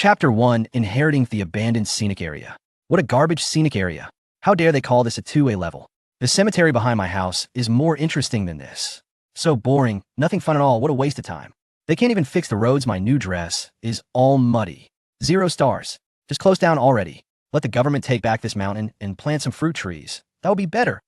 Chapter 1, Inheriting the Abandoned Scenic Area. What a garbage scenic area. How dare they call this a 2A level? The cemetery behind my house is more interesting than this. So boring, nothing fun at all, what a waste of time. They can't even fix the roads, my new dress is all muddy. 0 stars. Just close down already. Let the government take back this mountain and plant some fruit trees. That would be better.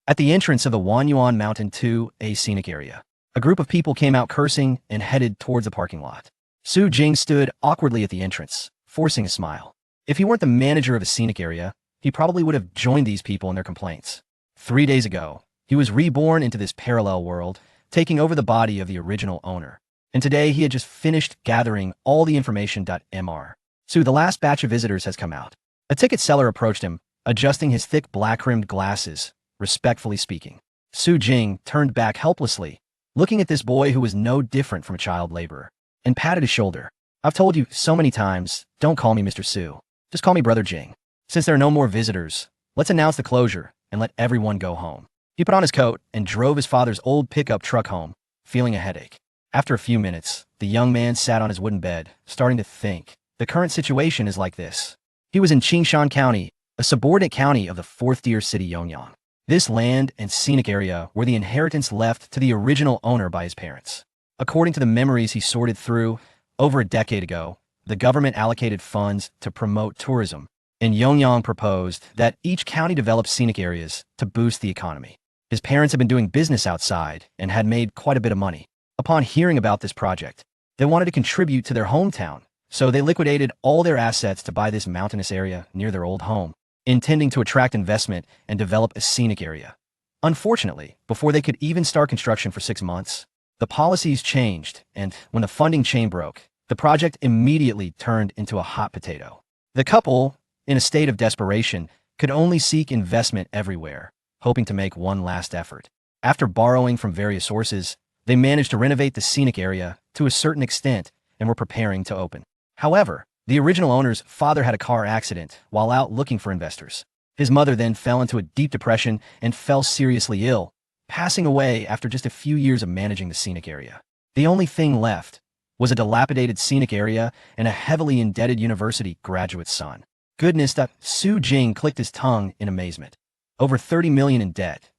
At the entrance of the Wanyuan Mountain 2A scenic area, a group of people came out cursing and headed towards the parking lot. Su Jing stood awkwardly at the entrance, forcing a smile. If he weren't the manager of a scenic area, he probably would have joined these people in their complaints. 3 days ago, he was reborn into this parallel world, taking over the body of the original owner. And today he had just finished gathering all the information. Mr. Su, the last batch of visitors has come out. A ticket seller approached him, adjusting his thick black-rimmed glasses, respectfully speaking. Su Jing turned back helplessly, looking at this boy who was no different from a child laborer, and patted his shoulder. I've told you so many times, don't call me Mr. Su. Just call me Brother Jing. Since there are no more visitors, let's announce the closure and let everyone go home. He put on his coat and drove his father's old pickup truck home, feeling a headache. After a few minutes, the young man sat on his wooden bed, starting to think. The current situation is like this. He was in Qingshan County, a subordinate county of the fourth-tier city Yongyang. This land and scenic area were the inheritance left to the original owner by his parents. According to the memories he sorted through, over a decade ago, the government allocated funds to promote tourism, and Yongyang proposed that each county develop scenic areas to boost the economy. His parents had been doing business outside and had made quite a bit of money. Upon hearing about this project, they wanted to contribute to their hometown, so they liquidated all their assets to buy this mountainous area near their old home, intending to attract investment and develop a scenic area. Unfortunately, before they could even start construction for 6 months, the policies changed, and when the funding chain broke, the project immediately turned into a hot potato. The couple, in a state of desperation, could only seek investment everywhere, hoping to make one last effort. After borrowing from various sources, they managed to renovate the scenic area to a certain extent and were preparing to open. However, the original owner's father had a car accident while out looking for investors. His mother then fell into a deep depression and fell seriously ill, passing away after just a few years of managing the scenic area. The only thing left was a dilapidated scenic area and a heavily indebted university graduate's son. Goodness, Su Jing clicked his tongue in amazement. Over 30 million in debt.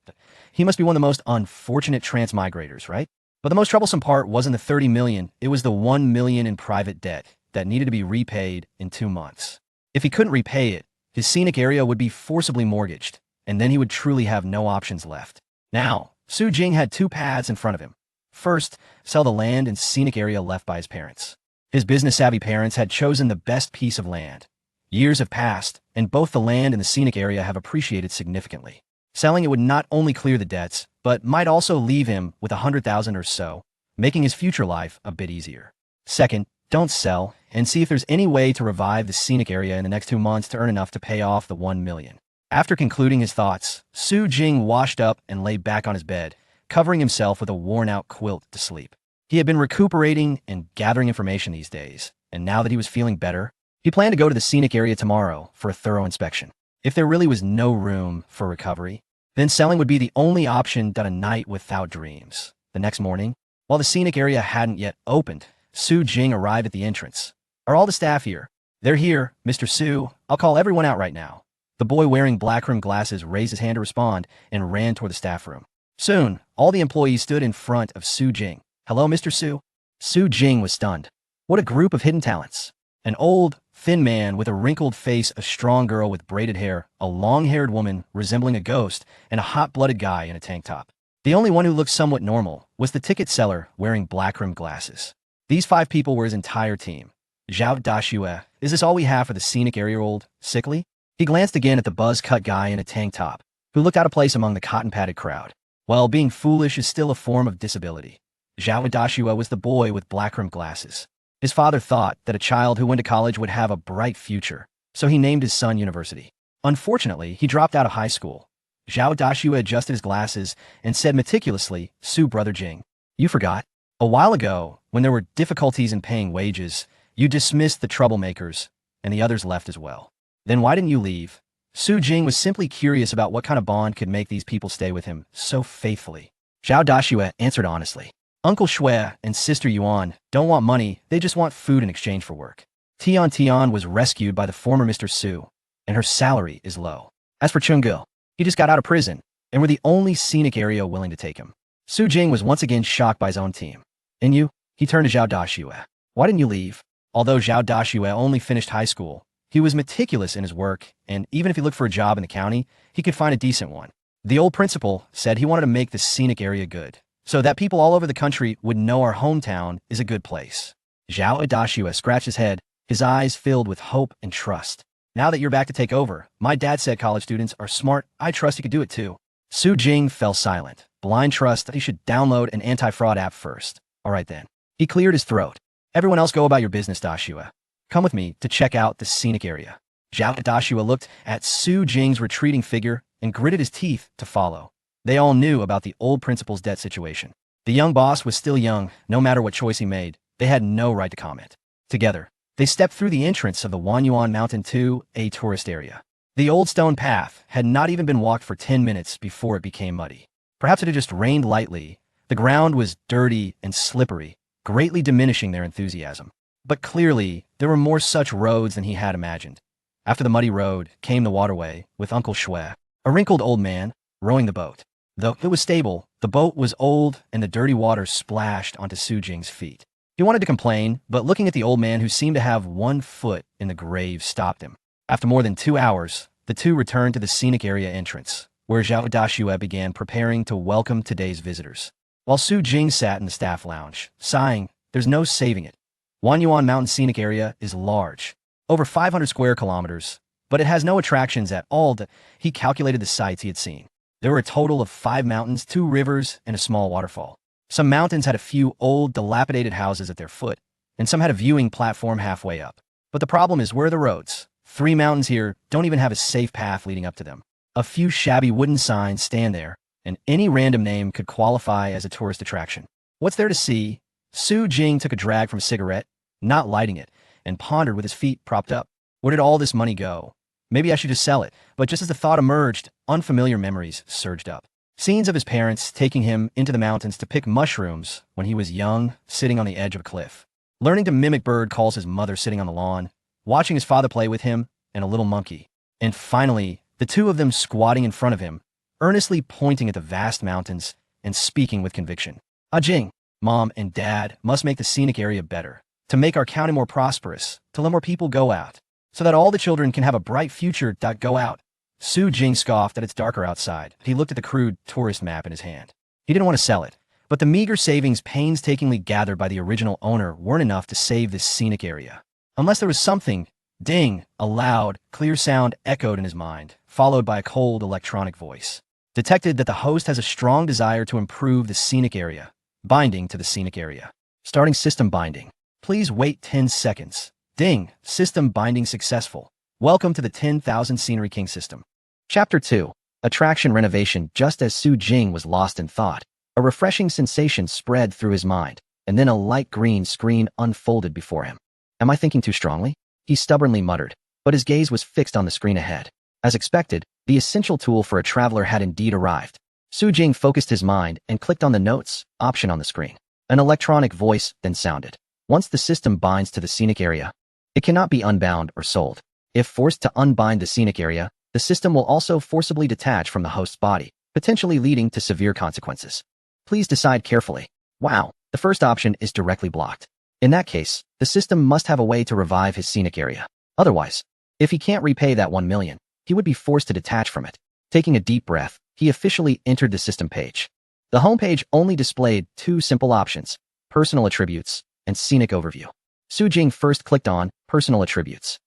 He must be one of the most unfortunate transmigrators, right? But the most troublesome part wasn't the 30 million, it was the 1 million in private debt that needed to be repaid in 2 months. If he couldn't repay it, his scenic area would be forcibly mortgaged, and then he would truly have no options left. Now, Su Jing had 2 paths in front of him. First, sell the land and scenic area left by his parents. His business-savvy parents had chosen the best piece of land. Years have passed, and both the land and the scenic area have appreciated significantly. Selling it would not only clear the debts, but might also leave him with 100,000 or so, making his future life a bit easier. Second, don't sell, and see if there's any way to revive the scenic area in the next 2 months to earn enough to pay off the 1 million. After concluding his thoughts, Su Jing washed up and lay back on his bed, covering himself with a worn-out quilt to sleep. He had been recuperating and gathering information these days, and now that he was feeling better, he planned to go to the scenic area tomorrow for a thorough inspection. If there really was no room for recovery, then selling would be the only option. A night without dreams. The next morning, while the scenic area hadn't yet opened, Su Jing arrived at the entrance. Are all the staff here? They're here, Mr. Su. I'll call everyone out right now. The boy wearing black-rimmed glasses raised his hand to respond and ran toward the staff room. Soon, all the employees stood in front of Su Jing. Hello, Mr. Su? Su Jing was stunned. What a group of hidden talents. An old, thin man with a wrinkled face, a strong girl with braided hair, a long-haired woman resembling a ghost, and a hot-blooded guy in a tank top. The only one who looked somewhat normal was the ticket seller wearing black-rimmed glasses. These 5 people were his entire team. Zhao Dashue, is this all we have for the scenic area, old, sickly? He glanced again at the buzz-cut guy in a tank top, who looked out of place among the cotton-padded crowd. Well, being foolish is still a form of disability. Zhao Dashue was the boy with black-rimmed glasses. His father thought that a child who went to college would have a bright future, so he named his son University. Unfortunately, he dropped out of high school. Zhao Dashue adjusted his glasses and said meticulously, Su, Brother Jing, you forgot. A while ago, when there were difficulties in paying wages, you dismissed the troublemakers, and the others left as well. Then why didn't you leave? Su Jing was simply curious about what kind of bond could make these people stay with him so faithfully. Zhao Dashue answered honestly. Uncle Shui and Sister Yuan don't want money, they just want food in exchange for work. Tian Tian was rescued by the former Mr. Su, and her salary is low. As for Chungu, he just got out of prison, and we're the only scenic area willing to take him. Su Jing was once again shocked by his own team. And you? He turned to Zhao Dashue. Why didn't you leave? Although Zhao Dashue only finished high school, he was meticulous in his work, and even if he looked for a job in the county, he could find a decent one. The old principal said he wanted to make the scenic area good, so that people all over the country would know our hometown is a good place. Zhao Dashue scratched his head, his eyes filled with hope and trust. Now that you're back to take over, my dad said college students are smart. I trust you could do it too. Su Jing fell silent, blind trust that he should download an anti-fraud app first. All right then. He cleared his throat. Everyone else go about your business, Dashue. Come with me to check out the scenic area. Zhao Dashue looked at Su Jing's retreating figure and gritted his teeth to follow. They all knew about the old principal's debt situation. The young boss was still young, no matter what choice he made. They had no right to comment. Together, they stepped through the entrance of the Wanyuan Mountain to a tourist area. The old stone path had not even been walked for 10 minutes before it became muddy. Perhaps it had just rained lightly. The ground was dirty and slippery, greatly diminishing their enthusiasm. But clearly, there were more such roads than he had imagined. After the muddy road came the waterway, with Uncle Shui, a wrinkled old man, rowing the boat. Though it was stable, the boat was old and the dirty water splashed onto Su Jing's feet. He wanted to complain, but looking at the old man who seemed to have one foot in the grave stopped him. After more than 2 hours, the two returned to the scenic area entrance, where Zhao Dashue began preparing to welcome today's visitors. While Su Jing sat in the staff lounge, sighing, there's no saving it. Wanyuan Mountain Scenic Area is large, over 500 square kilometers, but it has no attractions at all. He calculated the sights he had seen. There were a total of 5 mountains, 2 rivers, and a small waterfall. Some mountains had a few old, dilapidated houses at their foot, and some had a viewing platform halfway up. But the problem is, where are the roads? 3 mountains here don't even have a safe path leading up to them. A few shabby wooden signs stand there, and any random name could qualify as a tourist attraction. What's there to see? Su Jing took a drag from a cigarette, not lighting it, and pondered with his feet propped up. Where did all this money go? Maybe I should just sell it. But just as the thought emerged, unfamiliar memories surged up. Scenes of his parents taking him into the mountains to pick mushrooms when he was young, sitting on the edge of a cliff. Learning to mimic bird calls his mother sitting on the lawn, watching his father play with him, and a little monkey. And finally, the two of them squatting in front of him, earnestly pointing at the vast mountains and speaking with conviction. Jing, Mom and Dad must make the scenic area better, to make our county more prosperous, to let more people go out, so that all the children can have a bright future. Go out. Su Jing scoffed that it's darker outside. He looked at the crude tourist map in his hand. He didn't want to sell it, but the meager savings painstakingly gathered by the original owner weren't enough to save this scenic area. Unless there was something. Ding! A loud, clear sound echoed in his mind, followed by a cold electronic voice. Detected that the host has a strong desire to improve the scenic area. Binding to the scenic area. Starting system binding. Please wait 10 seconds. Ding! System binding successful. Welcome to the 10,000 Scenery King system. Chapter 2. Attraction renovation. Just as Su Jing was lost in thought, a refreshing sensation spread through his mind, and then a light green screen unfolded before him. Am I thinking too strongly? He stubbornly muttered, but his gaze was fixed on the screen ahead. As expected, the essential tool for a traveler had indeed arrived. Su Jing focused his mind and clicked on the Notes option on the screen. An electronic voice then sounded. Once the system binds to the scenic area, it cannot be unbound or sold. If forced to unbind the scenic area, the system will also forcibly detach from the host's body, potentially leading to severe consequences. Please decide carefully. Wow, the first option is directly blocked. In that case, the system must have a way to revive his scenic area. Otherwise, if he can't repay that 1 million, he would be forced to detach from it. Taking a deep breath, he officially entered the system page. The homepage only displayed 2 simple options: personal attributes and scenic overview. Su Jing first clicked on personal attributes.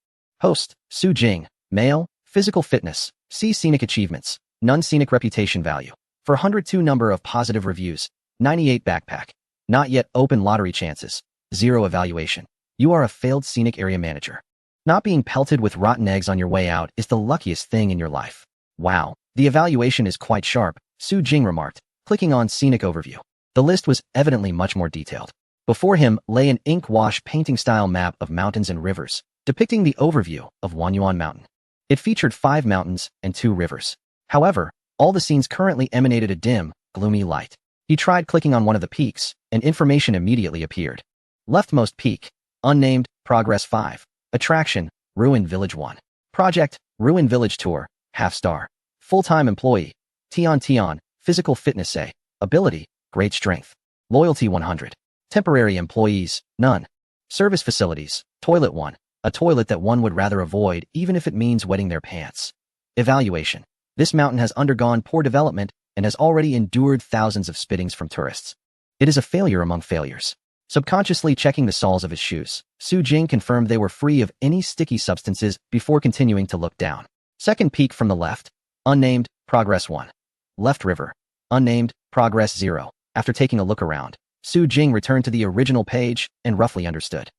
Host, Su Jing, male, physical fitness, see scenic achievements, none scenic reputation value. For 102 number of positive reviews, 98 backpack, not yet open lottery chances, 0 evaluation. You are a failed scenic area manager. Not being pelted with rotten eggs on your way out is the luckiest thing in your life. Wow, the evaluation is quite sharp, Su Jing remarked, clicking on scenic overview. The list was evidently much more detailed. Before him lay an ink wash painting style map of mountains and rivers, depicting the overview of Wanyuan Mountain. It featured 5 mountains and 2 rivers. However, all the scenes currently emanated a dim, gloomy light. He tried clicking on one of the peaks, and information immediately appeared. Leftmost peak, unnamed, progress 5. Attraction, Ruin Village 1. Project, Ruin Village Tour, half star. Full-time employee, Tion, physical fitness A. Ability, great strength. Loyalty 100. Temporary employees, none. Service facilities, toilet 1. A toilet that one would rather avoid even if it means wetting their pants. Evaluation. This mountain has undergone poor development and has already endured thousands of spittings from tourists. It is a failure among failures. Subconsciously checking the soles of his shoes, Su Jing confirmed they were free of any sticky substances before continuing to look down. Second peak from the left. Unnamed, Progress 1. Left river. Unnamed, Progress 0. After taking a look around, Su Jing returned to the original page and roughly understood.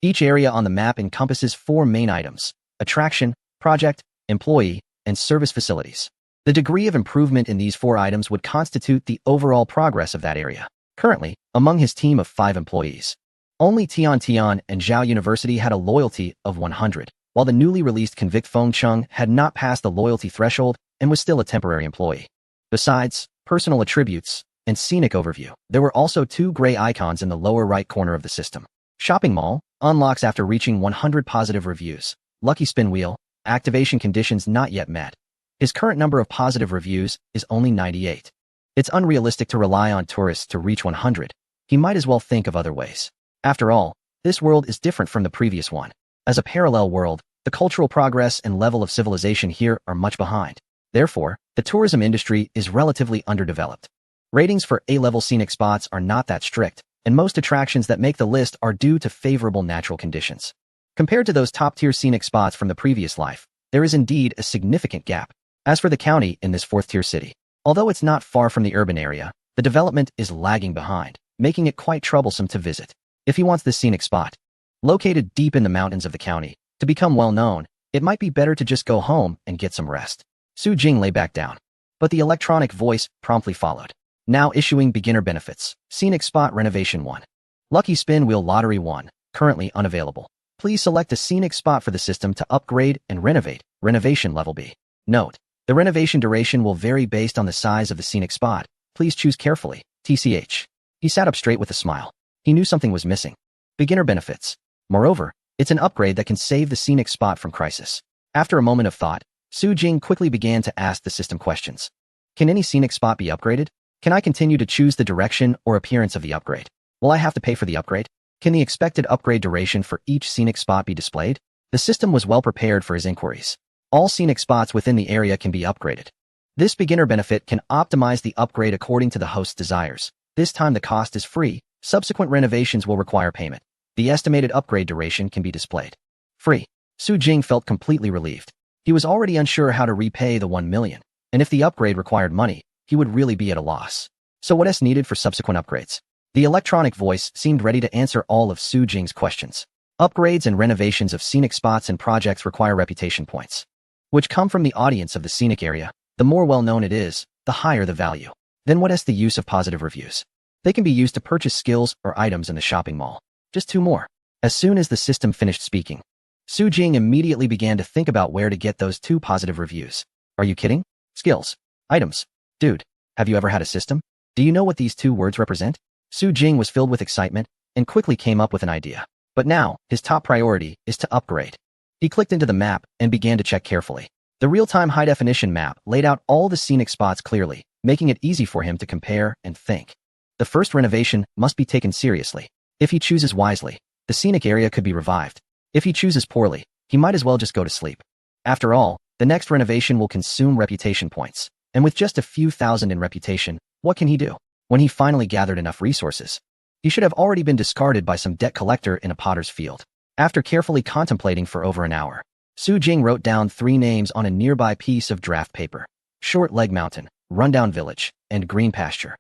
Each area on the map encompasses 4 main items: attraction, project, employee, and service facilities. The degree of improvement in these 4 items would constitute the overall progress of that area. Currently, among his team of 5 employees, only Tion and Zhao University had a loyalty of 100, while the newly released convict Feng Chung had not passed the loyalty threshold and was still a temporary employee. Besides, personal attributes and scenic overview, there were also 2 gray icons in the lower right corner of the system. Shopping mall, unlocks after reaching 100 positive reviews. Lucky spin wheel, activation conditions not yet met. His current number of positive reviews is only 98. It's unrealistic to rely on tourists to reach 100. He might as well think of other ways. After all, this world is different from the previous one. As a parallel world, the cultural progress and level of civilization here are much behind. Therefore, the tourism industry is relatively underdeveloped. Ratings for A-level scenic spots are not that strict, and most attractions that make the list are due to favorable natural conditions. Compared to those top-tier scenic spots from the previous life, there is indeed a significant gap. As for the county in this 4th-tier city, although it's not far from the urban area, the development is lagging behind, making it quite troublesome to visit. If he wants this scenic spot, located deep in the mountains of the county, to become well-known, it might be better to just go home and get some rest. Su Jing lay back down, but the electronic voice promptly followed. Now issuing beginner benefits. Scenic spot renovation 1. Lucky spin wheel lottery 1, currently unavailable. Please select a scenic spot for the system to upgrade and renovate. Renovation level B. Note: the renovation duration will vary based on the size of the scenic spot. Please choose carefully. TCH. He sat up straight with a smile. He knew something was missing. Beginner benefits. Moreover, it's an upgrade that can save the scenic spot from crisis. After a moment of thought, Su Jing quickly began to ask the system questions. Can any scenic spot be upgraded? Can I continue to choose the direction or appearance of the upgrade? Will I have to pay for the upgrade? Can the expected upgrade duration for each scenic spot be displayed? The system was well prepared for his inquiries. All scenic spots within the area can be upgraded. This beginner benefit can optimize the upgrade according to the host's desires. This time the cost is free. Subsequent renovations will require payment. The estimated upgrade duration can be displayed. Free. Su Jing felt completely relieved. He was already unsure how to repay the 1 million, and if the upgrade required money, he would really be at a loss. So what is needed for subsequent upgrades? The electronic voice seemed ready to answer all of Su Jing's questions. Upgrades and renovations of scenic spots and projects require reputation points, which come from the audience of the scenic area. The more well-known it is, the higher the value. Then what is the use of positive reviews? They can be used to purchase skills or items in the shopping mall. Just 2 more. As soon as the system finished speaking, Su Jing immediately began to think about where to get those 2 positive reviews. Are you kidding? Skills. Items. Dude, have you ever had a system? Do you know what these 2 words represent? Su Jing was filled with excitement and quickly came up with an idea. But now, his top priority is to upgrade. He clicked into the map and began to check carefully. The real-time high-definition map laid out all the scenic spots clearly, making it easy for him to compare and think. The first renovation must be taken seriously. If he chooses wisely, the scenic area could be revived. If he chooses poorly, he might as well just go to sleep. After all, the next renovation will consume reputation points. And with just a few thousand in reputation, what can he do? When he finally gathered enough resources, he should have already been discarded by some debt collector in a potter's field. After carefully contemplating for over an hour, Su Jing wrote down 3 names on a nearby piece of draft paper: Short Leg Mountain, Rundown Village, and Green Pasture.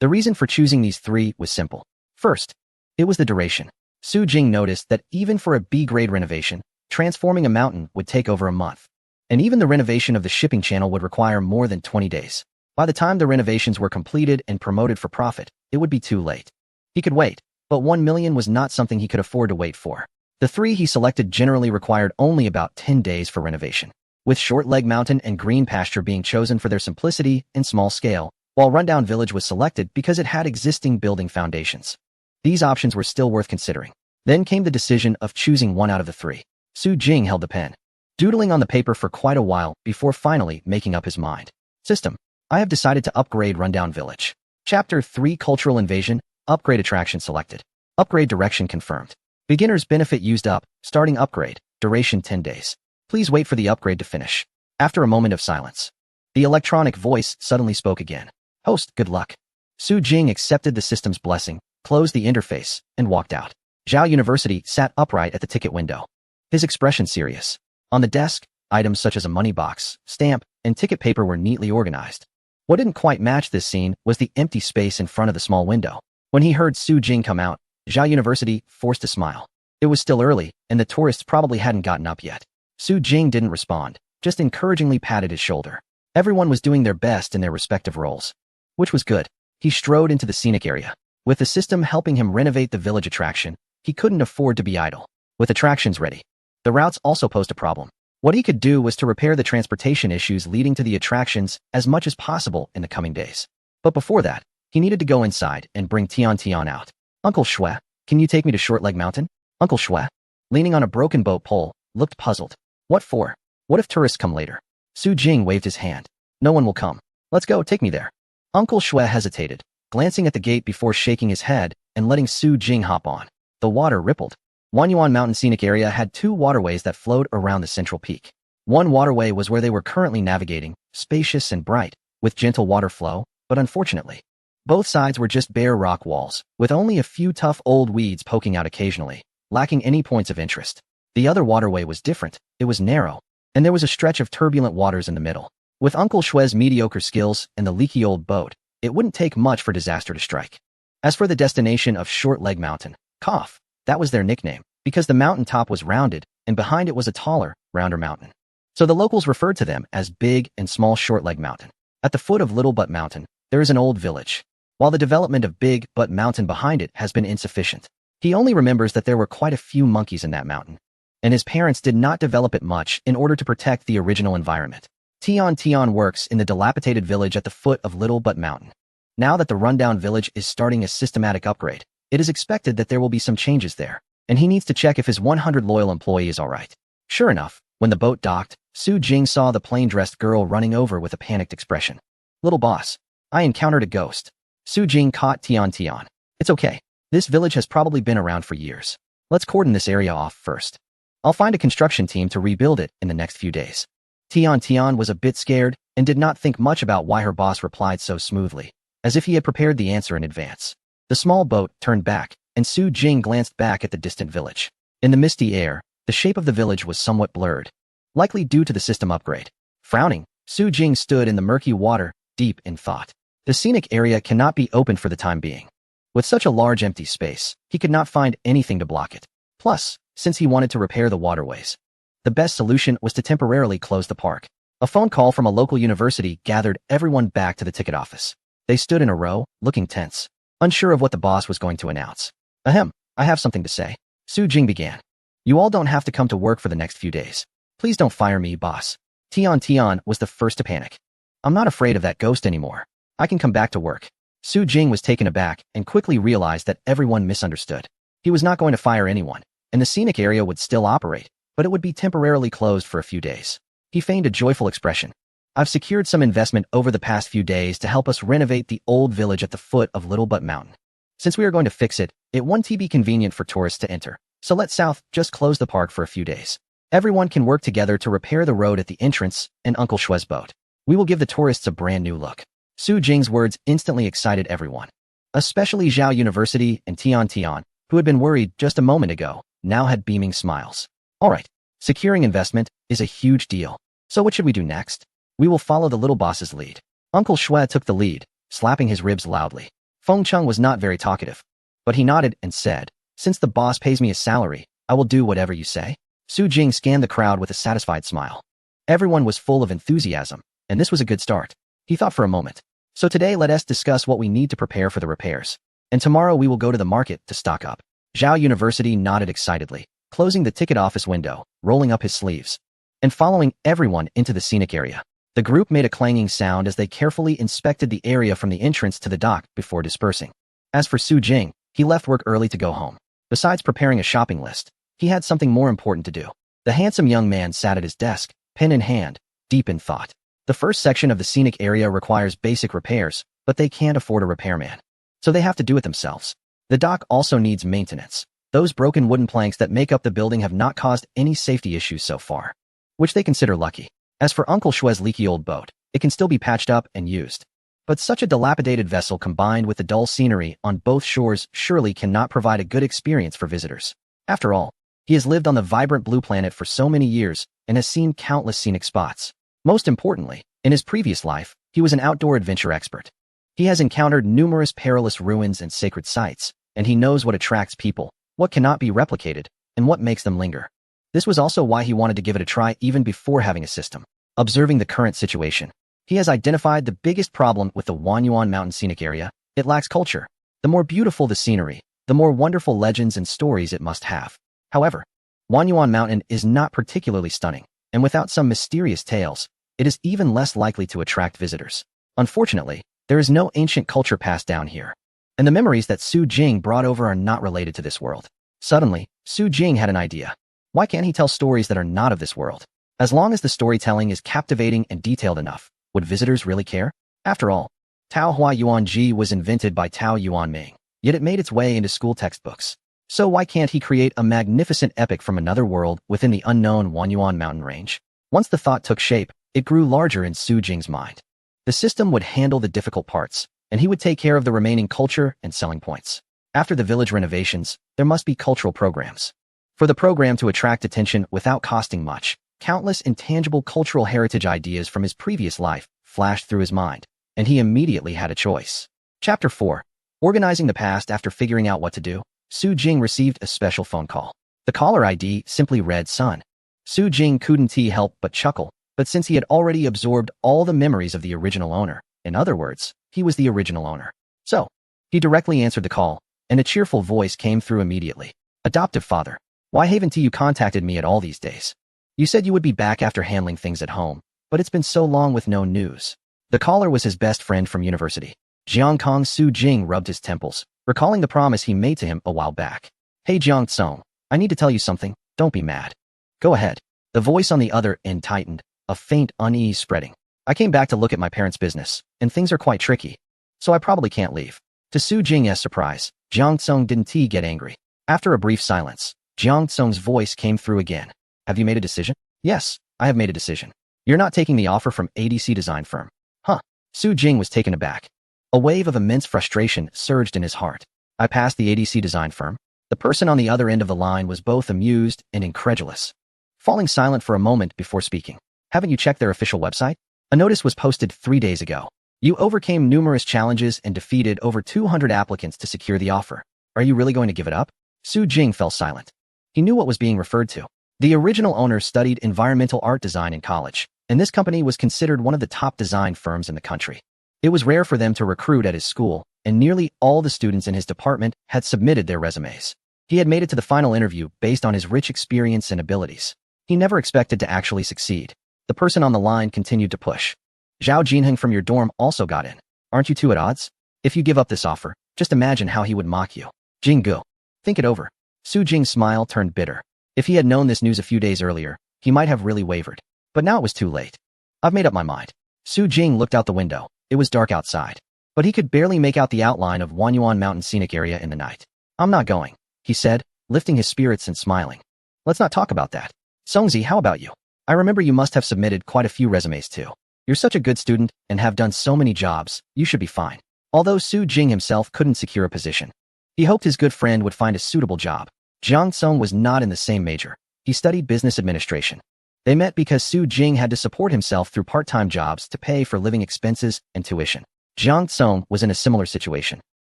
The reason for choosing these 3 was simple. First, it was the duration. Su Jing noticed that even for a B-grade renovation, transforming a mountain would take over a month. And even the renovation of the shipping channel would require more than 20 days. By the time the renovations were completed and promoted for profit, it would be too late. He could wait, but 1 million was not something he could afford to wait for. The 3 he selected generally required only about 10 days for renovation, with Short Leg Mountain and Green Pasture being chosen for their simplicity and small scale, while Rundown Village was selected because it had existing building foundations. These options were still worth considering. Then came the decision of choosing one out of the 3. Su Jing held the pen, doodling on the paper for quite a while before finally making up his mind. System. I have decided to upgrade Rundown Village. Chapter 3 Cultural Invasion. Upgrade attraction selected. Upgrade direction confirmed. Beginner's benefit used up. Starting upgrade. Duration 10 days. Please wait for the upgrade to finish. After a moment of silence, the electronic voice suddenly spoke again. Host, good luck. Su Jing accepted the system's blessing, closed the interface, and walked out. Zhao University sat upright at the ticket window, his expression serious. On the desk, items such as a money box, stamp, and ticket paper were neatly organized. What didn't quite match this scene was the empty space in front of the small window. When he heard Su Jing come out, Zhao University forced a smile. It was still early, and the tourists probably hadn't gotten up yet. Su Jing didn't respond, just encouragingly patted his shoulder. Everyone was doing their best in their respective roles, which was good. He strode into the scenic area. With the system helping him renovate the village attraction, he couldn't afford to be idle. With attractions ready, the routes also posed a problem. What he could do was to repair the transportation issues leading to the attractions as much as possible in the coming days. But before that, he needed to go inside and bring Tian Tian out. Uncle Shui, can you take me to Short Leg Mountain? Uncle Shui, leaning on a broken boat pole, looked puzzled. What for? What if tourists come later? Su Jing waved his hand. No one will come. Let's go, take me there. Uncle Shui hesitated, glancing at the gate before shaking his head and letting Su Jing hop on. The water rippled. Wanyuan Mountain Scenic Area had two waterways that flowed around the central peak. One waterway was where they were currently navigating, spacious and bright, with gentle water flow, but unfortunately, both sides were just bare rock walls, with only a few tough old weeds poking out occasionally, lacking any points of interest. The other waterway was different. It was narrow, and there was a stretch of turbulent waters in the middle. With Uncle Shui's mediocre skills and the leaky old boat, it wouldn't take much for disaster to strike. As for the destination of Short Leg Mountain, Cough, that was their nickname, because the mountain top was rounded, and behind it was a taller, rounder mountain. So the locals referred to them as Big and Small Short Leg Mountain. At the foot of Little Butt Mountain, there is an old village. While the development of Big Butt Mountain behind it has been insufficient, he only remembers that there were quite a few monkeys in that mountain, and his parents did not develop it much in order to protect the original environment. Tian Tian works in the dilapidated village at the foot of Little Butt Mountain. Now that the rundown village is starting a systematic upgrade, it is expected that there will be some changes there, and he needs to check if his 100 loyal employee is alright. Sure enough, when the boat docked, Su Jing saw the plain-dressed girl running over with a panicked expression. Little boss, I encountered a ghost. Su Jing caught Tian Tian. It's okay. This village has probably been around for years. Let's cordon this area off first. I'll find a construction team to rebuild it in the next few days. Tian Tian was a bit scared and did not think much about why her boss replied so smoothly, as if he had prepared the answer in advance. The small boat turned back, and Su Jing glanced back at the distant village. In the misty air, the shape of the village was somewhat blurred, likely due to the system upgrade. Frowning, Su Jing stood in the murky water, deep in thought. The scenic area cannot be opened for the time being. With such a large empty space, he could not find anything to block it. Plus, since he wanted to repair the waterways, the best solution was to temporarily close the park. A phone call from a local university gathered everyone back to the ticket office. They stood in a row, looking tense, unsure of what the boss was going to announce. Ahem, I have something to say. Su Jing began. You all don't have to come to work for the next few days. Please don't fire me, boss. Tian Tian was the first to panic. I'm not afraid of that ghost anymore. I can come back to work. Su Jing was taken aback and quickly realized that everyone misunderstood. He was not going to fire anyone, and the scenic area would still operate, but it would be temporarily closed for a few days. He feigned a joyful expression. I've secured some investment over the past few days to help us renovate the old village at the foot of Little Butt Mountain. Since we are going to fix it, it won't be convenient for tourists to enter, so let South just close the park for a few days. Everyone can work together to repair the road at the entrance and Uncle Shui's boat. We will give the tourists a brand new look. Su Jing's words instantly excited everyone, especially Zhao University and Tian Tian, who had been worried just a moment ago, now had beaming smiles. Alright, securing investment is a huge deal. So what should we do next? We will follow the little boss's lead. Uncle Shui took the lead, slapping his ribs loudly. Feng Cheng was not very talkative, but he nodded and said, since the boss pays me a salary, I will do whatever you say. Su Jing scanned the crowd with a satisfied smile. Everyone was full of enthusiasm, and this was a good start. He thought for a moment. So today let us discuss what we need to prepare for the repairs. And tomorrow we will go to the market to stock up. Zhao University nodded excitedly, closing the ticket office window, rolling up his sleeves, and following everyone into the scenic area. The group made a clanging sound as they carefully inspected the area from the entrance to the dock before dispersing. As for Su Jing, he left work early to go home. Besides preparing a shopping list, he had something more important to do. The handsome young man sat at his desk, pen in hand, deep in thought. The first section of the scenic area requires basic repairs, but they can't afford a repairman. So they have to do it themselves. The dock also needs maintenance. Those broken wooden planks that make up the building have not caused any safety issues so far, which they consider lucky. As for Uncle Shue's leaky old boat, it can still be patched up and used. But such a dilapidated vessel combined with the dull scenery on both shores surely cannot provide a good experience for visitors. After all, he has lived on the vibrant blue planet for so many years and has seen countless scenic spots. Most importantly, in his previous life, he was an outdoor adventure expert. He has encountered numerous perilous ruins and sacred sites, and he knows what attracts people, what cannot be replicated, and what makes them linger. This was also why he wanted to give it a try even before having a system. Observing the current situation, he has identified the biggest problem with the Wanyuan Mountain Scenic Area. It lacks culture. The more beautiful the scenery, the more wonderful legends and stories it must have. However, Wanyuan Mountain is not particularly stunning, and without some mysterious tales, it is even less likely to attract visitors. Unfortunately, there is no ancient culture passed down here, and the memories that Su Jing brought over are not related to this world. Suddenly, Su Jing had an idea. Why can't he tell stories that are not of this world? As long as the storytelling is captivating and detailed enough, would visitors really care? After all, Tao Hua Yuan Ji was invented by Tao Yuan Ming, yet it made its way into school textbooks. So why can't he create a magnificent epic from another world within the unknown Wanyuan mountain range? Once the thought took shape, it grew larger in Su Jing's mind. The system would handle the difficult parts, and he would take care of the remaining culture and selling points. After the village renovations, there must be cultural programs. For the program to attract attention without costing much, countless intangible cultural heritage ideas from his previous life flashed through his mind, and he immediately had a choice. Chapter 4. Organizing the past. After figuring out what to do, Su Jing received a special phone call. The caller ID simply read Son. Su Jing couldn't help but chuckle, but since he had already absorbed all the memories of the original owner, in other words, he was the original owner. So, he directly answered the call, and a cheerful voice came through immediately. Adoptive father, why haven't you contacted me at all these days? You said you would be back after handling things at home, but it's been so long with no news. The caller was his best friend from university. Jiang Kong. Su Jing rubbed his temples, recalling the promise he made to him a while back. Hey Jiang Tsong, I need to tell you something, don't be mad. Go ahead. The voice on the other end tightened, a faint unease spreading. I came back to look at my parents' business, and things are quite tricky, so I probably can't leave. To Su Jing's surprise, Jiang Tsong didn't get angry. After a brief silence, Jiang Tsong's voice came through again. Have you made a decision? Yes, I have made a decision. You're not taking the offer from ADC design firm. Huh. Su Jing was taken aback. A wave of immense frustration surged in his heart. I passed the ADC design firm. The person on the other end of the line was both amused and incredulous, falling silent for a moment before speaking. Haven't you checked their official website? A notice was posted 3 days ago. You overcame numerous challenges and defeated over 200 applicants to secure the offer. Are you really going to give it up? Su Jing fell silent. He knew what was being referred to. The original owner studied environmental art design in college, and this company was considered one of the top design firms in the country. It was rare for them to recruit at his school, and nearly all the students in his department had submitted their resumes. He had made it to the final interview based on his rich experience and abilities. He never expected to actually succeed. The person on the line continued to push. Zhao Jinheng from your dorm also got in. Aren't you two at odds? If you give up this offer, just imagine how he would mock you. Jinggu. Think it over. Su Jing's smile turned bitter. If he had known this news a few days earlier, he might have really wavered. But now it was too late. I've made up my mind. Su Jing looked out the window. It was dark outside, but he could barely make out the outline of Wanyuan Mountain Scenic Area in the night. I'm not going, he said, lifting his spirits and smiling. Let's not talk about that. Songzi, how about you? I remember you must have submitted quite a few resumes too. You're such a good student and have done so many jobs, you should be fine. Although Su Jing himself couldn't secure a position, he hoped his good friend would find a suitable job. Jiang Song was not in the same major. He studied business administration. They met because Su Jing had to support himself through part-time jobs to pay for living expenses and tuition. Jiang Song was in a similar situation,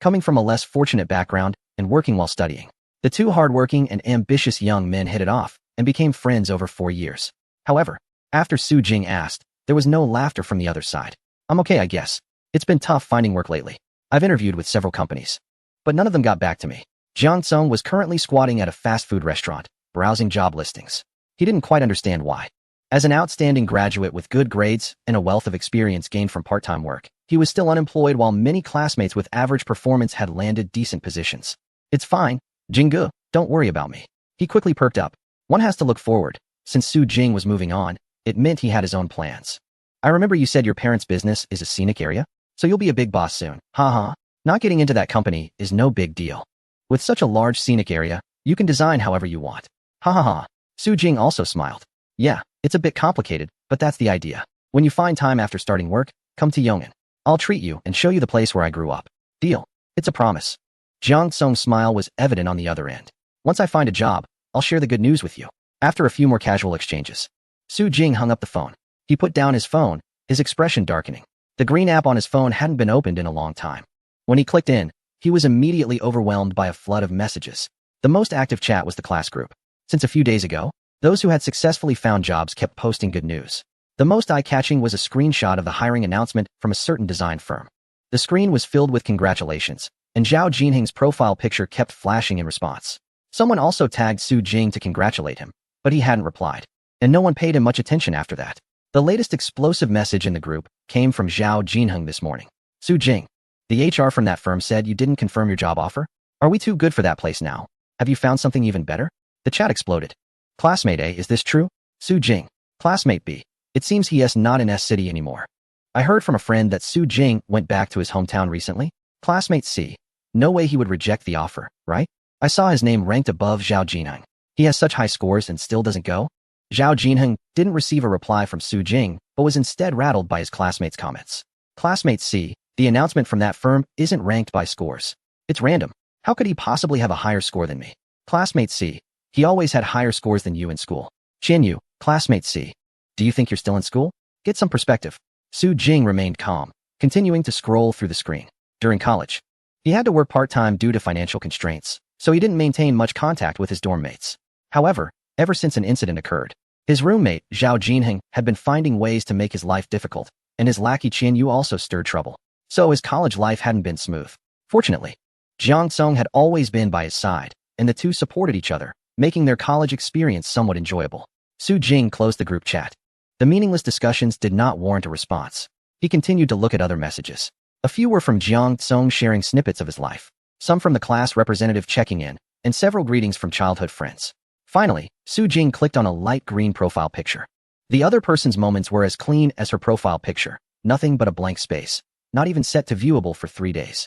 coming from a less fortunate background and working while studying. The two hardworking and ambitious young men hit it off and became friends over 4 years. However, after Su Jing asked, there was no laughter from the other side. I'm okay, I guess. It's been tough finding work lately. I've interviewed with several companies, but none of them got back to me. Jiang Song was currently squatting at a fast food restaurant, browsing job listings. He didn't quite understand why. As an outstanding graduate with good grades and a wealth of experience gained from part-time work, he was still unemployed while many classmates with average performance had landed decent positions. It's fine, Jinggu, don't worry about me. He quickly perked up. One has to look forward, Since Su Jing was moving on, it meant he had his own plans. I remember you said your parents' business is a scenic area, so you'll be a big boss soon. Haha. Not getting into that company is no big deal. With such a large scenic area, you can design however you want. Ha ha ha. Su Jing also smiled. Yeah, it's a bit complicated, but that's the idea. When you find time after starting work, come to Yong'an. I'll treat you and show you the place where I grew up. Deal. It's a promise. Jiang Tsong's smile was evident on the other end. Once I find a job, I'll share the good news with you. After a few more casual exchanges, Su Jing hung up the phone. He put down his phone, his expression darkening. The green app on his phone hadn't been opened in a long time. When he clicked in, he was immediately overwhelmed by a flood of messages. The most active chat was the class group. Since a few days ago, those who had successfully found jobs kept posting good news. The most eye-catching was a screenshot of the hiring announcement from a certain design firm. The screen was filled with congratulations, and Zhao Jinheng's profile picture kept flashing in response. Someone also tagged Su Jing to congratulate him, but he hadn't replied, and no one paid him much attention after that. The latest explosive message in the group came from Zhao Jinheng this morning. Su Jing, the HR from that firm said you didn't confirm your job offer? Are we too good for that place now? Have you found something even better? The chat exploded. Classmate A, is this true? Su Jing. Classmate B. It seems he is not in S City anymore. I heard from a friend that Su Jing went back to his hometown recently. Classmate C. No way he would reject the offer, right? I saw his name ranked above Zhao Jinheng. He has such high scores and still doesn't go? Zhao Jinheng didn't receive a reply from Su Jing, but was instead rattled by his classmate's comments. Classmate C. The announcement from that firm isn't ranked by scores. It's random. How could he possibly have a higher score than me? Classmate C. He always had higher scores than you in school. Qianyu, classmate C. Do you think you're still in school? Get some perspective. Su Jing remained calm, continuing to scroll through the screen. During college, he had to work part-time due to financial constraints, so he didn't maintain much contact with his dorm mates. However, ever since an incident occurred, his roommate, Zhao Jinheng, had been finding ways to make his life difficult, and his lackey Qianyu also stirred trouble. So his college life hadn't been smooth. Fortunately, Jiang Tsong had always been by his side, and the two supported each other, making their college experience somewhat enjoyable. Su Jing closed the group chat. The meaningless discussions did not warrant a response. He continued to look at other messages. A few were from Jiang Tsong sharing snippets of his life, some from the class representative checking in, and several greetings from childhood friends. Finally, Su Jing clicked on a light green profile picture. The other person's moments were as clean as her profile picture, nothing but a blank space, not even set to viewable for 3 days.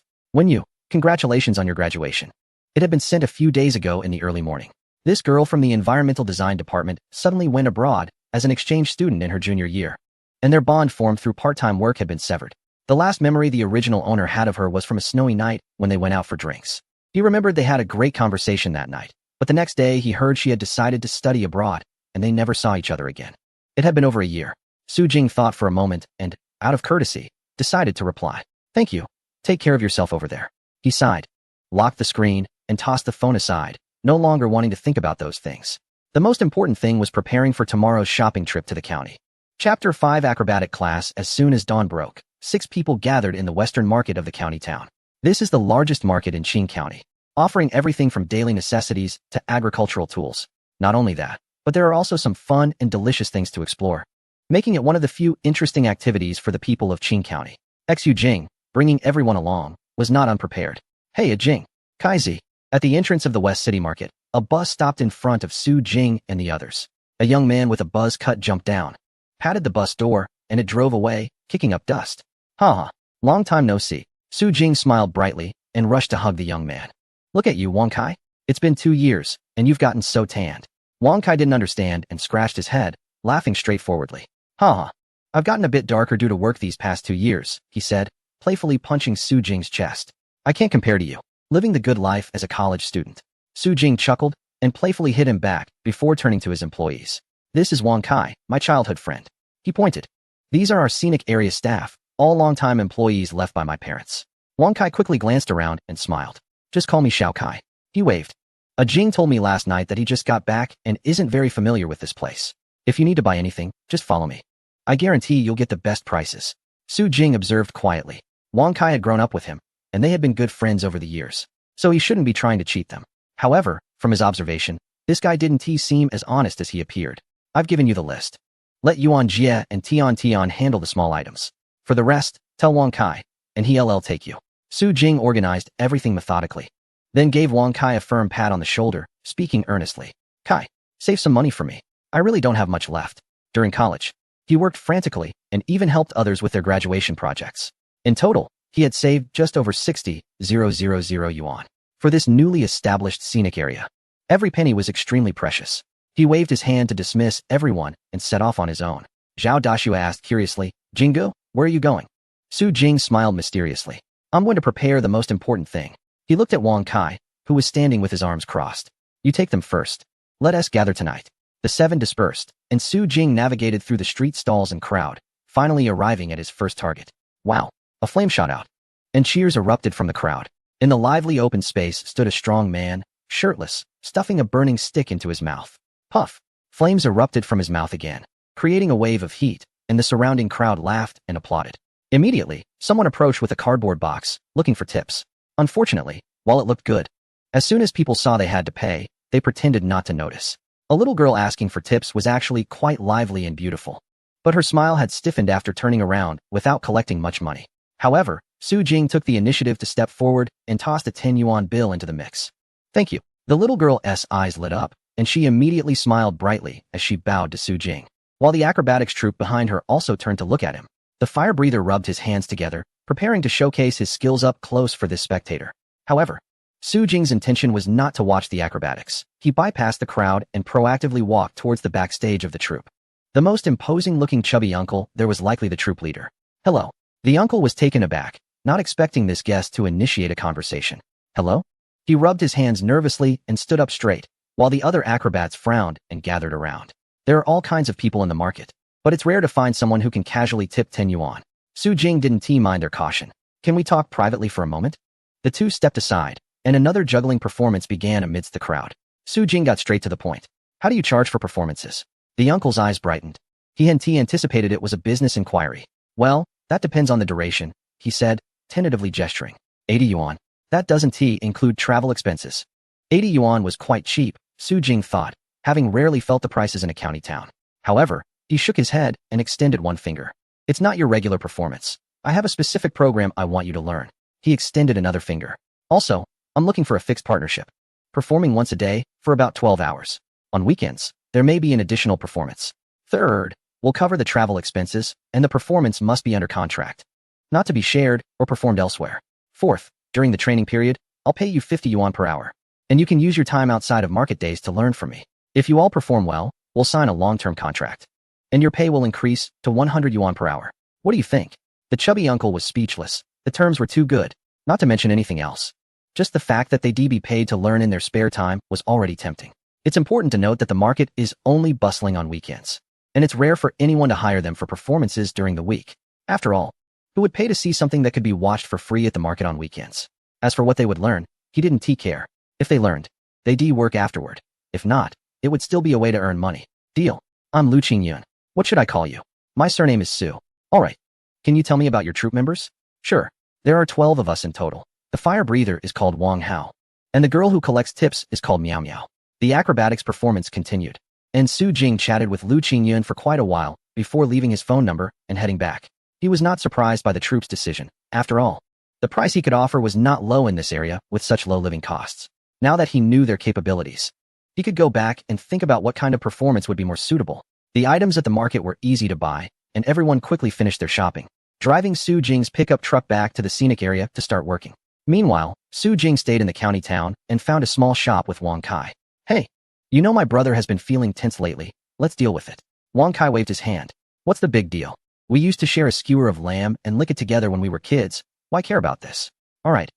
Congratulations on your graduation. It had been sent a few days ago in the early morning. This girl from the environmental design department suddenly went abroad as an exchange student in her junior year, and their bond formed through part-time work had been severed. The last memory the original owner had of her was from a snowy night when they went out for drinks. He remembered they had a great conversation that night, but the next day he heard she had decided to study abroad, and they never saw each other again. It had been over a year. Su Jing thought for a moment and, out of courtesy, decided to reply. Thank you. Take care of yourself over there. He sighed, locked the screen, and tossed the phone aside, no longer wanting to think about those things. The most important thing was preparing for tomorrow's shopping trip to the county. Chapter 5 Acrobatic Class. As soon as dawn broke, 6 people gathered in the western market of the county town. This is the largest market in Qing County, offering everything from daily necessities to agricultural tools. Not only that, but there are also some fun and delicious things to explore, making it one of the few interesting activities for the people of Qing County. Xu Jing, bringing everyone along, was not unprepared. Hey, Jing. Kaizi. At the entrance of the West City Market, a bus stopped in front of Su Jing and the others. A young man with a buzz cut jumped down, patted the bus door, and it drove away, kicking up dust. Haha, long time no see. Su Jing smiled brightly and rushed to hug the young man. Look at you, Wang Kai. It's been 2 years, and you've gotten so tanned. Wang Kai didn't understand and scratched his head, laughing straightforwardly. Haha, I've gotten a bit darker due to work these past 2 years, he said, playfully punching Su Jing's chest. I can't compare to you, living the good life as a college student. Su Jing chuckled and playfully hit him back before turning to his employees. This is Wang Kai, my childhood friend. He pointed. These are our scenic area staff, all longtime employees left by my parents. Wang Kai quickly glanced around and smiled. Just call me Xiao Kai. He waved. A Jing told me last night that he just got back and isn't very familiar with this place. If you need to buy anything, just follow me. I guarantee you'll get the best prices. Su Jing observed quietly. Wang Kai had grown up with him, and they had been good friends over the years, so he shouldn't be trying to cheat them. However, from his observation, this guy didn't seem as honest as he appeared. I've given you the list. Let Yuan Jie and Tian handle the small items. For the rest, tell Wang Kai, and he'll take you. Su Jing organized everything methodically, then gave Wang Kai a firm pat on the shoulder, speaking earnestly. Kai, save some money for me. I really don't have much left. During college, he worked frantically and even helped others with their graduation projects. In total, he had saved just over 60,000 yuan for this newly established scenic area. Every penny was extremely precious. He waved his hand to dismiss everyone and set off on his own. Zhao Dashua asked curiously, Jingu, where are you going? Su Jing smiled mysteriously. I'm going to prepare the most important thing. He looked at Wang Kai, who was standing with his arms crossed. You take them first. Let us gather tonight. The seven dispersed, and Su Jing navigated through the street stalls and crowd, finally arriving at his first target. Wow! A flame shot out, and cheers erupted from the crowd. In the lively open space stood a strong man, shirtless, stuffing a burning stick into his mouth. Puff! Flames erupted from his mouth again, creating a wave of heat, and the surrounding crowd laughed and applauded. Immediately, someone approached with a cardboard box, looking for tips. Unfortunately, while it looked good, as soon as people saw they had to pay, they pretended not to notice. A little girl asking for tips was actually quite lively and beautiful, but her smile had stiffened after turning around without collecting much money. However, Su Jing took the initiative to step forward and tossed a 10 yuan bill into the mix. Thank you. The little girl's eyes lit up, and she immediately smiled brightly as she bowed to Su Jing, while the acrobatics troupe behind her also turned to look at him. The fire breather rubbed his hands together, preparing to showcase his skills up close for this spectator. However, Su Jing's intention was not to watch the acrobatics. He bypassed the crowd and proactively walked towards the backstage of the troupe. The most imposing-looking chubby uncle there was likely the troupe leader. Hello. The uncle was taken aback, not expecting this guest to initiate a conversation. Hello? He rubbed his hands nervously and stood up straight, while the other acrobats frowned and gathered around. There are all kinds of people in the market, but it's rare to find someone who can casually tip 10 yuan. Su Jing didn't mind their caution. Can we talk privately for a moment? The two stepped aside, and another juggling performance began amidst the crowd. Su Jing got straight to the point. How do you charge for performances? The uncle's eyes brightened. He anticipated it was a business inquiry. Well, that depends on the duration, he said, tentatively gesturing. 80 yuan. That doesn't include travel expenses. 80 yuan was quite cheap, Su Jing thought, having rarely felt the prices in a county town. However, he shook his head and extended one finger. It's not your regular performance. I have a specific program I want you to learn. He extended another finger. Also, I'm looking for a fixed partnership. Performing once a day, for about 12 hours. On weekends, there may be an additional performance. Third, we'll cover the travel expenses, and the performance must be under contract, not to be shared or performed elsewhere. Fourth, during the training period, I'll pay you 50 yuan per hour, and you can use your time outside of market days to learn from me. If you all perform well, we'll sign a long-term contract, and your pay will increase to 100 yuan per hour. What do you think? The chubby uncle was speechless. The terms were too good, not to mention anything else. Just the fact that they'd be paid to learn in their spare time was already tempting. It's important to note that the market is only bustling on weekends, and it's rare for anyone to hire them for performances during the week. After all, who would pay to see something that could be watched for free at the market on weekends? As for what they would learn, he didn't care. If they learned, they'd work afterward. If not, it would still be a way to earn money. Deal. I'm Lu Qingyun. What should I call you? My surname is Su. All right. Can you tell me about your troop members? Sure. There are 12 of us in total. The fire breather is called Wang Hao, and the girl who collects tips is called Miao Miao. The acrobatics performance continued, and Su Jing chatted with Lu Qingyun for quite a while before leaving his phone number and heading back. He was not surprised by the troupe's decision. After all, the price he could offer was not low in this area with such low living costs. Now that he knew their capabilities, he could go back and think about what kind of performance would be more suitable. The items at the market were easy to buy, and everyone quickly finished their shopping, driving Su Jing's pickup truck back to the scenic area to start working. Meanwhile, Su Jing stayed in the county town and found a small shop with Wang Kai. Hey, you know my brother has been feeling tense lately. Let's deal with it. Wang Kai waved his hand. What's the big deal? We used to share a skewer of lamb and lick it together when we were kids. Why care about this? All right.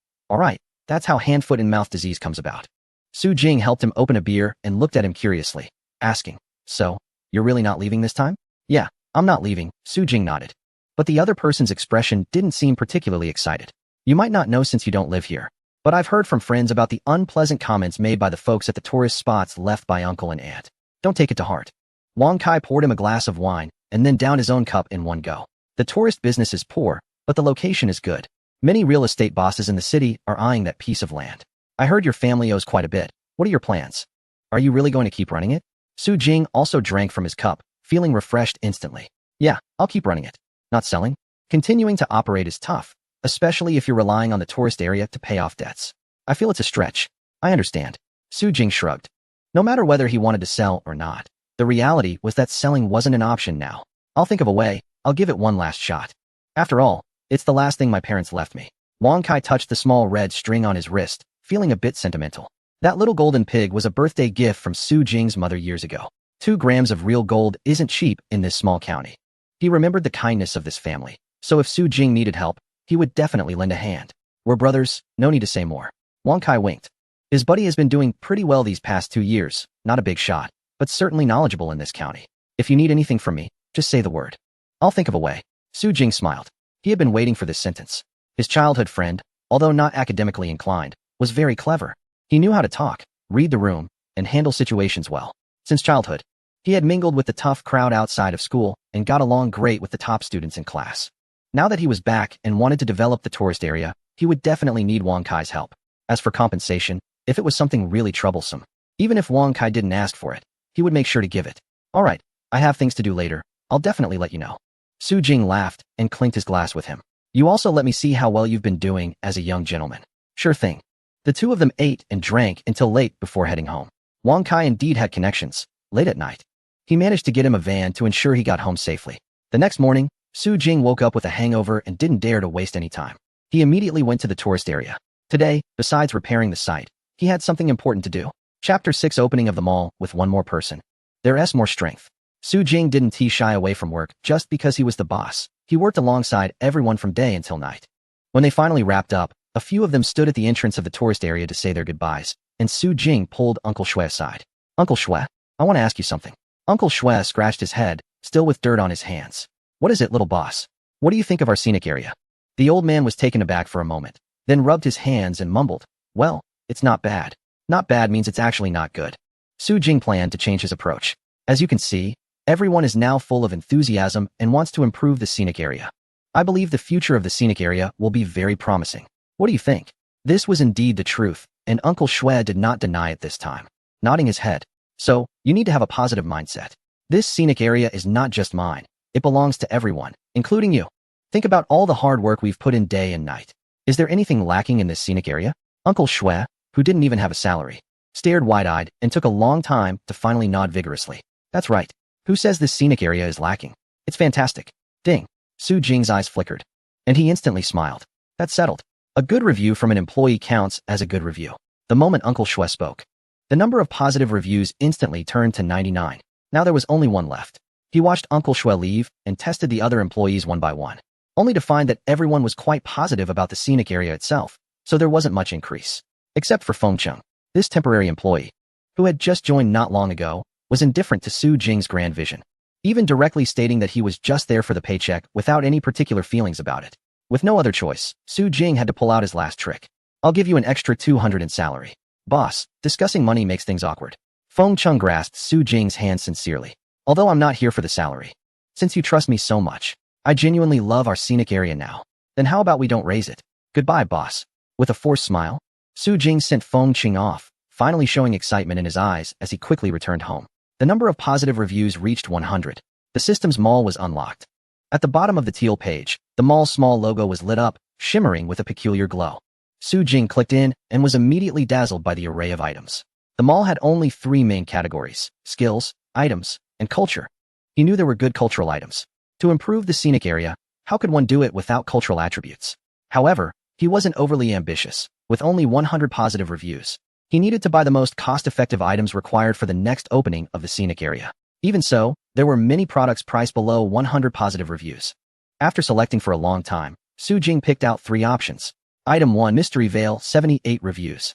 That's how hand, foot, and mouth disease comes about. Su Jing helped him open a beer and looked at him curiously, asking, So, you're really not leaving this time? Yeah, I'm not leaving, Su Jing nodded. But the other person's expression didn't seem particularly excited. You might not know since you don't live here, but I've heard from friends about the unpleasant comments made by the folks at the tourist spots left by uncle and aunt. Don't take it to heart. Wang Kai poured him a glass of wine and then downed his own cup in one go. The tourist business is poor, but the location is good. Many real estate bosses in the city are eyeing that piece of land. I heard your family owes quite a bit. What are your plans? Are you really going to keep running it? Su Jing also drank from his cup, feeling refreshed instantly. Yeah, I'll keep running it. Not selling? Continuing to operate is tough, especially if you're relying on the tourist area to pay off debts. I feel it's a stretch. I understand. Su Jing shrugged. No matter whether he wanted to sell or not, The reality was that selling wasn't an option now. I'll think of a way. I'll give it one last shot. After all, it's the last thing my parents left me. Wang Kai touched the small red string on his wrist, feeling a bit sentimental. That little golden pig was a birthday gift from Su Jing's mother years ago. 2 grams of real gold isn't cheap in this small county. He remembered the kindness of this family, so if Su Jing needed help, he would definitely lend a hand. We're brothers, no need to say more. Wang Kai winked. His buddy has been doing pretty well these past 2 years, not a big shot, but certainly knowledgeable in this county. If you need anything from me, just say the word. I'll think of a way. Su Jing smiled. He had been waiting for this sentence. His childhood friend, although not academically inclined, was very clever. He knew how to talk, read the room, and handle situations well. Since childhood, he had mingled with the tough crowd outside of school and got along great with the top students in class. Now that he was back and wanted to develop the tourist area, he would definitely need Wang Kai's help. As for compensation, if it was something really troublesome, even if Wang Kai didn't ask for it, he would make sure to give it. All right, I have things to do later. I'll definitely let you know. Su Jing laughed and clinked his glass with him. You also let me see how well you've been doing as a young gentleman. Sure thing. The two of them ate and drank until late before heading home. Wang Kai indeed had connections. Late at night, he managed to get him a van to ensure he got home safely. The next morning, Su Jing woke up with a hangover and didn't dare to waste any time. He immediately went to the tourist area. Today, besides repairing the site, he had something important to do. Chapter 6 Opening of the mall with one more person. There's more strength. Su Jing didn't shy away from work just because he was the boss. He worked alongside everyone from day until night. When they finally wrapped up, a few of them stood at the entrance of the tourist area to say their goodbyes, and Su Jing pulled Uncle Shui aside. Uncle Shui, I want to ask you something. Uncle Shui scratched his head, still with dirt on his hands. What is it, little boss? What do you think of our scenic area? The old man was taken aback for a moment, then rubbed his hands and mumbled, well, it's not bad. Not bad means it's actually not good. Su Jing planned to change his approach. As you can see, everyone is now full of enthusiasm and wants to improve the scenic area. I believe the future of the scenic area will be very promising. What do you think? This was indeed the truth, and Uncle Shui did not deny it this time, nodding his head. So, you need to have a positive mindset. This scenic area is not just mine. It belongs to everyone, including you. Think about all the hard work we've put in day and night. Is there anything lacking in this scenic area? Uncle Shui, who didn't even have a salary, stared wide-eyed and took a long time to finally nod vigorously. That's right. Who says this scenic area is lacking? It's fantastic. Ding. Su Jing's eyes flickered, and he instantly smiled. That's settled. A good review from an employee counts as a good review. The moment Uncle Shui spoke, the number of positive reviews instantly turned to 99. Now there was only one left. He watched Uncle Shui leave and tested the other employees one by one, only to find that everyone was quite positive about the scenic area itself, so there wasn't much increase. Except for Feng Cheng, this temporary employee, who had just joined not long ago, was indifferent to Su Jing's grand vision, even directly stating that he was just there for the paycheck without any particular feelings about it. With no other choice, Su Jing had to pull out his last trick. I'll give you an extra 200 in salary. Boss, discussing money makes things awkward. Feng Cheng grasped Su Jing's hand sincerely. Although I'm not here for the salary. Since you trust me so much, I genuinely love our scenic area now. Then how about we don't raise it? Goodbye, boss. With a forced smile, Su Jing sent Feng Cheng off, finally showing excitement in his eyes as he quickly returned home. The number of positive reviews reached 100. The system's mall was unlocked. At the bottom of the teal page, the mall's small logo was lit up, shimmering with a peculiar glow. Su Jing clicked in and was immediately dazzled by the array of items. The mall had only 3 main categories: skills, items, and culture. He knew there were good cultural items. To improve the scenic area, how could one do it without cultural attributes? However, he wasn't overly ambitious. With only 100 positive reviews, he needed to buy the most cost-effective items required for the next opening of the scenic area. Even so, there were many products priced below 100 positive reviews. After selecting for a long time, Su Jing picked out 3 options. Item 1 Mystery Veil, 78 reviews.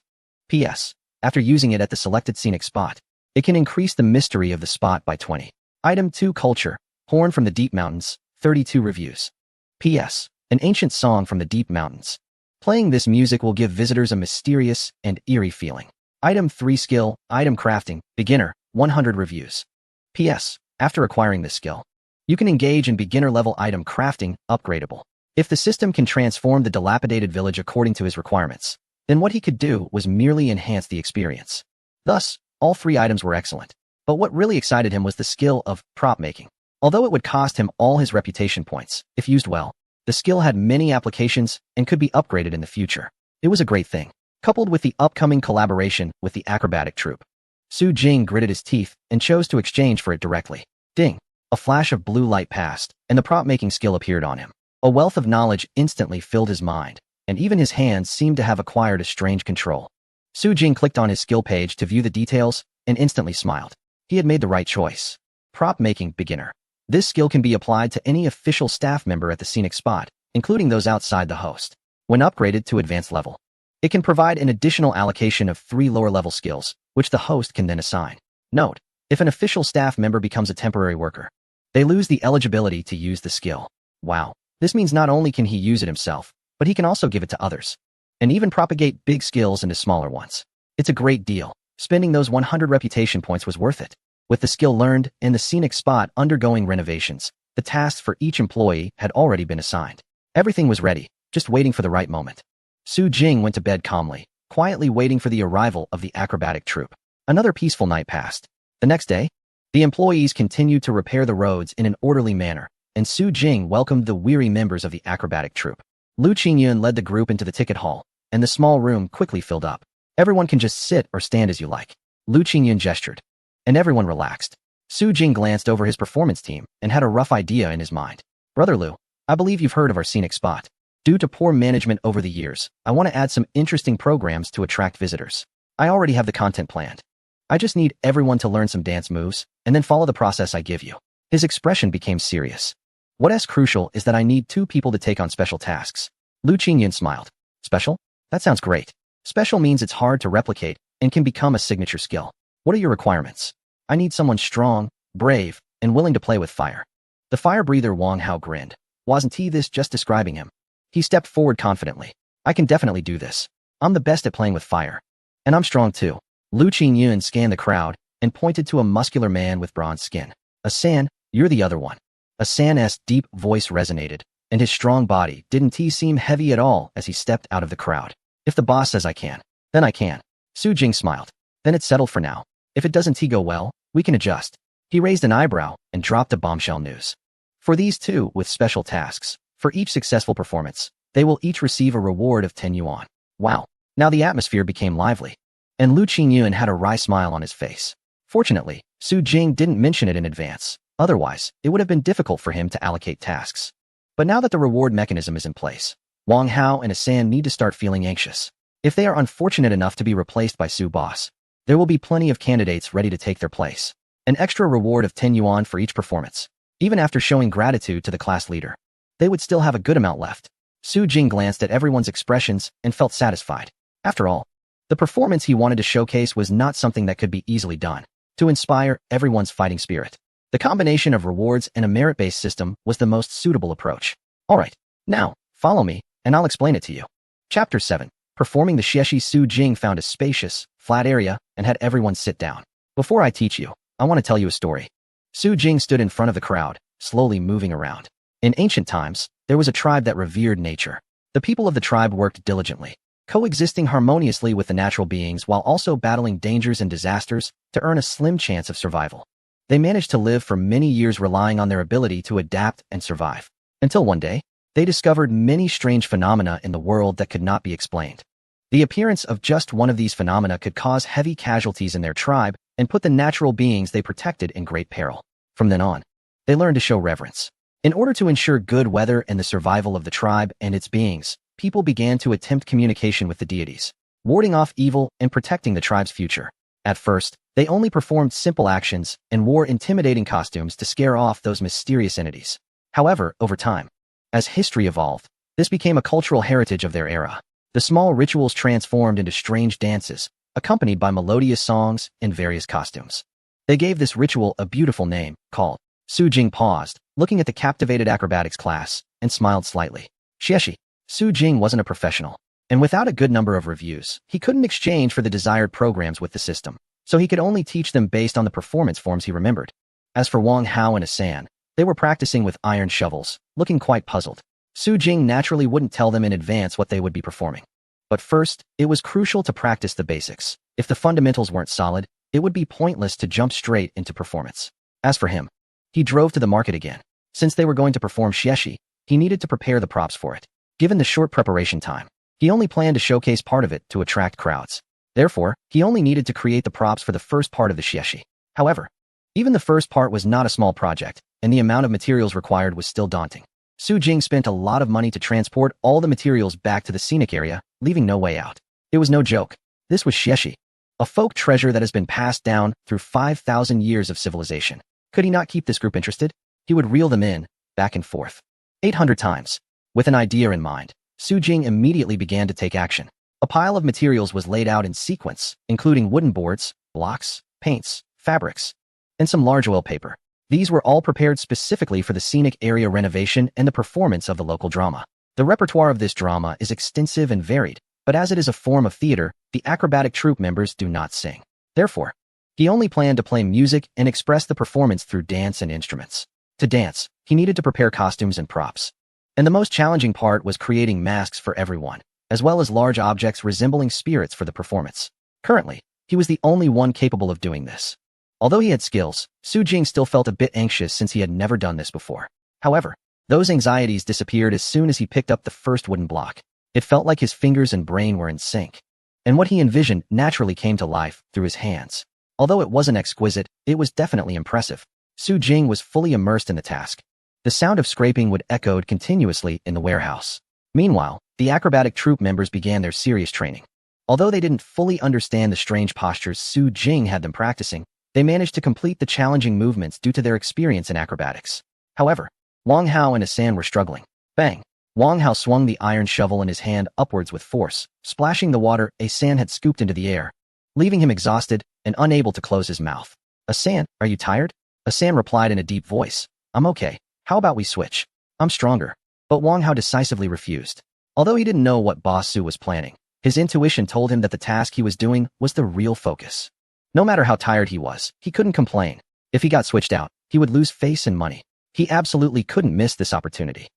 P.S. After using it at the selected scenic spot, it can increase the mystery of the spot by 20. Item 2 Culture, Horn from the Deep Mountains, 32 reviews. P.S. An ancient song from the deep mountains. Playing this music will give visitors a mysterious and eerie feeling. Item 3 Skill, Item Crafting, Beginner, 100 reviews. P.S. After acquiring this skill, you can engage in beginner-level item crafting, upgradable. If the system can transform the dilapidated village according to his requirements, then what he could do was merely enhance the experience. Thus, all 3 items were excellent. But what really excited him was the skill of prop making. Although it would cost him all his reputation points, if used well, the skill had many applications and could be upgraded in the future. It was a great thing, coupled with the upcoming collaboration with the acrobatic troupe. Su Jing gritted his teeth and chose to exchange for it directly. Ding! A flash of blue light passed, and the prop-making skill appeared on him. A wealth of knowledge instantly filled his mind, and even his hands seemed to have acquired a strange control. Su Jing clicked on his skill page to view the details and instantly smiled. He had made the right choice. Prop-making beginner. This skill can be applied to any official staff member at the scenic spot, including those outside the host. When upgraded to advanced level, it can provide an additional allocation of 3 lower-level skills, which the host can then assign. Note: if an official staff member becomes a temporary worker, they lose the eligibility to use the skill. Wow. This means not only can he use it himself, but he can also give it to others, and even propagate big skills into smaller ones. It's a great deal. Spending those 100 reputation points was worth it. With the skill learned and the scenic spot undergoing renovations, the tasks for each employee had already been assigned. Everything was ready, just waiting for the right moment. Su Jing went to bed calmly, quietly waiting for the arrival of the acrobatic troupe. Another peaceful night passed. The next day, the employees continued to repair the roads in an orderly manner, and Su Jing welcomed the weary members of the acrobatic troupe. Lu Qingyun led the group into the ticket hall, and the small room quickly filled up. Everyone can just sit or stand as you like. Lu Qingyun gestured, and everyone relaxed. Su Jing glanced over his performance team and had a rough idea in his mind. Brother Lu, I believe you've heard of our scenic spot. Due to poor management over the years, I want to add some interesting programs to attract visitors. I already have the content planned. I just need everyone to learn some dance moves, and then follow the process I give you. His expression became serious. What's crucial is that I need 2 people to take on special tasks. Lu Qingyun smiled. Special? That sounds great. Special means it's hard to replicate and can become a signature skill. What are your requirements? I need someone strong, brave, and willing to play with fire. The fire breather Wang Hao grinned. Wasn't he this just describing him? He stepped forward confidently. I can definitely do this. I'm the best at playing with fire. And I'm strong too. Lu Qingyun scanned the crowd and pointed to a muscular man with bronze skin. Asan, you're the other one. Asan's deep voice resonated, and his strong body didn't seem heavy at all as he stepped out of the crowd. If the boss says I can, then I can. Su Jing smiled. Then it's settled for now. If it doesn't go well, we can adjust. He raised an eyebrow and dropped a bombshell news. For these 2 with special tasks, for each successful performance, they will each receive a reward of 10 yuan. Wow. Now the atmosphere became lively, and Lu Qingyun had a wry smile on his face. Fortunately, Su Jing didn't mention it in advance. Otherwise, it would have been difficult for him to allocate tasks. But now that the reward mechanism is in place, Wang Hao and Asan need to start feeling anxious. If they are unfortunate enough to be replaced by Su Boss, there will be plenty of candidates ready to take their place. An extra reward of 10 yuan for each performance. Even after showing gratitude to the class leader, they would still have a good amount left. Su Jing glanced at everyone's expressions and felt satisfied. After all, the performance he wanted to showcase was not something that could be easily done. To inspire everyone's fighting spirit, the combination of rewards and a merit-based system was the most suitable approach. Alright, now, follow me, and I'll explain it to you. Chapter 7. Performing the Xieshi. Su Jing found a spacious, flat area and had everyone sit down. Before I teach you, I want to tell you a story. Su Jing stood in front of the crowd, slowly moving around. In ancient times, there was a tribe that revered nature. The people of the tribe worked diligently, coexisting harmoniously with the natural beings while also battling dangers and disasters to earn a slim chance of survival. They managed to live for many years relying on their ability to adapt and survive. Until one day, they discovered many strange phenomena in the world that could not be explained. The appearance of just one of these phenomena could cause heavy casualties in their tribe and put the natural beings they protected in great peril. From then on, they learned to show reverence. In order to ensure good weather and the survival of the tribe and its beings, people began to attempt communication with the deities, warding off evil and protecting the tribe's future. At first, they only performed simple actions and wore intimidating costumes to scare off those mysterious entities. However, over time, as history evolved, this became a cultural heritage of their era. The small rituals transformed into strange dances, accompanied by melodious songs and various costumes. They gave this ritual a beautiful name, called. Su Jing paused, looking at the captivated acrobatics class, and smiled slightly. Xieshi. Su Jing wasn't a professional, and without a good number of reviews, he couldn't exchange for the desired programs with the system, so he could only teach them based on the performance forms he remembered. As for Wang Hao and Asan, they were practicing with iron shovels, looking quite puzzled. Su Jing naturally wouldn't tell them in advance what they would be performing. But first, it was crucial to practice the basics. If the fundamentals weren't solid, it would be pointless to jump straight into performance. As for him, he drove to the market again. Since they were going to perform Xieshi, he needed to prepare the props for it. Given the short preparation time, he only planned to showcase part of it to attract crowds. Therefore, he only needed to create the props for the first part of the xieshi. However, even the first part was not a small project, and the amount of materials required was still daunting. Su Jing spent a lot of money to transport all the materials back to the scenic area, leaving no way out. It was no joke. This was xieshi, a folk treasure that has been passed down through 5,000 years of civilization. Could he not keep this group interested? He would reel them in, back and forth, 800 times. With an idea in mind, Su Jing immediately began to take action. A pile of materials was laid out in sequence, including wooden boards, blocks, paints, fabrics, and some large oil paper. These were all prepared specifically for the scenic area renovation and the performance of the local drama. The repertoire of this drama is extensive and varied, but as it is a form of theater, the acrobatic troupe members do not sing. Therefore, he only planned to play music and express the performance through dance and instruments. To dance, he needed to prepare costumes and props. And the most challenging part was creating masks for everyone, as well as large objects resembling spirits for the performance. Currently, he was the only one capable of doing this. Although he had skills, Su Jing still felt a bit anxious since he had never done this before. However, those anxieties disappeared as soon as he picked up the first wooden block. It felt like his fingers and brain were in sync, and what he envisioned naturally came to life through his hands. Although it wasn't exquisite, it was definitely impressive. Su Jing was fully immersed in the task. The sound of scraping would echoed continuously in the warehouse. Meanwhile, the acrobatic troupe members began their serious training. Although they didn't fully understand the strange postures Su Jing had them practicing, they managed to complete the challenging movements due to their experience in acrobatics. However, Wang Hao and Asan were struggling. Bang! Wang Hao swung the iron shovel in his hand upwards with force, splashing the water Asan had scooped into the air, leaving him exhausted and unable to close his mouth. Asan, are you tired? Asan replied in a deep voice. I'm okay. How about we switch? I'm stronger. But Wang Hao decisively refused. Although he didn't know what Boss Su was planning, his intuition told him that the task he was doing was the real focus. No matter how tired he was, he couldn't complain. If he got switched out, he would lose face and money. He absolutely couldn't miss this opportunity.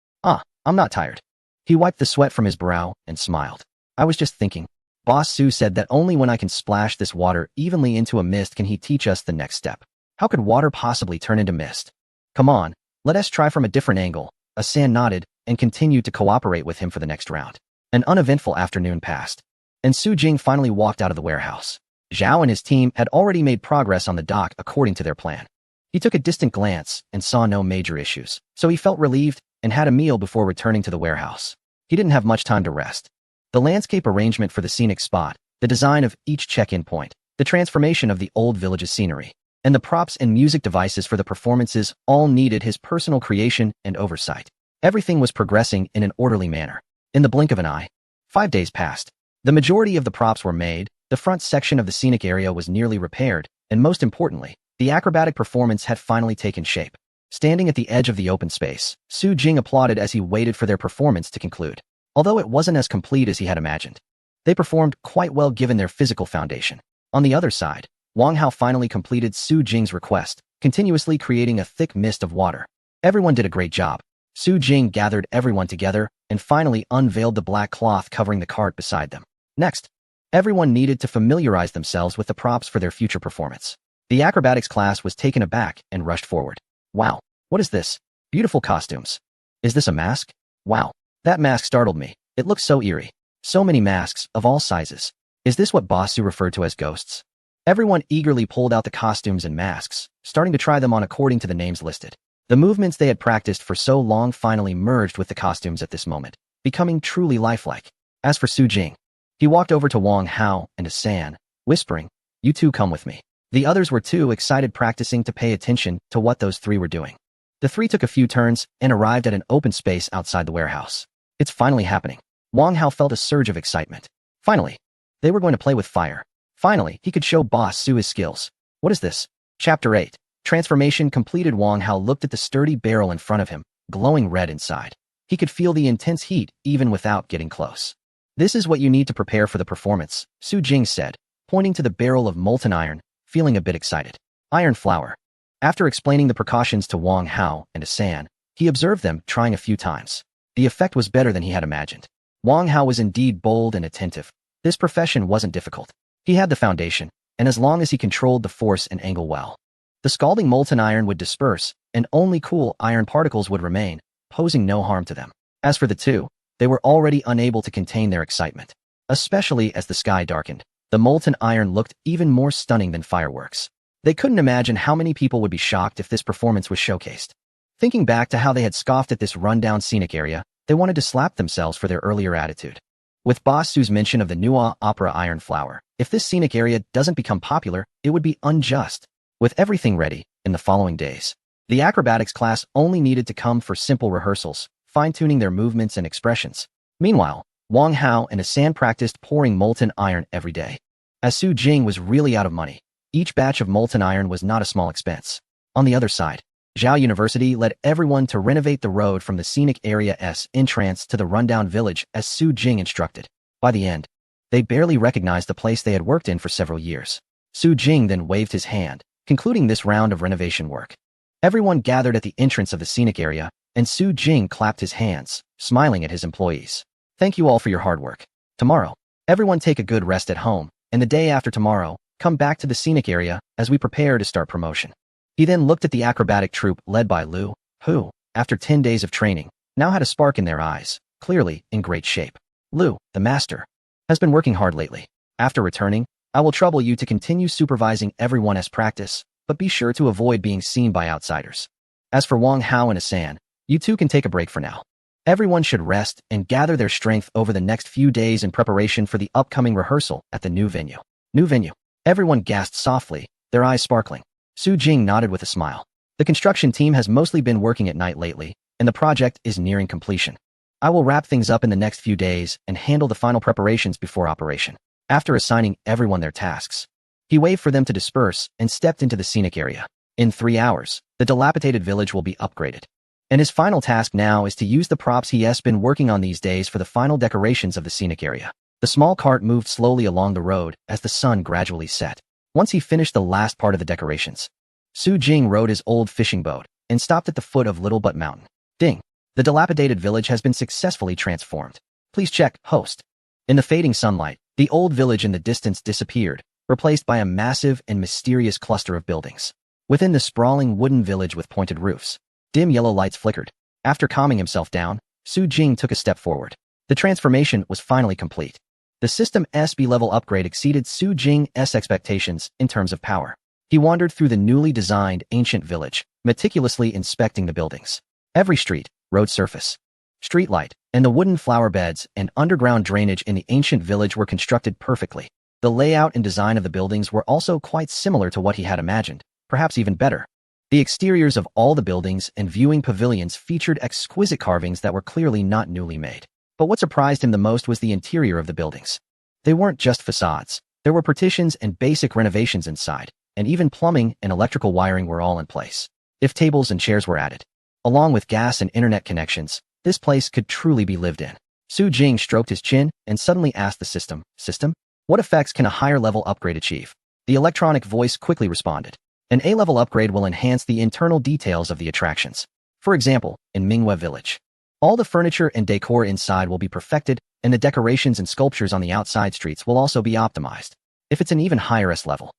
I'm not tired. He wiped the sweat from his brow and smiled. I was just thinking. Boss Su said that only when I can splash this water evenly into a mist can he teach us the next step. How could water possibly turn into mist? Come on, let us try from a different angle. Asan nodded and continued to cooperate with him for the next round. An uneventful afternoon passed, and Su Jing finally walked out of the warehouse. Zhao and his team had already made progress on the dock according to their plan. He took a distant glance and saw no major issues, so he felt relieved and had a meal before returning to the warehouse. He didn't have much time to rest. The landscape arrangement for the scenic spot, the design of each check-in point, the transformation of the old village's scenery, and the props and music devices for the performances all needed his personal creation and oversight. Everything was progressing in an orderly manner. In the blink of an eye, 5 days passed. The majority of the props were made, the front section of the scenic area was nearly repaired, and most importantly, the acrobatic performance had finally taken shape. Standing at the edge of the open space, Su Jing applauded as he waited for their performance to conclude. Although it wasn't as complete as he had imagined, they performed quite well given their physical foundation. On the other side, Wang Hao finally completed Su Jing's request, continuously creating a thick mist of water. Everyone did a great job. Su Jing gathered everyone together and finally unveiled the black cloth covering the cart beside them. Next, everyone needed to familiarize themselves with the props for their future performance. The acrobatics class was taken aback and rushed forward. Wow, what is this? Beautiful costumes. Is this a mask? Wow, that mask startled me. It looks so eerie. So many masks, of all sizes. Is this what Boss Su referred to as ghosts? Everyone eagerly pulled out the costumes and masks, starting to try them on according to the names listed. The movements they had practiced for so long finally merged with the costumes at this moment, becoming truly lifelike. As for Su Jing, he walked over to Wang Hao and Asan, whispering, "You two come with me." The others were too excited practicing to pay attention to what those three were doing. The three took a few turns and arrived at an open space outside the warehouse. It's finally happening. Wang Hao felt a surge of excitement. Finally, they were going to play with fire. Finally, he could show Boss Su his skills. What is this? Chapter 8. Transformation completed. Wang Hao looked at the sturdy barrel in front of him, glowing red inside. He could feel the intense heat even without getting close. This is what you need to prepare for the performance, Su Jing said, pointing to the barrel of molten iron, feeling a bit excited. Iron flour. After explaining the precautions to Wang Hao and Asan, he observed them trying a few times. The effect was better than he had imagined. Wang Hao was indeed bold and attentive. This profession wasn't difficult. He had the foundation, and as long as he controlled the force and angle well, the scalding molten iron would disperse, and only cool iron particles would remain, posing no harm to them. As for the two, they were already unable to contain their excitement, especially as the sky darkened. The molten iron looked even more stunning than fireworks. They couldn't imagine how many people would be shocked if this performance was showcased. Thinking back to how they had scoffed at this rundown scenic area, they wanted to slap themselves for their earlier attitude. With Boss Su's mention of the new opera Iron Flower, if this scenic area doesn't become popular, it would be unjust. With everything ready, in the following days, the acrobatics class only needed to come for simple rehearsals, fine-tuning their movements and expressions. Meanwhile, Wang Hao and Hassan practiced pouring molten iron every day. As Su Jing was really out of money, each batch of molten iron was not a small expense. On the other side, Zhao University led everyone to renovate the road from the scenic area's entrance to the rundown village as Su Jing instructed. By the end, they barely recognized the place they had worked in for several years. Su Jing then waved his hand, concluding this round of renovation work. Everyone gathered at the entrance of the scenic area, and Su Jing clapped his hands, smiling at his employees. Thank you all for your hard work. Tomorrow, everyone take a good rest at home, and the day after tomorrow, come back to the scenic area as we prepare to start promotion. He then looked at the acrobatic troupe led by Lu, who, after 10 days of training, now had a spark in their eyes, clearly in great shape. Lu, the master, has been working hard lately. After returning, I will trouble you to continue supervising everyone as practice, but be sure to avoid being seen by outsiders. As for Wang Hao and Hassan, you two can take a break for now. Everyone should rest and gather their strength over the next few days in preparation for the upcoming rehearsal at the new venue. New venue. Everyone gasped softly, their eyes sparkling. Su Jing nodded with a smile. The construction team has mostly been working at night lately, and the project is nearing completion. I will wrap things up in the next few days and handle the final preparations before operation. After assigning everyone their tasks, he waved for them to disperse and stepped into the scenic area. In 3 hours, the dilapidated village will be upgraded. And his final task now is to use the props he has been working on these days for the final decorations of the scenic area. The small cart moved slowly along the road as the sun gradually set. Once he finished the last part of the decorations, Su Jing rode his old fishing boat and stopped at the foot of Little Butt Mountain. Ding! The dilapidated village has been successfully transformed. Please check, host. In the fading sunlight, the old village in the distance disappeared, replaced by a massive and mysterious cluster of buildings. Within the sprawling wooden village with pointed roofs, dim yellow lights flickered. After calming himself down, Su Jing took a step forward. The transformation was finally complete. The system's B-level upgrade exceeded Su Jing's expectations in terms of power. He wandered through the newly designed ancient village, meticulously inspecting the buildings. Every street, road surface, street light, and the wooden flower beds and underground drainage in the ancient village were constructed perfectly. The layout and design of the buildings were also quite similar to what he had imagined, perhaps even better. The exteriors of all the buildings and viewing pavilions featured exquisite carvings that were clearly not newly made. But what surprised him the most was the interior of the buildings. They weren't just facades. There were partitions and basic renovations inside, and even plumbing and electrical wiring were all in place. If tables and chairs were added, along with gas and internet connections, this place could truly be lived in. Su Jing stroked his chin and suddenly asked the system, what effects can a higher-level upgrade achieve? The electronic voice quickly responded. An A-level upgrade will enhance the internal details of the attractions. For example, in Mingyue Village, all the furniture and decor inside will be perfected, and the decorations and sculptures on the outside streets will also be optimized. If it's an even higher S-level.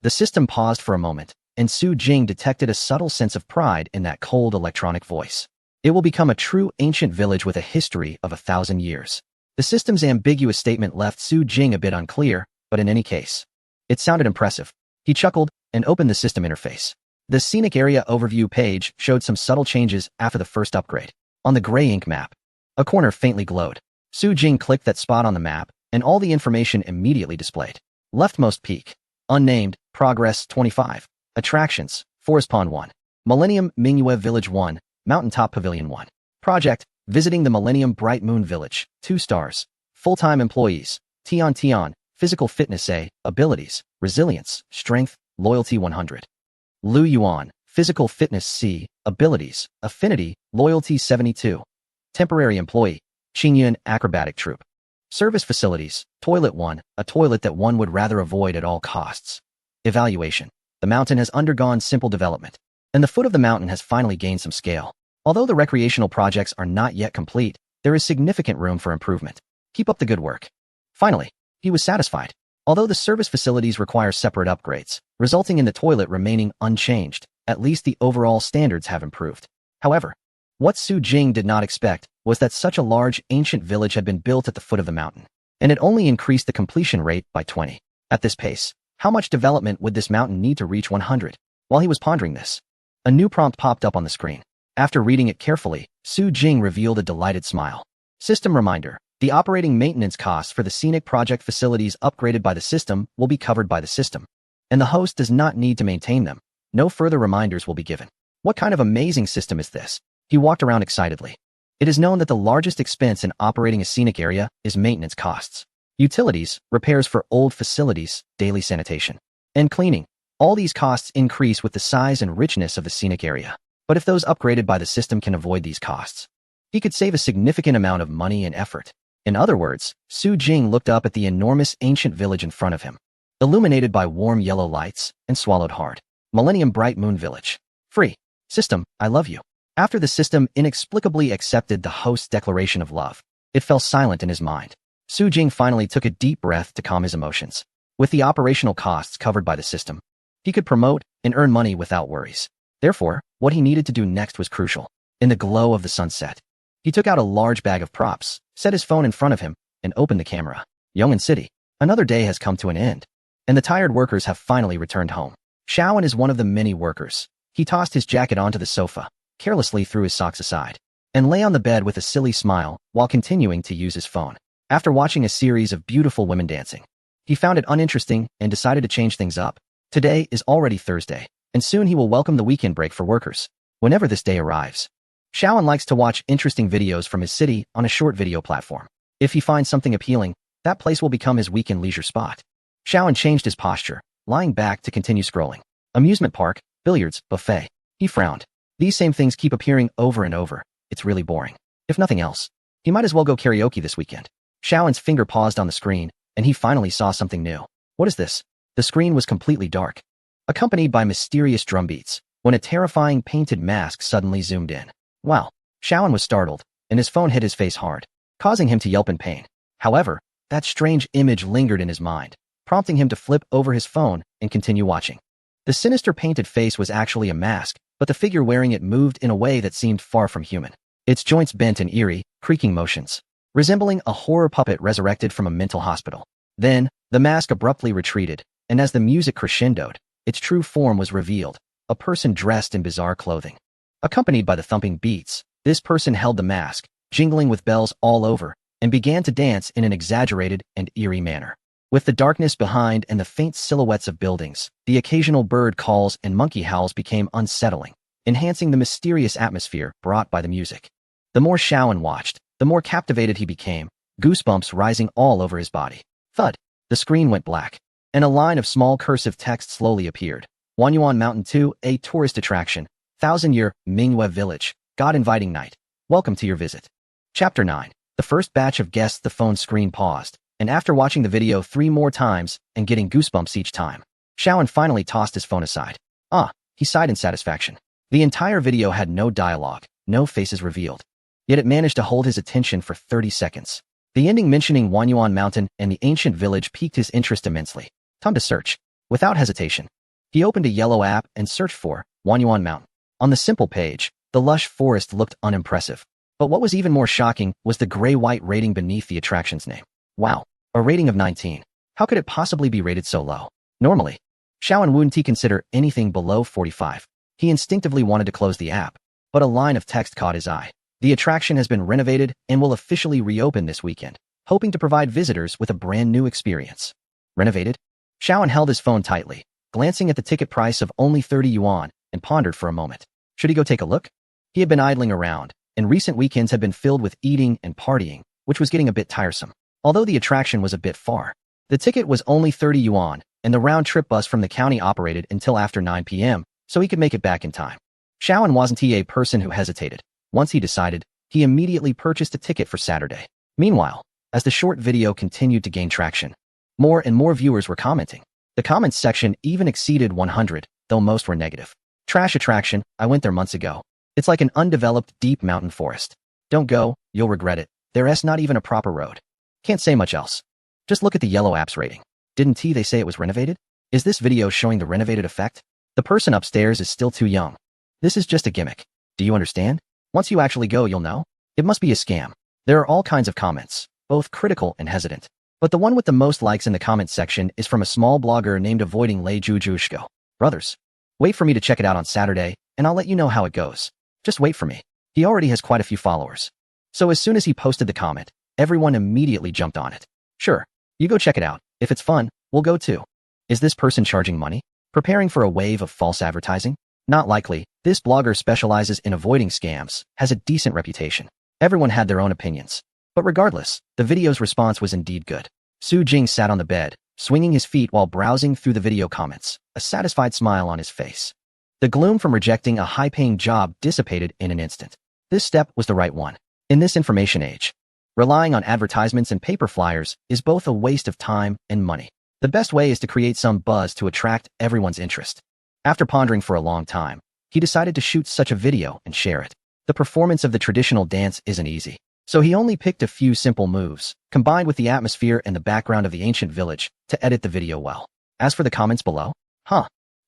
The system paused for a moment, and Su Jing detected a subtle sense of pride in that cold electronic voice. It will become a true ancient village with a history of 1,000 years. The system's ambiguous statement left Su Jing a bit unclear, but in any case, it sounded impressive. He chuckled and opened the system interface. The scenic area overview page showed some subtle changes after the first upgrade. On the gray ink map, a corner faintly glowed. Su Jing clicked that spot on the map, and all the information immediately displayed. Leftmost peak. Unnamed, Progress 25. Attractions, Forest Pond 1. Millennium Mingyue Village 1, Mountaintop Pavilion 1. Project, Visiting the Millennium Bright Moon Village, 2 stars. Full-time employees, Tian, Physical Fitness A, Abilities, Resilience, Strength, Loyalty 100. Lu Yuan, Physical Fitness C, Abilities, Affinity, Loyalty 72. Temporary Employee, Qingyuan Acrobatic Troupe. Service Facilities, Toilet 1, a toilet that one would rather avoid at all costs. Evaluation. The mountain has undergone simple development, and the foot of the mountain has finally gained some scale. Although the recreational projects are not yet complete, there is significant room for improvement. Keep up the good work. Finally, he was satisfied. Although the service facilities require separate upgrades, resulting in the toilet remaining unchanged, at least the overall standards have improved. However, what Su Jing did not expect was that such a large ancient village had been built at the foot of the mountain. and it only increased the completion rate by 20. At this pace, how much development would this mountain need to reach 100? While he was pondering this, a new prompt popped up on the screen. After reading it carefully, Su Jing revealed a delighted smile. System reminder. The operating maintenance costs for the scenic project facilities upgraded by the system will be covered by the system, and the host does not need to maintain them. No further reminders will be given. What kind of amazing system is this? He walked around excitedly. It is known that the largest expense in operating a scenic area is maintenance costs. Utilities, repairs for old facilities, daily sanitation, and cleaning. All these costs increase with the size and richness of the scenic area. But if those upgraded by the system can avoid these costs, he could save a significant amount of money and effort. In other words, Su Jing looked up at the enormous ancient village in front of him, illuminated by warm yellow lights, and swallowed hard. Millennium Bright Moon Village. Free. System, I love you. After the system inexplicably accepted the host's declaration of love, it fell silent in his mind. Su Jing finally took a deep breath to calm his emotions. With the operational costs covered by the system, he could promote and earn money without worries. Therefore, what he needed to do next was crucial. In the glow of the sunset, he took out a large bag of props, set his phone in front of him, and opened the camera. Yong'an City. Another day has come to an end, and the tired workers have finally returned home. Xiaoan is one of the many workers. He tossed his jacket onto the sofa, carelessly threw his socks aside, and lay on the bed with a silly smile while continuing to use his phone. After watching a series of beautiful women dancing, he found it uninteresting and decided to change things up. Today is already Thursday, and soon he will welcome the weekend break for workers. Whenever this day arrives, Xiaoan likes to watch interesting videos from his city on a short video platform. If he finds something appealing, that place will become his weekend leisure spot. Xiaoan changed his posture, lying back to continue scrolling. Amusement park, billiards, buffet. He frowned. These same things keep appearing over and over. It's really boring. If nothing else, he might as well go karaoke this weekend. Xiaoan's finger paused on the screen, and he finally saw something new. What is this? The screen was completely dark, accompanied by mysterious drum beats, when a terrifying painted mask suddenly zoomed in. Wow. Xiaoan was startled, and his phone hit his face hard, causing him to yelp in pain. However, that strange image lingered in his mind, prompting him to flip over his phone and continue watching. The sinister painted face was actually a mask, but the figure wearing it moved in a way that seemed far from human. Its joints bent in eerie, creaking motions, resembling a horror puppet resurrected from a mental hospital. Then, the mask abruptly retreated, and as the music crescendoed, its true form was revealed, a person dressed in bizarre clothing. Accompanied by the thumping beats, this person held the mask, jingling with bells all over, and began to dance in an exaggerated and eerie manner. With the darkness behind and the faint silhouettes of buildings, the occasional bird calls and monkey howls became unsettling, enhancing the mysterious atmosphere brought by the music. The more Xiaoan watched, the more captivated he became, goosebumps rising all over his body. Thud! The screen went black, and a line of small cursive text slowly appeared. Wanyuan Mountain 2, a tourist attraction. 1000-year Mingyue Village. God-inviting night. Welcome to your visit. Chapter 9. The first batch of guests. The phone screen paused, and after watching the video 3 more times and getting goosebumps each time, Xiaoan finally tossed his phone aside. He sighed in satisfaction. The entire video had no dialogue, no faces revealed. Yet it managed to hold his attention for 30 seconds. The ending mentioning Wanyuan Mountain and the ancient village piqued his interest immensely. Time to search. Without hesitation, he opened a yellow app and searched for Wanyuan Mountain. On the simple page, the lush forest looked unimpressive. But what was even more shocking was the gray-white rating beneath the attraction's name. Wow, a rating of 19. How could it possibly be rated so low? Normally, Xiaoan wouldn't consider anything below 45. He instinctively wanted to close the app, but a line of text caught his eye. The attraction has been renovated and will officially reopen this weekend, hoping to provide visitors with a brand new experience. Renovated? Xiaoan held his phone tightly, glancing at the ticket price of only 30 yuan, and pondered for a moment. Should he go take a look? He had been idling around, and recent weekends had been filled with eating and partying, which was getting a bit tiresome. Although the attraction was a bit far, the ticket was only 30 yuan, and the round-trip bus from the county operated until after 9 p.m., so he could make it back in time. Xiaoan wasn't a person who hesitated. Once he decided, he immediately purchased a ticket for Saturday. Meanwhile, as the short video continued to gain traction, more and more viewers were commenting. The comments section even exceeded 100, though most were negative. Trash attraction, I went there months ago. It's like an undeveloped deep mountain forest. Don't go, you'll regret it. There's not even a proper road. Can't say much else. Just look at the yellow app's rating. Didn't they say it was renovated? Is this video showing the renovated effect? The person upstairs is still too young. This is just a gimmick. Do you understand? Once you actually go, you'll know. It must be a scam. There are all kinds of comments, both critical and hesitant. But the one with the most likes in the comments section is from a small blogger named Avoiding Lei Jujushko. Brothers, wait for me to check it out on Saturday, and I'll let you know how it goes. Just wait for me. He already has quite a few followers. So as soon as he posted the comment, everyone immediately jumped on it. Sure, you go check it out. If it's fun, we'll go too. Is this person charging money? Preparing for a wave of false advertising? Not likely. This blogger specializes in avoiding scams, has a decent reputation. Everyone had their own opinions. But regardless, the video's response was indeed good. Su Jing sat on the bed, swinging his feet while browsing through the video comments, a satisfied smile on his face. The gloom from rejecting a high-paying job dissipated in an instant. This step was the right one. In this information age, relying on advertisements and paper flyers is both a waste of time and money. The best way is to create some buzz to attract everyone's interest. After pondering for a long time, he decided to shoot such a video and share it. The performance of the traditional dance isn't easy, so he only picked a few simple moves, combined with the atmosphere and the background of the ancient village, to edit the video well. As for the comments below,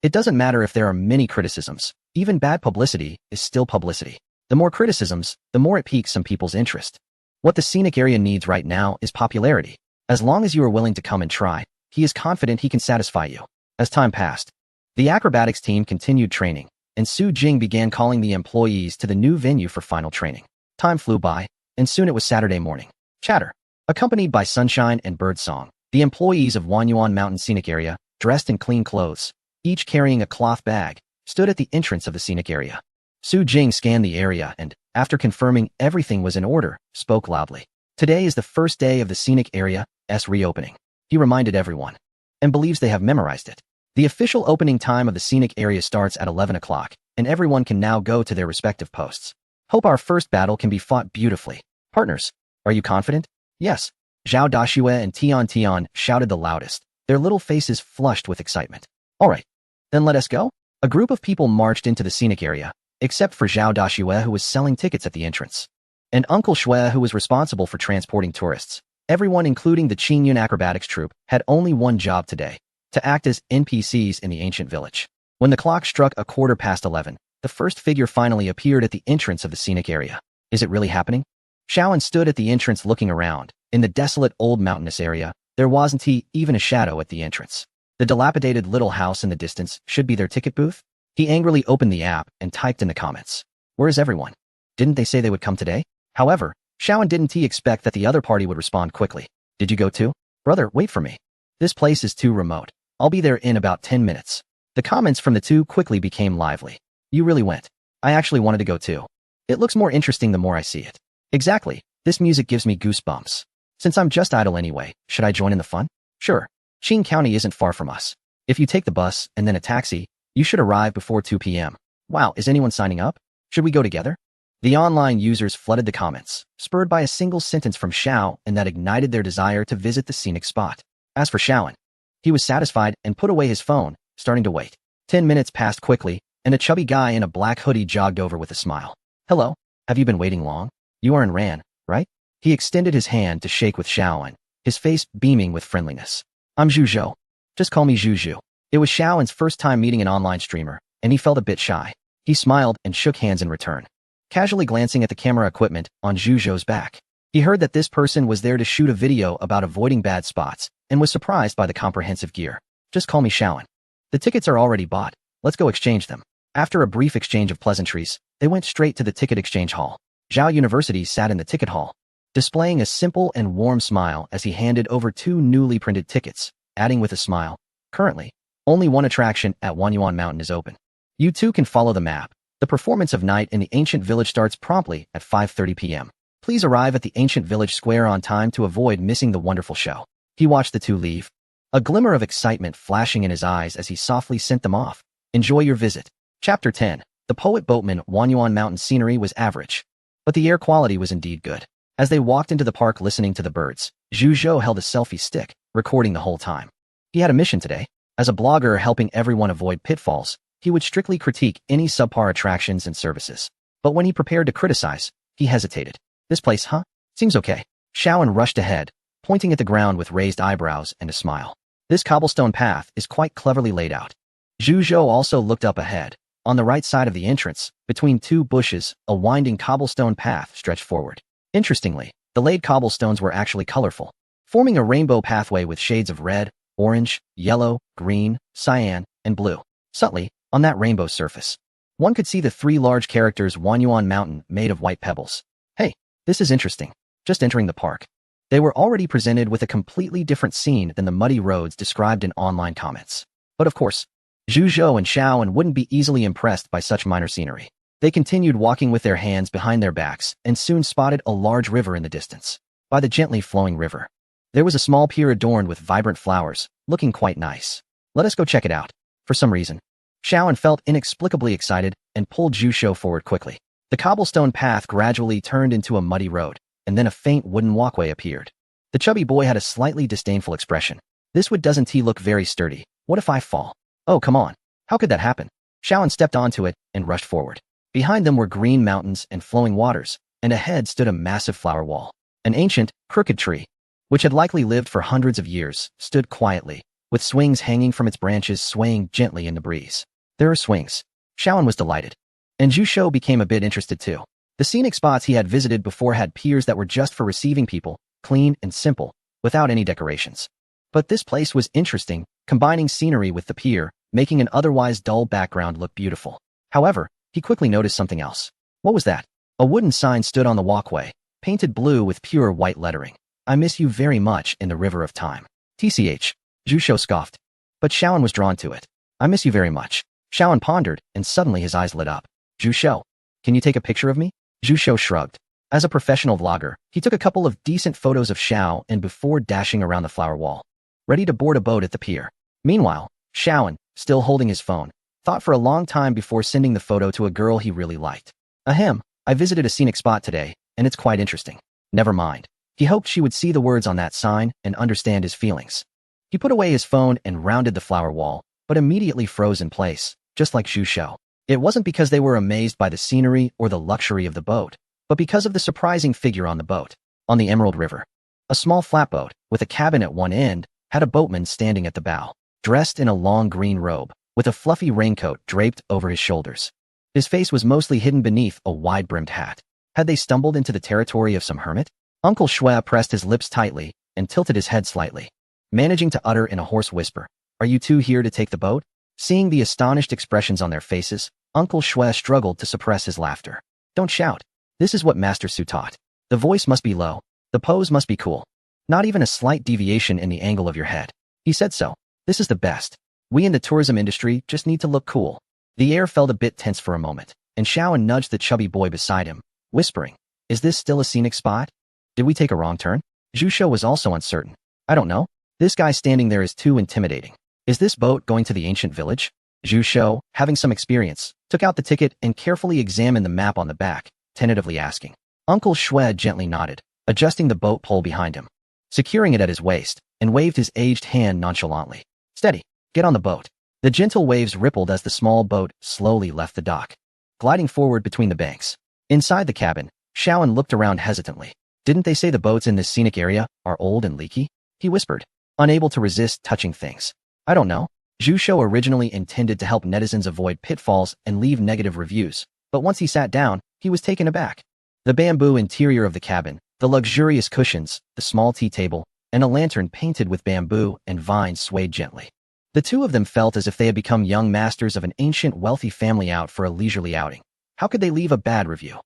it doesn't matter if there are many criticisms. Even bad publicity is still publicity. The more criticisms, the more it piques some people's interest. What the scenic area needs right now is popularity. As long as you are willing to come and try, he is confident he can satisfy you. As time passed, the acrobatics team continued training, and Su Jing began calling the employees to the new venue for final training. Time flew by, and soon it was Saturday morning. Chatter. Accompanied by sunshine and birdsong, the employees of Wanyuan Mountain Scenic Area, dressed in clean clothes, each carrying a cloth bag, stood at the entrance of the scenic area. Su Jing scanned the area and, after confirming everything was in order, spoke loudly. Today is the first day of the scenic area's reopening. He reminded everyone, and believes they have memorized it. The official opening time of the scenic area starts at 11 o'clock, and everyone can now go to their respective posts. Hope our first battle can be fought beautifully. Partners, are you confident? Yes. Zhao Dashue and Tian Tian shouted the loudest, their little faces flushed with excitement. All right, then let us go. A group of people marched into the scenic area, except for Zhao Dashue, who was selling tickets at the entrance, and Uncle Shui, who was responsible for transporting tourists. Everyone, including the Qingyun acrobatics troupe, had only one job today: to act as NPCs in the ancient village. When the clock struck 11:15, the first figure finally appeared at the entrance of the scenic area. Is it really happening? Shaoan stood at the entrance looking around. In the desolate old mountainous area, there wasn't even a shadow at the entrance. The dilapidated little house in the distance should be their ticket booth. He angrily opened the app and typed in the comments. Where is everyone? Didn't they say they would come today? However, Shaoan didn't expect that the other party would respond quickly. Did you go too? Brother, wait for me. This place is too remote. I'll be there in about 10 minutes. The comments from the two quickly became lively. You really went. I actually wanted to go too. It looks more interesting the more I see it. Exactly. This music gives me goosebumps. Since I'm just idle anyway, should I join in the fun? Sure. Qing County isn't far from us. If you take the bus and then a taxi, you should arrive before 2 p.m. Wow, is anyone signing up? Should we go together? The online users flooded the comments, spurred by a single sentence from Xiao, and that ignited their desire to visit the scenic spot. As for Shaoan, he was satisfied and put away his phone, starting to wait. 10 minutes passed quickly, and a chubby guy in a black hoodie jogged over with a smile. Hello, have you been waiting long? You are in Ran, right? He extended his hand to shake with Shaoan, his face beaming with friendliness. I'm Zhuzhou. Just call me Zhuzhou. It was Shaoan's first time meeting an online streamer, and he felt a bit shy. He smiled and shook hands in return, casually glancing at the camera equipment on Zhuzhou's back. He heard that this person was there to shoot a video about avoiding bad spots, and was surprised by the comprehensive gear. Just call me Shaoan. The tickets are already bought. Let's go exchange them. After a brief exchange of pleasantries, they went straight to the ticket exchange hall. Zhao University sat in the ticket hall, displaying a simple and warm smile as he handed over 2 newly printed tickets, adding with a smile, currently, only one attraction at Wanyuan Mountain is open. You too can follow the map. The performance of Night in the ancient village starts promptly at 5:30 p.m. Please arrive at the ancient village square on time to avoid missing the wonderful show. He watched the two leave, a glimmer of excitement flashing in his eyes as he softly sent them off. Enjoy your visit. Chapter 10. The poet boatman. Wanyuan Mountain scenery was average, but the air quality was indeed good. As they walked into the park listening to the birds, Zhuzhou held a selfie stick, recording the whole time. He had a mission today. As a blogger helping everyone avoid pitfalls, he would strictly critique any subpar attractions and services. But when he prepared to criticize, he hesitated. This place, huh? Seems okay. Shaoan rushed ahead, pointing at the ground with raised eyebrows and a smile. This cobblestone path is quite cleverly laid out. Zhuzhou also looked up ahead. On the right side of the entrance, between 2 bushes, a winding cobblestone path stretched forward. Interestingly, the laid cobblestones were actually colorful. forming a rainbow pathway with shades of red, orange, yellow, green, cyan, and blue. Subtly, on that rainbow surface, one could see the three large characters Wanyuan Mountain made of white pebbles. Hey, this is interesting. Just entering the park, they were already presented with a completely different scene than the muddy roads described in online comments. But of course, Zhu Zhou and Xiaoan wouldn't be easily impressed by such minor scenery. They continued walking with their hands behind their backs and soon spotted a large river in the distance. By the gently flowing river, there was a small pier adorned with vibrant flowers, looking quite nice. Let us go check it out. For some reason, Xiaoan felt inexplicably excited and pulled Zhu Zhou forward quickly. The cobblestone path gradually turned into a muddy road, and then a faint wooden walkway appeared. The chubby boy had a slightly disdainful expression. Doesn't he look very sturdy? What if I fall? Oh, come on. How could that happen? Xiaoan stepped onto it and rushed forward. Behind them were green mountains and flowing waters, and ahead stood a massive flower wall. An ancient, crooked tree, which had likely lived for hundreds of years, stood quietly, with swings hanging from its branches swaying gently in the breeze. There are swings. Xiaoan was delighted. And Zhu Zhou became a bit interested too. The scenic spots he had visited before had piers that were just for receiving people, clean and simple, without any decorations. But this place was interesting, combining scenery with the pier, making an otherwise dull background look beautiful. However, he quickly noticed something else. What was that? A wooden sign stood on the walkway, painted blue with pure white lettering. I miss you very much in the river of time. TCH. Zhu Zhou scoffed. But Xiaoan was drawn to it. I miss you very much. Xiaoan pondered, and suddenly his eyes lit up. Zhu Zhou, can you take a picture of me? Zhu Zhou shrugged. As a professional vlogger, he took a couple of decent photos of Xiao and before dashing around the flower wall, ready to board a boat at the pier. Meanwhile, Xiaoan, still holding his phone, thought for a long time before sending the photo to a girl he really liked. Ahem, I visited a scenic spot today, and it's quite interesting. Never mind. He hoped she would see the words on that sign and understand his feelings. He put away his phone and rounded the flower wall, but immediately froze in place, just like Zhu Zhou. It wasn't because they were amazed by the scenery or the luxury of the boat, but because of the surprising figure on the boat. On the Emerald River, a small flatboat, with a cabin at one end, had a boatman standing at the bow, dressed in a long green robe, with a fluffy raincoat draped over his shoulders. His face was mostly hidden beneath a wide-brimmed hat. Had they stumbled into the territory of some hermit? Uncle Shui pressed his lips tightly and tilted his head slightly, managing to utter in a hoarse whisper, "Are you two here to take the boat?" Seeing the astonished expressions on their faces, Uncle Shui struggled to suppress his laughter. "Don't shout. This is what Master Su taught. The voice must be low. The pose must be cool. Not even a slight deviation in the angle of your head. He said so. This is the best. We in the tourism industry just need to look cool." The air felt a bit tense for a moment, and Xiaoan nudged the chubby boy beside him, whispering, "Is this still a scenic spot? Did we take a wrong turn?" Zhu Zhou was also uncertain. "I don't know. This guy standing there is too intimidating. Is this boat going to the ancient village?" Zhu Zhou, having some experience, took out the ticket and carefully examined the map on the back, tentatively asking. Uncle Shui gently nodded, adjusting the boat pole behind him, securing it at his waist, and waved his aged hand nonchalantly. "Steady. Get on the boat." The gentle waves rippled as the small boat slowly left the dock, gliding forward between the banks. Inside the cabin, Xiaoan looked around hesitantly. "Didn't they say the boats in this scenic area are old and leaky?" he whispered, unable to resist touching things. "I don't know." Zhu Zhou originally intended to help netizens avoid pitfalls and leave negative reviews, but once he sat down, he was taken aback. The bamboo interior of the cabin, the luxurious cushions, the small tea table, and a lantern painted with bamboo and vines swayed gently. The two of them felt as if they had become young masters of an ancient wealthy family out for a leisurely outing. How could they leave a bad review?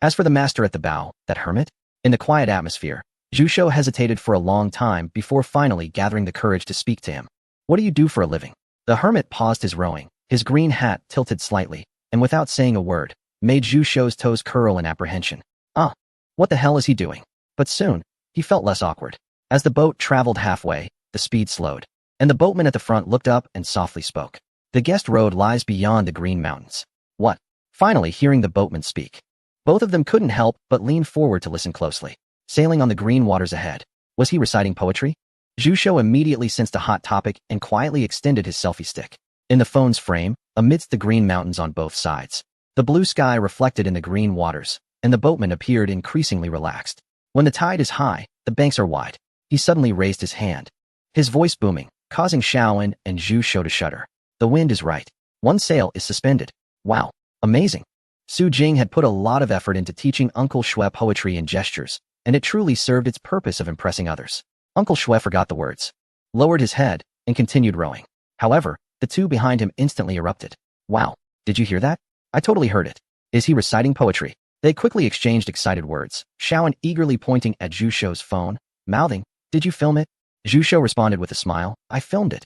As for the master at the bow, that hermit, in the quiet atmosphere, Zhu Zhou hesitated for a long time before finally gathering the courage to speak to him. "What do you do for a living?" The hermit paused his rowing, his green hat tilted slightly, and without saying a word, made Zhu Zhou's toes curl in apprehension. What the hell is he doing? But soon, he felt less awkward. As the boat traveled halfway, the speed slowed, and the boatman at the front looked up and softly spoke. "The guest road lies beyond the Green Mountains." "What?" Finally hearing the boatman speak. Both of them couldn't help but lean forward to listen closely. Sailing on the green waters ahead. Was he reciting poetry? Zhu Zhou immediately sensed a hot topic and quietly extended his selfie stick. In the phone's frame, amidst the green mountains on both sides, the blue sky reflected in the green waters, and the boatman appeared increasingly relaxed. When the tide is high, the banks are wide. He suddenly raised his hand, his voice booming, causing Xiaoan and Zhu Zhou to shudder. "The wind is right. One sail is suspended." Wow, amazing. Su Jing had put a lot of effort into teaching Uncle Shui poetry and gestures, and it truly served its purpose of impressing others. Uncle Shue forgot the words, lowered his head, and continued rowing. However, the two behind him instantly erupted. Wow, did you hear that? I totally heard it. Is he reciting poetry? They quickly exchanged excited words, Shaoan eagerly pointing at Zhu Shou's phone, mouthing, did you film it? Zhu Shou responded with a smile, I filmed it.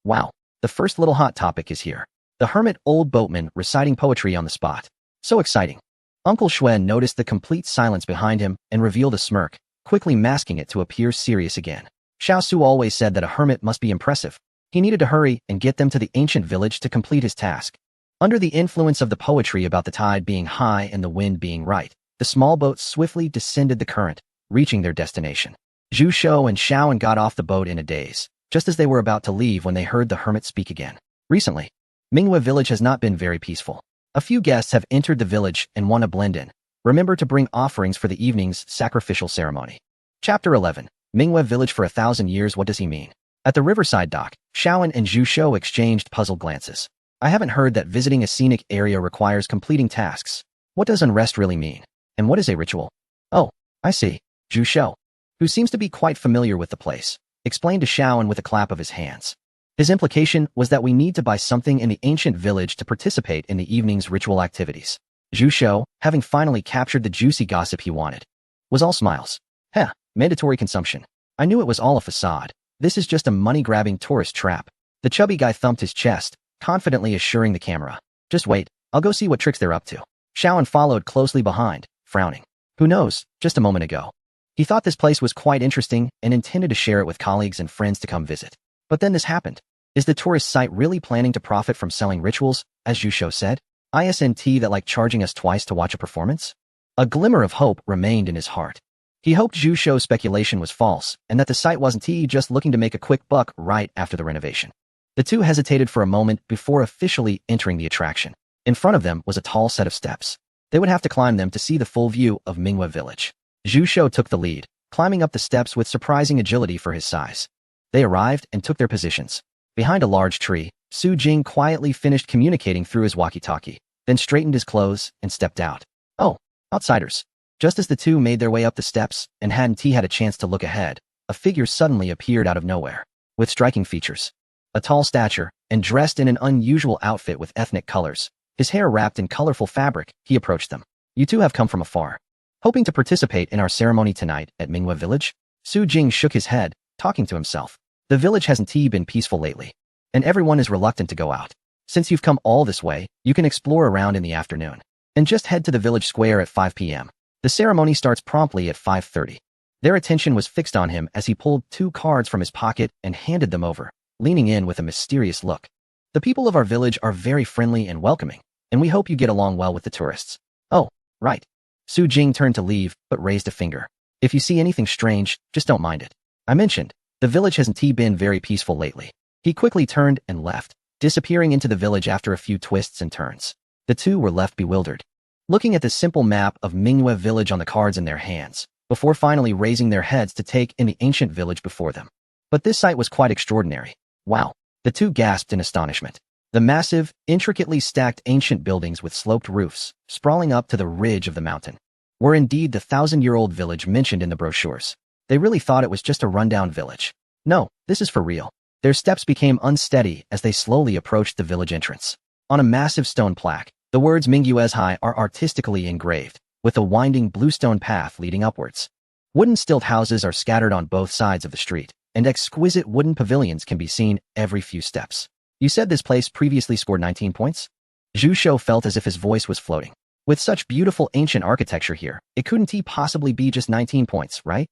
Wow, the first little hot topic is here. The hermit old boatman reciting poetry on the spot. So exciting. Uncle Shuen noticed the complete silence behind him and revealed a smirk, quickly masking it to appear serious again. Xiao Su always said that a hermit must be impressive. He needed to hurry and get them to the ancient village to complete his task. Under the influence of the poetry about the tide being high and the wind being right, the small boat swiftly descended the current, reaching their destination. Zhu Shou and Shaoan got off the boat in a daze, just as they were about to leave when they heard the hermit speak again. Recently, Minghua village has not been very peaceful. A few guests have entered the village and want to blend in. Remember to bring offerings for the evening's sacrificial ceremony. Chapter 11. Minghua village for 1,000 years, what does he mean? At the riverside dock, Shaoan and Zhu Shou exchanged puzzled glances. I haven't heard that visiting a scenic area requires completing tasks. What does unrest really mean? And what is a ritual? Oh, I see. Zhu Shou, who seems to be quite familiar with the place, explained to Shaoan with a clap of his hands. His implication was that we need to buy something in the ancient village to participate in the evening's ritual activities. Zhu Shou, having finally captured the juicy gossip he wanted, was all smiles. Heh, mandatory consumption. I knew it was all a facade. This is just a money-grabbing tourist trap. The chubby guy thumped his chest, confidently assuring the camera. Just wait, I'll go see what tricks they're up to. Shaoan followed closely behind, frowning. Who knows, just a moment ago. He thought this place was quite interesting and intended to share it with colleagues and friends to come visit. But then this happened. Is the tourist site really planning to profit from selling rituals, as Zhu Shou said? ISNT that like charging us twice to watch a performance? A glimmer of hope remained in his heart. He hoped Zhu Shou's speculation was false and that the site wasn't just looking to make a quick buck right after the renovation. The two hesitated for a moment before officially entering the attraction. In front of them was a tall set of steps. They would have to climb them to see the full view of Minghua village. Zhu Shou took the lead, climbing up the steps with surprising agility for his size. They arrived and took their positions. Behind a large tree, Su Jing quietly finished communicating through his walkie-talkie, then straightened his clothes and stepped out. Oh, outsiders. Just as the two made their way up the steps and hadn't had a chance to look ahead, a figure suddenly appeared out of nowhere. With striking features, a tall stature, and dressed in an unusual outfit with ethnic colors, his hair wrapped in colorful fabric, he approached them. You two have come from afar. Hoping to participate in our ceremony tonight at Minghua village? Su Jing shook his head, talking to himself. The village hasn't been peaceful lately, and everyone is reluctant to go out. Since you've come all this way, you can explore around in the afternoon, and just head to the village square at 5 p.m. The ceremony starts promptly at 5:30. Their attention was fixed on him as he pulled 2 cards from his pocket and handed them over, leaning in with a mysterious look. The people of our village are very friendly and welcoming, and we hope you get along well with the tourists. Oh, right. Su Jing turned to leave, but raised a finger. If you see anything strange, just don't mind it. I mentioned, the village hasn't been very peaceful lately. He quickly turned and left, disappearing into the village after a few twists and turns. The two were left bewildered, looking at the simple map of Minghua village on the cards in their hands, before finally raising their heads to take in the ancient village before them. But this sight was quite extraordinary. Wow, the two gasped in astonishment. The massive, intricately stacked ancient buildings with sloped roofs, sprawling up to the ridge of the mountain, were indeed the 1,000-year-old village mentioned in the brochures. They really thought it was just a rundown village. No, this is for real. Their steps became unsteady as they slowly approached the village entrance. On a massive stone plaque, the words Mingguezhai are artistically engraved, with a winding bluestone path leading upwards. Wooden stilt houses are scattered on both sides of the street, and exquisite wooden pavilions can be seen every few steps. You said this place previously scored 19 points? Zhu Shou felt as if his voice was floating. With such beautiful ancient architecture here, it couldn't possibly be just 19 points, right?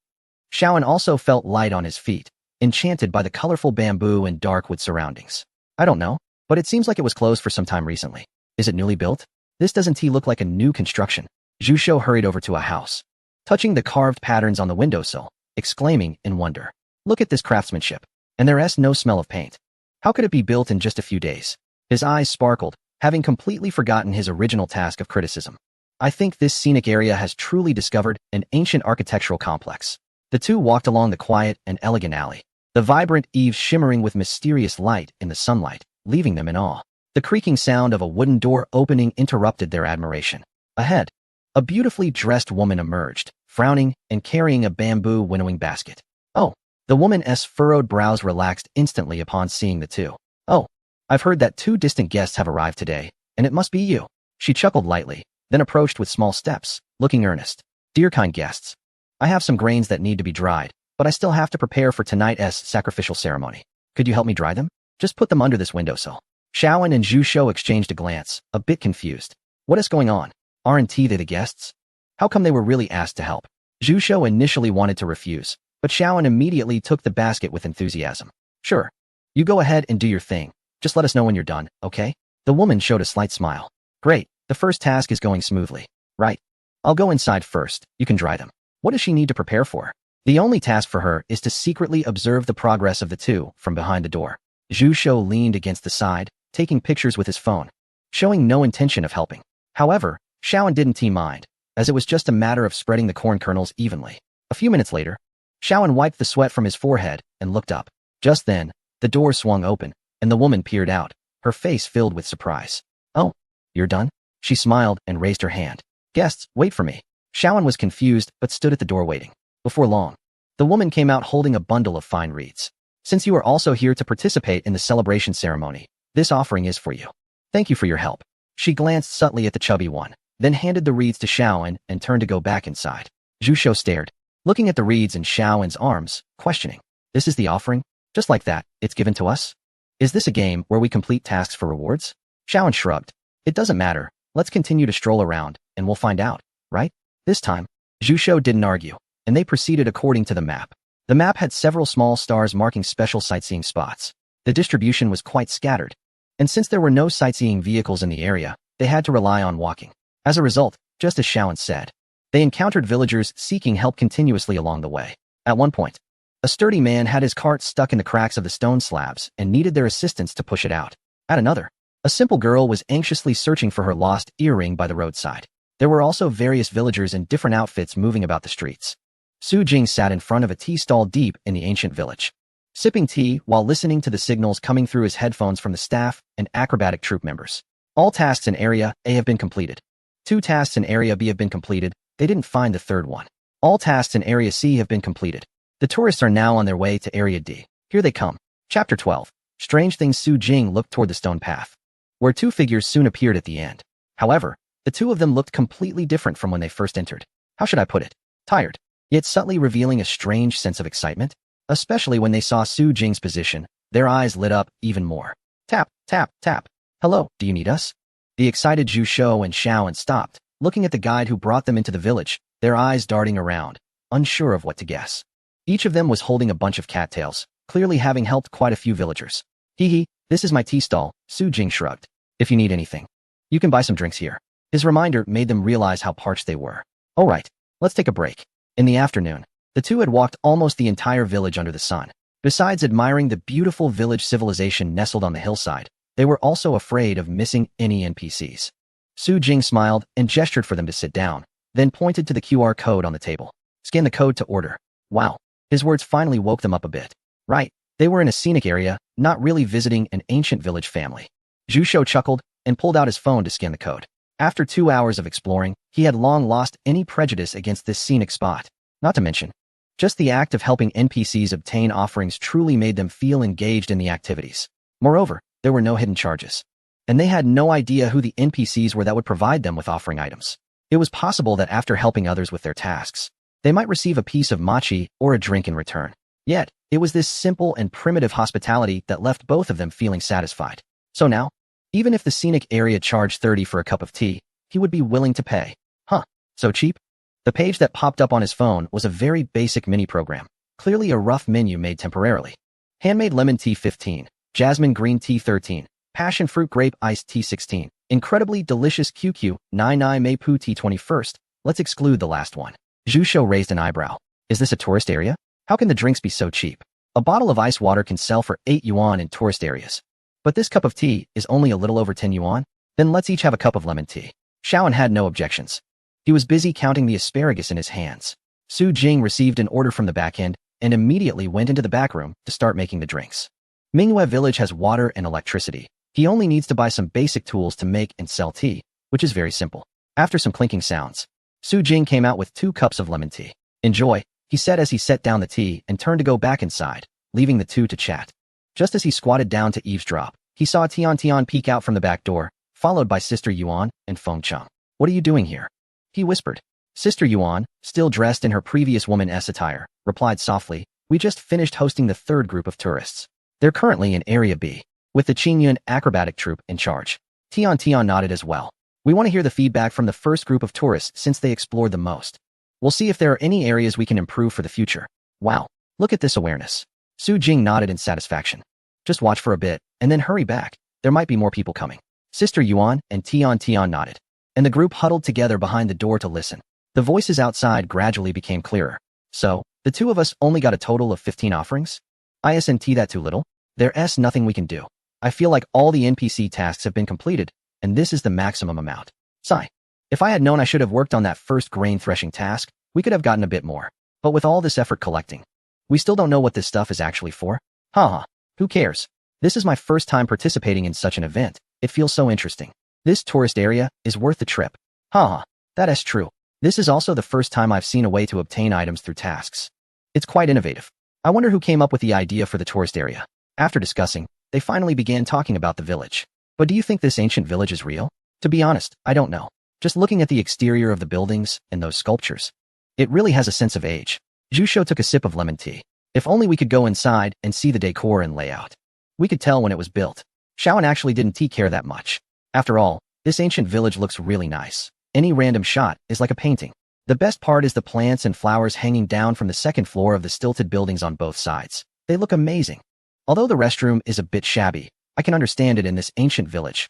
Shaoan also felt light on his feet, enchanted by the colorful bamboo and dark wood surroundings. I don't know, but it seems like it was closed for some time recently. Is it newly built? This doesn't look like a new construction. Zhu Shou hurried over to a house, touching the carved patterns on the windowsill, exclaiming in wonder. Look at this craftsmanship, and there's no smell of paint. How could it be built in just a few days? His eyes sparkled, having completely forgotten his original task of criticism. I think this scenic area has truly discovered an ancient architectural complex. The two walked along the quiet and elegant alley, the vibrant eaves shimmering with mysterious light in the sunlight, leaving them in awe. The creaking sound of a wooden door opening interrupted their admiration. Ahead, a beautifully dressed woman emerged, frowning and carrying a bamboo winnowing basket. Oh, The woman's furrowed brows relaxed instantly upon seeing the two. Oh, I've heard that 2 distant guests have arrived today, and it must be you. She chuckled lightly, then approached with small steps, looking earnest. Dear kind guests, I have some grains that need to be dried, but I still have to prepare for tonight's sacrificial ceremony. Could you help me dry them? Just put them under this windowsill. Xiaoan and Zhu Shou exchanged a glance, a bit confused. What is going on? Aren't they the guests? How come they were really asked to help? Zhu Shou initially wanted to refuse, but Xiaoan immediately took the basket with enthusiasm. Sure. You go ahead and do your thing. Just let us know when you're done, okay? The woman showed a slight smile. Great, the first task is going smoothly. Right. I'll go inside first, you can dry them. What does she need to prepare for? The only task for her is to secretly observe the progress of the two from behind the door. Zhu Shou leaned against the side, taking pictures with his phone, showing no intention of helping. However, Xiaoan didn't mind, as it was just a matter of spreading the corn kernels evenly. A few minutes later, Xiaoan wiped the sweat from his forehead and looked up. Just then, the door swung open, and the woman peered out, her face filled with surprise. Oh, you're done? She smiled and raised her hand. Guests, wait for me. Xiaoan was confused but stood at the door waiting. Before long, the woman came out holding a bundle of fine reeds. Since you are also here to participate in the celebration ceremony, this offering is for you. Thank you for your help. She glanced subtly at the chubby one, then handed the reeds to Xiaoan and turned to go back inside. Zhu Shou stared, looking at the reeds in Xiaoan's arms, questioning. This is the offering? Just like that, it's given to us? Is this a game where we complete tasks for rewards? Xiaoan shrugged. It doesn't matter. Let's continue to stroll around, and we'll find out, right? This time, Zhu Shou didn't argue, and they proceeded according to the map. The map had several small stars marking special sightseeing spots. The distribution was quite scattered, and since there were no sightseeing vehicles in the area, they had to rely on walking. As a result, just as Xiaoan said, they encountered villagers seeking help continuously along the way. At one point, a sturdy man had his cart stuck in the cracks of the stone slabs and needed their assistance to push it out. At another, a simple girl was anxiously searching for her lost earring by the roadside. There were also various villagers in different outfits moving about the streets. Su Jing sat in front of a tea stall deep in the ancient village, sipping tea while listening to the signals coming through his headphones from the staff and acrobatic troop members. All tasks in Area A have been completed. 2 tasks in Area B have been completed. They didn't find the third one. All tasks in Area C have been completed. The tourists are now on their way to Area D. Here they come. Chapter 12. Strange things. Su Jing looked toward the stone path, where 2 figures soon appeared at the end. However, the 2 of them looked completely different from when they first entered. How should I put it? Tired, yet subtly revealing a strange sense of excitement. Especially when they saw Su Jing's position, their eyes lit up even more. Tap, tap, tap. Hello, do you need us? The excited Zhu Shou and Xiaoan stopped, looking at the guide who brought them into the village, their eyes darting around, unsure of what to guess. Each of them was holding a bunch of cattails, clearly having helped quite a few villagers. Hee hee, this is my tea stall, Su Jing shrugged. If you need anything, you can buy some drinks here. His reminder made them realize how parched they were. All right, let's take a break. In the afternoon, the 2 had walked almost the entire village under the sun. Besides admiring the beautiful village civilization nestled on the hillside, they were also afraid of missing any NPCs. Su Jing smiled and gestured for them to sit down, then pointed to the QR code on the table. Scan the code to order. Wow. His words finally woke them up a bit. Right, they were in a scenic area, not really visiting an ancient village family. Zhu Shou chuckled and pulled out his phone to scan the code. After 2 hours of exploring, he had long lost any prejudice against this scenic spot. Not to mention, just the act of helping NPCs obtain offerings truly made them feel engaged in the activities. Moreover, there were no hidden charges, and they had no idea who the NPCs were that would provide them with offering items. It was possible that after helping others with their tasks, they might receive a piece of mochi or a drink in return. Yet, it was this simple and primitive hospitality that left both of them feeling satisfied. So now, even if the scenic area charged 30 for a cup of tea, he would be willing to pay. Huh, so cheap? The page that popped up on his phone was a very basic mini-program, clearly a rough menu made temporarily. Handmade lemon tea 15, jasmine green tea 13, passion fruit grape iced tea 16, incredibly delicious QQ 99 Maple tea 21st. Let's exclude the last one. Zhu Shou raised an eyebrow. Is this a tourist area? How can the drinks be so cheap? A bottle of ice water can sell for 8 yuan in tourist areas. But this cup of tea is only a little over 10 yuan? Then let's each have a cup of lemon tea. Xiaoan had no objections. He was busy counting the asparagus in his hands. Su Jing received an order from the back end and immediately went into the back room to start making the drinks. Mingyue village has water and electricity. He only needs to buy some basic tools to make and sell tea, which is very simple. After some clinking sounds, Su Jing came out with 2 cups of lemon tea. Enjoy, he said as he set down the tea and turned to go back inside, leaving the two to chat. Just as he squatted down to eavesdrop, he saw Tian peek out from the back door, followed by Sister Yuan and Feng Cheng. "What are you doing here?" he whispered. Sister Yuan, still dressed in her previous woman-s attire, replied softly, "We just finished hosting the third group of tourists. They're currently in Area B, with the Qingyun acrobatic troupe in charge." Tian nodded as well. "We want to hear the feedback from the first group of tourists since they explored the most. We'll see if there are any areas we can improve for the future." "Wow, look at this awareness." Su Jing nodded in satisfaction. "Just watch for a bit, and then hurry back. There might be more people coming." Sister Yuan and Tian nodded, and the group huddled together behind the door to listen. The voices outside gradually became clearer. "So, the two of us only got a total of 15 offerings? Isn't that too little? There's nothing we can do. I feel like all the NPC tasks have been completed, and this is the maximum amount." Sigh. "If I had known I should have worked on that first grain threshing task, we could have gotten a bit more. But with all this effort collecting, we still don't know what this stuff is actually for." Haha, who cares? This is my first time participating in such an event. It feels so interesting. This tourist area is worth the trip. Haha, that is true. This is also the first time I've seen a way to obtain items through tasks. It's quite innovative. I wonder who came up with the idea for the tourist area. After discussing, they finally began talking about the village. "But do you think this ancient village is real?" "To be honest, I don't know. Just looking at the exterior of the buildings and those sculptures, it really has a sense of age." Zhu Shou took a sip of lemon tea. "If only we could go inside and see the decor and layout. We could tell when it was built." Shaoan actually didn't care that much. After all, this ancient village looks really nice. Any random shot is like a painting. The best part is the plants and flowers hanging down from the second floor of the stilted buildings on both sides. They look amazing. Although the restroom is a bit shabby, I can understand it in this ancient village.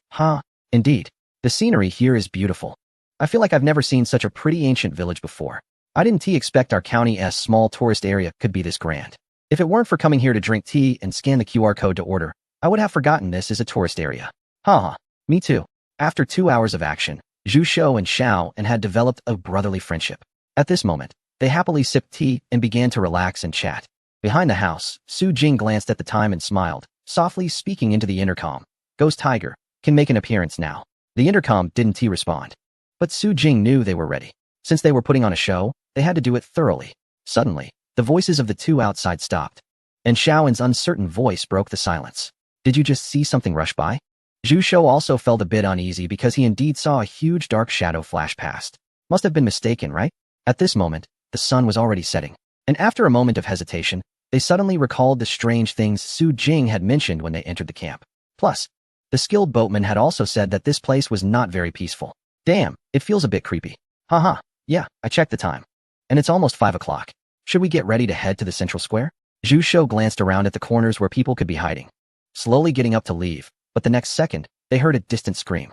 Indeed, the scenery here is beautiful. I feel like I've never seen such a pretty ancient village before. I didn't expect our county's small tourist area could be this grand. If it weren't for coming here to drink tea and scan the QR code to order, I would have forgotten this is a tourist area. Me too. After 2 hours of action, Zhu Shou and Xiao had developed a brotherly friendship. At this moment, they happily sipped tea and began to relax and chat. Behind the house, Su Jing glanced at the time and smiled, softly speaking into the intercom. "Ghost Tiger can make an appearance now." The intercom didn't respond. But Su Jing knew they were ready. Since they were putting on a show, they had to do it thoroughly. Suddenly, the voices of the two outside stopped, and Xiaoan's uncertain voice broke the silence. "Did you just see something rush by?" Zhu Shou also felt a bit uneasy because he indeed saw a huge dark shadow flash past. Must have been mistaken, right? At this moment, the sun was already setting, and after a moment of hesitation, they suddenly recalled the strange things Su Jing had mentioned when they entered the camp. Plus, the skilled boatman had also said that this place was not very peaceful. "Damn, it feels a bit creepy." Yeah, I checked the time. And it's almost 5 o'clock. Should we get ready to head to the central square?" Zhu Shou glanced around at the corners where people could be hiding, slowly getting up to leave. But the next second, they heard a distant scream.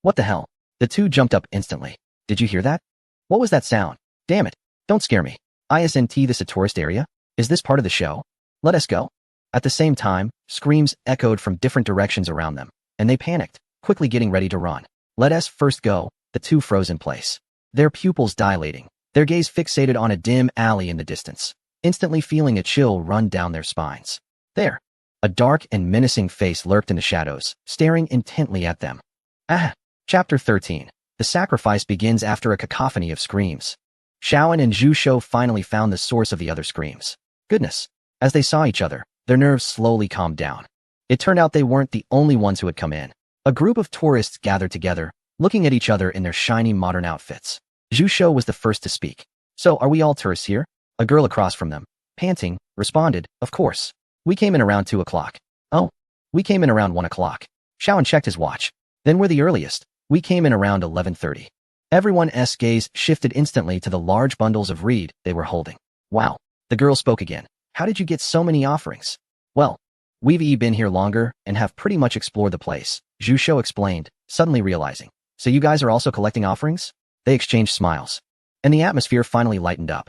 What the hell?" The two jumped up instantly. "Did you hear that? What was that sound? Damn it, don't scare me. Isn't this a tourist area? Is this part of the show? Let us go." At the same time, screams echoed from different directions around them, and they panicked, quickly getting ready to run. "Let us first go." The two froze in place, their pupils dilating, their gaze fixated on a dim alley in the distance, instantly feeling a chill run down their spines. There, a dark and menacing face lurked in the shadows, staring intently at them. Chapter 13. The sacrifice begins after a cacophony of screams. Xiaoan and Zhu Shou finally found the source of the other screams. Goodness. As they saw each other, their nerves slowly calmed down. It turned out they weren't the only ones who had come in. A group of tourists gathered together, looking at each other in their shiny modern outfits. Zhu Shou was the first to speak. "So, are we all tourists here?" A girl across from them, panting, responded, "Of course. We came in around 2 o'clock. "Oh, we came in around 1 o'clock. Xiaoan checked his watch. "Then we're the earliest. We came in around 11:30. Everyone's gaze shifted instantly to the large bundles of reed they were holding. "Wow." The girl spoke again. "How did you get so many offerings?" "Well, we've been here longer and have pretty much explored the place," Zhu Shou explained, suddenly realizing. "So you guys are also collecting offerings?" They exchanged smiles, and the atmosphere finally lightened up.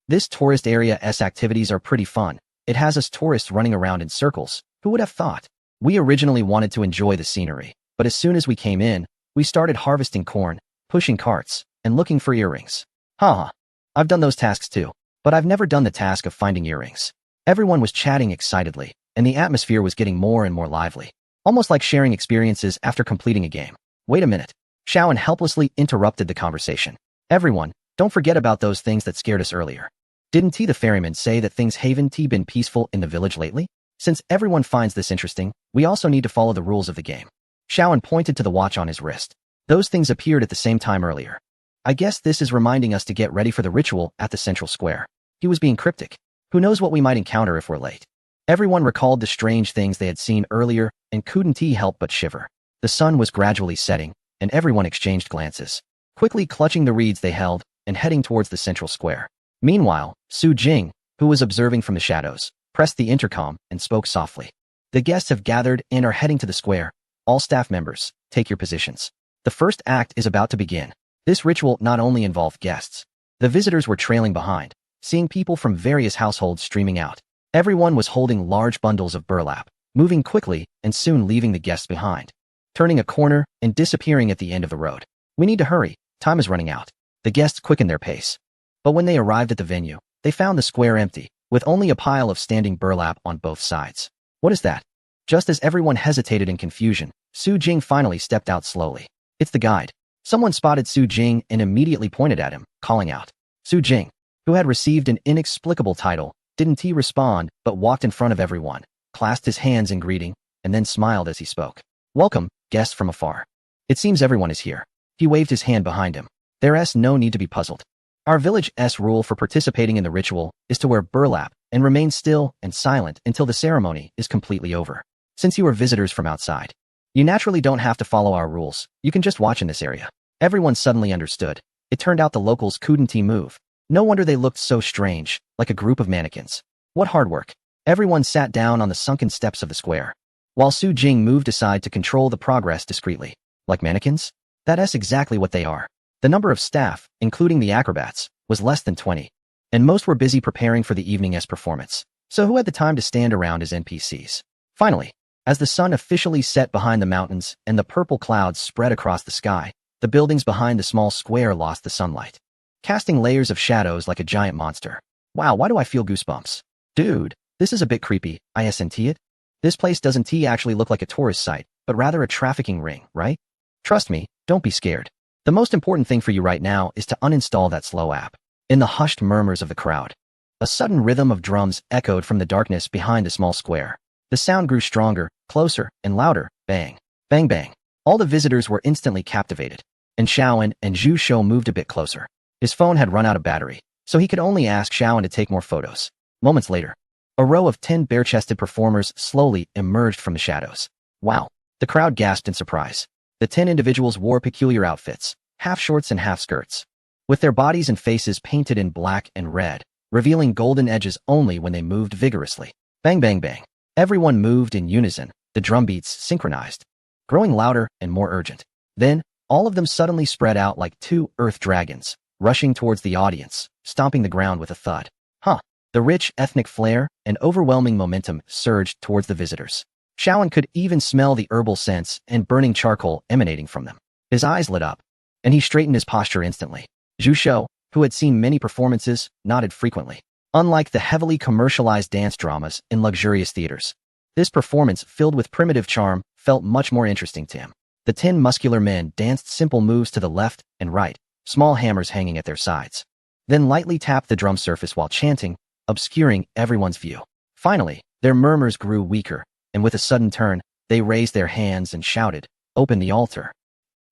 This tourist area's activities are pretty fun. It has us tourists running around in circles. Who would have thought? We originally wanted to enjoy the scenery, but as soon as we came in, we started harvesting corn, pushing carts, and looking for earrings. I've done those tasks too, but I've never done the task of finding earrings." Everyone was chatting excitedly, and the atmosphere was getting more and more lively, almost like sharing experiences after completing a game. "Wait a minute." Xiaoan helplessly interrupted the conversation. "Everyone, don't forget about those things that scared us earlier. Didn't the ferryman say that things haven't been peaceful in the village lately? Since everyone finds this interesting, we also need to follow the rules of the game. Xiaoan pointed to the watch on his wrist. Those things appeared at the same time earlier. I guess this is reminding us to get ready for the ritual at the central square. He was being cryptic. Who knows what we might encounter if we're late? Everyone recalled the strange things they had seen earlier and couldn't help but shiver. The sun was gradually setting, and everyone exchanged glances, quickly clutching the reeds they held and heading towards the central square. Meanwhile, Su Jing, who was observing from the shadows, pressed the intercom and spoke softly. The guests have gathered and are heading to the square. All staff members, take your positions. The first act is about to begin. This ritual not only involved guests. The visitors were trailing behind, seeing people from various households streaming out. Everyone was holding large bundles of burlap, moving quickly and soon leaving the guests behind, turning a corner and disappearing at the end of the road. We need to hurry. Time is running out. The guests quickened their pace. But when they arrived at the venue, they found the square empty, with only a pile of standing burlap on both sides. What is that? Just as everyone hesitated in confusion, Su Jing finally stepped out slowly. It's the guide. Someone spotted Su Jing and immediately pointed at him, calling out. Su Jing, who had received an inexplicable title, didn't respond but walked in front of everyone, clasped his hands in greeting, and then smiled as he spoke. Welcome, guests from afar. It seems everyone is here. He waved his hand behind him. There's no need to be puzzled. Our village's rule for participating in the ritual is to wear burlap and remain still and silent until the ceremony is completely over. Since you are visitors from outside, you naturally don't have to follow our rules. You can just watch in this area. Everyone suddenly understood. It turned out the locals couldn't move. No wonder they looked so strange, like a group of mannequins. What hard work. Everyone sat down on the sunken steps of the square, while Su Jing moved aside to control the progress discreetly. Like mannequins? That's exactly what they are. The number of staff, including the acrobats, was less than 20, and most were busy preparing for the evening's performance. So who had the time to stand around as NPCs? Finally, as the sun officially set behind the mountains and the purple clouds spread across the sky, the buildings behind the small square lost the sunlight, casting layers of shadows like a giant monster. Wow, why do I feel goosebumps? Dude, this is a bit creepy, isn't it? This place doesn't actually look like a tourist site, but rather a trafficking ring, right? Trust me, don't be scared. The most important thing for you right now is to uninstall that slow app. In the hushed murmurs of the crowd, a sudden rhythm of drums echoed from the darkness behind the small square. The sound grew stronger, closer, and louder. Bang, bang, bang. All the visitors were instantly captivated, and Xiaoan and Zhu Shou moved a bit closer. His phone had run out of battery, so he could only ask Xiaoan to take more photos. Moments later, a row of 10 bare-chested performers slowly emerged from the shadows. Wow, the crowd gasped in surprise. The 10 individuals wore peculiar outfits, half shorts and half skirts, with their bodies and faces painted in black and red, revealing golden edges only when they moved vigorously. Bang, bang, bang. Everyone moved in unison, the drum beats synchronized, growing louder and more urgent. Then, all of them suddenly spread out like 2 earth dragons, rushing towards the audience, stomping the ground with a thud. The rich ethnic flair and overwhelming momentum surged towards the visitors. Xiaoan could even smell the herbal scents and burning charcoal emanating from them. His eyes lit up, and he straightened his posture instantly. Zhu Shou, who had seen many performances, nodded frequently. Unlike the heavily commercialized dance dramas in luxurious theaters, this performance, filled with primitive charm, felt much more interesting to him. The 10 muscular men danced simple moves to the left and right, small hammers hanging at their sides, then lightly tapped the drum surface while chanting, obscuring everyone's view. Finally, their murmurs grew weaker, and with a sudden turn, they raised their hands and shouted, "Open the altar.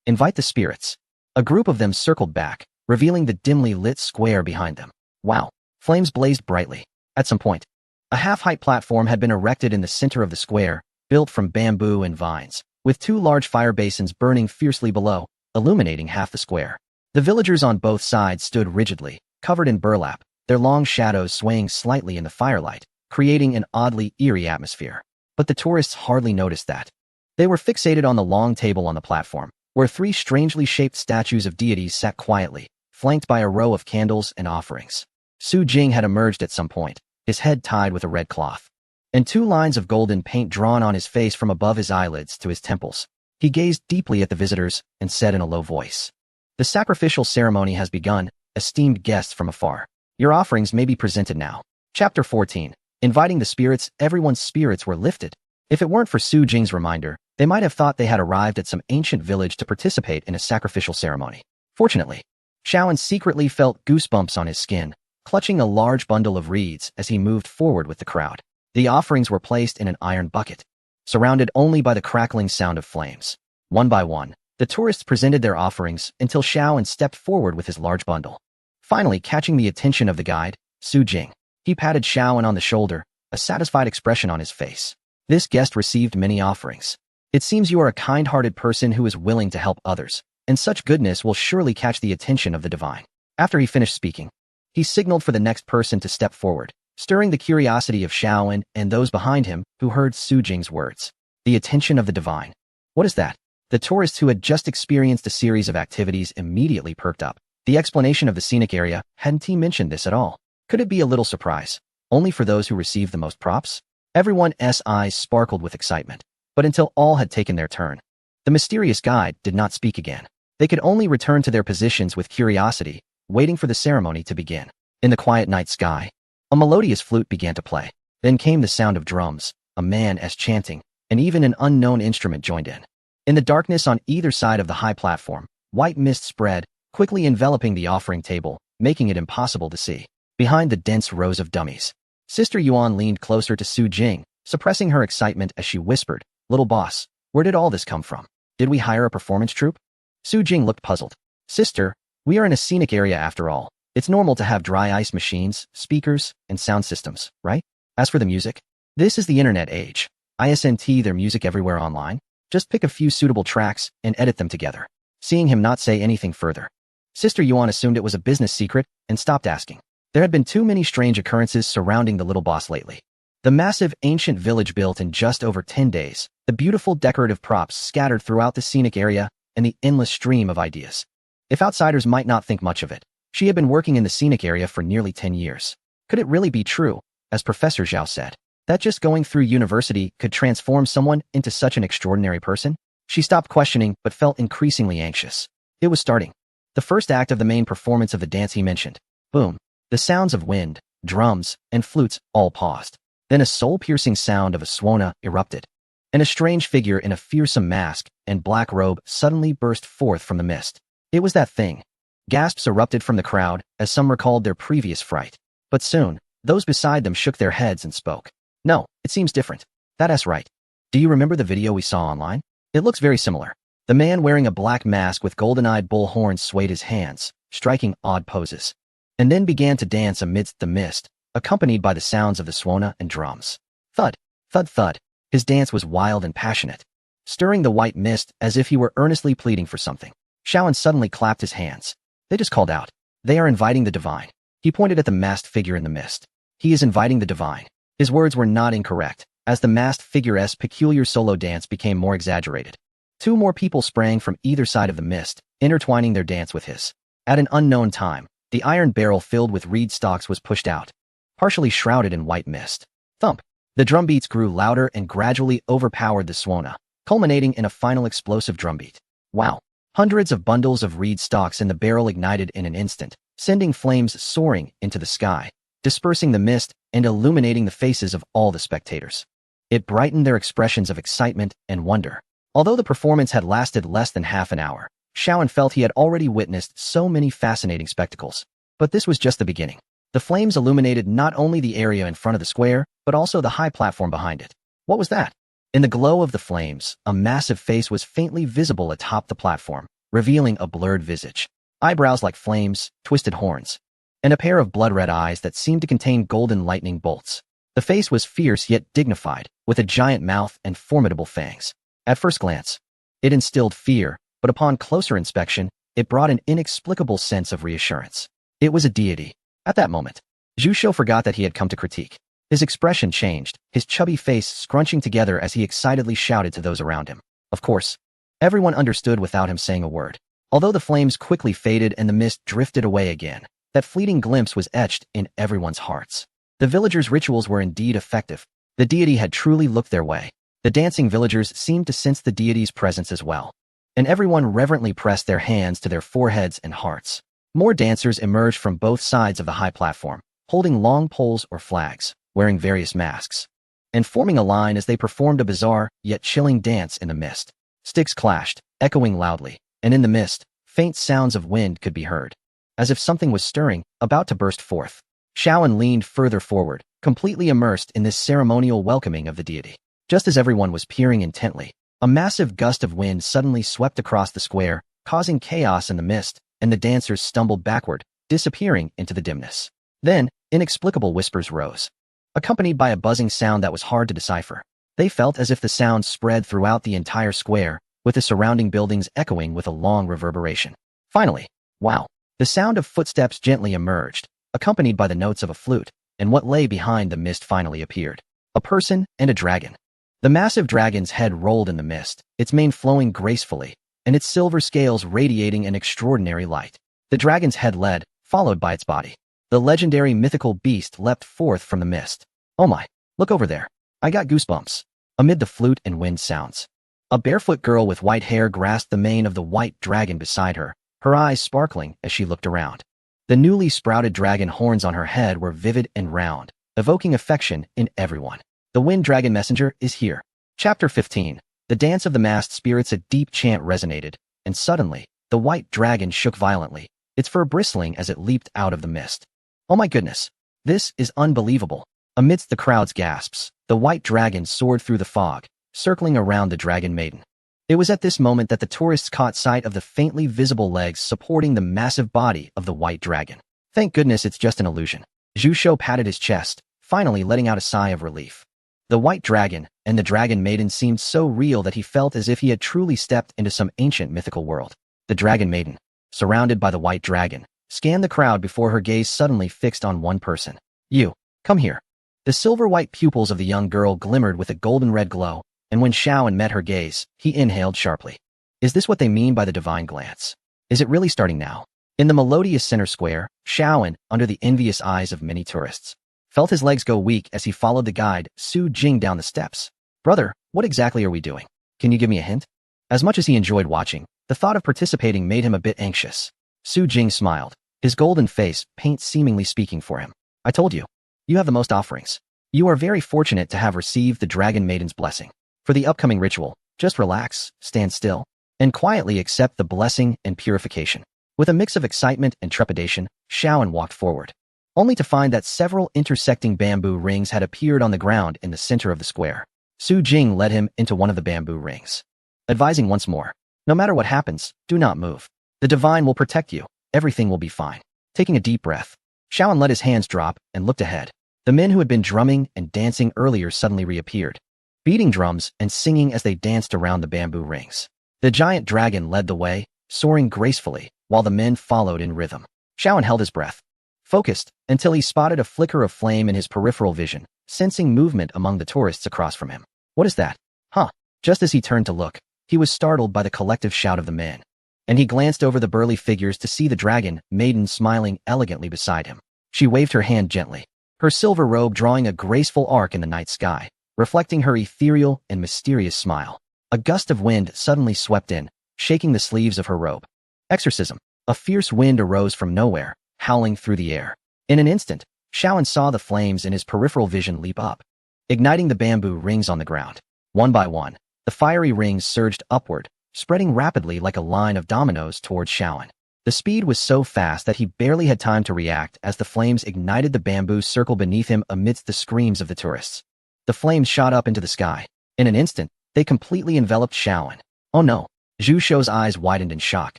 Invite the spirits." A group of them circled back, revealing the dimly lit square behind them. Wow, flames blazed brightly. At some point, a half-height platform had been erected in the center of the square, built from bamboo and vines, with 2 large fire basins burning fiercely below, illuminating half the square. The villagers on both sides stood rigidly, covered in burlap, their long shadows swaying slightly in the firelight, creating an oddly eerie atmosphere. But the tourists hardly noticed that. They were fixated on the long table on the platform, where 3 strangely shaped statues of deities sat quietly, flanked by a row of candles and offerings. Su Jing had emerged at some point, his head tied with a red cloth, and 2 lines of golden paint drawn on his face from above his eyelids to his temples. He gazed deeply at the visitors and said in a low voice, "The sacrificial ceremony has begun, esteemed guests from afar. Your offerings may be presented now." Chapter 14. Inviting the spirits. Everyone's spirits were lifted. If it weren't for Su Jing's reminder, they might have thought they had arrived at some ancient village to participate in a sacrificial ceremony. Fortunately, Xiaoan secretly felt goosebumps on his skin, clutching a large bundle of reeds as he moved forward with the crowd. The offerings were placed in an iron bucket, surrounded only by the crackling sound of flames. One by one, the tourists presented their offerings until Xiaoan stepped forward with his large bundle. Finally, catching the attention of the guide, Su Jing, he patted Xiaoan on the shoulder, a satisfied expression on his face. This guest received many offerings. It seems you are a kind-hearted person who is willing to help others, and such goodness will surely catch the attention of the divine. After he finished speaking, he signaled for the next person to step forward, stirring the curiosity of Xiaoan and those behind him who heard Su Jing's words. The attention of the divine. What is that? The tourists who had just experienced a series of activities immediately perked up. The explanation of the scenic area hadn't he mentioned this at all. Could it be a little surprise? Only for those who received the most props? Everyone's eyes sparkled with excitement. But until all had taken their turn, the mysterious guide did not speak again. They could only return to their positions with curiosity, waiting for the ceremony to begin. In the quiet night sky, a melodious flute began to play. Then came the sound of drums, a man-s chanting, and even an unknown instrument joined in. In the darkness on either side of the high platform, white mist spread, quickly enveloping the offering table, making it impossible to see. Behind the dense rows of dummies, Sister Yuan leaned closer to Su Jing, suppressing her excitement as she whispered, "Little boss, where did all this come from? Did we hire a performance troupe?" Su Jing looked puzzled. "Sister, we are in a scenic area after all. It's normal to have dry ice machines, speakers, and sound systems, right? As for the music, this is the internet age. Isn't there music everywhere online? Just pick a few suitable tracks and edit them together." Seeing him not say anything further, Sister Yuan assumed it was a business secret and stopped asking. There had been too many strange occurrences surrounding the little boss lately. The massive ancient village built in just over 10 days, the beautiful decorative props scattered throughout the scenic area, and the endless stream of ideas. If outsiders might not think much of it, she had been working in the scenic area for nearly 10 years. Could it really be true, as Professor Zhao said, that just going through university could transform someone into such an extraordinary person? She stopped questioning but felt increasingly anxious. It was starting. The first act of the main performance of the dance he mentioned. Boom. The sounds of wind, drums, and flutes all paused. Then a soul-piercing sound of a swana erupted, and a strange figure in a fearsome mask and black robe suddenly burst forth from the mist. It was that thing. Gasps erupted from the crowd as some recalled their previous fright. But soon, those beside them shook their heads and spoke. "No, it seems different. That's right. Do you remember the video we saw online? It looks very similar." The man wearing a black mask with golden-eyed bull horns swayed his hands, striking odd poses, and then began to dance amidst the mist, accompanied by the sounds of the swana and drums. Thud, thud, thud. His dance was wild and passionate, stirring the white mist as if he were earnestly pleading for something. Xiaoan suddenly clapped his hands. They just called out. "They are inviting the divine." He pointed at the masked figure in the mist. "He is inviting the divine." His words were not incorrect, as the masked figure's peculiar solo dance became more exaggerated. Two more people sprang from either side of the mist, intertwining their dance with his. At an unknown time, the iron barrel filled with reed stalks was pushed out, partially shrouded in white mist. Thump! The drum beats grew louder and gradually overpowered the swana, culminating in a final explosive drumbeat. Wow! Hundreds of bundles of reed stalks in the barrel ignited in an instant, sending flames soaring into the sky, dispersing the mist and illuminating the faces of all the spectators. It brightened their expressions of excitement and wonder. Although the performance had lasted less than half an hour, Xiaoan felt he had already witnessed so many fascinating spectacles. But this was just the beginning. The flames illuminated not only the area in front of the square, but also the high platform behind it. What was that? In the glow of the flames, a massive face was faintly visible atop the platform, revealing a blurred visage. Eyebrows like flames, twisted horns, and a pair of blood-red eyes that seemed to contain golden lightning bolts. The face was fierce yet dignified, with a giant mouth and formidable fangs. At first glance, it instilled fear, but upon closer inspection, it brought an inexplicable sense of reassurance. It was a deity. At that moment, Zhu Shou forgot that he had come to critique. His expression changed, his chubby face scrunching together as he excitedly shouted to those around him. Of course, everyone understood without him saying a word. Although the flames quickly faded and the mist drifted away again, that fleeting glimpse was etched in everyone's hearts. The villagers' rituals were indeed effective. The deity had truly looked their way. The dancing villagers seemed to sense the deity's presence as well, and everyone reverently pressed their hands to their foreheads and hearts. More dancers emerged from both sides of the high platform, holding long poles or flags, wearing various masks, and forming a line as they performed a bizarre yet chilling dance in the mist. Sticks clashed, echoing loudly, and in the mist, faint sounds of wind could be heard, as if something was stirring, about to burst forth. Shaoan leaned further forward, completely immersed in this ceremonial welcoming of the deity. Just as everyone was peering intently, a massive gust of wind suddenly swept across the square, causing chaos in the mist, and the dancers stumbled backward, disappearing into the dimness. Then, inexplicable whispers rose, accompanied by a buzzing sound that was hard to decipher. They felt as if the sound spread throughout the entire square, with the surrounding buildings echoing with a long reverberation. Finally, wow! The sound of footsteps gently emerged, accompanied by the notes of a flute, and what lay behind the mist finally appeared. A person and a dragon. The massive dragon's head rolled in the mist, its mane flowing gracefully, and its silver scales radiating an extraordinary light. The dragon's head led, followed by its body. The legendary mythical beast leapt forth from the mist. Oh my, look over there. I got goosebumps. Amid the flute and wind sounds, a barefoot girl with white hair grasped the mane of the white dragon beside her, her eyes sparkling as she looked around. The newly sprouted dragon horns on her head were vivid and round, evoking affection in everyone. The wind dragon messenger is here. Chapter 15. The dance of the masked spirits. A deep chant resonated, and suddenly, the white dragon shook violently, its fur bristling as it leaped out of the mist. Oh my goodness! This is unbelievable! Amidst the crowd's gasps, the white dragon soared through the fog, circling around the dragon maiden. It was at this moment that the tourists caught sight of the faintly visible legs supporting the massive body of the white dragon. Thank goodness it's just an illusion. Zhu Shou patted his chest, finally letting out a sigh of relief. The white dragon and the dragon maiden seemed so real that he felt as if he had truly stepped into some ancient mythical world. The dragon maiden, surrounded by the white dragon, scanned the crowd before her gaze suddenly fixed on one person. You, come here. The silver-white pupils of the young girl glimmered with a golden-red glow, and when Shaoan met her gaze, he inhaled sharply. Is this what they mean by the divine glance? Is it really starting now? In the melodious center square, Shaoan, under the envious eyes of many tourists, felt his legs go weak as he followed the guide, Su Jing, down the steps. Brother, what exactly are we doing? Can you give me a hint? As much as he enjoyed watching, the thought of participating made him a bit anxious. Su Jing smiled, his golden face paint seemingly speaking for him. I told you. You have the most offerings. You are very fortunate to have received the Dragon Maiden's blessing. For the upcoming ritual, just relax, stand still, and quietly accept the blessing and purification. With a mix of excitement and trepidation, Shaoan walked forward, only to find that several intersecting bamboo rings had appeared on the ground in the center of the square. Su Jing led him into one of the bamboo rings, advising once more, no matter what happens, do not move. The divine will protect you. Everything will be fine. Taking a deep breath, Shaoan let his hands drop and looked ahead. The men who had been drumming and dancing earlier suddenly reappeared, beating drums and singing as they danced around the bamboo rings. The giant dragon led the way, soaring gracefully, while the men followed in rhythm. Shaoan held his breath, focused, until he spotted a flicker of flame in his peripheral vision, sensing movement among the tourists across from him. What is that? Huh? Just as he turned to look, he was startled by the collective shout of the men, and he glanced over the burly figures to see the dragon maiden smiling elegantly beside him. She waved her hand gently, her silver robe drawing a graceful arc in the night sky, reflecting her ethereal and mysterious smile. A gust of wind suddenly swept in, shaking the sleeves of her robe. Exorcism. A fierce wind arose from nowhere, howling through the air. In an instant, Shaoan saw the flames in his peripheral vision leap up, igniting the bamboo rings on the ground. One by one, the fiery rings surged upward, spreading rapidly like a line of dominoes towards Shaoan. The speed was so fast that he barely had time to react as the flames ignited the bamboo circle beneath him amidst the screams of the tourists. The flames shot up into the sky. In an instant, they completely enveloped Shaoan. Oh no! Zhu Shou's eyes widened in shock,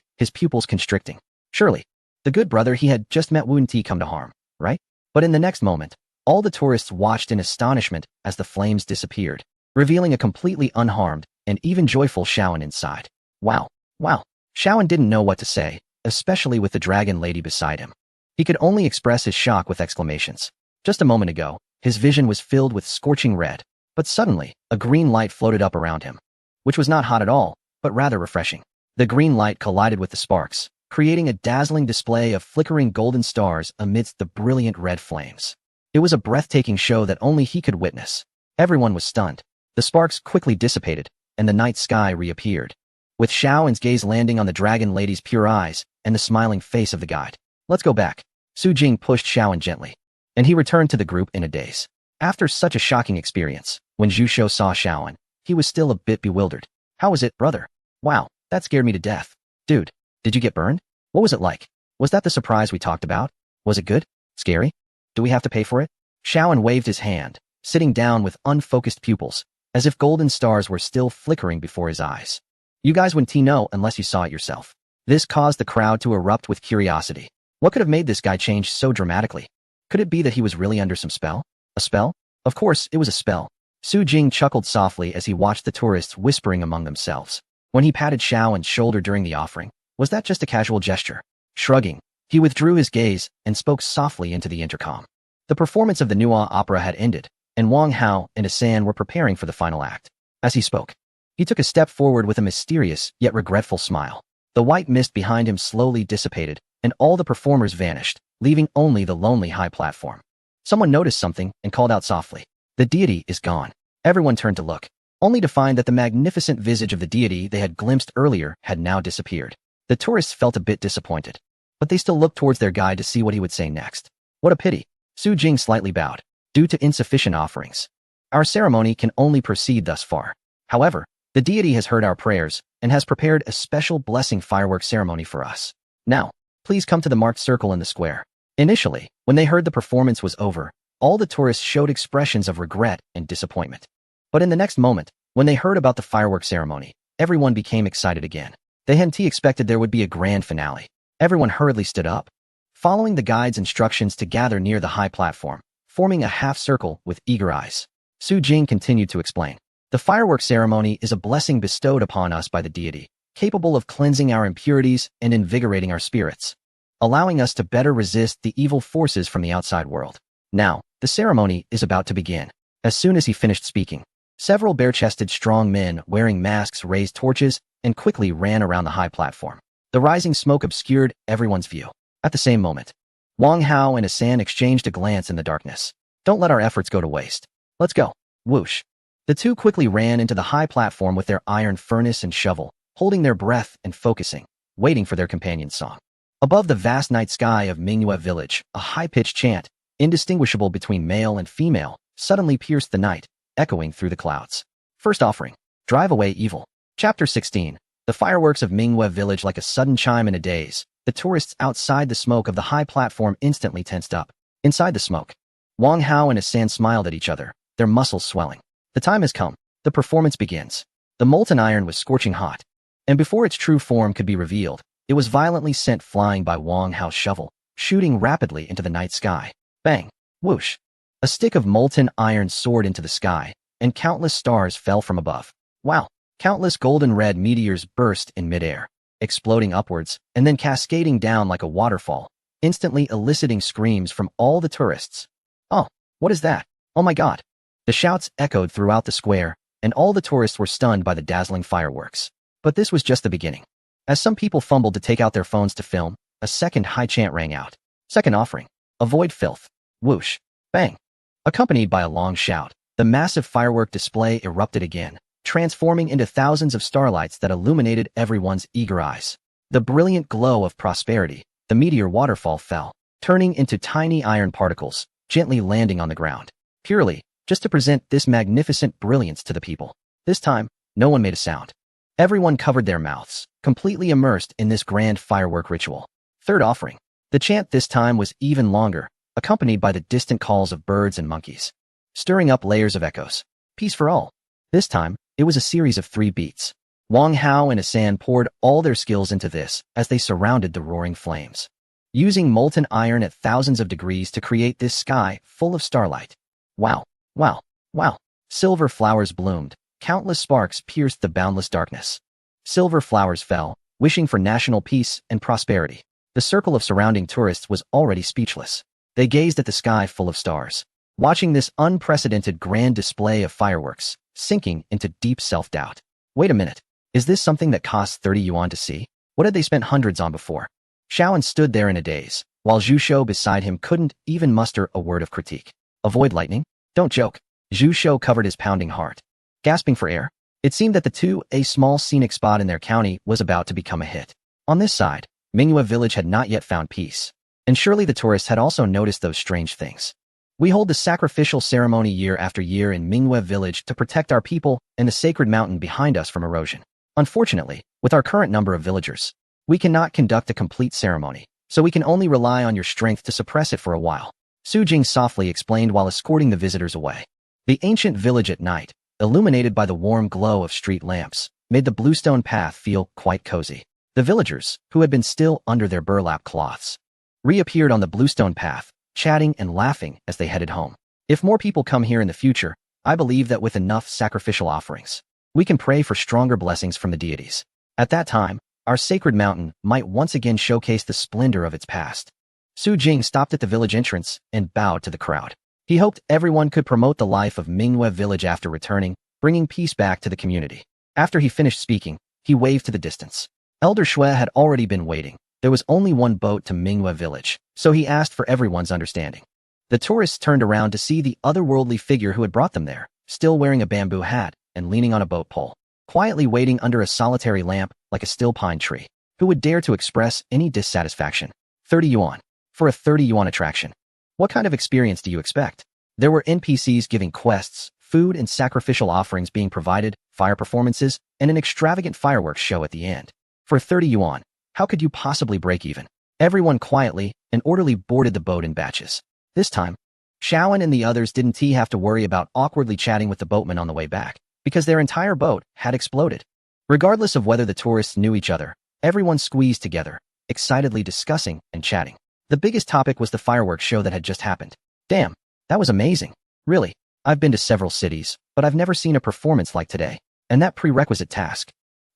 his pupils constricting. Surely, the good brother he had just met wouldn't come to harm, right? But in the next moment, all the tourists watched in astonishment as the flames disappeared, revealing a completely unharmed and even joyful Shaoan inside. Wow! Wow! Shaoan didn't know what to say, especially with the dragon lady beside him. He could only express his shock with exclamations. Just a moment ago, his vision was filled with scorching red, but suddenly, a green light floated up around him, which was not hot at all, but rather refreshing. The green light collided with the sparks, creating a dazzling display of flickering golden stars amidst the brilliant red flames. It was a breathtaking show that only he could witness. Everyone was stunned. The sparks quickly dissipated, and the night sky reappeared, with Shaoan's gaze landing on the dragon lady's pure eyes and the smiling face of the guide. Let's go back. Su Jing pushed Shaoan gently, and he returned to the group in a daze. After such a shocking experience, when Zhu Shou saw Shaoan, he was still a bit bewildered. How was it, brother? Wow, that scared me to death. Dude, did you get burned? What was it like? Was that the surprise we talked about? Was it good? Scary? Do we have to pay for it? Shaoan waved his hand, sitting down with unfocused pupils, as if golden stars were still flickering before his eyes. You guys wouldn't know unless you saw it yourself. This caused the crowd to erupt with curiosity. What could have made this guy change so dramatically? Could it be that he was really under some spell? A spell? Of course, it was a spell. Su Jing chuckled softly as he watched the tourists whispering among themselves. When he patted Shaoan's shoulder during the offering, was that just a casual gesture? Shrugging, he withdrew his gaze and spoke softly into the intercom. The performance of the Nua opera had ended, and Wang Hao and Asan were preparing for the final act. As he spoke, he took a step forward with a mysterious yet regretful smile. The white mist behind him slowly dissipated, and all the performers vanished, leaving only the lonely high platform. Someone noticed something and called out softly. The deity is gone. Everyone turned to look, only to find that the magnificent visage of the deity they had glimpsed earlier had now disappeared. The tourists felt a bit disappointed, but they still looked towards their guide to see what he would say next. What a pity. Su Jing slightly bowed. Due to insufficient offerings, our ceremony can only proceed thus far. However, the deity has heard our prayers and has prepared a special blessing fireworks ceremony for us. Now, please come to the marked circle in the square. Initially, when they heard the performance was over, all the tourists showed expressions of regret and disappointment. But in the next moment, when they heard about the fireworks ceremony, everyone became excited again. They hadn't expected there would be a grand finale. Everyone hurriedly stood up, following the guide's instructions to gather near the high platform, forming a half circle with eager eyes. Su Jing continued to explain. The fireworks ceremony is a blessing bestowed upon us by the deity, capable of cleansing our impurities and invigorating our spirits, allowing us to better resist the evil forces from the outside world. Now, the ceremony is about to begin. As soon as he finished speaking, several bare-chested strong men wearing masks raised torches and quickly ran around the high platform. The rising smoke obscured everyone's view. At the same moment, Wang Hao and Asan exchanged a glance in the darkness. Don't let our efforts go to waste. Let's go. Whoosh. The two quickly ran into the high platform with their iron furnace and shovel, holding their breath and focusing, waiting for their companion's song. Above the vast night sky of Mingyue village, a high-pitched chant, indistinguishable between male and female, suddenly pierced the night, echoing through the clouds. First offering. Drive away evil. Chapter 16. The fireworks of Mingyue village like a sudden chime in a daze. The tourists outside the smoke of the high platform instantly tensed up. Inside the smoke, Wang Hao and Asan smiled at each other, their muscles swelling. The time has come. The performance begins. The molten iron was scorching hot, and before its true form could be revealed, it was violently sent flying by Wang Hao's shovel, shooting rapidly into the night sky. Bang! Whoosh! A stick of molten iron soared into the sky, and countless stars fell from above. Wow! Countless golden-red meteors burst in midair, exploding upwards and then cascading down like a waterfall, instantly eliciting screams from all the tourists. Oh, what is that? Oh my god! The shouts echoed throughout the square, and all the tourists were stunned by the dazzling fireworks. But this was just the beginning. As some people fumbled to take out their phones to film, a second high chant rang out. Second offering. Avoid filth. Whoosh. Bang. Accompanied by a long shout, the massive firework display erupted again, transforming into thousands of starlights that illuminated everyone's eager eyes. The brilliant glow of prosperity, the meteor waterfall fell, turning into tiny iron particles, gently landing on the ground. Purely, just to present this magnificent brilliance to the people. This time, no one made a sound. Everyone covered their mouths, completely immersed in this grand firework ritual. Third offering. The chant this time was even longer, accompanied by the distant calls of birds and monkeys, stirring up layers of echoes. Peace for all. This time, it was a series of 3 beats. Wang Hao and Asan poured all their skills into this as they surrounded the roaring flames, using molten iron at thousands of degrees to create this sky full of starlight. Wow, wow, wow. Silver flowers bloomed. Countless sparks pierced the boundless darkness. Silver flowers fell, wishing for national peace and prosperity. The circle of surrounding tourists was already speechless. They gazed at the sky full of stars, watching this unprecedented grand display of fireworks, sinking into deep self-doubt. Wait a minute. Is this something that costs 30 yuan to see? What had they spent hundreds on before? Shaoan stood there in a daze, while Zhu Shou beside him couldn't even muster a word of critique. Avoid lightning? Don't joke. Zhu Shou covered his pounding heart, gasping for air. It seemed that a small scenic spot in their county was about to become a hit. On this side, Mingyue village had not yet found peace, and surely the tourists had also noticed those strange things. We hold the sacrificial ceremony year after year in Mingyue village to protect our people and the sacred mountain behind us from erosion. Unfortunately, with our current number of villagers, we cannot conduct a complete ceremony, so we can only rely on your strength to suppress it for a while. Su Jing softly explained while escorting the visitors away. The ancient village at night, illuminated by the warm glow of street lamps, made the bluestone path feel quite cozy. The villagers, who had been still under their burlap cloths, reappeared on the bluestone path, chatting and laughing as they headed home. If more people come here in the future, I believe that with enough sacrificial offerings, we can pray for stronger blessings from the deities. At that time, our sacred mountain might once again showcase the splendor of its past. Su Jing stopped at the village entrance and bowed to the crowd. He hoped everyone could promote the life of Mingyue village after returning, bringing peace back to the community. After he finished speaking, he waved to the distance. Elder Shui had already been waiting. There was only one boat to Mingyue village, so he asked for everyone's understanding. The tourists turned around to see the otherworldly figure who had brought them there, still wearing a bamboo hat and leaning on a boat pole, quietly waiting under a solitary lamp like a still pine tree. Who would dare to express any dissatisfaction? 30 yuan. For a 30 yuan attraction. What kind of experience do you expect? There were NPCs giving quests, food and sacrificial offerings being provided, fire performances, and an extravagant fireworks show at the end. For 30 yuan, how could you possibly break even? Everyone quietly and orderly boarded the boat in batches. This time, Shaoan and the others didn't have to worry about awkwardly chatting with the boatman on the way back, because their entire boat had exploded. Regardless of whether the tourists knew each other, everyone squeezed together, excitedly discussing and chatting. The biggest topic was the fireworks show that had just happened. Damn, that was amazing. Really, I've been to several cities, but I've never seen a performance like today. And that prerequisite task.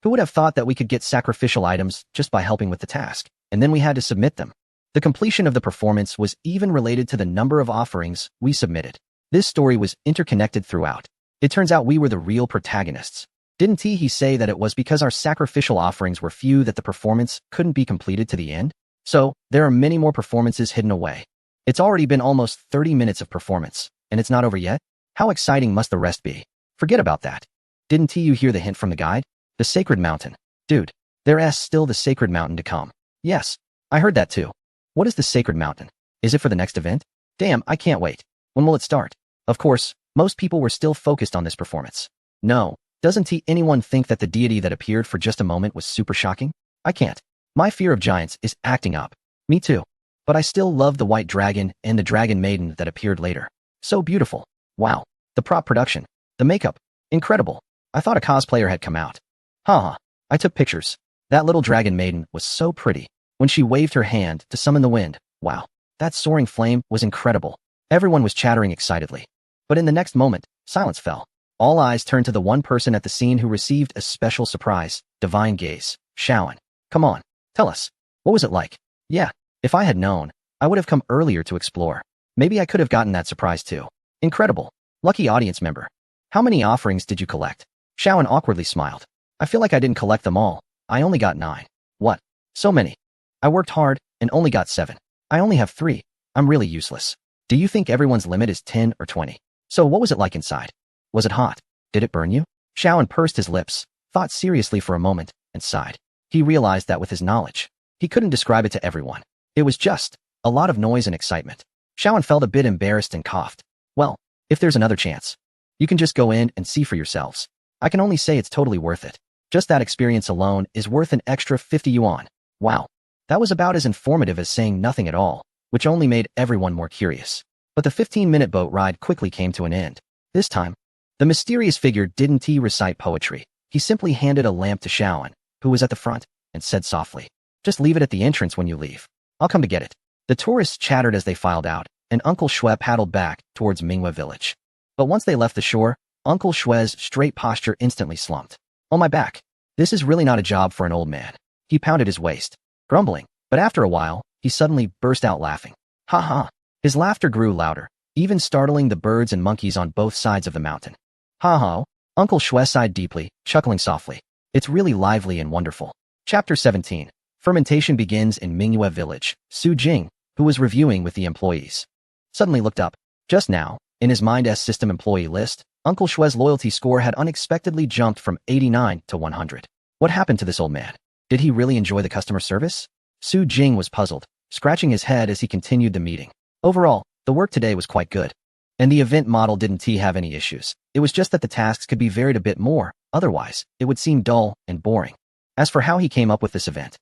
Who would have thought that we could get sacrificial items just by helping with the task, and then we had to submit them? The completion of the performance was even related to the number of offerings we submitted. This story was interconnected throughout. It turns out we were the real protagonists. Didn't he say that it was because our sacrificial offerings were few that the performance couldn't be completed to the end? So, there are many more performances hidden away. It's already been almost 30 minutes of performance, and it's not over yet? How exciting must the rest be? Forget about that. Didn't you hear the hint from the guide? The sacred mountain. Dude, there's still the sacred mountain to come. Yes, I heard that too. What is the sacred mountain? Is it for the next event? Damn, I can't wait. When will it start? Of course, most people were still focused on this performance. No, doesn't anyone think that the deity that appeared for just a moment was super shocking? I can't. My fear of giants is acting up. Me too. But I still love the white dragon and the dragon maiden that appeared later. So beautiful. Wow. The prop production. The makeup. Incredible. I thought a cosplayer had come out. Haha. I took pictures. That little dragon maiden was so pretty. When she waved her hand to summon the wind. Wow. That soaring flame was incredible. Everyone was chattering excitedly. But in the next moment, silence fell. All eyes turned to the one person at the scene who received a special surprise. Divine gaze. Shaoan. Come on. Tell us. What was it like? Yeah. If I had known, I would have come earlier to explore. Maybe I could have gotten that surprise too. Incredible. Lucky audience member. How many offerings did you collect? Shaoan awkwardly smiled. I feel like I didn't collect them all. I only got 9. What? So many. I worked hard and only got 7. I only have 3. I'm really useless. Do you think everyone's limit is 10 or 20? So what was it like inside? Was it hot? Did it burn you? Shaoan pursed his lips, thought seriously for a moment, and sighed. He realized that with his knowledge, he couldn't describe it to everyone. It was just a lot of noise and excitement. Shaoan felt a bit embarrassed and coughed. Well, if there's another chance, you can just go in and see for yourselves. I can only say it's totally worth it. Just that experience alone is worth an extra 50 yuan. Wow. That was about as informative as saying nothing at all, which only made everyone more curious. But the 15-minute boat ride quickly came to an end. This time, the mysterious figure didn't recite poetry. He simply handed a lamp to Shaoan, who was at the front, and said softly, "Just leave it at the entrance when you leave. I'll come to get it." The tourists chattered as they filed out, and Uncle Shui paddled back towards Mingyue village. But once they left the shore, Uncle Shui's straight posture instantly slumped. "On my back. This is really not a job for an old man." He pounded his waist, grumbling, but after a while, he suddenly burst out laughing. Ha ha. His laughter grew louder, even startling the birds and monkeys on both sides of the mountain. Ha ha. Uncle Shui sighed deeply, chuckling softly. It's really lively and wonderful. Chapter 17. Fermentation begins in Mingyue village. Su Jing, who was reviewing with the employees, suddenly looked up. Just now, in his mind's system employee list, Uncle Shui's loyalty score had unexpectedly jumped from 89 to 100. What happened to this old man? Did he really enjoy the customer service? Su Jing was puzzled, scratching his head as he continued the meeting. Overall, the work today was quite good. And the event model didn't have any issues. It was just that the tasks could be varied a bit more, otherwise, it would seem dull and boring. As for how he came up with this event,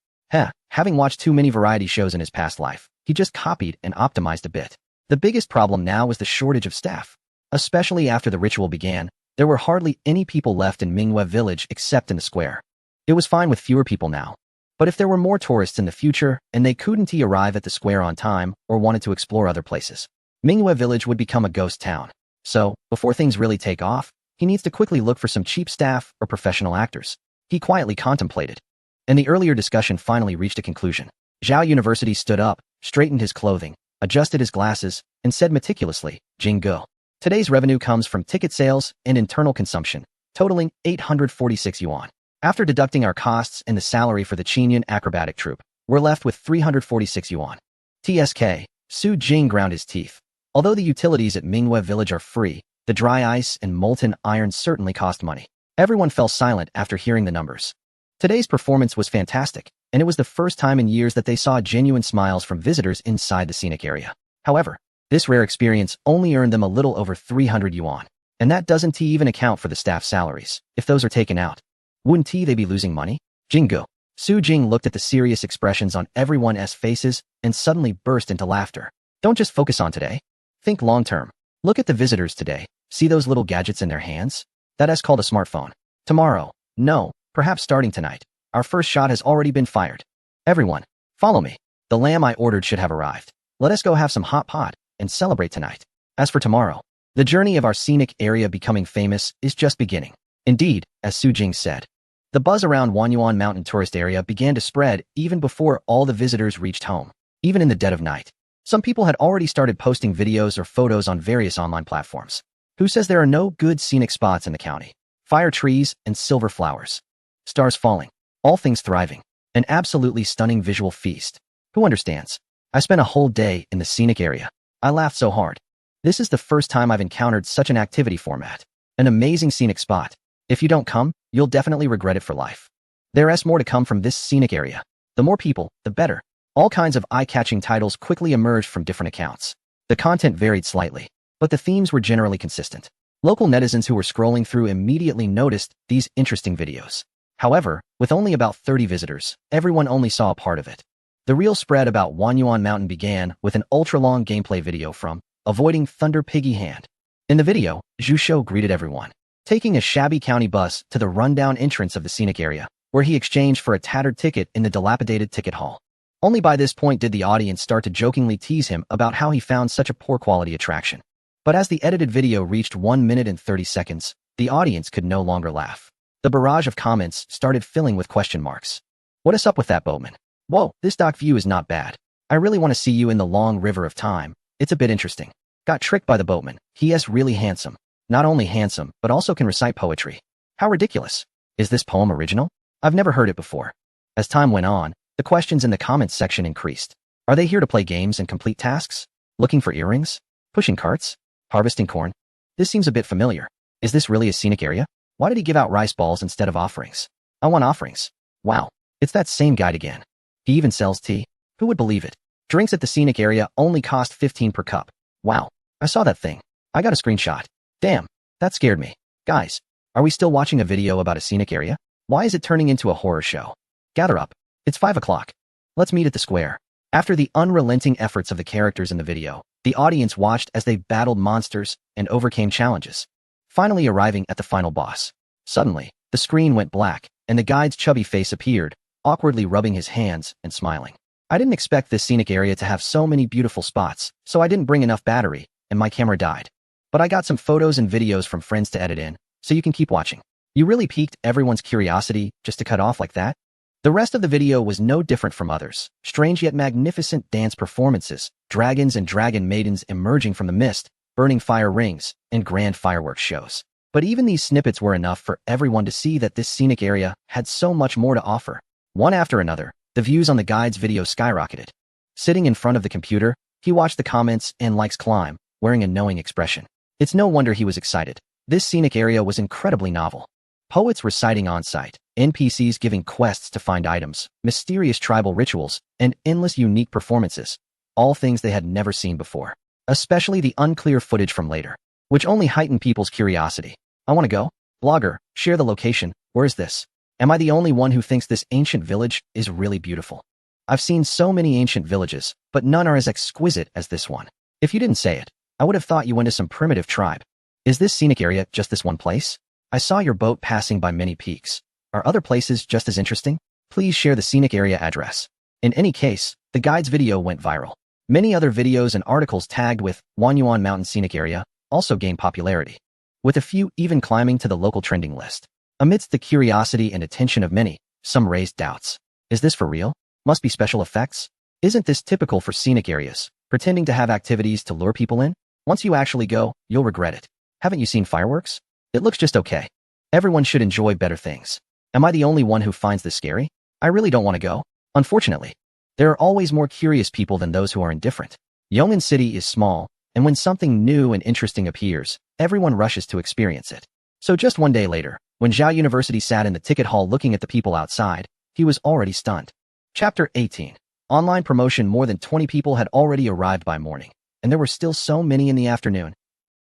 having watched too many variety shows in his past life, he just copied and optimized a bit. The biggest problem now was the shortage of staff. Especially after the ritual began, there were hardly any people left in Mingwe village except in the square. It was fine with fewer people now. But if there were more tourists in the future and they couldn't arrive at the square on time or wanted to explore other places, Mingwe village would become a ghost town. So, before things really take off, he needs to quickly look for some cheap staff or professional actors. He quietly contemplated. And the earlier discussion finally reached a conclusion. Zhao University stood up, straightened his clothing, adjusted his glasses, and said meticulously, Jinggo. Today's revenue comes from ticket sales and internal consumption, totaling 846 yuan. After deducting our costs and the salary for the Qinyan acrobatic troupe, we're left with 346 yuan. TSK, Su Jing ground his teeth. Although the utilities at Mingwe village are free, the dry ice and molten iron certainly cost money. Everyone fell silent after hearing the numbers. Today's performance was fantastic, and it was the first time in years that they saw genuine smiles from visitors inside the scenic area. However, this rare experience only earned them a little over 300 yuan, and that doesn't even account for the staff salaries, if those are taken out. Wouldn't they be losing money? Jinggo. Su Jing looked at the serious expressions on everyone's faces and suddenly burst into laughter. Don't just focus on today. Think long-term. Look at the visitors today. See those little gadgets in their hands? That's called a smartphone. Tomorrow, no, perhaps starting tonight, our first shot has already been fired. Everyone, follow me. The lamb I ordered should have arrived. Let us go have some hot pot and celebrate tonight. As for tomorrow, the journey of our scenic area becoming famous is just beginning. Indeed, as Su Jing said, the buzz around Wanyuan Mountain tourist area began to spread even before all the visitors reached home, even in the dead of night. Some people had already started posting videos or photos on various online platforms. Who says there are no good scenic spots in the county? Fire trees and silver flowers. Stars falling. All things thriving. An absolutely stunning visual feast. Who understands? I spent a whole day in the scenic area. I laughed so hard. This is the first time I've encountered such an activity format. An amazing scenic spot. If you don't come, you'll definitely regret it for life. There's more to come from this scenic area. The more people, the better. All kinds of eye-catching titles quickly emerged from different accounts. The content varied slightly, but the themes were generally consistent. Local netizens who were scrolling through immediately noticed these interesting videos. However, with only about 30 visitors, everyone only saw a part of it. The real spread about Wanyuan Mountain began with an ultra-long gameplay video from Avoiding Thunder Piggy Hand. In the video, Zhu Shou greeted everyone, taking a shabby county bus to the rundown entrance of the scenic area, where he exchanged for a tattered ticket in the dilapidated ticket hall. Only by this point did the audience start to jokingly tease him about how he found such a poor quality attraction. But as the edited video reached 1 minute and 30 seconds, the audience could no longer laugh. The barrage of comments started filling with question marks. What is up with that boatman? Whoa, this dock view is not bad. I really want to see you in the long river of time. It's a bit interesting. Got tricked by the boatman. He is really handsome. Not only handsome, but also can recite poetry. How ridiculous. Is this poem original? I've never heard it before. As time went on, the questions in the comments section increased. Are they here to play games and complete tasks? Looking for earrings? Pushing carts? Harvesting corn? This seems a bit familiar. Is this really a scenic area? Why did he give out rice balls instead of offerings? I want offerings. Wow, it's that same guide again. He even sells tea. Who would believe it? Drinks at the scenic area only cost 15 per cup. Wow, I saw that thing. I got a screenshot. Damn, that scared me. Guys, are we still watching a video about a scenic area? Why is it turning into a horror show? Gather up. It's 5 o'clock. Let's meet at the square. After the unrelenting efforts of the characters in the video, the audience watched as they battled monsters and overcame challenges, finally arriving at the final boss. Suddenly, the screen went black, and the guide's chubby face appeared, awkwardly rubbing his hands and smiling. I didn't expect this scenic area to have so many beautiful spots, so I didn't bring enough battery, and my camera died. But I got some photos and videos from friends to edit in, so you can keep watching. You really piqued everyone's curiosity just to cut off like that? The rest of the video was no different from others. Strange yet magnificent dance performances, dragons and dragon maidens emerging from the mist, burning fire rings, and grand fireworks shows. But even these snippets were enough for everyone to see that this scenic area had so much more to offer. One after another, the views on the guide's video skyrocketed. Sitting in front of the computer, he watched the comments and likes climb, wearing a knowing expression. It's no wonder he was excited. This scenic area was incredibly novel. Poets reciting on-site, NPCs giving quests to find items, mysterious tribal rituals, and endless unique performances. All things they had never seen before. Especially the unclear footage from later, which only heightened people's curiosity. I want to go. Blogger, share the location. Where is this? Am I the only one who thinks this ancient village is really beautiful? I've seen so many ancient villages, but none are as exquisite as this one. If you didn't say it, I would have thought you went to some primitive tribe. Is this scenic area just this one place? I saw your boat passing by many peaks. Are other places just as interesting? Please share the scenic area address. In any case, the guide's video went viral. Many other videos and articles tagged with Wanyuan Mountain Scenic Area also gained popularity, with a few even climbing to the local trending list. Amidst the curiosity and attention of many, some raised doubts. Is this for real? Must be special effects? Isn't this typical for scenic areas, pretending to have activities to lure people in? Once you actually go, you'll regret it. Haven't you seen fireworks? It looks just okay. Everyone should enjoy better things. Am I the only one who finds this scary? I really don't want to go. Unfortunately, there are always more curious people than those who are indifferent. Yong'an City is small, and when something new and interesting appears, everyone rushes to experience it. So just one day later, when Zhao University sat in the ticket hall looking at the people outside, he was already stunned. Chapter 18. Online promotion. More than 20 people had already arrived by morning, and there were still so many in the afternoon.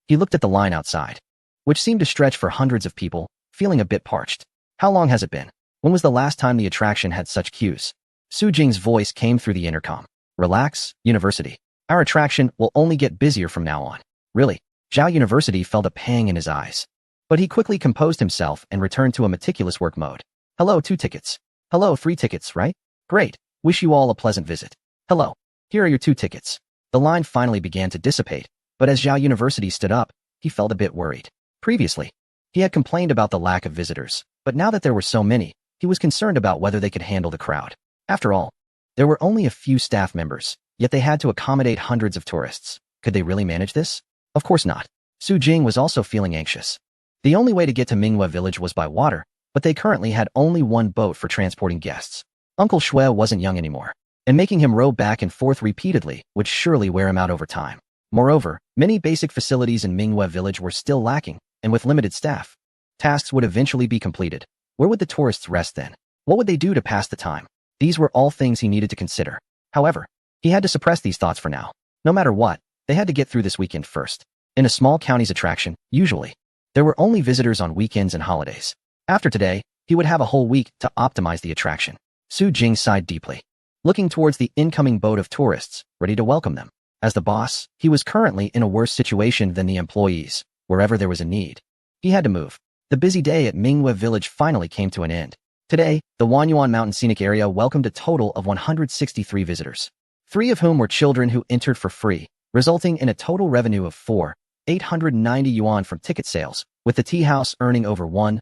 He looked at the line outside, which seemed to stretch for hundreds of people, feeling a bit parched. How long has it been? When was the last time the attraction had such queues? Su Jing's voice came through the intercom. Relax, University. Our attraction will only get busier from now on. Really? Zhao University felt a pang in his eyes. But he quickly composed himself and returned to a meticulous work mode. Hello, 2 tickets. Hello, 3 tickets, right? Great. Wish you all a pleasant visit. Hello. Here are your 2 tickets. The line finally began to dissipate, but as Zhao University stood up, he felt a bit worried. Previously, he had complained about the lack of visitors, but now that there were so many, he was concerned about whether they could handle the crowd. After all, there were only a few staff members, yet they had to accommodate hundreds of tourists. Could they really manage this? Of course not. Su Jing was also feeling anxious. The only way to get to Minghua Village was by water, but they currently had only one boat for transporting guests. Uncle Shui wasn't young anymore, and making him row back and forth repeatedly would surely wear him out over time. Moreover, many basic facilities in Minghua Village were still lacking, and with limited staff, tasks would eventually be completed. Where would the tourists rest then? What would they do to pass the time? These were all things he needed to consider. However, he had to suppress these thoughts for now. No matter what, they had to get through this weekend first. In a small county's attraction, usually, there were only visitors on weekends and holidays. After today, he would have a whole week to optimize the attraction. Su Jing sighed deeply, looking towards the incoming boat of tourists, ready to welcome them. As the boss, he was currently in a worse situation than the employees. Wherever there was a need, he had to move. The busy day at Minghua Village finally came to an end. Today, the Wanyuan Mountain Scenic Area welcomed a total of 163 visitors, 3 of whom were children who entered for free, resulting in a total revenue of 4,890 yuan from ticket sales, with the tea house earning over 1,000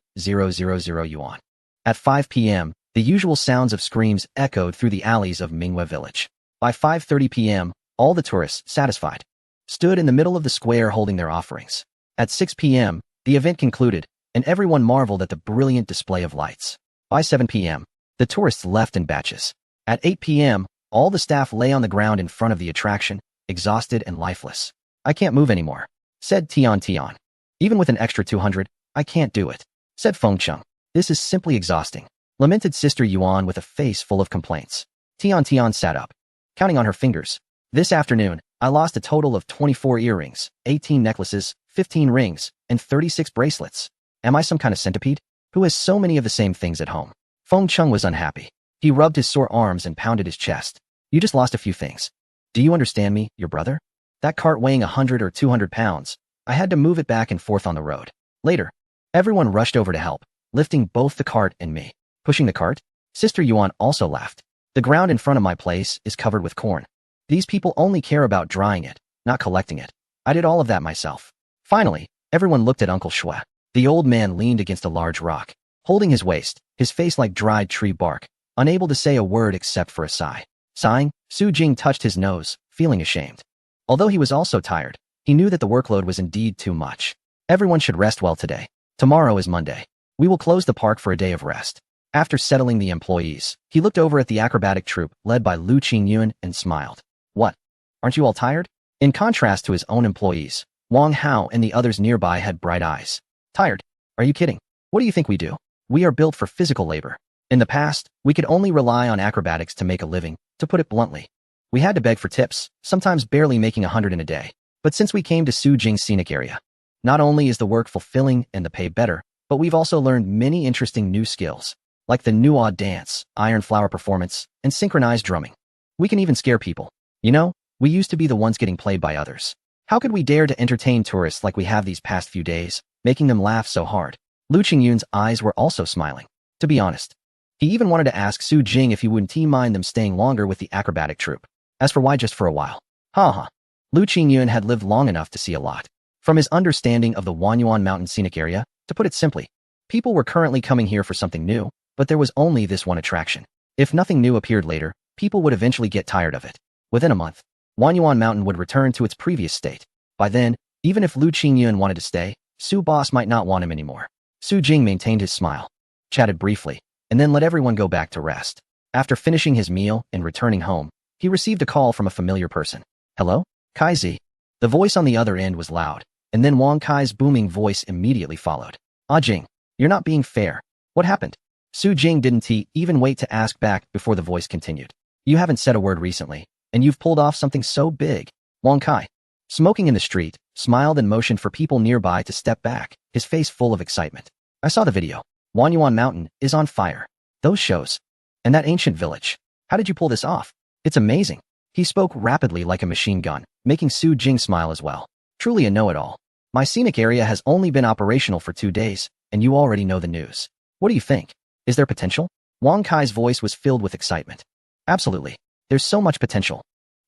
yuan. At 5 p.m., the usual sounds of screams echoed through the alleys of Minghua Village. By 5:30 p.m., all the tourists, satisfied, stood in the middle of the square holding their offerings. At 6 p.m., the event concluded, and everyone marveled at the brilliant display of lights. By 7 p.m., the tourists left in batches. At 8 p.m., all the staff lay on the ground in front of the attraction, exhausted and lifeless. I can't move anymore, said Tian Tian. Even with an extra 200, I can't do it, said Feng Cheng. This is simply exhausting, lamented Sister Yuan with a face full of complaints. Tian Tian sat up, counting on her fingers. This afternoon, I lost a total of 24 earrings, 18 necklaces, 15 rings, and 36 bracelets. Am I some kind of centipede? Who has so many of the same things at home? Feng Cheng was unhappy. He rubbed his sore arms and pounded his chest. You just lost a few things. Do you understand me, your brother? That cart weighing 100 or 200 pounds, I had to move it back and forth on the road. Later, everyone rushed over to help, lifting both the cart and me. Pushing the cart? Sister Yuan also laughed. The ground in front of my place is covered with corn. These people only care about drying it, not collecting it. I did all of that myself. Finally, everyone looked at Uncle Shui. The old man leaned against a large rock, holding his waist, his face like dried tree bark, unable to say a word except for a sigh. Sighing, Su Jing touched his nose, feeling ashamed. Although he was also tired, he knew that the workload was indeed too much. Everyone should rest well today. Tomorrow is Monday. We will close the park for a day of rest. After settling the employees, he looked over at the acrobatic troupe led by Lu Qingyun and smiled. What? Aren't you all tired? In contrast to his own employees, Wang Hao and the others nearby had bright eyes. Tired? Are you kidding? What do you think we do? We are built for physical labor. In the past, we could only rely on acrobatics to make a living, to put it bluntly. We had to beg for tips, sometimes barely making 100 in a day. But since we came to Su Jing's scenic area, not only is the work fulfilling and the pay better, but we've also learned many interesting new skills, like the Nuo dance, iron flower performance, and synchronized drumming. We can even scare people. You know, We used to be the ones getting played by others. How could we dare to entertain tourists like we have these past few days, making them laugh so hard? Lu Qingyun's eyes were also smiling. To be honest, he even wanted to ask Su Jing if he wouldn't mind them staying longer with the acrobatic troupe. As for why just for a while. Ha. Lu Qingyun had lived long enough to see a lot. From his understanding of the Wanyuan Mountain scenic area, to put it simply, people were currently coming here for something new, but there was only this one attraction. If nothing new appeared later, people would eventually get tired of it. Within a month, Wanyuan Mountain would return to its previous state. By then, even if Lu Qingyun wanted to stay, Su Boss might not want him anymore. Su Jing maintained his smile, chatted briefly, and then let everyone go back to rest. After finishing his meal and returning home, he received a call from a familiar person. Hello? Kaizi. The voice on the other end was loud, and then Wang Kai's booming voice immediately followed. Ah Jing, you're not being fair. What happened? Su Jing didn't even wait to ask back before the voice continued. You haven't said a word recently, and you've pulled off something so big. Wang Kai, smoking in the street, smiled and motioned for people nearby to step back, his face full of excitement. I saw the video. Wanyuan Mountain is on fire. Those shows. And that ancient village. How did you pull this off? It's amazing. He spoke rapidly like a machine gun, making Su Jing smile as well. Truly a know-it-all. My scenic area has only been operational for 2 days, and you already know the news. What do you think? Is there potential? Wang Kai's voice was filled with excitement. Absolutely. There's so much potential.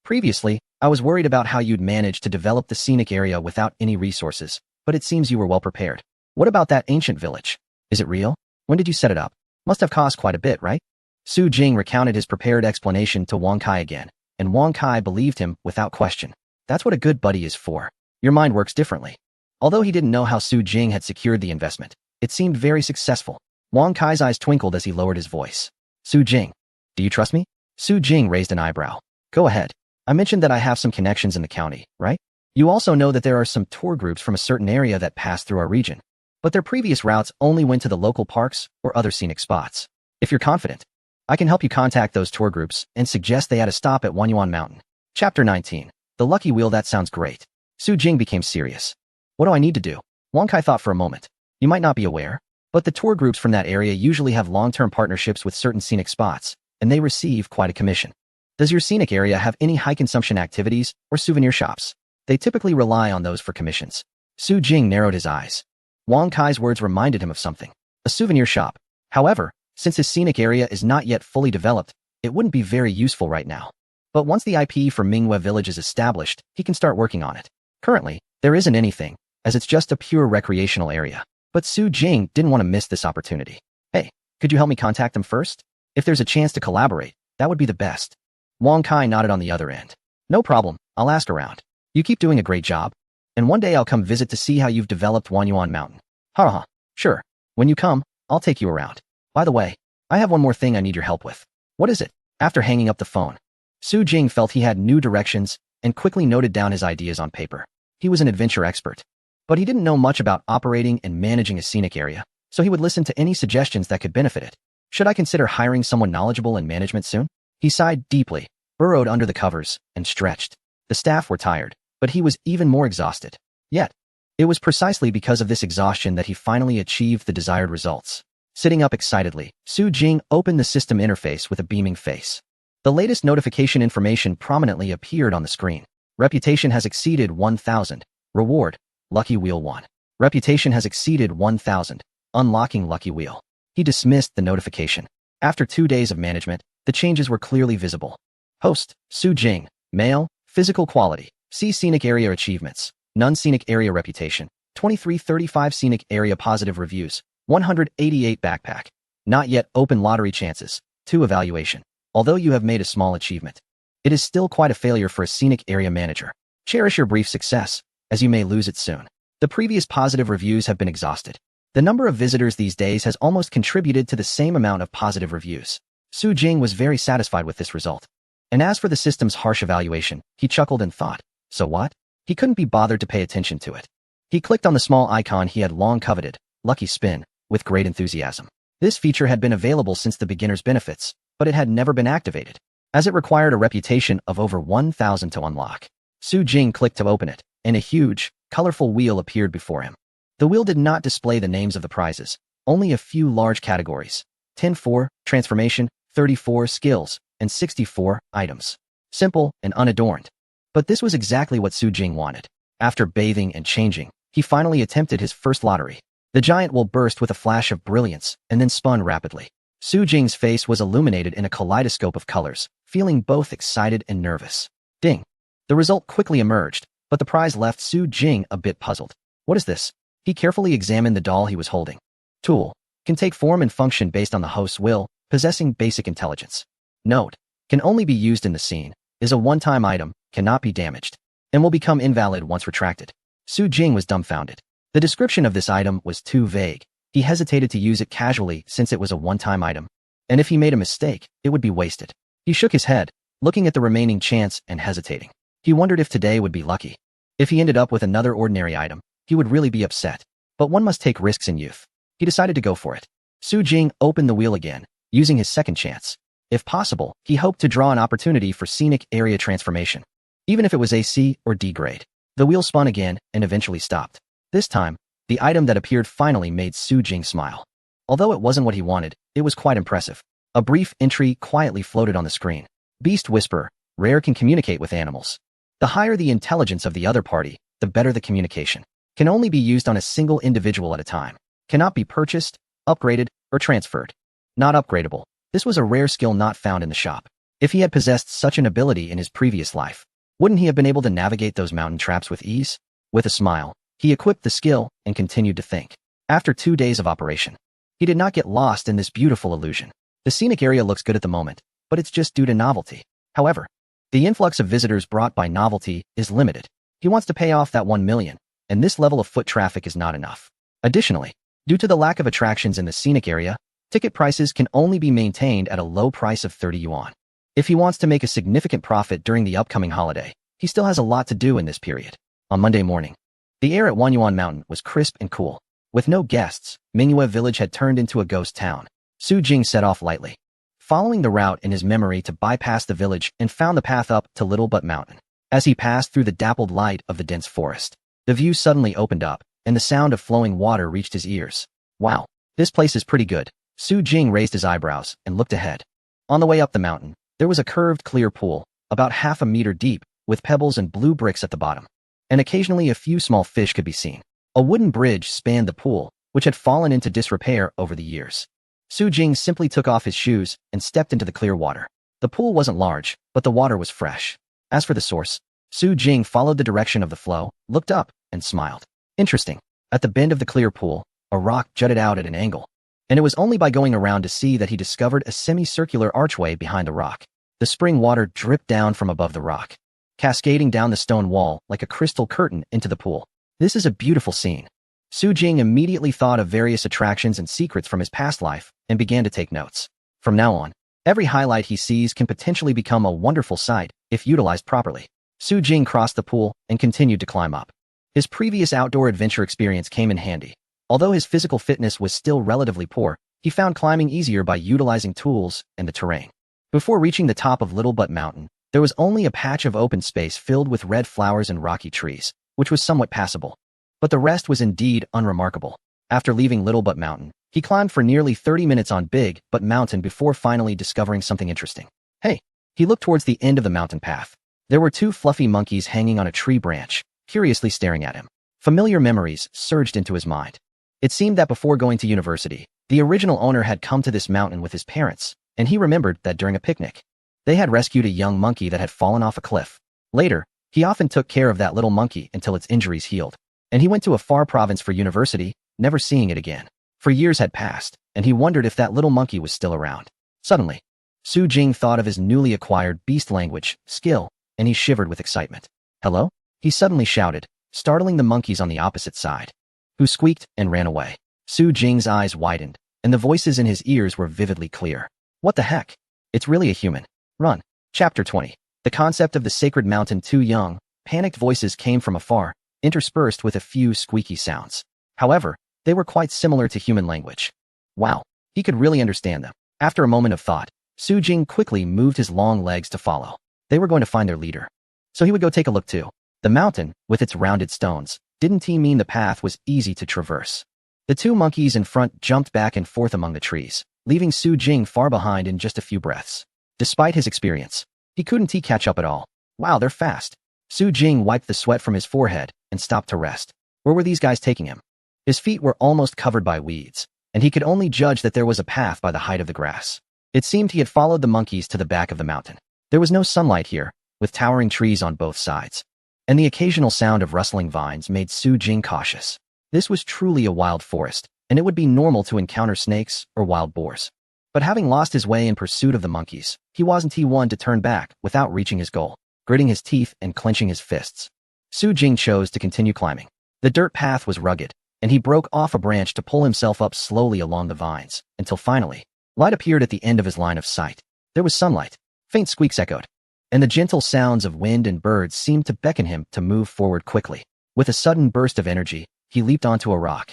Previously, I was worried about how you'd manage to develop the scenic area without any resources, but it seems you were well prepared. What about that ancient village? Is it real? When did you set it up? Must have cost quite a bit, right? Su Jing recounted his prepared explanation to Wang Kai again, and Wang Kai believed him without question. That's what a good buddy is for. Your mind works differently. Although he didn't know how Su Jing had secured the investment, it seemed very successful. Wang Kai's eyes twinkled as he lowered his voice. Su Jing, do you trust me? Su Jing raised an eyebrow. Go ahead. I mentioned that I have some connections in the county, right? You also know that there are some tour groups from a certain area that pass through our region, but their previous routes only went to the local parks or other scenic spots. If you're confident, I can help you contact those tour groups and suggest they add a stop at Wanyuan Mountain. Chapter 19. The Lucky Wheel. That sounds great. Su Jing became serious. What do I need to do? Wang Kai thought for a moment. You might not be aware, but the tour groups from that area usually have long-term partnerships with certain scenic spots, and they receive quite a commission. Does your scenic area have any high-consumption activities or souvenir shops? They typically rely on those for commissions. Su Jing narrowed his eyes. Wang Kai's words reminded him of something. A souvenir shop. However, since his scenic area is not yet fully developed, it wouldn't be very useful right now. But once the IP for Mingwe Village is established, he can start working on it. Currently, there isn't anything, as it's just a pure recreational area. But Su Jing didn't want to miss this opportunity. Hey, could you help me contact them first? If there's a chance to collaborate, that would be the best. Wang Kai nodded on the other end. No problem, I'll ask around. You keep doing a great job. And one day I'll come visit to see how you've developed Wanyuan Mountain. Haha, sure. When you come, I'll take you around. By the way, I have one more thing I need your help with. What is it? After hanging up the phone, Su Jing felt he had new directions and quickly noted down his ideas on paper. He was an adventure expert, but he didn't know much about operating and managing a scenic area, so he would listen to any suggestions that could benefit it. Should I consider hiring someone knowledgeable in management soon? He sighed deeply, burrowed under the covers, and stretched. The staff were tired, but he was even more exhausted. Yet, it was precisely because of this exhaustion that he finally achieved the desired results. Sitting up excitedly, Su Jing opened the system interface with a beaming face. The latest notification information prominently appeared on the screen. Reputation has exceeded 1,000. Reward, Lucky Wheel 1. Reputation has exceeded 1,000. Unlocking Lucky Wheel. He dismissed the notification. After 2 days of management, the changes were clearly visible. Host, Su Jing. Male, physical quality. See Scenic Area Achievements. None Scenic Area Reputation. 2335 Scenic Area Positive Reviews. 188 Backpack. Not yet open lottery chances. 2 Evaluation. Although you have made a small achievement, it is still quite a failure for a scenic area manager. Cherish your brief success, as you may lose it soon. The previous positive reviews have been exhausted. The number of visitors these days has almost contributed to the same amount of positive reviews. Su Jing was very satisfied with this result. And as for the system's harsh evaluation, he chuckled and thought, so what? He couldn't be bothered to pay attention to it. He clicked on the small icon he had long coveted, Lucky Spin, with great enthusiasm. This feature had been available since the beginner's benefits, but it had never been activated, as it required a reputation of over 1,000 to unlock. Su Jing clicked to open it, and a huge, colorful wheel appeared before him. The wheel did not display the names of the prizes, only a few large categories. 10-4, Transformation, 34 Skills, and 64 Items. Simple and unadorned. But this was exactly what Su Jing wanted. After bathing and changing, he finally attempted his first lottery. The giant wool burst with a flash of brilliance and then spun rapidly. Su Jing's face was illuminated in a kaleidoscope of colors, feeling both excited and nervous. Ding! The result quickly emerged, but the prize left Su Jing a bit puzzled. What is this? He carefully examined the doll he was holding. Tool. Can take form and function based on the host's will, possessing basic intelligence. Note. Can only be used in the scene, is a one-time item, cannot be damaged, and will become invalid once retracted. Su Jing was dumbfounded. The description of this item was too vague. He hesitated to use it casually since it was a one-time item, and if he made a mistake, it would be wasted. He shook his head, looking at the remaining chance and hesitating. He wondered if today would be lucky. If he ended up with another ordinary item, he would really be upset. But one must take risks in youth. He decided to go for it. Su Jing opened the wheel again, using his second chance. If possible, he hoped to draw an opportunity for scenic area transformation, even if it was a C or D grade. The wheel spun again and eventually stopped. This time, the item that appeared finally made Su Jing smile. Although it wasn't what he wanted, it was quite impressive. A brief entry quietly floated on the screen. Beast Whisperer, rare, can communicate with animals. The higher the intelligence of the other party, the better the communication. Can only be used on a single individual at a time. Cannot be purchased, upgraded, or transferred. Not upgradable. This was a rare skill not found in the shop. If he had possessed such an ability in his previous life, wouldn't he have been able to navigate those mountain traps with ease? With a smile, he equipped the skill and continued to think. After 2 days of operation, he did not get lost in this beautiful illusion. The scenic area looks good at the moment, but it's just due to novelty. However, the influx of visitors brought by novelty is limited. He wants to pay off that 1 million, and this level of foot traffic is not enough. Additionally, due to the lack of attractions in the scenic area, ticket prices can only be maintained at a low price of 30 yuan. If he wants to make a significant profit during the upcoming holiday, he still has a lot to do in this period. On Monday morning, the air at Wanyuan Mountain was crisp and cool. With no guests, Mingyue village had turned into a ghost town. Su Jing set off lightly, following the route in his memory to bypass the village and found the path up to Little Butt Mountain. As he passed through the dappled light of the dense forest, the view suddenly opened up, and the sound of flowing water reached his ears. Wow, this place is pretty good. Su Jing raised his eyebrows and looked ahead. On the way up the mountain, there was a curved clear pool, about half a meter deep, with pebbles and blue bricks at the bottom, and occasionally a few small fish could be seen. A wooden bridge spanned the pool, which had fallen into disrepair over the years. Su Jing simply took off his shoes and stepped into the clear water. The pool wasn't large, but the water was fresh. As for the source, Su Jing followed the direction of the flow, looked up, and smiled. Interesting. At the bend of the clear pool, a rock jutted out at an angle, and it was only by going around to see that he discovered a semicircular archway behind the rock. The spring water dripped down from above the rock, cascading down the stone wall like a crystal curtain into the pool. This is a beautiful scene. Su Jing immediately thought of various attractions and secrets from his past life and began to take notes. From now on, every highlight he sees can potentially become a wonderful sight if utilized properly. Su Jing crossed the pool and continued to climb up. His previous outdoor adventure experience came in handy. Although his physical fitness was still relatively poor, he found climbing easier by utilizing tools and the terrain. Before reaching the top of Little Butt Mountain, there was only a patch of open space filled with red flowers and rocky trees, which was somewhat passable. But the rest was indeed unremarkable. After leaving Little Butt Mountain, he climbed for nearly 30 minutes on Big Butt Mountain before finally discovering something interesting. Hey! He looked towards the end of the mountain path. There were 2 fluffy monkeys hanging on a tree branch, curiously staring at him. Familiar memories surged into his mind. It seemed that before going to university, the original owner had come to this mountain with his parents, and he remembered that during a picnic, they had rescued a young monkey that had fallen off a cliff. Later, he often took care of that little monkey until its injuries healed, and he went to a far province for university, never seeing it again. For years had passed, and he wondered if that little monkey was still around. Suddenly, Su Jing thought of his newly acquired beast language skill, and he shivered with excitement. Hello? He suddenly shouted, startling the monkeys on the opposite side, who squeaked and ran away. Su Jing's eyes widened, and the voices in his ears were vividly clear. What the heck? It's really a human. Run. Chapter 20. The concept of the sacred mountain too young. Panicked voices came from afar, interspersed with a few squeaky sounds. However, they were quite similar to human language. Wow, he could really understand them. After a moment of thought, Su Jing quickly moved his long legs to follow. They were going to find their leader, so he would go take a look too. The mountain, with its rounded stones, didn't mean the path was easy to traverse. The 2 monkeys in front jumped back and forth among the trees, leaving Su Jing far behind in just a few breaths. Despite his experience, he couldn't catch up at all. Wow, they're fast. Su Jing wiped the sweat from his forehead and stopped to rest. Where were these guys taking him? His feet were almost covered by weeds, and he could only judge that there was a path by the height of the grass. It seemed he had followed the monkeys to the back of the mountain. There was no sunlight here, with towering trees on both sides, and the occasional sound of rustling vines made Su Jing cautious. This was truly a wild forest, and it would be normal to encounter snakes or wild boars. But having lost his way in pursuit of the monkeys, he wasn't one to turn back without reaching his goal. Gritting his teeth and clenching his fists, Su Jing chose to continue climbing. The dirt path was rugged, and he broke off a branch to pull himself up slowly along the vines, until finally, light appeared at the end of his line of sight. There was sunlight. Faint squeaks echoed, and the gentle sounds of wind and birds seemed to beckon him to move forward quickly. With a sudden burst of energy, he leaped onto a rock,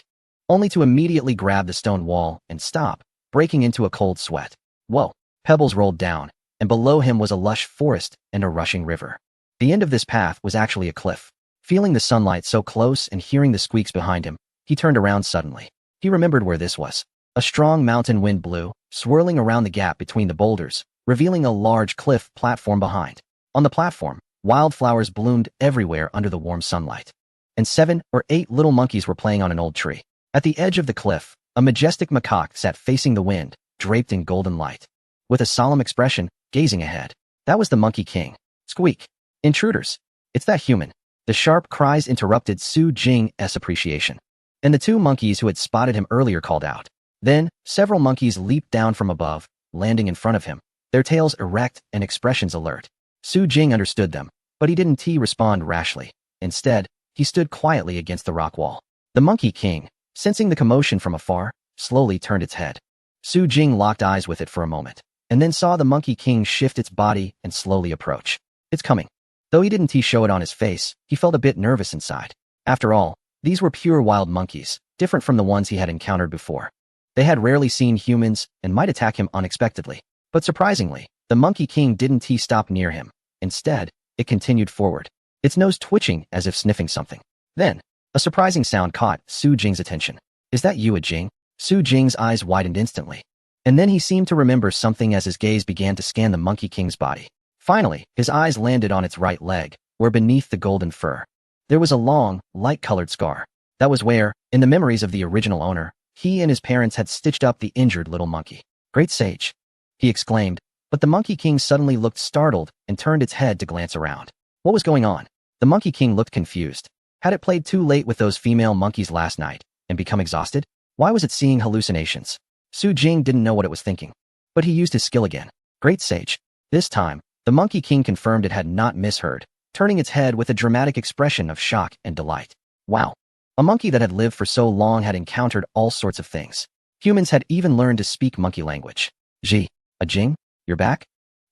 only to immediately grab the stone wall and stop, breaking into a cold sweat. Whoa! Pebbles rolled down, and below him was a lush forest and a rushing river. The end of this path was actually a cliff. Feeling the sunlight so close and hearing the squeaks behind him, he turned around suddenly. He remembered where this was. A strong mountain wind blew, swirling around the gap between the boulders, revealing a large cliff platform behind. On the platform, wildflowers bloomed everywhere under the warm sunlight, and 7 or 8 little monkeys were playing on an old tree. At the edge of the cliff, a majestic macaque sat facing the wind, draped in golden light. With a solemn expression, gazing ahead. That was the Monkey King. Squeak! Intruders! It's that human! The sharp cries interrupted Su Jing's appreciation, and the 2 monkeys who had spotted him earlier called out. Then, several monkeys leaped down from above, landing in front of him, their tails erect and expressions alert. Su Jing understood them, but he didn't respond rashly. Instead, he stood quietly against the rock wall. The Monkey King, sensing the commotion from afar, slowly turned its head. Su Jing locked eyes with it for a moment, and then saw the Monkey King shift its body and slowly approach. It's coming. Though he didn't show it on his face, he felt a bit nervous inside. After all, these were pure wild monkeys, different from the ones he had encountered before. They had rarely seen humans and might attack him unexpectedly. But surprisingly, the Monkey King didn't stop near him. Instead, it continued forward, its nose twitching as if sniffing something. Then, a surprising sound caught Su Jing's attention. Is that you, Jing? Su Jing's eyes widened instantly. And then he seemed to remember something as his gaze began to scan the Monkey King's body. Finally, his eyes landed on its right leg, where beneath the golden fur, there was a long, light-colored scar. That was where, in the memories of the original owner, he and his parents had stitched up the injured little monkey. Great sage! He exclaimed, but the Monkey King suddenly looked startled and turned its head to glance around. What was going on? The Monkey King looked confused. Had it played too late with those female monkeys last night and become exhausted? Why was it seeing hallucinations? Su Jing didn't know what it was thinking, but he used his skill again. Great sage! This time, the Monkey King confirmed it had not misheard, turning its head with a dramatic expression of shock and delight. Wow! A monkey that had lived for so long had encountered all sorts of things. Humans had even learned to speak monkey language. Jing, you're back?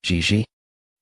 Ji.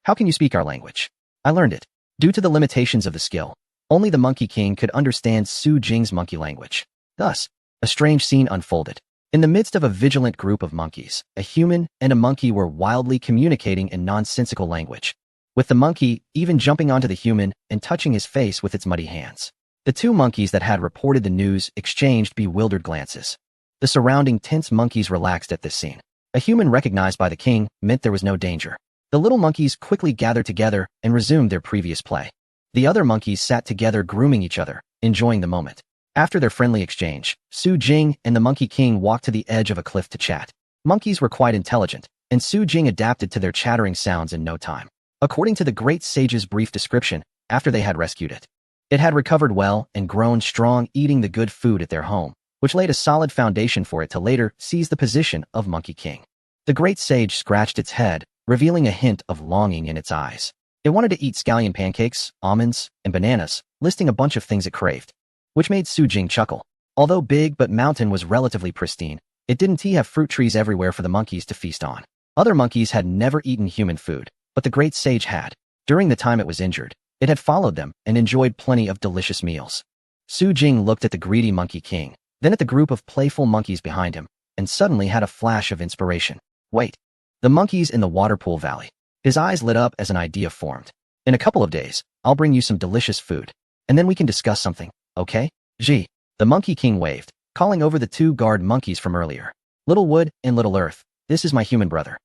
How can you speak our language? I learned it. Due to the limitations of the skill, only the Monkey King could understand Su Jing's monkey language. Thus, a strange scene unfolded. In the midst of a vigilant group of monkeys, a human and a monkey were wildly communicating in nonsensical language, with the monkey even jumping onto the human and touching his face with its muddy hands. The 2 monkeys that had reported the news exchanged bewildered glances. The surrounding tense monkeys relaxed at this scene. A human recognized by the king meant there was no danger. The little monkeys quickly gathered together and resumed their previous play. The other monkeys sat together grooming each other, enjoying the moment. After their friendly exchange, Su Jing and the Monkey King walked to the edge of a cliff to chat. Monkeys were quite intelligent, and Su Jing adapted to their chattering sounds in no time. According to the great sage's brief description, after they had rescued it, it had recovered well and grown strong eating the good food at their home, which laid a solid foundation for it to later seize the position of Monkey King. The great sage scratched its head, revealing a hint of longing in its eyes. It wanted to eat scallion pancakes, almonds, and bananas, listing a bunch of things it craved, which made Su Jing chuckle. Although Big But Mountain was relatively pristine, it didn't have fruit trees everywhere for the monkeys to feast on. Other monkeys had never eaten human food, but the great sage had. During the time it was injured, it had followed them and enjoyed plenty of delicious meals. Su Jing looked at the greedy Monkey King, then at the group of playful monkeys behind him, and suddenly had a flash of inspiration. Wait! The monkeys in the Waterpool Valley. His eyes lit up as an idea formed. In a couple of days, I'll bring you some delicious food, and then we can discuss something, okay? The Monkey King waved, calling over the 2 guard monkeys from earlier. Little Wood and Little Earth, this is my human brother.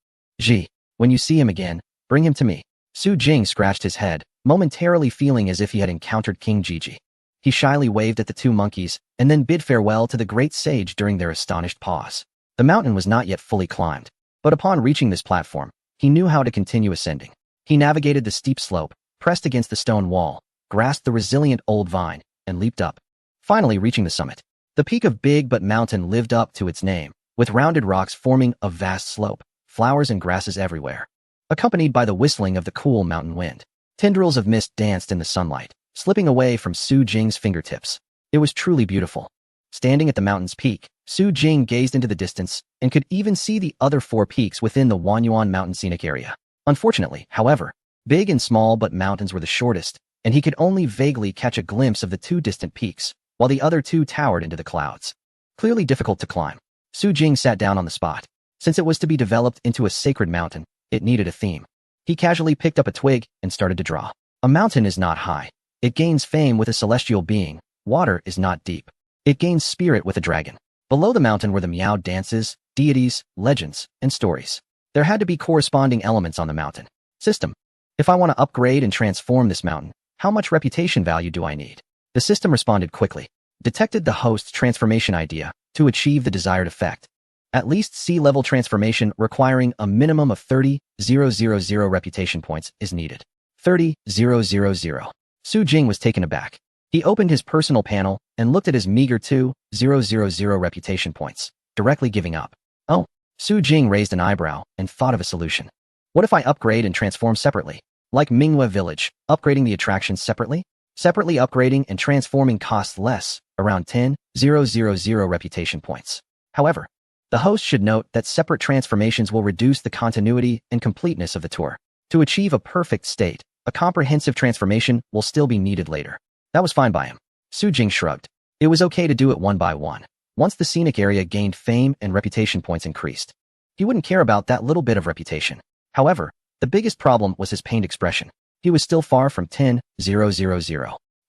When you see him again, bring him to me. Su Jing scratched his head, momentarily feeling as if he had encountered King Gigi. He shyly waved at the two monkeys and then bid farewell to the great sage during their astonished pause. The mountain was not yet fully climbed, but upon reaching this platform, he knew how to continue ascending. He navigated the steep slope, pressed against the stone wall, grasped the resilient old vine, and leaped up, finally reaching the summit. The peak of Big Butt Mountain lived up to its name, with rounded rocks forming a vast slope, flowers and grasses everywhere, accompanied by the whistling of the cool mountain wind. Tendrils of mist danced in the sunlight, slipping away from Su Jing's fingertips. It was truly beautiful. Standing at the mountain's peak, Su Jing gazed into the distance and could even see the other 4 peaks within the Wanyuan Mountain scenic area. Unfortunately, however, Big and Small Butt Mountains were the shortest, and he could only vaguely catch a glimpse of the 2 distant peaks, while the other 2 towered into the clouds. Clearly difficult to climb. Su Jing sat down on the spot. Since it was to be developed into a sacred mountain, it needed a theme. He casually picked up a twig and started to draw. A mountain is not high. It gains fame with a celestial being. Water is not deep. It gains spirit with a dragon. Below the mountain were the meow dances, deities, legends, and stories. There had to be corresponding elements on the mountain. System. If I want to upgrade and transform this mountain, how much reputation value do I need? The system responded quickly. Detected the host's transformation idea to achieve the desired effect. At least sea-level transformation requiring a minimum of 30,000 reputation points is needed. 30,000. Su Jing was taken aback. He opened his personal panel and looked at his meager 2,000 reputation points, directly giving up. Oh, Su Jing raised an eyebrow and thought of a solution. What if I upgrade and transform separately? Like Minghua Village, upgrading the attractions separately? Separately upgrading and transforming costs less, around 10,000 reputation points. However, the host should note that separate transformations will reduce the continuity and completeness of the tour. To achieve a perfect state, a comprehensive transformation will still be needed later. That was fine by him. Su Jing shrugged. It was okay to do it one by one. Once the scenic area gained fame and reputation points increased, he wouldn't care about that little bit of reputation. However, the biggest problem was his pained expression. He was still far from 10,000.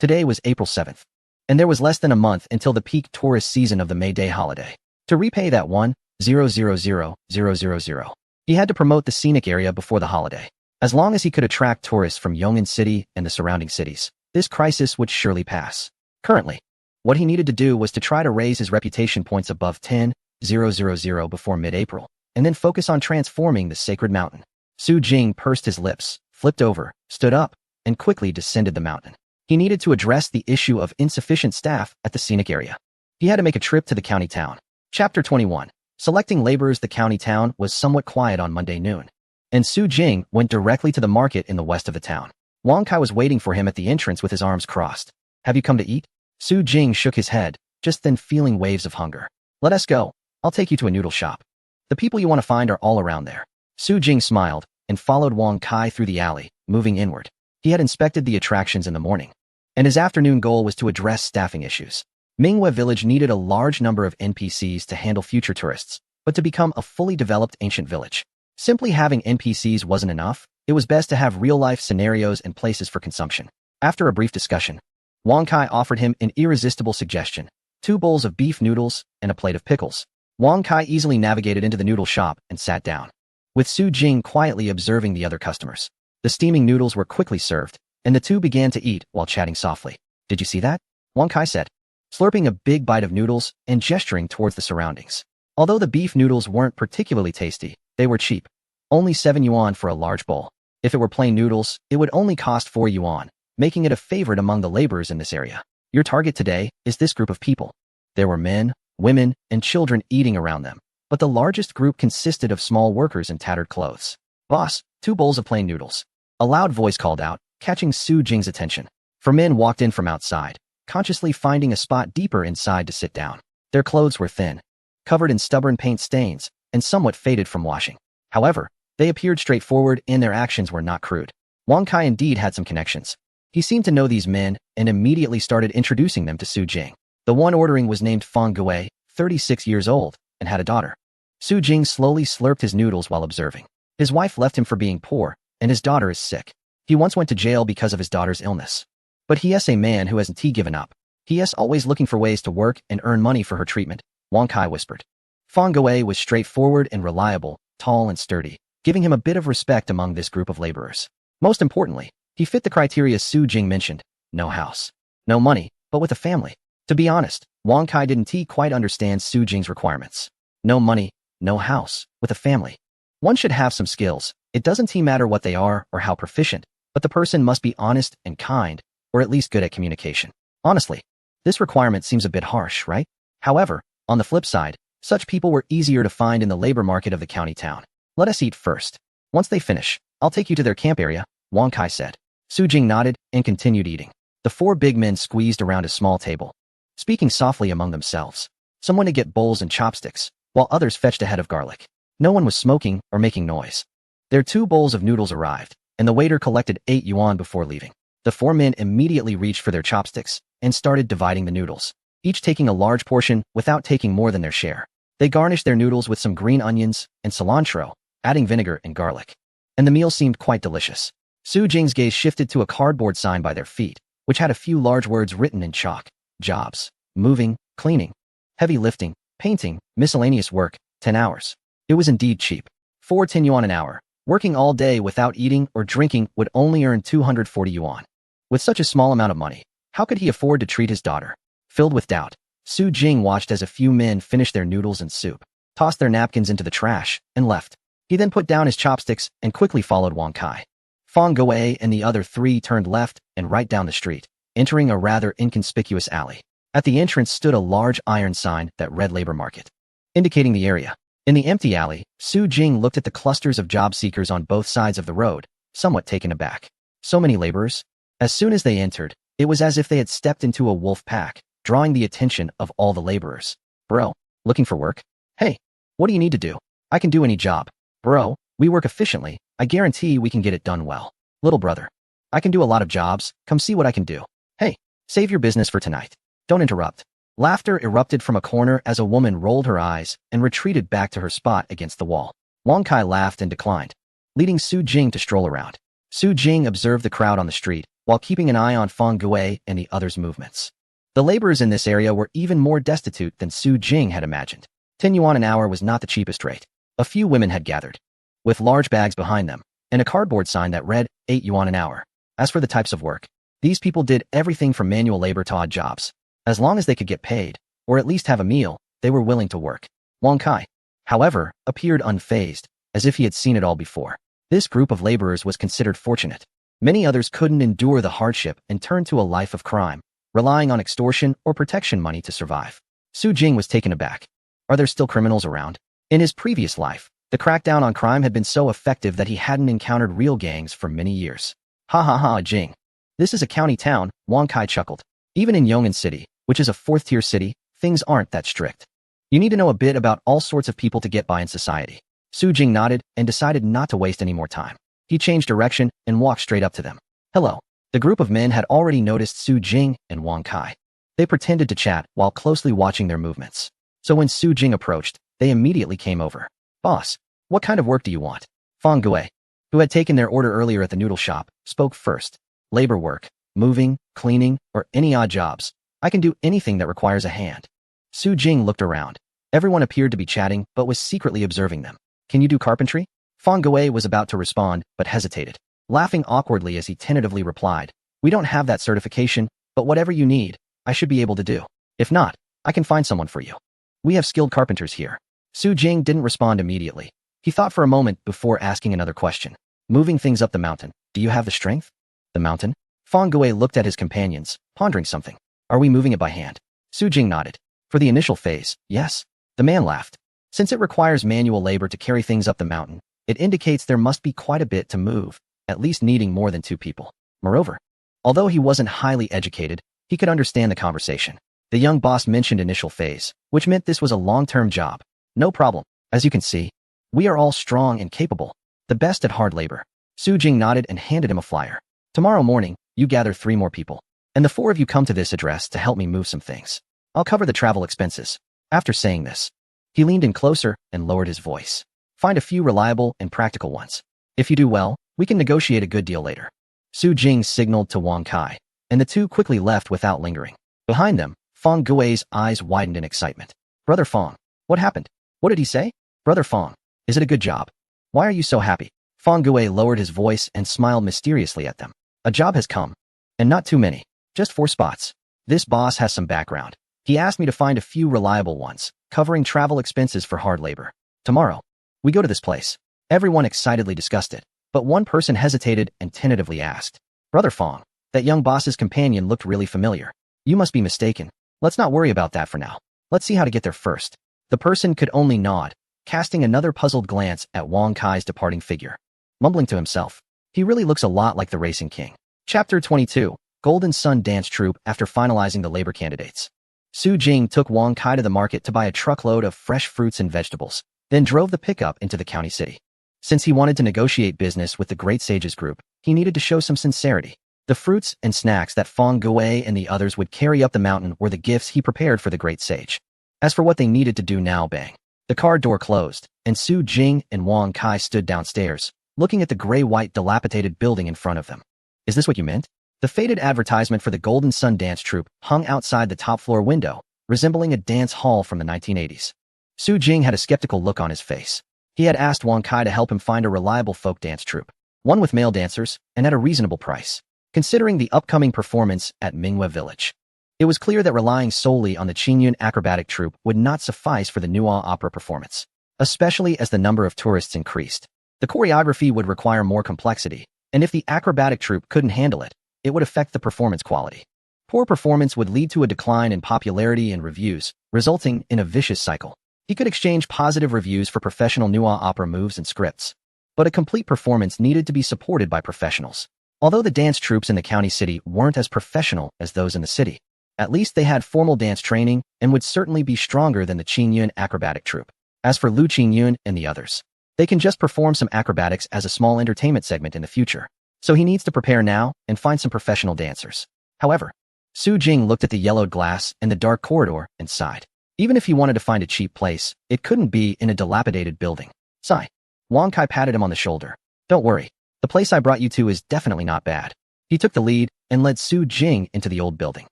Today was April 7th, and there was less than a month until the peak tourist season of the May Day holiday. To repay that 1,000,000, he had to promote the scenic area before the holiday. As long as he could attract tourists from Yong'an City and the surrounding cities, this crisis would surely pass. Currently, what he needed to do was to try to raise his reputation points above 10,000 before mid-April, and then focus on transforming the sacred mountain. Su Jing pursed his lips, flipped over, stood up, and quickly descended the mountain. He needed to address the issue of insufficient staff at the scenic area. He had to make a trip to the county town. Chapter 21. Selecting laborers. The county town was somewhat quiet on Monday noon, and Su Jing went directly to the market in the west of the town. Wang Kai was waiting for him at the entrance with his arms crossed. Have you come to eat? Su Jing shook his head, just then feeling waves of hunger. Let us go. I'll take you to a noodle shop. The people you want to find are all around there. Su Jing smiled and followed Wang Kai through the alley, moving inward. He had inspected the attractions in the morning, and his afternoon goal was to address staffing issues. Minghua Village needed a large number of NPCs to handle future tourists, but to become a fully developed ancient village, simply having NPCs wasn't enough. It was best to have real-life scenarios and places for consumption. After a brief discussion, Wang Kai offered him an irresistible suggestion: 2 bowls of beef noodles and a plate of pickles. Wang Kai easily navigated into the noodle shop and sat down, with Su Jing quietly observing the other customers. The steaming noodles were quickly served, and the two began to eat while chatting softly. Did you see that? Wang Kai said, slurping a big bite of noodles and gesturing towards the surroundings. Although the beef noodles weren't particularly tasty, they were cheap. Only 7 yuan for a large bowl. If it were plain noodles, it would only cost 4 yuan, making it a favorite among the laborers in this area. Your target today is this group of people. There were men, women, and children eating around them, but the largest group consisted of small workers in tattered clothes. Boss, 2 bowls of plain noodles. A loud voice called out, catching Su Jing's attention. 4 men walked in from outside, consciously finding a spot deeper inside to sit down. Their clothes were thin, covered in stubborn paint stains, and somewhat faded from washing. However, they appeared straightforward and their actions were not crude. Wang Kai indeed had some connections. He seemed to know these men and immediately started introducing them to Su Jing. The one ordering was named Feng Gui, 36 years old, and had a daughter. Su Jing slowly slurped his noodles while observing. His wife left him for being poor, and his daughter is sick. He once went to jail because of his daughter's illness. But he is a man who hasn't given up. He is always looking for ways to work and earn money for her treatment, Wang Kai whispered. Feng Gui was straightforward and reliable, tall and sturdy, giving him a bit of respect among this group of laborers. Most importantly, He fit the criteria Su Jing mentioned. No house. No money, but with a family. To be honest, Wang Kai didn't quite understand Su Jing's requirements. No money, no house, with a family. One should have some skills. It doesn't matter what they are or how proficient, but the person must be honest and kind, or at least good at communication. Honestly, this requirement seems a bit harsh, right? However, on the flip side, such people were easier to find in the labor market of the county town. Let us eat first. Once they finish, I'll take you to their camp area, Wang Kai said. Su Jing nodded and continued eating. The four big men squeezed around a small table, speaking softly among themselves. Some went to get bowls and chopsticks, while others fetched a head of garlic. No one was smoking or making noise. Their 2 bowls of noodles arrived, and the waiter collected 8 yuan before leaving. The 4 men immediately reached for their chopsticks and started dividing the noodles, each taking a large portion without taking more than their share. They garnished their noodles with some green onions and cilantro, adding vinegar and garlic. And the meal seemed quite delicious. Su Jing's gaze shifted to a cardboard sign by their feet, which had a few large words written in chalk. Jobs, moving, cleaning, heavy lifting, painting, miscellaneous work, 10 hours. It was indeed cheap. 10 yuan an hour. Working all day without eating or drinking would only earn 240 yuan. With such a small amount of money, how could he afford to treat his daughter? Filled with doubt, Su Jing watched as a few men finished their noodles and soup, tossed their napkins into the trash, and left. He then put down his chopsticks and quickly followed Wang Kai. Fang Guo and the other 3 turned left and right down the street, entering a rather inconspicuous alley. At the entrance stood a large iron sign that read Labor Market, indicating the area. In the empty alley, Su Jing looked at the clusters of job seekers on both sides of the road, somewhat taken aback. So many laborers? As soon as they entered, it was as if they had stepped into a wolf pack, drawing the attention of all the laborers. Bro, looking for work? Hey, what do you need to do? I can do any job. Bro, we work efficiently. I guarantee we can get it done well. Little brother, I can do a lot of jobs. Come see what I can do. Hey, save your business for tonight. Don't interrupt. Laughter erupted from a corner as a woman rolled her eyes and retreated back to her spot against the wall. Wang Kai laughed and declined, leading Su Jing to stroll around. Su Jing observed the crowd on the street, while keeping an eye on Fang Guo and the others' movements. The laborers in this area were even more destitute than Su Jing had imagined. 10 yuan an hour was not the cheapest rate. A few women had gathered, with large bags behind them, and a cardboard sign that read 8 yuan an hour. As for the types of work, these people did everything from manual labor to odd jobs. As long as they could get paid, or at least have a meal, they were willing to work. Wang Kai, however, appeared unfazed, as if he had seen it all before. This group of laborers was considered fortunate. Many others couldn't endure the hardship and turned to a life of crime, relying on extortion or protection money to survive. Su Jing was taken aback. Are there still criminals around? In his previous life, the crackdown on crime had been so effective that he hadn't encountered real gangs for many years. Ha ha ha, Jing. This is a county town, Wang Kai chuckled. Even in Yong'an City, which is a 4th-tier city, things aren't that strict. You need to know a bit about all sorts of people to get by in society. Su Jing nodded and decided not to waste any more time. He changed direction and walked straight up to them. Hello. The group of men had already noticed Su Jing and Wang Kai. They pretended to chat while closely watching their movements. So when Su Jing approached, they immediately came over. Boss, what kind of work do you want? Fang Guo, who had taken their order earlier at the noodle shop, spoke first. Labor work, moving, cleaning, or any odd jobs. I can do anything that requires a hand. Su Jing looked around. Everyone appeared to be chatting, but was secretly observing them. Can you do carpentry? Fang Guo was about to respond, but hesitated, laughing awkwardly as he tentatively replied, we don't have that certification, but whatever you need, I should be able to do. If not, I can find someone for you. We have skilled carpenters here. Su Jing didn't respond immediately. He thought for a moment before asking another question. Moving things up the mountain, do you have the strength? The mountain? Fang Guo looked at his companions, pondering something. Are we moving it by hand? Su Jing nodded. For the initial phase, yes. The man laughed. Since it requires manual labor to carry things up the mountain, it indicates there must be quite a bit to move, at least needing more than 2 people. Moreover, although he wasn't highly educated, he could understand the conversation. The young boss mentioned initial phase, which meant this was a long-term job. No problem. As you can see, we are all strong and capable, the best at hard labor. Su Jing nodded and handed him a flyer. Tomorrow morning, you gather 3 more people, and the 4 of you come to this address to help me move some things. I'll cover the travel expenses. After saying this, he leaned in closer and lowered his voice. Find a few reliable and practical ones. If you do well, we can negotiate a good deal later. Su Jing signaled to Wang Kai, and the 2 quickly left without lingering. Behind them, Fang Guo's eyes widened in excitement. Brother Fang, what happened? What did he say? Brother Fang, is it a good job? Why are you so happy? Fang Guo lowered his voice and smiled mysteriously at them. A job has come. And not too many. Just 4 spots. This boss has some background. He asked me to find a few reliable ones, covering travel expenses for hard labor. Tomorrow, we go to this place. Everyone excitedly discussed it, but one person hesitated and tentatively asked, Brother Fong, that young boss's companion looked really familiar. You must be mistaken. Let's not worry about that for now. Let's see how to get there first. The person could only nod, casting another puzzled glance at Wang Kai's departing figure. Mumbling to himself, he really looks a lot like the Racing King. Chapter 22, Golden Sun Dance Troupe. After finalizing the labor candidates, Su Jing took Wang Kai to the market to buy a truckload of fresh fruits and vegetables, then drove the pickup into the county city. Since he wanted to negotiate business with the Great Sages group, he needed to show some sincerity. The fruits and snacks that Fong Gui and the others would carry up the mountain were the gifts he prepared for the Great Sage. As for what they needed to do now, bang. The car door closed, and Su Jing and Wang Kai stood downstairs, looking at the gray-white dilapidated building in front of them. Is this what you meant? The faded advertisement for the Golden Sun Dance Troupe hung outside the top-floor window, resembling a dance hall from the 1980s. Su Jing had a skeptical look on his face. He had asked Wang Kai to help him find a reliable folk dance troupe, one with male dancers, and at a reasonable price. Considering the upcoming performance at Minghua Village, it was clear that relying solely on the Qingyun acrobatic troupe would not suffice for the Nuo opera performance, especially as the number of tourists increased. The choreography would require more complexity, and if the acrobatic troupe couldn't handle it, it would affect the performance quality. Poor performance would lead to a decline in popularity and reviews, resulting in a vicious cycle. He could exchange positive reviews for professional Nuo opera moves and scripts, but a complete performance needed to be supported by professionals. Although the dance troupes in the county city weren't as professional as those in the city, at least they had formal dance training and would certainly be stronger than the Qingyun acrobatic troupe. As for Lu Qingyun and the others, they can just perform some acrobatics as a small entertainment segment in the future. So he needs to prepare now and find some professional dancers. However, Su Jing looked at the yellowed glass and the dark corridor and sighed. Even if he wanted to find a cheap place, it couldn't be in a dilapidated building. Sigh. Wang Kai patted him on the shoulder. Don't worry. The place I brought you to is definitely not bad. He took the lead and led Su Jing into the old building.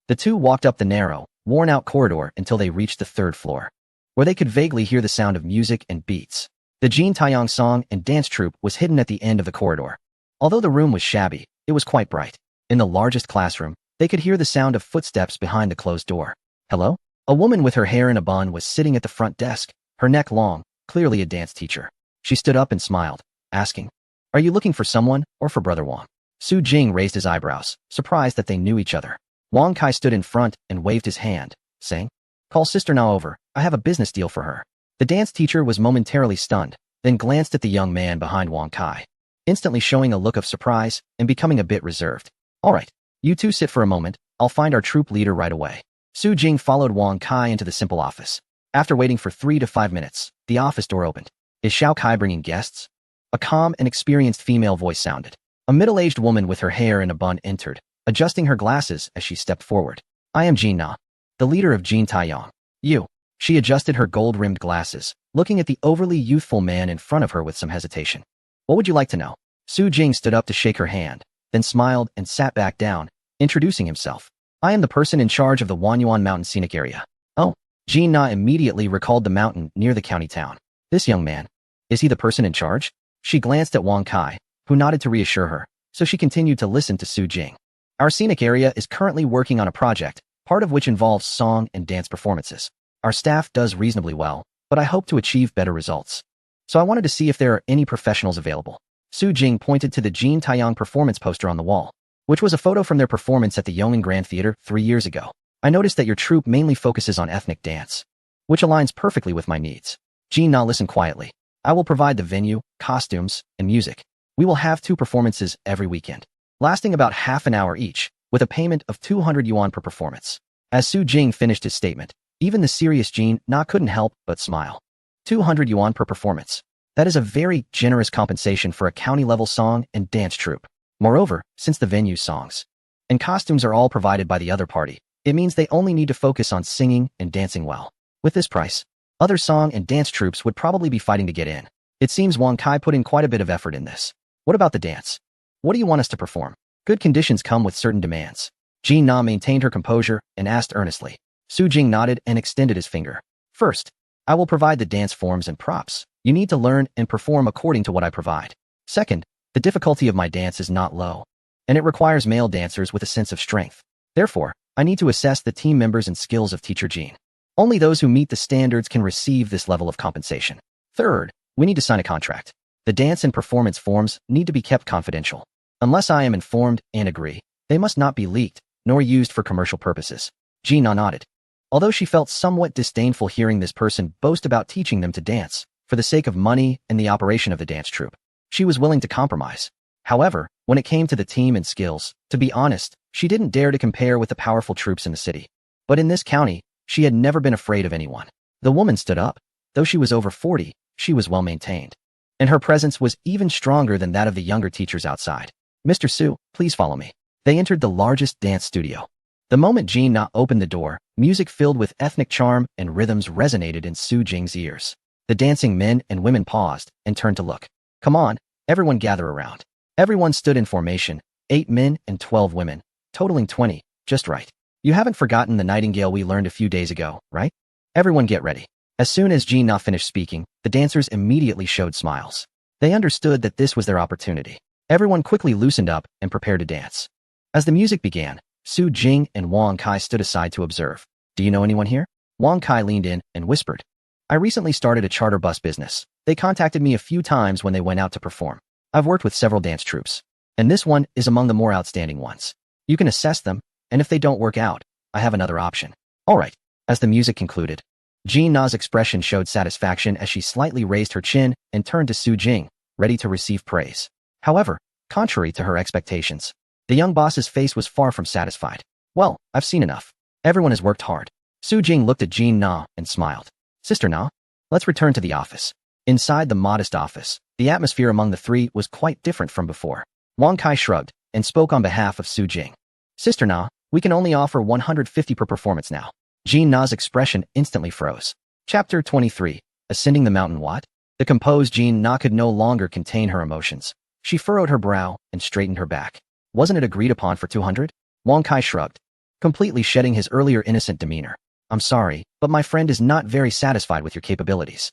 The two walked up the narrow, worn-out corridor until they reached the 3rd floor, where they could vaguely hear the sound of music and beats. The Jin Taiyang song and dance troupe was hidden at the end of the corridor. Although the room was shabby, it was quite bright. In the largest classroom, they could hear the sound of footsteps behind the closed door. Hello? A woman with her hair in a bun was sitting at the front desk, her neck long, clearly a dance teacher. She stood up and smiled, asking, Are you looking for someone, or for Brother Wang? Su Jing raised his eyebrows, surprised that they knew each other. Wang Kai stood in front and waved his hand, saying, Call Sister Na over, I have a business deal for her. The dance teacher was momentarily stunned, then glanced at the young man behind Wang Kai, instantly showing a look of surprise and becoming a bit reserved. All right, you two sit for a moment, I'll find our troop leader right away. Su Jing followed Wang Kai into the simple office. After waiting for 3 to 5 minutes, the office door opened. Is Xiao Kai bringing guests? A calm and experienced female voice sounded. A middle-aged woman with her hair in a bun entered, adjusting her glasses as she stepped forward. I am Jin Na, the leader of Jin Taiyang. You. She adjusted her gold-rimmed glasses, looking at the overly youthful man in front of her with some hesitation. What would you like to know? Su Jing stood up to shake her hand, then smiled and sat back down, introducing himself. I am the person in charge of the Wanyuan Mountain scenic area. Oh, Jin Na immediately recalled the mountain near the county town. This young man. Is he the person in charge? She glanced at Wang Kai, who nodded to reassure her, so she continued to listen to Su Jing. Our scenic area is currently working on a project, part of which involves song and dance performances. Our staff does reasonably well, but I hope to achieve better results. So I wanted to see if there are any professionals available. Su Jing pointed to the Jin Taiyang performance poster on the wall, which was a photo from their performance at the Yong'an Grand Theater 3 years ago. I noticed that your troupe mainly focuses on ethnic dance, which aligns perfectly with my needs. Jin Na listened quietly. I will provide the venue, costumes, and music. We will have 2 performances every weekend, lasting about half an hour each, with a payment of 200 yuan per performance. As Su Jing finished his statement, even the serious Jin Na couldn't help but smile. 200 yuan per performance. That is a very generous compensation for a county-level song and dance troupe. Moreover, since the venue's songs and costumes are all provided by the other party, it means they only need to focus on singing and dancing well. With this price, other song and dance troupes would probably be fighting to get in. It seems Wang Kai put in quite a bit of effort in this. What about the dance? What do you want us to perform? Good conditions come with certain demands. Jin Na maintained her composure and asked earnestly. Su Jing nodded and extended his finger. First, I will provide the dance forms and props. You need to learn and perform according to what I provide. Second, the difficulty of my dance is not low, and it requires male dancers with a sense of strength. Therefore, I need to assess the team members and skills of Teacher Jean. Only those who meet the standards can receive this level of compensation. Third, we need to sign a contract. The dance and performance forms need to be kept confidential. Unless I am informed and agree, they must not be leaked, nor used for commercial purposes. Jean nodded. Although she felt somewhat disdainful hearing this person boast about teaching them to dance, for the sake of money and the operation of the dance troupe, she was willing to compromise. However, when it came to the team and skills, to be honest, she didn't dare to compare with the powerful troops in the city. But in this county, she had never been afraid of anyone. The woman stood up. Though she was over 40, she was well maintained. And her presence was even stronger than that of the younger teachers outside. Mr. Su, please follow me. They entered the largest dance studio. The moment Jean Na opened the door, music filled with ethnic charm and rhythms resonated in Su Jing's ears. The dancing men and women paused and turned to look. Come on, everyone gather around. Everyone stood in formation, 8 men and 12 women, totaling 20, just right. You haven't forgotten the nightingale we learned a few days ago, right? Everyone get ready. As soon as Jean Na finished speaking, the dancers immediately showed smiles. They understood that this was their opportunity. Everyone quickly loosened up and prepared to dance. As the music began, Su Jing and Wang Kai stood aside to observe. Do you know anyone here? Wang Kai leaned in and whispered. I recently started a charter bus business. They contacted me a few times when they went out to perform. I've worked with several dance troupes, and this one is among the more outstanding ones. You can assess them, and if they don't work out, I have another option. All right. As the music concluded, Jean Na's expression showed satisfaction as she slightly raised her chin and turned to Su Jing, ready to receive praise. However, contrary to her expectations, the young boss's face was far from satisfied. Well, I've seen enough. Everyone has worked hard. Su Jing looked at Jean Na and smiled. Sister Na, let's return to the office. Inside the modest office, the atmosphere among the three was quite different from before. Wang Kai shrugged and spoke on behalf of Su Jing. Sister Na, we can only offer 150 per performance now. Jean Na's expression instantly froze. Chapter 23. Ascending the Mountain. What? The composed Jean Na could no longer contain her emotions. She furrowed her brow and straightened her back. Wasn't it agreed upon for 200? Wang Kai shrugged, completely shedding his earlier innocent demeanor. I'm sorry, but my friend is not very satisfied with your capabilities.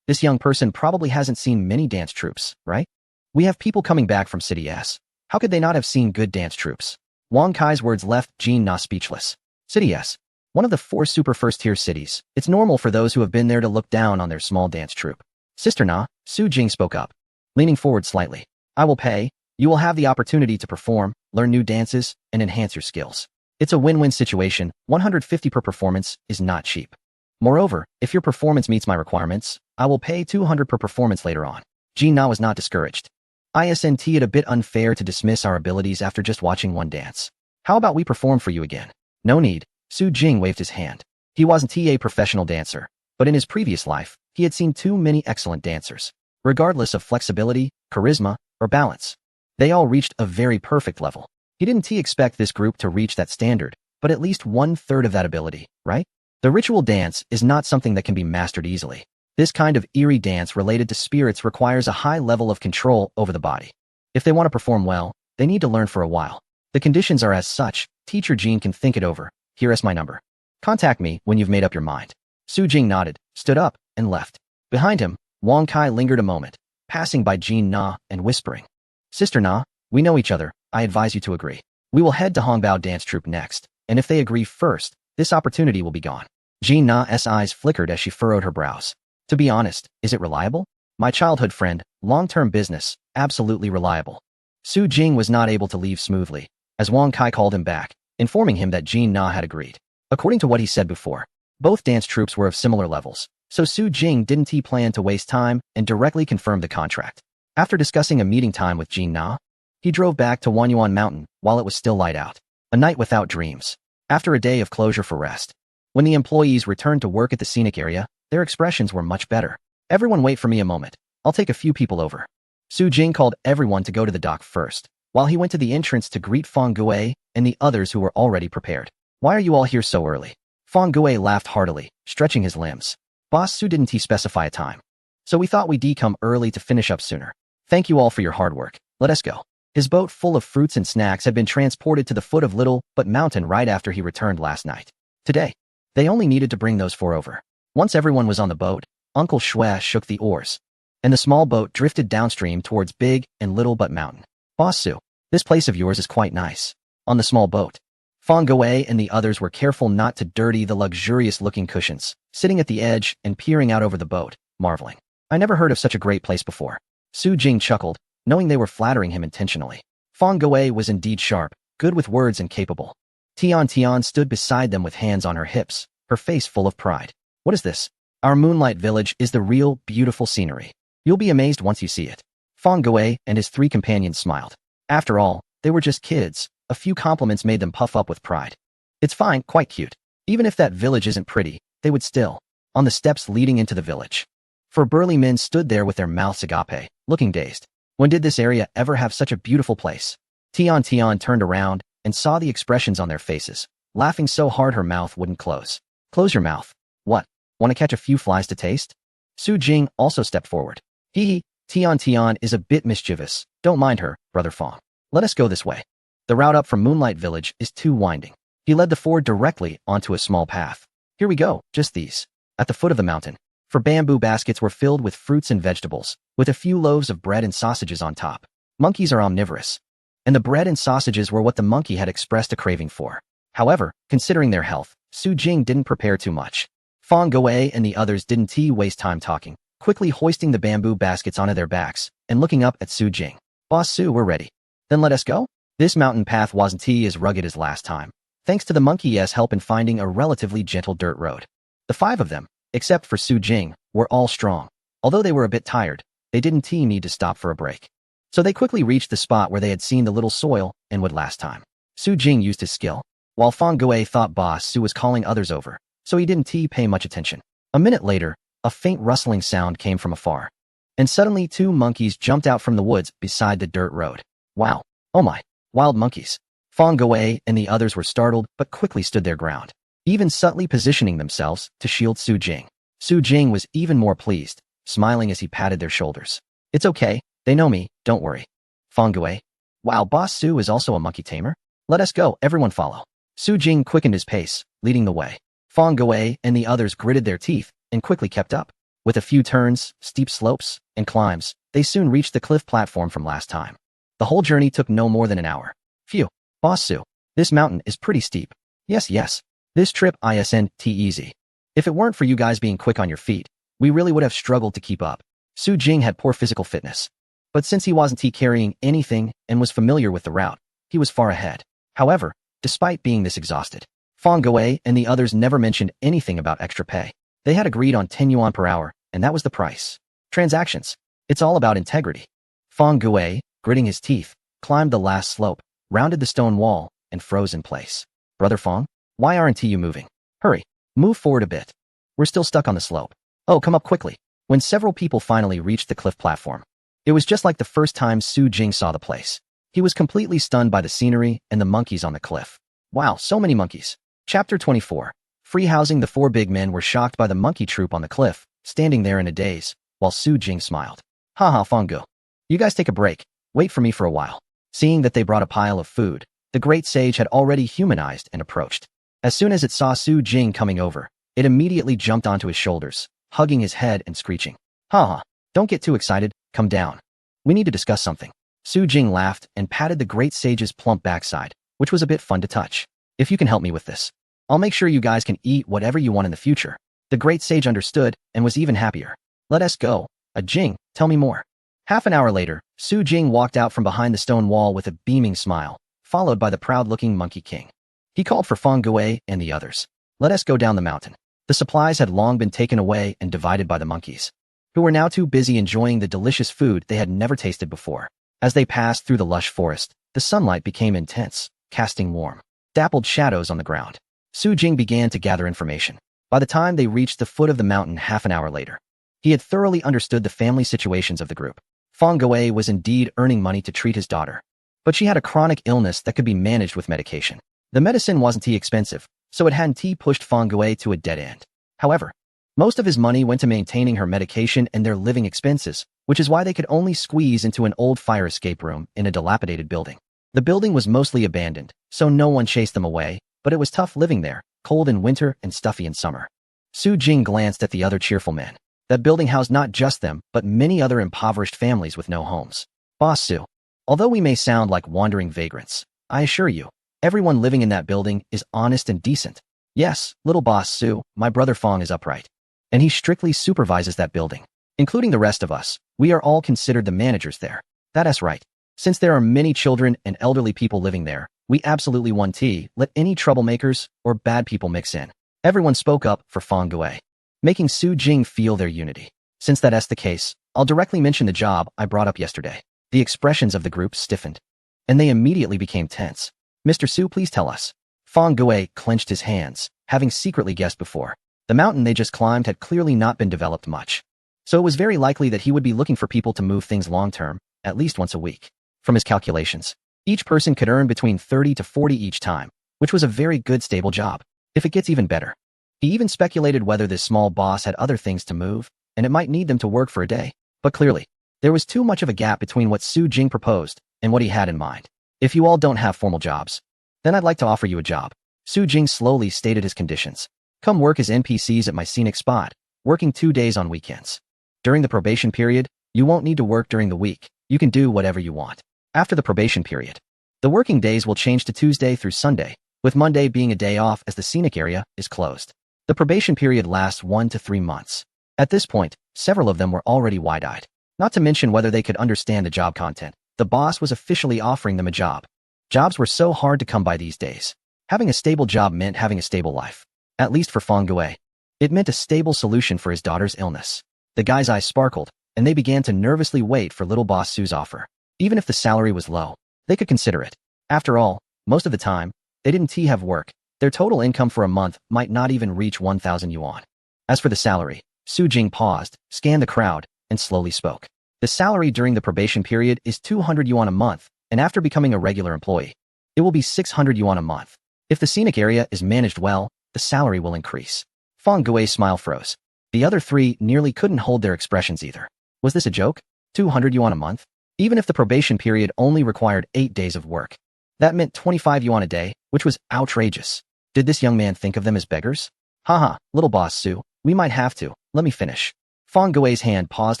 This young person probably hasn't seen many dance troupes, right? We have people coming back from City S. How could they not have seen good dance troupes? Wang Kai's words left Jean Na speechless. City S. One of the 4 super first-tier cities. It's normal for those who have been there to look down on their small dance troupe. Sister Na, Su Jing spoke up, leaning forward slightly. I will pay. You will have the opportunity to perform, learn new dances, and enhance your skills. It's a win-win situation. 150 per performance is not cheap. Moreover, if your performance meets my requirements, I will pay 200 per performance later on. Jean Na was not discouraged. Isn't it a bit unfair to dismiss our abilities after just watching one dance? How about we perform for you again? No need. Su Jing waved his hand. He wasn't a professional dancer, but in his previous life, he had seen too many excellent dancers. Regardless of flexibility, charisma, or balance, they all reached a very perfect level. He didn't expect this group to reach that standard, but at least 1/3 of that ability, right? The ritual dance is not something that can be mastered easily. This kind of eerie dance related to spirits requires a high level of control over the body. If they want to perform well, they need to learn for a while. The conditions are as such. Teacher Jean can think it over. Here is my number. Contact me when you've made up your mind. Su Jing nodded, stood up, and left. Behind him, Wang Kai lingered a moment, passing by Jean Na and whispering. Sister Na, we know each other. I advise you to agree. We will head to Hongbao Dance Troupe next, and if they agree first, this opportunity will be gone. Jean Na's eyes flickered as she furrowed her brows. To be honest, is it reliable? My childhood friend, long-term business, absolutely reliable. Su Jing was not able to leave smoothly, as Wang Kai called him back, informing him that Jean Na had agreed. According to what he said before, both dance troupes were of similar levels, so Su Jing didn't plan to waste time and directly confirmed the contract. After discussing a meeting time with Jean Na, he drove back to Wanyuan Mountain while it was still light out. A night without dreams. After a day of closure for rest. When the employees returned to work at the scenic area, their expressions were much better. Everyone wait for me a moment. I'll take a few people over. Su Jing called everyone to go to the dock first, while he went to the entrance to greet Feng Gui and the others who were already prepared. Why are you all here so early? Feng Gui laughed heartily, stretching his limbs. Boss Su didn't specify a time. So we thought we'd come early to finish up sooner. Thank you all for your hard work. Let us go. His boat full of fruits and snacks had been transported to the foot of Little But Mountain right after he returned last night. Today, they only needed to bring those 4 over. Once everyone was on the boat, Uncle Shui shook the oars, and the small boat drifted downstream towards Big and Little But Mountain. Boss Su, This place of yours is quite nice. On the small boat, Fong Gui and the others were careful not to dirty the luxurious-looking cushions, sitting at the edge and peering out over the boat, marveling. I never heard of such a great place before. Su Jing chuckled, knowing they were flattering him intentionally. Fong Gui was indeed sharp, good with words and capable. Tian stood beside them with hands on her hips, her face full of pride. What is this? Our moonlight village is the real, beautiful scenery. You'll be amazed once you see it. Fong Gui and his three companions smiled. After all, they were just kids. A few compliments made them puff up with pride. It's fine, quite cute. Even if that village isn't pretty, they would still. On the steps leading into the village. Four burly men stood there with their mouths agape, looking dazed. When did this area ever have such a beautiful place? Tian turned around and saw the expressions on their faces, laughing so hard her mouth wouldn't close. Close your mouth. What? Want to catch a few flies to taste? Su Jing also stepped forward. Hee hee, Tian is a bit mischievous. Don't mind her, Brother Fong. Let us go this way. The route up from Moonlight Village is too winding. He led the four directly onto a small path. Here we go, just these. At the foot of the mountain, four bamboo baskets were filled with fruits and vegetables, with a few loaves of bread and sausages on top. Monkeys are omnivorous, and the bread and sausages were what the monkey had expressed a craving for. However, considering their health, Su Jing didn't prepare too much. Fong Gui and the others didn't waste time talking, quickly hoisting the bamboo baskets onto their backs and looking up at Su Jing. Boss Su, we're ready. Then let us go? This mountain path wasn't as rugged as last time, thanks to the monkey's help in finding a relatively gentle dirt road. The five of them, except for Su Jing, were all strong. Although they were a bit tired, they didn't need to stop for a break. So they quickly reached the spot where they had seen the little soil and wood last time. Su Jing used his skill, while Fong Gui thought Boss Su was calling others over, so he didn't pay much attention. A minute later, a faint rustling sound came from afar. And suddenly 2 monkeys jumped out from the woods beside the dirt road. Wow. Oh my. Wild monkeys. Fong Gui and the others were startled but quickly stood their ground, even subtly positioning themselves to shield Su Jing. Su Jing was even more pleased, smiling as he patted their shoulders. It's okay, they know me, don't worry. Fong Gui. Wow, Boss Su is also a monkey tamer? Let us go, everyone follow. Su Jing quickened his pace, leading the way. Fong Gui and the others gritted their teeth and quickly kept up. With a few turns, steep slopes, and climbs, they soon reached the cliff platform from last time. The whole journey took no more than an hour. Phew, Boss Su, this mountain is pretty steep. Yes. This trip isn't easy. If it weren't for you guys being quick on your feet, we really would have struggled to keep up. Su Jing had poor physical fitness. But since he wasn't carrying anything and was familiar with the route, he was far ahead. However, despite being this exhausted, Fong Gui and the others never mentioned anything about extra pay. They had agreed on 10 yuan per hour, and that was the price. Transactions. It's all about integrity. Fong Gui, gritting his teeth, climbed the last slope, rounded the stone wall, and froze in place. Brother Fong, why aren't you moving? Hurry, move forward a bit. We're still stuck on the slope. Oh, come up quickly. When several people finally reached the cliff platform, it was just like the first time Su Jing saw the place. He was completely stunned by the scenery and the monkeys on the cliff. Wow, so many monkeys. Chapter 24. Free housing. The 4 big men were shocked by the monkey troop on the cliff, standing there in a daze, while Su Jing smiled. Haha, Fong Gu. You guys take a break. Wait for me for a while. Seeing that they brought a pile of food, the great sage had already humanized and approached. As soon as it saw Su Jing coming over, it immediately jumped onto his shoulders, hugging his head and screeching. Haha, don't get too excited, come down. We need to discuss something. Su Jing laughed and patted the great sage's plump backside, which was a bit fun to touch. If you can help me with this, I'll make sure you guys can eat whatever you want in the future. The great sage understood and was even happier. Let us go. Jing, tell me more. Half an hour later, Su Jing walked out from behind the stone wall with a beaming smile, followed by the proud-looking Monkey King. He called for Fong Gui and the others. Let us go down the mountain. The supplies had long been taken away and divided by the monkeys, who were now too busy enjoying the delicious food they had never tasted before. As they passed through the lush forest, the sunlight became intense, casting warm, dappled shadows on the ground. Su Jing began to gather information. By the time they reached the foot of the mountain half an hour later, he had thoroughly understood the family situations of the group. Fong Gui was indeed earning money to treat his daughter, but she had a chronic illness that could be managed with medication. The medicine wasn't expensive, so it hadn't pushed Fong Gui to a dead end. However, most of his money went to maintaining her medication and their living expenses, which is why they could only squeeze into an old fire escape room in a dilapidated building. The building was mostly abandoned, so no one chased them away, but it was tough living there, cold in winter and stuffy in summer. Su Jing glanced at the other cheerful men. That building housed not just them, but many other impoverished families with no homes. Boss Su, Although we may sound like wandering vagrants, I assure you, everyone living in that building is honest and decent. Yes, little boss Sue, my brother Fong is upright. And he strictly supervises that building. Including the rest of us, we are all considered the managers there. That's right. Since there are many children and elderly people living there, we absolutely won't let any troublemakers or bad people mix in. Everyone spoke up for Fong Gui, making Su Jing feel their unity. Since that's the case, I'll directly mention the job I brought up yesterday. The expressions of the group stiffened, and they immediately became tense. Mr. Su, please tell us. Fong Gui clenched his hands, having secretly guessed before. The mountain they just climbed had clearly not been developed much. So it was very likely that he would be looking for people to move things long-term, at least once a week. From his calculations, each person could earn between 30 to 40 each time, which was a very good stable job. If it gets even better. He even speculated whether this small boss had other things to move, and it might need them to work for a day. But clearly, there was too much of a gap between what Su Jing proposed and what he had in mind. If you all don't have formal jobs, then I'd like to offer you a job. Su Jing slowly stated his conditions. Come work as NPCs at my scenic spot, working 2 days on weekends. During the probation period, you won't need to work during the week. You can do whatever you want. After the probation period, the working days will change to Tuesday through Sunday, with Monday being a day off as the scenic area is closed. The probation period lasts 1 to 3 months. At this point, several of them were already wide-eyed. Not to mention whether they could understand the job content. The boss was officially offering them a job. Jobs were so hard to come by these days. Having a stable job meant having a stable life. At least for Fong Gui. It meant a stable solution for his daughter's illness. The guy's eyes sparkled, and they began to nervously wait for little boss Su's offer. Even if the salary was low, they could consider it. After all, most of the time, they didn't have work. Their total income for a month might not even reach 1,000 yuan. As for the salary, Su Jing paused, scanned the crowd, and slowly spoke. The salary during the probation period is 200 yuan a month, and after becoming a regular employee, it will be 600 yuan a month. If the scenic area is managed well, the salary will increase. Fong Gui's smile froze. The other three nearly couldn't hold their expressions either. Was this a joke? 200 yuan a month? Even if the probation period only required 8 days of work. That meant 25 yuan a day, which was outrageous. Did this young man think of them as beggars? Haha, little boss Su, we might have to. Let me finish. Fong Gui's hand paused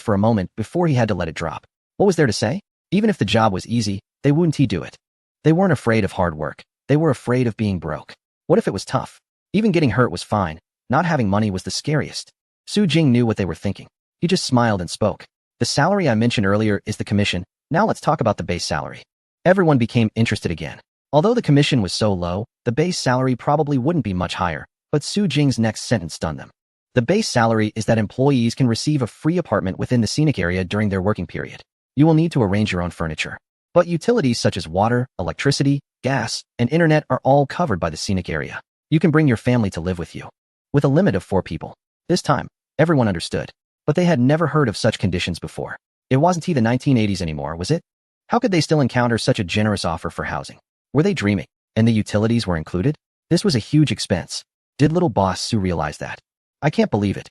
for a moment before he had to let it drop. What was there to say? Even if the job was easy, they wouldn't do it. They weren't afraid of hard work. They were afraid of being broke. What if it was tough? Even getting hurt was fine. Not having money was the scariest. Su Jing knew what they were thinking. He just smiled and spoke. The salary I mentioned earlier is the commission. Now let's talk about the base salary. Everyone became interested again. Although the commission was so low, the base salary probably wouldn't be much higher, but Su Jing's next sentence stunned them. The base salary is that employees can receive a free apartment within the scenic area during their working period. You will need to arrange your own furniture. But utilities such as water, electricity, gas, and internet are all covered by the scenic area. You can bring your family to live with you. With a limit of 4 people. This time, everyone understood. But they had never heard of such conditions before. It wasn't the 1980s anymore, was it? How could they still encounter such a generous offer for housing? Were they dreaming? And the utilities were included? This was a huge expense. Did little boss Su realize that? I can't believe it.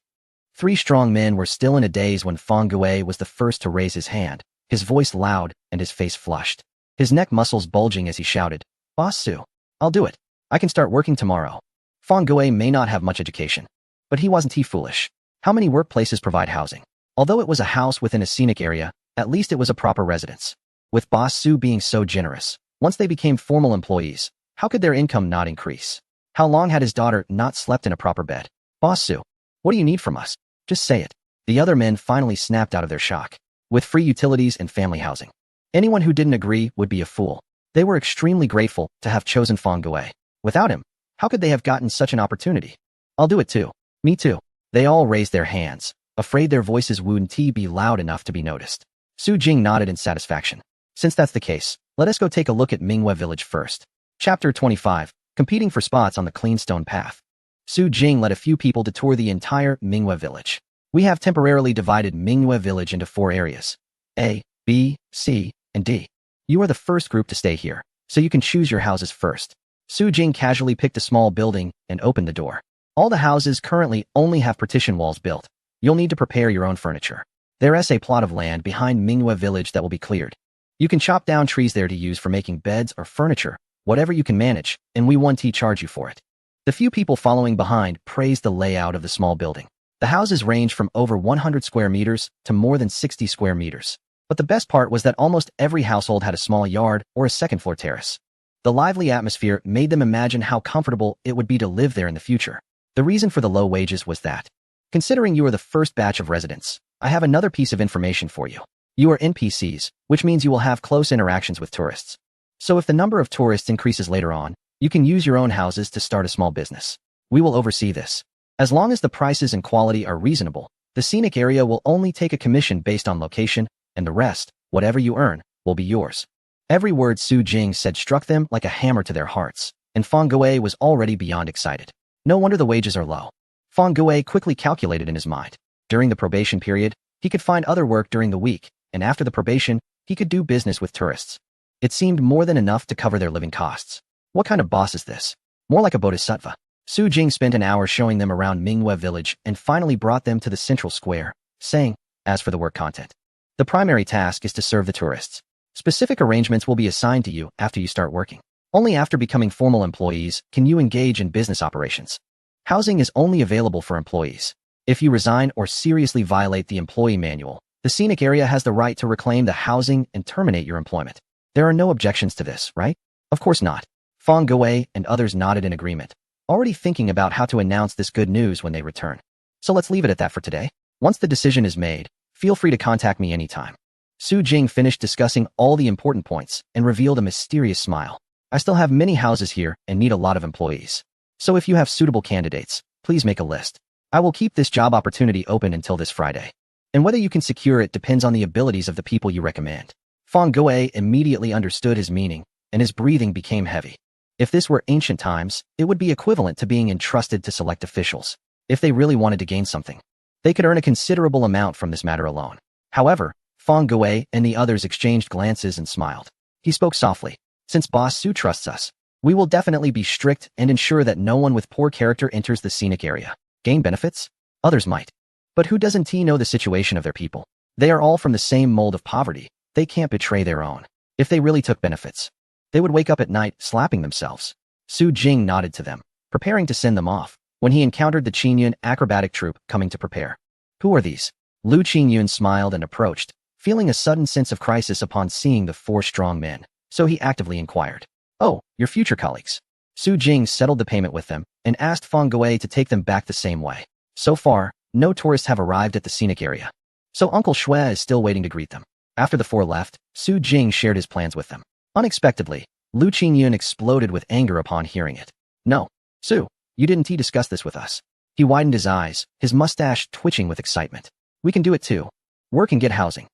3 strong men were still in a daze when Fong Gui was the first to raise his hand, his voice loud and his face flushed. His neck muscles bulging as he shouted, Boss Su, I'll do it. I can start working tomorrow. Fong Gui may not have much education, but he wasn't foolish. How many workplaces provide housing? Although it was a house within a scenic area, at least it was a proper residence. With Boss Su being so generous, once they became formal employees, how could their income not increase? How long had his daughter not slept in a proper bed? Boss Su, what do you need from us? Just say it. The other men finally snapped out of their shock. With free utilities and family housing. Anyone who didn't agree would be a fool. They were extremely grateful to have chosen Fong Gui. Without him, how could they have gotten such an opportunity? I'll do it too. Me too. They all raised their hands, afraid their voices wouldn't be loud enough to be noticed. Su Jing nodded in satisfaction. Since that's the case, let us go take a look at Minghua Village first. Chapter 25. Competing for spots on the clean stone path. Su Jing led a few people to tour the entire Minghua Village. We have temporarily divided Minghua Village into 4 areas. A, B, C, and D. You are the first group to stay here, so you can choose your houses first. Su Jing casually picked a small building and opened the door. All the houses currently only have partition walls built. You'll need to prepare your own furniture. There is a plot of land behind Minghua Village that will be cleared. You can chop down trees there to use for making beds or furniture, whatever you can manage, and we won't charge you for it. The few people following behind praised the layout of the small building. The houses range from over 100 square meters to more than 60 square meters. But the best part was that almost every household had a small yard or a second-floor terrace. The lively atmosphere made them imagine how comfortable it would be to live there in the future. The reason for the low wages was that, considering you are the first batch of residents, I have another piece of information for you. You are NPCs, which means you will have close interactions with tourists. So if the number of tourists increases later on, you can use your own houses to start a small business. We will oversee this. As long as the prices and quality are reasonable, the scenic area will only take a commission based on location, and the rest, whatever you earn, will be yours. Every word Su Jing said struck them like a hammer to their hearts, and Feng Guo was already beyond excited. No wonder the wages are low. Feng Guo quickly calculated in his mind. During the probation period, he could find other work during the week, and after the probation, he could do business with tourists. It seemed more than enough to cover their living costs. What kind of boss is this? More like a bodhisattva. Su Jing spent an hour showing them around Mingyue village and finally brought them to the central square, saying, as for the work content, the primary task is to serve the tourists. Specific arrangements will be assigned to you after you start working. Only after becoming formal employees can you engage in business operations. Housing is only available for employees. If you resign or seriously violate the employee manual, the scenic area has the right to reclaim the housing and terminate your employment. There are no objections to this, right? Of course not. Feng Guo and others nodded in agreement, already thinking about how to announce this good news when they return. So let's leave it at that for today. Once the decision is made, feel free to contact me anytime. Su Jing finished discussing all the important points and revealed a mysterious smile. I still have many houses here and need a lot of employees. So if you have suitable candidates, please make a list. I will keep this job opportunity open until this Friday. And whether you can secure it depends on the abilities of the people you recommend. Feng Guo immediately understood his meaning, and his breathing became heavy. If this were ancient times, it would be equivalent to being entrusted to select officials. If they really wanted to gain something, they could earn a considerable amount from this matter alone. However, Feng Guo and the others exchanged glances and smiled. He spoke softly. Since Boss Su trusts us, we will definitely be strict and ensure that no one with poor character enters the scenic area. Gain benefits? Others might. But who doesn't know the situation of their people? They are all from the same mold of poverty. They can't betray their own. If they really took benefits, they would wake up at night slapping themselves. Su Jing nodded to them, preparing to send them off, when he encountered the Qingyun acrobatic troupe coming to prepare. Who are these? Lu Qingyun smiled and approached, feeling a sudden sense of crisis upon seeing the four strong men, so he actively inquired. Oh, your future colleagues. Su Jing settled the payment with them and asked Feng Guo to take them back the same way. So far, no tourists have arrived at the scenic area, so Uncle Shui is still waiting to greet them. After the four left, Su Jing shared his plans with them. Unexpectedly, Lu Qingyun exploded with anger upon hearing it. No, Su, you didn't discuss this with us. He widened his eyes, his mustache twitching with excitement. We can do it too. Work and get housing.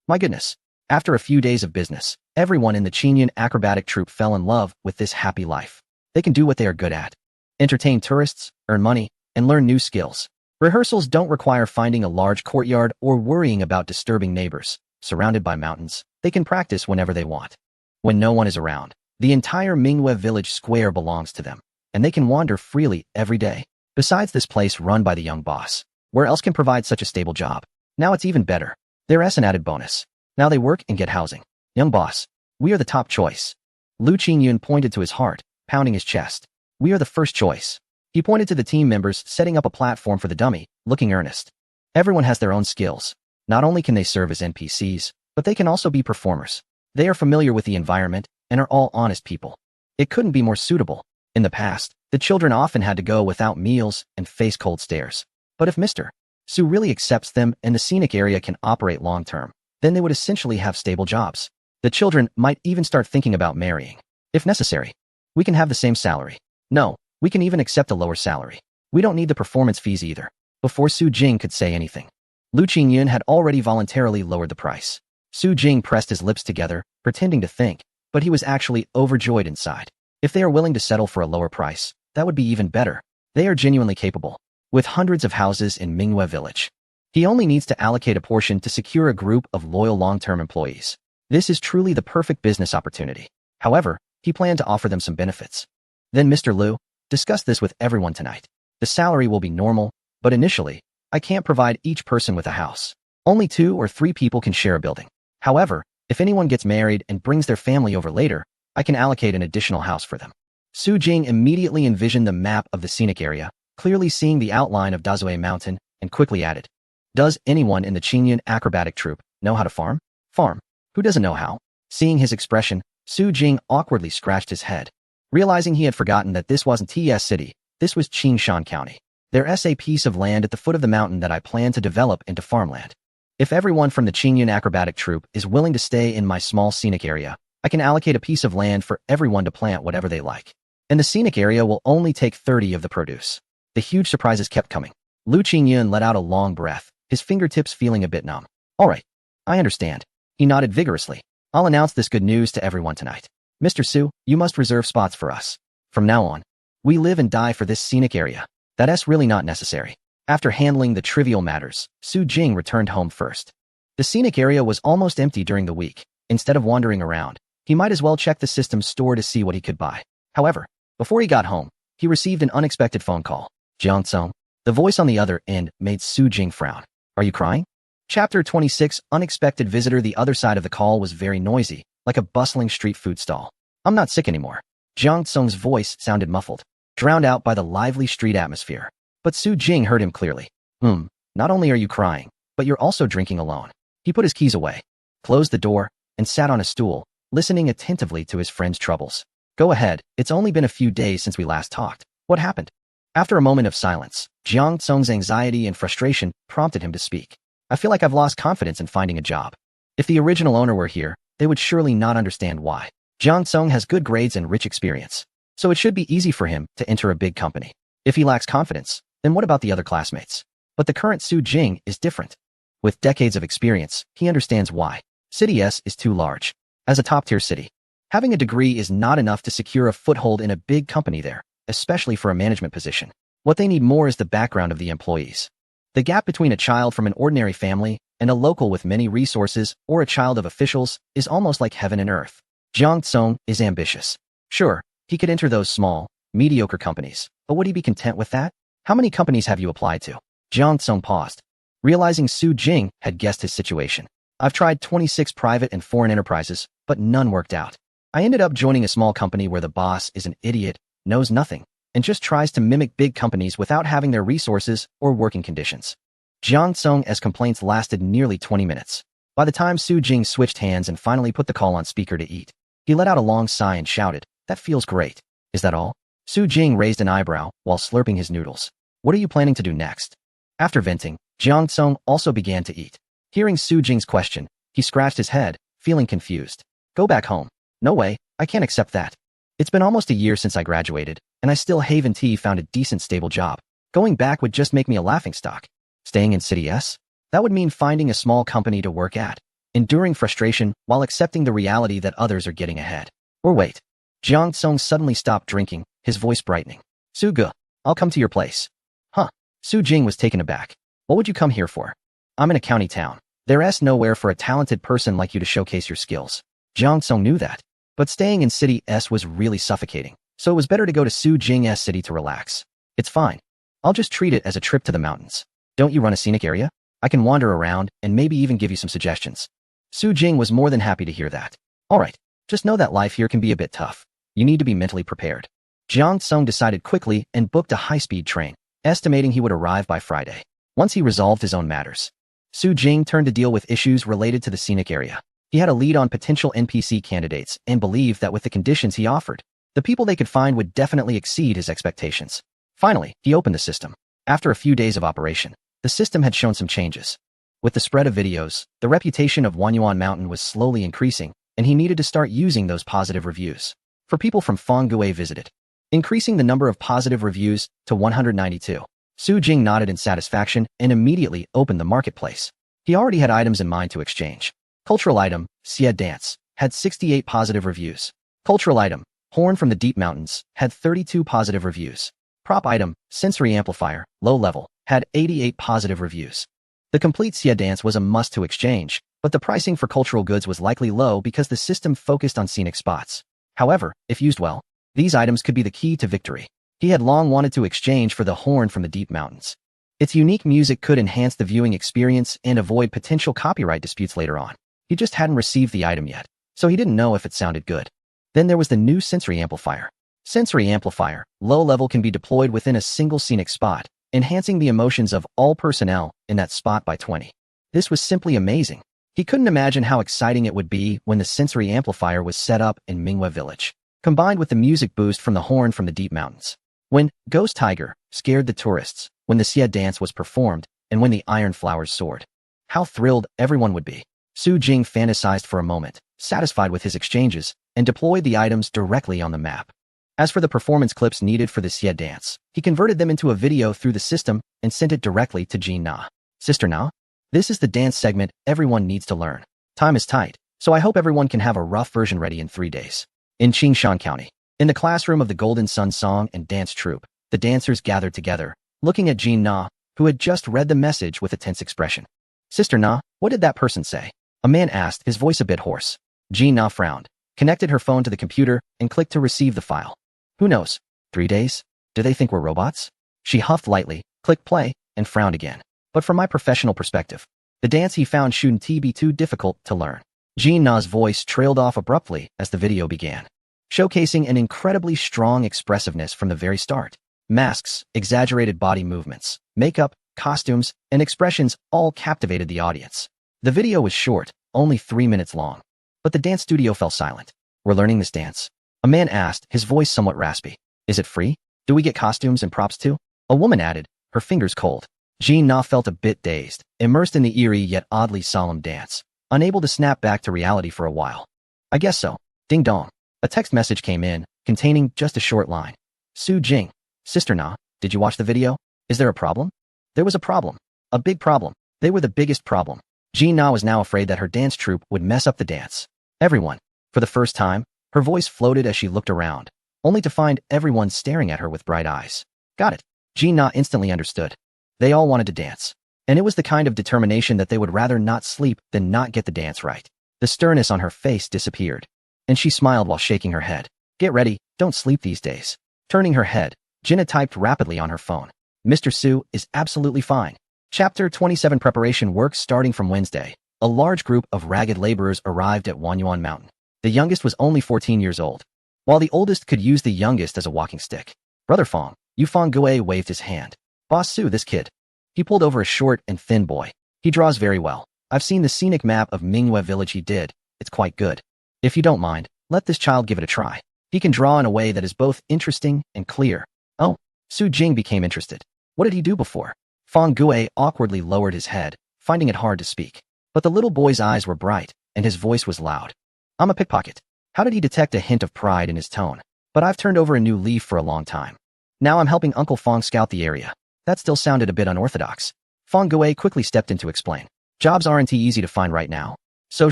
My goodness. After a few days of business, everyone in the Qingyun acrobatic troupe fell in love with this happy life. They can do what they are good at. Entertain tourists, earn money, and learn new skills. Rehearsals don't require finding a large courtyard or worrying about disturbing neighbors. Surrounded by mountains, they can practice whenever they want. When no one is around, the entire Mingyue village square belongs to them, and they can wander freely every day. Besides this place run by the young boss, where else can provide such a stable job? Now it's even better. There's an added bonus. Now they work and get housing. Young boss, we are the top choice. Lu Qingyun pointed to his heart, pounding his chest. We are the first choice. He pointed to the team members setting up a platform for the dummy, looking earnest. Everyone has their own skills. Not only can they serve as NPCs, but they can also be performers. They are familiar with the environment and are all honest people. It couldn't be more suitable. In the past, the children often had to go without meals and face cold stares. But if Mr. Su really accepts them and the scenic area can operate long-term, then they would essentially have stable jobs. The children might even start thinking about marrying. If necessary, we can have the same salary. No, we can even accept a lower salary. We don't need the performance fees either. Before Su Jing could say anything, Lu Qingyun had already voluntarily lowered the price. Su Jing pressed his lips together, pretending to think, but he was actually overjoyed inside. If they are willing to settle for a lower price, that would be even better. They are genuinely capable. With hundreds of houses in Mingyue village, he only needs to allocate a portion to secure a group of loyal long-term employees. This is truly the perfect business opportunity. However, he planned to offer them some benefits. Then Mr. Lu, discuss this with everyone tonight. The salary will be normal, but initially, I can't provide each person with a house. Only 2 or 3 people can share a building. However, if anyone gets married and brings their family over later, I can allocate an additional house for them. Su Jing immediately envisioned the map of the scenic area, clearly seeing the outline of Dazue Mountain, and quickly added, does anyone in the Qingyun acrobatic troupe know how to farm? Farm. Who doesn't know how? Seeing his expression, Su Jing awkwardly scratched his head. Realizing he had forgotten that this wasn't TS City, this was Qingshan County. There's a piece of land at the foot of the mountain that I plan to develop into farmland. If everyone from the Qingyun acrobatic troupe is willing to stay in my small scenic area, I can allocate a piece of land for everyone to plant whatever they like. And the scenic area will only take 30 of the produce. The huge surprises kept coming. Lu Qingyun let out a long breath, his fingertips feeling a bit numb. All right, I understand. He nodded vigorously. I'll announce this good news to everyone tonight. Mr. Su, you must reserve spots for us. From now on, we live and die for this scenic area. That's really not necessary. After handling the trivial matters, Su Jing returned home first. The scenic area was almost empty during the week. Instead of wandering around, he might as well check the system's store to see what he could buy. However, before he got home, he received an unexpected phone call. Jiang Song. The voice on the other end made Su Jing frown. Are you crying? Chapter 26, Unexpected Visitor. The other side of the call was very noisy, like a bustling street food stall. I'm not sick anymore. Jiang Song's voice sounded muffled, drowned out by the lively street atmosphere. But Su Jing heard him clearly. Not only are you crying, but you're also drinking alone. He put his keys away, closed the door, and sat on a stool, listening attentively to his friend's troubles. Go ahead, it's only been a few days since we last talked. What happened? After a moment of silence, Jiang Song's anxiety and frustration prompted him to speak. I feel like I've lost confidence in finding a job. If the original owner were here, they would surely not understand why. Jiang Song has good grades and rich experience, so it should be easy for him to enter a big company. If he lacks confidence, then what about the other classmates? But the current Su Jing is different. With decades of experience, he understands why. City S is too large. As a top-tier city, having a degree is not enough to secure a foothold in a big company there, especially for a management position. What they need more is the background of the employees. The gap between a child from an ordinary family and a local with many resources or a child of officials is almost like heaven and earth. Jiang Song is ambitious. Sure, he could enter those small, mediocre companies, but would he be content with that? How many companies have you applied to? Jiang Song paused, realizing Su Jing had guessed his situation. I've tried 26 private and foreign enterprises, but none worked out. I ended up joining a small company where the boss is an idiot, knows nothing, and just tries to mimic big companies without having their resources or working conditions. Jiang Song's complaints lasted nearly 20 minutes. By the time Su Jing switched hands and finally put the call on speaker to eat, he let out a long sigh and shouted, "That feels great." Is that all? Su Jing raised an eyebrow while slurping his noodles. What are you planning to do next? After venting, Jiang Song also began to eat. Hearing Su Jing's question, he scratched his head, feeling confused. Go back home. No way, I can't accept that. It's been almost a year since I graduated, and I still haven't found a decent stable job. Going back would just make me a laughingstock. Staying in City S? That would mean finding a small company to work at, enduring frustration while accepting the reality that others are getting ahead. Or wait. Jiang Song suddenly stopped drinking, his voice brightening. Su Ge, I'll come to your place. Huh. Su Jing was taken aback. What would you come here for? I'm in a county town. There's nowhere for a talented person like you to showcase your skills. Jiang Song knew that. But staying in City S was really suffocating, so it was better to go to Su Jing's city to relax. It's fine. I'll just treat it as a trip to the mountains. Don't you run a scenic area? I can wander around and maybe even give you some suggestions. Su Jing was more than happy to hear that. All right, just know that life here can be a bit tough. You need to be mentally prepared. Jiang Song decided quickly and booked a high-speed train, estimating he would arrive by Friday. Once he resolved his own matters, Su Jing turned to deal with issues related to the scenic area. He had a lead on potential NPC candidates and believed that with the conditions he offered, the people they could find would definitely exceed his expectations. Finally, he opened the system. After a few days of operation, the system had shown some changes. With the spread of videos, the reputation of Wanyuan Mountain was slowly increasing, and he needed to start using those positive reviews. For people from Fengui visited, increasing the number of positive reviews to 192. Su Jing nodded in satisfaction and immediately opened the marketplace. He already had items in mind to exchange. Cultural item, Xie Dance, had 68 positive reviews. Cultural item, Horn from the Deep Mountains, had 32 positive reviews. Prop item, Sensory Amplifier, low level, had 88 positive reviews. The complete Xie Dance was a must to exchange, but the pricing for cultural goods was likely low because the system focused on scenic spots. However, if used well, these items could be the key to victory. He had long wanted to exchange for the Horn from the Deep Mountains. Its unique music could enhance the viewing experience and avoid potential copyright disputes later on. He just hadn't received the item yet, so he didn't know if it sounded good. Then there was the new Sensory Amplifier. Sensory Amplifier, low level, can be deployed within a single scenic spot, enhancing the emotions of all personnel in that spot by 20. This was simply amazing. He couldn't imagine how exciting it would be when the sensory amplifier was set up in Mingwe village, combined with the music boost from the horn from the deep mountains. When Ghost Tiger scared the tourists, when the Xie dance was performed, and when the iron flowers soared. How thrilled everyone would be. Su Jing fantasized for a moment, satisfied with his exchanges, and deployed the items directly on the map. As for the performance clips needed for the Xie dance, he converted them into a video through the system and sent it directly to Jean Na. Sister Na? This is the dance segment everyone needs to learn. Time is tight, so I hope everyone can have a rough version ready in 3 days. In Qingshan County, in the classroom of the Golden Sun Song and Dance Troupe, the dancers gathered together, looking at Jean Na, who had just read the message with a tense expression. Sister Na, what did that person say? A man asked, his voice a bit hoarse. Jean Na frowned, connected her phone to the computer, and clicked to receive the file. Who knows? 3 days? Do they think we're robots? She huffed lightly, clicked play, and frowned again. But from my professional perspective, the dance he found shouldn't be too difficult to learn. Jean Na's voice trailed off abruptly as the video began, showcasing an incredibly strong expressiveness from the very start. Masks, exaggerated body movements, makeup, costumes, and expressions all captivated the audience. The video was short, only 3 minutes long. But the dance studio fell silent. We're learning this dance? A man asked, his voice somewhat raspy. Is it free? Do we get costumes and props too? A woman added, her fingers cold. Jean Na felt a bit dazed, immersed in the eerie yet oddly solemn dance, unable to snap back to reality for a while. I guess so. Ding dong. A text message came in, containing just a short line. Su Jing. Sister Na, did you watch the video? Is there a problem? There was a problem. A big problem. They were the biggest problem. Jean Na was now afraid that her dance troupe would mess up the dance. Everyone. For the first time, her voice floated as she looked around, only to find everyone staring at her with bright eyes. Got it. Jean Na instantly understood. They all wanted to dance. And it was the kind of determination that they would rather not sleep than not get the dance right. The sternness on her face disappeared, and she smiled while shaking her head. Get ready, don't sleep these days. Turning her head, Jinna typed rapidly on her phone. Mr. Su is absolutely fine. Chapter 27 Preparation works starting from Wednesday. A large group of ragged laborers arrived at Wanyuan Mountain. The youngest was only 14 years old, while the oldest could use the youngest as a walking stick. Brother Fong, Yufeng Gue waved his hand. Boss Su, this kid. He pulled over a short and thin boy. He draws very well. I've seen the scenic map of Mingwe village he did. It's quite good. If you don't mind, let this child give it a try. He can draw in a way that is both interesting and clear. Oh, Su Jing became interested. What did he do before? Feng Gue awkwardly lowered his head, finding it hard to speak. But the little boy's eyes were bright, and his voice was loud. I'm a pickpocket. How did he detect a hint of pride in his tone? But I've turned over a new leaf for a long time. Now I'm helping Uncle Fong scout the area. That still sounded a bit unorthodox. Feng Gue quickly stepped in to explain. Jobs aren't easy to find right now. So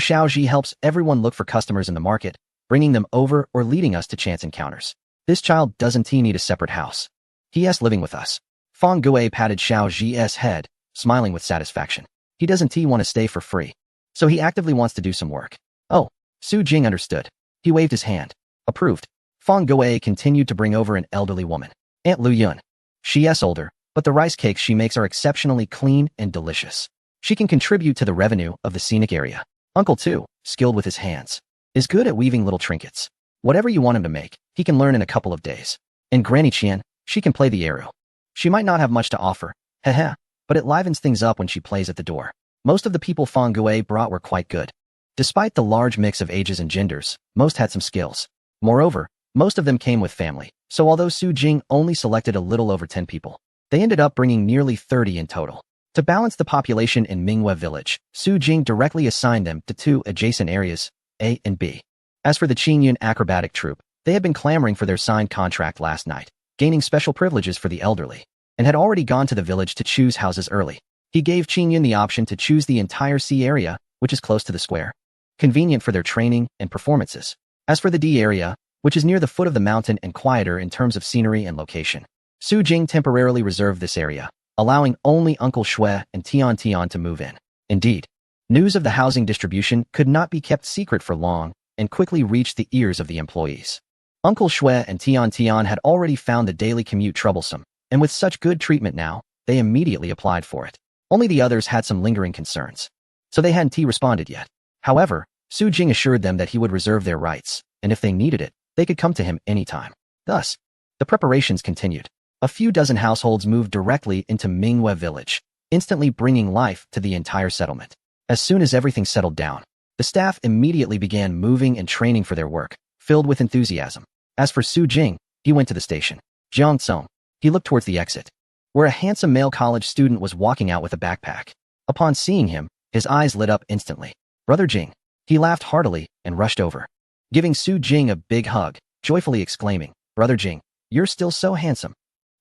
Xiaoji helps everyone look for customers in the market, bringing them over or leading us to chance encounters. This child doesn't need a separate house. He is living with us. Feng Gue patted Xiaoji's head, smiling with satisfaction. He doesn't want to stay for free. So he actively wants to do some work. Oh, Su Jing understood. He waved his hand. Approved. Feng Gue continued to bring over an elderly woman. Aunt Lu Yun. She is older, but the rice cakes she makes are exceptionally clean and delicious. She can contribute to the revenue of the scenic area. Uncle too, skilled with his hands, is good at weaving little trinkets. Whatever you want him to make, he can learn in a couple of days. And Granny Qian, she can play the arrow. She might not have much to offer, heh, but it livens things up when she plays at the door. Most of the people Feng Gue brought were quite good. Despite the large mix of ages and genders, most had some skills. Moreover, most of them came with family, so although Su Jing only selected a little over 10 people, they ended up bringing nearly 30 in total. To balance the population in Mingwe village, Su Jing directly assigned them to 2 adjacent areas, A and B. As for the Qingyun acrobatic troupe, they had been clamoring for their signed contract last night, gaining special privileges for the elderly, and had already gone to the village to choose houses early. He gave Qingyun the option to choose the entire C area, which is close to the square, convenient for their training and performances. As for the D area, which is near the foot of the mountain and quieter in terms of scenery and location, Su Jing temporarily reserved this area, allowing only Uncle Shui and Tian Tian to move in. Indeed, news of the housing distribution could not be kept secret for long and quickly reached the ears of the employees. Uncle Shui and Tian Tian had already found the daily commute troublesome, and with such good treatment now, they immediately applied for it. Only the others had some lingering concerns, so they hadn't responded yet. However, Su Jing assured them that he would reserve their rights, and if they needed it, they could come to him anytime. Thus, the preparations continued. A few dozen households moved directly into Mingwe village, instantly bringing life to the entire settlement. As soon as everything settled down, the staff immediately began moving and training for their work, filled with enthusiasm. As for Su Jing, he went to the station. Jiang Tsong. He looked towards the exit, where a handsome male college student was walking out with a backpack. Upon seeing him, his eyes lit up instantly. Brother Jing. He laughed heartily and rushed over, giving Su Jing a big hug, joyfully exclaiming, Brother Jing, you're still so handsome.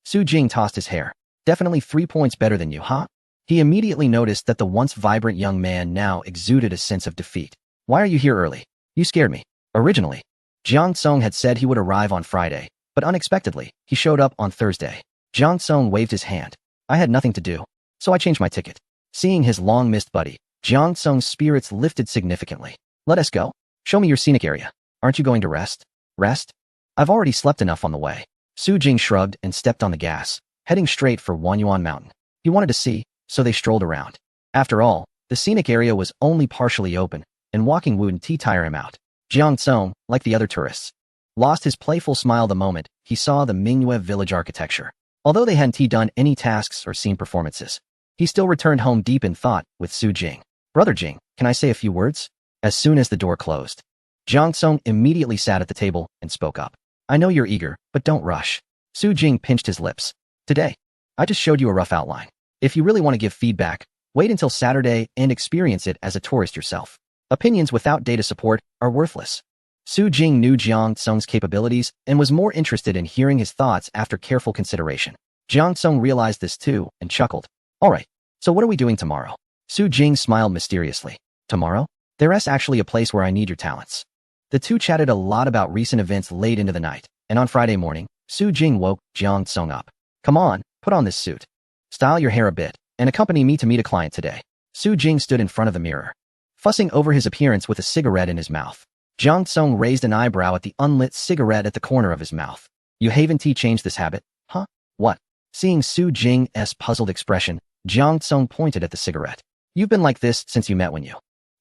Su Jing tossed his hair. Definitely 3 points better than you, huh? He immediately noticed that the once vibrant young man now exuded a sense of defeat. Why are you here early? You scared me. Originally, Jiang Tsong had said he would arrive on Friday, but unexpectedly, he showed up on Thursday. Jiang Tsong waved his hand. I had nothing to do, so I changed my ticket. Seeing his long-missed buddy, Jiang Tsong's spirits lifted significantly. Let us go. Show me your scenic area. Aren't you going to rest? Rest? I've already slept enough on the way. Su Jing shrugged and stepped on the gas, heading straight for Wanyuan Mountain. He wanted to see, so they strolled around. After all, the scenic area was only partially open, and walking wouldn't tire him out. Jiang Tsong, like the other tourists, lost his playful smile the moment he saw the Mingyue village architecture. Although they hadn't done any tasks or seen performances, he still returned home deep in thought with Su Jing. Brother Jing, can I say a few words? As soon as the door closed, Jiang Tsong immediately sat at the table and spoke up. I know you're eager, but don't rush. Su Jing pinched his lips. Today, I just showed you a rough outline. If you really want to give feedback, wait until Saturday and experience it as a tourist yourself. Opinions without data support are worthless. Su Jing knew Jiang Tsong's capabilities and was more interested in hearing his thoughts after careful consideration. Jiang Tsong realized this too and chuckled. All right, so what are we doing tomorrow? Su Jing smiled mysteriously. Tomorrow? There's actually a place where I need your talents. The two chatted a lot about recent events late into the night, and on Friday morning, Su Jing woke Jiang Tsong up. Come on, put on this suit. Style your hair a bit, and accompany me to meet a client today. Su Jing stood in front of the mirror, fussing over his appearance with a cigarette in his mouth. Jiang Tsong raised an eyebrow at the unlit cigarette at the corner of his mouth. You haven't changed this habit, huh? What? Seeing Su Jing's puzzled expression, Jiang Tsong pointed at the cigarette. You've been like this since you met when you.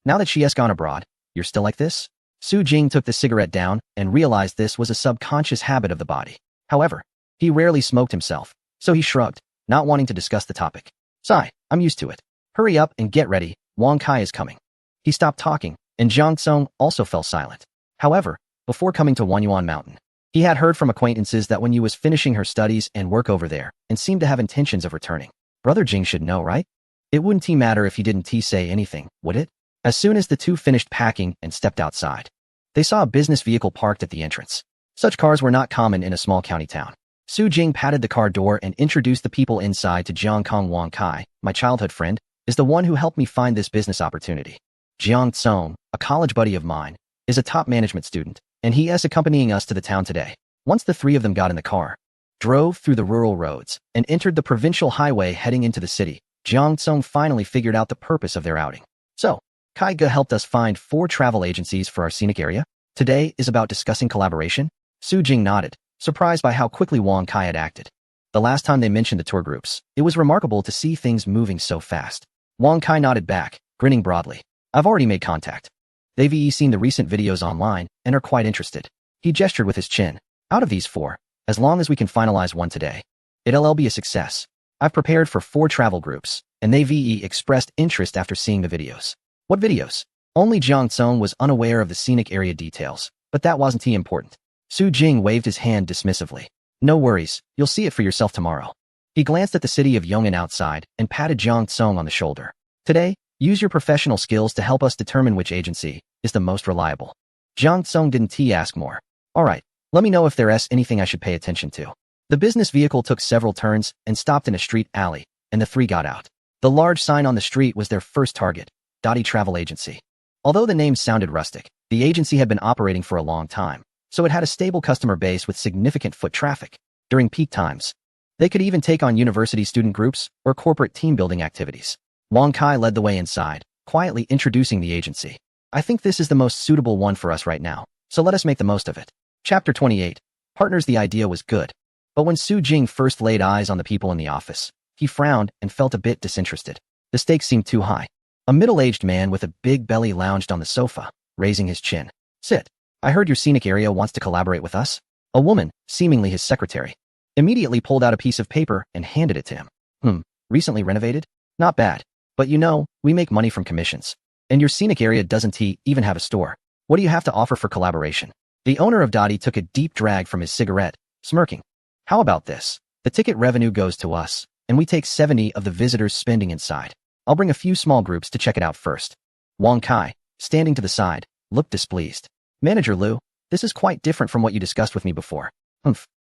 Now that she has gone abroad, you're still like this? Su Jing took the cigarette down and realized this was a subconscious habit of the body. However, he rarely smoked himself, so he shrugged, not wanting to discuss the topic. Sigh, I'm used to it. Hurry up and get ready, Wang Kai is coming. He stopped talking, and Jiang Tsong also fell silent. However, before coming to Wanyuan Mountain, he had heard from acquaintances that when you was finishing her studies and work over there, and seemed to have intentions of returning. Brother Jing should know, right? It wouldn't matter if he didn't say anything, would it? As soon as the two finished packing and stepped outside, they saw a business vehicle parked at the entrance. Such cars were not common in a small county town. Su Jing patted the car door and introduced the people inside to Jiang Kong. Wang Kai, my childhood friend, is the one who helped me find this business opportunity. Jiang Tsong, a college buddy of mine, is a top management student, and he is accompanying us to the town today. Once the three of them got in the car, drove through the rural roads, and entered the provincial highway heading into the city, Jiang Tsong finally figured out the purpose of their outing. So, Kai Ge helped us find 4 travel agencies for our scenic area. Today is about discussing collaboration. Su Jing nodded, surprised by how quickly Wang Kai had acted. The last time they mentioned the tour groups, it was remarkable to see things moving so fast. Wang Kai nodded back, grinning broadly. I've already made contact. They've seen the recent videos online and are quite interested. He gestured with his chin. Out of these 4, as long as we can finalize one today, it'll be a success. I've prepared for 4 travel groups, and they've expressed interest after seeing the videos. What videos? Only Jiang Tsong was unaware of the scenic area details, but that wasn't important. Su Jing waved his hand dismissively. No worries, you'll see it for yourself tomorrow. He glanced at the city of Yong'an outside and patted Jiang Tsong on the shoulder. Today, use your professional skills to help us determine which agency is the most reliable. Jiang Tsong didn't ask more. All right, let me know if there's anything I should pay attention to. The business vehicle took several turns and stopped in a street alley, and the 3 got out. The large sign on the street was their first target, Dottie Travel Agency. Although the name sounded rustic, the agency had been operating for a long time, so it had a stable customer base with significant foot traffic. During peak times, they could even take on university student groups or corporate team-building activities. Wang Kai led the way inside, quietly introducing the agency. I think this is the most suitable one for us right now, so let us make the most of it. Chapter 28. Partners. The idea was good, but when Su Jing first laid eyes on the people in the office, he frowned and felt a bit disinterested. The stakes seemed too high. A middle-aged man with a big belly lounged on the sofa, raising his chin. Sit. I heard your scenic area wants to collaborate with us. A woman, seemingly his secretary, immediately pulled out a piece of paper and handed it to him. Recently renovated? Not bad. But you know, we make money from commissions. And your scenic area doesn't even have a store. What do you have to offer for collaboration? The owner of Dottie took a deep drag from his cigarette, smirking. How about this? The ticket revenue goes to us, and we take 70 of the visitors' spending inside. I'll bring a few small groups to check it out first. Wang Kai, standing to the side, looked displeased. Manager Liu, this is quite different from what you discussed with me before.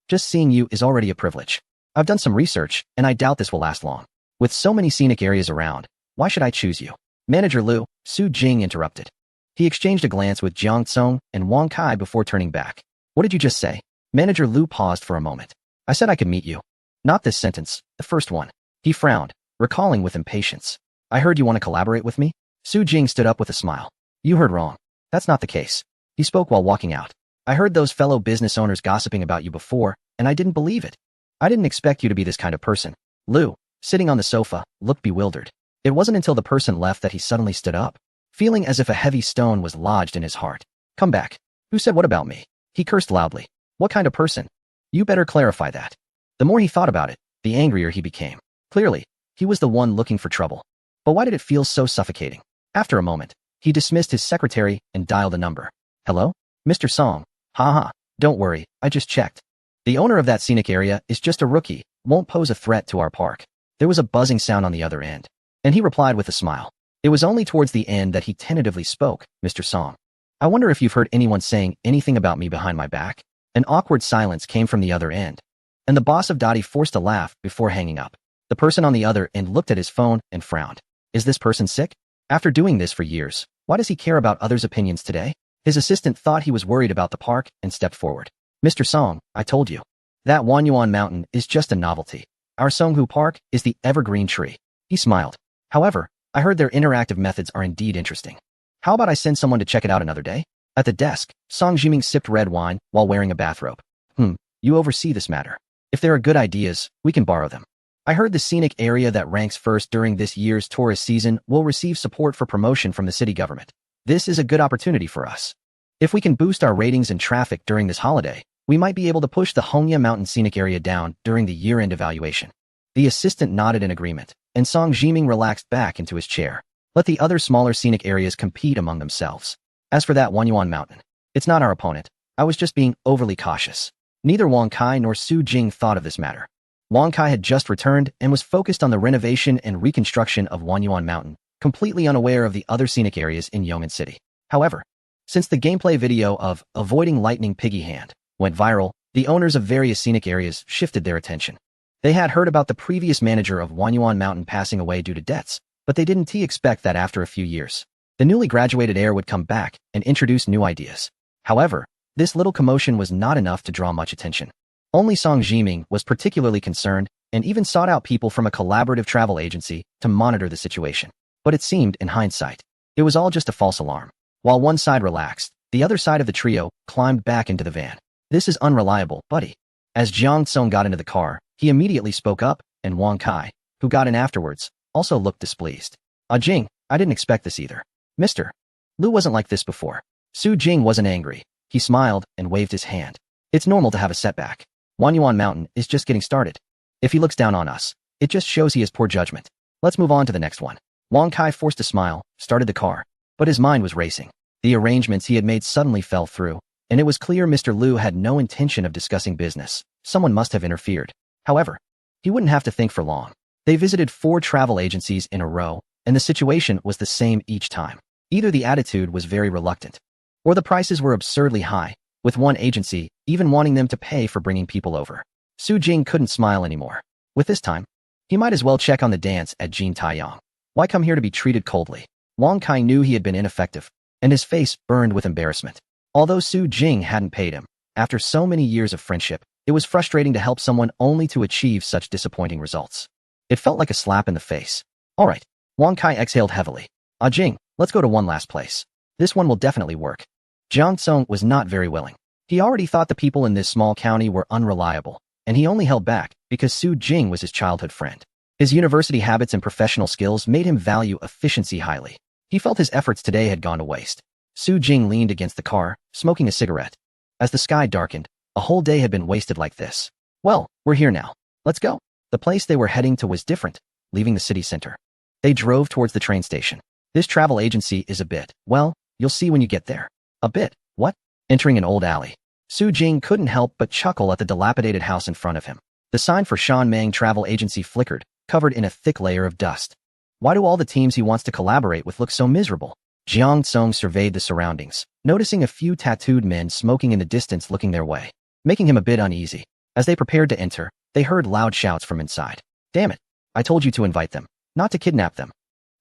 Just seeing you is already a privilege. I've done some research, and I doubt this will last long. With so many scenic areas around, why should I choose you? Manager Liu, Su Jing interrupted. He exchanged a glance with Jiang Tsong and Wang Kai before turning back. What did you just say? Manager Liu paused for a moment. I said I could meet you. Not this sentence, the first one. He frowned, recalling with impatience. I heard you want to collaborate with me? Su Jing stood up with a smile. You heard wrong. That's not the case. He spoke while walking out. I heard those fellow business owners gossiping about you before, and I didn't believe it. I didn't expect you to be this kind of person. Liu, sitting on the sofa, looked bewildered. It wasn't until the person left that he suddenly stood up, feeling as if a heavy stone was lodged in his heart. Come back. Who said what about me? He cursed loudly. What kind of person? You better clarify that. The more he thought about it, the angrier he became. Clearly, he was the one looking for trouble. But why did it feel so suffocating? After a moment, he dismissed his secretary and dialed a number. Hello? Mr. Song. Haha, don't worry, I just checked. The owner of that scenic area is just a rookie, won't pose a threat to our park. There was a buzzing sound on the other end, and he replied with a smile. It was only towards the end that he tentatively spoke, Mr. Song. I wonder if you've heard anyone saying anything about me behind my back? An awkward silence came from the other end, and the boss of Dottie forced a laugh before hanging up. The person on the other end looked at his phone and frowned. Is this person sick? After doing this for years, why does he care about others' opinions today? His assistant thought he was worried about the park and stepped forward. Mr. Song, I told you. That Wanyuan Mountain is just a novelty. Our Songhu Park is the evergreen tree. He smiled. However, I heard their interactive methods are indeed interesting. How about I send someone to check it out another day? At the desk, Song Jiming sipped red wine while wearing a bathrobe. You oversee this matter. If there are good ideas, we can borrow them. I heard the scenic area that ranks first during this year's tourist season will receive support for promotion from the city government. This is a good opportunity for us. If we can boost our ratings and traffic during this holiday, we might be able to push the Hongya Mountain scenic area down during the year-end evaluation. The assistant nodded in agreement, and Song Jiming relaxed back into his chair. Let the other smaller scenic areas compete among themselves. As for that Wanyuan Mountain, it's not our opponent. I was just being overly cautious. Neither Wang Kai nor Su Jing thought of this matter. Wang Kai had just returned and was focused on the renovation and reconstruction of Wanyuan Mountain, completely unaware of the other scenic areas in Yong'an City. However, since the gameplay video of Avoiding Lightning Piggy Hand went viral, the owners of various scenic areas shifted their attention. They had heard about the previous manager of Wanyuan Mountain passing away due to debts, but they didn't expect that after a few years, the newly graduated heir would come back and introduce new ideas. However, this little commotion was not enough to draw much attention. Only Song Jiming was particularly concerned and even sought out people from a collaborative travel agency to monitor the situation. But it seemed, in hindsight, it was all just a false alarm. While one side relaxed, the other side of the trio climbed back into the van. This is unreliable, buddy. As Jiang Tsong got into the car, he immediately spoke up, and Wang Kai, who got in afterwards, also looked displeased. Jing, I didn't expect this either. Mr. Liu wasn't like this before. Su Jing wasn't angry. He smiled and waved his hand. It's normal to have a setback. Wanyuan Mountain is just getting started. If he looks down on us, it just shows he has poor judgment. Let's move on to the next one. Wang Kai forced a smile, started the car, but his mind was racing. The arrangements he had made suddenly fell through, and it was clear Mr. Liu had no intention of discussing business. Someone must have interfered. However, he wouldn't have to think for long. They visited 4 travel agencies in a row, and the situation was the same each time. Either the attitude was very reluctant, or the prices were absurdly high, with one agency even wanting them to pay for bringing people over. Su Jing couldn't smile anymore. With this time, he might as well check on the dance at Jin Taiyang. Why come here to be treated coldly? Wang Kai knew he had been ineffective, and his face burned with embarrassment. Although Su Jing hadn't paid him, after so many years of friendship, it was frustrating to help someone only to achieve such disappointing results. It felt like a slap in the face. All right. Wang Kai exhaled heavily. Jing, let's go to one last place. This one will definitely work. Jiang Tsong was not very willing. He already thought the people in this small county were unreliable, and he only held back because Su Jing was his childhood friend. His university habits and professional skills made him value efficiency highly. He felt his efforts today had gone to waste. Su Jing leaned against the car, smoking a cigarette. As the sky darkened, a whole day had been wasted like this. Well, we're here now. Let's go. The place they were heading to was different, leaving the city center. They drove towards the train station. This travel agency is a bit, well, you'll see when you get there. A bit, what? Entering an old alley. Su Jing couldn't help but chuckle at the dilapidated house in front of him. The sign for Shan Mang Travel Agency flickered, covered in a thick layer of dust. Why do all the teams he wants to collaborate with look so miserable? Jiang Tsong surveyed the surroundings, noticing a few tattooed men smoking in the distance looking their way, making him a bit uneasy. As they prepared to enter, they heard loud shouts from inside. Damn it! I told you to invite them, not to kidnap them.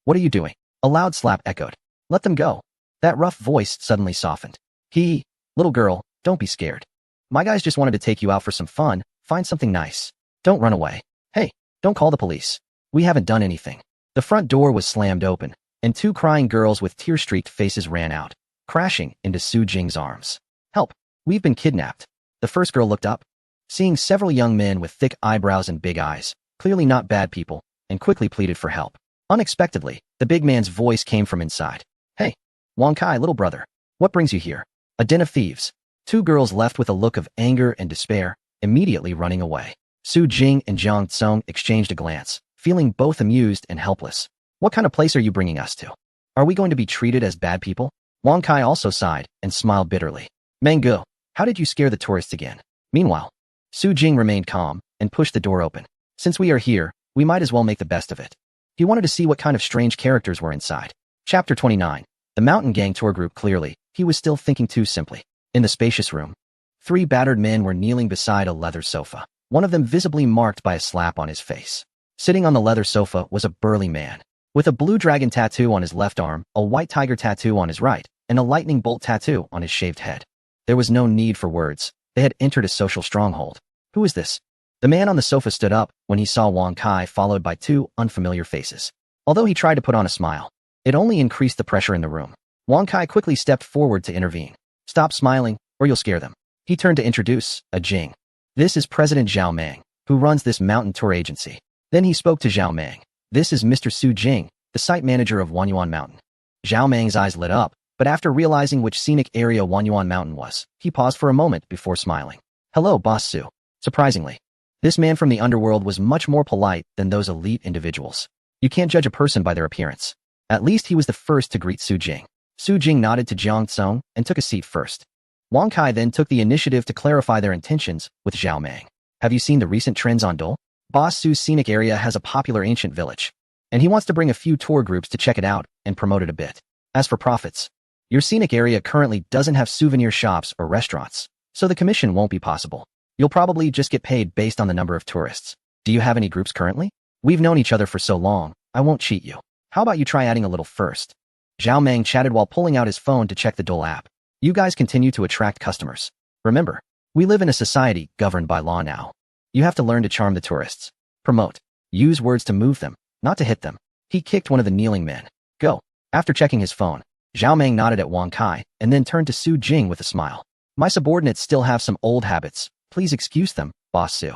What are you doing? A loud slap echoed. Let them go. That rough voice suddenly softened. Little girl, don't be scared. My guys just wanted to take you out for some fun, find something nice. Don't run away. Hey, don't call the police. We haven't done anything. The front door was slammed open, and two crying girls with tear-streaked faces ran out, crashing into Su Jing's arms. Help! We've been kidnapped. The first girl looked up, seeing several young men with thick eyebrows and big eyes, clearly not bad people, and quickly pleaded for help. Unexpectedly, the big man's voice came from inside. Hey, Wang Kai, little brother. What brings you here? A den of thieves. Two girls left with a look of anger and despair, immediately running away. Su Jing and Jiang Tsong exchanged a glance, feeling both amused and helpless. What kind of place are you bringing us to? Are we going to be treated as bad people? Wang Kai also sighed and smiled bitterly. Mango, how did you scare the tourists again? Meanwhile, Su Jing remained calm and pushed the door open. Since we are here, we might as well make the best of it. He wanted to see what kind of strange characters were inside. Chapter 29. The Mountain Gang Tour Group. Clearly, he was still thinking too simply. In the spacious room, three battered men were kneeling beside a leather sofa, one of them visibly marked by a slap on his face. Sitting on the leather sofa was a burly man, with a blue dragon tattoo on his left arm, a white tiger tattoo on his right, and a lightning bolt tattoo on his shaved head. There was no need for words. They had entered a social stronghold. Who is this? The man on the sofa stood up when he saw Wang Kai, followed by two unfamiliar faces. Although he tried to put on a smile, it only increased the pressure in the room. Wang Kai quickly stepped forward to intervene. Stop smiling, or you'll scare them. He turned to introduce Jing. This is President Zhao Mang, who runs this mountain tour agency. Then he spoke to Zhao Mang. This is Mr. Su Jing, the site manager of Wanyuan Mountain. Zhao Mang's eyes lit up, but after realizing which scenic area Wanyuan Mountain was, he paused for a moment before smiling. Hello, Boss Su. Surprisingly, this man from the underworld was much more polite than those elite individuals. You can't judge a person by their appearance. At least he was the first to greet Su Jing. Su Jing nodded to Jiang Tsong and took a seat first. Wang Kai then took the initiative to clarify their intentions with Zhao Mang. Have you seen the recent trends on Dole? Boss Su's scenic area has a popular ancient village, and he wants to bring a few tour groups to check it out and promote it a bit. As for profits, your scenic area currently doesn't have souvenir shops or restaurants, so the commission won't be possible. You'll probably just get paid based on the number of tourists. Do you have any groups currently? We've known each other for so long, I won't cheat you. How about you try adding a little first? Zhao Mang chatted while pulling out his phone to check the Dole app. You guys continue to attract customers. Remember, we live in a society governed by law now. You have to learn to charm the tourists. Promote. Use words to move them, not to hit them. He kicked one of the kneeling men. Go. After checking his phone, Zhao Mang nodded at Wang Kai and then turned to Su Jing with a smile. My subordinates still have some old habits. Please excuse them, Boss Su.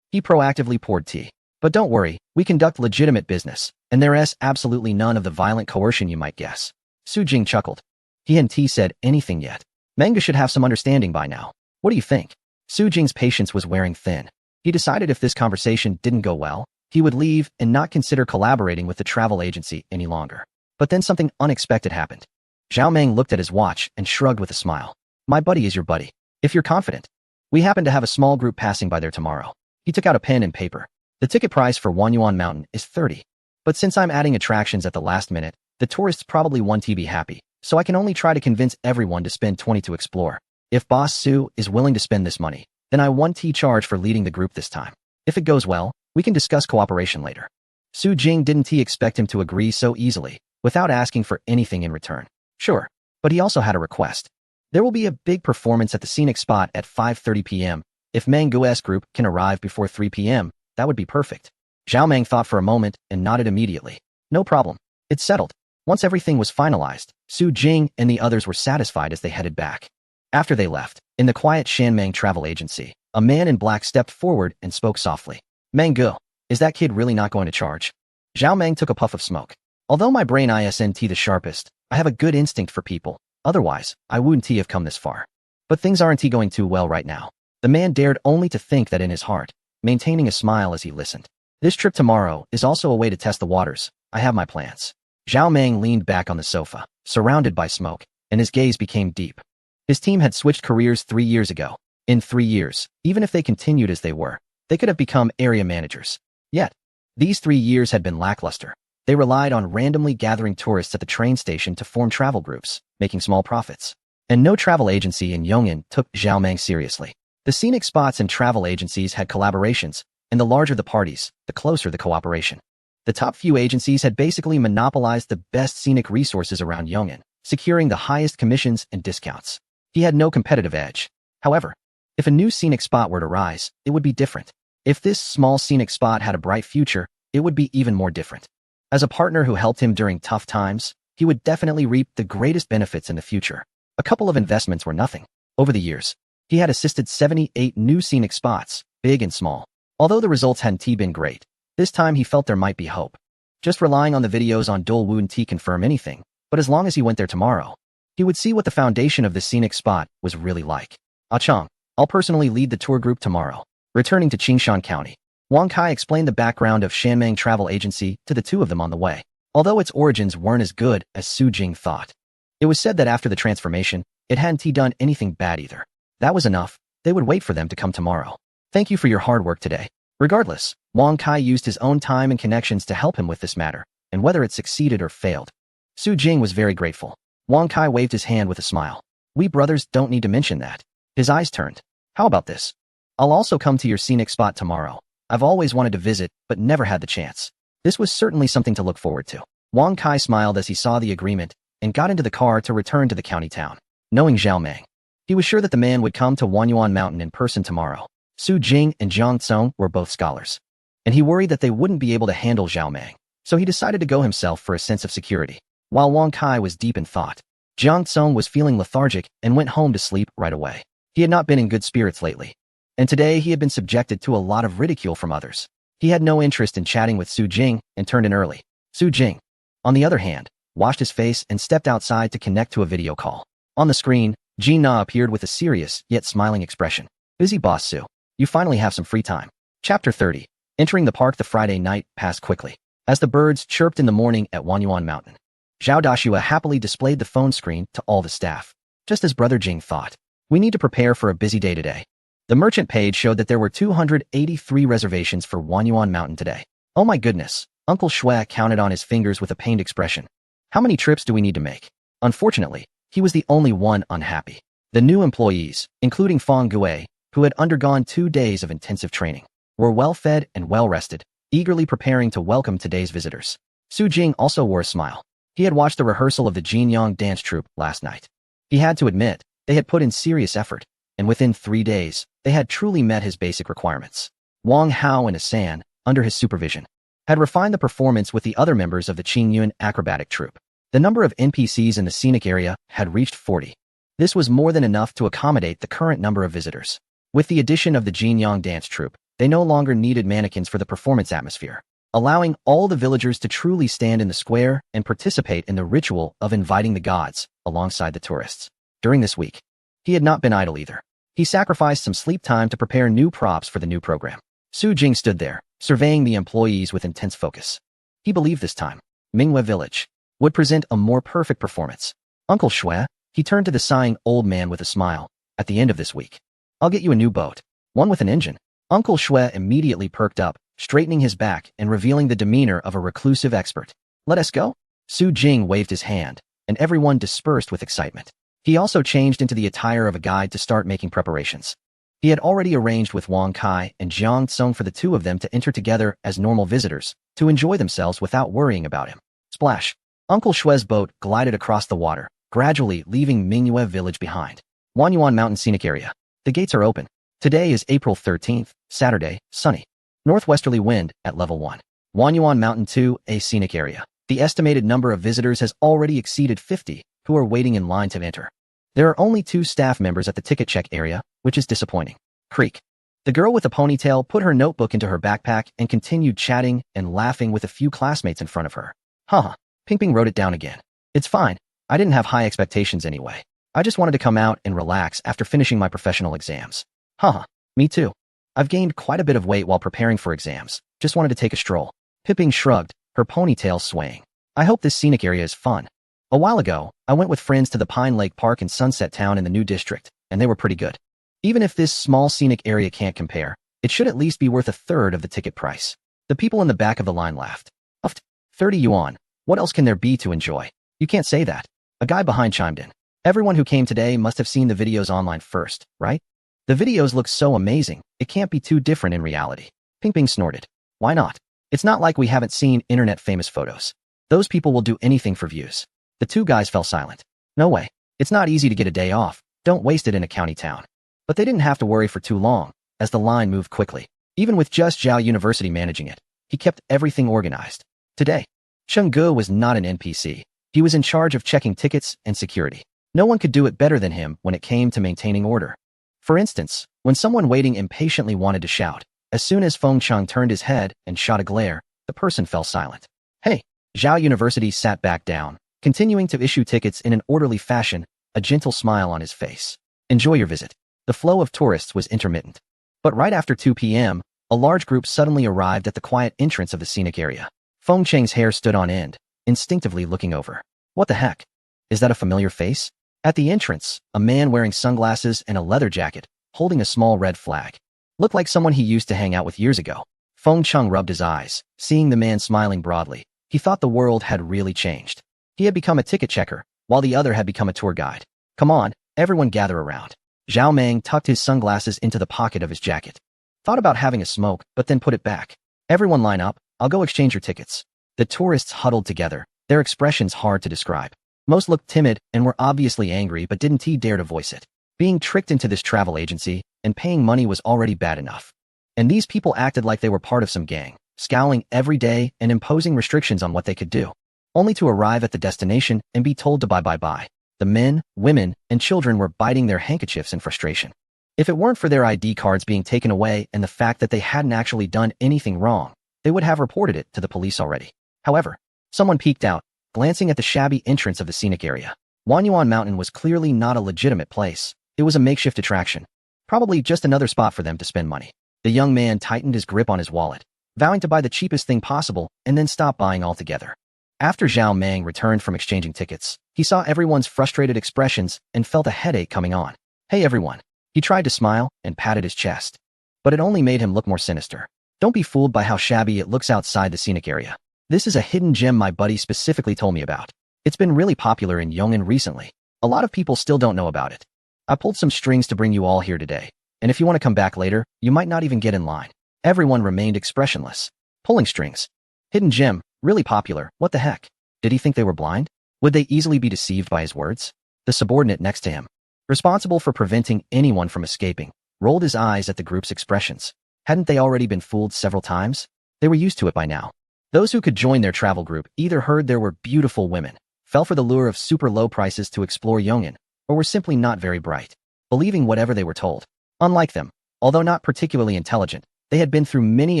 He proactively poured tea. But don't worry, we conduct legitimate business, and there is absolutely none of the violent coercion you might guess. Su Jing chuckled. He hadn't said anything yet. Manga should have some understanding by now. What do you think? Su Jing's patience was wearing thin. He decided if this conversation didn't go well, he would leave and not consider collaborating with the travel agency any longer. But then something unexpected happened. Zhao Mang looked at his watch and shrugged with a smile. My buddy is your buddy. If you're confident. We happen to have a small group passing by there tomorrow. He took out a pen and paper. The ticket price for Wanyuan Mountain is 30. But since I'm adding attractions at the last minute, the tourists probably want to be happy, so I can only try to convince everyone to spend 20 to explore. If Boss Su is willing to spend this money, then I 1T charge for leading the group this time. If it goes well, we can discuss cooperation later. Su Jing didn't expect him to agree so easily, without asking for anything in return. Sure, but he also had a request. There will be a big performance at the scenic spot at 5:30 p.m. If Mangu's group can arrive before 3 p.m., that would be perfect. Zhao Mang thought for a moment and nodded immediately. No problem. It's settled. Once everything was finalized, Su Jing and the others were satisfied as they headed back. After they left, in the quiet Shanmang travel agency, a man in black stepped forward and spoke softly. Mangu, is that kid really not going to charge? Zhao Mang took a puff of smoke. Although my brain isn't the sharpest, I have a good instinct for people. Otherwise, I wouldn't have come this far. But things aren't going too well right now. The man dared only to think that in his heart, maintaining a smile as he listened. This trip tomorrow is also a way to test the waters. I have my plans. Zhao Meng leaned back on the sofa, surrounded by smoke, and his gaze became deep. His team had switched careers 3 years ago. In 3 years, even if they continued as they were, they could have become area managers. Yet, these 3 years had been lackluster. They relied on randomly gathering tourists at the train station to form travel groups, making small profits. And no travel agency in Yong'an took Zhao Meng seriously. The scenic spots and travel agencies had collaborations, and the larger the parties, the closer the cooperation. The top few agencies had basically monopolized the best scenic resources around Yong'an, securing the highest commissions and discounts. He had no competitive edge. However, if a new scenic spot were to rise, it would be different. If this small scenic spot had a bright future, it would be even more different. As a partner who helped him during tough times, he would definitely reap the greatest benefits in the future. A couple of investments were nothing. Over the years, he had assisted 78 new scenic spots, big and small. Although the results hadn't been great, this time he felt there might be hope. Just relying on the videos on Dole to confirm anything, but as long as he went there tomorrow, he would see what the foundation of the scenic spot was really like. Chang, I'll personally lead the tour group tomorrow. Returning to Qingshan County, Wang Kai explained the background of Shanmeng Travel Agency to the two of them on the way. Although its origins weren't as good as Su Jing thought. It was said that after the transformation, it hadn't done anything bad either. That was enough. They would wait for them to come tomorrow. Thank you for your hard work today. Regardless, Wang Kai used his own time and connections to help him with this matter, and whether it succeeded or failed. Su Jing was very grateful. Wang Kai waved his hand with a smile. We brothers don't need to mention that. His eyes turned. How about this? I'll also come to your scenic spot tomorrow. I've always wanted to visit, but never had the chance. This was certainly something to look forward to. Wang Kai smiled as he saw the agreement and got into the car to return to the county town. Knowing Zhao Meng, he was sure that the man would come to Wanyuan Mountain in person tomorrow. Su Jing and Jiang Tsong were both scholars, and he worried that they wouldn't be able to handle Zhao Meng, so he decided to go himself for a sense of security. While Wang Kai was deep in thought, Jiang Tsong was feeling lethargic and went home to sleep right away. He had not been in good spirits lately, and today he had been subjected to a lot of ridicule from others. He had no interest in chatting with Su Jing and turned in early. Su Jing, on the other hand, washed his face and stepped outside to connect to a video call. On the screen, Ji Na appeared with a serious yet smiling expression. Busy boss Su. You finally have some free time. Chapter 30. Entering the park the Friday night passed quickly. As the birds chirped in the morning at Wanyuan Mountain, Zhao Dashua happily displayed the phone screen to all the staff. Just as Brother Jing thought. We need to prepare for a busy day today. The merchant page showed that there were 283 reservations for Wanyuan Mountain today. Oh my goodness. Uncle Shui counted on his fingers with a pained expression. How many trips do we need to make? Unfortunately, he was the only one unhappy. The new employees, including Fang Gui, who had undergone 2 days of intensive training, were well-fed and well-rested, eagerly preparing to welcome today's visitors. Su Jing also wore a smile. He had watched the rehearsal of the Jinyang dance troupe last night. He had to admit, they had put in serious effort, and within 3 days, they had truly met his basic requirements. Wang Hao and Asan, under his supervision, had refined the performance with the other members of the Qingyuan acrobatic troupe. The number of NPCs in the scenic area had reached 40. This was more than enough to accommodate the current number of visitors. With the addition of the Jinyang dance troupe, they no longer needed mannequins for the performance atmosphere, allowing all the villagers to truly stand in the square and participate in the ritual of inviting the gods alongside the tourists. During this week, he had not been idle either. He sacrificed some sleep time to prepare new props for the new program. Su Jing stood there, surveying the employees with intense focus. He believed this time, Mingwei Village would present a more perfect performance. Uncle Shui, he turned to the sighing old man with a smile. At the end of this week, I'll get you a new boat, one with an engine. Uncle Shui immediately perked up, straightening his back and revealing the demeanor of a reclusive expert. Let us go? Su Jing waved his hand, and everyone dispersed with excitement. He also changed into the attire of a guide to start making preparations. He had already arranged with Wang Kai and Jiang Tsong for the two of them to enter together as normal visitors, to enjoy themselves without worrying about him. Splash! Uncle Shui's boat glided across the water, gradually leaving Mingyue Village behind. Wanyuan Mountain Scenic Area. The gates are open. Today is April 13th, Saturday, sunny. Northwesterly wind at level 1. Wanyuan Mountain 2, a scenic area. The estimated number of visitors has already exceeded 50, who are waiting in line to enter. There are only 2 staff members at the ticket check area, which is disappointing. Creak. The girl with the ponytail put her notebook into her backpack and continued chatting and laughing with a few classmates in front of her. Haha. Ping Ping wrote it down again. It's fine. I didn't have high expectations anyway. I just wanted to come out and relax after finishing my professional exams. Haha. Me too. I've gained quite a bit of weight while preparing for exams. Just wanted to take a stroll. Ping Ping shrugged, her ponytail swaying. I hope this scenic area is fun. A while ago, I went with friends to the Pine Lake Park in Sunset Town in the new district, and they were pretty good. Even if this small scenic area can't compare, it should at least be worth a third of the ticket price. The people in the back of the line laughed. Uffed. 30 yuan. What else can there be to enjoy? You can't say that. A guy behind chimed in. Everyone who came today must have seen the videos online first, right? The videos look so amazing, it can't be too different in reality. Ping Ping snorted. Why not? It's not like we haven't seen internet-famous photos. Those people will do anything for views. The two guys fell silent. No way. It's not easy to get a day off. Don't waste it in a county town. But they didn't have to worry for too long, as the line moved quickly. Even with just Zhao University managing it, he kept everything organized. Today, Cheng Ge was not an NPC. He was in charge of checking tickets and security. No one could do it better than him when it came to maintaining order. For instance, when someone waiting impatiently wanted to shout, as soon as Feng Cheng turned his head and shot a glare, the person fell silent. Hey, Zhao University sat back down, continuing to issue tickets in an orderly fashion, a gentle smile on his face. Enjoy your visit. The flow of tourists was intermittent. But right after 2 p.m., a large group suddenly arrived at the quiet entrance of the scenic area. Feng Cheng's hair stood on end, instinctively looking over. What the heck? Is that a familiar face? At the entrance, a man wearing sunglasses and a leather jacket, holding a small red flag. Looked like someone he used to hang out with years ago. Feng Cheng rubbed his eyes, seeing the man smiling broadly. He thought the world had really changed. He had become a ticket checker, while the other had become a tour guide. Come on, everyone gather around. Zhao Meng tucked his sunglasses into the pocket of his jacket. Thought about having a smoke, but then put it back. Everyone line up, I'll go exchange your tickets. The tourists huddled together, their expressions hard to describe. Most looked timid and were obviously angry but didn't dare to voice it. Being tricked into this travel agency and paying money was already bad enough. And these people acted like they were part of some gang, scowling every day and imposing restrictions on what they could do, only to arrive at the destination and be told to bye. The men, women, and children were biting their handkerchiefs in frustration. If it weren't for their ID cards being taken away and the fact that they hadn't actually done anything wrong, they would have reported it to the police already. However, someone peeked out, glancing at the shabby entrance of the scenic area. Wanyuan Mountain was clearly not a legitimate place. It was a makeshift attraction. Probably just another spot for them to spend money. The young man tightened his grip on his wallet, vowing to buy the cheapest thing possible and then stop buying altogether. After Zhao Meng returned from exchanging tickets, he saw everyone's frustrated expressions and felt a headache coming on. Hey everyone. He tried to smile and patted his chest. But it only made him look more sinister. Don't be fooled by how shabby it looks outside the scenic area. This is a hidden gem my buddy specifically told me about. It's been really popular in Yong'an recently. A lot of people still don't know about it. I pulled some strings to bring you all here today, and if you want to come back later, you might not even get in line. Everyone remained expressionless. Pulling strings. Hidden gem, really popular, what the heck? Did he think they were blind? Would they easily be deceived by his words? The subordinate next to him, responsible for preventing anyone from escaping, rolled his eyes at the group's expressions. Hadn't they already been fooled several times? They were used to it by now. Those who could join their travel group either heard there were beautiful women, fell for the lure of super low prices to explore Yong'an, or were simply not very bright, believing whatever they were told. Unlike them, although not particularly intelligent, they had been through many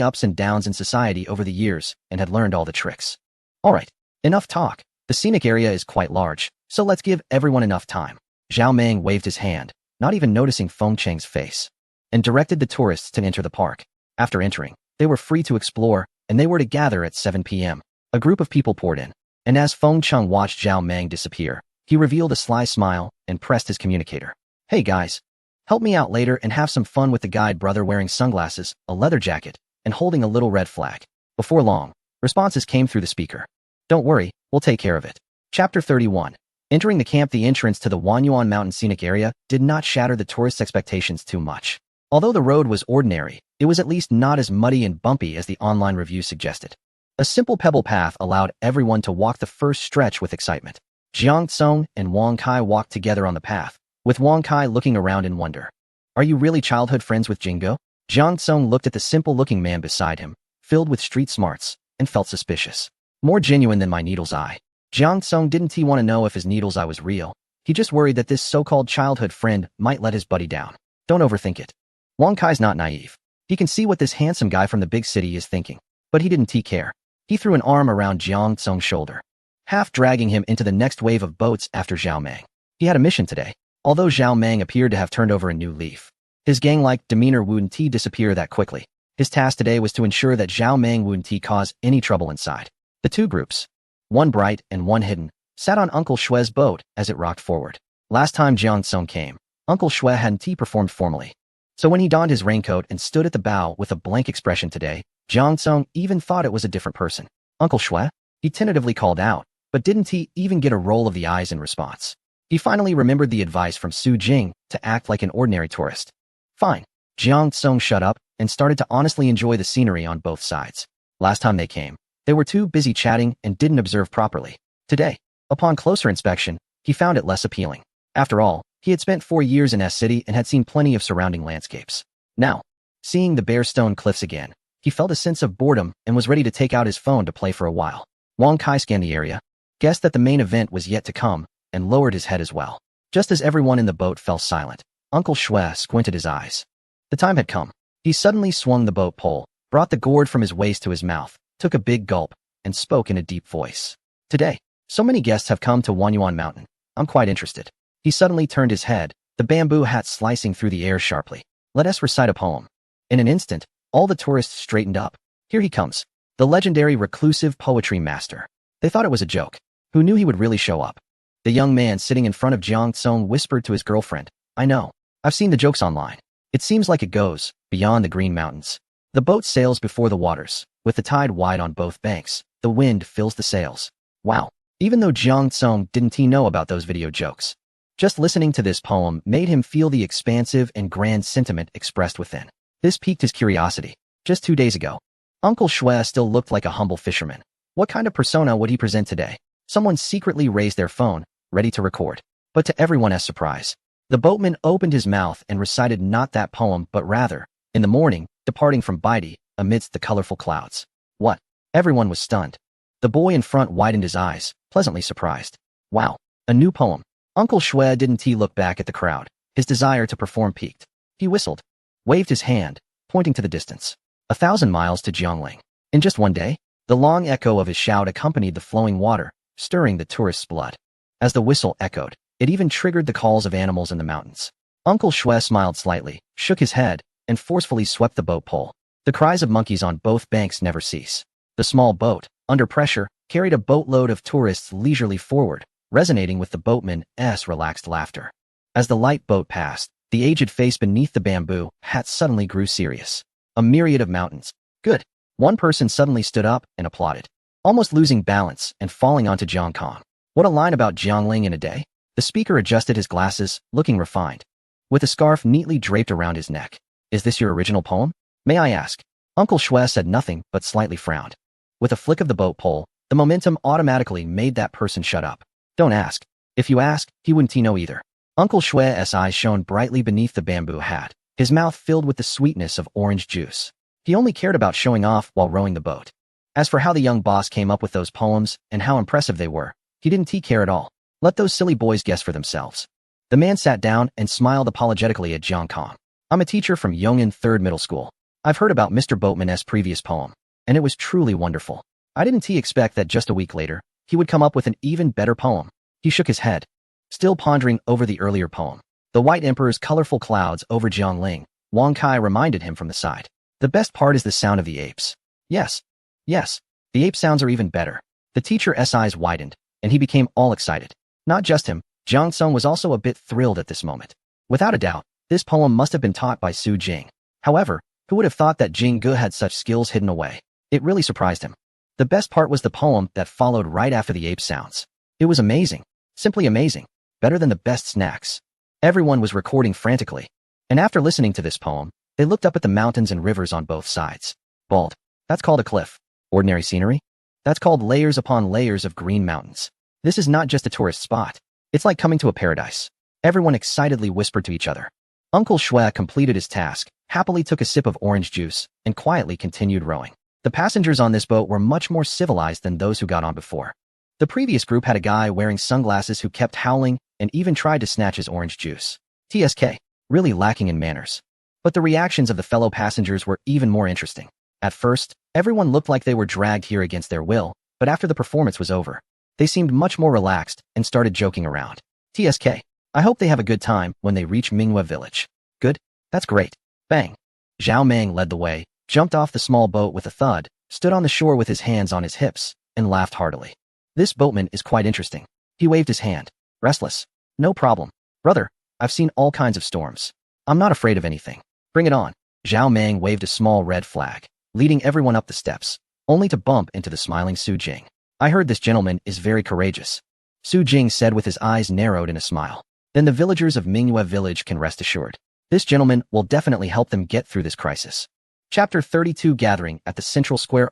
ups and downs in society over the years and had learned all the tricks. Alright, enough talk. The scenic area is quite large, so let's give everyone enough time. Zhao Meng waved his hand, not even noticing Feng Cheng's face, and directed the tourists to enter the park. After entering, they were free to explore, and they were to gather at 7 p.m. A group of people poured in, and as Feng Cheng watched Zhao Meng disappear, he revealed a sly smile and pressed his communicator. Hey guys, help me out later and have some fun with the guide brother wearing sunglasses, a leather jacket, and holding a little red flag. Before long, responses came through the speaker. Don't worry, we'll take care of it. Chapter 31. Entering the camp, the entrance to the Wanyuan Mountain scenic area did not shatter the tourists' expectations too much. Although the road was ordinary, it was at least not as muddy and bumpy as the online reviews suggested. A simple pebble path allowed everyone to walk the first stretch with excitement. Jiang Tsong and Wang Kai walked together on the path, with Wang Kai looking around in wonder. Are you really childhood friends with Jingo? Jiang Tsong looked at the simple-looking man beside him, filled with street smarts, and felt suspicious. More genuine than my needle's eye. Jiang Tsong didn't want to know if his needle's eye was real. He just worried that this so-called childhood friend might let his buddy down. Don't overthink it. Wang Kai's not naive. He can see what this handsome guy from the big city is thinking, but he didn't care. He threw an arm around Jiang Tsong's shoulder, half dragging him into the next wave of boats after Zhao Meng. He had a mission today. Although Zhao Meng appeared to have turned over a new leaf, his gang-like demeanor wouldn't disappear that quickly. His task today was to ensure that Zhao Meng wouldn't cause any trouble inside. The two groups, one bright and one hidden, sat on Uncle Shue's boat as it rocked forward. Last time Jiang Tsung came, Uncle Shue hadn't performed formally. So when he donned his raincoat and stood at the bow with a blank expression today, Jiang Tsung even thought it was a different person. Uncle Shue? He tentatively called out, but didn't he even get a roll of the eyes in response? He finally remembered the advice from Su Jing to act like an ordinary tourist. Fine. Jiang Tsung shut up and started to honestly enjoy the scenery on both sides. Last time they came, they were too busy chatting and didn't observe properly. Today, upon closer inspection, he found it less appealing. After all, he had spent 4 years in S-City and had seen plenty of surrounding landscapes. Now, seeing the bare stone cliffs again, he felt a sense of boredom and was ready to take out his phone to play for a while. Wang Kai scanned the area, guessed that the main event was yet to come, and lowered his head as well. Just as everyone in the boat fell silent, Uncle Shue squinted his eyes. The time had come. He suddenly swung the boat pole, brought the gourd from his waist to his mouth, took a big gulp, and spoke in a deep voice. Today, so many guests have come to Wanyuan Mountain. I'm quite interested. He suddenly turned his head, the bamboo hat slicing through the air sharply. Let us recite a poem. In an instant, all the tourists straightened up. Here he comes. The legendary reclusive poetry master. They thought it was a joke. Who knew he would really show up? The young man sitting in front of Jiang Tsung whispered to his girlfriend, I know. I've seen the jokes online. It seems like it goes beyond the Green Mountains. The boat sails before the waters, with the tide wide on both banks. The wind fills the sails. Wow. Even though Jiang Tsung didn't know about those video jokes. Just listening to this poem made him feel the expansive and grand sentiment expressed within. This piqued his curiosity. Just 2 days ago, Uncle Shue still looked like a humble fisherman. What kind of persona would he present today? Someone secretly raised their phone, ready to record. But to everyone's surprise, the boatman opened his mouth and recited not that poem but rather, in the morning, departing from Baidi, amidst the colorful clouds. What? Everyone was stunned. The boy in front widened his eyes, pleasantly surprised. Wow, a new poem. Uncle Shue didn't look back at the crowd. His desire to perform piqued. He whistled, waved his hand, pointing to the distance. 1,000 miles to Jiangling. In just one day, the long echo of his shout accompanied the flowing water, stirring the tourists' blood. As the whistle echoed, it even triggered the calls of animals in the mountains. Uncle Shue smiled slightly, shook his head, and forcefully swept the boat pole. The cries of monkeys on both banks never cease. The small boat, under pressure, carried a boatload of tourists leisurely forward, resonating with the boatman's relaxed laughter. As the light boat passed, the aged face beneath the bamboo hat suddenly grew serious. A myriad of mountains. Good. One person suddenly stood up and applauded, almost losing balance and falling onto Jiang Kong. What a line about Jiangling in a day. The speaker adjusted his glasses, looking refined, with a scarf neatly draped around his neck. Is this your original poem? May I ask? Uncle Shue said nothing but slightly frowned. With a flick of the boat pole, the momentum automatically made that person shut up. Don't ask. If you ask, he wouldn't know either. Uncle Shue's eyes shone brightly beneath the bamboo hat, his mouth filled with the sweetness of orange juice. He only cared about showing off while rowing the boat. As for how the young boss came up with those poems and how impressive they were, he didn't care at all. Let those silly boys guess for themselves. The man sat down and smiled apologetically at Jiang Kong. I'm a teacher from Yong'an 3rd Middle School. I've heard about Mr. Boatman's previous poem, and it was truly wonderful. I didn't expect that just a week later, he would come up with an even better poem. He shook his head, still pondering over the earlier poem. The White Emperor's colorful clouds over Jiangling, Wang Kai reminded him from the side. The best part is the sound of the apes. Yes, the ape sounds are even better. The teacher's eyes widened, and he became all excited. Not just him, Jiang Tsung was also a bit thrilled at this moment. Without a doubt, this poem must have been taught by Su Jing. However, who would have thought that Jing Ge had such skills hidden away? It really surprised him. The best part was the poem that followed right after the ape sounds. It was amazing. Simply amazing. Better than the best snacks. Everyone was recording frantically. And after listening to this poem, they looked up at the mountains and rivers on both sides. Bald. That's called a cliff. Ordinary scenery? That's called layers upon layers of green mountains. This is not just a tourist spot. It's like coming to a paradise. Everyone excitedly whispered to each other. Uncle Shue completed his task, happily took a sip of orange juice, and quietly continued rowing. The passengers on this boat were much more civilized than those who got on before. The previous group had a guy wearing sunglasses who kept howling and even tried to snatch his orange juice. TSK, really lacking in manners. But the reactions of the fellow passengers were even more interesting. At first, everyone looked like they were dragged here against their will, but after the performance was over, they seemed much more relaxed and started joking around. TSK, I hope they have a good time when they reach Minghua village. Good? That's great. Bang. Zhao Meng led the way, jumped off the small boat with a thud, stood on the shore with his hands on his hips, and laughed heartily. This boatman is quite interesting. He waved his hand. Restless. No problem. Brother, I've seen all kinds of storms. I'm not afraid of anything. Bring it on. Zhao Meng waved a small red flag, leading everyone up the steps, only to bump into the smiling Su Jing. I heard this gentleman is very courageous, Su Jing said with his eyes narrowed in a smile. Then the villagers of Mingyue village can rest assured. This gentleman will definitely help them get through this crisis. Chapter 32 Gathering at the Central Square.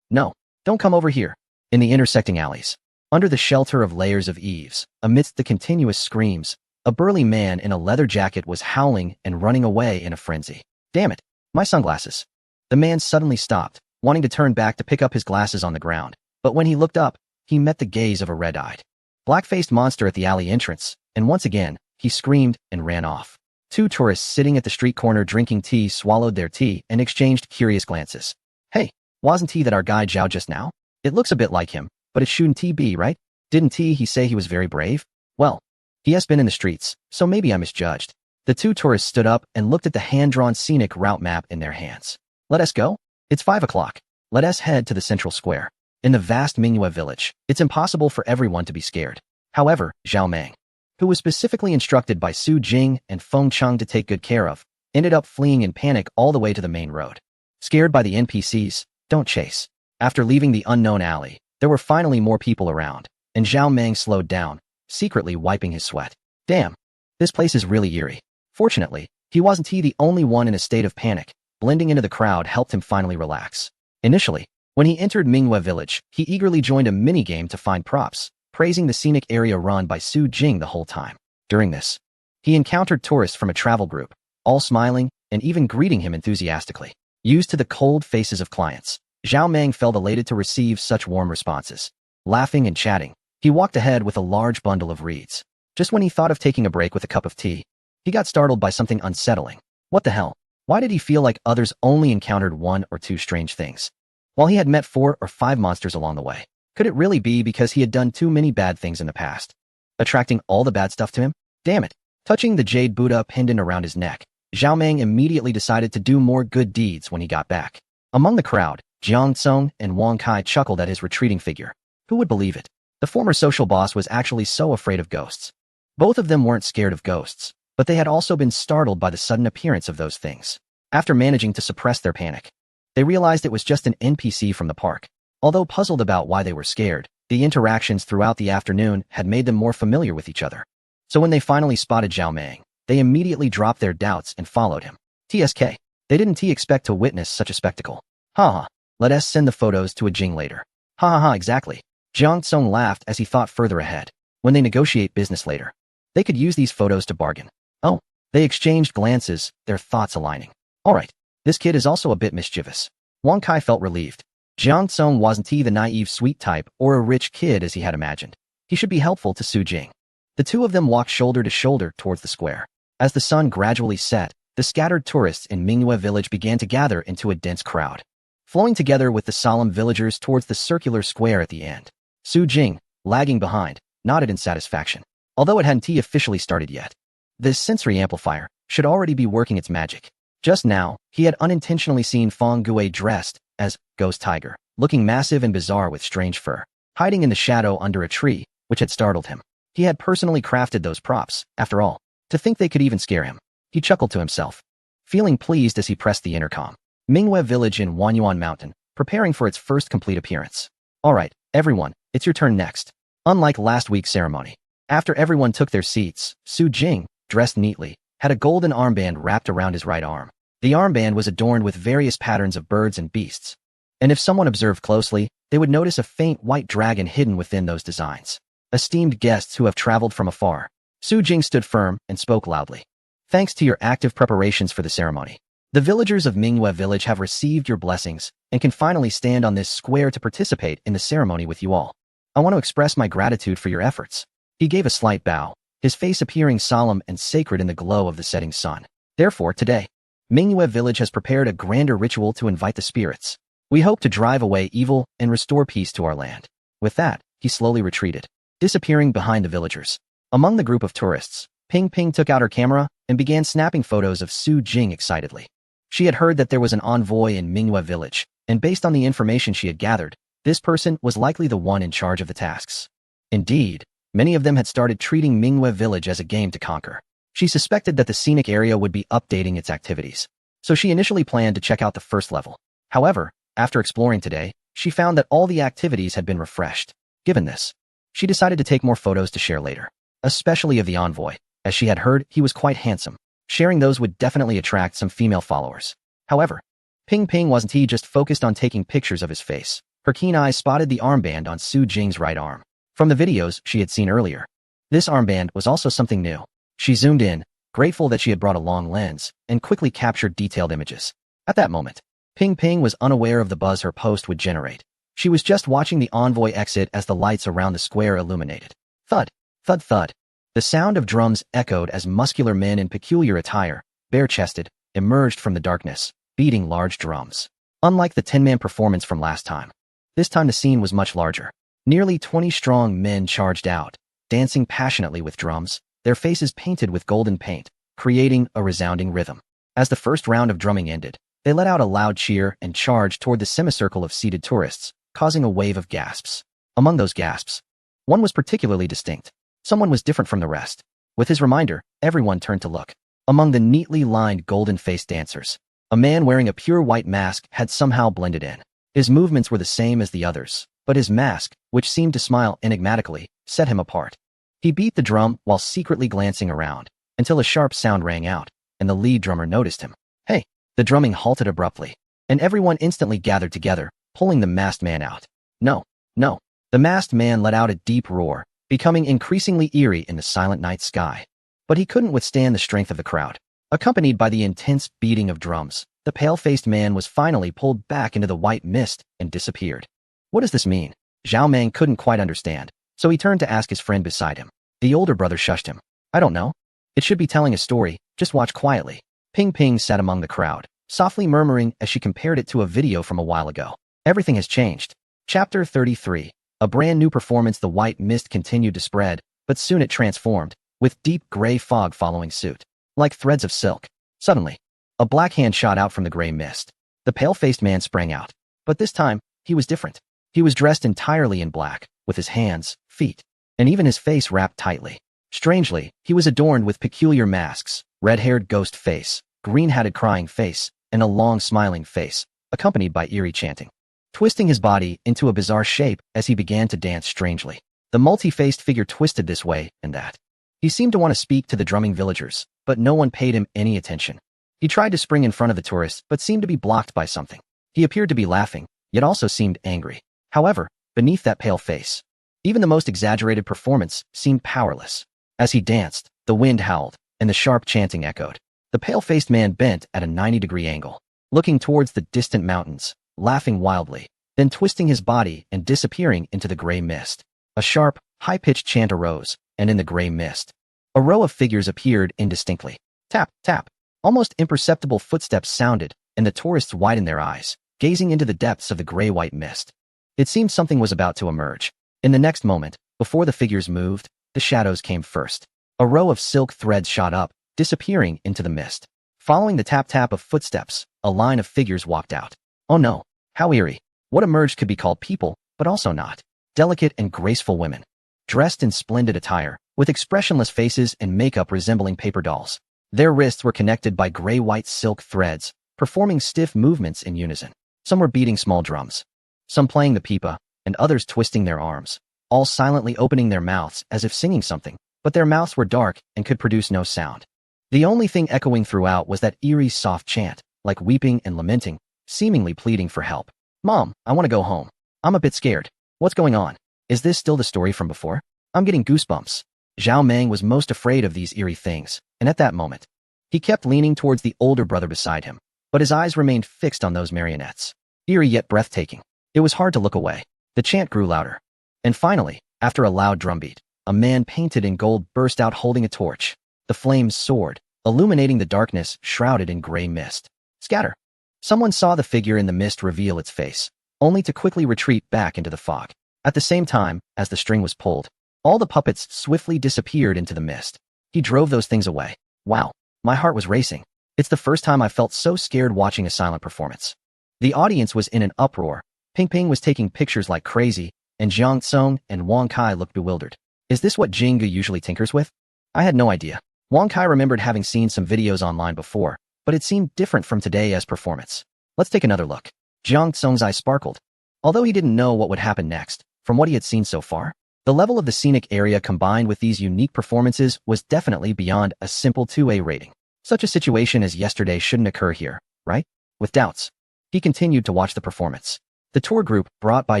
No, don't come over here. In the intersecting alleys, under the shelter of layers of eaves, amidst the continuous screams, a burly man in a leather jacket was howling and running away in a frenzy. Damn it, my sunglasses. The man suddenly stopped, wanting to turn back to pick up his glasses on the ground, but when he looked up, he met the gaze of a red-eyed, black-faced monster at the alley entrance, and once again, he screamed and ran off. Two tourists sitting at the street corner drinking tea swallowed their tea and exchanged curious glances. Hey, wasn't he that our guy Zhao just now? It looks a bit like him, but it shouldn't he be, right? Didn't he say he was very brave? Well, he has been in the streets, so maybe I misjudged. The two tourists stood up and looked at the hand-drawn scenic route map in their hands. Let us go? It's 5 o'clock. Let us head to the central square. In the vast Mingyue village, it's impossible for everyone to be scared. However, Zhao Meng, who was specifically instructed by Su Jing and Feng Cheng to take good care of, ended up fleeing in panic all the way to the main road. Scared by the NPCs, don't chase. After leaving the unknown alley, there were finally more people around, and Zhao Meng slowed down, secretly wiping his sweat. Damn, this place is really eerie. Fortunately, he wasn't the only one in a state of panic. Blending into the crowd helped him finally relax. Initially, when he entered Mingyue village, he eagerly joined a mini-game to find props, praising the scenic area run by Su Jing the whole time. During this, he encountered tourists from a travel group, all smiling and even greeting him enthusiastically. Used to the cold faces of clients, Zhao Meng felt elated to receive such warm responses. Laughing and chatting, he walked ahead with a large bundle of reeds. Just when he thought of taking a break with a cup of tea, he got startled by something unsettling. What the hell? Why did he feel like others only encountered 1 or 2 strange things, while he had met 4 or 5 monsters along the way? Could it really be because he had done too many bad things in the past, attracting all the bad stuff to him? Damn it. Touching the jade Buddha pendant around his neck, Zhao Meng immediately decided to do more good deeds when he got back. Among the crowd, Jiang Tsong and Wang Kai chuckled at his retreating figure. Who would believe it? The former social boss was actually so afraid of ghosts. Both of them weren't scared of ghosts, but they had also been startled by the sudden appearance of those things. After managing to suppress their panic, they realized it was just an NPC from the park. Although puzzled about why they were scared, the interactions throughout the afternoon had made them more familiar with each other. So when they finally spotted Zhao Meng, they immediately dropped their doubts and followed him. TSK. They didn't expect to witness such a spectacle. Haha. Let us send the photos to a Jing later. Ha ha ha, exactly. Jiang Tsong laughed as he thought further ahead. When they negotiate business later, they could use these photos to bargain. Oh, they exchanged glances, their thoughts aligning. Alright, this kid is also a bit mischievous. Wang Kai felt relieved. Jiang Tsong wasn't the naive sweet type or a rich kid as he had imagined. He should be helpful to Su Jing. The two of them walked shoulder to shoulder towards the square. As the sun gradually set, the scattered tourists in Mingyue village began to gather into a dense crowd, flowing together with the solemn villagers towards the circular square at the end. Su Jing, lagging behind, nodded in satisfaction. Although it hadn't officially started yet, this sensory amplifier should already be working its magic. Just now, he had unintentionally seen Feng Gue dressed as Ghost Tiger, looking massive and bizarre with strange fur, hiding in the shadow under a tree, which had startled him. He had personally crafted those props, after all. To think they could even scare him. He chuckled to himself, feeling pleased as he pressed the intercom. Mingyue village in Wanyuan Mountain, preparing for its first complete appearance. Alright, everyone, it's your turn next. Unlike last week's ceremony, after everyone took their seats, Su Jing, dressed neatly, had a golden armband wrapped around his right arm. The armband was adorned with various patterns of birds and beasts, and if someone observed closely, they would notice a faint white dragon hidden within those designs. Esteemed guests who have traveled from afar, Su Jing stood firm and spoke loudly. Thanks to your active preparations for the ceremony, the villagers of Mingyue village have received your blessings and can finally stand on this square to participate in the ceremony with you all. I want to express my gratitude for your efforts. He gave a slight bow, his face appearing solemn and sacred in the glow of the setting sun. Therefore, today, Mingyue village has prepared a grander ritual to invite the spirits. We hope to drive away evil and restore peace to our land. With that, he slowly retreated, disappearing behind the villagers. Among the group of tourists, Ping Ping took out her camera and began snapping photos of Su Jing excitedly. She had heard that there was an envoy in Mingyue village, and based on the information she had gathered, This person was likely the one in charge of the tasks. Indeed, many of them had started treating Mingwe Village as a game to conquer. She suspected that the scenic area would be updating its activities, so she initially planned to check out the first level. However, after exploring today, she found that all the activities had been refreshed. Given this, she decided to take more photos to share later, especially of the envoy, as she had heard he was quite handsome. Sharing those would definitely attract some female followers. However, Ping Ping wasn't just focused on taking pictures of his face. Her keen eyes spotted the armband on Su Jing's right arm. From the videos she had seen earlier, this armband was also something new. She zoomed in, grateful that she had brought a long lens, and quickly captured detailed images. At that moment, Ping Ping was unaware of the buzz her post would generate. She was just watching the envoy exit as the lights around the square illuminated. Thud, thud, thud. The sound of drums echoed as muscular men in peculiar attire, bare-chested, emerged from the darkness, beating large drums. Unlike the 10-man performance from last time, this time the scene was much larger. Nearly 20 strong men charged out, dancing passionately with drums, their faces painted with golden paint, creating a resounding rhythm. As the first round of drumming ended, they let out a loud cheer and charged toward the semicircle of seated tourists, causing a wave of gasps. Among those gasps, one was particularly distinct. Someone was different from the rest. With his reminder, everyone turned to look. Among the neatly lined golden-faced dancers, a man wearing a pure white mask had somehow blended in. His movements were the same as the others, but his mask, which seemed to smile enigmatically, set him apart. He beat the drum while secretly glancing around, until a sharp sound rang out, and the lead drummer noticed him. Hey! The drumming halted abruptly, and everyone instantly gathered together, pulling the masked man out. No, no. The masked man let out a deep roar, becoming increasingly eerie in the silent night sky. But he couldn't withstand the strength of the crowd. Accompanied by the intense beating of drums, the pale-faced man was finally pulled back into the white mist and disappeared. What does this mean? Zhao Meng couldn't quite understand, so he turned to ask his friend beside him. The older brother shushed him. I don't know. It should be telling a story, just watch quietly. Ping Ping sat among the crowd, softly murmuring as she compared it to a video from a while ago. Everything has changed. Chapter 33. A brand new performance. The white mist continued to spread, but soon it transformed, with deep gray fog following suit. Like threads of silk. Suddenly, a black hand shot out from the gray mist. The pale-faced man sprang out. But this time, he was different. He was dressed entirely in black, with his hands, feet, and even his face wrapped tightly. Strangely, he was adorned with peculiar masks, red-haired ghost face, green-hatted crying face, and a long smiling face, accompanied by eerie chanting. Twisting his body into a bizarre shape as he began to dance strangely. The multi-faced figure twisted this way and that. He seemed to want to speak to the drumming villagers, but no one paid him any attention. He tried to spring in front of the tourists, but seemed to be blocked by something. He appeared to be laughing, yet also seemed angry. However, beneath that pale face, even the most exaggerated performance seemed powerless. As he danced, the wind howled, and the sharp chanting echoed. The pale-faced man bent at a 90-degree angle, looking towards the distant mountains, laughing wildly, then twisting his body and disappearing into the gray mist. A sharp, high-pitched chant arose, and in the gray mist, a row of figures appeared indistinctly. Tap, tap. Almost imperceptible footsteps sounded, and the tourists widened their eyes, gazing into the depths of the gray-white mist. It seemed something was about to emerge. In the next moment, before the figures moved, the shadows came first. A row of silk threads shot up, disappearing into the mist. Following the tap-tap of footsteps, a line of figures walked out. Oh no, how eerie. What emerged could be called people, but also not. Delicate and graceful women, dressed in splendid attire, with expressionless faces and makeup resembling paper dolls. Their wrists were connected by gray-white silk threads, performing stiff movements in unison. Some were beating small drums, some playing the pipa, and others twisting their arms, all silently opening their mouths as if singing something, but their mouths were dark and could produce no sound. The only thing echoing throughout was that eerie soft chant, like weeping and lamenting, seemingly pleading for help. Mom, I want to go home. I'm a bit scared. What's going on? Is this still the story from before? I'm getting goosebumps. Zhao Meng was most afraid of these eerie things, and at that moment, he kept leaning towards the older brother beside him, but his eyes remained fixed on those marionettes. Eerie yet breathtaking. It was hard to look away. The chant grew louder. And finally, after a loud drumbeat, a man painted in gold burst out holding a torch. The flames soared, illuminating the darkness shrouded in gray mist. Scatter. Someone saw the figure in the mist reveal its face, only to quickly retreat back into the fog. At the same time, as the string was pulled, all the puppets swiftly disappeared into the mist. He drove those things away. Wow, my heart was racing. It's the first time I felt so scared watching a silent performance. The audience was in an uproar, Ping Ping was taking pictures like crazy, and Jiang Tsong and Wang Kai looked bewildered. Is this what Jingu usually tinkers with? I had no idea. Wang Kai remembered having seen some videos online before, but it seemed different from today's performance. Let's take another look. Jiang Tsong's eyes sparkled. Although he didn't know what would happen next, from what he had seen so far, the level of the scenic area combined with these unique performances was definitely beyond a simple 2A rating. Such a situation as yesterday shouldn't occur here, right? With doubts, he continued to watch the performance. The tour group brought by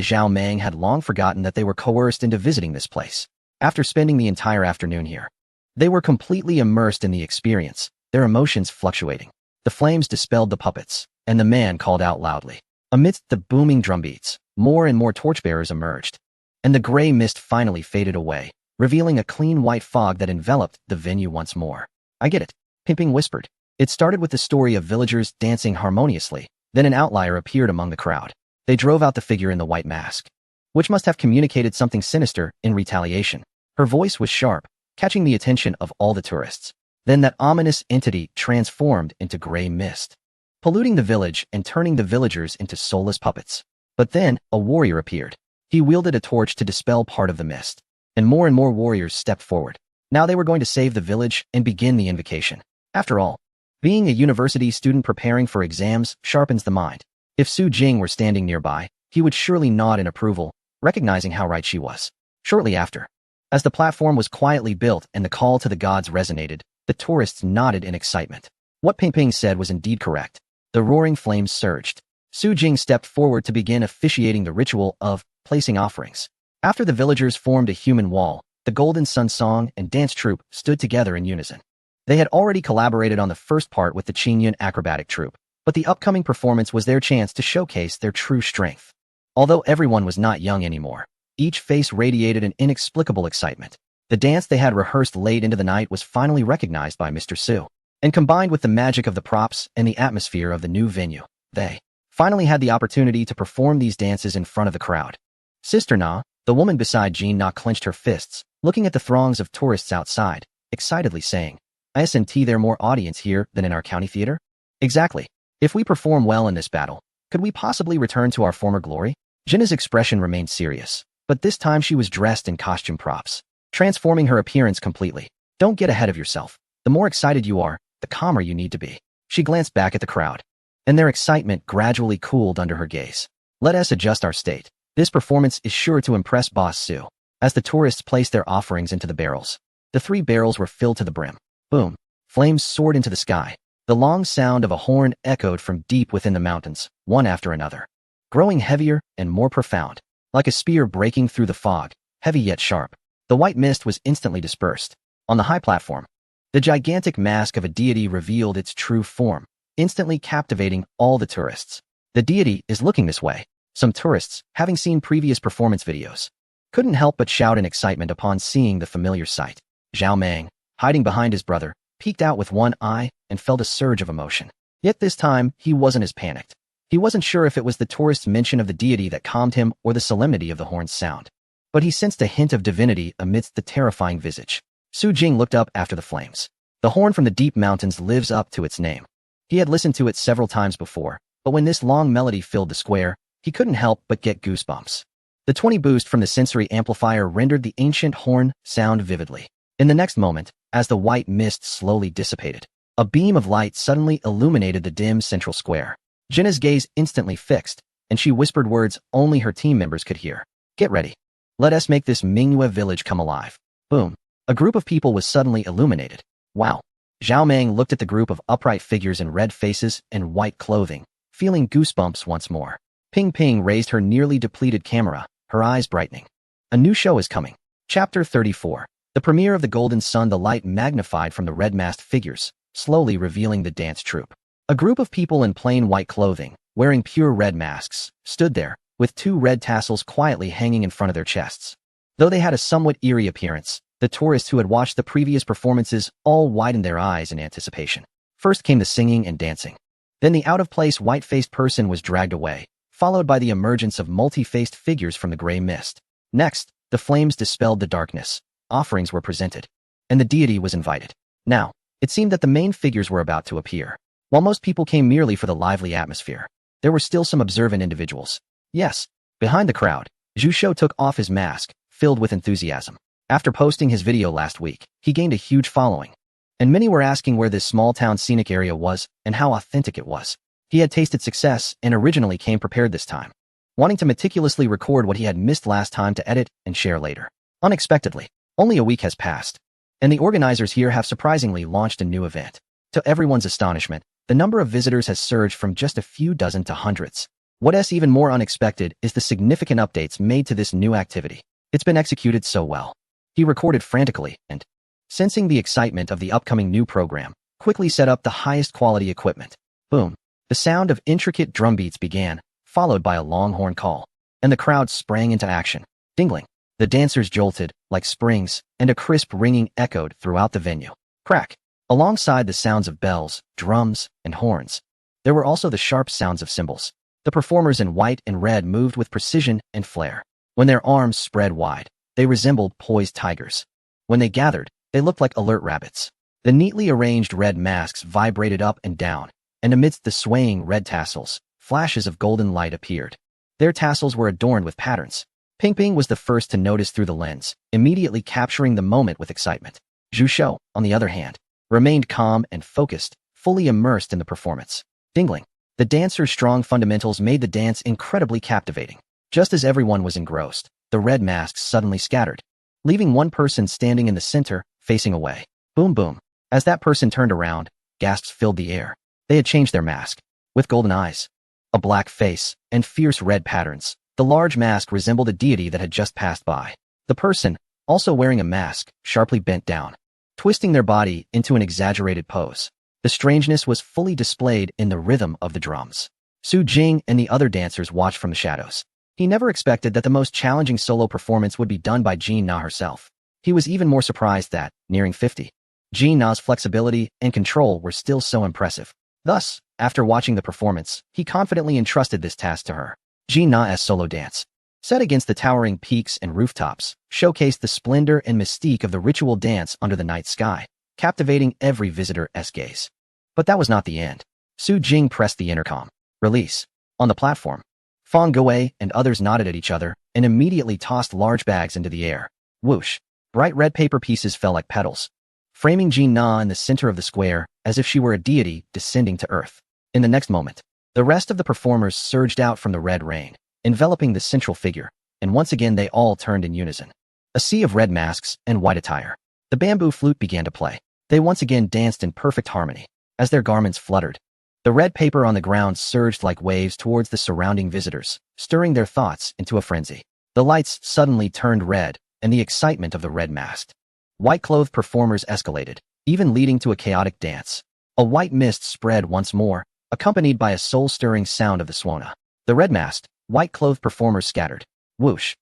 Zhao Meng had long forgotten that they were coerced into visiting this place. After spending the entire afternoon here, they were completely immersed in the experience, their emotions fluctuating. The flames dispelled the puppets, and the man called out loudly. Amidst the booming drumbeats, more and more torchbearers emerged, and the gray mist finally faded away, revealing a clean white fog that enveloped the venue once more. I get it, Ping Ping whispered. It started with the story of villagers dancing harmoniously, then an outlier appeared among the crowd. They drove out the figure in the white mask, which must have communicated something sinister in retaliation. Her voice was sharp, catching the attention of all the tourists. Then that ominous entity transformed into gray mist, polluting the village and turning the villagers into soulless puppets. But then a warrior appeared. He wielded a torch to dispel part of the mist, and more warriors stepped forward. Now they were going to save the village and begin the invocation. After all, being a university student preparing for exams sharpens the mind. If Su Jing were standing nearby, he would surely nod in approval, recognizing how right she was. Shortly after, as the platform was quietly built and the call to the gods resonated, the tourists nodded in excitement. What Ping Ping said was indeed correct. The roaring flames surged. Su Jing stepped forward to begin officiating the ritual of placing offerings. After the villagers formed a human wall, the Golden Sun Song and dance troupe stood together in unison. They had already collaborated on the first part with the Qingyun acrobatic troupe, but the upcoming performance was their chance to showcase their true strength. Although everyone was not young anymore, each face radiated an inexplicable excitement. The dance they had rehearsed late into the night was finally recognized by Mr. Su, and combined with the magic of the props and the atmosphere of the new venue, they finally had the opportunity to perform these dances in front of the crowd. Sister Na, the woman beside Jean Na, clenched her fists, looking at the throngs of tourists outside, excitedly saying, "Isn't there more audience here than in our county theater?" Exactly. If we perform well in this battle, could we possibly return to our former glory? Jinna's expression remained serious, but this time she was dressed in costume props, transforming her appearance completely. Don't get ahead of yourself. The more excited you are, the calmer you need to be. She glanced back at the crowd, and their excitement gradually cooled under her gaze. Let us adjust our state. This performance is sure to impress Boss Su. As the tourists placed their offerings into the barrels, the 3 barrels were filled to the brim. Boom! Flames soared into the sky. The long sound of a horn echoed from deep within the mountains, one after another, growing heavier and more profound, like a spear breaking through the fog, heavy yet sharp. The white mist was instantly dispersed. On the high platform, the gigantic mask of a deity revealed its true form, instantly captivating all the tourists. The deity is looking this way. Some tourists, having seen previous performance videos, couldn't help but shout in excitement upon seeing the familiar sight. Zhao Meng, hiding behind his brother, peeked out with one eye and felt a surge of emotion. Yet this time, he wasn't as panicked. He wasn't sure if it was the tourist's mention of the deity that calmed him or the solemnity of the horn's sound. But he sensed a hint of divinity amidst the terrifying visage. Su Jing looked up after the flames. The horn from the deep mountains lives up to its name. He had listened to it several times before, but when this long melody filled the square, he couldn't help but get goosebumps. The 20 boost from the sensory amplifier rendered the ancient horn sound vividly. In the next moment, as the white mist slowly dissipated, a beam of light suddenly illuminated the dim central square. Jinna's gaze instantly fixed, and she whispered words only her team members could hear. "Get ready. Let us make this Mingyue village come alive." Boom. A group of people was suddenly illuminated. Wow. Zhao Meng looked at the group of upright figures in red faces and white clothing, feeling goosebumps once more. Ping Ping raised her nearly depleted camera, her eyes brightening. A new show is coming. Chapter 34. The premiere of the Golden Sun. The light magnified from the red-masked figures, slowly revealing the dance troupe. A group of people in plain white clothing, wearing pure red masks, stood there, with 2 red tassels quietly hanging in front of their chests. Though they had a somewhat eerie appearance, the tourists who had watched the previous performances all widened their eyes in anticipation. First came the singing and dancing. Then the out-of-place white-faced person was dragged away, followed by the emergence of multi-faced figures from the gray mist. Next, the flames dispelled the darkness, offerings were presented, and the deity was invited. Now, it seemed that the main figures were about to appear. While most people came merely for the lively atmosphere, there were still some observant individuals. Yes. Behind the crowd, Zhu Shou took off his mask, filled with enthusiasm. After posting his video last week, he gained a huge following. And many were asking where this small-town scenic area was and how authentic it was. He had tasted success and originally came prepared this time, wanting to meticulously record what he had missed last time to edit and share later. Unexpectedly, only a week has passed, and the organizers here have surprisingly launched a new event. To everyone's astonishment, the number of visitors has surged from just a few dozen to hundreds. What's even more unexpected is the significant updates made to this new activity. It's been executed so well. He recorded frantically and, sensing the excitement of the upcoming new program, quickly set up the highest quality equipment. Boom. The sound of intricate drum beats began, followed by a long horn call, and the crowd sprang into action. Dingling. The dancers jolted, like springs, and a crisp ringing echoed throughout the venue. Crack. Alongside the sounds of bells, drums, and horns, there were also the sharp sounds of cymbals. The performers in white and red moved with precision and flair. When their arms spread wide, they resembled poised tigers. When they gathered, they looked like alert rabbits. The neatly arranged red masks vibrated up and down, and amidst the swaying red tassels, flashes of golden light appeared. Their tassels were adorned with patterns. Ping Ping was the first to notice through the lens, immediately capturing the moment with excitement. Zhu Shou, on the other hand, remained calm and focused, fully immersed in the performance. Dingling. The dancer's strong fundamentals made the dance incredibly captivating. Just as everyone was engrossed, the red masks suddenly scattered, leaving one person standing in the center, facing away. Boom boom. As that person turned around, gasps filled the air. They had changed their mask. With golden eyes, a black face, and fierce red patterns, the large mask resembled a deity that had just passed by. The person, also wearing a mask, sharply bent down, twisting their body into an exaggerated pose. The strangeness was fully displayed in the rhythm of the drums. Su Jing and the other dancers watched from the shadows. He never expected that the most challenging solo performance would be done by Jean Na herself. He was even more surprised that, nearing 50, Jean Na's flexibility and control were still so impressive. Thus, after watching the performance, he confidently entrusted this task to her. Jean Na's solo dance, set against the towering peaks and rooftops, showcased the splendor and mystique of the ritual dance under the night sky, captivating every visitor's gaze. But that was not the end. Su Jing pressed the intercom. Release. On the platform, Fang Gui and others nodded at each other and immediately tossed large bags into the air. Whoosh. Bright red paper pieces fell like petals, framing Jean Na in the center of the square as if she were a deity descending to earth. In the next moment, the rest of the performers surged out from the red rain, enveloping the central figure, and once again they all turned in unison. A sea of red masks and white attire. The bamboo flute began to play. They once again danced in perfect harmony. As their garments fluttered, the red paper on the ground surged like waves towards the surrounding visitors, stirring their thoughts into a frenzy. The lights suddenly turned red, and the excitement of the red-masked, white-clothed performers escalated, even leading to a chaotic dance. A white mist spread once more, accompanied by a soul-stirring sound of the swana. The red-masked, white-clothed performers scattered. Whoosh.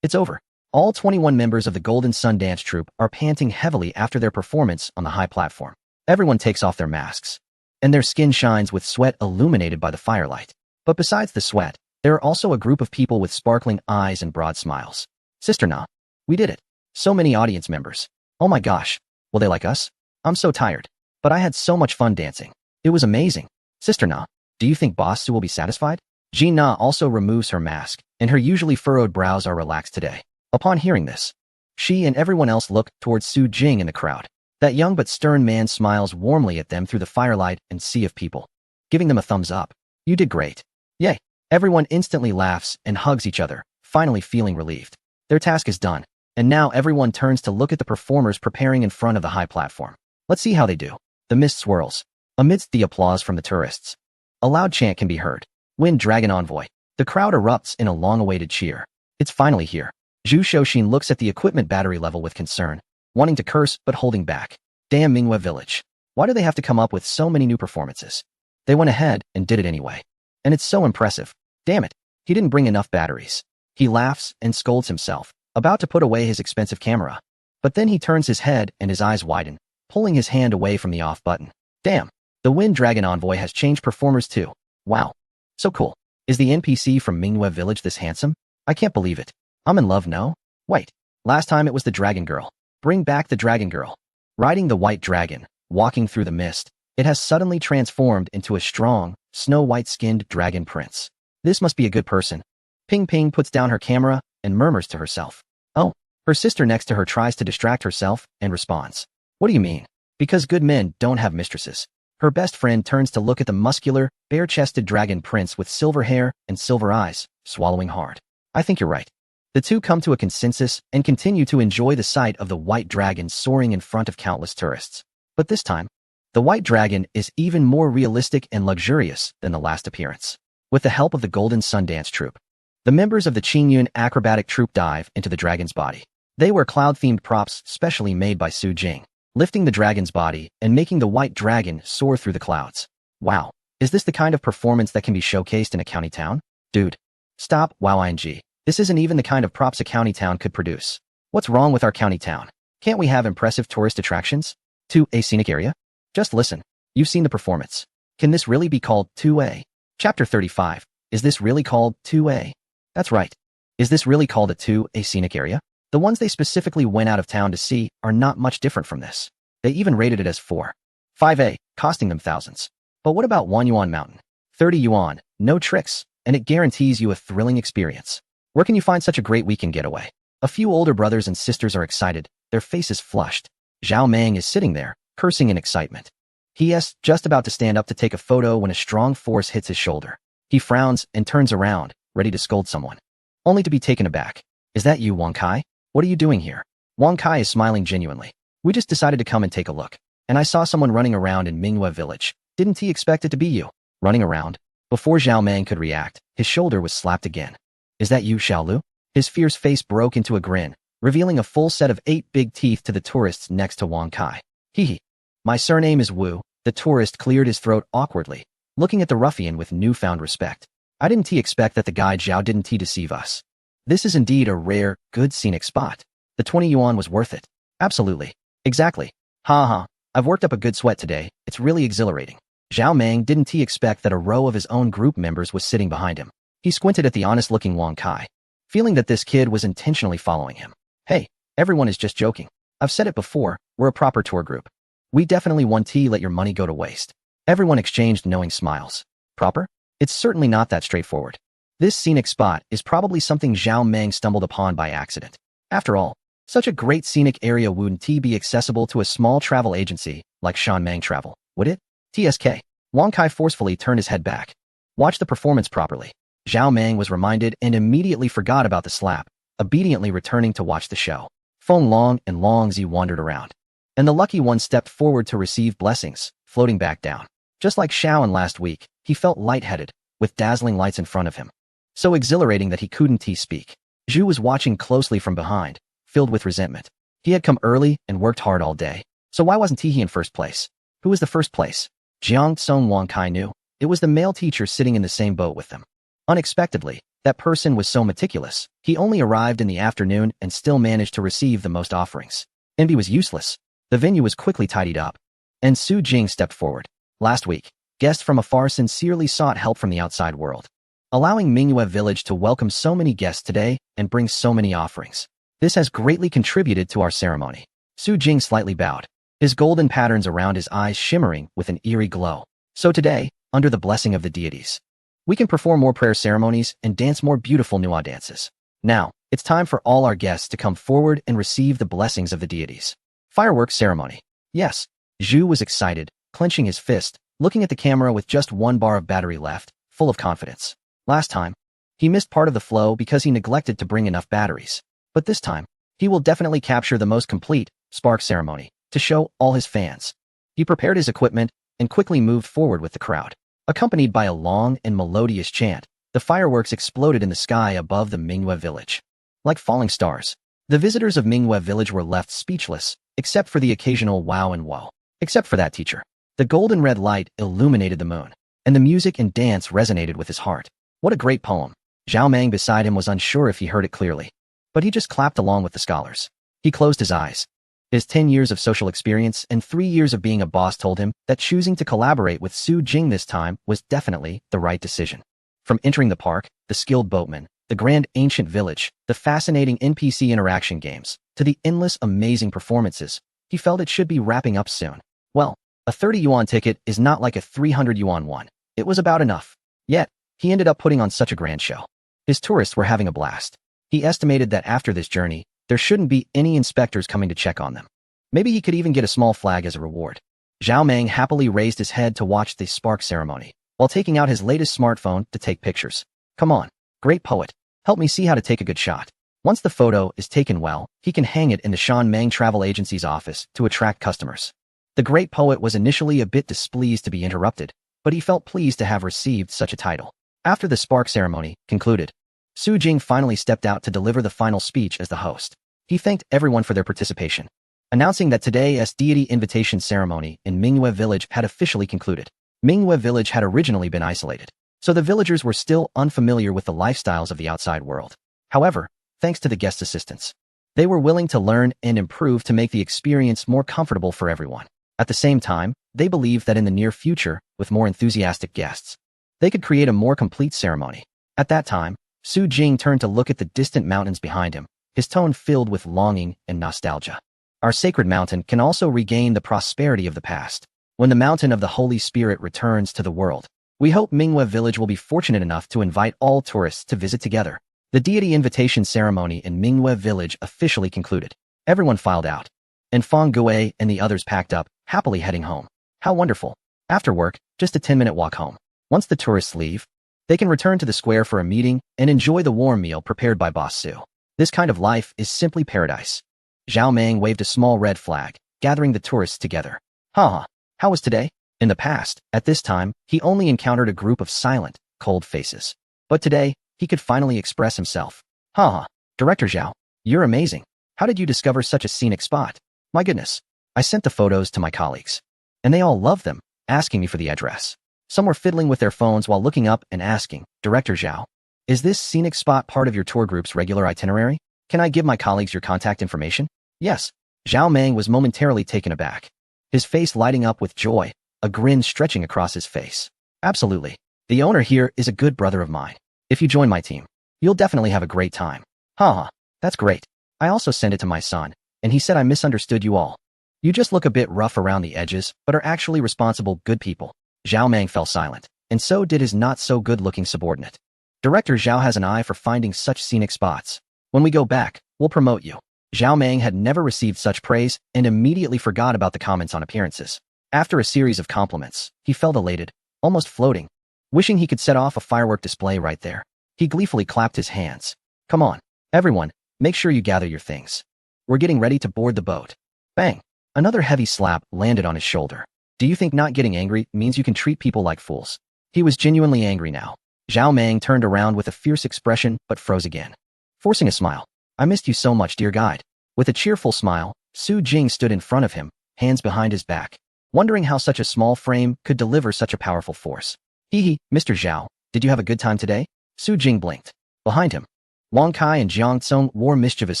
It's over. All 21 members of the Golden Sun Dance Troupe are panting heavily after their performance on the high platform. Everyone takes off their masks, and their skin shines with sweat illuminated by the firelight. But besides the sweat, there are also a group of people with sparkling eyes and broad smiles. Sister Na, we did it. So many audience members. Oh my gosh. Will they like us? I'm so tired. But I had so much fun dancing. It was amazing. Sister Na, do you think Boss Su will be satisfied? Jean Na also removes her mask, and her usually furrowed brows are relaxed today. Upon hearing this, she and everyone else look towards Su Jing in the crowd. That young but stern man smiles warmly at them through the firelight and sea of people, giving them a thumbs up. You did great. Yay. Everyone instantly laughs and hugs each other, finally feeling relieved. Their task is done, and now everyone turns to look at the performers preparing in front of the high platform. Let's see how they do. The mist swirls. Amidst the applause from the tourists, a loud chant can be heard. Wind Dragon Envoy. The crowd erupts in a long-awaited cheer. It's finally here. Zhu Shouxin looks at the equipment battery level with concern, wanting to curse but holding back. Damn Minghua Village. Why do they have to come up with so many new performances? They went ahead and did it anyway. And it's so impressive. Damn it. He didn't bring enough batteries. He laughs and scolds himself, about to put away his expensive camera. But then he turns his head and his eyes widen, pulling his hand away from the off button. Damn. The Wind Dragon Envoy has changed performers too. Wow. So cool. Is the NPC from Minghua Village this handsome? I can't believe it. I'm in love, no? Wait. Last time it was the Dragon Girl. Bring back the Dragon Girl. Riding the white dragon, walking through the mist, it has suddenly transformed into a strong, snow-white-skinned dragon prince. This must be a good person. Ping Ping puts down her camera and murmurs to herself. Oh, her sister next to her tries to distract herself and responds. What do you mean? Because good men don't have mistresses. Her best friend turns to look at the muscular, bare-chested dragon prince with silver hair and silver eyes, swallowing hard. I think you're right. The two come to a consensus and continue to enjoy the sight of the white dragon soaring in front of countless tourists. But this time, the white dragon is even more realistic and luxurious than the last appearance. With the help of the Golden Sundance Troupe, the members of the Qingyun acrobatic troupe dive into the dragon's body. They wear cloud-themed props specially made by Su Jing, lifting the dragon's body and making the white dragon soar through the clouds. Wow, is this the kind of performance that can be showcased in a county town? Dude, stop, wow ing. This isn't even the kind of props a county town could produce. What's wrong with our county town? Can't we have impressive tourist attractions? To a scenic area? Just listen. You've seen the performance. Can this really be called 2A? Chapter 35. Is this really called 2A? That's right. Is this really called a 2A scenic area? The ones they specifically went out of town to see are not much different from this. They even rated it as 4. 5A, costing them thousands. But what about 1 yuan mountain? 30 yuan, no tricks, and it guarantees you a thrilling experience. Where can you find such a great weekend getaway? A few older brothers and sisters are excited, their faces flushed. Zhao Mang is sitting there, cursing in excitement. He is just about to stand up to take a photo when a strong force hits his shoulder. He frowns and turns around, ready to scold someone. Only to be taken aback. Is that you, Wang Kai? What are you doing here? Wang Kai is smiling genuinely. We just decided to come and take a look. And I saw someone running around in Mingyue village. Didn't he expect it to be you? Running around? Before Zhao Mang could react, his shoulder was slapped again. Is that you, Xiaolu? His fierce face broke into a grin, revealing a full set of 8 big teeth to the tourists next to Wang Kai. Hee. My surname is Wu. The tourist cleared his throat awkwardly, looking at the ruffian with newfound respect. I didn't expect that the guy Zhao didn't deceive us. This is indeed a rare, good scenic spot. The 20 yuan was worth it. Absolutely. Exactly. Ha ha. I've worked up a good sweat today. It's really exhilarating. Zhao Mang didn't expect that a row of his own group members was sitting behind him. He squinted at the honest-looking Wang Kai, feeling that this kid was intentionally following him. Hey, everyone is just joking. I've said it before, we're a proper tour group. We definitely won't let your money go to waste. Everyone exchanged knowing smiles. Proper? It's certainly not that straightforward. This scenic spot is probably something Zhao Mang stumbled upon by accident. After all, such a great scenic area wouldn't be accessible to a small travel agency like Shan Mang Travel, would it? TSK. Wang Kai forcefully turned his head back. Watch the performance properly. Zhao Mang was reminded and immediately forgot about the slap, obediently returning to watch the show. Feng Long and Long Zi wandered around, and the lucky one stepped forward to receive blessings, floating back down. Just like Xiaoan last week, he felt lightheaded, with dazzling lights in front of him. So exhilarating that he couldn't speak. Zhu was watching closely from behind, filled with resentment. He had come early and worked hard all day, so why wasn't he in first place? Who was the first place? Jiang Song. Wang Kai knew. It was the male teacher sitting in the same boat with them. Unexpectedly, that person was so meticulous, he only arrived in the afternoon and still managed to receive the most offerings. Envy was useless. The venue was quickly tidied up, and Su Jing stepped forward. Last week, guests from afar sincerely sought help from the outside world, allowing Mingyue village to welcome so many guests today and bring so many offerings. This has greatly contributed to our ceremony. Su Jing slightly bowed, his golden patterns around his eyes shimmering with an eerie glow. So today, under the blessing of the deities, we can perform more prayer ceremonies and dance more beautiful Nuwa dances. Now, it's time for all our guests to come forward and receive the blessings of the deities. Fireworks ceremony. Yes, Zhu was excited, clenching his fist, looking at the camera with just 1 bar of battery left, full of confidence. Last time, he missed part of the flow because he neglected to bring enough batteries. But this time, he will definitely capture the most complete spark ceremony to show all his fans. He prepared his equipment and quickly moved forward with the crowd. Accompanied by a long and melodious chant, the fireworks exploded in the sky above the Mingyue village. Like falling stars, the visitors of Mingyue village were left speechless, except for the occasional wow and whoa. Except for that teacher. The golden red light illuminated the moon, and the music and dance resonated with his heart. What a great poem. Zhao Mang beside him was unsure if he heard it clearly, but he just clapped along with the scholars. He closed his eyes. His 10 years of social experience and 3 years of being a boss told him that choosing to collaborate with Su Jing this time was definitely the right decision. From entering the park, the skilled boatman, the grand ancient village, the fascinating NPC interaction games, to the endless amazing performances, he felt it should be wrapping up soon. Well, a 30 yuan ticket is not like a 300 yuan one. It was about enough. Yet, he ended up putting on such a grand show. His tourists were having a blast. He estimated that after this journey, there shouldn't be any inspectors coming to check on them. Maybe he could even get a small flag as a reward. Zhao Meng happily raised his head to watch the spark ceremony, while taking out his latest smartphone to take pictures. Come on, great poet. Help me see how to take a good shot. Once the photo is taken well, he can hang it in the Shan Meng Travel Agency's office to attract customers. The great poet was initially a bit displeased to be interrupted, but he felt pleased to have received such a title. After the spark ceremony concluded, Su Jing finally stepped out to deliver the final speech as the host. He thanked everyone for their participation, announcing that today's deity invitation ceremony in Mingyue village had officially concluded. Mingyue village had originally been isolated, so the villagers were still unfamiliar with the lifestyles of the outside world. However, thanks to the guest assistants, they were willing to learn and improve to make the experience more comfortable for everyone. At the same time, they believed that in the near future, with more enthusiastic guests, they could create a more complete ceremony. At that time, Su Jing turned to look at the distant mountains behind him, his tone filled with longing and nostalgia. Our sacred mountain can also regain the prosperity of the past. When the mountain of the Holy Spirit returns to the world, we hope Mingyue village will be fortunate enough to invite all tourists to visit together. The deity invitation ceremony in Mingyue village officially concluded. Everyone filed out, and Feng Gue and the others packed up, happily heading home. How wonderful. After work, just a 10-minute walk home. Once the tourists leave, they can return to the square for a meeting and enjoy the warm meal prepared by Boss Su. This kind of life is simply paradise. Zhao Meng waved a small red flag, gathering the tourists together. Haha, how was today? In the past, at this time, he only encountered a group of silent, cold faces. But today, he could finally express himself. Haha, Director Zhao, you're amazing. How did you discover such a scenic spot? My goodness. I sent the photos to my colleagues, and they all loved them, asking me for the address. Some were fiddling with their phones while looking up and asking, Director Zhao, is this scenic spot part of your tour group's regular itinerary? Can I give my colleagues your contact information? Yes. Zhao Meng was momentarily taken aback, his face lighting up with joy, a grin stretching across his face. Absolutely. The owner here is a good brother of mine. If you join my team, you'll definitely have a great time. Haha, that's great. I also sent it to my son, and he said I misunderstood you all. You just look a bit rough around the edges, but are actually responsible, good people. Zhao Meng fell silent, and so did his not-so-good-looking subordinate. Director Zhao has an eye for finding such scenic spots. When we go back, we'll promote you. Zhao Meng had never received such praise and immediately forgot about the comments on appearances. After a series of compliments, he felt elated, almost floating, wishing he could set off a firework display right there. He gleefully clapped his hands. Come on, everyone, make sure you gather your things. We're getting ready to board the boat. Bang! Another heavy slap landed on his shoulder. Do you think not getting angry means you can treat people like fools? He was genuinely angry now. Zhao Meng turned around with a fierce expression but froze again, forcing a smile. I missed you so much, dear guide. With a cheerful smile, Su Jing stood in front of him, hands behind his back, wondering how such a small frame could deliver such a powerful force. Hee, Mr. Zhao, did you have a good time today? Su Jing blinked. Behind him, Wang Kai and Jiang Tsong wore mischievous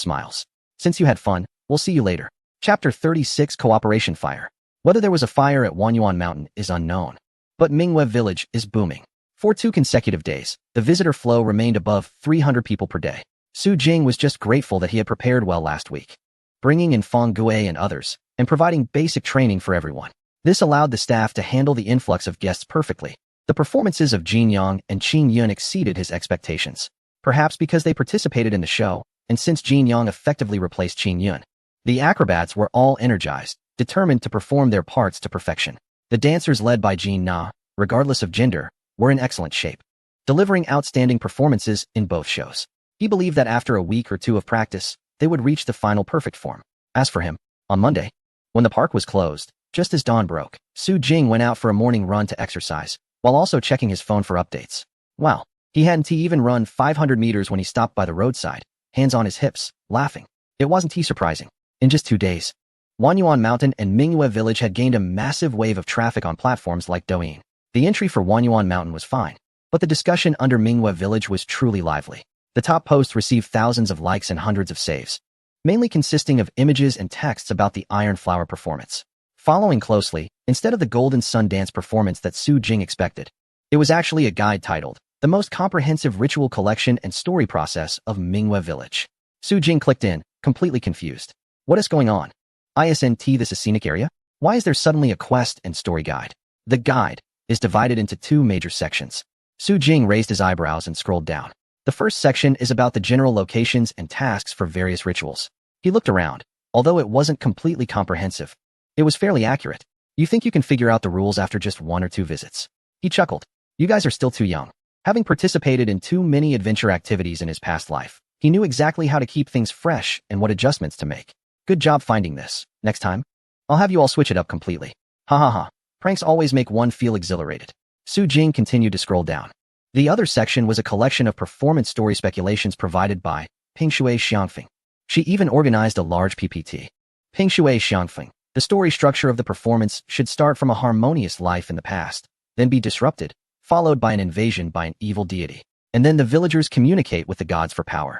smiles. Since you had fun, we'll see you later. Chapter 36 Cooperation Fire. Whether there was a fire at Wanyuan Mountain is unknown, but Mingyue village is booming. For 2 consecutive days, the visitor flow remained above 300 people per day. Su Jing was just grateful that he had prepared well last week, bringing in Feng Gue and others, and providing basic training for everyone. This allowed the staff to handle the influx of guests perfectly. The performances of Jin Yang and Qin Yun exceeded his expectations, perhaps because they participated in the show, and since Jin Yang effectively replaced Qin Yun. The acrobats were all energized, determined to perform their parts to perfection. The dancers led by Jin Na, regardless of gender, were in excellent shape, delivering outstanding performances in both shows. He believed that after a week or 2 of practice, they would reach the final perfect form. As for him, on Monday, when the park was closed, just as dawn broke, Su Jing went out for a morning run to exercise, while also checking his phone for updates. Wow, he hadn't even run 500 meters when he stopped by the roadside, hands on his hips, laughing. It wasn't surprising. In just 2 days, Wanyuan Mountain and Mingyue Village had gained a massive wave of traffic on platforms like Douyin. The entry for Wanyuan Mountain was fine, but the discussion under Mingyue Village was truly lively. The top post received thousands of likes and hundreds of saves, mainly consisting of images and texts about the Iron Flower performance. Following closely, instead of the Golden Sun Dance performance that Su Jing expected, it was actually a guide titled, The Most Comprehensive Ritual Collection and Story Process of Mingyue Village. Su Jing clicked in, completely confused. What is going on? Isn't this a scenic area? Why is there suddenly a quest and story guide? The guide is divided into 2 major sections. Su Jing raised his eyebrows and scrolled down. The first section is about the general locations and tasks for various rituals. He looked around. Although it wasn't completely comprehensive, it was fairly accurate. You think you can figure out the rules after just 1 or 2 visits? He chuckled. You guys are still too young. Having participated in too many adventure activities in his past life, he knew exactly how to keep things fresh and what adjustments to make. Good job finding this. Next time, I'll have you all switch it up completely. Ha ha ha. Pranks always make one feel exhilarated. Su Jing continued to scroll down. The other section was a collection of performance story speculations provided by Pingshui Xiangfeng. She even organized a large PPT. Pingshui Xiangfeng. The story structure of the performance should start from a harmonious life in the past, then be disrupted, followed by an invasion by an evil deity, and then the villagers communicate with the gods for power.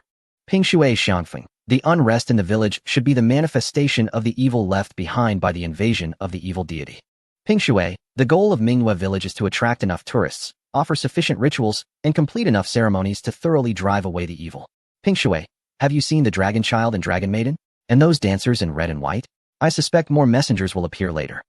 Pingshui Xiangfeng. The unrest in the village should be the manifestation of the evil left behind by the invasion of the evil deity. Pingshui. The goal of Mingyue village is to attract enough tourists, offer sufficient rituals, and complete enough ceremonies to thoroughly drive away the evil. Pingshui. Have you seen the Dragon Child and Dragon Maiden? And those dancers in red and white? I suspect more messengers will appear later.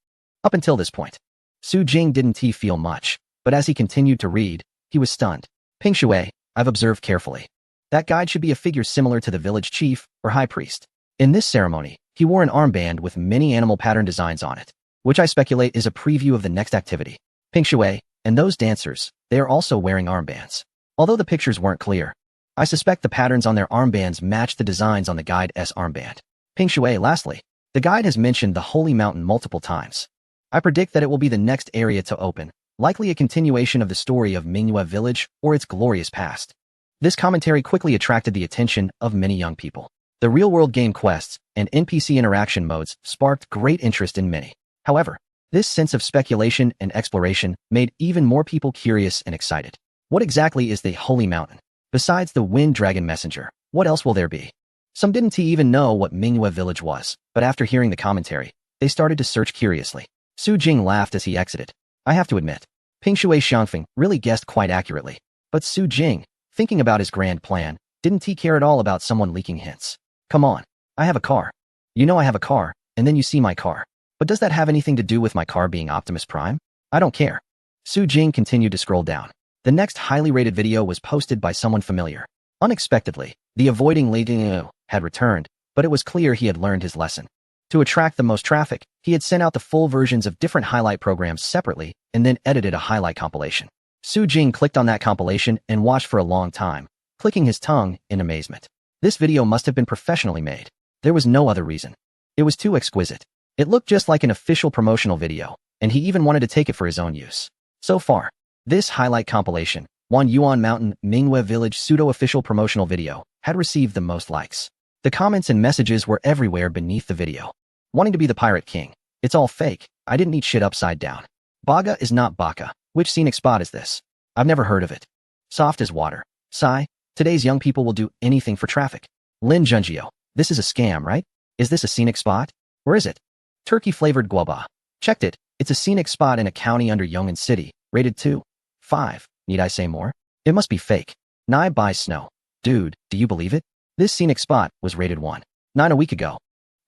Up until this point, Su Jing didn't feel much, but as he continued to read, he was stunned. Pingshui, I've observed carefully. That guide should be a figure similar to the village chief or high priest. In this ceremony, he wore an armband with many animal pattern designs on it, which I speculate is a preview of the next activity. Pingshui, and those dancers, they are also wearing armbands. Although the pictures weren't clear, I suspect the patterns on their armbands match the designs on the guide's armband. Pingshui, lastly, the guide has mentioned the Holy Mountain multiple times. I predict that it will be the next area to open, likely a continuation of the story of Mingyue Village or its glorious past. This commentary quickly attracted the attention of many young people. The real-world game quests and NPC interaction modes sparked great interest in many. However, this sense of speculation and exploration made even more people curious and excited. What exactly is the Holy Mountain? Besides the Wind Dragon Messenger, what else will there be? Some didn't even know what Mingyue Village was, but after hearing the commentary, they started to search curiously. Su Jing laughed as he exited. I have to admit, Pingshui Xiangfeng really guessed quite accurately. But Su Jing, thinking about his grand plan, didn't care at all about someone leaking hints. Come on, I have a car. You know I have a car, and then you see my car. But does that have anything to do with my car being Optimus Prime? I don't care. Su Jing continued to scroll down. The next highly rated video was posted by someone familiar. Unexpectedly, the avoiding leading had returned, but it was clear he had learned his lesson. To attract the most traffic, he had sent out the full versions of different highlight programs separately and then edited a highlight compilation. Su Jing clicked on that compilation and watched for a long time, clicking his tongue in amazement. This video must have been professionally made. There was no other reason. It was too exquisite. It looked just like an official promotional video, and he even wanted to take it for his own use. So far, this highlight compilation, Wanyuan Mountain Mingyue Village pseudo-official promotional video, had received the most likes. The comments and messages were everywhere beneath the video. Wanting to be the Pirate King. It's all fake. I didn't eat shit upside down. Baga is not Baka. Which scenic spot is this? I've never heard of it. Soft as water. Sigh. Today's young people will do anything for traffic. Lin Junjio. This is a scam, right? Is this a scenic spot? Where is it? Turkey-flavored guava. Checked it. It's a scenic spot in a county under Yong'an City. Rated 2.5. Need I say more? It must be fake. Nigh by snow. Dude, do you believe it? This scenic spot was rated 1.9 a week ago.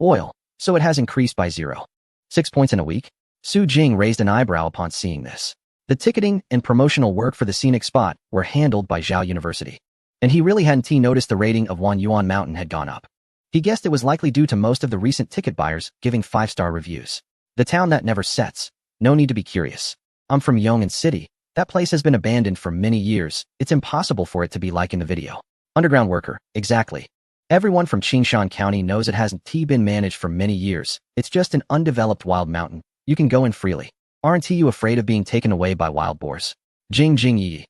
Oil. So it has increased by 0.6 points in a week? Su Jing raised an eyebrow upon seeing this. The ticketing and promotional work for the scenic spot were handled by Zhao University. And he really hadn't noticed the rating of Wanyuan Mountain had gone up. He guessed it was likely due to most of the recent ticket buyers giving 5-star reviews. The town that never sets. No need to be curious. I'm from Yong'an City. That place has been abandoned for many years. It's impossible for it to be like in the video. Underground worker, exactly. Everyone from Qingshan County knows it hasn't been managed for many years. It's just an undeveloped wild mountain. You can go in freely. Aren't you afraid of being taken away by wild boars? Jing Jing Yi.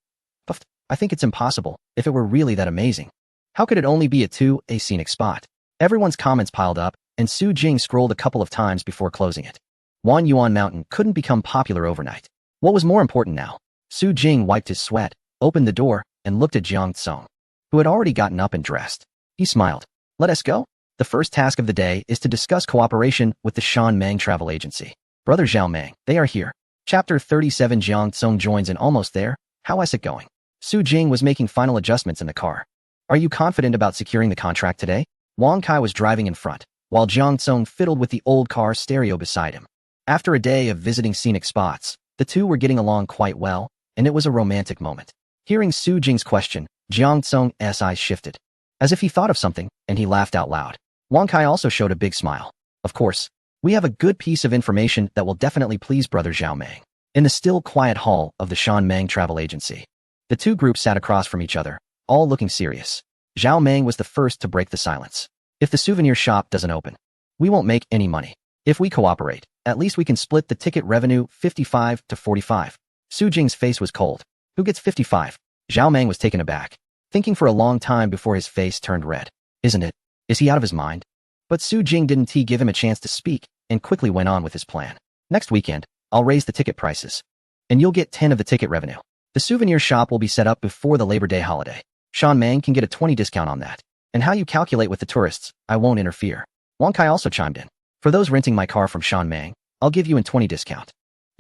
Puffed. I think it's impossible, if it were really that amazing. How could it only be a scenic spot? Everyone's comments piled up, and Su Jing scrolled a couple of times before closing it. Wanyuan Mountain couldn't become popular overnight. What was more important now? Su Jing wiped his sweat, opened the door, and looked at Jiang Tsong, who had already gotten up and dressed. He smiled. Let us go. The first task of the day is to discuss cooperation with the Shan Mang Travel Agency. Brother Zhao Mang, they are here. Chapter 37. Jiang Tsong joins in. Almost there. How is it going? Su Jing was making final adjustments in the car. Are you confident about securing the contract today? Wang Kai was driving in front, while Jiang Tsong fiddled with the old car stereo beside him. After a day of visiting scenic spots, the two were getting along quite well, and it was a romantic moment. Hearing Su Jing's question, Jiang Tsung's eyes shifted, as if he thought of something, and he laughed out loud. Wang Kai also showed a big smile. Of course, we have a good piece of information that will definitely please Brother Zhao Meng. In the still quiet hall of the Shan Meng travel agency, the two groups sat across from each other, all looking serious. Zhao Meng was the first to break the silence. If the souvenir shop doesn't open, we won't make any money. If we cooperate, at least we can split the ticket revenue 55 to 45. Su Jing's face was cold. Who gets 55? Zhao Meng was taken aback, thinking for a long time before his face turned red. Isn't it? Is he out of his mind? But Su Jing didn't give him a chance to speak and quickly went on with his plan. Next weekend, I'll raise the ticket prices, and you'll get 10 of the ticket revenue. The souvenir shop will be set up before the Labor Day holiday. Shan Meng can get a 20 discount on that. And how you calculate with the tourists, I won't interfere. Wang Kai also chimed in. For those renting my car from Shan Meng, I'll give you a 20 discount.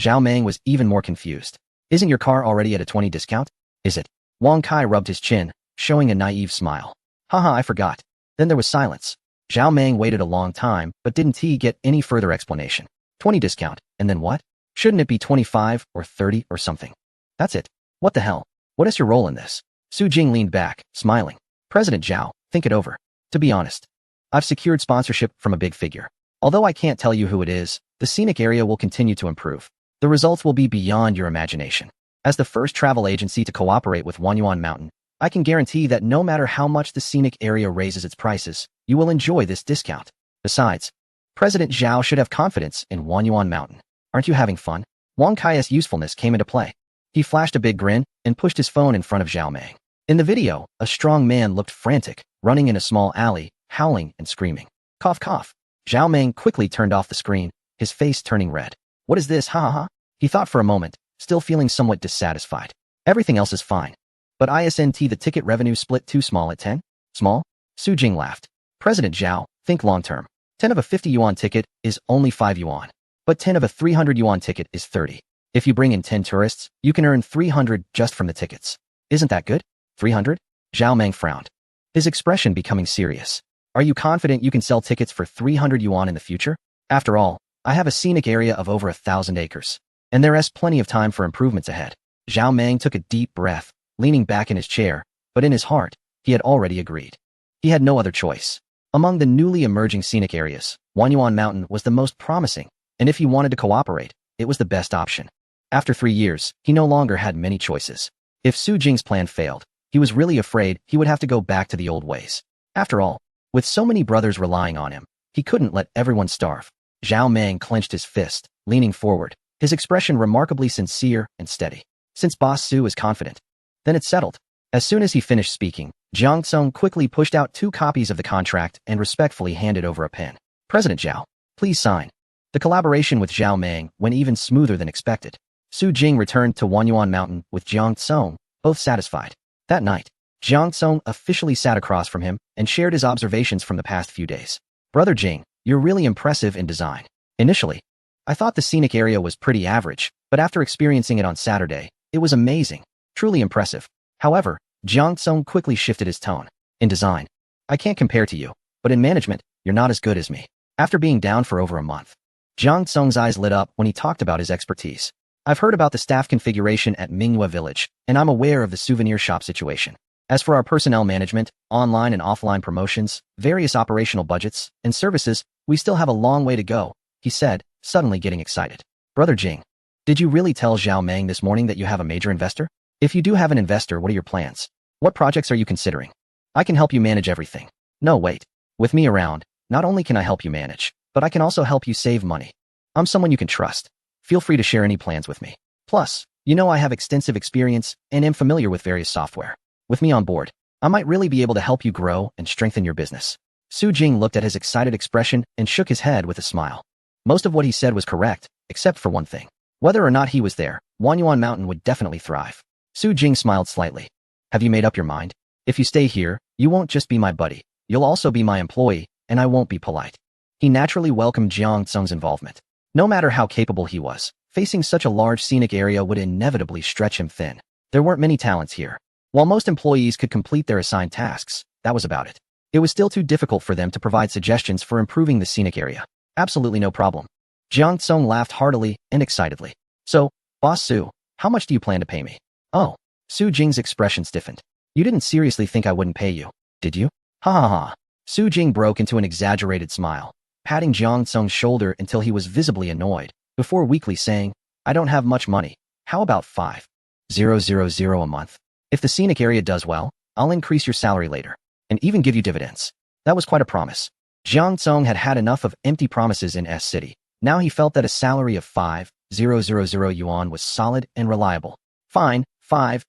Zhao Meng was even more confused. Isn't your car already at a 20 discount? Is it? Wang Kai rubbed his chin, showing a naive smile. Haha, I forgot. Then there was silence. Zhao Meng waited a long time, but didn't get any further explanation. 20 discount, and then what? Shouldn't it be 25 or 30 or something? That's it. What the hell? What is your role in this? Su Jing leaned back, smiling. President Zhao, think it over. To be honest, I've secured sponsorship from a big figure. Although I can't tell you who it is, the scenic area will continue to improve. The results will be beyond your imagination. As the first travel agency to cooperate with Wanyuan Mountain, I can guarantee that no matter how much the scenic area raises its prices, you will enjoy this discount. Besides, President Zhao should have confidence in Wanyuan Mountain. Aren't you having fun? Wang Kai's usefulness came into play. He flashed a big grin and pushed his phone in front of Zhao Meng. In the video, a strong man looked frantic, running in a small alley, howling and screaming. Cough, cough. Zhao Meng quickly turned off the screen, his face turning red. What is this, ha ha ha? He thought for a moment, still feeling somewhat dissatisfied. Everything else is fine. But isn't the ticket revenue split too small at 10? Small? Su Jing laughed. President Zhao, think long-term. 10 of a 50 yuan ticket is only 5 yuan. But 10 of a 300 yuan ticket is 30. If you bring in 10 tourists, you can earn 300 just from the tickets. Isn't that good? 300? Zhao Meng frowned, his expression becoming serious. Are you confident you can sell tickets for 300 yuan in the future? After all, I have a scenic area of over 1,000 acres, and there is plenty of time for improvements ahead. Zhao Meng took a deep breath, leaning back in his chair, but in his heart, he had already agreed. He had no other choice. Among the newly emerging scenic areas, Wanyuan Mountain was the most promising, and if he wanted to cooperate, it was the best option. After 3 years, he no longer had many choices. If Su Jing's plan failed, he was really afraid he would have to go back to the old ways. After all, with so many brothers relying on him, he couldn't let everyone starve. Zhao Meng clenched his fist, leaning forward, his expression remarkably sincere and steady. Since Boss Su is confident, then it's settled. As soon as he finished speaking, Jiang Tsung quickly pushed out 2 copies of the contract and respectfully handed over a pen. President Zhao, please sign. The collaboration with Zhao Meng went even smoother than expected. Su Jing returned to Wanyuan Mountain with Jiang Tsung, both satisfied. That night, Jiang Tsung officially sat across from him and shared his observations from the past few days. Brother Jing, you're really impressive in design. Initially, I thought the scenic area was pretty average, but after experiencing it on Saturday, it was amazing, truly impressive. However, Jiang Tsung quickly shifted his tone. In design, I can't compare to you, but in management, you're not as good as me. After being down for over a month, Jiang Tsung's eyes lit up when he talked about his expertise. I've heard about the staff configuration at Minghua Village, and I'm aware of the souvenir shop situation. As for our personnel management, online and offline promotions, various operational budgets, and services, we still have a long way to go, he said, suddenly getting excited. Brother Jing, did you really tell Zhao Meng this morning that you have a major investor? If you do have an investor, what are your plans? What projects are you considering? I can help you manage everything. No, wait. With me around, not only can I help you manage, but I can also help you save money. I'm someone you can trust. Feel free to share any plans with me. Plus, you know I have extensive experience and am familiar with various software. With me on board, I might really be able to help you grow and strengthen your business. Su Jing looked at his excited expression and shook his head with a smile. Most of what he said was correct, except for one thing. Whether or not he was there, Wanyuan Mountain would definitely thrive. Su Jing smiled slightly. Have you made up your mind? If you stay here, you won't just be my buddy, you'll also be my employee, and I won't be polite. He naturally welcomed Jiang Tsung's involvement. No matter how capable he was, facing such a large scenic area would inevitably stretch him thin. There weren't many talents here. While most employees could complete their assigned tasks, that was about it. It was still too difficult for them to provide suggestions for improving the scenic area. Absolutely no problem. Jiang Tsung laughed heartily and excitedly. So, Boss Su, how much do you plan to pay me? Oh, Su Jing's expression stiffened. You didn't seriously think I wouldn't pay you, did you? Ha ha ha. Su Jing broke into an exaggerated smile, patting Jiang Tsung's shoulder until he was visibly annoyed, before weakly saying, I don't have much money. How about 5,000 a month? If the scenic area does well, I'll increase your salary later, and even give you dividends. That was quite a promise. Jiang Tsung had had enough of empty promises in S-City. Now he felt that a salary of 5,000 yuan was solid and reliable. Fine, 5,000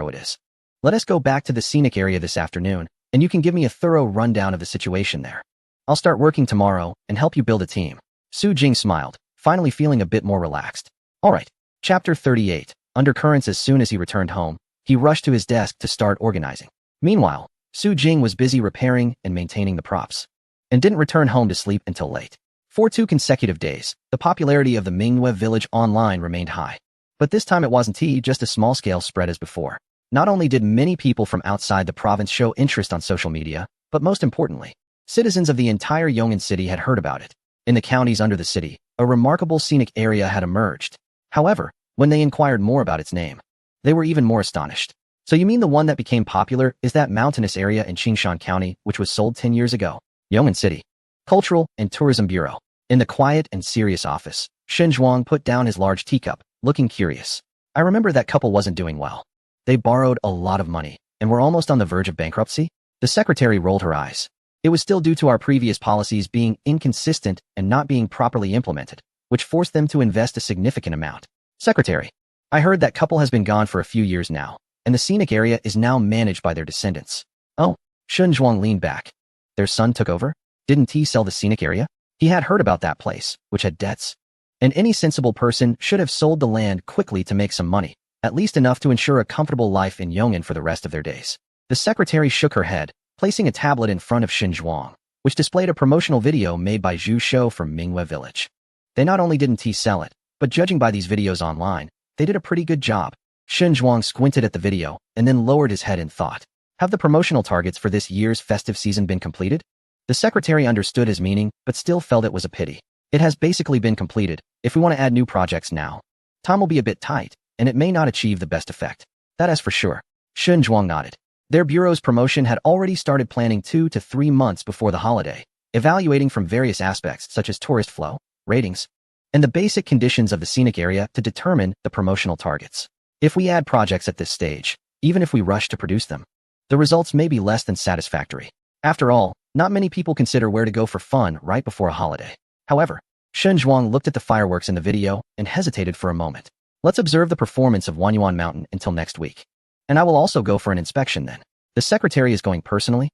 it is. Let us go back to the scenic area this afternoon, and you can give me a thorough rundown of the situation there. I'll start working tomorrow and help you build a team. Su Jing smiled, finally feeling a bit more relaxed. All right. Chapter 38. Undercurrents. As soon as he returned home, he rushed to his desk to start organizing. Meanwhile, Su Jing was busy repairing and maintaining the props, and didn't return home to sleep until late. For 2 consecutive days, the popularity of the Mingyue village online remained high. But this time it wasn't just a small-scale spread as before. Not only did many people from outside the province show interest on social media, but most importantly, citizens of the entire Yong'an city had heard about it. In the counties under the city, a remarkable scenic area had emerged. However, when they inquired more about its name, they were even more astonished. So you mean the one that became popular is that mountainous area in Qingshan County which was sold 10 years ago? Yong'an City Cultural and Tourism Bureau. In the quiet and serious office, Shen Zhuang put down his large teacup, looking curious. I remember that couple wasn't doing well. They borrowed a lot of money and were almost on the verge of bankruptcy. The secretary rolled her eyes. It was still due to our previous policies being inconsistent and not being properly implemented, which forced them to invest a significant amount. Secretary, I heard that couple has been gone for a few years now, and the scenic area is now managed by their descendants. Oh, Shen Zhuang leaned back. Their son took over? Didn't he sell the scenic area? He had heard about that place, which had debts. And any sensible person should have sold the land quickly to make some money, at least enough to ensure a comfortable life in Yong'an for the rest of their days. The secretary shook her head, placing a tablet in front of Shen Zhuang, which displayed a promotional video made by Zhu Shou from Mingyue village. They not only didn't sell it, but judging by these videos online, they did a pretty good job. Shen Zhuang squinted at the video and then lowered his head in thought. Have the promotional targets for this year's festive season been completed? The secretary understood his meaning, but still felt it was a pity. It has basically been completed. If we want to add new projects now, time will be a bit tight, and it may not achieve the best effect. That is for sure. Shen Zhuang nodded. Their bureau's promotion had already started planning 2 to 3 months before the holiday, evaluating from various aspects such as tourist flow, ratings, and the basic conditions of the scenic area to determine the promotional targets. If we add projects at this stage, even if we rush to produce them, the results may be less than satisfactory. After all, not many people consider where to go for fun right before a holiday. However, Shen Zhuang looked at the fireworks in the video and hesitated for a moment. Let's observe the performance of Wanyuan Mountain until next week. And I will also go for an inspection then. The secretary is going personally?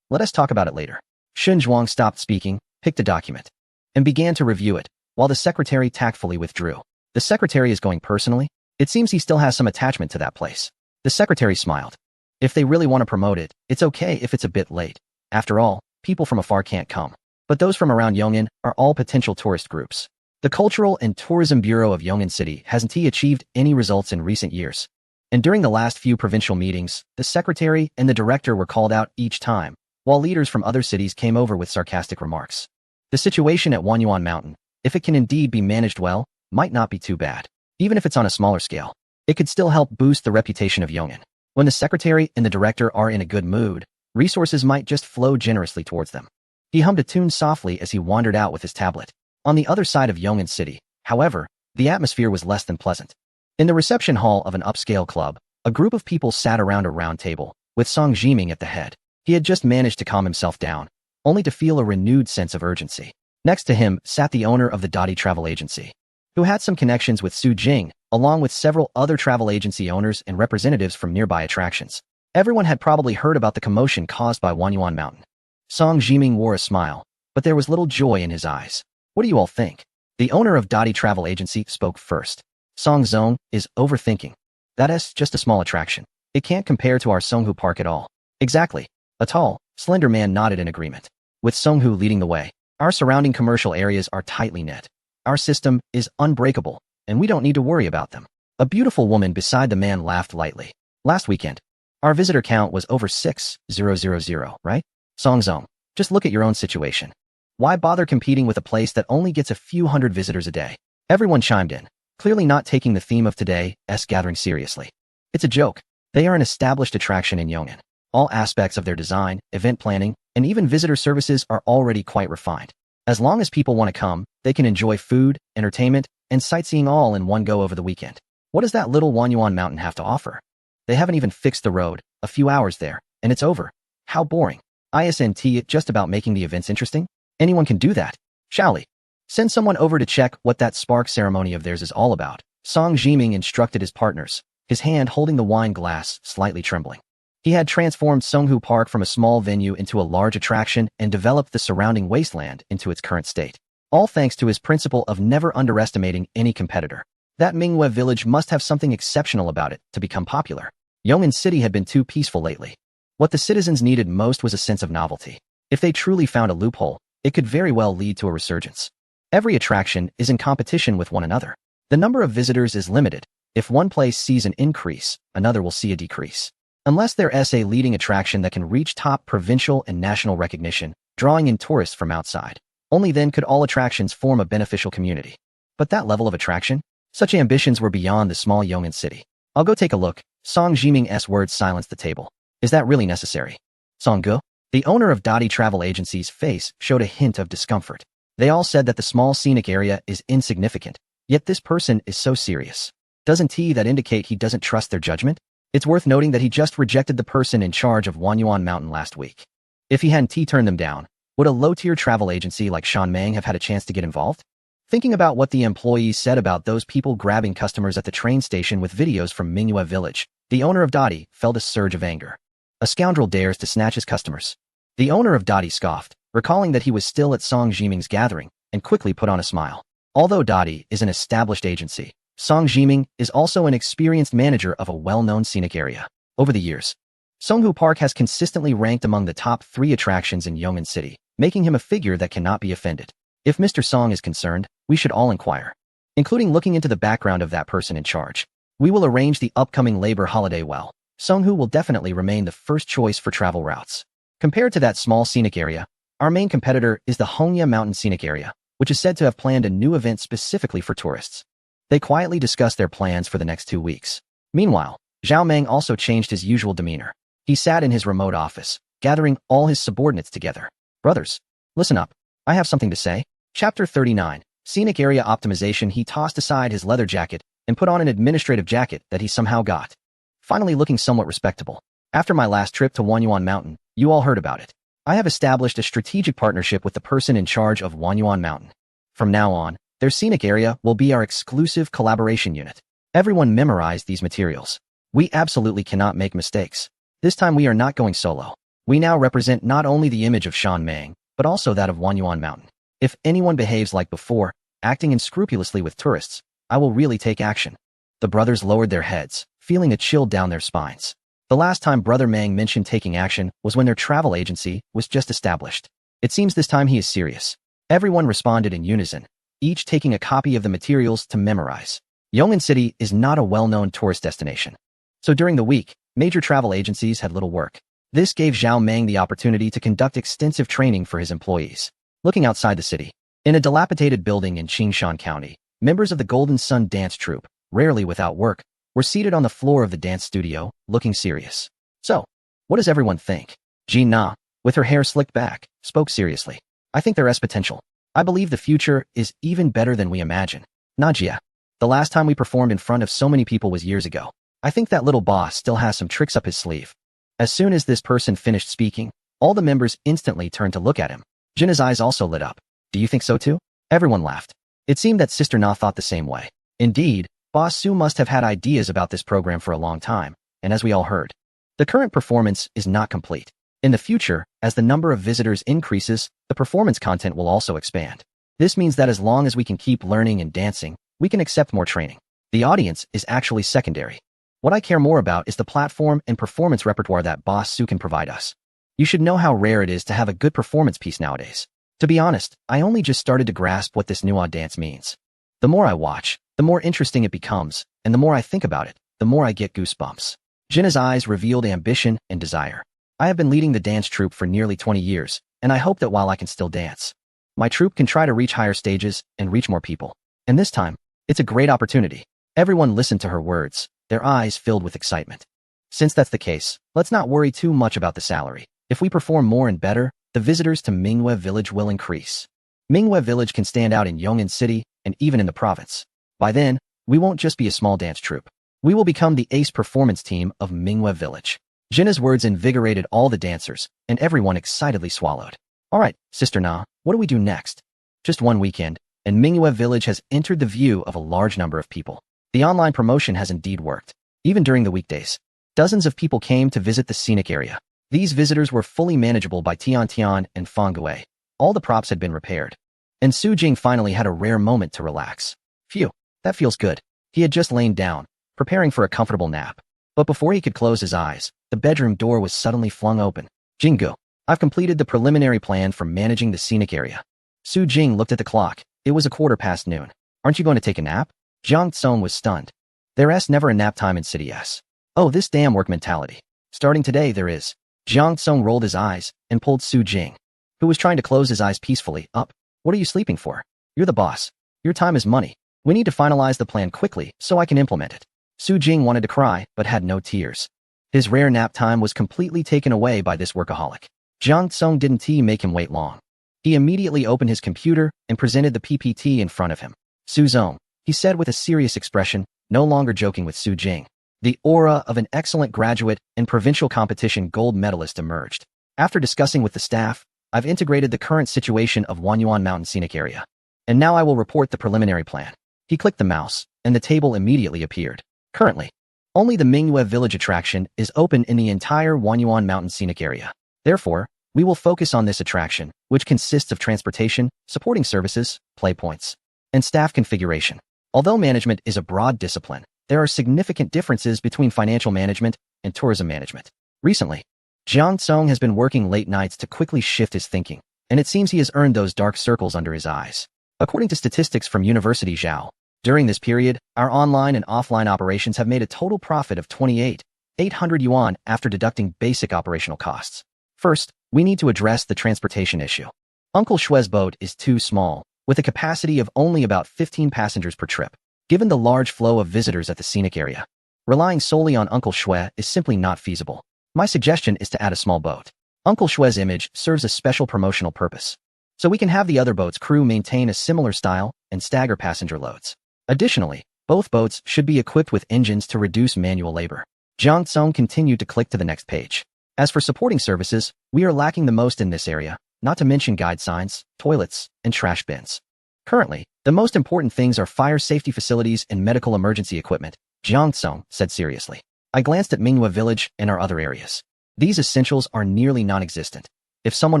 Let us talk about it later. Shen Zhuang stopped speaking, picked a document, and began to review it, while the secretary tactfully withdrew. The secretary is going personally? It seems he still has some attachment to that place. The secretary smiled. If they really want to promote it, it's okay if it's a bit late. After all, people from afar can't come. But those from around Yong'an are all potential tourist groups. The Cultural and Tourism Bureau of Yong'an City hasn't achieved any results in recent years. And during the last few provincial meetings, the secretary and the director were called out each time, while leaders from other cities came over with sarcastic remarks. The situation at Wanyuan Mountain, if it can indeed be managed well, might not be too bad. Even if it's on a smaller scale, it could still help boost the reputation of Yong'an. When the secretary and the director are in a good mood, resources might just flow generously towards them. He hummed a tune softly as he wandered out with his tablet. On the other side of Yong'an City, however, the atmosphere was less than pleasant. In the reception hall of an upscale club, a group of people sat around a round table, with Song Jiming at the head. He had just managed to calm himself down, only to feel a renewed sense of urgency. Next to him sat the owner of the Dottie Travel Agency, who had some connections with Su Jing, along with several other travel agency owners and representatives from nearby attractions. Everyone had probably heard about the commotion caused by Wanyuan Mountain. Song Jiming wore a smile, but there was little joy in his eyes. What do you all think? The owner of Dottie Travel Agency spoke first. Song Zong is overthinking. That is just a small attraction. It can't compare to our Songhu Park at all. Exactly. A tall, slender man nodded in agreement. With Songhu leading the way, our surrounding commercial areas are tightly knit. Our system is unbreakable, and we don't need to worry about them. A beautiful woman beside the man laughed lightly. Last weekend, our visitor count was over 6,000, right? Song Zong, just look at your own situation. Why bother competing with a place that only gets a few hundred visitors a day? Everyone chimed in, clearly not taking the theme of today's gathering seriously. It's a joke. They are an established attraction in Yongin. All aspects of their design, event planning, and even visitor services are already quite refined. As long as people want to come, they can enjoy food, entertainment, and sightseeing all in one go over the weekend. What does that little Wanyuan mountain have to offer? They haven't even fixed the road, a few hours there, and it's over. How boring. Isn't it just about making the events interesting? Anyone can do that. Shall we? Send someone over to check what that spark ceremony of theirs is all about. Song Jiming instructed his partners, his hand holding the wine glass, slightly trembling. He had transformed Songhu Park from a small venue into a large attraction and developed the surrounding wasteland into its current state. All thanks to his principle of never underestimating any competitor. That Minghua village must have something exceptional about it to become popular. Yongin City had been too peaceful lately. What the citizens needed most was a sense of novelty. If they truly found a loophole, it could very well lead to a resurgence. Every attraction is in competition with one another. The number of visitors is limited. If one place sees an increase, another will see a decrease. Unless there's a leading attraction that can reach top provincial and national recognition, drawing in tourists from outside. Only then could all attractions form a beneficial community. But that level of attraction? Such ambitions were beyond the small Yongin city. I'll go take a look. Song Jiming's words silenced the table. Is that really necessary? Songgu? The owner of Dottie Travel Agency's face showed a hint of discomfort. They all said that the small scenic area is insignificant, yet this person is so serious. Doesn't that indicate he doesn't trust their judgment? It's worth noting that he just rejected the person in charge of Wanyuan Mountain last week. If he hadn't turned them down, would a low-tier travel agency like Shanmeng have had a chance to get involved? Thinking about what the employees said about those people grabbing customers at the train station with videos from Minghua Village, the owner of Dottie felt a surge of anger. A scoundrel dares to snatch his customers. The owner of Dottie scoffed, recalling that he was still at Song Jiming's gathering, and quickly put on a smile. Although Dottie is an established agency, Song Jiming is also an experienced manager of a well-known scenic area. Over the years, Songhu Park has consistently ranked among the top 3 attractions in Yongin City, making him a figure that cannot be offended. If Mr. Song is concerned, we should all inquire, including looking into the background of that person in charge. We will arrange the upcoming labor holiday well. Songhu will definitely remain the first choice for travel routes. Compared to that small scenic area, our main competitor is the Hongya Mountain Scenic Area, which is said to have planned a new event specifically for tourists. They quietly discussed their plans for the next 2 weeks. Meanwhile, Zhao Meng also changed his usual demeanor. He sat in his remote office, gathering all his subordinates together. Brothers, listen up. I have something to say. Chapter 39, Scenic Area Optimization. He tossed aside his leather jacket and put on an administrative jacket that he somehow got. Finally looking somewhat respectable. After my last trip to Wanyuan Mountain, you all heard about it. I have established a strategic partnership with the person in charge of Wanyuan Mountain. From now on, their scenic area will be our exclusive collaboration unit. Everyone memorize these materials. We absolutely cannot make mistakes. This time we are not going solo. We now represent not only the image of Shanmeng, but also that of Wanyuan Mountain. If anyone behaves like before, acting unscrupulously with tourists, I will really take action. The brothers lowered their heads, feeling a chill down their spines. The last time Brother Mang mentioned taking action was when their travel agency was just established. It seems this time he is serious. Everyone responded in unison, each taking a copy of the materials to memorize. Yongin City is not a well-known tourist destination. So during the week, major travel agencies had little work. This gave Zhao Meng the opportunity to conduct extensive training for his employees. Looking outside the city, in a dilapidated building in Qingshan County, members of the Golden Sun dance troupe, rarely without work, were seated on the floor of the dance studio, looking serious. So, what does everyone think? Jean Na, with her hair slicked back, spoke seriously. I think there is potential. I believe the future is even better than we imagine. Najia, the last time we performed in front of so many people was years ago. I think that little boss still has some tricks up his sleeve. As soon as this person finished speaking, all the members instantly turned to look at him. Jinna's eyes also lit up. Do you think so too? Everyone laughed. It seemed that Sister Na thought the same way. Indeed, Boss Su must have had ideas about this program for a long time, and as we all heard, the current performance is not complete. In the future, as the number of visitors increases, the performance content will also expand. This means that as long as we can keep learning and dancing, we can accept more training. The audience is actually secondary. What I care more about is the platform and performance repertoire that Boss Su can provide us. You should know how rare it is to have a good performance piece nowadays. To be honest, I only just started to grasp what this new dance means. The more I watch, the more interesting it becomes, and the more I think about it, the more I get goosebumps. Jinna's eyes revealed ambition and desire. I have been leading the dance troupe for nearly 20 years, and I hope that while I can still dance, my troupe can try to reach higher stages and reach more people. And this time, it's a great opportunity. Everyone listened to her words, their eyes filled with excitement. Since that's the case, let's not worry too much about the salary. If we perform more and better, the visitors to Mingwe Village will increase. Mingwe Village can stand out in Yong'an City and even in the province. By then, we won't just be a small dance troupe. We will become the ace performance team of Mingwe Village. Jinna's words invigorated all the dancers, and everyone excitedly swallowed. All right, Sister Na, what do we do next? Just one weekend, and Mingwe Village has entered the view of a large number of people. The online promotion has indeed worked. Even during the weekdays, dozens of people came to visit the scenic area. These visitors were fully manageable by Tian Tian and Fangui. All the props had been repaired. And Su Jing finally had a rare moment to relax. Phew, that feels good. He had just lain down, preparing for a comfortable nap. But before he could close his eyes, the bedroom door was suddenly flung open. Jinggu, I've completed the preliminary plan for managing the scenic area. Su Jing looked at the clock. It was 1:15 noon. Aren't you going to take a nap? Jiang Tsong was stunned. There's never a nap time in City S. Oh, this damn work mentality. Starting today there is. Jiang Tsong rolled his eyes and pulled Su Jing, who was trying to close his eyes peacefully, up. What are you sleeping for? You're the boss. Your time is money. We need to finalize the plan quickly so I can implement it. Su Jing wanted to cry, but had no tears. His rare nap time was completely taken away by this workaholic. Jiang Tsong didn't make him wait long. He immediately opened his computer and presented the PPT in front of him. Su Zong, he said with a serious expression, no longer joking with Su Jing. The aura of an excellent graduate and provincial competition gold medalist emerged. After discussing with the staff, I've integrated the current situation of Wanyuan Mountain Scenic Area. And now I will report the preliminary plan. He clicked the mouse, and the table immediately appeared. Currently, only the Mingwe Village attraction is open in the entire Wanyuan Mountain Scenic Area. Therefore, we will focus on this attraction, which consists of transportation, supporting services, play points, and staff configuration. Although management is a broad discipline, there are significant differences between financial management and tourism management. Recently, Jiang Tsong has been working late nights to quickly shift his thinking, and it seems he has earned those dark circles under his eyes. According to statistics from University Zhao, during this period, our online and offline operations have made a total profit of 28,800 yuan after deducting basic operational costs. First, we need to address the transportation issue. Uncle Shue's boat is too small, with a capacity of only about 15 passengers per trip. Given the large flow of visitors at the scenic area, relying solely on Uncle Shue is simply not feasible. My suggestion is to add a small boat. Uncle Shue's image serves a special promotional purpose, so we can have the other boat's crew maintain a similar style and stagger passenger loads. Additionally, both boats should be equipped with engines to reduce manual labor. Jiang Tsong continued to click to the next page. As for supporting services, we are lacking the most in this area, not to mention guide signs, toilets, and trash bins. Currently, the most important things are fire safety facilities and medical emergency equipment, Jiang Tsong said seriously. I glanced at Mingwe Village and our other areas. These essentials are nearly non-existent. If someone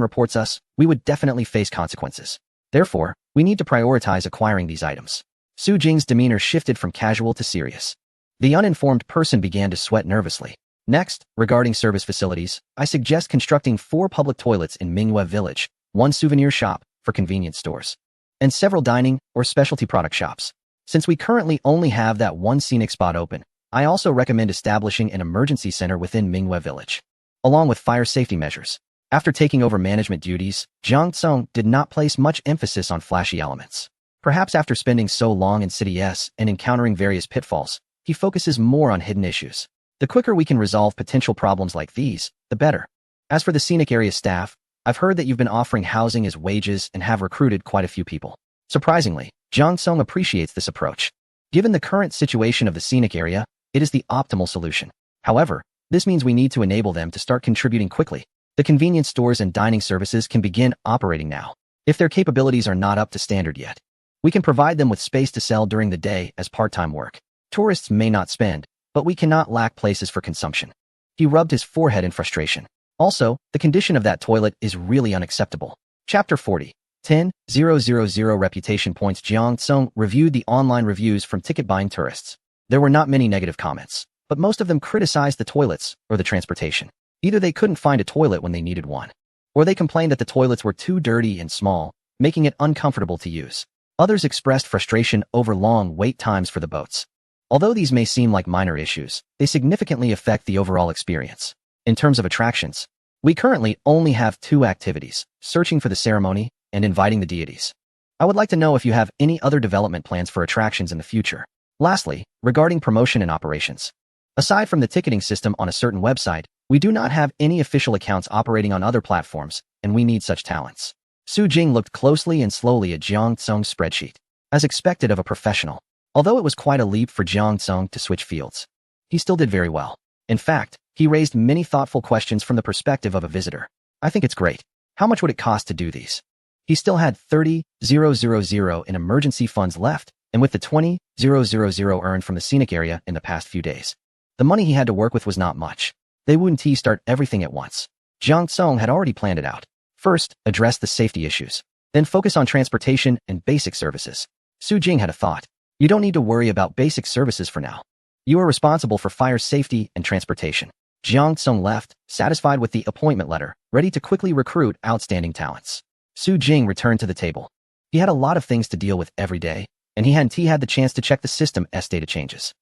reports us, we would definitely face consequences. Therefore, we need to prioritize acquiring these items. Su Jing's demeanor shifted from casual to serious. The uninformed person began to sweat nervously. Next, regarding service facilities, I suggest constructing 4 public toilets in Mingwe Village, 1 souvenir shop for convenience stores, and several dining or specialty product shops. Since we currently only have that 1 scenic spot open, I also recommend establishing an emergency center within Mingwe Village, along with fire safety measures. After taking over management duties, Jiang Tsong did not place much emphasis on flashy elements. Perhaps after spending so long in City S and encountering various pitfalls, he focuses more on hidden issues. The quicker we can resolve potential problems like these, the better. As for the scenic area staff, I've heard that you've been offering housing as wages and have recruited quite a few people. Surprisingly, Jiang Tsong appreciates this approach. Given the current situation of the scenic area, it is the optimal solution. However, this means we need to enable them to start contributing quickly. The convenience stores and dining services can begin operating now, if their capabilities are not up to standard yet. We can provide them with space to sell during the day as part-time work. Tourists may not spend, but we cannot lack places for consumption. He rubbed his forehead in frustration. Also, the condition of that toilet is really unacceptable. Chapter 40. 10,000 Reputation Points. Jiang Tsong reviewed the online reviews from ticket-buying tourists. There were not many negative comments, but most of them criticized the toilets or the transportation. Either they couldn't find a toilet when they needed one, or they complained that the toilets were too dirty and small, making it uncomfortable to use. Others expressed frustration over long wait times for the boats. Although these may seem like minor issues, they significantly affect the overall experience. In terms of attractions, we currently only have 2 activities, searching for the ceremony and inviting the deities. I would like to know if you have any other development plans for attractions in the future. Lastly, regarding promotion and operations, Aside from the ticketing system on a certain website, we do not have any official accounts operating on other platforms, and we need such talents. Su Jing looked closely and slowly at Jiang Tsung's spreadsheet, as expected of a professional. Although it was quite a leap for Jiang Tsung to switch fields, he still did very well. In fact, he raised many thoughtful questions from the perspective of a visitor. I think it's great. How much would it cost to do these? He still had 30,000 in emergency funds left, and with the 20,000 earned from the scenic area in the past few days, the money he had to work with was not much. They wouldn't start everything at once. Jiang Tsung had already planned it out. First, address the safety issues. Then focus on transportation and basic services. Su Jing had a thought. You don't need to worry about basic services for now. You are responsible for fire safety and transportation. Jiang Tsung left, satisfied with the appointment letter, ready to quickly recruit outstanding talents. Su Jing returned to the table. He had a lot of things to deal with every day, and he hadn't had the chance to check the system's data changes.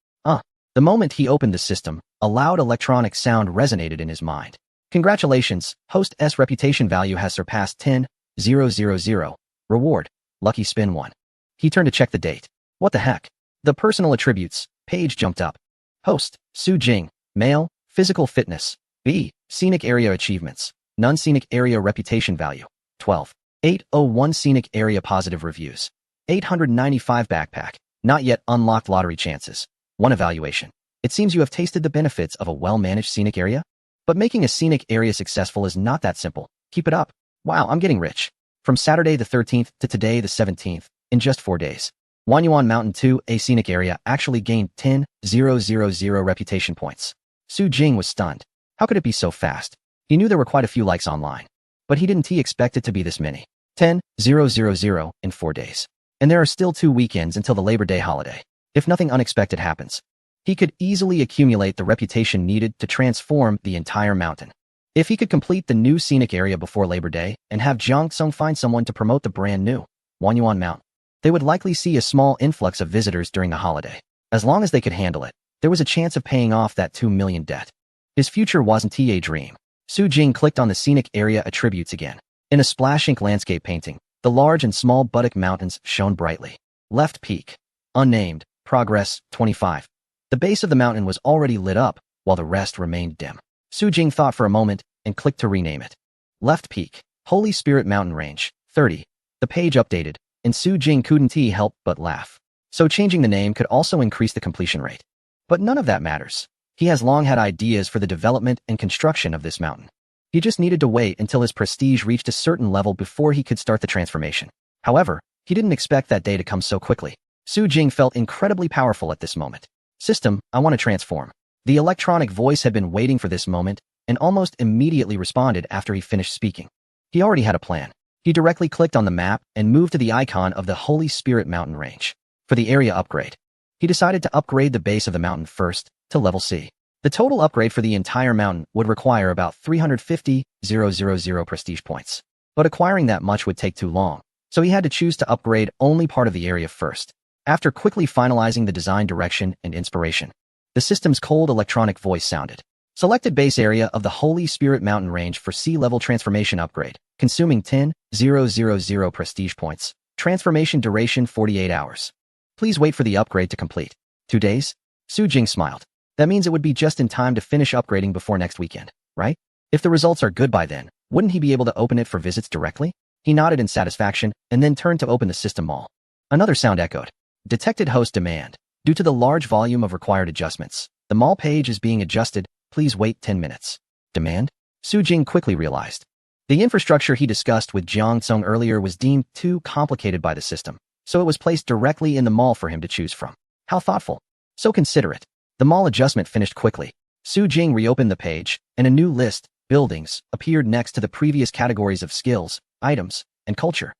The moment he opened the system, a loud electronic sound resonated in his mind. Congratulations, host's reputation value has surpassed 10,000. Reward, lucky spin 1. He turned to check the date. What the heck? The personal attributes page jumped up. Host, Su Jing, male, physical fitness, B, scenic area achievements, non-scenic area reputation value, 12. 801 scenic area positive reviews, 895 backpack, not yet unlocked lottery chances, 1 evaluation. It seems you have tasted the benefits of a well-managed scenic area? But making a scenic area successful is not that simple. Keep it up. Wow, I'm getting rich. From Saturday the 13th to today the 17th, in just 4 days. Wanyuan Mountain 2, a scenic area, actually gained 10,000 reputation points. Su Jing was stunned. How could it be so fast? He knew there were quite a few likes online, but he didn't expect it to be this many. 10,000 in 4 days. And there are still 2 weekends until the Labor Day holiday. If nothing unexpected happens, he could easily accumulate the reputation needed to transform the entire mountain. If he could complete the new scenic area before Labor Day and have Jiang Tsung find someone to promote the brand new Wanyuan Mountain, they would likely see a small influx of visitors during the holiday. As long as they could handle it, there was a chance of paying off that 2 million debt. His future wasn't a dream. Su Jing clicked on the scenic area attributes again. In a splash ink landscape painting, the large and small Buttock Mountains shone brightly. Left peak. Unnamed. Progress, 25. The base of the mountain was already lit up, while the rest remained dim. Su Jing thought for a moment and clicked to rename it. Left peak. Holy Spirit Mountain Range, 30. The page updated, and Su Jing couldn't help but laugh. So changing the name could also increase the completion rate. But none of that matters. He has long had ideas for the development and construction of this mountain. He just needed to wait until his prestige reached a certain level before he could start the transformation. However, he didn't expect that day to come so quickly. Su Jing felt incredibly powerful at this moment. System, I want to transform. The electronic voice had been waiting for this moment and almost immediately responded after he finished speaking. He already had a plan. He directly clicked on the map and moved to the icon of the Holy Spirit Mountain Range. For the area upgrade, he decided to upgrade the base of the mountain first to level C. The total upgrade for the entire mountain would require about 350,000 prestige points. But acquiring that much would take too long, so he had to choose to upgrade only part of the area first. After quickly finalizing the design direction and inspiration, the system's cold electronic voice sounded. Selected base area of the Holy Spirit Mountain Range for C-level transformation upgrade, consuming 10,000 prestige points. Transformation duration 48 hours. Please wait for the upgrade to complete. 2 days? Su Jing smiled. That means it would be just in time to finish upgrading before next weekend, right? If the results are good by then, wouldn't he be able to open it for visits directly? He nodded in satisfaction and then turned to open the system mall. Another sound echoed. Detected host demand. Due to the large volume of required adjustments, the mall page is being adjusted. Please wait 10 minutes. Demand? Su Jing quickly realized. The infrastructure he discussed with Jiang Tsung earlier was deemed too complicated by the system, so it was placed directly in the mall for him to choose from. How thoughtful. So considerate. The mall adjustment finished quickly. Su Jing reopened the page, and a new list, buildings, appeared next to the previous categories of skills, items, and culture.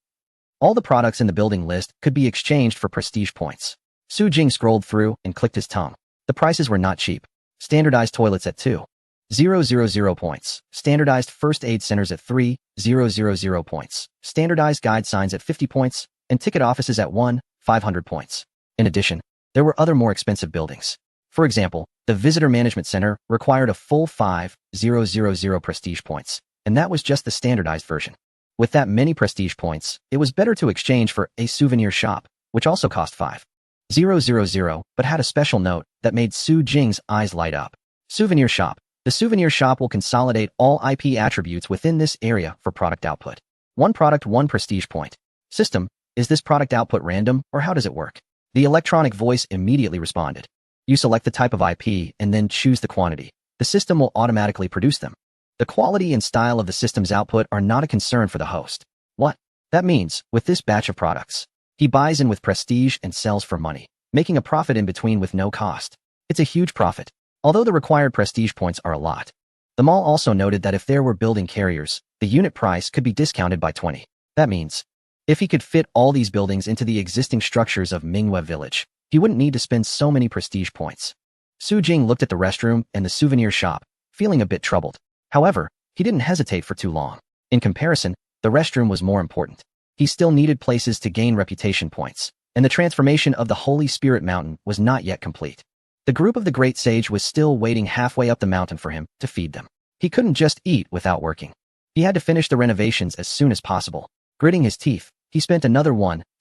All the products in the building list could be exchanged for prestige points. Su Jing scrolled through and clicked his tongue. The prices were not cheap. Standardized toilets at 2,000 points. Standardized first aid centers at 3,000 points. Standardized guide signs at 50 points, and ticket offices at 1,500 points. In addition, there were other more expensive buildings. For example, the Visitor Management Center required a full 5,000 prestige points, and that was just the standardized version. With that many prestige points, it was better to exchange for a souvenir shop, which also cost 5. 000, but had a special note that made Su Jing's eyes light up. Souvenir shop. The souvenir shop will consolidate all IP attributes within this area for product output. One product, one prestige point. System, is this product output random, or how does it work? The electronic voice immediately responded. You select the type of IP and then choose the quantity. The system will automatically produce them. The quality and style of the system's output are not a concern for the host. What? That means, with this batch of products, he buys in with prestige and sells for money, making a profit in between with no cost. It's a huge profit, although the required prestige points are a lot. The mall also noted that if there were building carriers, the unit price could be discounted by 20. That means, if he could fit all these buildings into the existing structures of Minghua Village, he wouldn't need to spend so many prestige points. Su Jing looked at the restroom and the souvenir shop, feeling a bit troubled. However, he didn't hesitate for too long. In comparison, the restroom was more important. He still needed places to gain reputation points, and the transformation of the Holy Spirit Mountain was not yet complete. The group of the Great Sage was still waiting halfway up the mountain for him to feed them. He couldn't just eat without working. He had to finish the renovations as soon as possible. Gritting his teeth, he spent another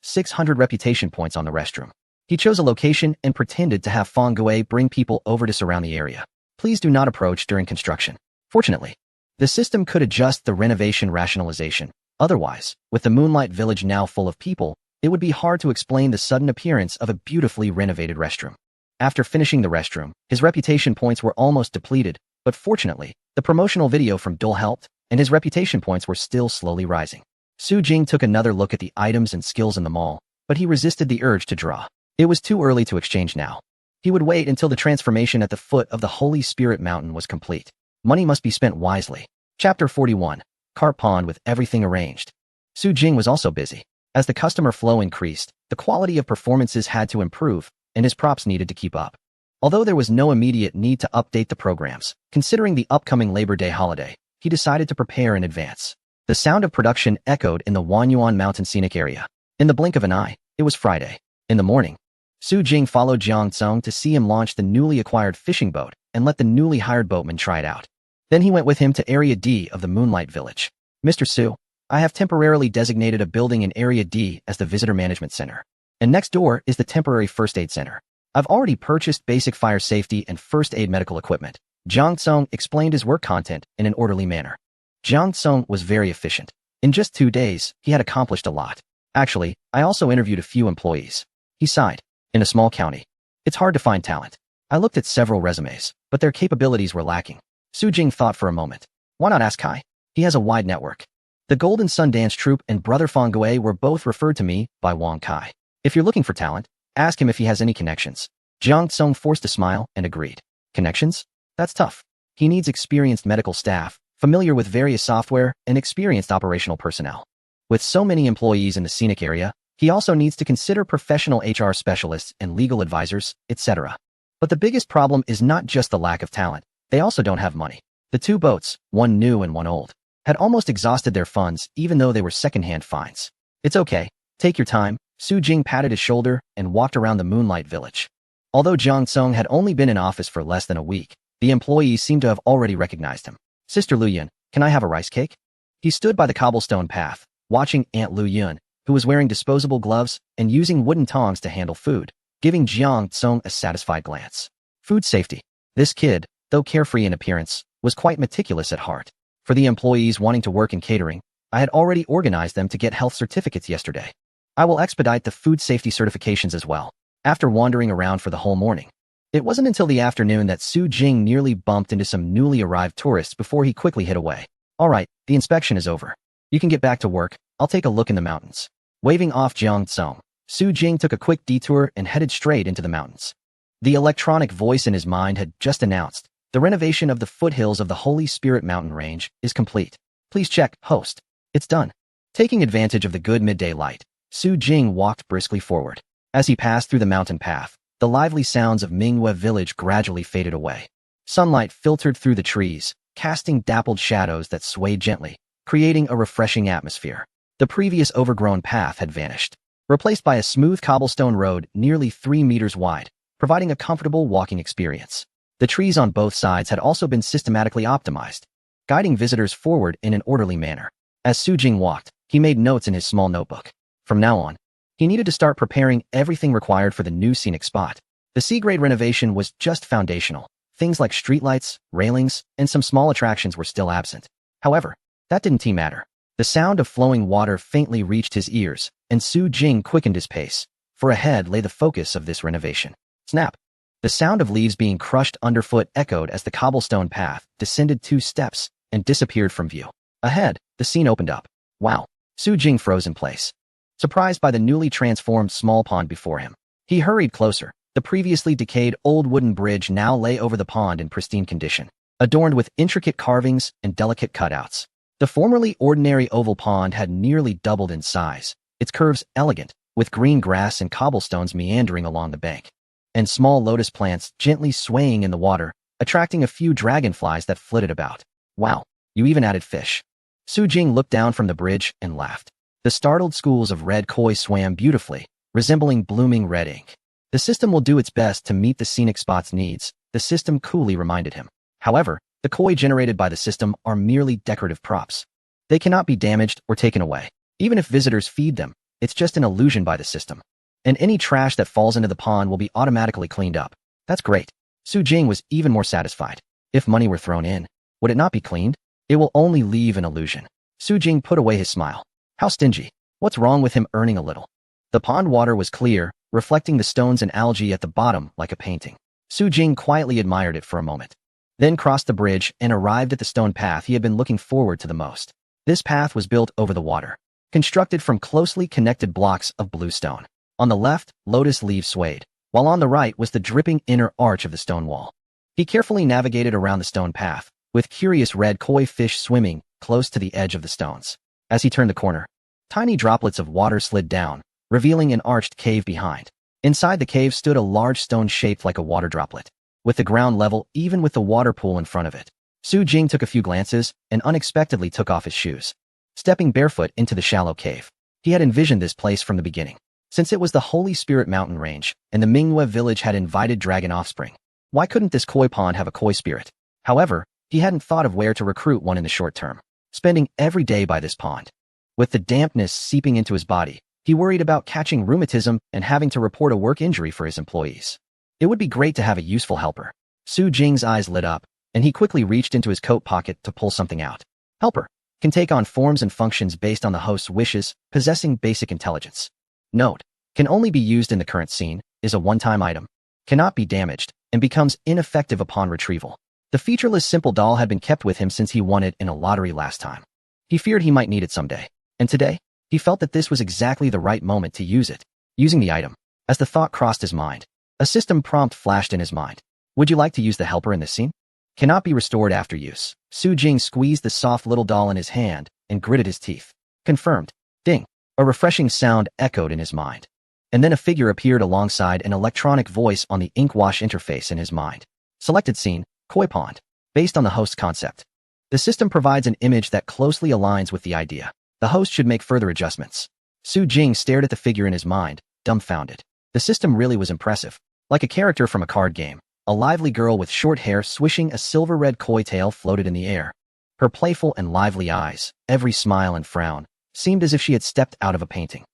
600 reputation points on the restroom. He chose a location and pretended to have Feng Gui bring people over to surround the area. Please do not approach during construction. Fortunately, the system could adjust the renovation rationalization. Otherwise, with the Moonlight Village now full of people, it would be hard to explain the sudden appearance of a beautifully renovated restroom. After finishing the restroom, his reputation points were almost depleted, but fortunately, the promotional video from Dole helped, and his reputation points were still slowly rising. Su Jing took another look at the items and skills in the mall, but he resisted the urge to draw. It was too early to exchange now. He would wait until the transformation at the foot of the Holy Spirit Mountain was complete. Money must be spent wisely. Chapter 41. Cart Pond with everything arranged. Su Jing was also busy. As the customer flow increased, the quality of performances had to improve, and his props needed to keep up. Although there was no immediate need to update the programs, considering the upcoming Labor Day holiday, he decided to prepare in advance. The sound of production echoed in the Wanyuan Mountain scenic area. In the blink of an eye, it was Friday. In the morning, Su Jing followed Jiang Tsung to see him launch the newly acquired fishing boat and let the newly hired boatman try it out. Then he went with him to Area D of the Moonlight Village. Mr. Su, I have temporarily designated a building in Area D as the Visitor Management Center. And next door is the temporary First Aid Center. I've already purchased basic fire safety and first aid medical equipment. Jiang Tsung explained his work content in an orderly manner. Jiang Tsung was very efficient. In just 2 days, he had accomplished a lot. Actually, I also interviewed a few employees. He sighed. In a small county, it's hard to find talent. I looked at several resumes, but their capabilities were lacking. Su Jing thought for a moment. Why not ask Kai? He has a wide network. The Golden Sun Dance Troupe and Brother Feng Gui were both referred to me by Wang Kai. If you're looking for talent, ask him if he has any connections. Jiang Tsung forced a smile and agreed. Connections? That's tough. He needs experienced medical staff, familiar with various software, and experienced operational personnel. With so many employees in the scenic area, he also needs to consider professional HR specialists and legal advisors, etc. But the biggest problem is not just the lack of talent. They also don't have money. The 2 boats, one new and one old, had almost exhausted their funds even though they were second-hand finds. It's okay. Take your time. Su Jing patted his shoulder and walked around the Moonlight Village. Although Jiang Tsung had only been in office for less than a week, the employees seemed to have already recognized him. Sister Lu Yun, can I have a rice cake? He stood by the cobblestone path, watching Aunt Lu Yun, who was wearing disposable gloves and using wooden tongs to handle food, giving Jiang Tsung a satisfied glance. Food safety. This kid, though carefree in appearance, was quite meticulous at heart. For the employees wanting to work in catering, I had already organized them to get health certificates yesterday. I will expedite the food safety certifications as well. After wandering around for the whole morning, it wasn't until the afternoon that Su Jing nearly bumped into some newly arrived tourists before he quickly hid away. All right, the inspection is over. You can get back to work. I'll take a look in the mountains. Waving off Jiang Tsung, Su Jing took a quick detour and headed straight into the mountains. The electronic voice in his mind had just announced, the renovation of the foothills of the Holy Spirit Mountain Range is complete. Please check, host. It's done. Taking advantage of the good midday light, Su Jing walked briskly forward. As he passed through the mountain path, the lively sounds of Minghua Village gradually faded away. Sunlight filtered through the trees, casting dappled shadows that swayed gently, creating a refreshing atmosphere. The previous overgrown path had vanished, replaced by a smooth cobblestone road nearly 3 meters wide, providing a comfortable walking experience. The trees on both sides had also been systematically optimized, guiding visitors forward in an orderly manner. As Su Jing walked, he made notes in his small notebook. From now on, He needed to start preparing everything required for the new scenic spot. The C-grade renovation was just foundational. Things like streetlights, railings, and some small attractions were still absent. However, that didn't matter. The sound of flowing water faintly reached his ears, and Su Jing quickened his pace, for ahead lay the focus of this renovation. Snap! The sound of leaves being crushed underfoot echoed as the cobblestone path descended 2 steps and disappeared from view. Ahead, the scene opened up. Wow! Su Jing froze in place, surprised by the newly transformed small pond before him. He hurried closer. The previously decayed old wooden bridge now lay over the pond in pristine condition, adorned with intricate carvings and delicate cutouts. The formerly ordinary oval pond had nearly doubled in size, its curves elegant, with green grass and cobblestones meandering along the bank, and small lotus plants gently swaying in the water, attracting a few dragonflies that flitted about. Wow, you even added fish. Su Jing looked down from the bridge and laughed. The startled schools of red koi swam beautifully, resembling blooming red ink. The system will do its best to meet the scenic spot's needs, the system coolly reminded him. However, the koi generated by the system are merely decorative props. They cannot be damaged or taken away. Even if visitors feed them, it's just an illusion by the system. And any trash that falls into the pond will be automatically cleaned up. That's great. Su Jing was even more satisfied. If money were thrown in, would it not be cleaned? It will only leave an illusion. Su Jing put away his smile. How stingy. What's wrong with him earning a little? The pond water was clear, reflecting the stones and algae at the bottom like a painting. Su Jing quietly admired it for a moment, then crossed the bridge and arrived at the stone path he had been looking forward to the most. This path was built over the water, constructed from closely connected blocks of blue stone. On the left, lotus leaves swayed, while on the right was the dripping inner arch of the stone wall. He carefully navigated around the stone path, with curious red koi fish swimming close to the edge of the stones. As he turned the corner, tiny droplets of water slid down, revealing an arched cave behind. Inside the cave stood a large stone shaped like a water droplet, with the ground level even with the water pool in front of it. Su Jing took a few glances and unexpectedly took off his shoes, stepping barefoot into the shallow cave. He had envisioned this place from the beginning, since it was the Holy Spirit mountain range and the Mingyue village had invited dragon offspring. Why couldn't this koi pond have a koi spirit? However, he hadn't thought of where to recruit one in the short term, spending every day by this pond. With the dampness seeping into his body, he worried about catching rheumatism and having to report a work injury for his employees. It would be great to have a useful helper. Su Jing's eyes lit up, and he quickly reached into his coat pocket to pull something out. Helper can take on forms and functions based on the host's wishes, possessing basic intelligence. Note, can only be used in the current scene, is a one-time item, cannot be damaged, and becomes ineffective upon retrieval. The featureless simple doll had been kept with him since he won it in a lottery last time. He feared he might need it someday, and today, he felt that this was exactly the right moment to use it. Using the item. As the thought crossed his mind, a system prompt flashed in his mind. Would you like to use the helper in this scene? Cannot be restored after use. Su Jing squeezed the soft little doll in his hand and gritted his teeth. Confirmed. Ding. A refreshing sound echoed in his mind. And then a figure appeared alongside an electronic voice on the inkwash interface in his mind. Selected scene, koi pond. Based on the host's concept. The system provides an image that closely aligns with the idea. The host should make further adjustments. Su Jing stared at the figure in his mind, dumbfounded. The system really was impressive. Like a character from a card game, a lively girl with short hair swishing a silver-red koi tail floated in the air. Her playful and lively eyes, every smile and frown, seemed as if she had stepped out of a painting.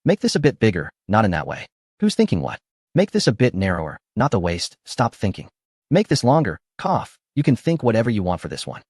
Make this a bit bigger, not in that way. Who's thinking what? Make this a bit narrower, not the waist, stop thinking. Make this longer, cough, you can think whatever you want for this one.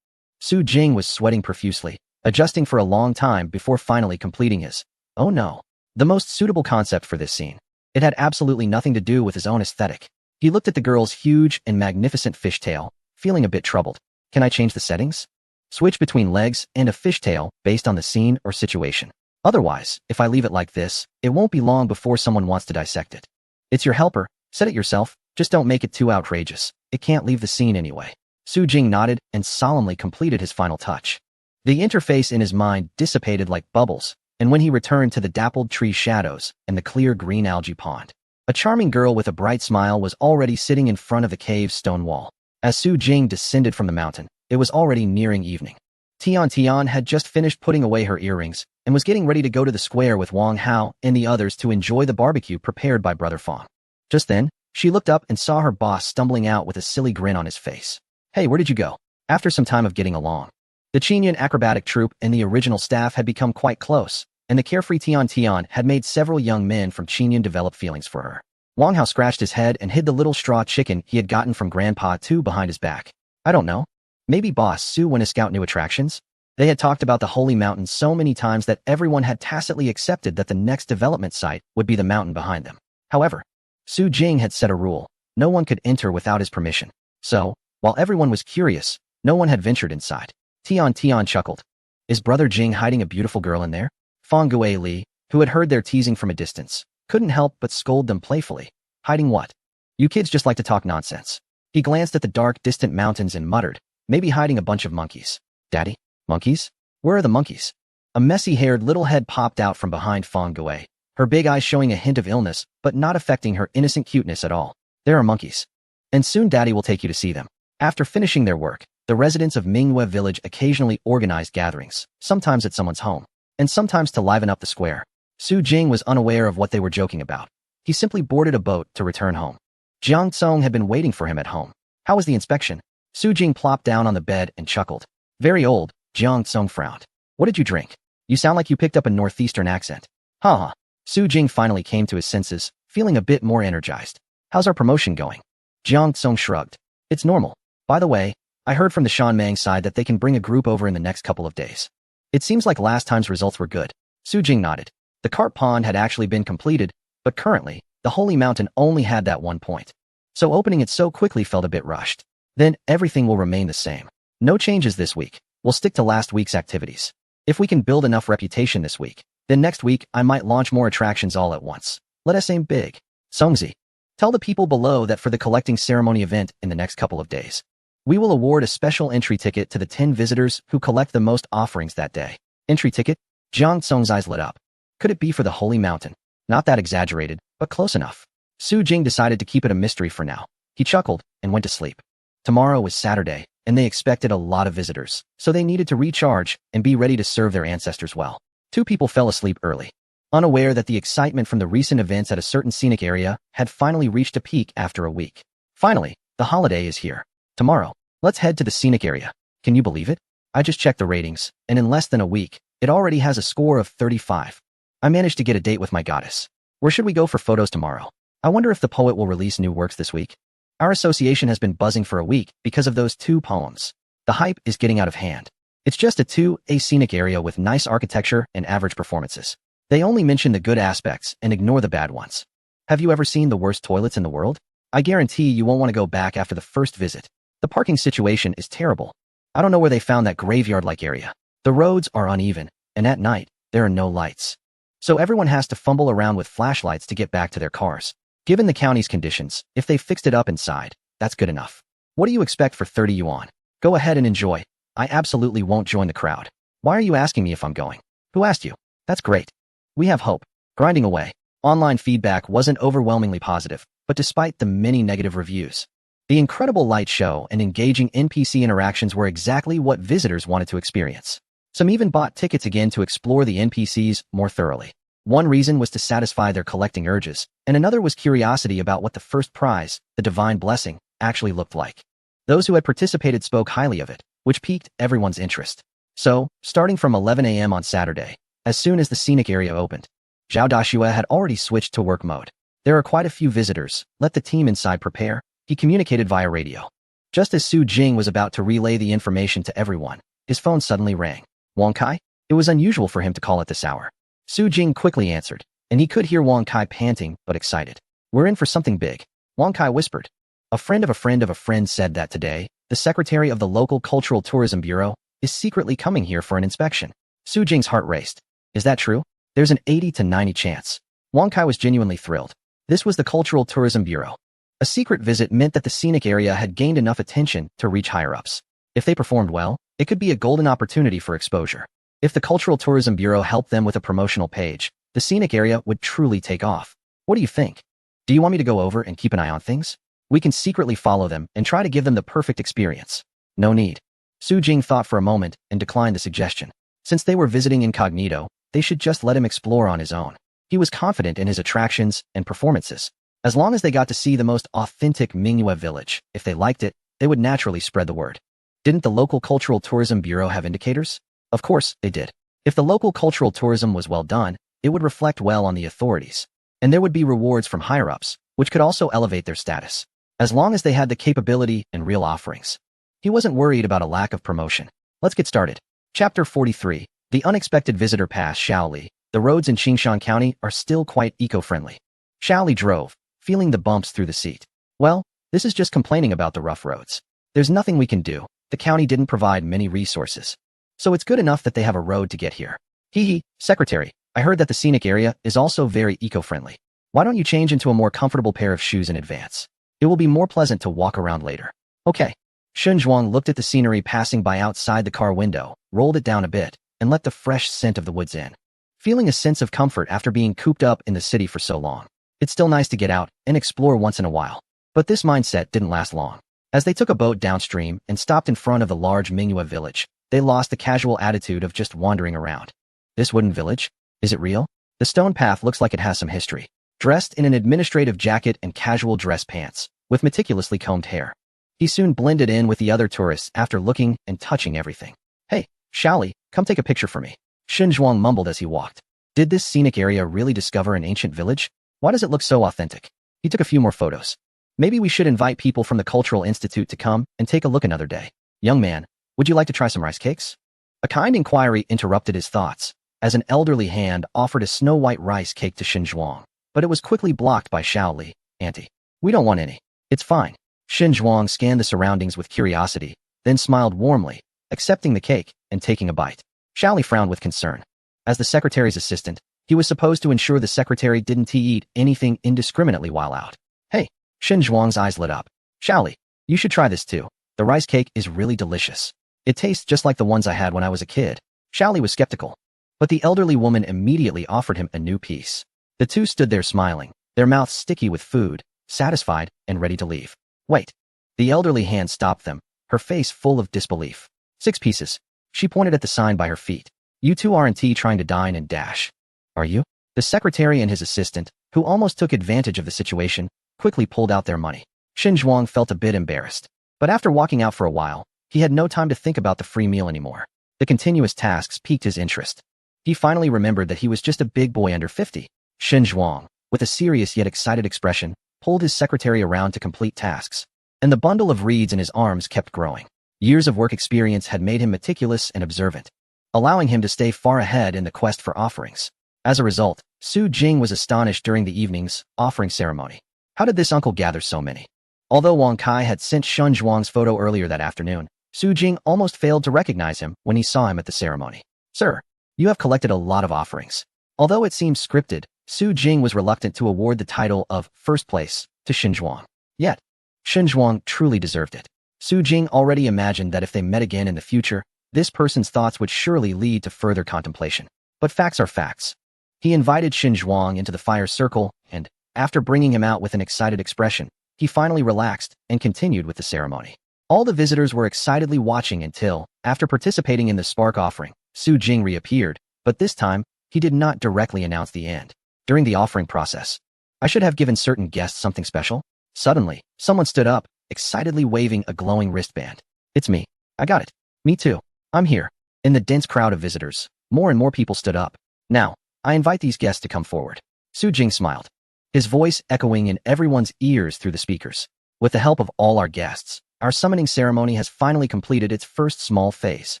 Su Jing was sweating profusely, adjusting for a long time before finally completing his, oh no, the most suitable concept for this scene. It had absolutely nothing to do with his own aesthetic. He looked at the girl's huge and magnificent fishtail, feeling a bit troubled. Can I change the settings? Switch between legs and a fishtail based on the scene or situation. Otherwise, if I leave it like this, it won't be long before someone wants to dissect it. It's your helper, set it yourself, just don't make it too outrageous. It can't leave the scene anyway. Su Jing nodded and solemnly completed his final touch. The interface in his mind dissipated like bubbles, and when he returned to the dappled tree shadows and the clear green algae pond, a charming girl with a bright smile was already sitting in front of the cave's stone wall. As Su Jing descended from the mountain, it was already nearing evening. Tian had just finished putting away her earrings and was getting ready to go to the square with Wang Hao and the others to enjoy the barbecue prepared by Brother Fong. Just then, she looked up and saw her boss stumbling out with a silly grin on his face. Hey, where did you go? After some time of getting along, the Qinyan acrobatic troupe and the original staff had become quite close, and the carefree Tian Tian had made several young men from Qinyan develop feelings for her. Wang Hao scratched his head and hid the little straw chicken he had gotten from Grandpa Tu behind his back. I don't know. Maybe Boss Su went to scout new attractions? They had talked about the Holy Mountain so many times that everyone had tacitly accepted that the next development site would be the mountain behind them. However, Su Jing had set a rule. No one could enter without his permission. So, while everyone was curious, no one had ventured inside. Tian Tian chuckled. Is Brother Jing hiding a beautiful girl in there? Fang Gue Li, who had heard their teasing from a distance, couldn't help but scold them playfully. Hiding what? You kids just like to talk nonsense. He glanced at the dark, distant mountains and muttered, maybe hiding a bunch of monkeys. Daddy? Monkeys? Where are the monkeys? A messy-haired little head popped out from behind Fang Gue, her big eyes showing a hint of illness, but not affecting her innocent cuteness at all. There are monkeys. And soon Daddy will take you to see them. After finishing their work, the residents of Mingyue village occasionally organized gatherings, sometimes at someone's home, and sometimes to liven up the square. Su Jing was unaware of what they were joking about. He simply boarded a boat to return home. Jiang Tsong had been waiting for him at home. How was the inspection? Su Jing plopped down on the bed and chuckled. Very old, Jiang Tsong frowned. What did you drink? You sound like you picked up a northeastern accent. Haha. Su Jing finally came to his senses, feeling a bit more energized. How's our promotion going? Jiang Tsong shrugged. It's normal. By the way, I heard from the Shanmang side that they can bring a group over in the next couple of days. It seems like last time's results were good. Su Jing nodded. The carp pond had actually been completed, but currently, the Holy Mountain only had that one point. So opening it so quickly felt a bit rushed. Then, everything will remain the same. No changes this week. We'll stick to last week's activities. If we can build enough reputation this week, then next week I might launch more attractions all at once. Let us aim big. Songzi, tell the people below that for the collecting ceremony event in the next couple of days, we will award a special entry ticket to the 10 visitors who collect the most offerings that day. Entry ticket? Jiang Tsong's eyes lit up. Could it be for the Holy Mountain? Not that exaggerated, but close enough. Su Jing decided to keep it a mystery for now. He chuckled and went to sleep. Tomorrow was Saturday, and they expected a lot of visitors, so they needed to recharge and be ready to serve their ancestors well. 2 people fell asleep early, unaware that the excitement from the recent events at a certain scenic area had finally reached a peak after a week. Finally, the holiday is here. Tomorrow, let's head to the scenic area. Can you believe it? I just checked the ratings, and in less than a week, it already has a score of 35. I managed to get a date with my goddess. Where should we go for photos tomorrow? I wonder if the poet will release new works this week. Our association has been buzzing for a week because of those 2 poems. The hype is getting out of hand. It's just a 2A scenic area with nice architecture and average performances. They only mention the good aspects and ignore the bad ones. Have you ever seen the worst toilets in the world? I guarantee you won't want to go back after the first visit. The parking situation is terrible. I don't know where they found that graveyard-like area. The roads are uneven, and at night, there are no lights. So everyone has to fumble around with flashlights to get back to their cars. Given the county's conditions, if they fixed it up inside, that's good enough. What do you expect for 30 yuan? Go ahead and enjoy. I absolutely won't join the crowd. Why are you asking me if I'm going? Who asked you? That's great. We have hope. Grinding away. Online feedback wasn't overwhelmingly positive, but despite the many negative reviews, the incredible light show and engaging NPC interactions were exactly what visitors wanted to experience. Some even bought tickets again to explore the NPCs more thoroughly. One reason was to satisfy their collecting urges, and another was curiosity about what the first prize, the Divine Blessing, actually looked like. Those who had participated spoke highly of it, which piqued everyone's interest. So, starting from 11 a.m. on Saturday, as soon as the scenic area opened, Zhao Dashue had already switched to work mode. There are quite a few visitors. Let the team inside prepare, he communicated via radio. Just as Su Jing was about to relay the information to everyone, his phone suddenly rang. Wang Kai? It was unusual for him to call at this hour. Su Jing quickly answered, and he could hear Wang Kai panting but excited. We're in for something big, Wang Kai whispered. A friend of a friend of a friend said that today, the secretary of the local cultural tourism bureau is secretly coming here for an inspection. Su Jing's heart raced. Is that true? There's an 80 to 90 chance. Wang Kai was genuinely thrilled. This was the Cultural Tourism Bureau. A secret visit meant that the scenic area had gained enough attention to reach higher-ups. If they performed well, it could be a golden opportunity for exposure. If the Cultural Tourism Bureau helped them with a promotional page, the scenic area would truly take off. What do you think? Do you want me to go over and keep an eye on things? We can secretly follow them and try to give them the perfect experience. No need. Su Jing thought for a moment and declined the suggestion. Since they were visiting incognito, they should just let him explore on his own. He was confident in his attractions and performances. As long as they got to see the most authentic Mingyue village, if they liked it, they would naturally spread the word. Didn't the local Cultural Tourism Bureau have indicators? Of course, they did. If the local cultural tourism was well done, it would reflect well on the authorities, and there would be rewards from higher-ups, which could also elevate their status, as long as they had the capability and real offerings. He wasn't worried about a lack of promotion. Let's get started. Chapter 43. The Unexpected Visitor Pass. Shaoli. The roads in Qingshan County are still quite eco-friendly. Shaoli drove, feeling the bumps through the seat. Well, this is just complaining about the rough roads. There's nothing we can do. The county didn't provide many resources. So it's good enough that they have a road to get here. Hee, Secretary, I heard that the scenic area is also very eco-friendly. Why don't you change into a more comfortable pair of shoes in advance? It will be more pleasant to walk around later. Okay. Shun Zhuang looked at the scenery passing by outside the car window, rolled it down a bit, and let the fresh scent of the woods in. Feeling a sense of comfort after being cooped up in the city for so long. It's still nice to get out and explore once in a while. But this mindset didn't last long. As they took a boat downstream and stopped in front of the large Mingyue village, they lost the casual attitude of just wandering around. This wooden village? Is it real? The stone path looks like it has some history. Dressed in an administrative jacket and casual dress pants, with meticulously combed hair. He soon blended in with the other tourists after looking and touching everything. Hey, Shaoli, come take a picture for me. Shun Zhuang mumbled as he walked. Did this scenic area really discover an ancient village? Why does it look so authentic? He took a few more photos. Maybe we should invite people from the Cultural Institute to come and take a look another day. Young man, would you like to try some rice cakes? A kind inquiry interrupted his thoughts, as an elderly hand offered a snow-white rice cake to Shun Zhuang, but it was quickly blocked by Shaoli. Auntie, we don't want any. It's fine. Shun Zhuang scanned the surroundings with curiosity, then smiled warmly, accepting the cake and taking a bite. Shaoli frowned with concern. As the secretary's assistant, he was supposed to ensure the secretary didn't eat anything indiscriminately while out. Hey, Shun Zhuang's eyes lit up. Shaoli, you should try this too. The rice cake is really delicious. It tastes just like the ones I had when I was a kid. Shaoli was skeptical, but the elderly woman immediately offered him a new piece. The two stood there smiling, their mouths sticky with food, satisfied and ready to leave. Wait. The elderly hand stopped them, her face full of disbelief. 6 pieces. She pointed at the sign by her feet. You two aren't trying to dine and dash. Are you? The secretary and his assistant, who almost took advantage of the situation, quickly pulled out their money. Shun Zhuang felt a bit embarrassed. But after walking out for a while, he had no time to think about the free meal anymore. The continuous tasks piqued his interest. He finally remembered that he was just a big boy under 50. Shun Zhuang, with a serious yet excited expression, pulled his secretary around to complete tasks, and the bundle of reeds in his arms kept growing. Years of work experience had made him meticulous and observant, allowing him to stay far ahead in the quest for offerings. As a result, Su Jing was astonished during the evening's offering ceremony. How did this uncle gather so many? Although Wang Kai had sent Shun Zhuang's photo earlier that afternoon, Su Jing almost failed to recognize him when he saw him at the ceremony. Sir, you have collected a lot of offerings. Although it seems scripted, Su Jing was reluctant to award the title of first place to Shun Zhuang. Yet, Shun Zhuang truly deserved it. Su Jing already imagined that if they met again in the future, this person's thoughts would surely lead to further contemplation. But facts are facts. He invited Shun Zhuang into the fire circle, and, after bringing him out with an excited expression, he finally relaxed and continued with the ceremony. All the visitors were excitedly watching until, after participating in the spark offering, Su Jing reappeared, but this time, he did not directly announce the end. During the offering process, I should have given certain guests something special. Suddenly, someone stood up, excitedly waving a glowing wristband. It's me. I got it. Me too. I'm here. In the dense crowd of visitors, more and more people stood up. Now, I invite these guests to come forward. Su Jing smiled, his voice echoing in everyone's ears through the speakers. With the help of all our guests, our summoning ceremony has finally completed its first small phase.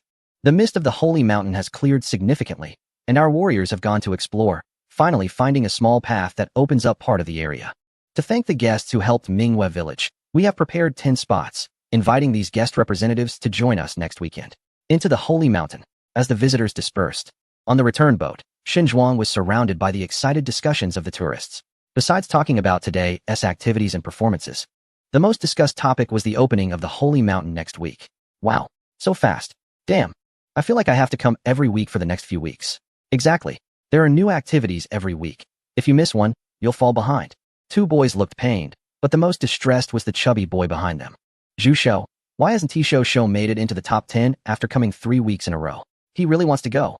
The mist of the holy mountain has cleared significantly, and our warriors have gone to explore, finally finding a small path that opens up part of the area. To thank the guests who helped Mingyue Village, we have prepared 10 spots, inviting these guest representatives to join us next weekend. Into the holy mountain. As the visitors dispersed, on the return boat, Shun Zhuang was surrounded by the excited discussions of the tourists. Besides talking about today's activities and performances, the most discussed topic was the opening of the holy mountain next week. Wow, so fast. Damn. I feel like I have to come every week for the next few weeks. Exactly. There are new activities every week. If you miss one, you'll fall behind. 2 boys looked pained, but the most distressed was the chubby boy behind them. Zhu Shou, why hasn't Shou made it into the top 10 after coming 3 weeks in a row? He really wants to go.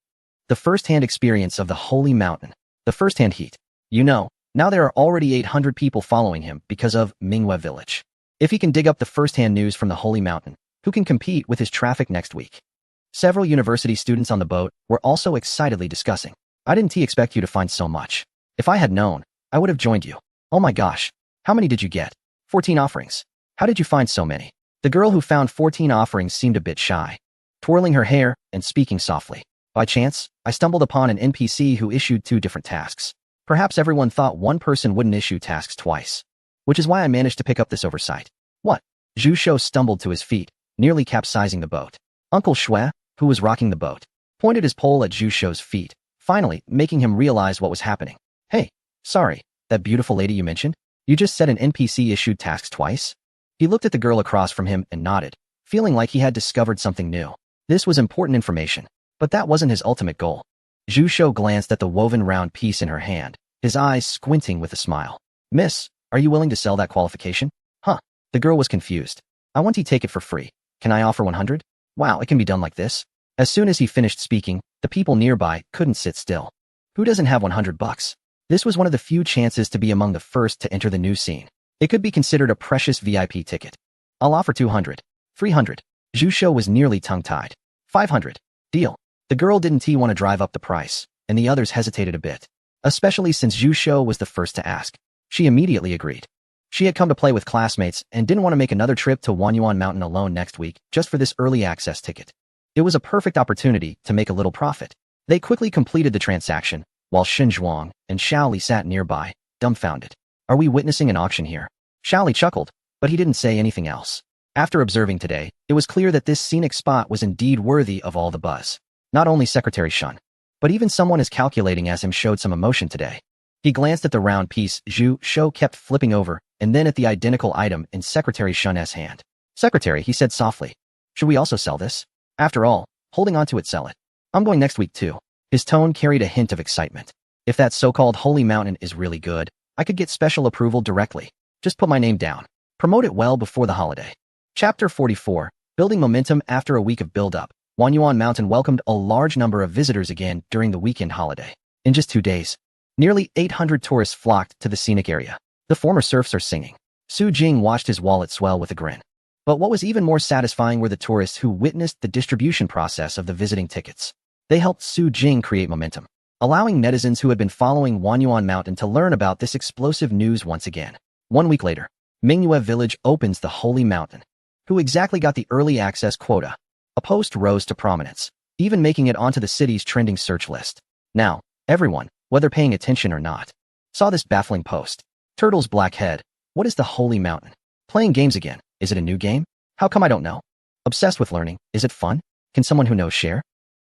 The first-hand experience of the holy mountain. The first-hand heat. You know, now there are already 800 people following him because of Mingyue Village. If he can dig up the first-hand news from the holy mountain, who can compete with his traffic next week? Several university students on the boat were also excitedly discussing. I didn't expect you to find so much. If I had known, I would have joined you. Oh my gosh. How many did you get? 14 offerings. How did you find so many? The girl who found 14 offerings seemed a bit shy, twirling her hair and speaking softly. By chance, I stumbled upon an NPC who issued 2 different tasks. Perhaps everyone thought one person wouldn't issue tasks twice, which is why I managed to pick up this oversight. What? Zhu Shou stumbled to his feet, nearly capsizing the boat. Uncle Shui, who was rocking the boat, pointed his pole at Zhu Shou's feet, finally making him realize what was happening. Hey, sorry, that beautiful lady you mentioned? You just said an NPC issued tasks twice? He looked at the girl across from him and nodded, feeling like he had discovered something new. This was important information, but that wasn't his ultimate goal. Zhu Shou glanced at the woven round piece in her hand, his eyes squinting with a smile. Miss, are you willing to sell that qualification? Huh. The girl was confused. I want to take it for free. Can I offer 100? Wow, it can be done like this. As soon as he finished speaking, the people nearby couldn't sit still. Who doesn't have 100 bucks? This was one of the few chances to be among the first to enter the new scene. It could be considered a precious VIP ticket. I'll offer 200. 300. Zhu Shou was nearly tongue-tied. 500. Deal. The girl didn't want to drive up the price, and the others hesitated a bit, especially since Zhu Shou was the first to ask. She immediately agreed. She had come to play with classmates and didn't want to make another trip to Wanyuan Mountain alone next week just for this early access ticket. It was a perfect opportunity to make a little profit. They quickly completed the transaction, while Shen Zhuang and Xiaoli sat nearby, dumbfounded. Are we witnessing an auction here? Xiaoli chuckled, but he didn't say anything else. After observing today, it was clear that this scenic spot was indeed worthy of all the buzz. Not only Secretary Shun, but even someone as calculating as him showed some emotion today. He glanced at the round piece Zhu Shou kept flipping over, and then at the identical item in Secretary Shun's hand. Secretary, he said softly. Should we also sell this? After all, holding on to it, sell it. I'm going next week too. His tone carried a hint of excitement. If that so-called holy mountain is really good, I could get special approval directly. Just put my name down. Promote it well before the holiday. Chapter 44. Building momentum after a week of build-up. Wanyuan Mountain welcomed a large number of visitors again during the weekend holiday. In just 2 days, nearly 800 tourists flocked to the scenic area. The former serfs are singing. Su Jing watched his wallet swell with a grin. But what was even more satisfying were the tourists who witnessed the distribution process of the visiting tickets. They helped Su Jing create momentum, allowing netizens who had been following Wanyuan Mountain to learn about this explosive news once again. 1 week later, Mingyue Village opens the Holy Mountain. Who exactly got the early access quota? A post rose to prominence, even making it onto the city's trending search list. Now, everyone, whether paying attention or not, saw this baffling post. Turtle's black head. What is the Holy Mountain? Playing games again. Is it a new game? How come I don't know? Obsessed with learning. Is it fun? Can someone who knows share?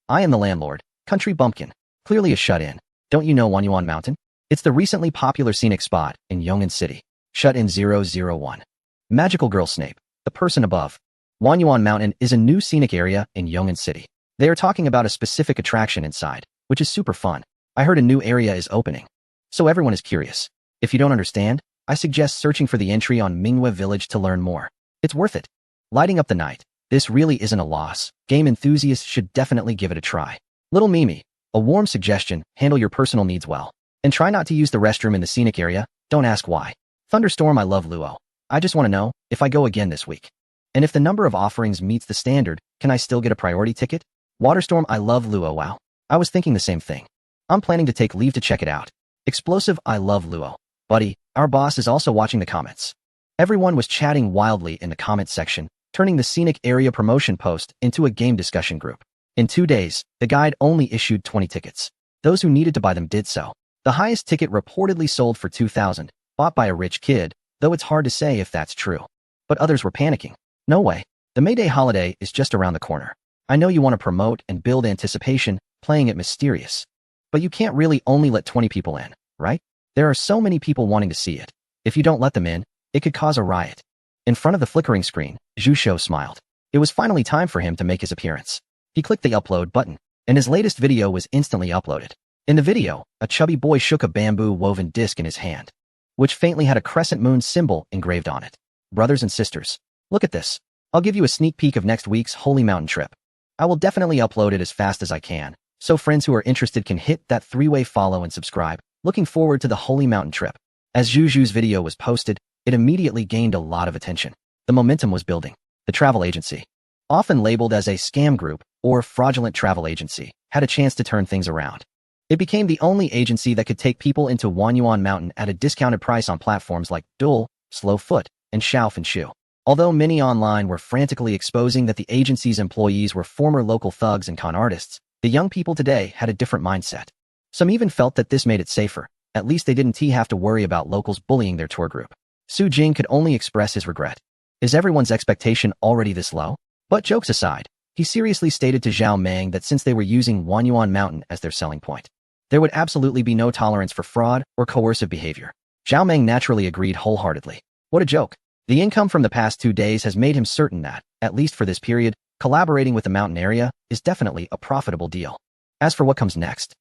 I am the landlord. Country bumpkin. Clearly a shut-in. Don't you know Wanyuan Mountain? It's the recently popular scenic spot in Yong'an City. Shut-in 001. Magical Girl Snape. The person above. Wanyuan Mountain is a new scenic area in Yong'an City. They are talking about a specific attraction inside, which is super fun. I heard a new area is opening. So everyone is curious. If you don't understand, I suggest searching for the entry on Mingyue Village to learn more. It's worth it. Lighting up the night. This really isn't a loss. Game enthusiasts should definitely give it a try. Little Mimi, a warm suggestion, handle your personal needs well. And try not to use the restroom in the scenic area, don't ask why. Thunderstorm, I love Luo. I just want to know if I go again this week. And if the number of offerings meets the standard, can I still get a priority ticket? Waterstorm, I love Luo. Wow. I was thinking the same thing. I'm planning to take leave to check it out. Explosive, I love Luo. Buddy, our boss is also watching the comments. Everyone was chatting wildly in the comment section, turning the scenic area promotion post into a game discussion group. In 2 days, the guide only issued 20 tickets. Those who needed to buy them did so. The highest ticket reportedly sold for 2,000, bought by a rich kid, though it's hard to say if that's true. But others were panicking. No way. The May Day holiday is just around the corner. I know you want to promote and build anticipation, playing it mysterious. But you can't really only let 20 people in, right? There are so many people wanting to see it. If you don't let them in, it could cause a riot. In front of the flickering screen, Zhu Shou smiled. It was finally time for him to make his appearance. He clicked the upload button, and his latest video was instantly uploaded. In the video, a chubby boy shook a bamboo woven disc in his hand, which faintly had a crescent moon symbol engraved on it. Brothers and sisters, look at this. I'll give you a sneak peek of next week's Holy Mountain trip. I will definitely upload it as fast as I can, so friends who are interested can hit that 3-way follow and subscribe. Looking forward to the Holy Mountain trip. As Zhu Zhu's video was posted, it immediately gained a lot of attention. The momentum was building. The travel agency, often labeled as a scam group or fraudulent travel agency, had a chance to turn things around. It became the only agency that could take people into Wanyuan Mountain at a discounted price on platforms like Duel, Slow Foot, and Xiao and Shu. Although many online were frantically exposing that the agency's employees were former local thugs and con artists, the young people today had a different mindset. Some even felt that this made it safer. At least they didn't have to worry about locals bullying their tour group. Su Jing could only express his regret. Is everyone's expectation already this low? But jokes aside, he seriously stated to Zhao Meng that since they were using Wanyuan Mountain as their selling point, there would absolutely be no tolerance for fraud or coercive behavior. Zhao Meng naturally agreed wholeheartedly. What a joke. The income from the past 2 days has made him certain that, at least for this period, collaborating with the mountain area is definitely a profitable deal. As for what comes next,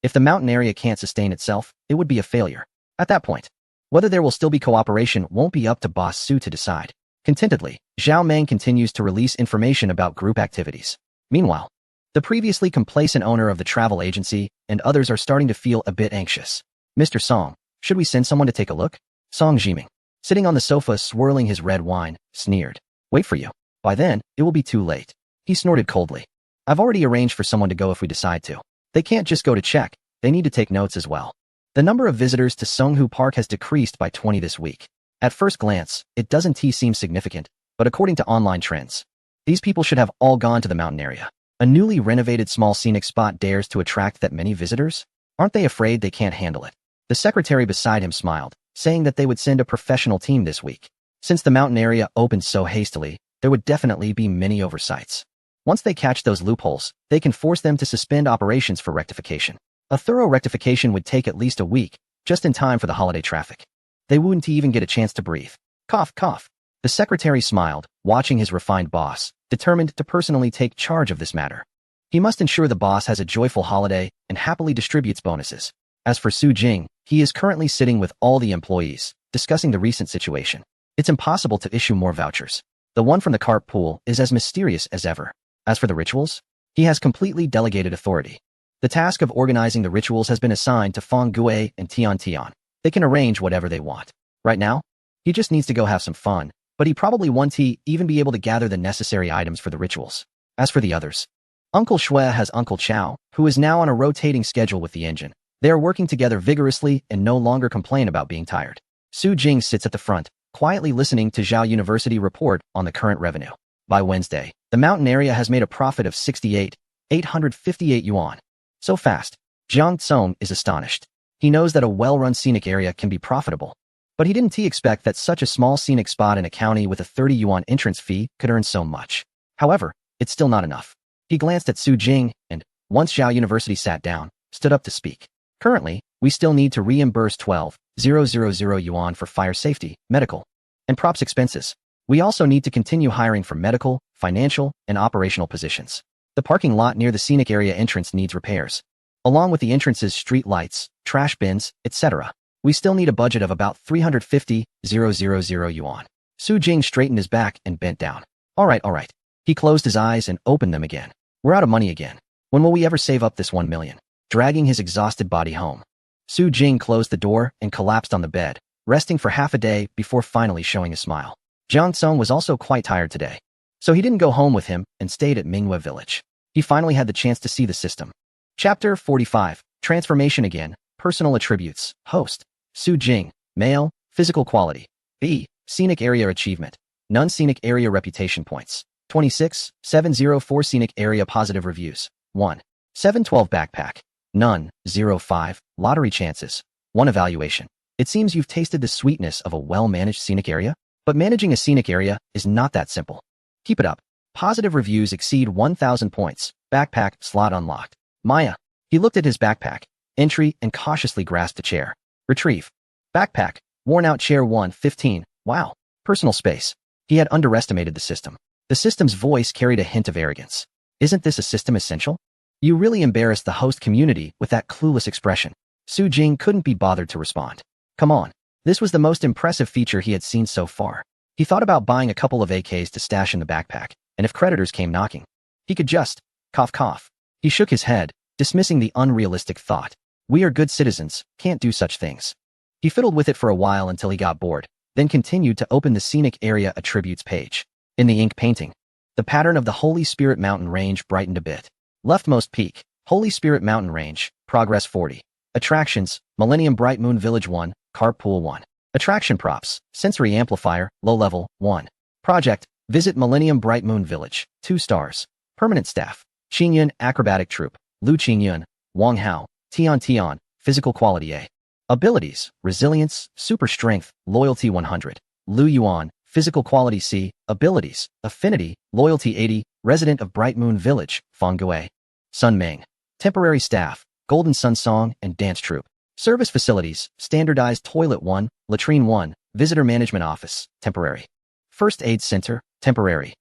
if the mountain area can't sustain itself, it would be a failure. At that point, whether there will still be cooperation won't be up to Boss Su to decide. Contentedly, Zhao Meng continues to release information about group activities. Meanwhile, the previously complacent owner of the travel agency and others are starting to feel a bit anxious. Mr. Song, should we send someone to take a look? Song Jiming, sitting on the sofa swirling his red wine, sneered. Wait for you. By then, it will be too late. He snorted coldly. I've already arranged for someone to go if we decide to. They can't just go to check, they need to take notes as well. The number of visitors to Songhu Park has decreased by 20 this week. At first glance, it doesn't seem significant, but according to online trends, these people should have all gone to the mountain area. A newly renovated small scenic spot dares to attract that many visitors? Aren't they afraid they can't handle it? The secretary beside him smiled, saying that they would send a professional team this week. Since the mountain area opened so hastily, there would definitely be many oversights. Once they catch those loopholes, they can force them to suspend operations for rectification. A thorough rectification would take at least a week, just in time for the holiday traffic. They wouldn't even get a chance to breathe. Cough, cough. The secretary smiled, watching his refined boss, determined to personally take charge of this matter. He must ensure the boss has a joyful holiday and happily distributes bonuses. As for Su Jing, he is currently sitting with all the employees, discussing the recent situation. It's impossible to issue more vouchers. The one from the carp pool is as mysterious as ever. As for the rituals, he has completely delegated authority. The task of organizing the rituals has been assigned to Feng Gue and Tian Tian. They can arrange whatever they want. Right now, he just needs to go have some fun, but he probably won't even be able to gather the necessary items for the rituals. As for the others, Uncle Shui has Uncle Chao, who is now on a rotating schedule with the engine. They are working together vigorously and no longer complain about being tired. Su Jing sits at the front, quietly listening to Zhao University report on the current revenue. By Wednesday, the mountain area has made a profit of 68,858 yuan. So fast, Jiang Tsong is astonished. He knows that a well-run scenic area can be profitable, but he didn't expect that such a small scenic spot in a county with a 30 yuan entrance fee could earn so much. However, it's still not enough. He glanced at Su Jing and, once Zhao University sat down, stood up to speak. Currently, we still need to reimburse 12,000 yuan for fire safety, medical, and props expenses. We also need to continue hiring for medical, financial, and operational positions. The parking lot near the scenic area entrance needs repairs, along with the entrance's street lights, trash bins, etc. We still need a budget of about 350,000 yuan. Su Jing straightened his back and bent down. All right. He closed his eyes and opened them again. We're out of money again. When will we ever save up this 1 million? Dragging his exhausted body home, Su Jing closed the door and collapsed on the bed, resting for half a day before finally showing a smile. Jiang Tsong was also quite tired today, so he didn't go home with him and stayed at Minghua Village. He finally had the chance to see the system. Chapter 45, Transformation Again, Personal Attributes, Host, Su Jing, Male, Physical Quality, B, Scenic Area Achievement, None Scenic Area Reputation Points, 26, 704 Scenic Area Positive Reviews, 1, 712 Backpack, None, 05, Lottery Chances, 1 Evaluation. It seems you've tasted the sweetness of a well-managed scenic area, but managing a scenic area is not that simple. Keep it up. Positive reviews exceed 1,000 points. Backpack slot unlocked. Maya. He looked at his backpack, entry, and cautiously grasped a chair. Retrieve. Backpack. Worn out chair 115. Wow. Personal space. He had underestimated the system. The system's voice carried a hint of arrogance. Isn't this a system essential? You really embarrassed the host community with that clueless expression. Su Jing couldn't be bothered to respond. Come on. This was the most impressive feature he had seen so far. He thought about buying a couple of AKs to stash in the backpack, and if creditors came knocking, he could just cough. He shook his head, dismissing the unrealistic thought. We are good citizens, can't do such things. He fiddled with it for a while until he got bored, then continued to open the Scenic Area Attributes page. In the ink painting, The pattern of the Holy Spirit Mountain Range brightened a bit. Leftmost peak, Holy Spirit Mountain Range, progress 40. Attractions, Millennium Bright Moon Village 1, Carpool 1. Attraction props, Sensory Amplifier, low level, 1. Project, visit Millennium Bright Moon Village, 2 stars. Permanent staff, Qingyun Acrobatic Troupe, Lu Qingyun, Wang Hao, Tian, physical quality A. Abilities, Resilience, Super Strength, Loyalty 100. Lu Yuan, physical quality C. Abilities, Affinity, Loyalty 80, resident of Bright Moon Village, Fangguei. Sun Ming, temporary staff, Golden Sun Song and Dance Troupe. Service facilities, standardized toilet 1, latrine 1, visitor management office, temporary. First aid center, temporary.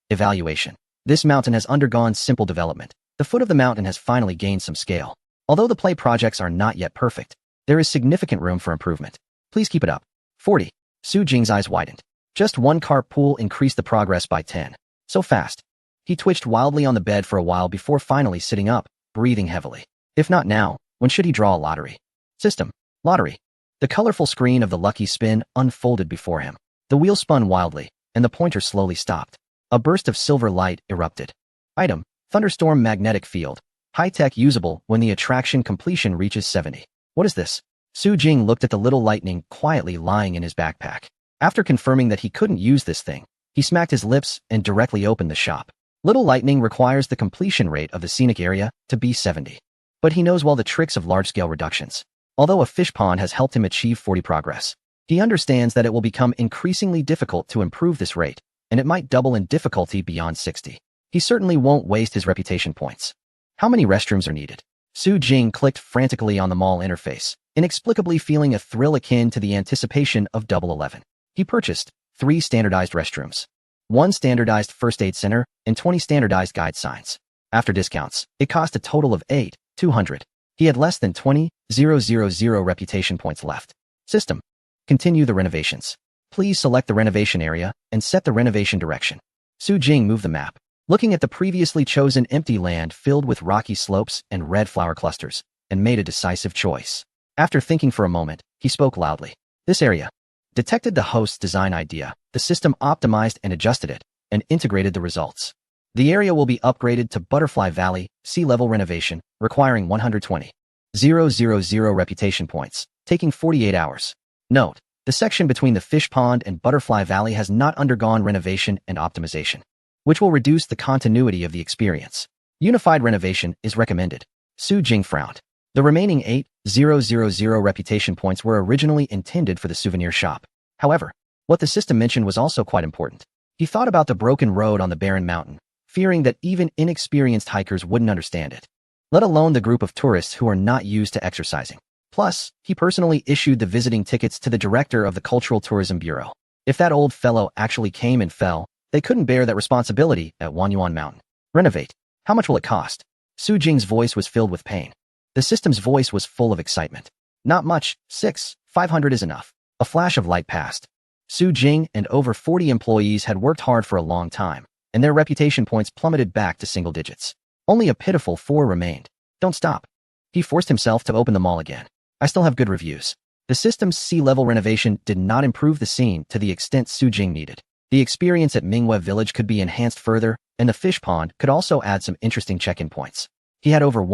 Evaluation. This mountain has undergone simple development. The foot of the mountain has finally gained some scale. Although the play projects are not yet perfect, there is significant room for improvement. Please keep it up. 40. Su Jing's eyes widened. Just one carpool increased the progress by 10. So fast. He twitched wildly on the bed for a while before finally sitting up, breathing heavily. If not now, when should he draw a lottery? System. Lottery. The colorful screen of the lucky spin unfolded before him. The wheel spun wildly, and the pointer slowly stopped. A burst of silver light erupted. Item. Thunderstorm Magnetic Field. High-tech usable when the attraction completion reaches 70. What is this? Su Jing looked at the little lightning quietly lying in his backpack. After confirming that he couldn't use this thing, he smacked his lips and directly opened the shop. Little lightning requires the completion rate of the scenic area to be 70. But he knows well the tricks of large-scale reductions. Although a fish pond has helped him achieve 40 progress, he understands that it will become increasingly difficult to improve this rate, and it might double in difficulty beyond 60. He certainly won't waste his reputation points. How many restrooms are needed? Su Jing clicked frantically on the mall interface, inexplicably feeling a thrill akin to the anticipation of Double 11. He purchased 3 standardized restrooms, 1 standardized first aid center, and 20 standardized guide signs. After discounts, it cost a total of 8,200. He had less than 20,000 reputation points left. System. Continue the renovations. Please select the renovation area and set the renovation direction. Su Jing moved the map, looking at the previously chosen empty land filled with rocky slopes and red flower clusters, and made a decisive choice. After thinking for a moment, he spoke loudly. This area. Detected the host's design idea, the system optimized and adjusted it, and integrated the results. The area will be upgraded to Butterfly Valley, sea-level renovation, requiring 120,000 reputation points, taking 48 hours. Note, the section between the fish pond and Butterfly Valley has not undergone renovation and optimization, which will reduce the continuity of the experience. Unified renovation is recommended. Su Jing frowned. The remaining 8,000 reputation points were originally intended for the souvenir shop. However, what the system mentioned was also quite important. He thought about the broken road on the barren mountain, fearing that even inexperienced hikers wouldn't understand it, let alone the group of tourists who are not used to exercising. Plus, he personally issued the visiting tickets to the director of the Cultural Tourism Bureau. If that old fellow actually came and fell, they couldn't bear that responsibility at Wanyuan Mountain. Renovate. How much will it cost? Su Jing's voice was filled with pain. The system's voice was full of excitement. Not much, 500 is enough. A flash of light passed. Su Jing and over 40 employees had worked hard for a long time, and their reputation points plummeted back to single digits. Only a pitiful 4 remained. Don't stop. He forced himself to open the mall again. I still have good reviews. The system's sea-level renovation did not improve the scene to the extent Su Jing needed. The experience at Mingwe Village could be enhanced further, and the fish pond could also add some interesting check-in points. He had over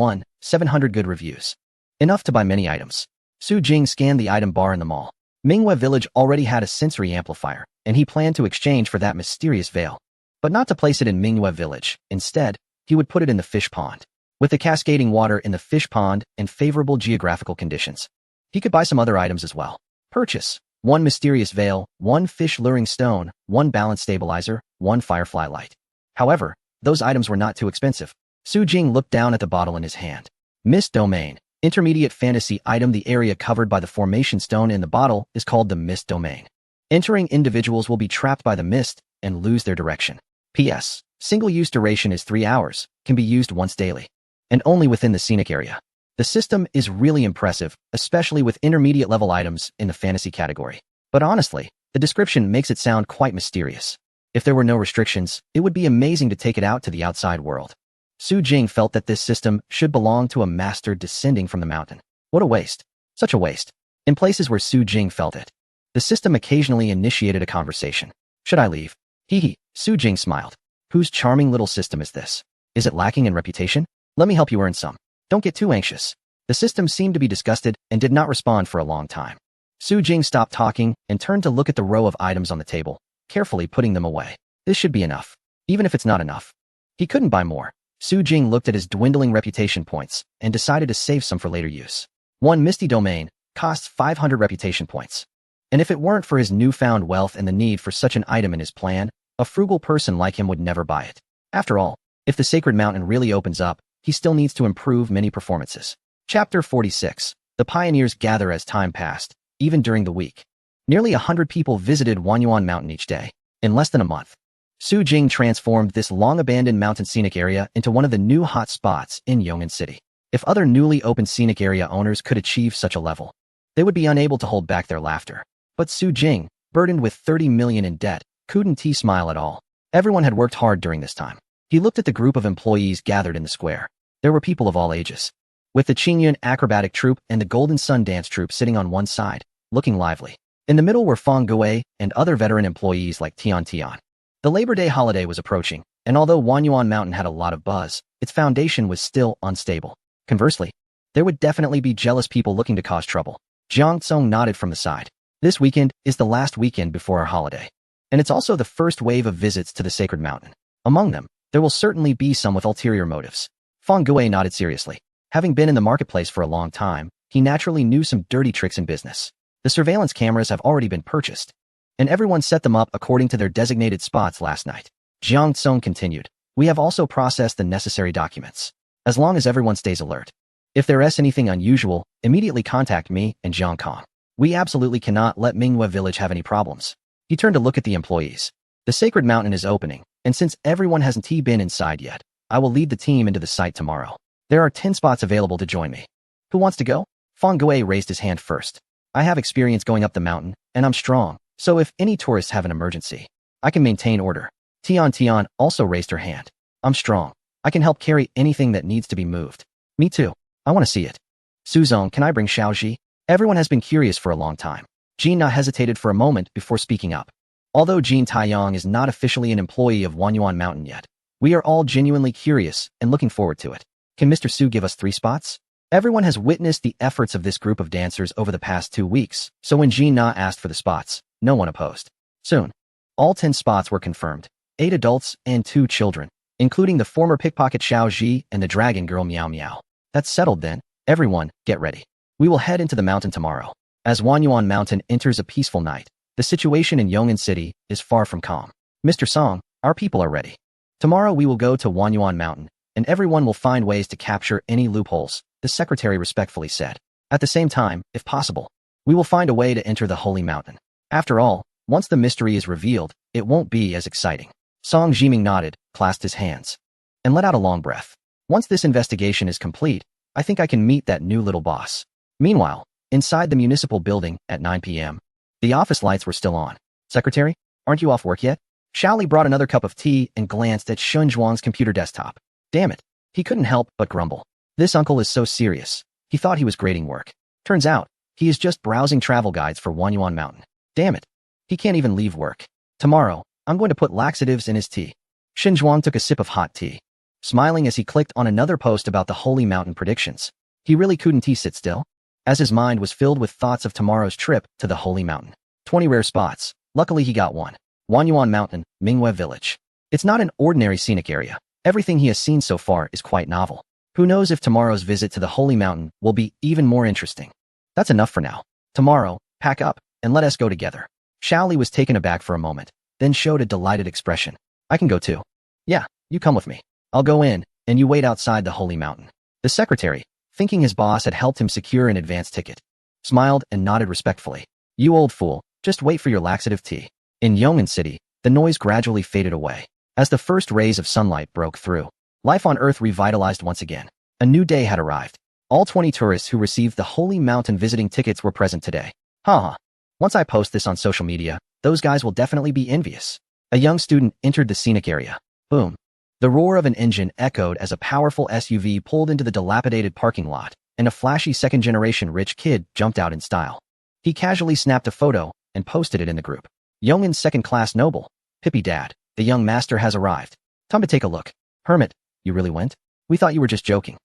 700 good reviews. Enough to buy many items. Su Jing scanned the item bar in the mall. Mingwe Village already had a sensory amplifier, and he planned to exchange for that mysterious veil. But not to place it in Mingwe Village. Instead, he would put it in the fish pond. With the cascading water in the fish pond and favorable geographical conditions, he could buy some other items as well. Purchase. 1 mysterious veil, 1 fish luring stone, 1 balance stabilizer, 1 firefly light. However, those items were not too expensive. Su Jing looked down at the bottle in his hand. Mist Domain. Intermediate fantasy item. The area covered by the formation stone in the bottle is called the Mist Domain. Entering individuals will be trapped by the mist and lose their direction. P.S. Single-use duration is 3 hours, can be used once daily, and only within the scenic area. The system is really impressive, especially with intermediate-level items in the fantasy category. But honestly, the description makes it sound quite mysterious. If there were no restrictions, it would be amazing to take it out to the outside world. Su Jing felt that this system should belong to a master descending from the mountain. What a waste. Such a waste. In places where Su Jing felt it, the system occasionally initiated a conversation. Should I leave? Hee hee. Su Jing smiled. Whose charming little system is this? Is it lacking in reputation? Let me help you earn some. Don't get too anxious. The system seemed to be disgusted and did not respond for a long time. Su Jing stopped talking and turned to look at the row of items on the table, carefully putting them away. This should be enough. Even if it's not enough. He couldn't buy more. Su Jing looked at his dwindling reputation points and decided to save some for later use. One misty domain costs 500 reputation points. And if it weren't for his newfound wealth and the need for such an item in his plan, a frugal person like him would never buy it. After all, if the sacred mountain really opens up, he still needs to improve many performances. Chapter 46. The pioneers gather as time passed, even during the week. Nearly 100 people visited Wanyuan Mountain each day. In less than a month, Su Jing transformed this long-abandoned mountain scenic area into one of the new hot spots in Yong'an City. If other newly opened scenic area owners could achieve such a level, they would be unable to hold back their laughter. But Su Jing, burdened with 30 million in debt, couldn't smile at all. Everyone had worked hard during this time. He looked at the group of employees gathered in the square. There were people of all ages, with the Qingyun acrobatic troupe and the Golden Sun dance troupe sitting on one side, looking lively. In the middle were Feng Gui and other veteran employees like Tian Tian. The Labor Day holiday was approaching, and although Wanyuan Mountain had a lot of buzz, its foundation was still unstable. Conversely, there would definitely be jealous people looking to cause trouble. Jiang Tsong nodded from the side. This weekend is the last weekend before our holiday, and it's also the first wave of visits to the sacred mountain. Among them, there will certainly be some with ulterior motives. Feng Gui nodded seriously. Having been in the marketplace for a long time, he naturally knew some dirty tricks in business. The surveillance cameras have already been purchased, and everyone set them up according to their designated spots last night. Jiang Tsong continued. We have also processed the necessary documents. As long as everyone stays alert. If there is anything unusual, immediately contact me and Jiang Kong. We absolutely cannot let Minghua Village have any problems. He turned to look at the employees. The sacred mountain is opening, and since everyone hasn't been inside yet, I will lead the team into the site tomorrow. There are 10 spots available to join me. Who wants to go? Feng Gui raised his hand first. I have experience going up the mountain, and I'm strong, so if any tourists have an emergency, I can maintain order. Tian Tian also raised her hand. I'm strong. I can help carry anything that needs to be moved. Me too. I want to see it. Suzong, can I bring Xiaoji? Everyone has been curious for a long time. Jin Na hesitated for a moment before speaking up. Although Jin Taiyang is not officially an employee of Wanyuan Mountain yet, we are all genuinely curious and looking forward to it. Can Mr. Su give us 3 spots? Everyone has witnessed the efforts of this group of dancers over the past 2 weeks, so when Jin Na asked for the spots, no one opposed. Soon, all 10 spots were confirmed, 8 adults and 2 children, including the former pickpocket Xiaoji and the dragon girl Miao Miao. That's settled then. Everyone, get ready. We will head into the mountain tomorrow. As Wanyuan Mountain enters a peaceful night, the situation in Yong'an City is far from calm. Mr. Song, our people are ready. Tomorrow we will go to Wanyuan Mountain, and everyone will find ways to capture any loopholes, the secretary respectfully said. At the same time, if possible, we will find a way to enter the holy mountain. After all, once the mystery is revealed, it won't be as exciting. Song Jiming nodded, clasped his hands, and let out a long breath. Once this investigation is complete, I think I can meet that new little boss. Meanwhile, inside the municipal building at 9 p.m., the office lights were still on. Secretary, aren't you off work yet? Shaoli brought another cup of tea and glanced at Shun Zhuang's computer desktop. Damn it. He couldn't help but grumble. This uncle is so serious. He thought he was grading work. Turns out, he is just browsing travel guides for Wanyuan Mountain. Damn it. He can't even leave work. Tomorrow, I'm going to put laxatives in his tea. Shin Zhuang took a sip of hot tea, smiling as he clicked on another post about the holy mountain predictions. He really couldn't sit still, as his mind was filled with thoughts of tomorrow's trip to the holy mountain. 20 rare spots. Luckily he got one. Wanyuan Mountain, Minghua Village. It's not an ordinary scenic area. Everything he has seen so far is quite novel. Who knows if tomorrow's visit to the holy mountain will be even more interesting. That's enough for now. Tomorrow, pack up, and let us go together. Shaoli was taken aback for a moment, then showed a delighted expression. I can go too. Yeah, you come with me. I'll go in, and you wait outside the holy mountain. The secretary, thinking his boss had helped him secure an advance ticket, smiled and nodded respectfully. You old fool, just wait for your laxative tea. In Yong'an City, the noise gradually faded away. As the first rays of sunlight broke through, life on Earth revitalized once again. A new day had arrived. All 20 tourists who received the holy mountain visiting tickets were present today. Haha. Once I post this on social media, those guys will definitely be envious. A young student entered the scenic area. Boom. The roar of an engine echoed as a powerful SUV pulled into the dilapidated parking lot, and a flashy second-generation rich kid jumped out in style. He casually snapped a photo and posted it in the group. Yong'an's second-class noble, Pippi Dad, the young master has arrived. Time to take a look. Hermit, you really went? We thought you were just joking.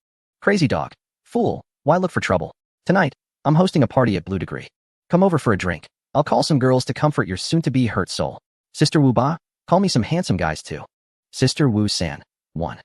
Crazy dog. Fool, why look for trouble? Tonight, I'm hosting a party at Blue Degree. Come over for a drink. I'll call some girls to comfort your soon-to-be hurt soul. Sister Wu Ba, call me some handsome guys too. Sister Wu San. 1.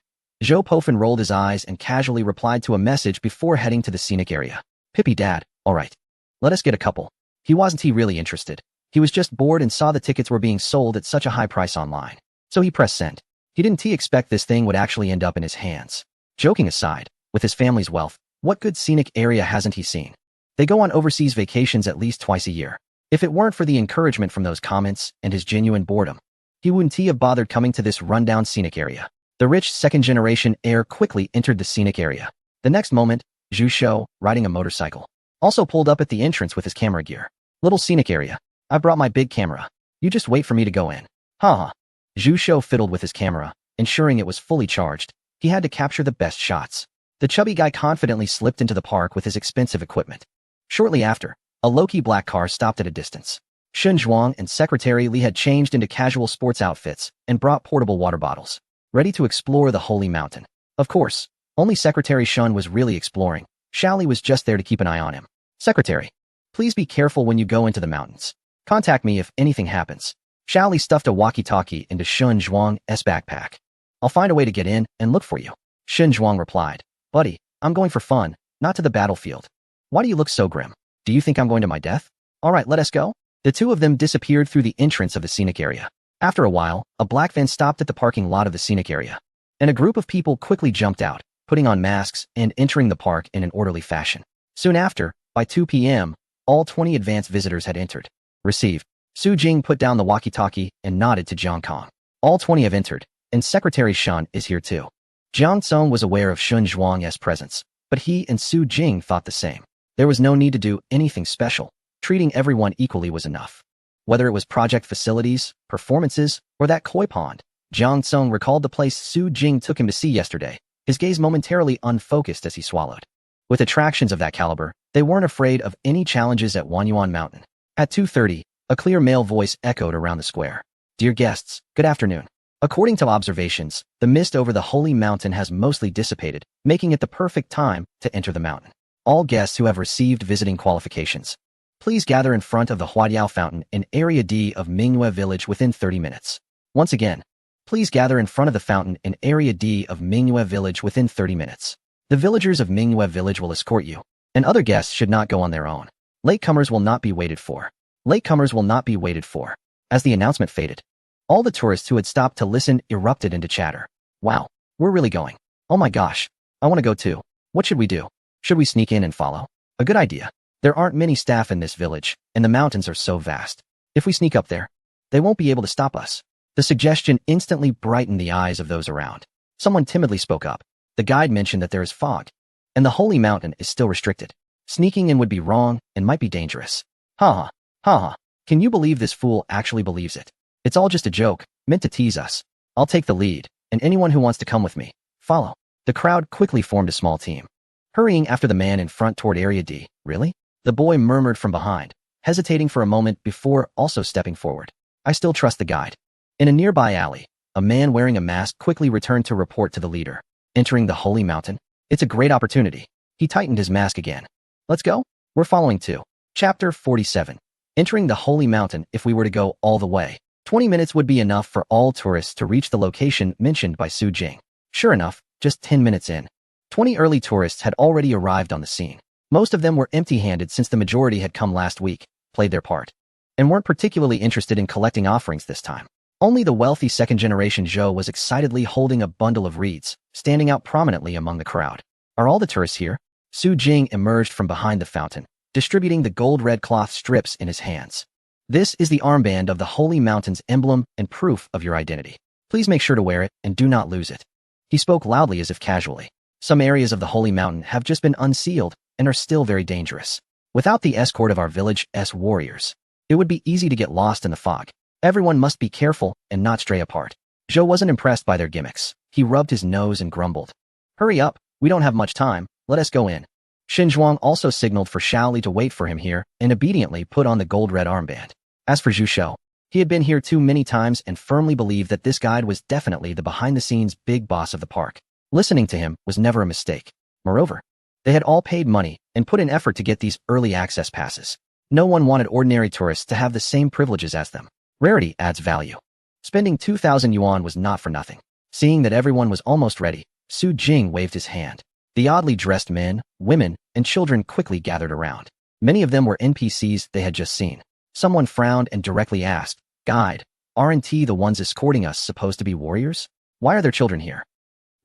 Zhou Pofan rolled his eyes and casually replied to a message before heading to the scenic area. Pippy dad, alright. Let us get a couple. He wasn't really interested. He was just bored and saw the tickets were being sold at such a high price online. So he pressed send. He didn't expect this thing would actually end up in his hands. Joking aside, with his family's wealth, what good scenic area hasn't he seen? They go on overseas vacations at least twice a year. If it weren't for the encouragement from those comments and his genuine boredom, he wouldn't have bothered coming to this rundown scenic area. The rich second-generation heir quickly entered the scenic area. The next moment, Zhu Shou, riding a motorcycle, also pulled up at the entrance with his camera gear. Little scenic area. I brought my big camera. You just wait for me to go in. Haha. Zhu Shou fiddled with his camera, ensuring it was fully charged. He had to capture the best shots. The chubby guy confidently slipped into the park with his expensive equipment. Shortly after, a low-key black car stopped at a distance. Shun Zhuang and Secretary Li had changed into casual sports outfits and brought portable water bottles, ready to explore the holy mountain. Of course, only Secretary Shun was really exploring. Xiaoli was just there to keep an eye on him. Secretary, please be careful when you go into the mountains. Contact me if anything happens. Xiaoli stuffed a walkie-talkie into Shun Zhuang's backpack. I'll find a way to get in and look for you. Shun Zhuang replied. Buddy, I'm going for fun, not to the battlefield. Why do you look so grim? Do you think I'm going to my death? Alright, let us go. The two of them disappeared through the entrance of the scenic area. After a while, a black van stopped at the parking lot of the scenic area, and a group of people quickly jumped out, putting on masks and entering the park in an orderly fashion. Soon after, by 2 p.m., all 20 advanced visitors had entered. Received. Su Jing put down the walkie-talkie and nodded to Jiang Kong. All 20 have entered, and Secretary Shun is here too. Jiang Tsong was aware of Shun Zhuang's presence, but he and Su Jing thought the same. There was no need to do anything special. Treating everyone equally was enough. Whether it was project facilities, performances, or that koi pond, Jiang Tsong recalled the place Su Jing took him to see yesterday, his gaze momentarily unfocused as he swallowed. With attractions of that caliber, they weren't afraid of any challenges at Wanyuan Mountain. At 2:30, a clear male voice echoed around the square. Dear guests, good afternoon. According to observations, the mist over the holy mountain has mostly dissipated, making it the perfect time to enter the mountain. All guests who have received visiting qualifications, please gather in front of the Huadiao Fountain in Area D of Mingyue Village within 30 minutes. Once again, please gather in front of the fountain in Area D of Mingyue Village within 30 minutes. The villagers of Mingyue Village will escort you, and other guests should not go on their own. Latecomers will not be waited for. Latecomers will not be waited for. As the announcement faded, all the tourists who had stopped to listen erupted into chatter. Wow, we're really going. Oh my gosh, I want to go too. What should we do? Should we sneak in and follow? A good idea. There aren't many staff in this village, and the mountains are so vast. If we sneak up there, they won't be able to stop us. The suggestion instantly brightened the eyes of those around. Someone timidly spoke up. The guide mentioned that there is fog, and the holy mountain is still restricted. Sneaking in would be wrong and might be dangerous. Ha ha. Can you believe this fool actually believes it? It's all just a joke, meant to tease us. I'll take the lead, and anyone who wants to come with me, follow. The crowd quickly formed a small team, hurrying after the man in front toward Area D. Really? The boy murmured from behind, hesitating for a moment before also stepping forward. I still trust the guide. In a nearby alley, a man wearing a mask quickly returned to report to the leader. Entering the holy mountain? It's a great opportunity. He tightened his mask again. Let's go? We're following too. Chapter 47. Entering the holy mountain. If we were to go all the way, 20 minutes would be enough for all tourists to reach the location mentioned by Su Jing. Sure enough, just 10 minutes in, 20 early tourists had already arrived on the scene. Most of them were empty-handed since the majority had come last week, played their part, and weren't particularly interested in collecting offerings this time. Only the wealthy second-generation Zhou was excitedly holding a bundle of reeds, standing out prominently among the crowd. Are all the tourists here? Su Jing emerged from behind the fountain, distributing the gold-red cloth strips in his hands. This is the armband of the Holy Mountain's emblem and proof of your identity. Please make sure to wear it and do not lose it. He spoke loudly as if casually. Some areas of the Holy Mountain have just been unsealed and are still very dangerous. Without the escort of our village's warriors, it would be easy to get lost in the fog. Everyone must be careful and not stray apart. Zhou wasn't impressed by their gimmicks. He rubbed his nose and grumbled. Hurry up, we don't have much time, let us go in. Xinzhuang also signaled for Xiaoli to wait for him here and obediently put on the gold-red armband. As for Zhu Shou, He had been here too many times and firmly believed that this guide was definitely the behind-the-scenes big boss of the park. Listening to him was never a mistake. Moreover, they had all paid money and put in effort to get these early access passes. No one wanted ordinary tourists to have the same privileges as them. Rarity adds value. Spending 2,000 yuan was not for nothing. Seeing that everyone was almost ready, Su Jing waved his hand. The oddly dressed men, women, and children quickly gathered around. Many of them were NPCs they had just seen. Someone frowned and directly asked, "Guide, aren't the ones escorting us supposed to be warriors? Why are there children here?"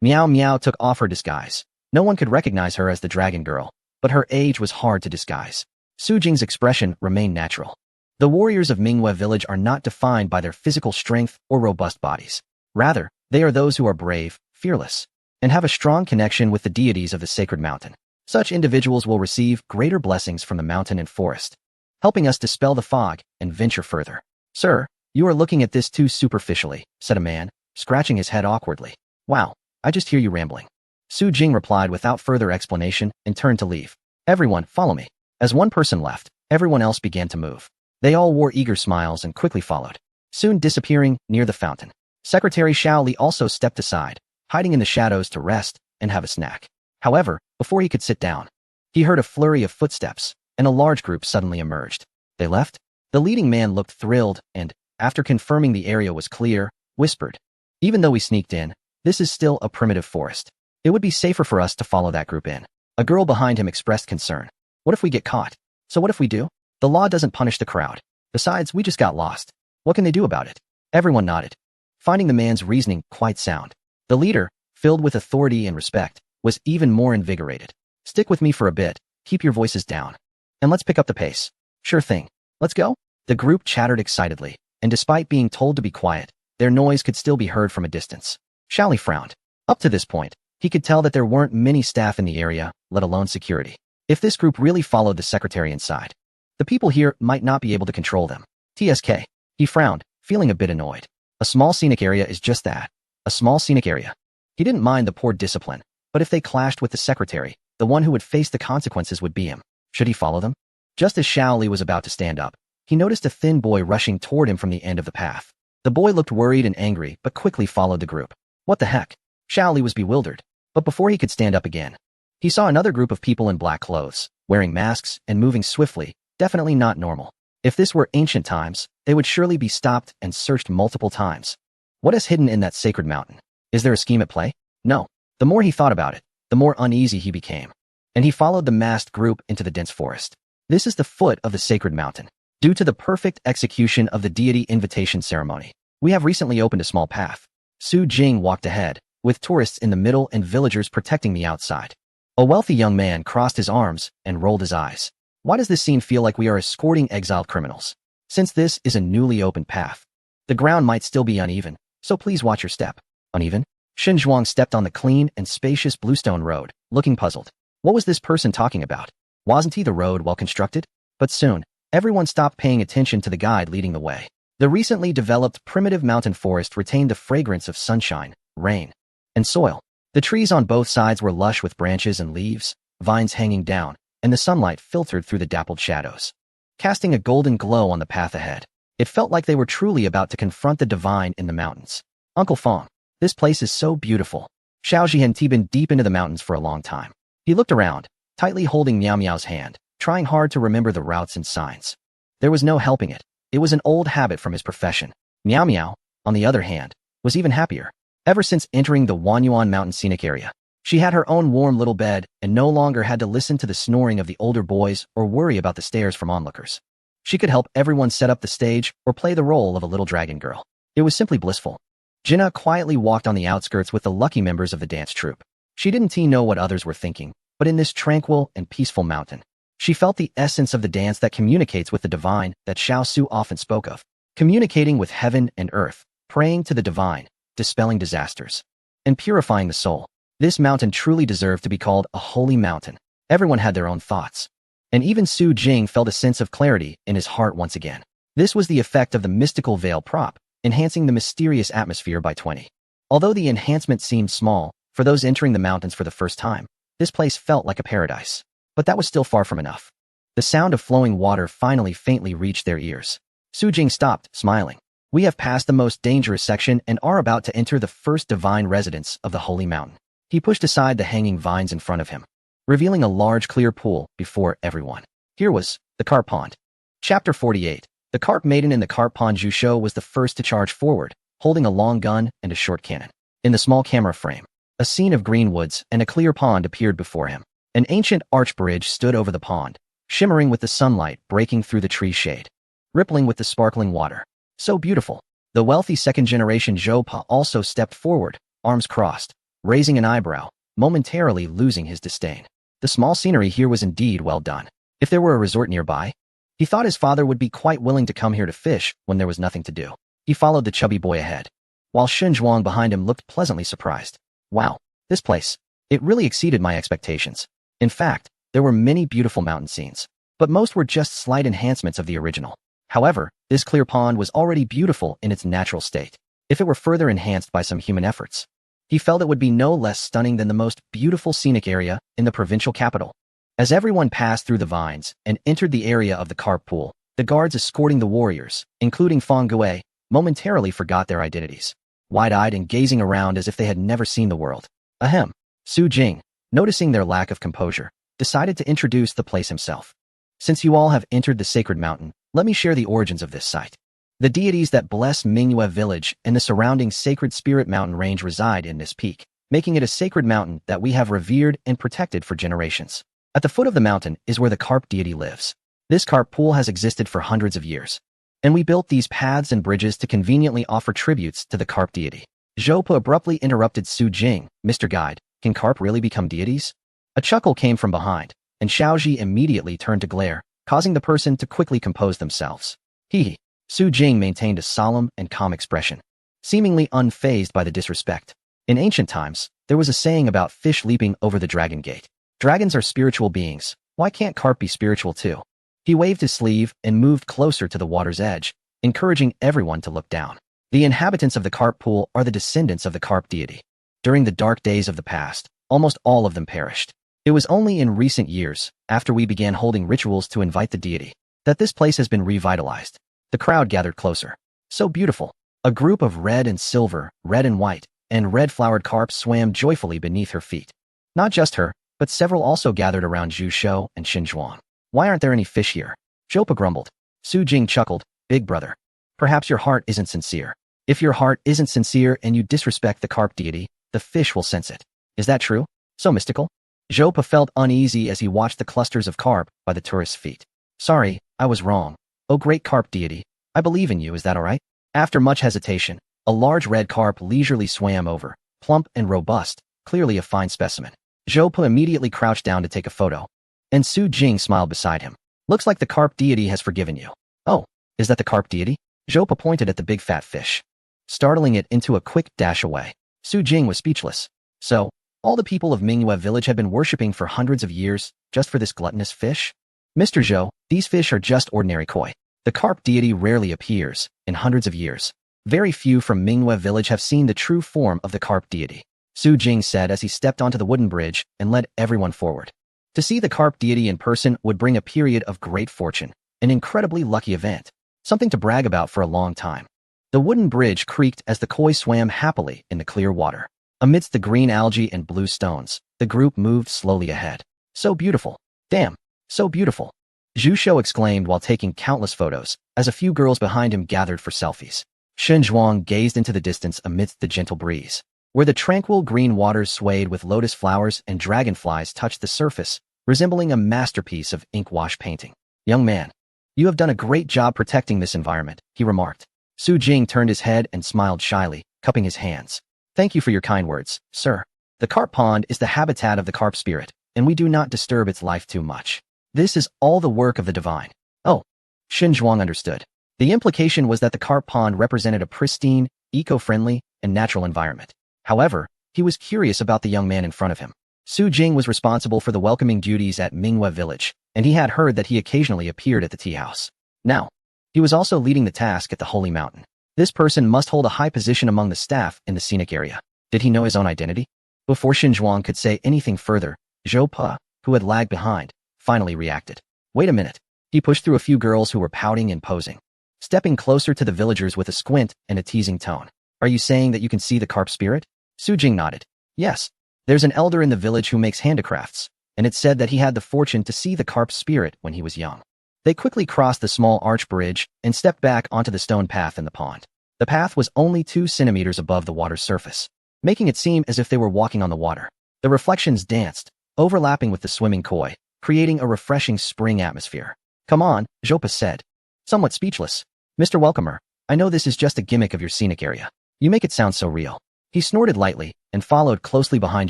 Meow Meow took off her disguise. No one could recognize her as the dragon girl, but her age was hard to disguise. Su Jing's expression remained natural. The warriors of Minghua village are not defined by their physical strength or robust bodies. Rather, they are those who are brave, fearless, and have a strong connection with the deities of the sacred mountain. Such individuals will receive greater blessings from the mountain and forest, helping us dispel the fog and venture further. "Sir, you are looking at this too superficially," said a man, scratching his head awkwardly. "Wow, I just hear you rambling." Su Jing replied without further explanation and turned to leave. "Everyone, follow me." As one person left, everyone else began to move. They all wore eager smiles and quickly followed, soon disappearing near the fountain. Secretary Xiao Li also stepped aside, hiding in the shadows to rest and have a snack. However, before he could sit down, he heard a flurry of footsteps, and a large group suddenly emerged. They left? The leading man looked thrilled and, after confirming the area was clear, whispered, "Even though we sneaked in, this is still a primitive forest. It would be safer for us to follow that group in." A girl behind him expressed concern. "What if we get caught?" "So what if we do? The law doesn't punish the crowd. Besides, we just got lost. What can they do about it?" Everyone nodded, finding the man's reasoning quite sound. The leader, filled with authority and respect, was even more invigorated. "Stick with me for a bit, keep your voices down, and let's pick up the pace." "Sure thing. Let's go." The group chattered excitedly, and despite being told to be quiet, their noise could still be heard from a distance. Xiao Li frowned. Up to this point, he could tell that there weren't many staff in the area, let alone security. If this group really followed the secretary inside, the people here might not be able to control them. TSK. He frowned, feeling a bit annoyed. A small scenic area is just that. A small scenic area. He didn't mind the poor discipline, but if they clashed with the secretary, the one who would face the consequences would be him. Should he follow them? Just as Xiao Li was about to stand up, he noticed a thin boy rushing toward him from the end of the path. The boy looked worried and angry, but quickly followed the group. What the heck? Xiao Li was bewildered, but before he could stand up again, he saw another group of people in black clothes, wearing masks and moving swiftly, definitely not normal. If this were ancient times, they would surely be stopped and searched multiple times. What is hidden in that sacred mountain? Is there a scheme at play? No. The more he thought about it, the more uneasy he became, and he followed the masked group into the dense forest. This is the foot of the sacred mountain. Due to the perfect execution of the deity invitation ceremony, we have recently opened a small path. Su Jing walked ahead, with tourists in the middle and villagers protecting the outside. A wealthy young man crossed his arms and rolled his eyes. Why does this scene feel like we are escorting exiled criminals? Since this is a newly opened path, the ground might still be uneven, so please watch your step. Uneven? Shen Zhuang stepped on the clean and spacious bluestone road, looking puzzled. What was this person talking about? Wasn't the road well constructed? But soon, everyone stopped paying attention to the guide leading the way. The recently developed primitive mountain forest retained the fragrance of sunshine, rain, and soil. The trees on both sides were lush with branches and leaves, vines hanging down, and the sunlight filtered through the dappled shadows, casting a golden glow on the path ahead. It felt like they were truly about to confront the divine in the mountains. Uncle Fong, this place is so beautiful. Xiao Zhi had been deep into the mountains for a long time. He looked around, tightly holding Meow Meow's hand, trying hard to remember the routes and signs. There was no helping it. It was an old habit from his profession. Meow Meow, on the other hand, was even happier. Ever since entering the Wanyuan Mountain scenic area, she had her own warm little bed and no longer had to listen to the snoring of the older boys or worry about the stares from onlookers. She could help everyone set up the stage or play the role of a little dragon girl. It was simply blissful. Jinna quietly walked on the outskirts with the lucky members of the dance troupe. She didn't know what others were thinking, but in this tranquil and peaceful mountain, she felt the essence of the dance that communicates with the divine that Xiao Su often spoke of. Communicating with heaven and earth, praying to the divine, dispelling disasters, and purifying the soul. This mountain truly deserved to be called a holy mountain. Everyone had their own thoughts, and even Su Jing felt a sense of clarity in his heart once again. This was the effect of the mystical veil prop, enhancing the mysterious atmosphere by 20. Although the enhancement seemed small, for those entering the mountains for the first time, this place felt like a paradise. But that was still far from enough. The sound of flowing water finally faintly reached their ears. Su Jing stopped, smiling. We have passed the most dangerous section and are about to enter the first divine residence of the Holy Mountain. He pushed aside the hanging vines in front of him, revealing a large clear pool before everyone. Here was the carp pond. Chapter 48. The carp maiden in the carp pond. Zhu Shou was the first to charge forward, holding a long gun and a short cannon. In the small camera frame, a scene of green woods and a clear pond appeared before him. An ancient arch bridge stood over the pond, shimmering with the sunlight breaking through the tree's shade, rippling with the sparkling water. So beautiful. The wealthy second-generation Zhou Pa also stepped forward, arms crossed, raising an eyebrow, momentarily losing his disdain. The small scenery here was indeed well done. If there were a resort nearby, he thought his father would be quite willing to come here to fish when there was nothing to do. He followed the chubby boy ahead, while Shen Zhuang behind him looked pleasantly surprised. Wow, this place. It really exceeded my expectations. In fact, there were many beautiful mountain scenes, but most were just slight enhancements of the original. However, this clear pond was already beautiful in its natural state. If it were further enhanced by some human efforts, he felt it would be no less stunning than the most beautiful scenic area in the provincial capital. As everyone passed through the vines and entered the area of the carp pool, the guards escorting the warriors, including Fang Gui, momentarily forgot their identities, wide-eyed and gazing around as if they had never seen the world. Ahem. Su Jing, noticing their lack of composure, decided to introduce the place himself. Since you all have entered the sacred mountain, let me share the origins of this site. The deities that bless Mingyue village and the surrounding sacred spirit mountain range reside in this peak, making it a sacred mountain that we have revered and protected for generations. At the foot of the mountain is where the carp deity lives. This carp pool has existed for hundreds of years, and we built these paths and bridges to conveniently offer tributes to the carp deity. Zhou Pa abruptly interrupted Su Jing. Mr. Guide, can carp really become deities? A chuckle came from behind, and Xiaoji immediately turned to glare, causing the person to quickly compose themselves. Hee. Su Jing maintained a solemn and calm expression, seemingly unfazed by the disrespect. In ancient times, there was a saying about fish leaping over the dragon gate. Dragons are spiritual beings. Why can't carp be spiritual too? He waved his sleeve and moved closer to the water's edge, encouraging everyone to look down. The inhabitants of the carp pool are the descendants of the carp deity. During the dark days of the past, almost all of them perished. It was only in recent years, after we began holding rituals to invite the deity, that this place has been revitalized. The crowd gathered closer. So beautiful. A group of red and silver, red and white, and red-flowered carp swam joyfully beneath her feet. Not just her, but several also gathered around Zhu Shou and Xin Zhuang. Why aren't there any fish here? Zhou Pa grumbled. Su Jing chuckled. Big brother. Perhaps your heart isn't sincere. If your heart isn't sincere and you disrespect the carp deity, the fish will sense it. Is that true? So mystical? Zhou Pa felt uneasy as he watched the clusters of carp by the tourists' feet. Sorry, I was wrong. Oh great carp deity, I believe in you, is that alright? After much hesitation, a large red carp leisurely swam over, plump and robust, clearly a fine specimen. Zhou Pa immediately crouched down to take a photo, and Su Jing smiled beside him. Looks like the carp deity has forgiven you. Oh, is that the carp deity? Zhou Pa pointed at the big fat fish, startling it into a quick dash away. Su Jing was speechless. So, all the people of Mingyue village had been worshipping for hundreds of years just for this gluttonous fish? Mr. Zhou, these fish are just ordinary koi. The carp deity rarely appears in hundreds of years. Very few from Mingyue village have seen the true form of the carp deity, Su Jing said as he stepped onto the wooden bridge and led everyone forward. To see the carp deity in person would bring a period of great fortune, an incredibly lucky event, something to brag about for a long time. The wooden bridge creaked as the koi swam happily in the clear water. Amidst the green algae and blue stones, the group moved slowly ahead. So beautiful. Damn, so beautiful. Zhu Shou exclaimed while taking countless photos, as a few girls behind him gathered for selfies. Shen Zhuang gazed into the distance amidst the gentle breeze, where the tranquil green waters swayed with lotus flowers and dragonflies touched the surface, resembling a masterpiece of ink wash painting. Young man, you have done a great job protecting this environment, he remarked. Su Jing turned his head and smiled shyly, cupping his hands. Thank you for your kind words, sir. The carp pond is the habitat of the carp spirit, and we do not disturb its life too much. This is all the work of the divine. Oh, Xin Zhuang understood. The implication was that the carp pond represented a pristine, eco-friendly, and natural environment. However, he was curious about the young man in front of him. Su Jing was responsible for the welcoming duties at Mingyue village, and he had heard that he occasionally appeared at the tea house. Now, he was also leading the task at the Holy Mountain. This person must hold a high position among the staff in the scenic area. Did he know his own identity? Before Xin Zhuang could say anything further, Zhou Pa, who had lagged behind, finally reacted. Wait a minute. He pushed through a few girls who were pouting and posing. stepping closer to the villagers with a squint and a teasing tone. Are you saying that you can see the carp spirit? Su Jing nodded. Yes. There's an elder in the village who makes handicrafts, and it's said that he had the fortune to see the carp spirit when he was young. They quickly crossed the small arch bridge and stepped back onto the stone path in the pond. The path was only 2 centimeters above the water's surface, making it seem as if they were walking on the water. The reflections danced, overlapping with the swimming koi, creating a refreshing spring atmosphere. Come on, Jopa said, somewhat speechless. Mr. Welcomer, I know this is just a gimmick of your scenic area. You make it sound so real. He snorted lightly and followed closely behind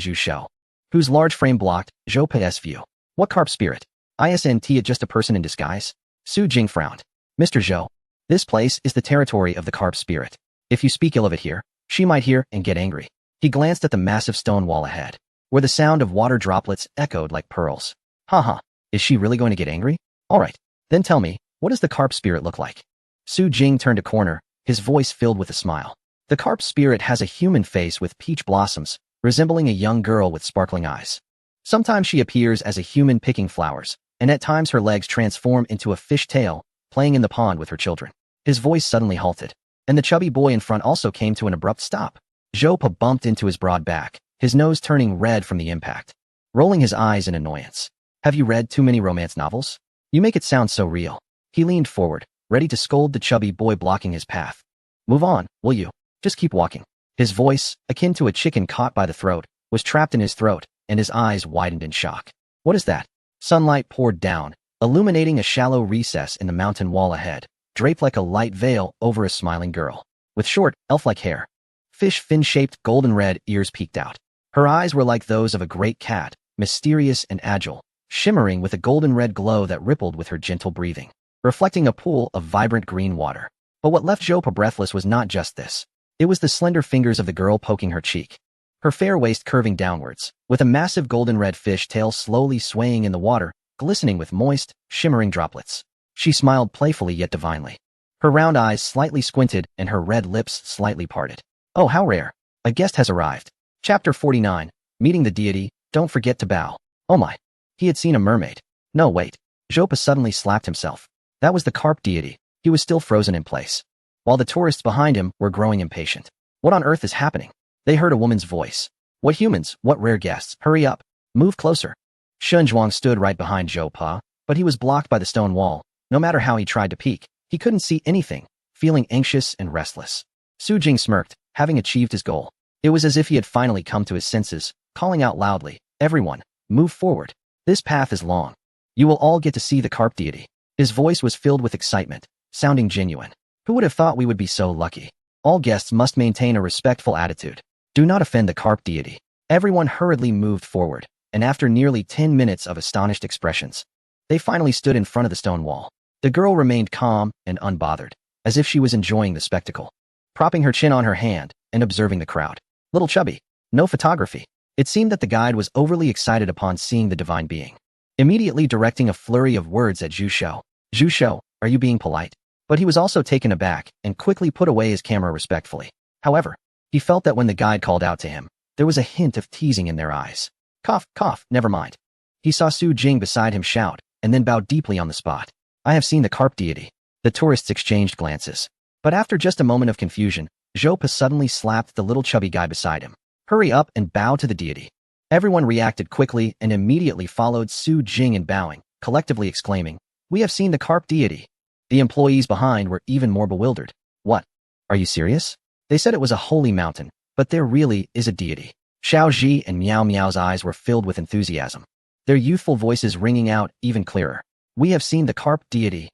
Zhu Shou, whose large frame blocked Jopa's view. What carp spirit? Isn't it just a person in disguise? Su Jing frowned. Mr. Zhou, this place is the territory of the carp spirit. If you speak ill of it here, she might hear and get angry. He glanced at the massive stone wall ahead, where the sound of water droplets echoed like pearls. Haha, is she really going to get angry? All right, then tell me, what does the carp spirit look like? Su Jing turned a corner, his voice filled with a smile. The carp spirit has a human face with peach blossoms, resembling a young girl with sparkling eyes. Sometimes she appears as a human picking flowers, and at times her legs transform into a fish tail, playing in the pond with her children. His voice suddenly halted, and the chubby boy in front also came to an abrupt stop. Jopa bumped into his broad back, his nose turning red from the impact, rolling his eyes in annoyance. Have you read too many romance novels? You make it sound so real. He leaned forward, ready to scold the chubby boy blocking his path. Move on, will you? Just keep walking. His voice, akin to a chicken caught by the throat, was trapped in his throat, and his eyes widened in shock. What is that? Sunlight poured down, illuminating a shallow recess in the mountain wall ahead, draped like a light veil over a smiling girl, with short, elf-like hair. Fish fin-shaped golden red ears peeked out. Her eyes were like those of a great cat, mysterious and agile, shimmering with a golden red glow that rippled with her gentle breathing, reflecting a pool of vibrant green water. But what left Jopa breathless was not just this. It was the slender fingers of the girl poking her cheek, her fair waist curving downwards, with a massive golden red fish tail slowly swaying in the water, glistening with moist, shimmering droplets. She smiled playfully yet divinely. Her round eyes slightly squinted and her red lips slightly parted. Oh, how rare. A guest has arrived. Chapter 49. Meeting the deity, don't forget to bow. Oh my. He had seen a mermaid. No, wait. Jopa suddenly slapped himself. That was the carp deity. He was still frozen in place, while the tourists behind him were growing impatient. What on earth is happening? They heard a woman's voice. What humans, what rare guests, hurry up, move closer. Shun Zhuang stood right behind Jopa, but he was blocked by the stone wall. No matter how he tried to peek, he couldn't see anything, feeling anxious and restless. Su Jing smirked, having achieved his goal. It was as if he had finally come to his senses, calling out loudly, everyone, move forward. This path is long. You will all get to see the carp deity. His voice was filled with excitement, sounding genuine. Who would have thought we would be so lucky? All guests must maintain a respectful attitude. Do not offend the carp deity. Everyone hurriedly moved forward, and after nearly 10 minutes of astonished expressions, they finally stood in front of the stone wall. The girl remained calm and unbothered, as if she was enjoying the spectacle, propping her chin on her hand and observing the crowd. Little chubby, no photography. It seemed that the guide was overly excited upon seeing the divine being, immediately directing a flurry of words at Zhu Shou. Zhu Shou, are you being polite? But he was also taken aback and quickly put away his camera respectfully. However, he felt that when the guide called out to him, there was a hint of teasing in their eyes. Cough, cough, never mind. He saw Su Jing beside him shout, and then bowed deeply on the spot. I have seen the carp deity. The tourists exchanged glances. But after just a moment of confusion, Jopa suddenly slapped the little chubby guy beside him. Hurry up and bow to the deity. Everyone reacted quickly and immediately followed Su Jing in bowing, collectively exclaiming, we have seen the carp deity. The employees behind were even more bewildered. What? Are you serious? They said it was a holy mountain, but there really is a deity. Xiao Ji and Miao Miao's eyes were filled with enthusiasm, their youthful voices ringing out even clearer. We have seen the carp deity.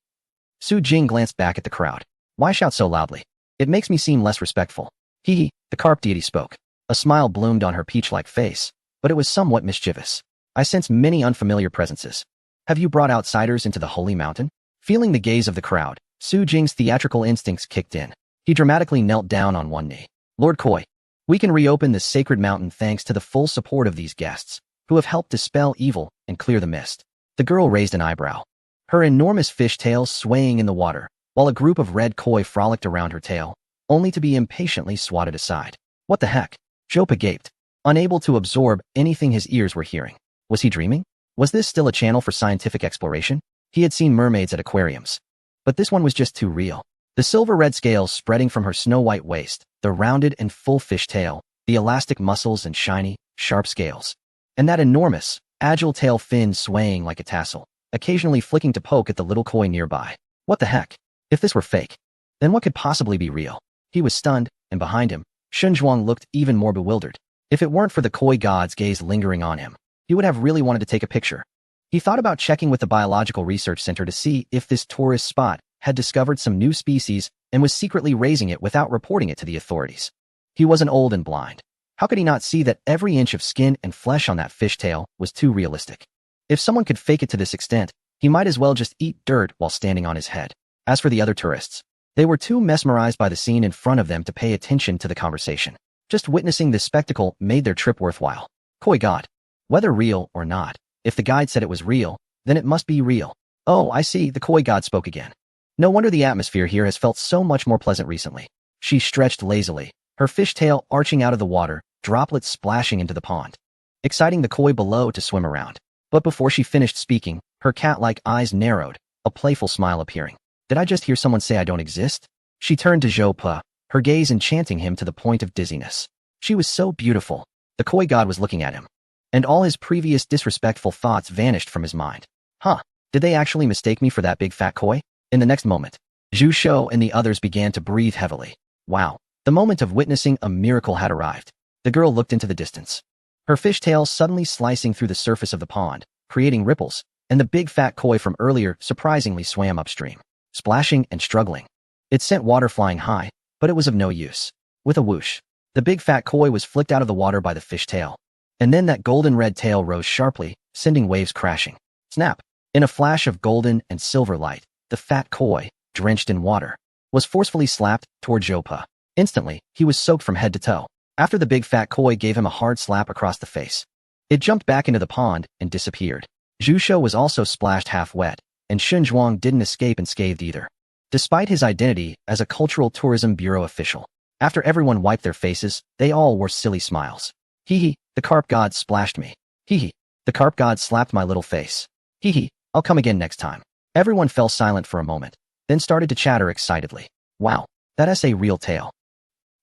Su Jing glanced back at the crowd. Why shout so loudly? It makes me seem less respectful. The carp deity spoke. A smile bloomed on her peach-like face, but it was somewhat mischievous. I sense many unfamiliar presences. Have you brought outsiders into the holy mountain? Feeling the gaze of the crowd, Su Jing's theatrical instincts kicked in. He dramatically knelt down on one knee. Lord Koi, we can reopen this sacred mountain thanks to the full support of these guests, who have helped dispel evil and clear the mist. The girl raised an eyebrow, her enormous fish tail swaying in the water, while a group of red koi frolicked around her tail, only to be impatiently swatted aside. What the heck? Jopa gaped, unable to absorb anything his ears were hearing. Was he dreaming? Was this still a channel for scientific exploration? He had seen mermaids at aquariums, but this one was just too real. The silver-red scales spreading from her snow-white waist, the rounded and full fish tail, the elastic muscles and shiny, sharp scales. And that enormous, agile tail fin swaying like a tassel, occasionally flicking to poke at the little koi nearby. What the heck? If this were fake, then what could possibly be real? He was stunned, and behind him, Shunzhuang looked even more bewildered. If it weren't for the koi god's gaze lingering on him, he would have really wanted to take a picture. He thought about checking with the Biological Research Center to see if this tourist spot had discovered some new species and was secretly raising it without reporting it to the authorities. He wasn't old and blind. How could he not see that every inch of skin and flesh on that fishtail was too realistic? If someone could fake it to this extent, he might as well just eat dirt while standing on his head. As for the other tourists, they were too mesmerized by the scene in front of them to pay attention to the conversation. Just witnessing this spectacle made their trip worthwhile. Koi god. Whether real or not, if the guide said it was real, then it must be real. Oh, I see, the koi god spoke again. No wonder the atmosphere here has felt so much more pleasant recently. She stretched lazily, her fishtail arching out of the water, droplets splashing into the pond, exciting the koi below to swim around. But before she finished speaking, her cat-like eyes narrowed, a playful smile appearing. Did I just hear someone say I don't exist? She turned to Zhou Pe, her gaze enchanting him to the point of dizziness. She was so beautiful. The koi god was looking at him, and all his previous disrespectful thoughts vanished from his mind. Huh, did they actually mistake me for that big fat koi? In the next moment, Zhu Shou and the others began to breathe heavily. Wow, the moment of witnessing a miracle had arrived. The girl looked into the distance, her fishtail suddenly slicing through the surface of the pond, creating ripples, and the big fat koi from earlier surprisingly swam upstream, splashing and struggling. It sent water flying high, but it was of no use. With a whoosh, the big fat koi was flicked out of the water by the fishtail, and then that golden red tail rose sharply, sending waves crashing. Snap! In a flash of golden and silver light, the fat koi, drenched in water, was forcefully slapped toward Zhou Pe. Instantly, he was soaked from head to toe. After the big fat koi gave him a hard slap across the face, it jumped back into the pond and disappeared. Zhu Shou was also splashed half wet, and Shunzhuang didn't escape unscathed either. Despite his identity as a Cultural Tourism Bureau official, after everyone wiped their faces, they all wore silly smiles. Hee hee, the carp god splashed me. Hee hee, the carp god slapped my little face. Hee hee, I'll come again next time. Everyone fell silent for a moment, then started to chatter excitedly. Wow, that's a real tail.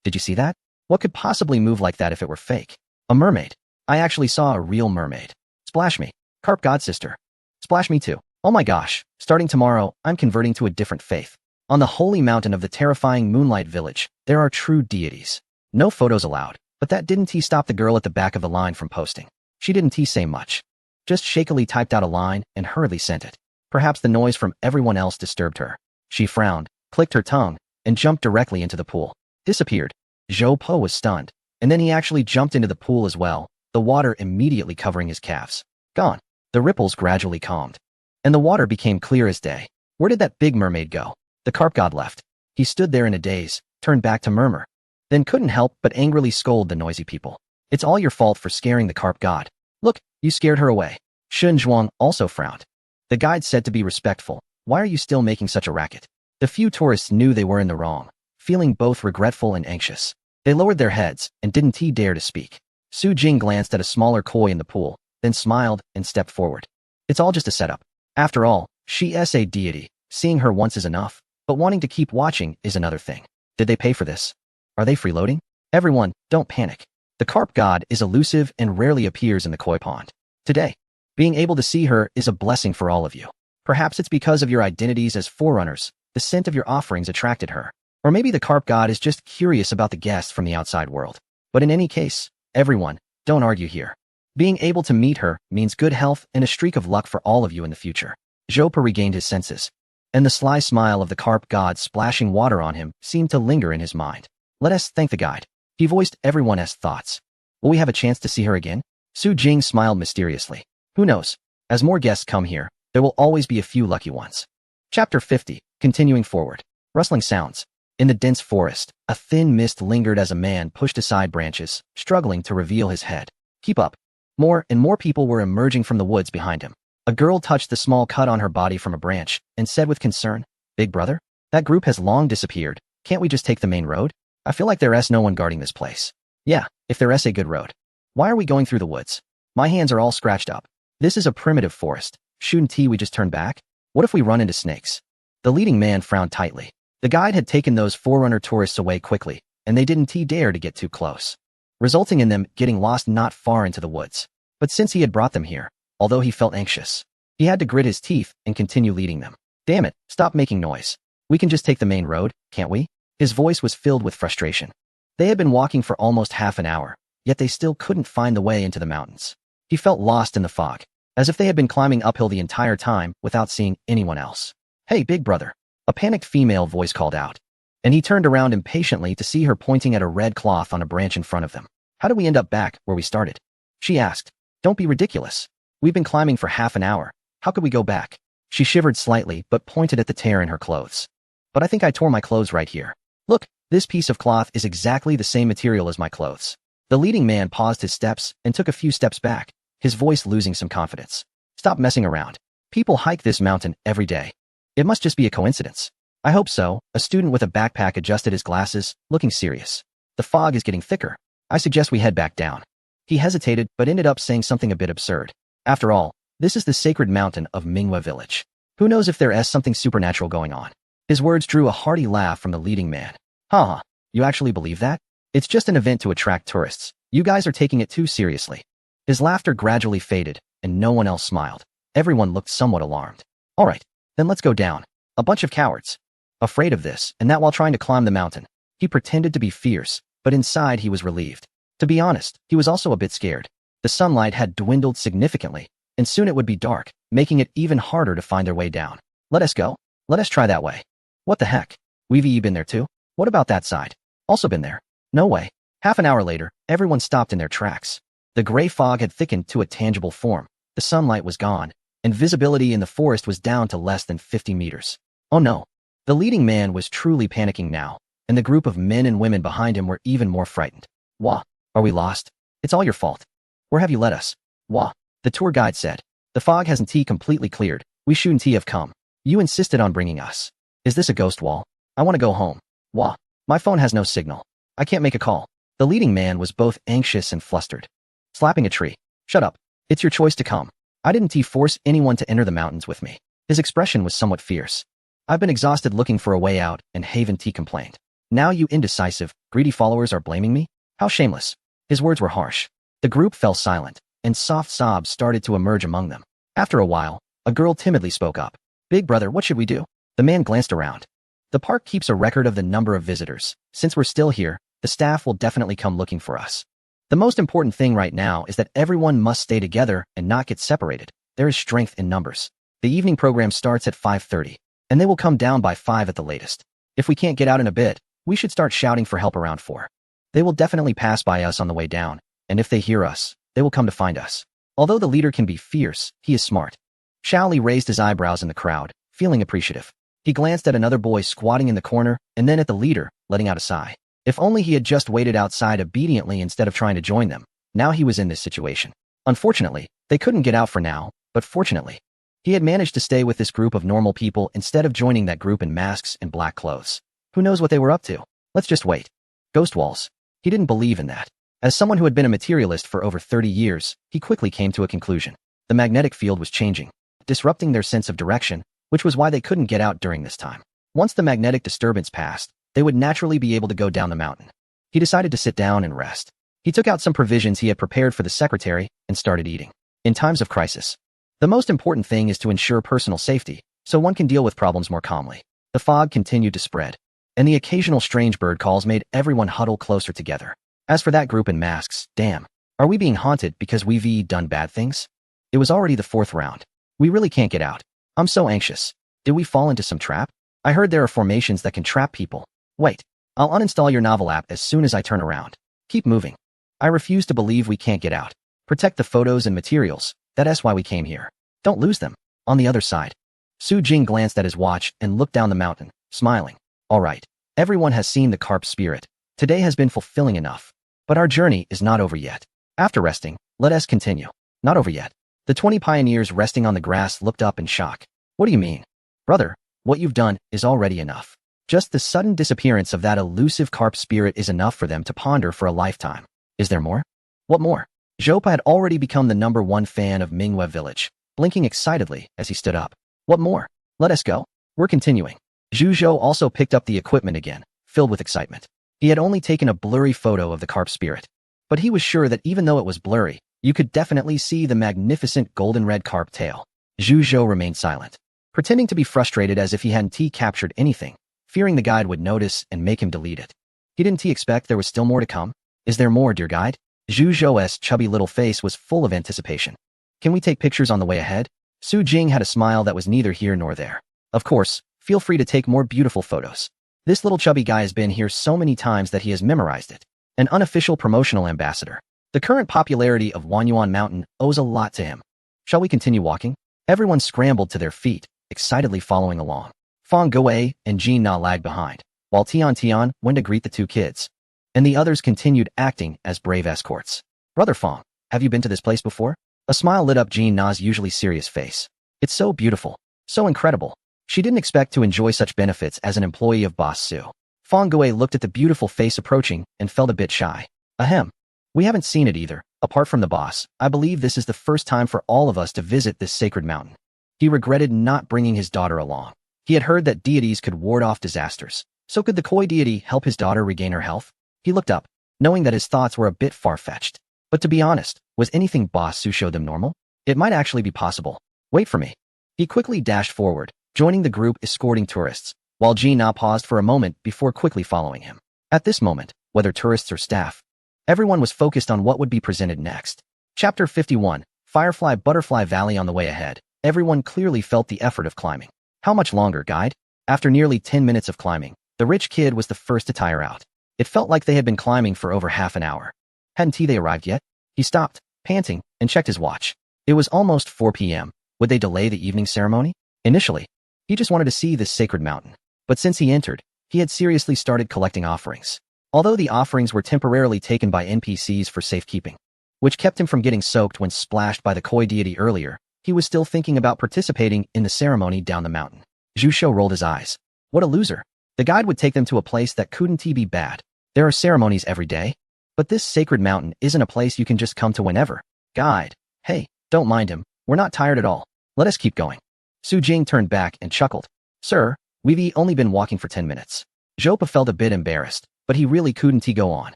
Did you see that? What could possibly move like that if it were fake? A mermaid. I actually saw a real mermaid. Splash me. Carp god sister. Splash me too. Oh my gosh, starting tomorrow, I'm converting to a different faith. On the holy mountain of the terrifying Moonlight Village, there are true deities. No photos allowed, but that didn't stop the girl at the back of the line from posting. She didn't say much. Just shakily typed out a line and hurriedly sent it. Perhaps the noise from everyone else disturbed her. She frowned, clicked her tongue, and jumped directly into the pool. Disappeared. Zhou Pe was stunned, and then he actually jumped into the pool as well, the water immediately covering his calves. Gone. The ripples gradually calmed, and the water became clear as day. Where did that big mermaid go? The carp god left. He stood there in a daze, turned back to murmur, then couldn't help but angrily scold the noisy people. It's all your fault for scaring the carp god. Look, you scared her away. Shunzhuang also frowned. The guide said to be respectful. Why are you still making such a racket? The few tourists knew they were in the wrong, feeling both regretful and anxious. They lowered their heads and didn't dare to speak. Su Jing glanced at a smaller koi in the pool, then smiled and stepped forward. It's all just a setup. After all, she is a deity. Seeing her once is enough, but wanting to keep watching is another thing. Did they pay for this? Are they freeloading? Everyone, don't panic. The carp god is elusive and rarely appears in the koi pond. Today, being able to see her is a blessing for all of you. Perhaps it's because of your identities as forerunners, the scent of your offerings attracted her. Or maybe the carp god is just curious about the guests from the outside world. But in any case, everyone, don't argue here. Being able to meet her means good health and a streak of luck for all of you in the future. Zhou Pe regained his senses, and the sly smile of the carp god splashing water on him seemed to linger in his mind. Let us thank the guide. He voiced everyone's thoughts. Will we have a chance to see her again? Su Jing smiled mysteriously. Who knows? As more guests come here, there will always be a few lucky ones. Chapter 50, continuing forward. Rustling sounds. In the dense forest, a thin mist lingered as a man pushed aside branches, struggling to reveal his head. Keep up. More and more people were emerging from the woods behind him. A girl touched the small cut on her body from a branch and said with concern, Big brother? That group has long disappeared. Can't we just take the main road? I feel like there's no one guarding this place. Yeah, if there's a good road. Why are we going through the woods? My hands are all scratched up. This is a primitive forest. Shouldn't we just turn back? What if we run into snakes? The leading man frowned tightly. The guide had taken those forerunner tourists away quickly, and they didn't dare to get too close, resulting in them getting lost not far into the woods. But since he had brought them here, although he felt anxious, he had to grit his teeth and continue leading them. Damn it, stop making noise. We can just take the main road, can't we? His voice was filled with frustration. They had been walking for almost half an hour, yet they still couldn't find the way into the mountains. He felt lost in the fog, as if they had been climbing uphill the entire time without seeing anyone else. Hey, big brother, a panicked female voice called out, and he turned around impatiently to see her pointing at a red cloth on a branch in front of them. How did we end up back where we started? She asked. Don't be ridiculous. We've been climbing for half an hour. How could we go back? She shivered slightly but pointed at the tear in her clothes. But I think I tore my clothes right here. Look, this piece of cloth is exactly the same material as my clothes. The leading man paused his steps and took a few steps back, his voice losing some confidence. Stop messing around. People hike this mountain every day. It must just be a coincidence. I hope so. A student with a backpack adjusted his glasses, looking serious. The fog is getting thicker. I suggest we head back down. He hesitated but ended up saying something a bit absurd. After all, this is the sacred mountain of Minghua village. Who knows if there is something supernatural going on? His words drew a hearty laugh from the leading man. Haha, you actually believe that? It's just an event to attract tourists. You guys are taking it too seriously. His laughter gradually faded, and no one else smiled. Everyone looked somewhat alarmed. All right, then let's go down. A bunch of cowards. Afraid of this, and that while trying to climb the mountain. He pretended to be fierce, but inside he was relieved. To be honest, he was also a bit scared. The sunlight had dwindled significantly, and soon it would be dark, making it even harder to find their way down. Let us go. Let us try that way. What the heck? We've been there too? What about that side? Also been there? No way. Half an hour later, everyone stopped in their tracks. The gray fog had thickened to a tangible form. The sunlight was gone, and visibility in the forest was down to less than 50 meters. Oh no. The leading man was truly panicking now, and the group of men and women behind him were even more frightened. Wah, are we lost? It's all your fault. Where have you led us? Wah, the tour guide said. The fog hasn't completely cleared. We shouldn't have come. You insisted on bringing us. Is this a ghost wall? I want to go home. Wah, my phone has no signal. I can't make a call. The leading man was both anxious and flustered. Slapping a tree. Shut up. It's your choice to come. I didn't force anyone to enter the mountains with me. His expression was somewhat fierce. I've been exhausted looking for a way out, and Haven T complained. Now you indecisive, greedy followers are blaming me? How shameless. His words were harsh. The group fell silent, and soft sobs started to emerge among them. After a while, a girl timidly spoke up. Big brother, what should we do? The man glanced around. The park keeps a record of the number of visitors. Since we're still here, the staff will definitely come looking for us. The most important thing right now is that everyone must stay together and not get separated. There is strength in numbers. The evening program starts at 5:30, and they will come down by 5 at the latest. If we can't get out in a bit, we should start shouting for help around 4. They will definitely pass by us on the way down, and if they hear us, they will come to find us. Although the leader can be fierce, he is smart. Xiaoli raised his eyebrows in the crowd, feeling appreciative. He glanced at another boy squatting in the corner, and then at the leader, letting out a sigh. If only he had just waited outside obediently instead of trying to join them. Now he was in this situation. Unfortunately, they couldn't get out for now, but fortunately, he had managed to stay with this group of normal people instead of joining that group in masks and black clothes. Who knows what they were up to? Let's just wait. Ghost walls. He didn't believe in that. As someone who had been a materialist for over 30 years, he quickly came to a conclusion. The magnetic field was changing, disrupting their sense of direction, which was why they couldn't get out during this time. Once the magnetic disturbance passed, they would naturally be able to go down the mountain. He decided to sit down and rest. He took out some provisions he had prepared for the secretary and started eating. In times of crisis, the most important thing is to ensure personal safety, so one can deal with problems more calmly. The fog continued to spread, and the occasional strange bird calls made everyone huddle closer together. As for that group in masks, damn, are we being haunted because we've done bad things? It was already the 4th round. We really can't get out. I'm so anxious. Did we fall into some trap? I heard there are formations that can trap people. Wait, I'll uninstall your novel app as soon as I turn around. Keep moving. I refuse to believe we can't get out. Protect the photos and materials. That's why we came here. Don't lose them. On the other side. Su Jing glanced at his watch and looked down the mountain, smiling. All right. Everyone has seen the carp spirit. Today has been fulfilling enough. But our journey is not over yet. After resting, let us continue. Not over yet. The 20 pioneers resting on the grass looked up in shock. What do you mean? Brother, what you've done is already enough. Just the sudden disappearance of that elusive carp spirit is enough for them to ponder for a lifetime. Is there more? What more? Zhopa had already become the #1 fan of Minghua village, blinking excitedly as he stood up. What more? Let us go. We're continuing. Zhuzhou also picked up the equipment again, filled with excitement. He had only taken a blurry photo of the carp spirit, but he was sure that even though it was blurry, you could definitely see the magnificent golden-red carp tail. Zhuzhou remained silent, pretending to be frustrated as if he hadn't captured anything, fearing the guide would notice and make him delete it. He didn't expect there was still more to come. Is there more, dear guide? Zhuzhou's chubby little face was full of anticipation. Can we take pictures on the way ahead? Su Jing had a smile that was neither here nor there. Of course, feel free to take more beautiful photos. This little chubby guy has been here so many times that he has memorized it. An unofficial promotional ambassador. The current popularity of Wanyuan Mountain owes a lot to him. Shall we continue walking? Everyone scrambled to their feet, excitedly following along. Fang Gui and Jin Na lagged behind, while Tian went to greet the two kids. And the others continued acting as brave escorts. Brother Fang, have you been to this place before? A smile lit up Jin Na's usually serious face. It's so beautiful, so incredible. She didn't expect to enjoy such benefits as an employee of Boss Su. Fang Gui looked at the beautiful face approaching and felt a bit shy. Ahem. We haven't seen it either. Apart from the boss, I believe this is the first time for all of us to visit this sacred mountain. He regretted not bringing his daughter along. He had heard that deities could ward off disasters. So could the koi deity help his daughter regain her health? He looked up, knowing that his thoughts were a bit far-fetched. But to be honest, was anything Boss Su showed them normal? It might actually be possible. Wait for me. He quickly dashed forward, joining the group escorting tourists, while Jin Na paused for a moment before quickly following him. At this moment, whether tourists or staff, everyone was focused on what would be presented next. Chapter 51, Firefly Butterfly Valley. On the way ahead, everyone clearly felt the effort of climbing. How much longer, guide? After nearly 10 minutes of climbing, the rich kid was the first to tire out. It felt like they had been climbing for over half an hour. Hadn't they arrived yet? He stopped, panting, and checked his watch. It was almost 4 p.m. Would they delay the evening ceremony? Initially, he just wanted to see this sacred mountain. But since he entered, he had seriously started collecting offerings. Although the offerings were temporarily taken by NPCs for safekeeping, which kept him from getting soaked when splashed by the koi deity earlier, he was still thinking about participating in the ceremony down the mountain. Zhuzhou rolled his eyes. What a loser. The guide would take them to a place that couldn't be bad. There are ceremonies every day. But this sacred mountain isn't a place you can just come to whenever. Guide. Hey, don't mind him. We're not tired at all. Let us keep going. Su Jing turned back and chuckled. Sir, we've only been walking for 10 minutes. Zhoupa felt a bit embarrassed, but he really couldn't go on.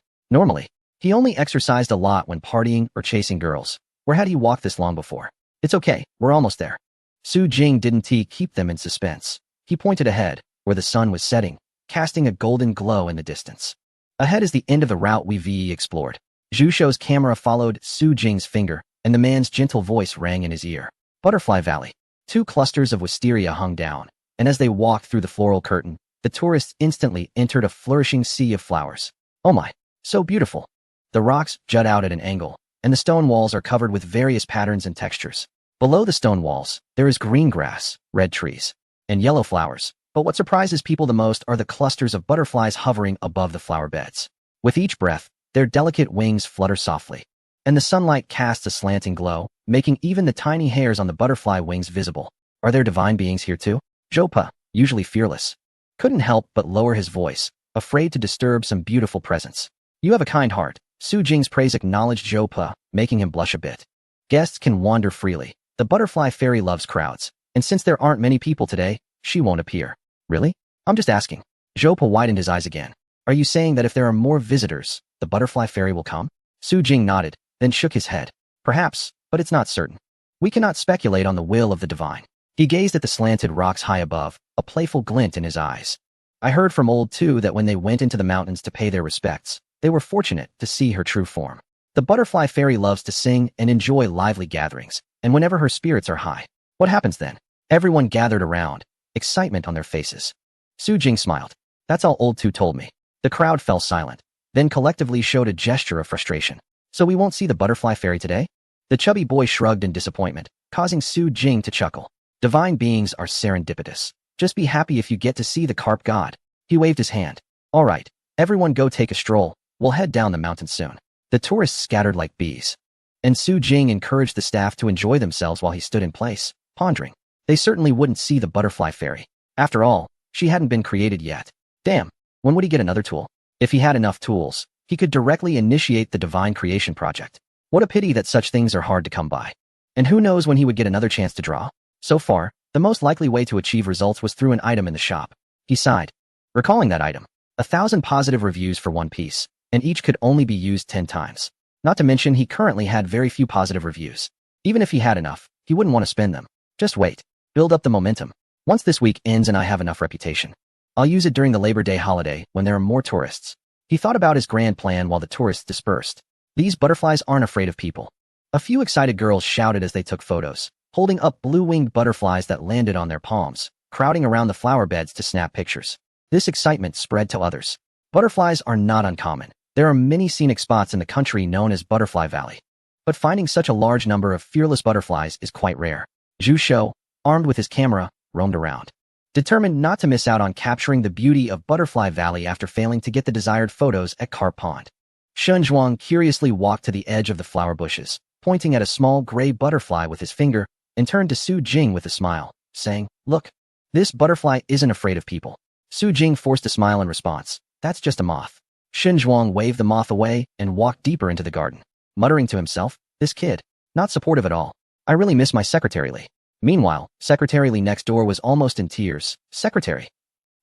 Normally, he only exercised a lot when partying or chasing girls. Where had he walked this long before? It's okay, we're almost there. Su Jing didn't keep them in suspense. He pointed ahead, where the sun was setting, casting a golden glow in the distance. Ahead is the end of the route we've explored. Zhuzhou's camera followed Su Jing's finger, and the man's gentle voice rang in his ear. Butterfly Valley. 2 clusters of wisteria hung down, and as they walked through the floral curtain, the tourists instantly entered a flourishing sea of flowers. Oh my, so beautiful. The rocks jut out at an angle, and the stone walls are covered with various patterns and textures. Below the stone walls, there is green grass, red trees, and yellow flowers. But what surprises people the most are the clusters of butterflies hovering above the flower beds. With each breath, their delicate wings flutter softly, and the sunlight casts a slanting glow, making even the tiny hairs on the butterfly wings visible. Are there divine beings here too? Zhoupa, usually fearless, couldn't help but lower his voice, afraid to disturb some beautiful presence. You have a kind heart. Su Jing's praise acknowledged Zhoupa, making him blush a bit. Guests can wander freely. The butterfly fairy loves crowds, and since there aren't many people today, she won't appear. Really? I'm just asking. Zhoupa widened his eyes again. Are you saying that if there are more visitors, the butterfly fairy will come? Su Jing nodded, then shook his head. Perhaps, but it's not certain. We cannot speculate on the will of the divine. He gazed at the slanted rocks high above, a playful glint in his eyes. I heard from old two that when they went into the mountains to pay their respects, they were fortunate to see her true form. The butterfly fairy loves to sing and enjoy lively gatherings, and whenever her spirits are high, what happens then? Everyone gathered around, excitement on their faces. Su Jing smiled. That's all old two told me. The crowd fell silent, then collectively showed a gesture of frustration. So we won't see the butterfly fairy today? The chubby boy shrugged in disappointment, causing Su Jing to chuckle. Divine beings are serendipitous. Just be happy if you get to see the carp god. He waved his hand. All right, everyone go take a stroll. We'll head down the mountain soon. The tourists scattered like bees, and Su Jing encouraged the staff to enjoy themselves while he stood in place, pondering. They certainly wouldn't see the butterfly fairy. After all, she hadn't been created yet. Damn, when would he get another tool? If he had enough tools, he could directly initiate the divine creation project. What a pity that such things are hard to come by. And who knows when he would get another chance to draw? So far, the most likely way to achieve results was through an item in the shop. He sighed, recalling that item. 1,000 positive reviews for one piece, and each could only be used 10 times. Not to mention he currently had very few positive reviews. Even if he had enough, he wouldn't want to spend them. Just wait. Build up the momentum. Once this week ends and I have enough reputation, I'll use it during the Labor Day holiday when there are more tourists. He thought about his grand plan while the tourists dispersed. These butterflies aren't afraid of people. A few excited girls shouted as they took photos, holding up blue-winged butterflies that landed on their palms, crowding around the flower beds to snap pictures. This excitement spread to others. Butterflies are not uncommon. There are many scenic spots in the country known as Butterfly Valley. But finding such a large number of fearless butterflies is quite rare. Zhu Shou, armed with his camera, roamed around, determined not to miss out on capturing the beauty of Butterfly Valley after failing to get the desired photos at Carp Pond. Shen Zhuang curiously walked to the edge of the flower bushes, pointing at a small gray butterfly with his finger, and turned to Su Jing with a smile, saying, "Look, this butterfly isn't afraid of people." Su Jing forced a smile in response. "That's just a moth." Shen Zhuang waved the moth away and walked deeper into the garden, muttering to himself, "This kid, not supportive at all. I really miss my Secretary Li." Meanwhile, Secretary Li next door was almost in tears. "Secretary,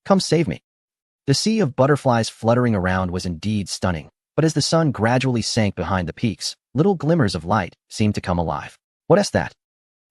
come save me." The sea of butterflies fluttering around was indeed stunning, but as the sun gradually sank behind the peaks, little glimmers of light seemed to come alive. "What is that?"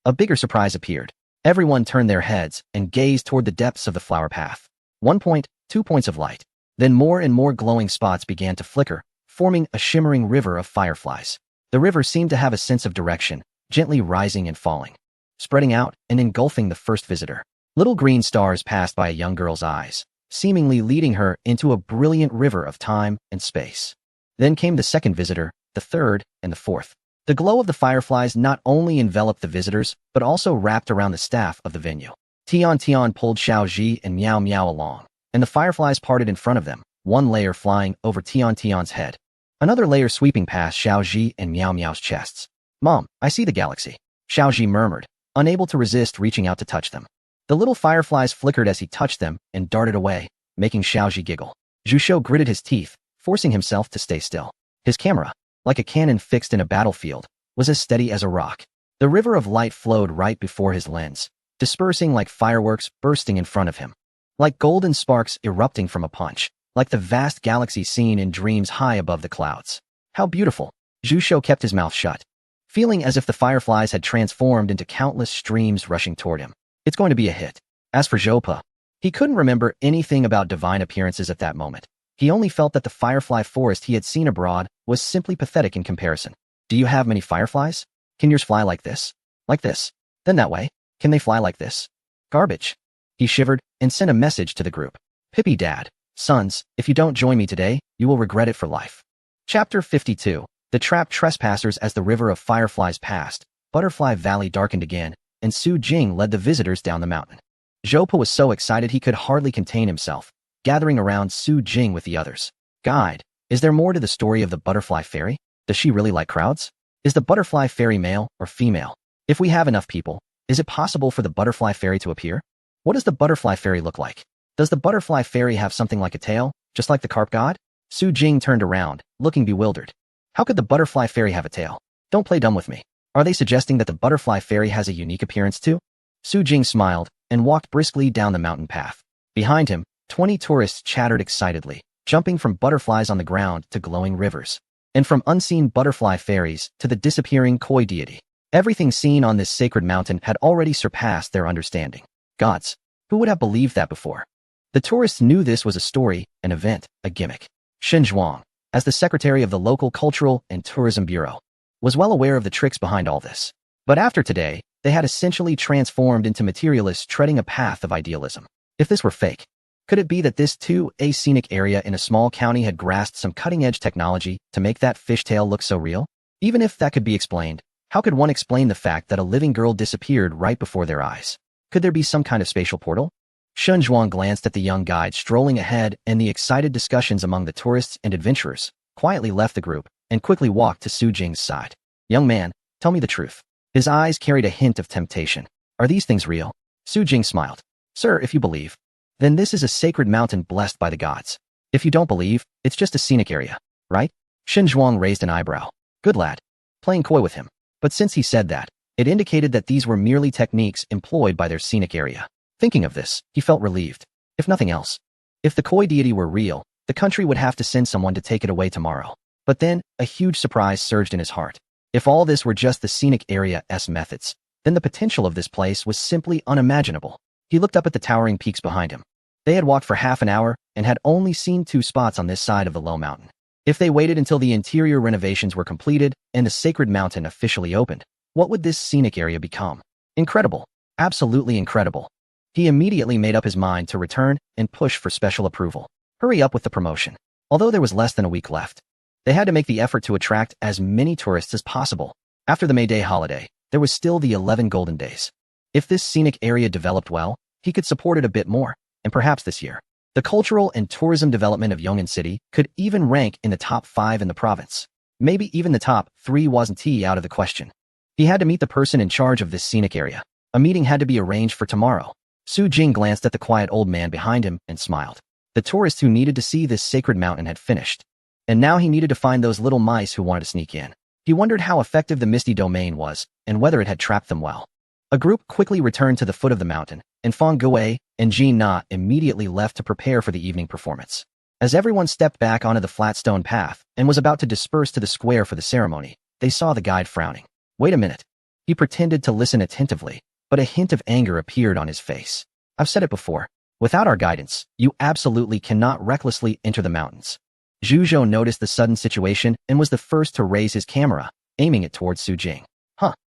A bigger surprise appeared. Everyone turned their heads and gazed toward the depths of the flower path. 1 point, 2 points of light. Then more and more glowing spots began to flicker, forming a shimmering river of fireflies. The river seemed to have a sense of direction, gently rising and falling, spreading out and engulfing the first visitor. Little green stars passed by a young girl's eyes, seemingly leading her into a brilliant river of time and space. Then came the second visitor, the third, and the fourth. The glow of the fireflies not only enveloped the visitors, but also wrapped around the staff of the venue. Tian Tian pulled Xiao Ji and Miao Miao along, and the fireflies parted in front of them, one layer flying over Tian Tian's head, another layer sweeping past Xiao Ji and Miao Miao's chests. "Mom, I see the galaxy," Xiao Ji murmured, unable to resist reaching out to touch them. The little fireflies flickered as he touched them and darted away, making Xiao Ji giggle. Zhu Shou gritted his teeth, forcing himself to stay still. His camera, like a cannon fixed in a battlefield, was as steady as a rock. The river of light flowed right before his lens, dispersing like fireworks bursting in front of him, like golden sparks erupting from a punch, like the vast galaxy seen in dreams high above the clouds. How beautiful! Zhu Shou kept his mouth shut, feeling as if the fireflies had transformed into countless streams rushing toward him. It's going to be a hit. As for Zhou, he couldn't remember anything about divine appearances at that moment. He only felt that the firefly forest he had seen abroad was simply pathetic in comparison. "Do you have many fireflies? Can yours fly like this? Like this? Then that way? Can they fly like this?" "Garbage." He shivered and sent a message to the group. "Pippy Dad, sons, if you don't join me today, you will regret it for life." Chapter 52. The trapped trespassers. As the river of fireflies passed, Butterfly Valley darkened again, and Su Jing led the visitors down the mountain. Zhou was so excited he could hardly contain himself, gathering around Su Jing with the others. "Guide, is there more to the story of the Butterfly Fairy? Does she really like crowds? Is the Butterfly Fairy male or female? If we have enough people, is it possible for the Butterfly Fairy to appear? What does the Butterfly Fairy look like? Does the Butterfly Fairy have something like a tail, just like the Carp God?" Su Jing turned around, looking bewildered. "How could the Butterfly Fairy have a tail? Don't play dumb with me. Are they suggesting that the Butterfly Fairy has a unique appearance too?" Su Jing smiled and walked briskly down the mountain path. Behind him, 20 tourists chattered excitedly, jumping from butterflies on the ground to glowing rivers, and from unseen butterfly fairies to the disappearing koi deity. Everything seen on this sacred mountain had already surpassed their understanding. Gods, who would have believed that before? The tourists knew this was a story, an event, a gimmick. Shen Zhuang, as the secretary of the local Cultural and Tourism Bureau, was well aware of the tricks behind all this. But after today, they had essentially transformed into materialists treading a path of idealism. If this were fake, could it be that this too, a scenic area in a small county, had grasped some cutting-edge technology to make that fishtail look so real? Even if that could be explained, how could one explain the fact that a living girl disappeared right before their eyes? Could there be some kind of spatial portal? Shen Zhuang glanced at the young guide strolling ahead, and the excited discussions among the tourists and adventurers, quietly left the group and quickly walked to Su Jing's side. "Young man, tell me the truth." His eyes carried a hint of temptation. "Are these things real?" Su Jing smiled. "Sir, if you believe, then this is a sacred mountain blessed by the gods. If you don't believe, it's just a scenic area, right?" Shen Zhuang raised an eyebrow. Good lad. Playing coy with him. But since he said that, it indicated that these were merely techniques employed by their scenic area. Thinking of this, he felt relieved. If nothing else. If the koi deity were real, the country would have to send someone to take it away tomorrow. But then, a huge surprise surged in his heart. If all this were just the scenic area's methods, then the potential of this place was simply unimaginable. He looked up at the towering peaks behind him. They had walked for half an hour and had only seen 2 spots on this side of the low mountain. If they waited until the interior renovations were completed and the sacred mountain officially opened, what would this scenic area become? Incredible. Absolutely incredible. He immediately made up his mind to return and push for special approval. Hurry up with the promotion. Although there was less than a week left, they had to make the effort to attract as many tourists as possible. After the May Day holiday, there was still the 11 golden days. If this scenic area developed well, he could support it a bit more, and perhaps this year, the cultural and tourism development of Yong'an City could even rank in the top 5 in the province. Maybe even the top 3 wasn't out of the question. He had to meet the person in charge of this scenic area. A meeting had to be arranged for tomorrow. Su Jing glanced at the quiet old man behind him and smiled. The tourists who needed to see this sacred mountain had finished. And now he needed to find those little mice who wanted to sneak in. He wondered how effective the misty domain was and whether it had trapped them well. A group quickly returned to the foot of the mountain, and Fang Guo and Jin Na immediately left to prepare for the evening performance. As everyone stepped back onto the flat stone path and was about to disperse to the square for the ceremony, they saw the guide frowning. Wait a minute. He pretended to listen attentively, but a hint of anger appeared on his face. I've said it before. Without our guidance, you absolutely cannot recklessly enter the mountains. Zhu Zhou noticed the sudden situation and was the first to raise his camera, aiming it towards Su Jing.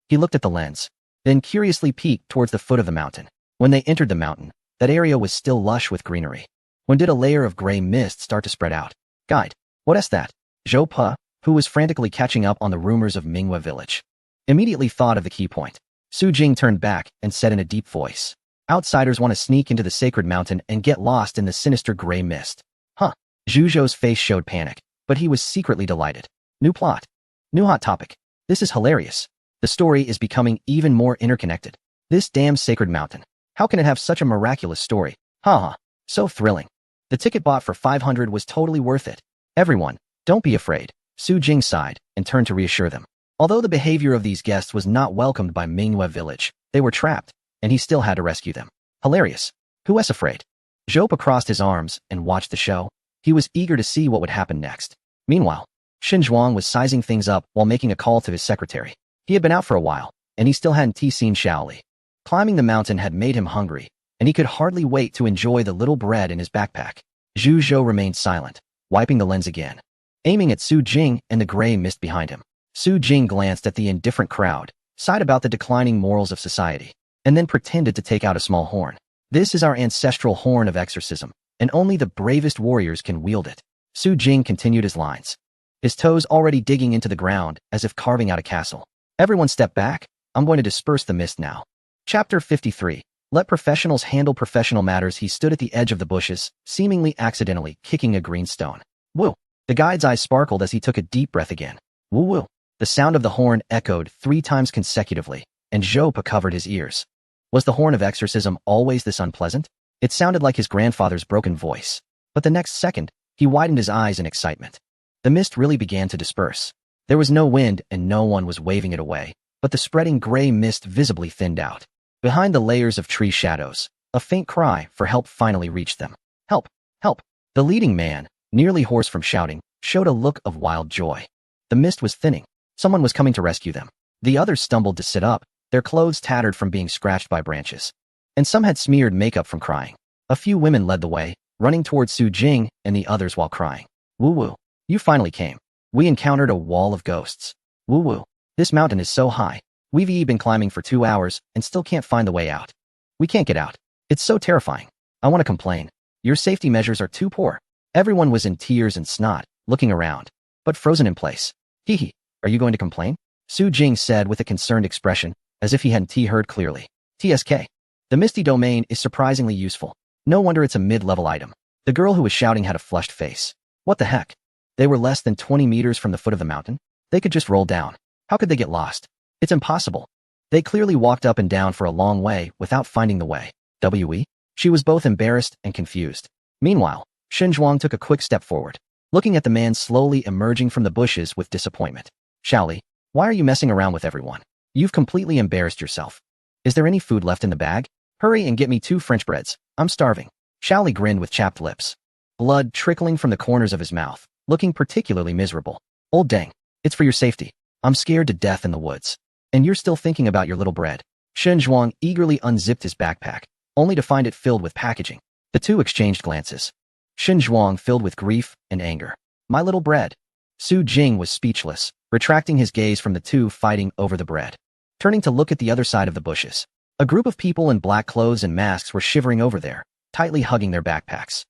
He looked at the lens, then curiously peeked towards the foot of the mountain. When they entered the mountain, that area was still lush with greenery. When did a layer of gray mist start to spread out? Guide, what's that? Zhou Pe, who was frantically catching up on the rumors of Minghua village, immediately thought of the key point. Su Jing turned back and said in a deep voice, outsiders want to sneak into the sacred mountain and get lost in the sinister gray mist. Zhu Zhou's face showed panic, but he was secretly delighted. New plot. New hot topic. This is hilarious. The story is becoming even more interconnected. This damn sacred mountain. How can it have such a miraculous story? So thrilling. The ticket bought for 500 was totally worth it. Everyone, don't be afraid. Su Jing sighed and turned to reassure them. Although the behavior of these guests was not welcomed by Minghua village, they were trapped, and he still had to rescue them. Hilarious. Who was afraid? Zhou Pe crossed his arms and watched the show. He was eager to see what would happen next. Meanwhile, Xin Zhuang was sizing things up while making a call to his secretary. He had been out for a while, and he still hadn't seen Shaoli. Climbing the mountain had made him hungry, and he could hardly wait to enjoy the little bread in his backpack. Zhu Zhou remained silent, wiping the lens again, aiming at Su Jing and the gray mist behind him. Su Jing glanced at the indifferent crowd, sighed about the declining morals of society, and then pretended to take out a small horn. This is our ancestral horn of exorcism, and only the bravest warriors can wield it. Su Jing continued his lines, his toes already digging into the ground as if carving out a castle. Everyone step back. I'm going to disperse the mist now. Chapter 53. Let professionals handle professional matters. He stood at the edge of the bushes, seemingly accidentally kicking a green stone. Woo! The guide's eyes sparkled as he took a deep breath again. Woo woo! The sound of the horn echoed 3 times consecutively, and Zhou Pe covered his ears. Was the horn of exorcism always this unpleasant? It sounded like his grandfather's broken voice. But the next second, he widened his eyes in excitement. The mist really began to disperse. There was no wind and no one was waving it away, but the spreading gray mist visibly thinned out. Behind the layers of tree shadows, a faint cry for help finally reached them. Help! Help! The leading man, nearly hoarse from shouting, showed a look of wild joy. The mist was thinning. Someone was coming to rescue them. The others stumbled to sit up, their clothes tattered from being scratched by branches. And some had smeared makeup from crying. A few women led the way, running towards Su Jing and the others while crying. Woo woo! You finally came. We encountered a wall of ghosts. Woo woo! This mountain is so high. We've been climbing for 2 hours and still can't find the way out. We can't get out. It's so terrifying. I want to complain. Your safety measures are too poor. Everyone was in tears and snot, looking around, but frozen in place. Hee. Are you going to complain? Su Jing said with a concerned expression, as if he hadn't heard clearly. TSK. The misty domain is surprisingly useful. No wonder it's a mid-level item. The girl who was shouting had a flushed face. What the heck? They were less than 20 meters from the foot of the mountain. They could just roll down. How could they get lost? It's impossible. They clearly walked up and down for a long way without finding the way. She was both embarrassed and confused. Meanwhile, Xin Zhuang took a quick step forward, looking at the man slowly emerging from the bushes with disappointment. Shaoli, why are you messing around with everyone? You've completely embarrassed yourself. Is there any food left in the bag? Hurry and get me 2 French breads. I'm starving. Shaoli grinned with chapped lips, blood trickling from the corners of his mouth, looking particularly miserable. Old dang, it's for your safety. I'm scared to death in the woods. And you're still thinking about your little bread. Shen Zhuang eagerly unzipped his backpack, only to find it filled with packaging. The two exchanged glances. Shen Zhuang filled with grief and anger. My little bread. Su Jing was speechless, retracting his gaze from the two fighting over the bread. Turning to look at the other side of the bushes. A group of people in black clothes and masks were shivering over there, tightly hugging their backpacks.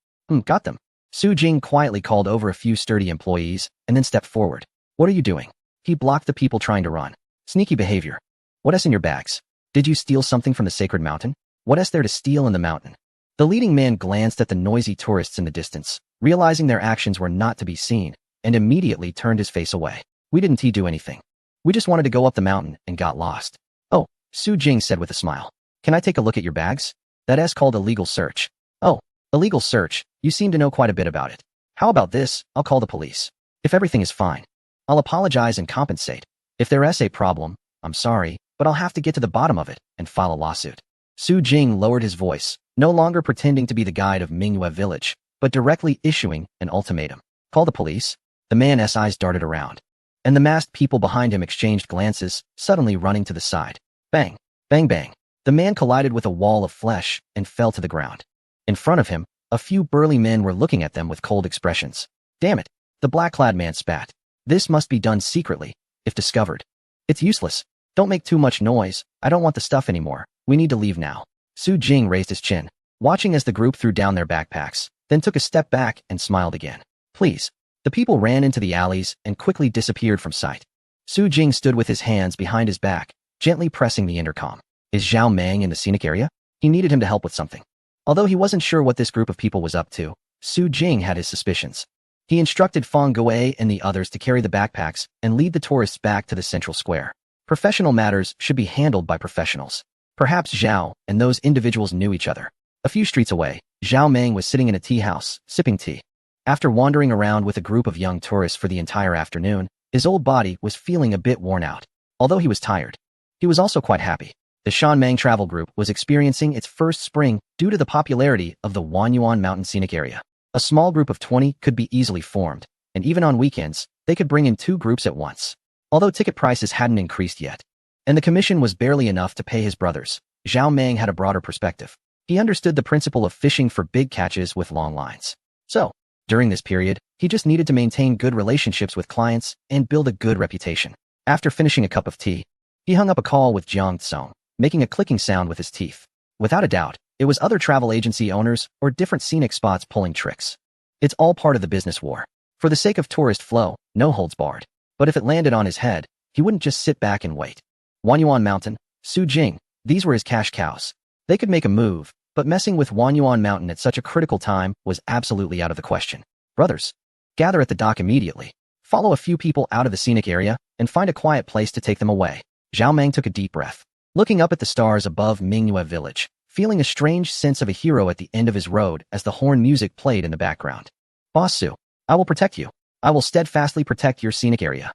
Got them. Su Jing quietly called over a few sturdy employees and then stepped forward. What are you doing? He blocked the people trying to run. Sneaky behavior. What's in your bags? Did you steal something from the sacred mountain? What's there to steal in the mountain? The leading man glanced at the noisy tourists in the distance, realizing their actions were not to be seen, and immediately turned his face away. We didn't do anything. We just wanted to go up the mountain and got lost. Oh, Su Jing said with a smile. Can I take a look at your bags? That's called a legal search. Oh, a legal search. You seem to know quite a bit about it. How about this? I'll call the police. If everything is fine, I'll apologize and compensate. If there's a problem, I'm sorry, but I'll have to get to the bottom of it and file a lawsuit. Su Jing lowered his voice, no longer pretending to be the guide of Mingyue village, but directly issuing an ultimatum. Call the police? The man's eyes darted around, and the masked people behind him exchanged glances, suddenly running to the side. Bang! Bang bang! The man collided with a wall of flesh and fell to the ground. In front of him, a few burly men were looking at them with cold expressions. Damn it! The black-clad man spat. This must be done secretly, if discovered. It's useless. Don't make too much noise. I don't want the stuff anymore. We need to leave now. Su Jing raised his chin, watching as the group threw down their backpacks, then took a step back and smiled again. Please. The people ran into the alleys and quickly disappeared from sight. Su Jing stood with his hands behind his back, gently pressing the intercom. Is Zhao Mang in the scenic area? He needed him to help with something. Although he wasn't sure what this group of people was up to, Su Jing had his suspicions. He instructed Feng Guo and the others to carry the backpacks and lead the tourists back to the central square. Professional matters should be handled by professionals. Perhaps Zhao and those individuals knew each other. A few streets away, Zhao Mang was sitting in a tea house, sipping tea. After wandering around with a group of young tourists for the entire afternoon, his old body was feeling a bit worn out. Although he was tired, he was also quite happy. The Shanmang travel group was experiencing its first spring due to the popularity of the Wanyuan Mountain Scenic Area. A small group of 20 could be easily formed, and even on weekends, they could bring in 2 groups at once. Although ticket prices hadn't increased yet, and the commission was barely enough to pay his brothers, Zhao Mang had a broader perspective. He understood the principle of fishing for big catches with long lines. So, during this period, he just needed to maintain good relationships with clients and build a good reputation. After finishing a cup of tea, he hung up a call with Jiang Tsong, making a clicking sound with his teeth. Without a doubt, it was other travel agency owners or different scenic spots pulling tricks. It's all part of the business war. For the sake of tourist flow, no holds barred. But if it landed on his head, he wouldn't just sit back and wait. Wanyuan Mountain, Su Jing, these were his cash cows. They could make a move, but messing with Wanyuan Mountain at such a critical time was absolutely out of the question. Brothers, gather at the dock immediately. Follow a few people out of the scenic area and find a quiet place to take them away. Zhao Mang took a deep breath, looking up at the stars above Mingyue village, feeling a strange sense of a hero at the end of his road as the horn music played in the background. Boss Su, I will protect you. I will steadfastly protect your scenic area.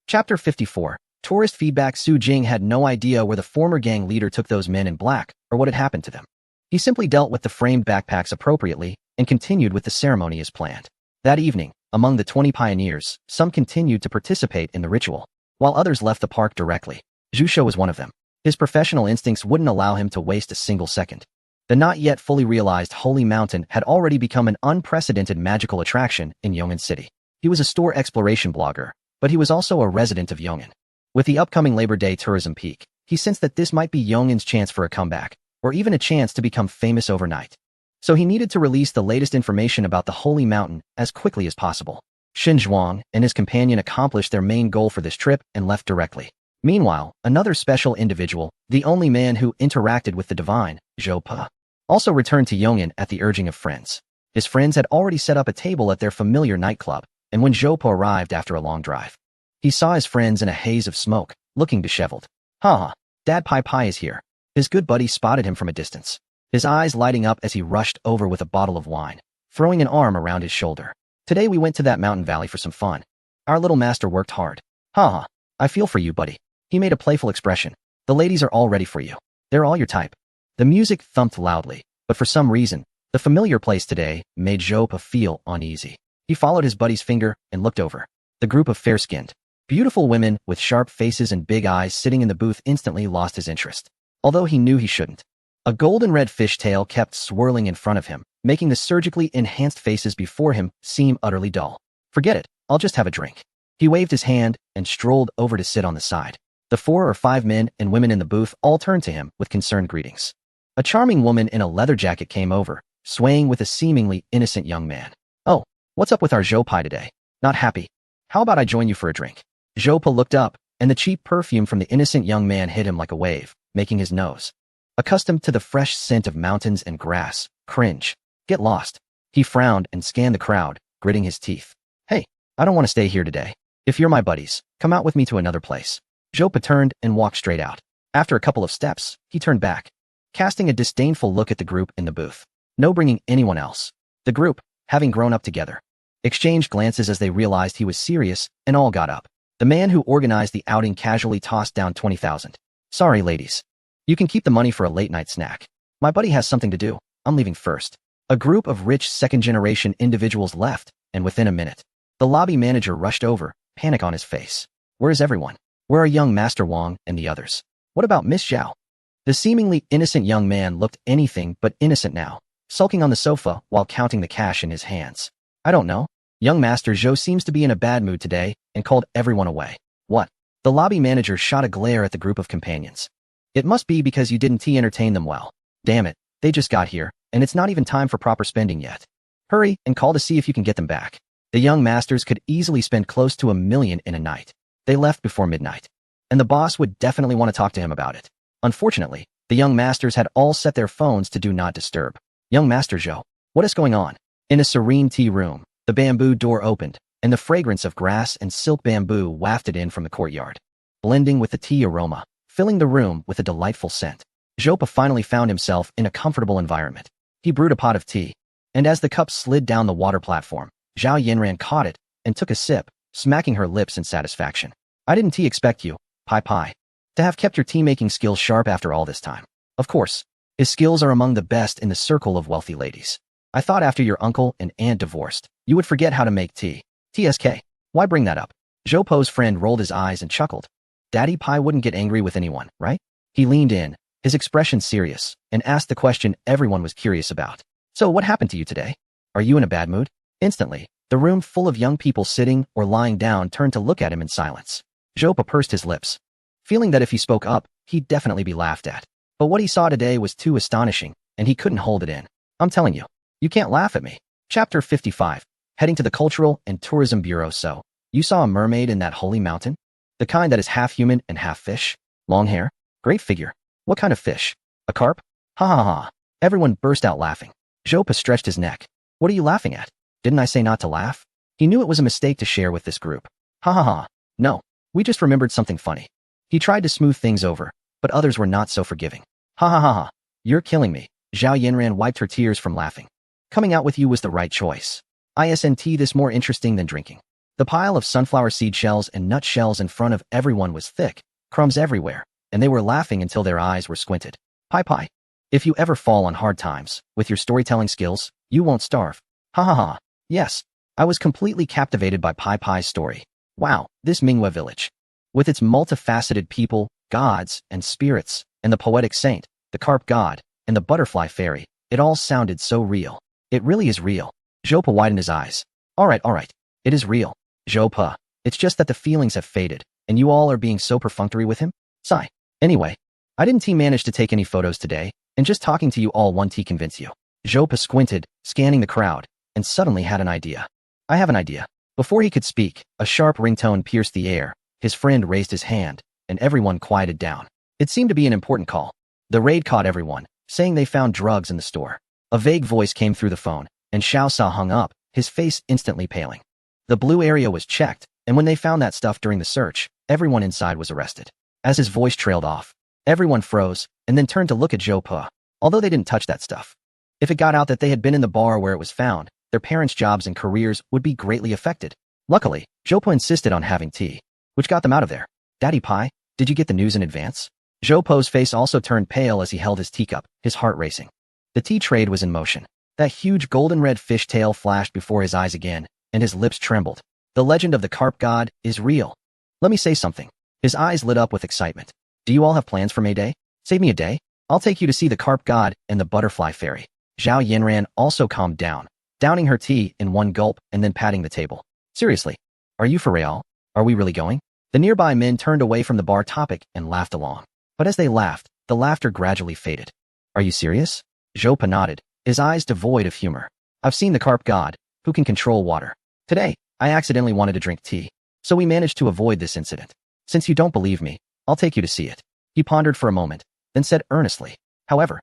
Chapter 54. Tourist feedback. Su Jing had no idea where the former gang leader took those men in black or what had happened to them. He simply dealt with the framed backpacks appropriately and continued with the ceremony as planned. That evening, among the 20 pioneers, some continued to participate in the ritual, while others left the park directly. Zhu Shou was one of them. His professional instincts wouldn't allow him to waste a single second. The not yet fully realized Holy Mountain had already become an unprecedented magical attraction in Yong'an City. He was a store exploration blogger, but he was also a resident of Yong'an. With the upcoming Labor Day tourism peak, he sensed that this might be Yong'an's chance for a comeback, or even a chance to become famous overnight. So he needed to release the latest information about the Holy Mountain as quickly as possible. Shen Zhuang and his companion accomplished their main goal for this trip and left directly. Meanwhile, another special individual, the only man who interacted with the divine, Zhou Pe, also returned to Yong'an at the urging of friends. His friends had already set up a table at their familiar nightclub, and when Zhou Pe arrived after a long drive, he saw his friends in a haze of smoke, looking disheveled. Ha! Dad Pai Pai is here. His good buddy spotted him from a distance, his eyes lighting up as he rushed over with a bottle of wine, throwing an arm around his shoulder. Today we went to that mountain valley for some fun. Our little master worked hard. Ha! I feel for you, buddy. He made a playful expression. The ladies are all ready for you. They're all your type. The music thumped loudly, but for some reason, The familiar place today made Jopa feel uneasy. He followed his buddy's finger and looked over. The group of fair-skinned, beautiful women with sharp faces and big eyes sitting in the booth instantly lost his interest, although he knew he shouldn't. A golden red fishtail kept swirling in front of him, making the surgically enhanced faces before him seem utterly dull. Forget it, I'll just have a drink. He waved his hand and strolled over to sit on the side. The 4 or 5 men and women in the booth all turned to him with concerned greetings. A charming woman in a leather jacket came over, swaying with a seemingly innocent young man. "Oh, what's up with our Jopai today? Not happy? How about I join you for a drink?" Jopa looked up, and the cheap perfume from the innocent young man hit him like a wave, making his nose, accustomed to the fresh scent of mountains and grass, cringe. Get lost. He frowned and scanned the crowd, gritting his teeth. "Hey, I don't want to stay here today. If you're my buddies, come out with me to another place." Jopa turned and walked straight out. After a couple of steps, he turned back, casting a disdainful look at the group in the booth. No bringing anyone else. The group, having grown up together, exchanged glances as they realized he was serious, and all got up. The man who organized the outing casually tossed down 20,000. "Sorry, ladies. You can keep the money for a late-night snack. My buddy has something to do. I'm leaving first." A group of rich second-generation individuals left, and within a minute, the lobby manager rushed over, panic on his face. "Where is everyone? Where are young Master Wang and the others? What about Miss Zhao?" The seemingly innocent young man looked anything but innocent now, sulking on the sofa while counting the cash in his hands. "I don't know. Young Master Zhou seems to be in a bad mood today and called everyone away." "What?" The lobby manager shot a glare at the group of companions. "It must be because you didn't entertain them well. Damn it, they just got here, and it's not even time for proper spending yet. Hurry and call to see if you can get them back." The young masters could easily spend close to 1 million in a night. They left before midnight, and the boss would definitely want to talk to him about it. Unfortunately, the young masters had all set their phones to do not disturb. "Young Master Zhou, what is going on?" In a serene tea room, the bamboo door opened, and the fragrance of grass and silk bamboo wafted in from the courtyard, blending with the tea aroma, filling the room with a delightful scent. Jopa finally found himself in a comfortable environment. He brewed a pot of tea, and as the cup slid down the water platform, Zhao Yinran caught it and took a sip, smacking her lips in satisfaction. "I didn't expect you, Pai, to have kept your tea-making skills sharp after all this time. Of course, his skills are among the best in the circle of wealthy ladies. I thought after your uncle and aunt divorced, you would forget how to make tea. TSK, why bring that up?" Jopo's friend rolled his eyes and chuckled. Daddy Pai wouldn't get angry with anyone, right? He leaned in, his expression serious, and asked the question everyone was curious about. "So what happened to you today? Are you in a bad mood?" Instantly, the room full of young people sitting or lying down turned to look at him in silence. Jopa pursed his lips, feeling that if he spoke up, he'd definitely be laughed at. But what he saw today was too astonishing, and he couldn't hold it in. "I'm telling you, you can't laugh at me." Chapter 55. Heading to the Cultural and Tourism Bureau. "So, you saw a mermaid in that holy mountain? The kind that is half human and half fish? Long hair? Great figure. What kind of fish? A carp? Ha ha ha." Everyone burst out laughing. Jopa stretched his neck. "What are you laughing at? Didn't I say not to laugh?" He knew it was a mistake to share with this group. "Ha ha ha. No, we just remembered something funny." He tried to smooth things over, but others were not so forgiving. "Ha ha ha ha. You're killing me." Zhao Yinran wiped her tears from laughing. "Coming out with you was the right choice. Isn't this more interesting than drinking?" The pile of sunflower seed shells and nut shells in front of everyone was thick, crumbs everywhere, and they were laughing until their eyes were squinted. Pai, if you ever fall on hard times, with your storytelling skills, you won't starve." "Ha ha ha. Yes, I was completely captivated by Pai's story. Wow, this Mingwe village, with its multifaceted people, gods, and spirits, and the poetic saint, the carp god, and the butterfly fairy, it all sounded so real. It really is real." Jopa widened his eyes. All right. It is real, Jopa. It's just that the feelings have faded, and you all are being so perfunctory with him." Sigh. "Anyway, I didn't manage to take any photos today, and just talking to you all won't convince you." Jopa squinted, scanning the crowd, and suddenly had an idea. "I have an idea." Before he could speak, a sharp ringtone pierced the air. His friend raised his hand, and everyone quieted down. It seemed to be an important call. The raid caught everyone, saying they found drugs in the store. A vague voice came through the phone, and Xiao Sa hung up, his face instantly paling. The blue area was checked, and when they found that stuff during the search, everyone inside was arrested. As his voice trailed off, everyone froze, and then turned to look at Jopa, although they didn't touch that stuff. If it got out that they had been in the bar where it was found, their parents' jobs and careers would be greatly affected. Luckily, Jopa insisted on having tea, which got them out of there. "Daddy Pai, did you get the news in advance?" Jopo's face also turned pale as he held his teacup, his heart racing. The tea trade was in motion. That huge golden-red fishtail flashed before his eyes again, and his lips trembled. The legend of the carp god is real. Let me say something. His eyes lit up with excitement. Do you all have plans for May Day? Save me a day. I'll take you to see the carp god and the butterfly fairy. Zhao Yinran also calmed down, downing her tea in one gulp and then patting the table. Seriously, are you for real? Are we really going? The nearby men turned away from the bar topic and laughed along. But as they laughed, the laughter gradually faded. Are you serious? Zhou Pa nodded, his eyes devoid of humor. I've seen the carp god, who can control water. Today, I accidentally wanted to drink tea, so we managed to avoid this incident. Since you don't believe me, I'll take you to see it. He pondered for a moment, then said earnestly. However,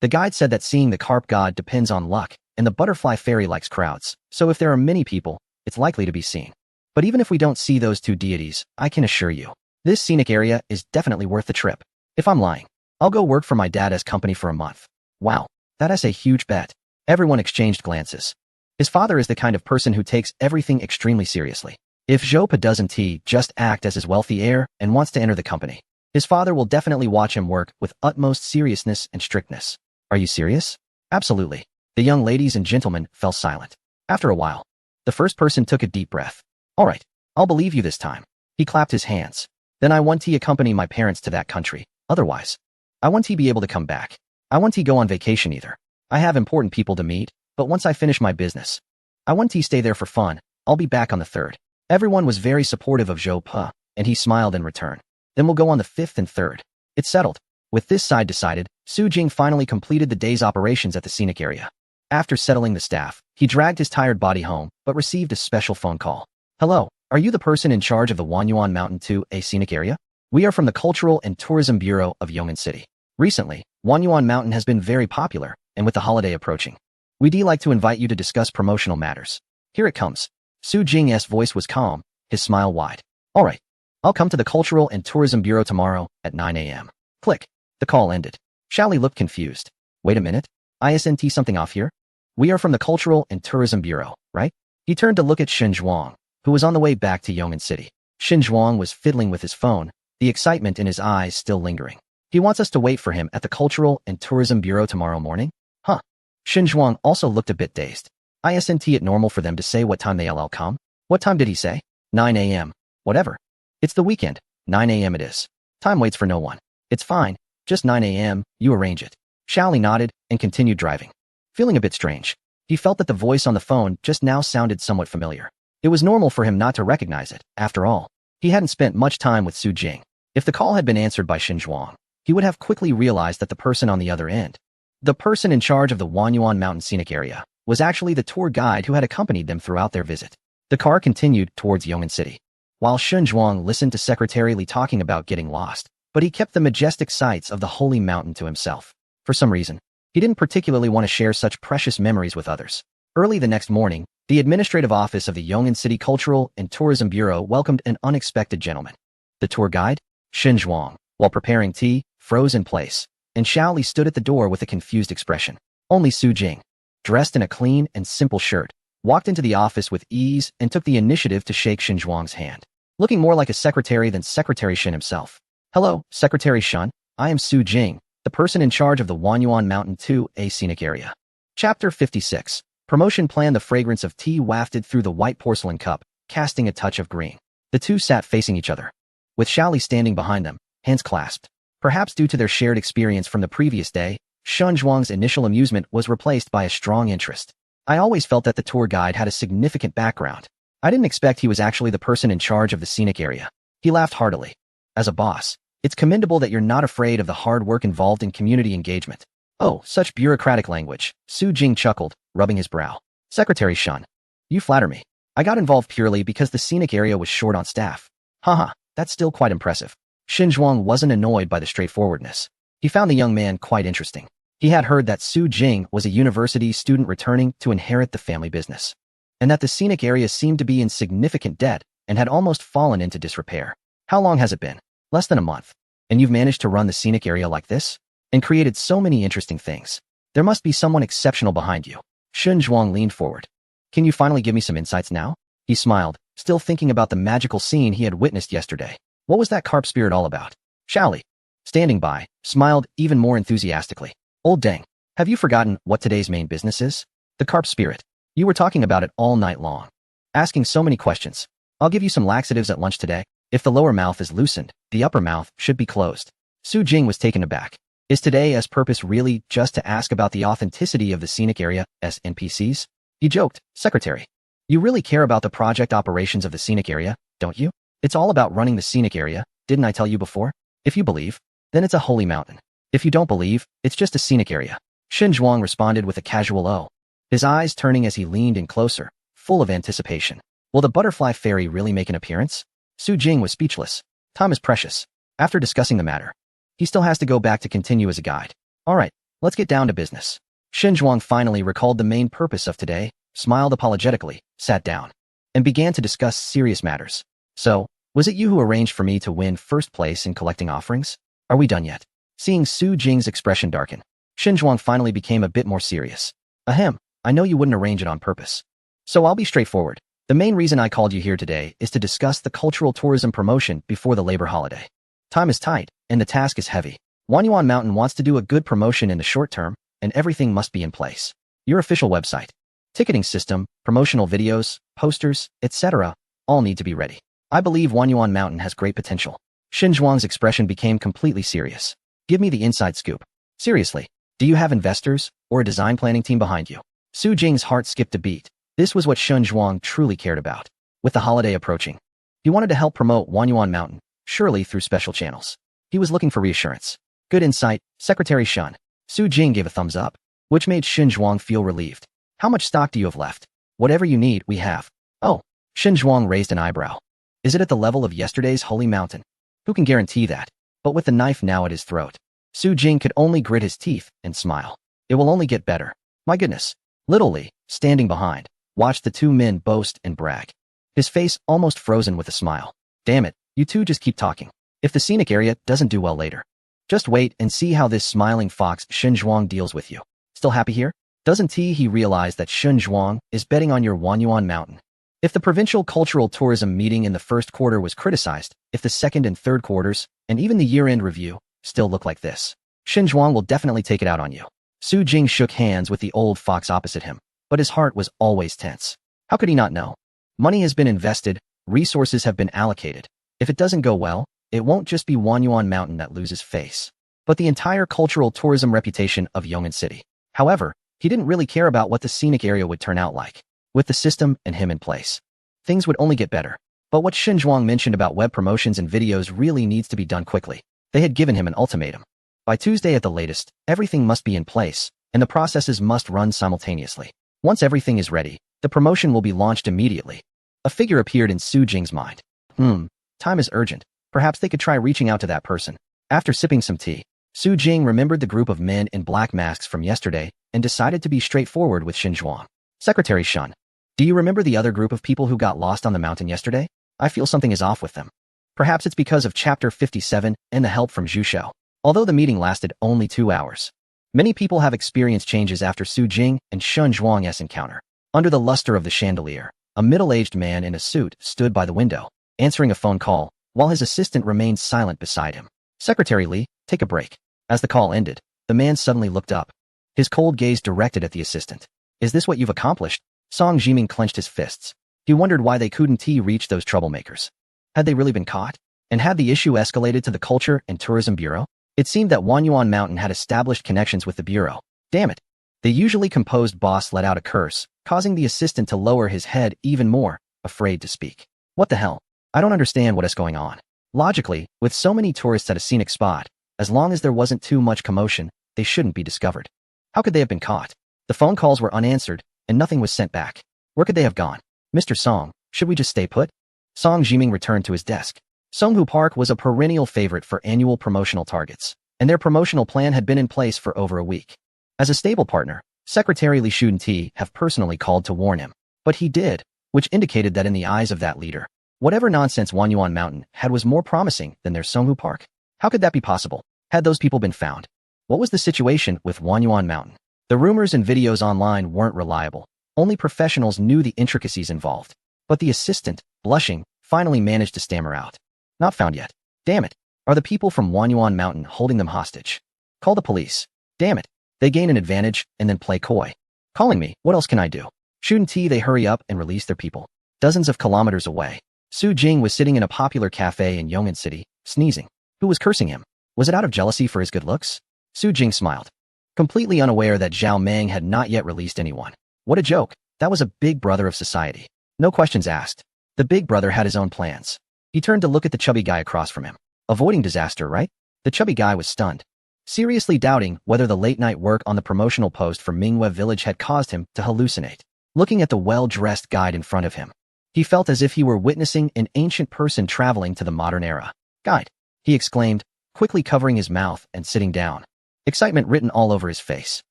the guide said that seeing the carp god depends on luck, and the butterfly fairy likes crowds, so if there are many people, it's likely to be seen. But even if we don't see those two deities, I can assure you, this scenic area is definitely worth the trip. If I'm lying, I'll go work for my dad as company for a month. Wow, that is a huge bet. Everyone exchanged glances. His father is the kind of person who takes everything extremely seriously. If Zhou Pa doesn't just act as his wealthy heir and wants to enter the company, his father will definitely watch him work with utmost seriousness and strictness. Are you serious? Absolutely. The young ladies and gentlemen fell silent. After a while, the first person took a deep breath. All right, I'll believe you this time. He clapped his hands. Then I want to accompany my parents to that country. Otherwise, I want to be able to come back. I want to go on vacation either. I have important people to meet, but once I finish my business, I want to stay there for fun. I'll be back on the 3rd. Everyone was very supportive of Zhou Pa, and he smiled in return. Then we'll go on the 5th and 3rd. It's settled. With this side decided, Su Jing finally completed the day's operations at the scenic area. After settling the staff, he dragged his tired body home, but received a special phone call. Hello, are you the person in charge of the Wanyuan Mountain 2A scenic area? We are from the Cultural and Tourism Bureau of Yong'an City. Recently, Wanyuan Mountain has been very popular, and with the holiday approaching, we'd like to invite you to discuss promotional matters. Here it comes. Su Jing's voice was calm, his smile wide. All right, I'll come to the Cultural and Tourism Bureau tomorrow at 9 a.m. Click. The call ended. Xiaoli looked confused. Wait a minute. Isn't something off here? We are from the Cultural and Tourism Bureau, right? He turned to look at Shen Zhuang, who was on the way back to Yong'an City. Shen Zhuang was fiddling with his phone, the excitement in his eyes still lingering. He wants us to wait for him at the Cultural and Tourism Bureau tomorrow morning? Huh. Shen Zhuang also looked a bit dazed. Isn't it normal for them to say what time they'll come? What time did he say? 9 a.m. Whatever. It's the weekend. 9 a.m. it is. Time waits for no one. It's fine. Just 9 a.m., you arrange it. Xiaoli nodded and continued driving. Feeling a bit strange, he felt that the voice on the phone just now sounded somewhat familiar. It was normal for him not to recognize it. After all, he hadn't spent much time with Su Jing. If the call had been answered by Shen Zhuang, he would have quickly realized that the person on the other end, the person in charge of the Wanyuan Mountain scenic area, was actually the tour guide who had accompanied them throughout their visit. The car continued towards Yong'an City, while Shen Zhuang listened to Secretary Li talking about getting lost, but he kept the majestic sights of the holy mountain to himself. For some reason, he didn't particularly want to share such precious memories with others. Early the next morning, the administrative office of the Yong'an City Cultural and Tourism Bureau welcomed an unexpected gentleman. The tour guide, Shen Zhuang, while preparing tea, froze in place, and Xiaoli stood at the door with a confused expression. Only Su Jing, dressed in a clean and simple shirt, walked into the office with ease and took the initiative to shake Shen Zhuang's hand, looking more like a secretary than Secretary Shen himself. Hello, Secretary Shen. I am Su Jing, the person in charge of the Wanyuan Mountain 2A scenic area. Chapter 56. Promotion plan. The fragrance of tea wafted through the white porcelain cup, casting a touch of green. The two sat facing each other, with Xiaoli standing behind them, hands clasped. Perhaps due to their shared experience from the previous day, Shen Zhuang's initial amusement was replaced by a strong interest. I always felt that the tour guide had a significant background. I didn't expect he was actually the person in charge of the scenic area. He laughed heartily. As a boss, it's commendable that you're not afraid of the hard work involved in community engagement. Oh, such bureaucratic language. Su Jing chuckled, rubbing his brow. Secretary Shen, you flatter me. I got involved purely because the scenic area was short on staff. Haha, that's still quite impressive. Shen Zhuang wasn't annoyed by the straightforwardness. He found the young man quite interesting. He had heard that Su Jing was a university student returning to inherit the family business, and that the scenic area seemed to be in significant debt and had almost fallen into disrepair. How long has it been? Less than a month. And you've managed to run the scenic area like this? And created so many interesting things. There must be someone exceptional behind you. Shen Zhuang leaned forward. Can you finally give me some insights now? He smiled, still thinking about the magical scene he had witnessed yesterday. What was that carp spirit all about? Xiaoli, standing by, smiled even more enthusiastically. Old dang, have you forgotten what today's main business is? The carp spirit. You were talking about it all night long. Asking so many questions. I'll give you some laxatives at lunch today. If the lower mouth is loosened, the upper mouth should be closed. Su Jing was taken aback. Is today's purpose really just to ask about the authenticity of the scenic area as NPCs? He joked, Secretary. You really care about the project operations of the scenic area, don't you? It's all about running the scenic area, didn't I tell you before? If you believe, then it's a holy mountain. If you don't believe, it's just a scenic area. Shen Zhuang responded with a casual "oh," his eyes turning as he leaned in closer, full of anticipation. Will the butterfly fairy really make an appearance? Su Jing was speechless. Time is precious. After discussing the matter, he still has to go back to continue as a guide. All right, let's get down to business. Shen Zhuang finally recalled the main purpose of today, smiled apologetically, sat down, and began to discuss serious matters. So, was it you who arranged for me to win first place in collecting offerings? Are we done yet? Seeing Su Jing's expression darken, Shen Zhuang finally became a bit more serious. Ahem, I know you wouldn't arrange it on purpose. So I'll be straightforward. The main reason I called you here today is to discuss the cultural tourism promotion before the labor holiday. Time is tight, and the task is heavy. Wanyuan Mountain wants to do a good promotion in the short term, and everything must be in place. Your official website, ticketing system, promotional videos, posters, etc. all need to be ready. I believe Wanyuan Mountain has great potential. Shen Zhuang's expression became completely serious. Give me the inside scoop. Seriously, do you have investors or a design planning team behind you? Su Jing's heart skipped a beat. This was what Shen Zhuang truly cared about. With the holiday approaching, he wanted to help promote Wanyuan Mountain, surely through special channels. He was looking for reassurance. Good insight, Secretary Shun. Su Jing gave a thumbs up, which made Shen Zhuang feel relieved. How much stock do you have left? Whatever you need, we have. Oh, Shen Zhuang raised an eyebrow. Is it at the level of yesterday's holy mountain? Who can guarantee that? But with the knife now at his throat, Su Jing could only grit his teeth and smile. It will only get better. My goodness. Little Li, standing behind, watched the two men boast and brag. His face almost frozen with a smile. Damn it, you two just keep talking. If the scenic area doesn't do well later, just wait and see how this smiling fox Shen Zhuang deals with you. Still happy here? Doesn't he realize that Shen Zhuang is betting on your Wanyuan Mountain? If the provincial cultural tourism meeting in the first quarter was criticized, if the second and third quarters, and even the year-end review, still look like this, Shen Zhuang will definitely take it out on you. Su Jing shook hands with the old fox opposite him, but his heart was always tense. How could he not know? Money has been invested, resources have been allocated. If it doesn't go well, it won't just be Wanyuan Mountain that loses face, but the entire cultural tourism reputation of Yong'an City. However, he didn't really care about what the scenic area would turn out like. With the system and him in place, things would only get better. But what Shen Zhuang mentioned about web promotions and videos really needs to be done quickly. They had given him an ultimatum. By Tuesday at the latest, everything must be in place, and the processes must run simultaneously. Once everything is ready, the promotion will be launched immediately. A figure appeared in Su Jing's mind. Time is urgent. Perhaps they could try reaching out to that person. After sipping some tea, Su Jing remembered the group of men in black masks from yesterday and decided to be straightforward with Shen Zhuang. Secretary Shun, do you remember the other group of people who got lost on the mountain yesterday? I feel something is off with them. Perhaps it's because of Chapter 57 and the help from Zhu Shou. Although the meeting lasted only 2 hours, many people have experienced changes after Su Jing and Shen Zhuang's encounter. Under the luster of the chandelier, a middle-aged man in a suit stood by the window, answering a phone call, while his assistant remained silent beside him. Secretary Li, take a break. As the call ended, the man suddenly looked up, his cold gaze directed at the assistant. Is this what you've accomplished? Song Jiming clenched his fists. He wondered why they couldn't reach those troublemakers. Had they really been caught? And had the issue escalated to the Culture and Tourism Bureau? It seemed that Wanyuan Mountain had established connections with the Bureau. Damn it. The usually composed boss let out a curse, causing the assistant to lower his head even more, afraid to speak. What the hell? I don't understand what is going on. Logically, with so many tourists at a scenic spot, as long as there wasn't too much commotion, they shouldn't be discovered. How could they have been caught? The phone calls were unanswered, and nothing was sent back. Where could they have gone? Mr. Song, should we just stay put? Song Jiming returned to his desk. Songhu Park was a perennial favorite for annual promotional targets, and their promotional plan had been in place for over a week. As a stable partner, Secretary Li Shunti have personally called to warn him, but he did, which indicated that in the eyes of that leader, whatever nonsense Wanyuan Mountain had was more promising than their Songhu Park. How could that be possible? Had those people been found? What was the situation with Wanyuan Mountain? The rumors and videos online weren't reliable. Only professionals knew the intricacies involved. But the assistant, blushing, finally managed to stammer out. Not found yet. Damn it. Are the people from Wanyuan Mountain holding them hostage? Call the police. Damn it. They gain an advantage and then play coy. Calling me, what else can I do? Shouldn't they hurry up and release their people? Dozens of kilometers away, Su Jing was sitting in a popular cafe in Yong'an City, sneezing. Who was cursing him? Was it out of jealousy for his good looks? Su Jing smiled, completely unaware that Zhao Meng had not yet released anyone. What a joke. That was a big brother of society. No questions asked. The big brother had his own plans. He turned to look at the chubby guy across from him. Avoiding disaster, right? The chubby guy was stunned, seriously doubting whether the late-night work on the promotional post for Minghua Village had caused him to hallucinate. Looking at the well-dressed guide in front of him, he felt as if he were witnessing an ancient person traveling to the modern era. Guide, he exclaimed, quickly covering his mouth and sitting down, excitement written all over his face.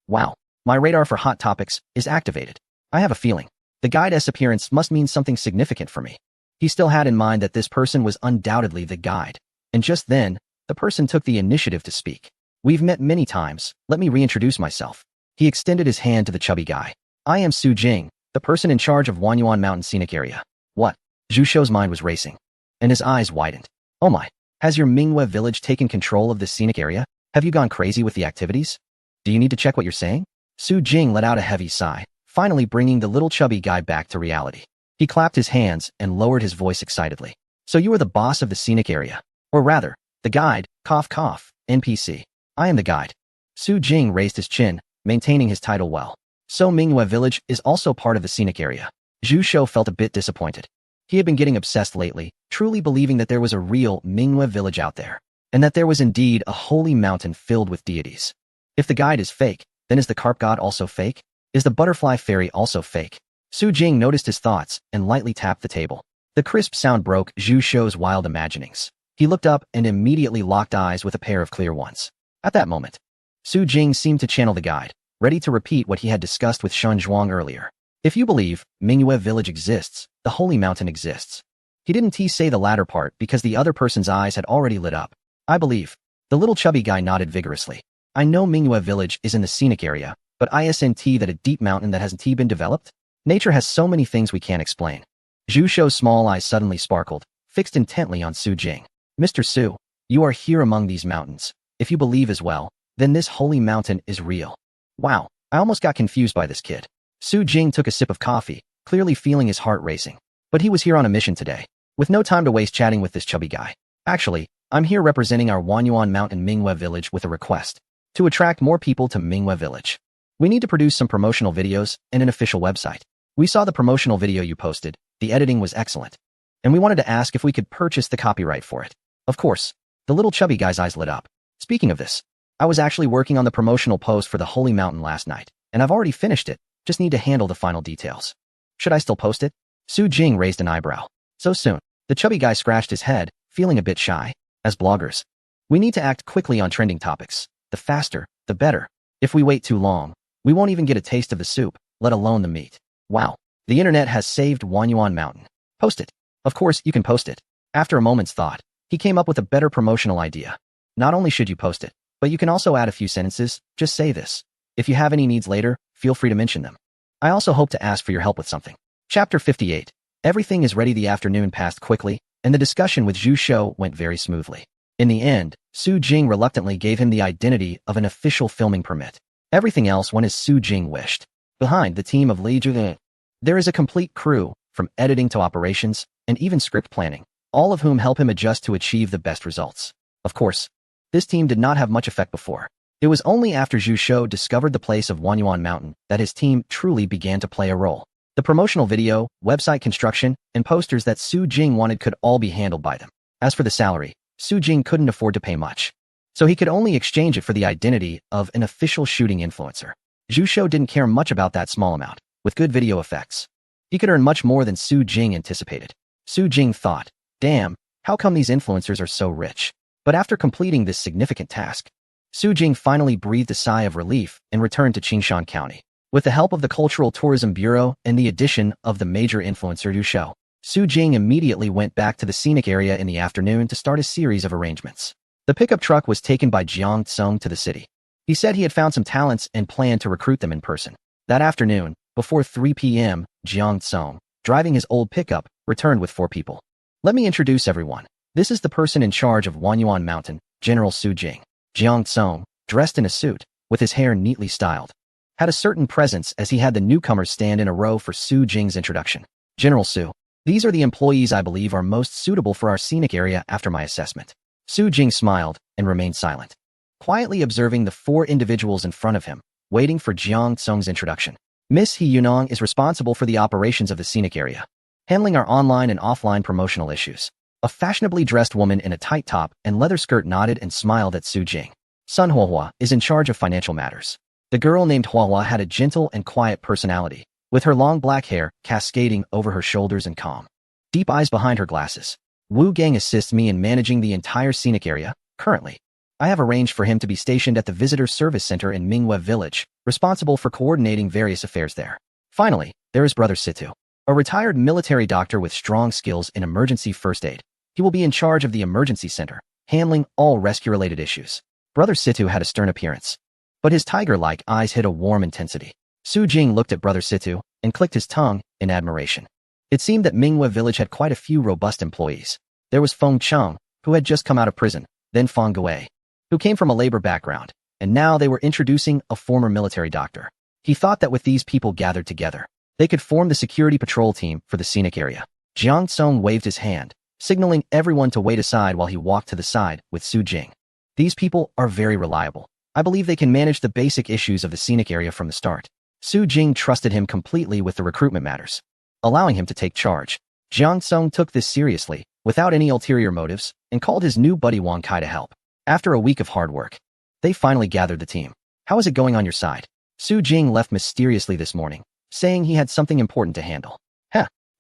Wow, my radar for hot topics is activated. I have a feeling the guide's appearance must mean something significant for me. He still had in mind that this person was undoubtedly the guide, and just then, the person took the initiative to speak. We've met many times, let me reintroduce myself. He extended his hand to the chubby guy. I am Su Jing, the person in charge of Wanyuan Mountain Scenic Area. What? Zhu Shou's mind was racing, and his eyes widened. Oh my, has your Minghua village taken control of this scenic area? Have you gone crazy with the activities? Do you need to check what you're saying? Su Jing let out a heavy sigh, finally bringing the little chubby guy back to reality. He clapped his hands and lowered his voice excitedly. So you are the boss of the scenic area. Or rather, the guide, cough cough, NPC. I am the guide. Su Jing raised his chin, maintaining his title well. So Minghua village is also part of the scenic area. Zhu Shou felt a bit disappointed. He had been getting obsessed lately, truly believing that there was a real Minghua village out there, and that there was indeed a holy mountain filled with deities. If the guide is fake, then is the carp god also fake? Is the butterfly fairy also fake? Su Jing noticed his thoughts and lightly tapped the table. The crisp sound broke Zhu Shou's wild imaginings. He looked up and immediately locked eyes with a pair of clear ones. At that moment, Su Jing seemed to channel the guide, ready to repeat what he had discussed with Shen Zhuang earlier. If you believe Minghua village exists, the holy mountain exists. He didn't say the latter part because the other person's eyes had already lit up. I believe. The little chubby guy nodded vigorously. I know Minghua village is in the scenic area, but isn't that a deep mountain that hasn't been developed? Nature has so many things we can't explain. Zhu Shou's small eyes suddenly sparkled, fixed intently on Su Jing. Mr. Su, you are here among these mountains. If you believe as well, then this holy mountain is real. Wow, I almost got confused by this kid. Su Jing took a sip of coffee, clearly feeling his heart racing. But he was here on a mission today, with no time to waste chatting with this chubby guy. Actually, I'm here representing our Wanyuan Mountain Minghua village with a request. To attract more people to Minghua village, we need to produce some promotional videos and an official website. We saw the promotional video you posted, the editing was excellent. And we wanted to ask if we could purchase the copyright for it. Of course, the little chubby guy's eyes lit up. Speaking of this, I was actually working on the promotional post for the Holy Mountain last night, and I've already finished it, just need to handle the final details. Should I still post it? Su Jing raised an eyebrow. So soon, the chubby guy scratched his head, feeling a bit shy. As bloggers, we need to act quickly on trending topics. The faster, the better. If we wait too long, we won't even get a taste of the soup, let alone the meat. Wow, the internet has saved Wanyuan Mountain. Post it. Of course, you can post it. After a moment's thought, he came up with a better promotional idea. Not only should you post it, but you can also add a few sentences, just say this. If you have any needs later, feel free to mention them. I also hope to ask for your help with something. Chapter 58. Everything is ready. The afternoon passed quickly, and the discussion with Zhu Shou went very smoothly. In the end, Su Jing reluctantly gave him the identity of an official filming permit. Everything else went as Su Jing wished. Behind the team of Li Zhu, there is a complete crew, from editing to operations, and even script planning, all of whom help him adjust to achieve the best results. Of course, this team did not have much effect before. It was only after Zhu Shou discovered the place of Wanyuan Mountain that his team truly began to play a role. The promotional video, website construction, and posters that Su Jing wanted could all be handled by them. As for the salary, Su Jing couldn't afford to pay much, so he could only exchange it for the identity of an official shooting influencer. Zhu Shou didn't care much about that small amount. With good video effects, he could earn much more than Su Jing anticipated. Su Jing thought, damn, how come these influencers are so rich? But after completing this significant task, Su Jing finally breathed a sigh of relief and returned to Qingshan County. With the help of the Cultural Tourism Bureau and the addition of the major influencer Zhu Shou, Su Jing immediately went back to the scenic area in the afternoon to start a series of arrangements. The pickup truck was taken by Jiang Tsung to the city. He said he had found some talents and planned to recruit them in person. That afternoon, before 3 p.m., Jiang Tsung, driving his old pickup, returned with 4 people. Let me introduce everyone. This is the person in charge of Wanyuan Mountain, General Su Jing. Jiang Tsung, dressed in a suit, with his hair neatly styled, had a certain presence as he had the newcomers stand in a row for Su Jing's introduction. General Su, these are the employees I believe are most suitable for our scenic area after my assessment. Su Jing smiled and remained silent, quietly observing the 4 individuals in front of him, waiting for Jiang Tsung's introduction. Miss He Yunong is responsible for the operations of the scenic area, handling our online and offline promotional issues. A fashionably dressed woman in a tight top and leather skirt nodded and smiled at Su Jing. Sun Huahua is in charge of financial matters. The girl named Huahua had a gentle and quiet personality, with her long black hair cascading over her shoulders and calm, deep eyes behind her glasses. Wu Gang assists me in managing the entire scenic area. Currently, I have arranged for him to be stationed at the Visitor Service Center in Minghua Village, responsible for coordinating various affairs there. Finally, there is Brother Situ, a retired military doctor with strong skills in emergency first aid. He will be in charge of the emergency center, handling all rescue-related issues. Brother Situ had a stern appearance, but his tiger-like eyes hid a warm intensity. Su Jing looked at Brother Situ and clicked his tongue in admiration. It seemed that Minghua Village had quite a few robust employees. There was Feng Cheng, who had just come out of prison, then Feng Gui, who came from a labor background, and now they were introducing a former military doctor. He thought that with these people gathered together, they could form the security patrol team for the scenic area. Jiang Tsung waved his hand, signaling everyone to wait aside while he walked to the side with Su Jing. These people are very reliable. I believe they can manage the basic issues of the scenic area from the start. Su Jing trusted him completely with the recruitment matters, allowing him to take charge. Jiang Tsung took this seriously, without any ulterior motives, and called his new buddy Wang Kai to help. After a week of hard work, they finally gathered the team. How is it going on your side? Su Jing left mysteriously this morning, saying he had something important to handle.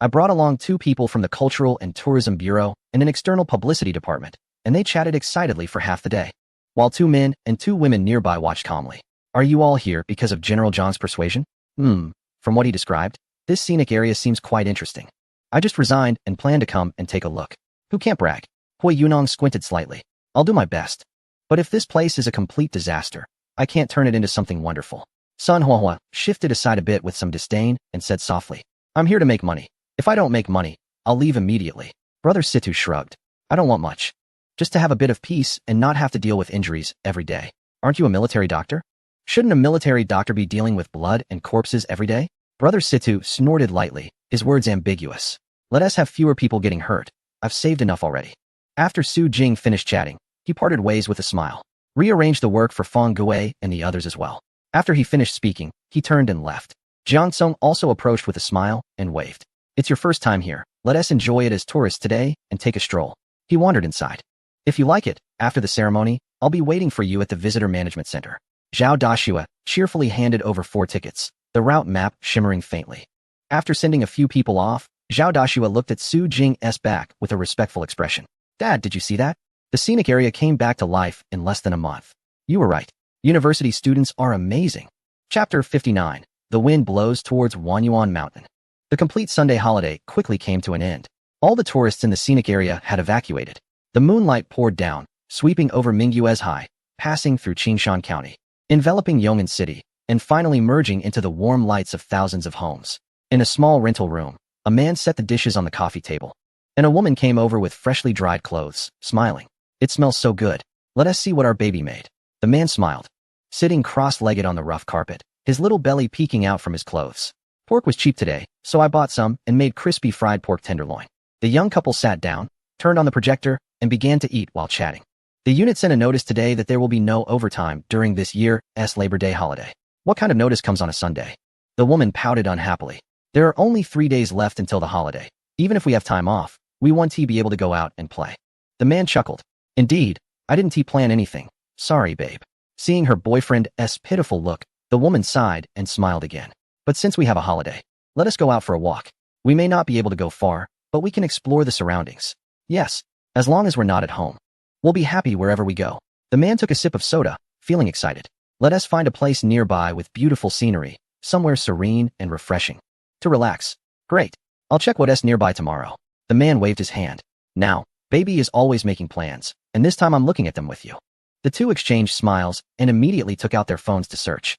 I brought along 2 people from the Cultural and Tourism Bureau and an external publicity department, and they chatted excitedly for half the day, while 2 men and 2 women nearby watched calmly. Are you all here because of General Zhang's persuasion? From what he described, this scenic area seems quite interesting. I just resigned and plan to come and take a look. Who can't brag? Hui Yunong squinted slightly. I'll do my best. But if this place is a complete disaster, I can't turn it into something wonderful. Sun Huahua shifted aside a bit with some disdain and said softly, I'm here to make money. If I don't make money, I'll leave immediately. Brother Situ shrugged. I don't want much. Just to have a bit of peace and not have to deal with injuries every day. Aren't you a military doctor? Shouldn't a military doctor be dealing with blood and corpses every day? Brother Situ snorted lightly, his words ambiguous. Let us have fewer people getting hurt. I've saved enough already. After Su Jing finished chatting, he parted ways with a smile, rearranged the work for Feng Gui and the others as well. After he finished speaking, he turned and left. Jiang Tsung also approached with a smile and waved. It's your first time here. Let us enjoy it as tourists today and take a stroll. He wandered inside. If you like it, after the ceremony, I'll be waiting for you at the Visitor Management Center. Zhao Dashua cheerfully handed over 4 tickets, the route map shimmering faintly. After sending a few people off, Zhao Dashua looked at Su Jing's back with a respectful expression. Dad, did you see that? The scenic area came back to life in less than a month. You were right. University students are amazing. Chapter 59. The wind blows towards Wanyuan Mountain. The complete Sunday holiday quickly came to an end. All the tourists in the scenic area had evacuated. The moonlight poured down, sweeping over Minggui's High, passing through Qingshan County, enveloping Yong'an City, and finally merging into the warm lights of thousands of homes. In a small rental room, a man set the dishes on the coffee table, and a woman came over with freshly dried clothes, smiling. It smells so good. Let us see what our baby made. The man smiled, sitting cross-legged on the rough carpet, his little belly peeking out from his clothes. Pork was cheap today, so I bought some and made crispy fried pork tenderloin. The young couple sat down, turned on the projector, and began to eat while chatting. The unit sent a notice today that there will be no overtime during this year's Labor Day holiday. What kind of notice comes on a Sunday? The woman pouted unhappily. There are only 3 days left until the holiday. Even if we have time off, we want to be able to go out and play. The man chuckled. Indeed, I didn't plan anything. Sorry, babe. Seeing her boyfriend's pitiful look, the woman sighed and smiled again. But since we have a holiday, let us go out for a walk. We may not be able to go far, but we can explore the surroundings. Yes, as long as we're not at home. We'll be happy wherever we go. The man took a sip of soda, feeling excited. Let us find a place nearby with beautiful scenery, somewhere serene and refreshing. To relax. Great. I'll check what's nearby tomorrow. The man waved his hand. Now, baby is always making plans, and this time I'm looking at them with you. The two exchanged smiles and immediately took out their phones to search.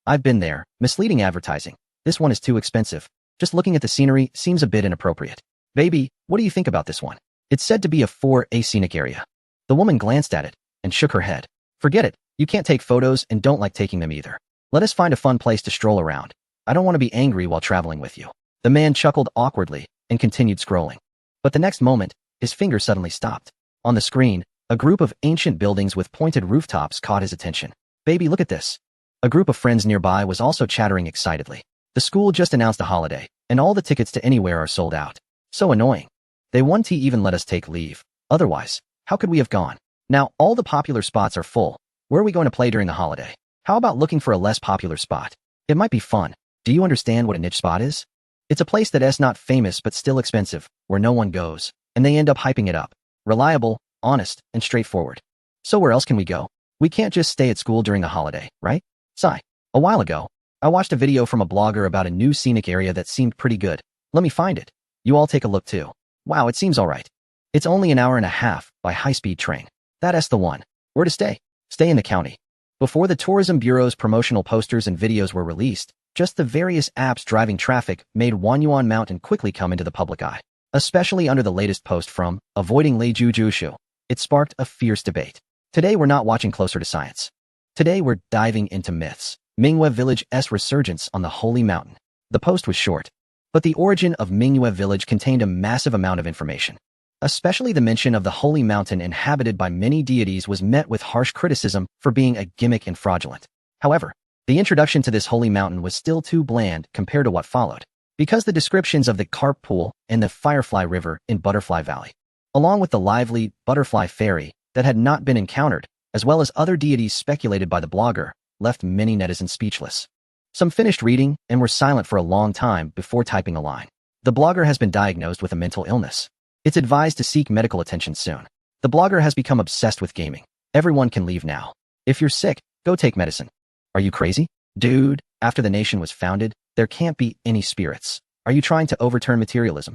I've been there. Misleading advertising. This one is too expensive. Just looking at the scenery seems a bit inappropriate. Baby, what do you think about this one? It's said to be a 4A scenic area. The woman glanced at it and shook her head. Forget it. You can't take photos and don't like taking them either. Let us find a fun place to stroll around. I don't want to be angry while traveling with you." The man chuckled awkwardly and continued scrolling. But the next moment, his finger suddenly stopped. On the screen, a group of ancient buildings with pointed rooftops caught his attention. "Baby, look at this." A group of friends nearby was also chattering excitedly. The school just announced a holiday, and all the tickets to anywhere are sold out. So annoying. They wouldn't even let us take leave. Otherwise, how could we have gone? Now, all the popular spots are full. Where are we going to play during the holiday? How about looking for a less popular spot? It might be fun. Do you understand what a niche spot is? It's a place that's not famous but still expensive, where no one goes, and they end up hyping it up. Reliable, honest, and straightforward. So where else can we go? We can't just stay at school during the holiday, right? Sigh. A while ago, I watched a video from a blogger about a new scenic area that seemed pretty good. Let me find it. You all take a look too. Wow, it seems alright. It's only an hour and a half by high-speed train. That's the one. Where to stay? Stay in the county. Before the Tourism Bureau's promotional posters and videos were released, just the various apps driving traffic made Wanyuan Mountain quickly come into the public eye. Especially under the latest post from Avoiding Leijujushu, it sparked a fierce debate. Today we're not watching Closer to Science. Today we're diving into myths. Mingyue Village's resurgence on the Holy Mountain. The post was short, but the origin of Mingyue Village contained a massive amount of information. Especially the mention of the Holy Mountain inhabited by many deities was met with harsh criticism for being a gimmick and fraudulent. However, the introduction to this holy mountain was still too bland compared to what followed, because the descriptions of the carp pool and the Firefly River in Butterfly Valley, along with the lively butterfly fairy that had not been encountered, as well as other deities speculated by the blogger, left many netizens speechless. Some finished reading and were silent for a long time before typing a line. The blogger has been diagnosed with a mental illness. It's advised to seek medical attention soon. The blogger has become obsessed with gaming. Everyone can leave now. If you're sick, go take medicine. Are you crazy? Dude, after the nation was founded, there can't be any spirits. Are you trying to overturn materialism?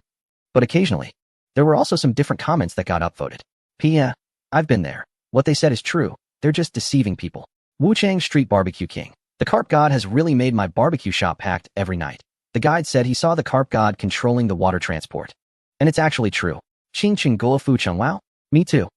But occasionally, there were also some different comments that got upvoted. Yeah, I've been there. What they said is true. They're just deceiving people. Wuchang Street Barbecue King. The carp god has really made my barbecue shop packed every night. The guide said he saw the carp god controlling the water transport. And it's actually true. Ching ching goa fu cheng wow? Me too.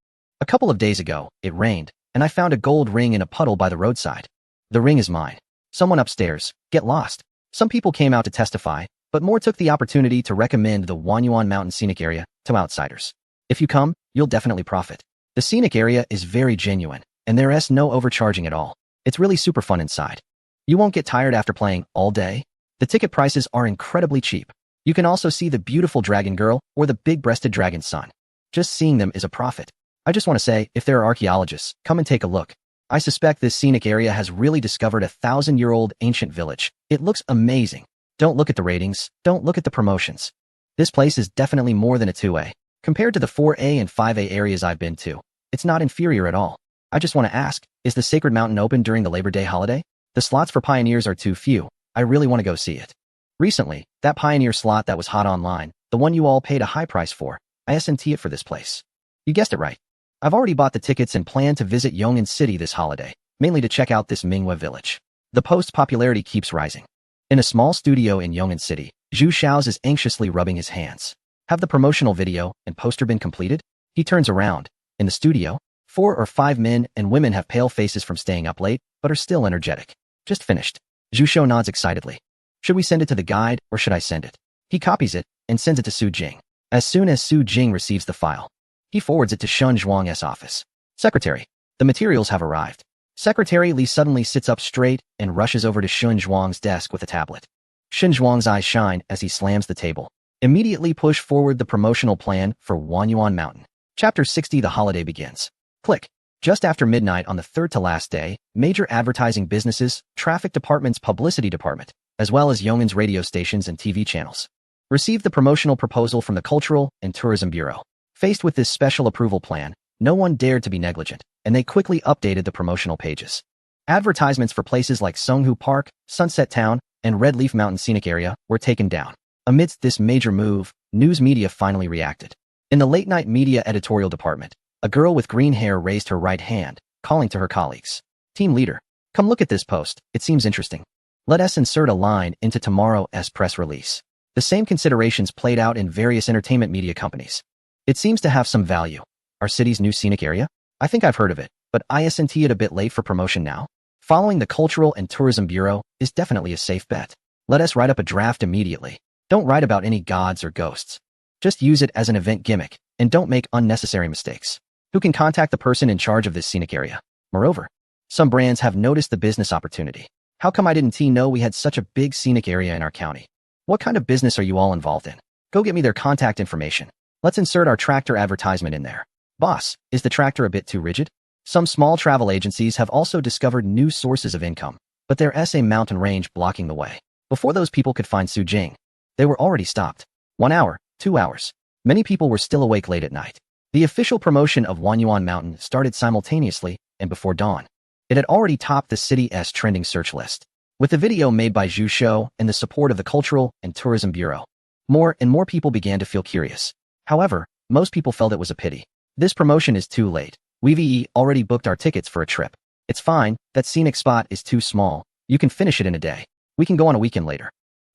A couple of days ago, it rained, and I found a gold ring in a puddle by the roadside. The ring is mine. Someone upstairs. Get lost. Some people came out to testify, but more took the opportunity to recommend the Wanyuan Mountain Scenic Area to outsiders. If you come, you'll definitely profit. The scenic area is very genuine, and there's no overcharging at all. It's really super fun inside. You won't get tired after playing all day. The ticket prices are incredibly cheap. You can also see the beautiful dragon girl or the big-breasted dragon son. Just seeing them is a profit. I just want to say, if there are archaeologists, come and take a look. I suspect this scenic area has really discovered a 1,000-year-old ancient village. It looks amazing. Don't look at the ratings. Don't look at the promotions. This place is definitely more than a 2A. Compared to the 4A and 5A areas I've been to, it's not inferior at all. I just want to ask, is the Sacred Mountain open during the Labor Day holiday? The slots for Pioneers are too few. I really want to go see it. Recently, that Pioneer slot that was hot online, the one you all paid a high price for, I sent it for this place. You guessed it right. I've already bought the tickets and plan to visit Yong'an City this holiday, mainly to check out this Mingyue village. The post's popularity keeps rising. In a small studio in Yong'an City, Zhu Xiao's is anxiously rubbing his hands. Have the promotional video and poster been completed? He turns around. In the studio, 4 or 5 men and women have pale faces from staying up late, but are still energetic. Just finished. Zhu Xiao nods excitedly. Should we send it to the guide, or should I send it? He copies it and sends it to Su Jing. As soon as Su Jing receives the file, he forwards it to Shun Zhuang's office. Secretary, the materials have arrived. Secretary Li suddenly sits up straight and rushes over to Shun Zhuang's desk with a tablet. Shun Zhuang's eyes shine as he slams the table. Immediately push forward the promotional plan for Wanyuan Mountain. Chapter 60. The holiday begins. Click. Just after midnight on the third to last day, major advertising businesses, traffic department's publicity department, as well as Yong'an's radio stations and TV channels, received the promotional proposal from the Cultural and Tourism Bureau. Faced with this special approval plan, no one dared to be negligent, and they quickly updated the promotional pages. Advertisements for places like Songhu Park, Sunset Town, and Red Leaf Mountain Scenic Area were taken down. Amidst this major move, news media finally reacted. In the late-night media editorial department, a girl with green hair raised her right hand, calling to her colleagues. Team leader, come look at this post, it seems interesting. Let us insert a line into tomorrow's press release. The same considerations played out in various entertainment media companies. It seems to have some value. Our city's new scenic area? I think I've heard of it, but isn't it a bit late for promotion now? Following the Cultural and Tourism Bureau is definitely a safe bet. Let us write up a draft immediately. Don't write about any gods or ghosts. Just use it as an event gimmick, and don't make unnecessary mistakes. Who can contact the person in charge of this scenic area? Moreover, some brands have noticed the business opportunity. How come I didn't know we had such a big scenic area in our county? What kind of business are you all involved in? Go get me their contact information. Let's insert our tractor advertisement in there. Boss, is the tractor a bit too rigid? Some small travel agencies have also discovered new sources of income, but there's a mountain range blocking the way. Before those people could find Su Jing, they were already stopped. 1 hour, 2 hours. Many people were still awake late at night. The official promotion of Wanyuan Mountain started simultaneously and before dawn. It had already topped the city's trending search list. With the video made by Zhu Shou and the support of the Cultural and Tourism Bureau, more and more people began to feel curious. However, most people felt it was a pity. This promotion is too late. We've already booked our tickets for a trip. It's fine, that scenic spot is too small. You can finish it in a day. We can go on a weekend later.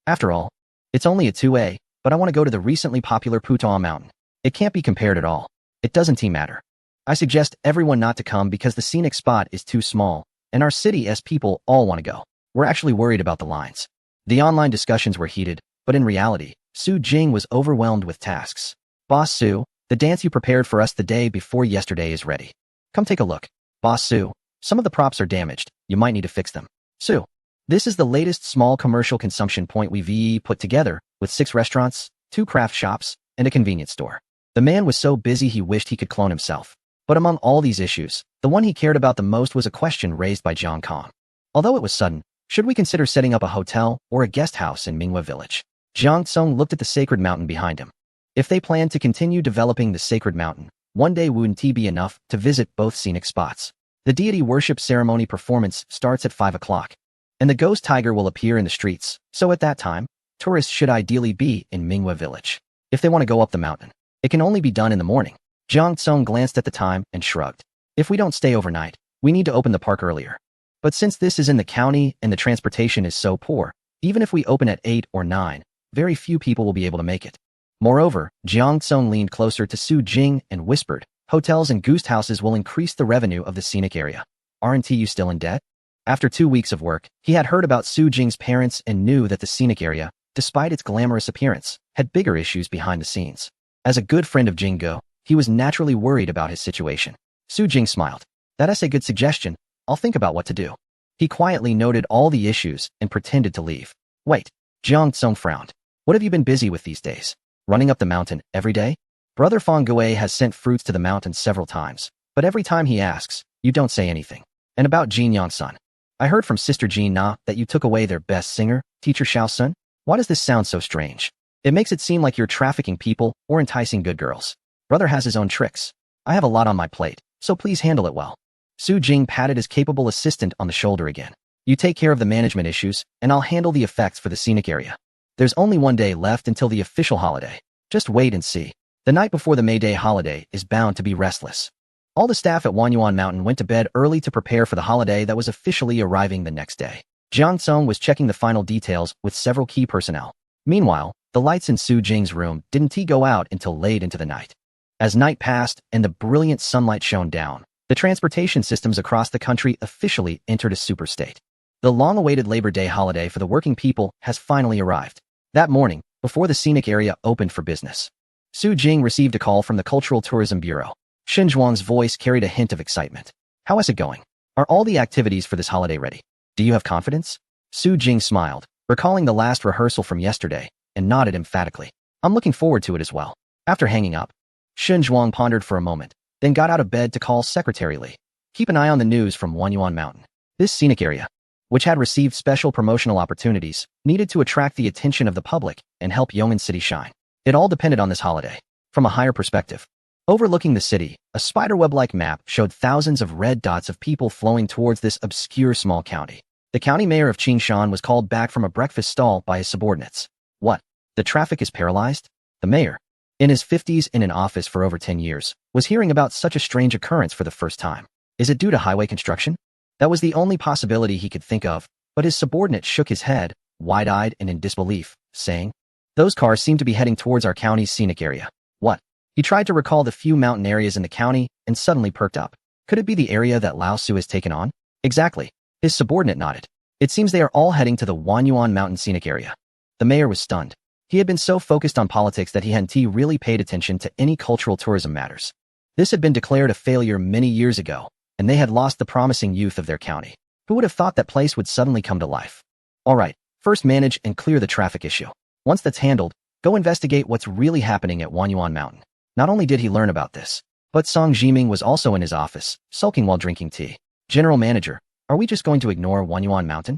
After all, it's only a 2A, but I want to go to the recently popular Putong Mountain. It can't be compared at all. It doesn't matter. I suggest everyone not to come because the scenic spot is too small, and our city's people all want to go. We're actually worried about the lines. The online discussions were heated, but in reality, Su Jing was overwhelmed with tasks. Boss Su, the dance you prepared for us the day before yesterday is ready. Come take a look. Boss Su, some of the props are damaged. You might need to fix them. Su, this is the latest small commercial consumption point we've put together with 6 restaurants, 2 craft shops, and a convenience store. The man was so busy he wished he could clone himself. But among all these issues, the one he cared about the most was a question raised by Jiang Kong. Although it was sudden, should we consider setting up a hotel or a guest house in Minghua Village? Jiang Tsung looked at the sacred mountain behind him. If they planned to continue developing the sacred mountain, one day wouldn't be enough to visit both scenic spots. The deity worship ceremony performance starts at 5 o'clock, and the ghost tiger will appear in the streets, so at that time, tourists should ideally be in Minghua Village. If they want to go up the mountain, it can only be done in the morning. Jiang Tsung glanced at the time and shrugged. If we don't stay overnight, we need to open the park earlier. But since this is in the county and the transportation is so poor, even if we open at 8 or 9, very few people will be able to make it. Moreover, Jiang Tsung leaned closer to Su Jing and whispered, hotels and goose houses will increase the revenue of the scenic area. Aren't you still in debt? After 2 weeks of work, he had heard about Su Jing's parents and knew that the scenic area, despite its glamorous appearance, had bigger issues behind the scenes. As a good friend of Jinggo, he was naturally worried about his situation. Su Jing smiled. That's a good suggestion. I'll think about what to do. He quietly noted all the issues and pretended to leave. Wait, Jiang Tsung frowned. What have you been busy with these days? Running up the mountain every day? Brother Fang Gui has sent fruits to the mountain several times, but every time he asks, you don't say anything. And about Jin Yang-sun, I heard from Sister Jin Na that you took away their best singer, Teacher Xiao Sun. Why does this sound so strange? It makes it seem like you're trafficking people or enticing good girls. Brother has his own tricks. I have a lot on my plate, so please handle it well. Su Jing patted his capable assistant on the shoulder again. You take care of the management issues, and I'll handle the effects for the scenic area. There's only 1 day left until the official holiday. Just wait and see. The night before the May Day holiday is bound to be restless. All the staff at Wanyuan Mountain went to bed early to prepare for the holiday that was officially arriving the next day. Jiang Tsung was checking the final details with several key personnel. Meanwhile, the lights in Su Jing's room didn't go out until late into the night. As night passed and the brilliant sunlight shone down, the transportation systems across the country officially entered a super state. The long-awaited Labor Day holiday for the working people has finally arrived. That morning, before the scenic area opened for business, Su Jing received a call from the Cultural Tourism Bureau. Shen Zhuang's voice carried a hint of excitement. How is it going? Are all the activities for this holiday ready? Do you have confidence? Su Jing smiled, recalling the last rehearsal from yesterday, and nodded emphatically. I'm looking forward to it as well. After hanging up, Shen Zhuang pondered for a moment, then got out of bed to call Secretary Li. Keep an eye on the news from Wanyuan Mountain. This scenic area, which had received special promotional opportunities, needed to attract the attention of the public and help Yong'an City shine. It all depended on this holiday. From a higher perspective, overlooking the city, a spiderweb-like map showed thousands of red dots of people flowing towards this obscure small county. The county mayor of Qingshan was called back from a breakfast stall by his subordinates. What? The traffic is paralyzed? The mayor, in his 50s and in office for over 10 years, was hearing about such a strange occurrence for the first time. Is it due to highway construction? That was the only possibility he could think of, but his subordinate shook his head, wide-eyed and in disbelief, saying, those cars seem to be heading towards our county's scenic area. What? He tried to recall the few mountain areas in the county and suddenly perked up. Could it be the area that Lao Su has taken on? Exactly. His subordinate nodded. It seems they are all heading to the Wanyuan Mountain scenic area. The mayor was stunned. He had been so focused on politics that he hadn't really paid attention to any cultural tourism matters. This had been declared a failure many years ago, and they had lost the promising youth of their county. Who would have thought that place would suddenly come to life? All right, first manage and clear the traffic issue. Once that's handled, go investigate what's really happening at Wanyuan Mountain. Not only did he learn about this, but Song Jiming was also in his office, sulking while drinking tea. General Manager, are we just going to ignore Wanyuan Mountain?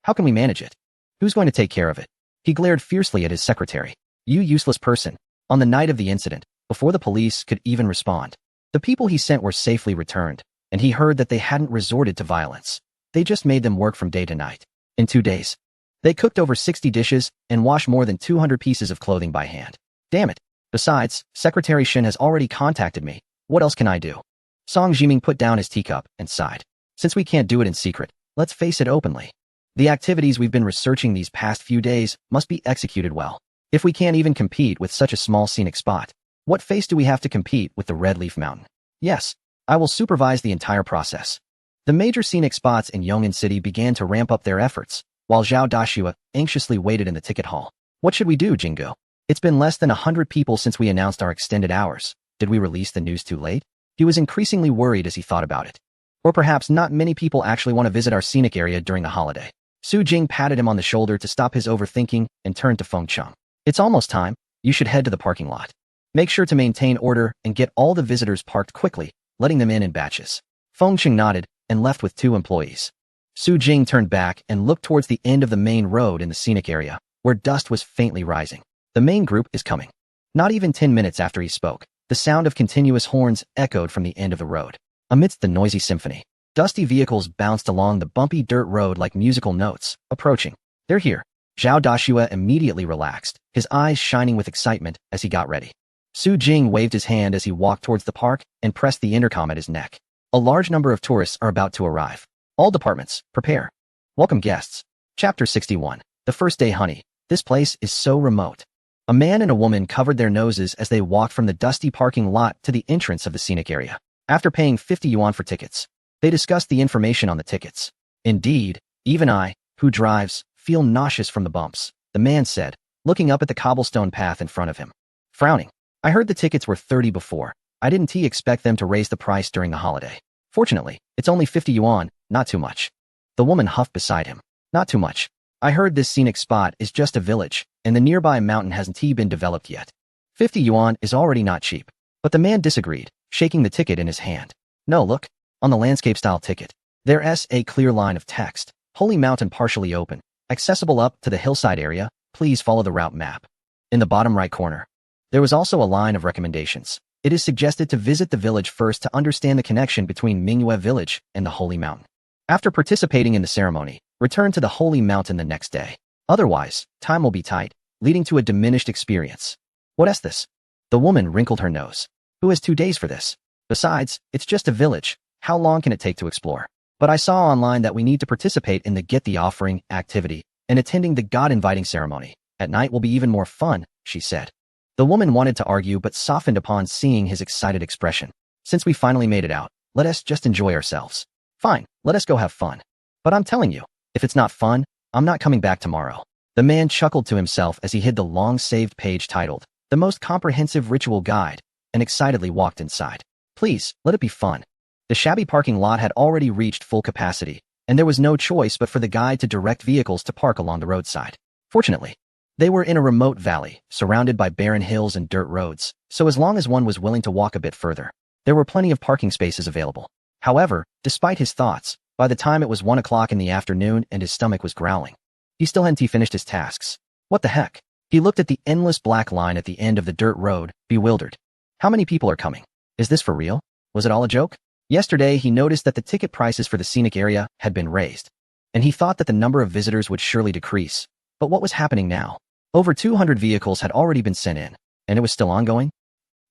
How can we manage it? Who's going to take care of it? He glared fiercely at his secretary. You useless person. On the night of the incident, before the police could even respond, the people he sent were safely returned, and he heard that they hadn't resorted to violence. They just made them work from day to night. In 2 days, they cooked over 60 dishes and washed more than 200 pieces of clothing by hand. Damn it. Besides, Secretary Shin has already contacted me. What else can I do? Song Jiming put down his teacup and sighed. Since we can't do it in secret, let's face it openly. The activities we've been researching these past few days must be executed well. If we can't even compete with such a small scenic spot, what face do we have to compete with the Red Leaf Mountain? Yes, I will supervise the entire process. The major scenic spots in Yong'an City began to ramp up their efforts, while Zhao Dashua anxiously waited in the ticket hall. What should we do, Jingu? It's been less than 100 people since we announced our extended hours. Did we release the news too late? He was increasingly worried as he thought about it. Or perhaps not many people actually want to visit our scenic area during the holiday. Su Jing patted him on the shoulder to stop his overthinking and turned to Feng Cheng. It's almost time. You should head to the parking lot. Make sure to maintain order and get all the visitors parked quickly, letting them in batches. Feng Cheng nodded and left with 2 employees. Su Jing turned back and looked towards the end of the main road in the scenic area, where dust was faintly rising. The main group is coming. Not even 10 minutes after he spoke, the sound of continuous horns echoed from the end of the road. Amidst the noisy symphony, dusty vehicles bounced along the bumpy dirt road like musical notes, approaching. They're here. Zhao Dashua immediately relaxed, his eyes shining with excitement as he got ready. Su Jing waved his hand as he walked towards the park and pressed the intercom at his neck. A large number of tourists are about to arrive. All departments, prepare. Welcome guests. Chapter 61. The first day, honey. This place is so remote. A man and a woman covered their noses as they walked from the dusty parking lot to the entrance of the scenic area. After paying 50 yuan for tickets, they discussed the information on the tickets. Indeed, even I, who drives, feel nauseous from the bumps, the man said, looking up at the cobblestone path in front of him. Frowning. I heard the tickets were 30 before. I didn't expect them to raise the price during the holiday. Fortunately, it's only 50 yuan, not too much. The woman huffed beside him. Not too much. I heard this scenic spot is just a village, and the nearby mountain hasn't been developed yet. 50 yuan is already not cheap. But the man disagreed, shaking the ticket in his hand. No, look. On the landscape-style ticket, there's a clear line of text. Holy Mountain partially open. Accessible up to the hillside area. Please follow the route map. In the bottom right corner, there was also a line of recommendations. It is suggested to visit the village first to understand the connection between Mingyue Village and the Holy Mountain. After participating in the ceremony, return to the Holy Mountain the next day. Otherwise, time will be tight, leading to a diminished experience. What's this? The woman wrinkled her nose. Who has 2 days for this? Besides, it's just a village. How long can it take to explore? But I saw online that we need to participate in the Get the Offering activity and attending the God-inviting ceremony. At night will be even more fun, she said. The woman wanted to argue but softened upon seeing his excited expression. Since we finally made it out, let us just enjoy ourselves. Fine, let us go have fun. But I'm telling you, if it's not fun, I'm not coming back tomorrow. The man chuckled to himself as he hid the long-saved page titled, The Most Comprehensive Ritual Guide, and excitedly walked inside. Please, let it be fun. The shabby parking lot had already reached full capacity, and there was no choice but for the guide to direct vehicles to park along the roadside. Fortunately, they were in a remote valley, surrounded by barren hills and dirt roads, so as long as one was willing to walk a bit further, there were plenty of parking spaces available. However, despite his thoughts, by the time it was 1 o'clock in the afternoon and his stomach was growling, he still hadn't finished his tasks. What the heck? He looked at the endless black line at the end of the dirt road, bewildered. How many people are coming? Is this for real? Was it all a joke? Yesterday, he noticed that the ticket prices for the scenic area had been raised, and he thought that the number of visitors would surely decrease. But what was happening now? Over 200 vehicles had already been sent in, and it was still ongoing?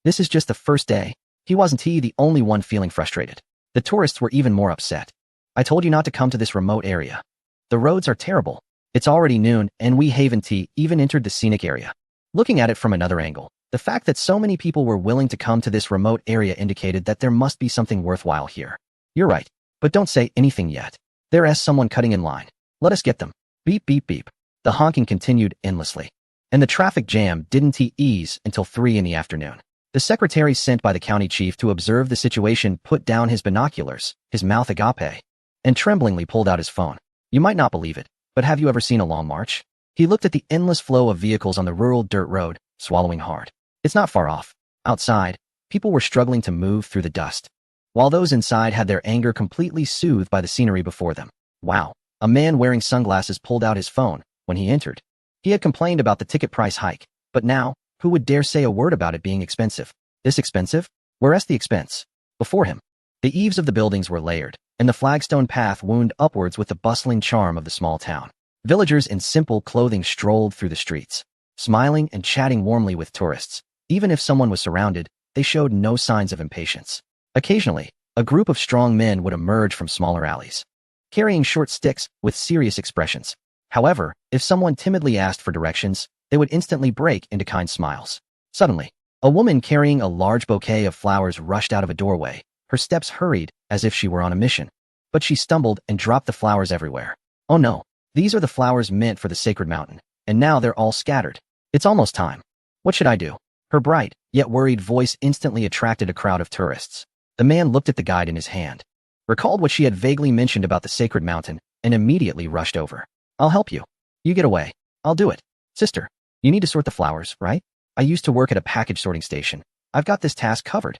This is just the first day. He wasn't the only one feeling frustrated. The tourists were even more upset. I told you not to come to this remote area. The roads are terrible. It's already noon, and we haven't even entered the scenic area. Looking at it from another angle, the fact that so many people were willing to come to this remote area indicated that there must be something worthwhile here. You're right, but don't say anything yet. There's someone cutting in line. Let us get them. Beep, beep, beep. The honking continued endlessly. And the traffic jam didn't ease until 3 in the afternoon. The secretary sent by the county chief to observe the situation put down his binoculars, his mouth agape, and tremblingly pulled out his phone. You might not believe it, but have you ever seen a long march? He looked at the endless flow of vehicles on the rural dirt road, swallowing hard. It's not far off. Outside, people were struggling to move through the dust, while those inside had their anger completely soothed by the scenery before them. Wow. A man wearing sunglasses pulled out his phone when he entered. He had complained about the ticket price hike, but now, who would dare say a word about it being expensive? This expensive? Where's the expense? Before him, the eaves of the buildings were layered, and the flagstone path wound upwards with the bustling charm of the small town. Villagers in simple clothing strolled through the streets, smiling and chatting warmly with tourists. Even if someone was surrounded, they showed no signs of impatience. Occasionally, a group of strong men would emerge from smaller alleys, carrying short sticks with serious expressions. However, if someone timidly asked for directions, they would instantly break into kind smiles. Suddenly, a woman carrying a large bouquet of flowers rushed out of a doorway. Her steps hurried as if she were on a mission, but she stumbled and dropped the flowers everywhere. Oh no, these are the flowers meant for the sacred mountain, and now they're all scattered. It's almost time. What should I do? Her bright, yet worried voice instantly attracted a crowd of tourists. The man looked at the guide in his hand, recalled what she had vaguely mentioned about the sacred mountain, and immediately rushed over. I'll help you. You get away. I'll do it. Sister, you need to sort the flowers, right? I used to work at a package sorting station. I've got this task covered.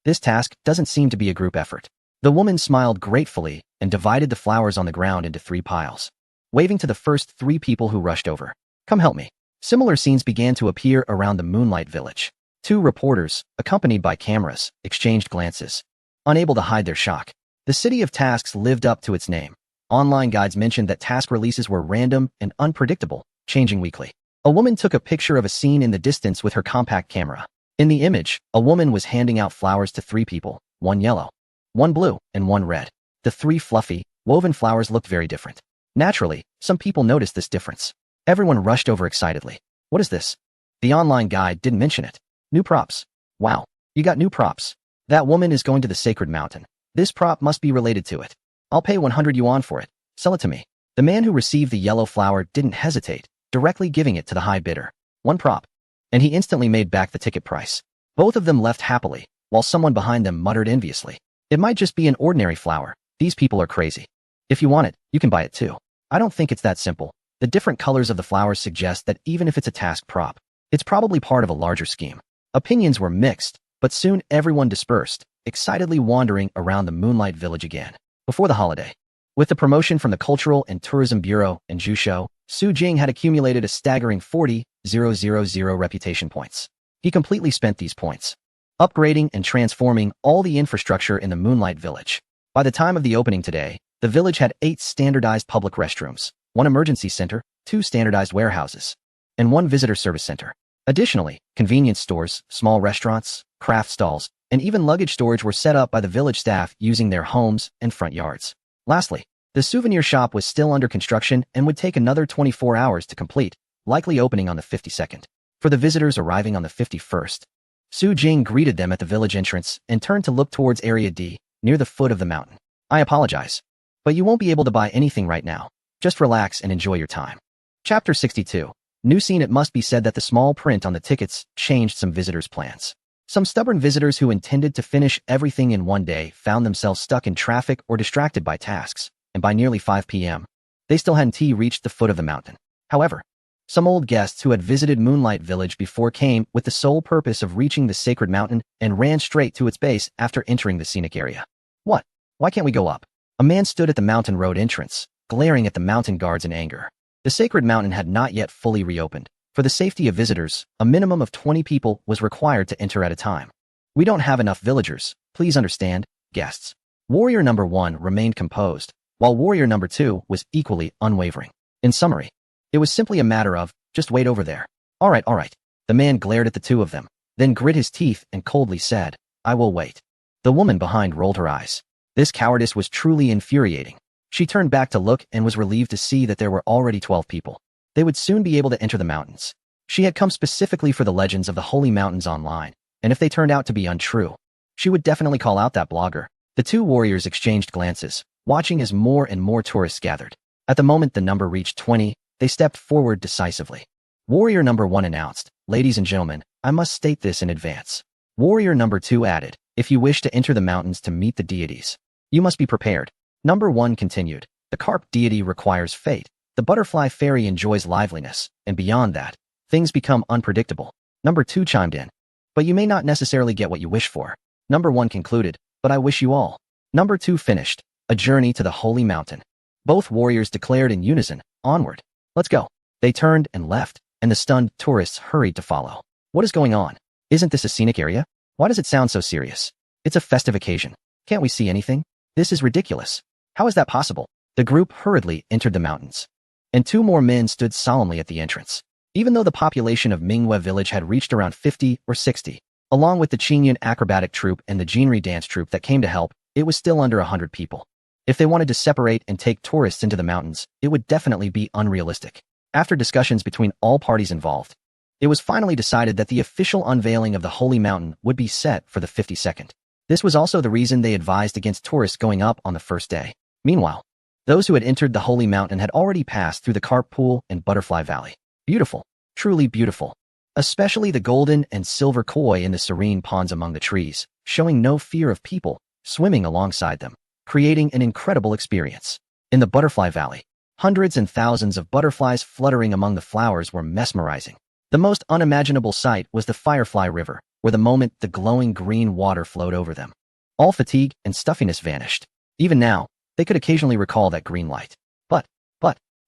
This task doesn't seem to be a group effort. The woman smiled gratefully and divided the flowers on the ground into 3 piles, waving to the first 3 people who rushed over. Come help me. Similar scenes began to appear around the Moonlight Village. 2 reporters, accompanied by cameras, exchanged glances, unable to hide their shock. The city of tasks lived up to its name. Online guides mentioned that task releases were random and unpredictable, changing weekly. A woman took a picture of a scene in the distance with her compact camera. In the image, a woman was handing out flowers to 3 people, 1 yellow, 1 blue, and 1 red. The 3 fluffy, woven flowers looked very different. Naturally, some people noticed this difference. Everyone rushed over excitedly. What is this? The online guide didn't mention it. New props. Wow, you got new props. That woman is going to the sacred mountain. This prop must be related to it. I'll pay 100 yuan for it. Sell it to me. The man who received the yellow flower didn't hesitate, directly giving it to the high bidder. 1 prop. And he instantly made back the ticket price. Both of them left happily, while someone behind them muttered enviously. It might just be an ordinary flower. These people are crazy. If you want it, you can buy it too. I don't think it's that simple. The different colors of the flowers suggest that even if it's a task prop, it's probably part of a larger scheme. Opinions were mixed, but soon everyone dispersed, excitedly wandering around the Moonlight Village again. Before the holiday, with the promotion from the Cultural and Tourism Bureau in Zhuzhou, Su Jing had accumulated a staggering 40,000 reputation points. He completely spent these points, upgrading and transforming all the infrastructure in the Moonlight Village. By the time of the opening today, the village had 8 standardized public restrooms, 1 emergency center, 2 standardized warehouses, and 1 visitor service center. Additionally, convenience stores, small restaurants, craft stalls, and even luggage storage were set up by the village staff using their homes and front yards. Lastly, the souvenir shop was still under construction and would take another 24 hours to complete, likely opening on the 52nd. For the visitors arriving on the 51st, Su Jing greeted them at the village entrance and turned to look towards Area D, near the foot of the mountain. I apologize, but you won't be able to buy anything right now. Just relax and enjoy your time. Chapter 62. New scene. It must be said that the small print on the tickets changed some visitors' plans. Some stubborn visitors who intended to finish everything in one day found themselves stuck in traffic or distracted by tasks, and by nearly 5 p.m., they still hadn't reached the foot of the mountain. However, some old guests who had visited Moonlight Village before came with the sole purpose of reaching the sacred mountain and ran straight to its base after entering the scenic area. What? Why can't we go up? A man stood at the mountain road entrance, glaring at the mountain guards in anger. The sacred mountain had not yet fully reopened. For the safety of visitors, a minimum of 20 people was required to enter at a time. We don't have enough villagers, please understand, guests. Warrior number 1 remained composed, while warrior number 2 was equally unwavering. In summary, it was simply a matter of, just wait over there. All right. The man glared at the 2 of them, then grit his teeth and coldly said, I will wait. The woman behind rolled her eyes. This cowardice was truly infuriating. She turned back to look and was relieved to see that there were already 12 people. They would soon be able to enter the mountains. She had come specifically for the legends of the Holy Mountains online, and if they turned out to be untrue, she would definitely call out that blogger. The 2 warriors exchanged glances, watching as more and more tourists gathered. At the moment the number reached 20, they stepped forward decisively. Warrior number 1 announced, "Ladies and gentlemen, I must state this in advance." Warrior number 2 added, "If you wish to enter the mountains to meet the deities, you must be prepared." Number 1 continued, "The carp deity requires fate. The butterfly fairy enjoys liveliness, and beyond that, things become unpredictable." Number 2 chimed in, "But you may not necessarily get what you wish for." Number 1 concluded, "But I wish you all." Number 2 finished, "A journey to the holy mountain." Both warriors declared in unison, "Onward. Let's go." They turned and left, and the stunned tourists hurried to follow. What is going on? Isn't this a scenic area? Why does it sound so serious? It's a festive occasion. Can't we see anything? This is ridiculous. How is that possible? The group hurriedly entered the mountains, and 2 more men stood solemnly at the entrance. Even though the population of Mingwe village had reached around 50 or 60, along with the Qingyun acrobatic troupe and the Jinri dance troupe that came to help, it was still under 100 people. If they wanted to separate and take tourists into the mountains, it would definitely be unrealistic. After discussions between all parties involved, it was finally decided that the official unveiling of the holy mountain would be set for the 52nd. This was also the reason they advised against tourists going up on the first day. Meanwhile, those who had entered the holy mountain had already passed through the carp pool and butterfly valley. Beautiful, truly beautiful. Especially the golden and silver koi in the serene ponds among the trees, showing no fear of people swimming alongside them, creating an incredible experience. In the butterfly valley, hundreds and thousands of butterflies fluttering among the flowers were mesmerizing. The most unimaginable sight was the Firefly River, where the moment the glowing green water flowed over them, all fatigue and stuffiness vanished. Even now, they could occasionally recall that green light. But,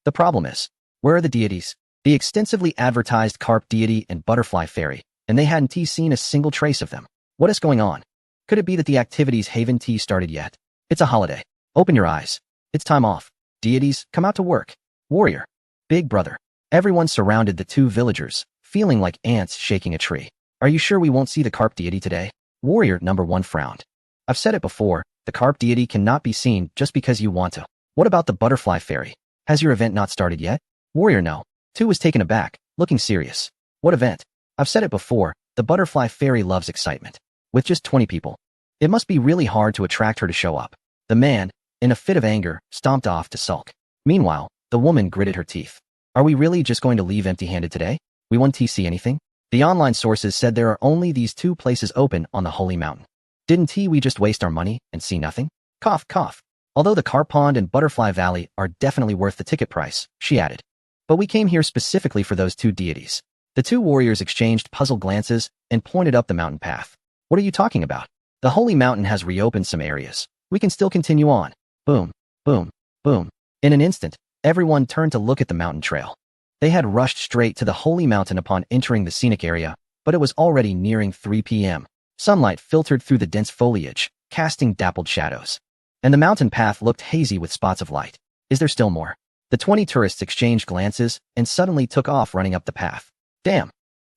the problem is, where are the deities? The extensively advertised carp deity and butterfly fairy, and they hadn't seen a single trace of them. What is going on? Could it be that the activities haven't started yet? It's a holiday. Open your eyes. It's time off. Deities, come out to work. Warrior, big brother. Everyone surrounded the 2 villagers, feeling like ants shaking a tree. Are you sure we won't see the carp deity today? Warrior number 1 frowned. I've said it before, the carp deity cannot be seen just because you want to. What about the butterfly fairy? Has your event not started yet? Warrior no. 2 was taken aback, looking serious. What event? I've said it before, the butterfly fairy loves excitement. With just 20 people, it must be really hard to attract her to show up. The man, in a fit of anger, stomped off to sulk. Meanwhile, the woman gritted her teeth. Are we really just going to leave empty-handed today? We won't see anything? The online sources said there are only these 2 places open on the holy mountain. Didn't we just waste our money and see nothing? Cough, cough. Although the carp pond and butterfly valley are definitely worth the ticket price, she added. But we came here specifically for those 2 deities. The 2 warriors exchanged puzzled glances and pointed up the mountain path. What are you talking about? The holy mountain has reopened some areas. We can still continue on. Boom, boom, boom. In an instant, everyone turned to look at the mountain trail. They had rushed straight to the holy mountain upon entering the scenic area, but it was already nearing 3 p.m. Sunlight filtered through the dense foliage, casting dappled shadows. And the mountain path looked hazy with spots of light. Is there still more? The 20 tourists exchanged glances and suddenly took off running up the path. Damn.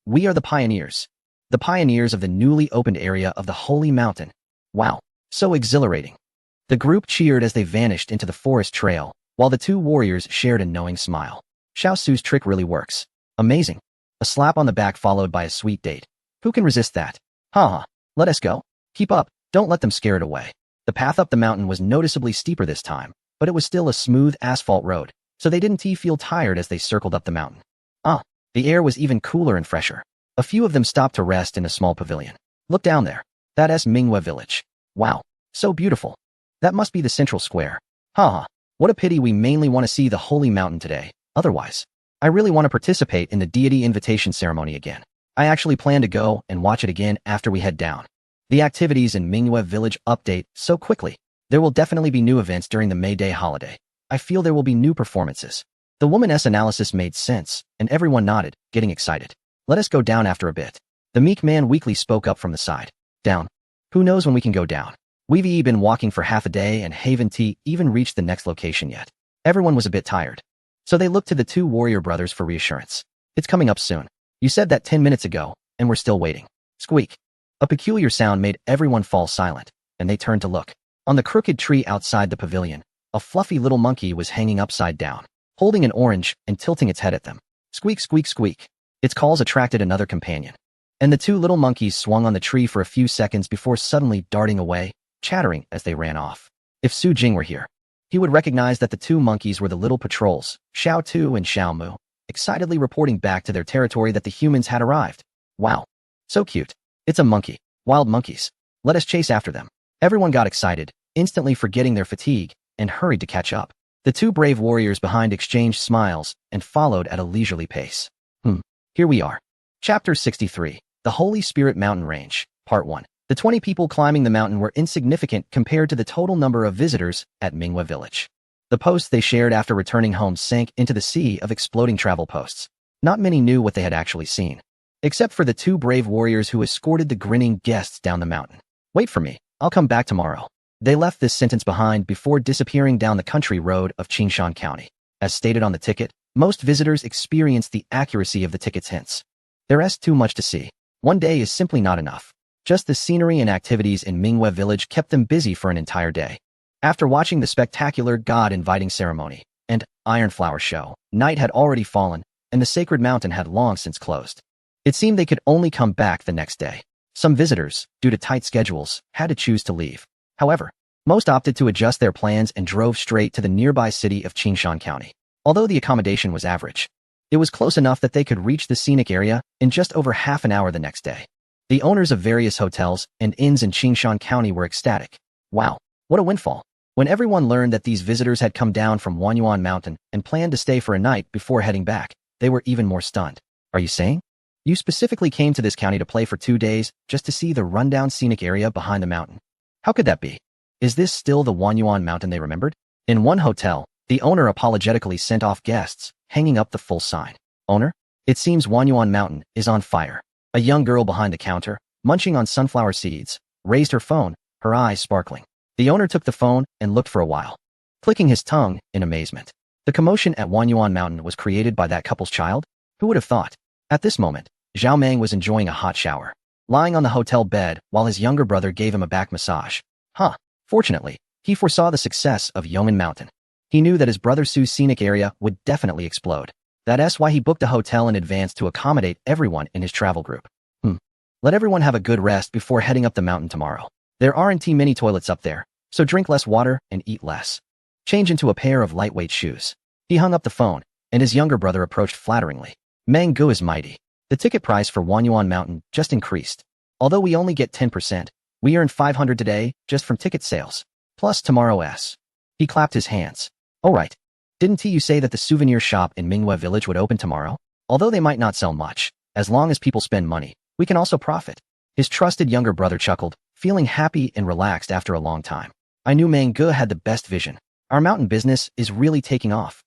We are the pioneers. The pioneers of the newly opened area of the holy mountain. Wow. So exhilarating. The group cheered as they vanished into the forest trail, while the 2 warriors shared a knowing smile. Xiao Su's trick really works. Amazing. A slap on the back followed by a sweet date. Who can resist that? Haha. Let us go. Keep up. Don't let them scare it away. The path up the mountain was noticeably steeper this time, but it was still a smooth asphalt road, so they didn't feel tired as they circled up the mountain. The air was even cooler and fresher. A few of them stopped to rest in a small pavilion. Look down there. That's Mingwe village. Wow. So beautiful. That must be the central square. Haha. What a pity we mainly want to see the holy mountain today. Otherwise, I really want to participate in the deity invitation ceremony again. I actually plan to go and watch it again after we head down. The activities in Mingwe village update so quickly. There will definitely be new events during the May Day holiday. I feel there will be new performances. The woman's analysis made sense, and everyone nodded, getting excited. Let us go down after a bit. The meek man weakly spoke up from the side. Down. Who knows when we can go down? We've been walking for half a day and haven't even reached the next location yet. Everyone was a bit tired. So they looked to the 2 warrior brothers for reassurance. It's coming up soon. You said that 10 minutes ago, and we're still waiting. Squeak. A peculiar sound made everyone fall silent, and they turned to look. On the crooked tree outside the pavilion, a fluffy little monkey was hanging upside down, holding an orange and tilting its head at them. Squeak, squeak, squeak. Its calls attracted another companion. And the 2 little monkeys swung on the tree for a few seconds before suddenly darting away, chattering as they ran off. If Su Jing were here, he would recognize that the two monkeys were the little patrols, Xiao Tu and Xiao Mu, excitedly reporting back to their territory that the humans had arrived. Wow. So cute. It's a monkey. Wild monkeys. Let us chase after them. Everyone got excited, instantly forgetting their fatigue, and hurried to catch up. The two brave warriors behind exchanged smiles and followed at a leisurely pace. Here we are. Chapter 63. The Holy Spirit Mountain Range, Part 1. The 20 people climbing the mountain were insignificant compared to the total number of visitors at Minghua Village. The posts they shared after returning home sank into the sea of exploding travel posts. Not many knew what they had actually seen, except for the two brave warriors who escorted the grinning guests down the mountain. Wait for me. I'll come back tomorrow. They left this sentence behind before disappearing down the country road of Qingshan County. As stated on the ticket, most visitors experienced the accuracy of the ticket's hints. There's too much to see. One day is simply not enough. Just the scenery and activities in Minghua Village kept them busy for an entire day. After watching the spectacular god-inviting ceremony and iron flower show, night had already fallen, and the sacred mountain had long since closed. It seemed they could only come back the next day. Some visitors, due to tight schedules, had to choose to leave. However, most opted to adjust their plans and drove straight to the nearby city of Qingshan County. Although the accommodation was average, it was close enough that they could reach the scenic area in just over half an hour the next day. The owners of various hotels and inns in Qingshan County were ecstatic. Wow, what a windfall. When everyone learned that these visitors had come down from Wanyuan Mountain and planned to stay for a night before heading back, they were even more stunned. Are you saying? You specifically came to this county to play for 2 days just to see the rundown scenic area behind the mountain? How could that be? Is this still the Wanyuan Mountain they remembered? In one hotel, the owner apologetically sent off guests, hanging up the full sign. Owner? It seems Wanyuan Mountain is on fire. A young girl behind the counter, munching on sunflower seeds, raised her phone, her eyes sparkling. The owner took the phone and looked for a while, clicking his tongue in amazement. The commotion at Wanyuan Mountain was created by that couple's child? Who would have thought? At this moment, Zhao Meng was enjoying a hot shower, lying on the hotel bed while his younger brother gave him a back massage. Fortunately, he foresaw the success of Yong'an Mountain. He knew that his brother Su's scenic area would definitely explode. That's why he booked a hotel in advance to accommodate everyone in his travel group. Let everyone have a good rest before heading up the mountain tomorrow. There aren't many toilets up there, so drink less water and eat less. Change into a pair of lightweight shoes. He hung up the phone, and his younger brother approached flatteringly. Meng Gu is mighty. The ticket price for Wanyuan Mountain just increased. Although we only get 10%, we earned 500 today just from ticket sales, plus tomorrow's. He clapped his hands. Oh right. Didn't you say that the souvenir shop in Minghua Village would open tomorrow? Although they might not sell much, as long as people spend money, we can also profit. His trusted younger brother chuckled, feeling happy and relaxed after a long time. I knew Meng Gu had the best vision. Our mountain business is really taking off.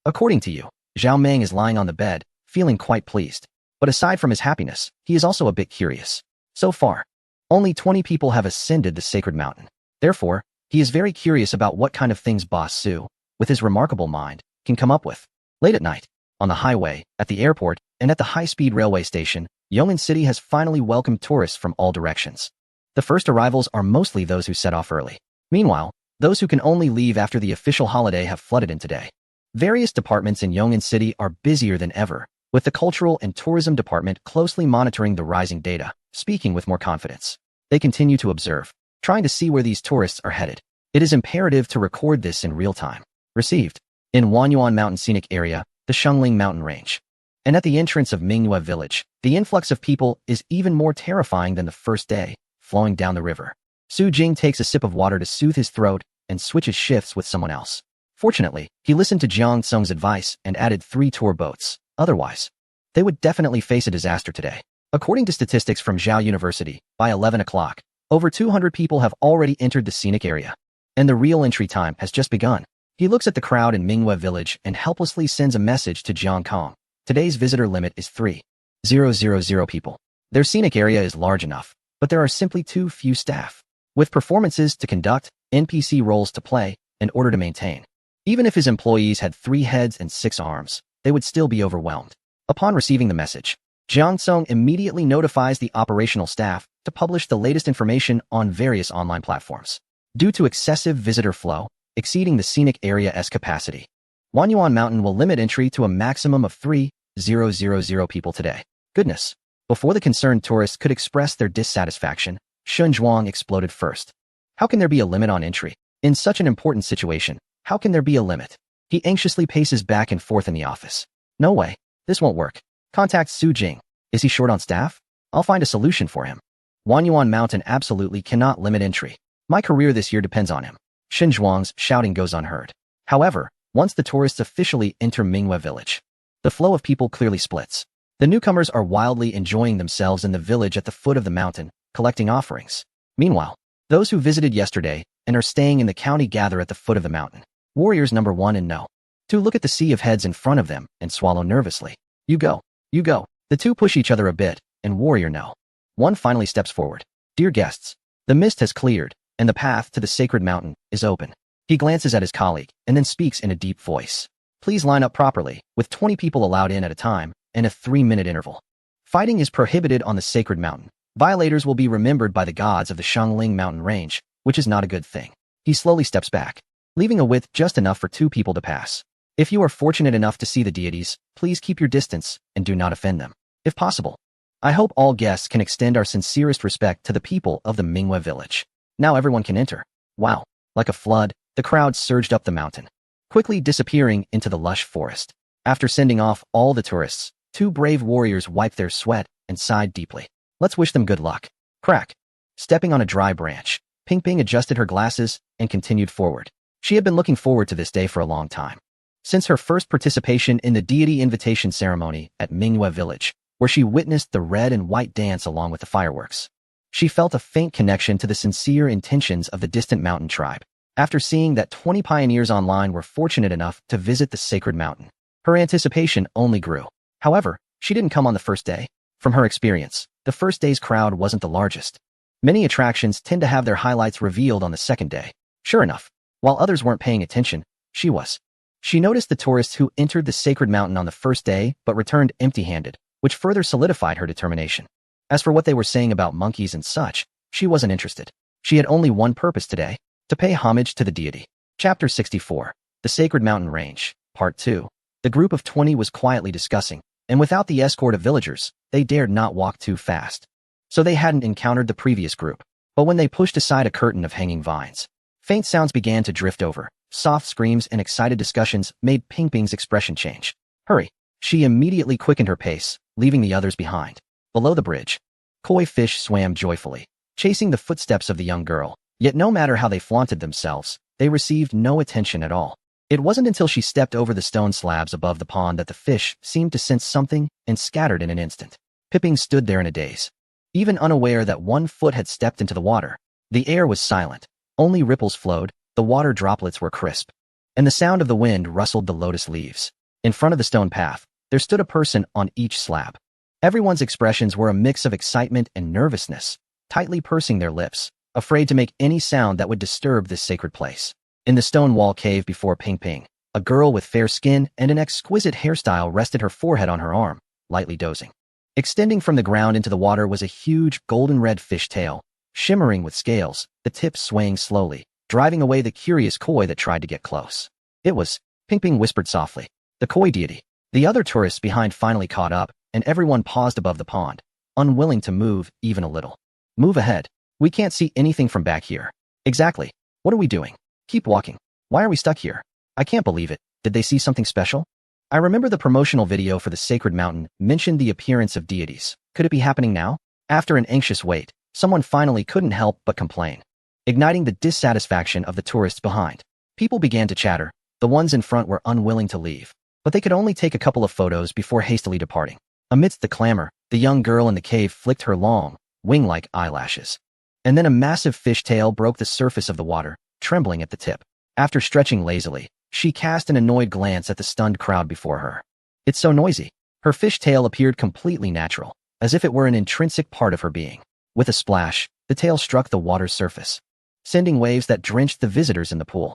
According to you, Zhao Meng is lying on the bed, feeling quite pleased. But aside from his happiness, he is also a bit curious. So far, only 20 people have ascended the sacred mountain. Therefore, he is very curious about what kind of things Boss Su, with his remarkable mind, can come up with. Late at night, on the highway, at the airport, and at the high-speed railway station, Yong'an City has finally welcomed tourists from all directions. The first arrivals are mostly those who set off early. Meanwhile, those who can only leave after the official holiday have flooded in today. Various departments in Yong'an City are busier than ever, with the Cultural and Tourism Department closely monitoring the rising data, speaking with more confidence. They continue to observe, trying to see where these tourists are headed. It is imperative to record this in real time. Received. In Wanyuan Mountain Scenic Area, the Shengling Mountain Range. And at the entrance of Minghua Village, the influx of people is even more terrifying than the first day, flowing down the river. Su Jing takes a sip of water to soothe his throat and switches shifts with someone else. Fortunately, he listened to Jiang Tsung's advice and added 3 tour boats. Otherwise, they would definitely face a disaster today. According to statistics from Zhao University, by 11 o'clock, over 200 people have already entered the scenic area. And the real entry time has just begun. He looks at the crowd in Minghua Village and helplessly sends a message to Jiang Kong. Today's visitor limit is 3,000 people. Their scenic area is large enough, but there are simply too few staff. With performances to conduct, NPC roles to play, in order to maintain. Even if his employees had 3 heads and 6 arms, they would still be overwhelmed. Upon receiving the message, Jiang Tsung immediately notifies the operational staff to publish the latest information on various online platforms. Due to excessive visitor flow, exceeding the scenic area's capacity, Wanyuan Mountain will limit entry to a maximum of 3,000 people today. Goodness. Before the concerned tourists could express their dissatisfaction, Shun Zhuang exploded first. How can there be a limit on entry? In such an important situation, how can there be a limit? He anxiously paces back and forth in the office. No way. This won't work. Contact Su Jing. Is he short on staff? I'll find a solution for him. Wanyuan Mountain absolutely cannot limit entry. My career this year depends on him. Shin Zhuang's shouting goes unheard. However, once the tourists officially enter Minghua village, the flow of people clearly splits. The newcomers are wildly enjoying themselves in the village at the foot of the mountain, collecting offerings. Meanwhile, those who visited yesterday and are staying in the county gather at the foot of the mountain. Warriors number 1 and no. 2 look at the sea of heads in front of them and swallow nervously. You go. You go. The 2 push each other a bit, and Warrior no. 1 finally steps forward. Dear guests, the mist has cleared, and the path to the sacred mountain is open. He glances at his colleague and then speaks in a deep voice. Please line up properly, with 20 people allowed in at a time, and a 3-minute interval. Fighting is prohibited on the sacred mountain. Violators will be remembered by the gods of the Shangling mountain range, which is not a good thing. He slowly steps back, leaving a width just enough for 2 people to pass. If you are fortunate enough to see the deities, please keep your distance and do not offend them, if possible. I hope all guests can extend our sincerest respect to the people of the Minghua village. Now everyone can enter. Wow. Like a flood, the crowd surged up the mountain, quickly disappearing into the lush forest. After sending off all the tourists, 2 brave warriors wiped their sweat and sighed deeply. Let's wish them good luck. Crack. Stepping on a dry branch, Ping Ping adjusted her glasses and continued forward. She had been looking forward to this day for a long time. Since her first participation in the deity invitation ceremony at Minghua village, where she witnessed the red and white dance along with the fireworks, she felt a faint connection to the sincere intentions of the distant mountain tribe. After seeing that 20 pioneers online were fortunate enough to visit the sacred mountain, her anticipation only grew. However, she didn't come on the first day. From her experience, the first day's crowd wasn't the largest. Many attractions tend to have their highlights revealed on the second day. Sure enough, while others weren't paying attention, she was. She noticed the tourists who entered the sacred mountain on the first day but returned empty-handed, which further solidified her determination. As for what they were saying about monkeys and such, she wasn't interested. She had only one purpose today: to pay homage to the deity. Chapter 64. The Sacred Mountain Range, Part 2. The group of 20 was quietly discussing, and without the escort of villagers, they dared not walk too fast. So they hadn't encountered the previous group. But when they pushed aside a curtain of hanging vines, faint sounds began to drift over. Soft screams and excited discussions made Ping Ping's expression change. Hurry. She immediately quickened her pace, leaving the others behind. Below the bridge, koi fish swam joyfully, chasing the footsteps of the young girl. Yet no matter how they flaunted themselves, they received no attention at all. It wasn't until she stepped over the stone slabs above the pond that the fish seemed to sense something and scattered in an instant. Pipping stood there in a daze, even unaware that 1 foot had stepped into the water. The air was silent. Only ripples flowed, the water droplets were crisp, and the sound of the wind rustled the lotus leaves. In front of the stone path, there stood a person on each slab. Everyone's expressions were a mix of excitement and nervousness, tightly pursing their lips, afraid to make any sound that would disturb this sacred place. In the stone wall cave before Ping Ping, a girl with fair skin and an exquisite hairstyle rested her forehead on her arm, lightly dozing. Extending from the ground into the water was a huge golden-red fish tail, shimmering with scales, the tip swaying slowly, driving away the curious koi that tried to get close. It was, Ping Ping whispered softly, the koi deity. The other tourists behind finally caught up, and everyone paused above the pond, unwilling to move even a little. Move ahead. We can't see anything from back here. Exactly. What are we doing? Keep walking. Why are we stuck here? I can't believe it. Did they see something special? I remember the promotional video for the Sacred Mountain mentioned the appearance of deities. Could it be happening now? After an anxious wait, someone finally couldn't help but complain, igniting the dissatisfaction of the tourists behind. People began to chatter. The ones in front were unwilling to leave, but they could only take a couple of photos before hastily departing. Amidst the clamor, the young girl in the cave flicked her long, wing-like eyelashes. And then a massive fish tail broke the surface of the water, trembling at the tip. After stretching lazily, she cast an annoyed glance at the stunned crowd before her. It's so noisy. Her fish tail appeared completely natural, as if it were an intrinsic part of her being. With a splash, the tail struck the water's surface, sending waves that drenched the visitors in the pool.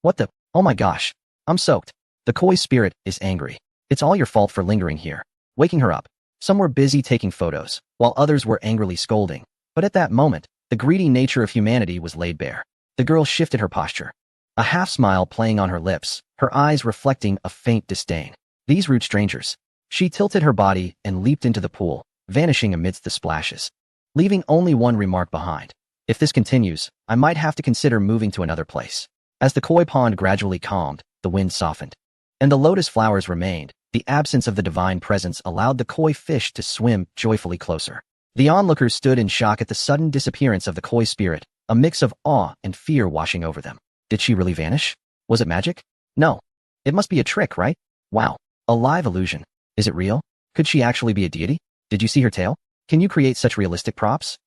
What the? Oh my gosh. I'm soaked. The koi spirit is angry. It's all your fault for lingering here. Waking her up. Some were busy taking photos, while others were angrily scolding. But at that moment, the greedy nature of humanity was laid bare. The girl shifted her posture, a half-smile playing on her lips, her eyes reflecting a faint disdain. These rude strangers. She tilted her body and leaped into the pool, vanishing amidst the splashes, leaving only one remark behind. If this continues, I might have to consider moving to another place. As the koi pond gradually calmed, the wind softened, and the lotus flowers remained. The absence of the divine presence allowed the koi fish to swim joyfully closer. The onlookers stood in shock at the sudden disappearance of the koi spirit, a mix of awe and fear washing over them. Did she really vanish? Was it magic? No. It must be a trick, right? Wow. A live illusion. Is it real? Could she actually be a deity? Did you see her tail? Can you create such realistic props?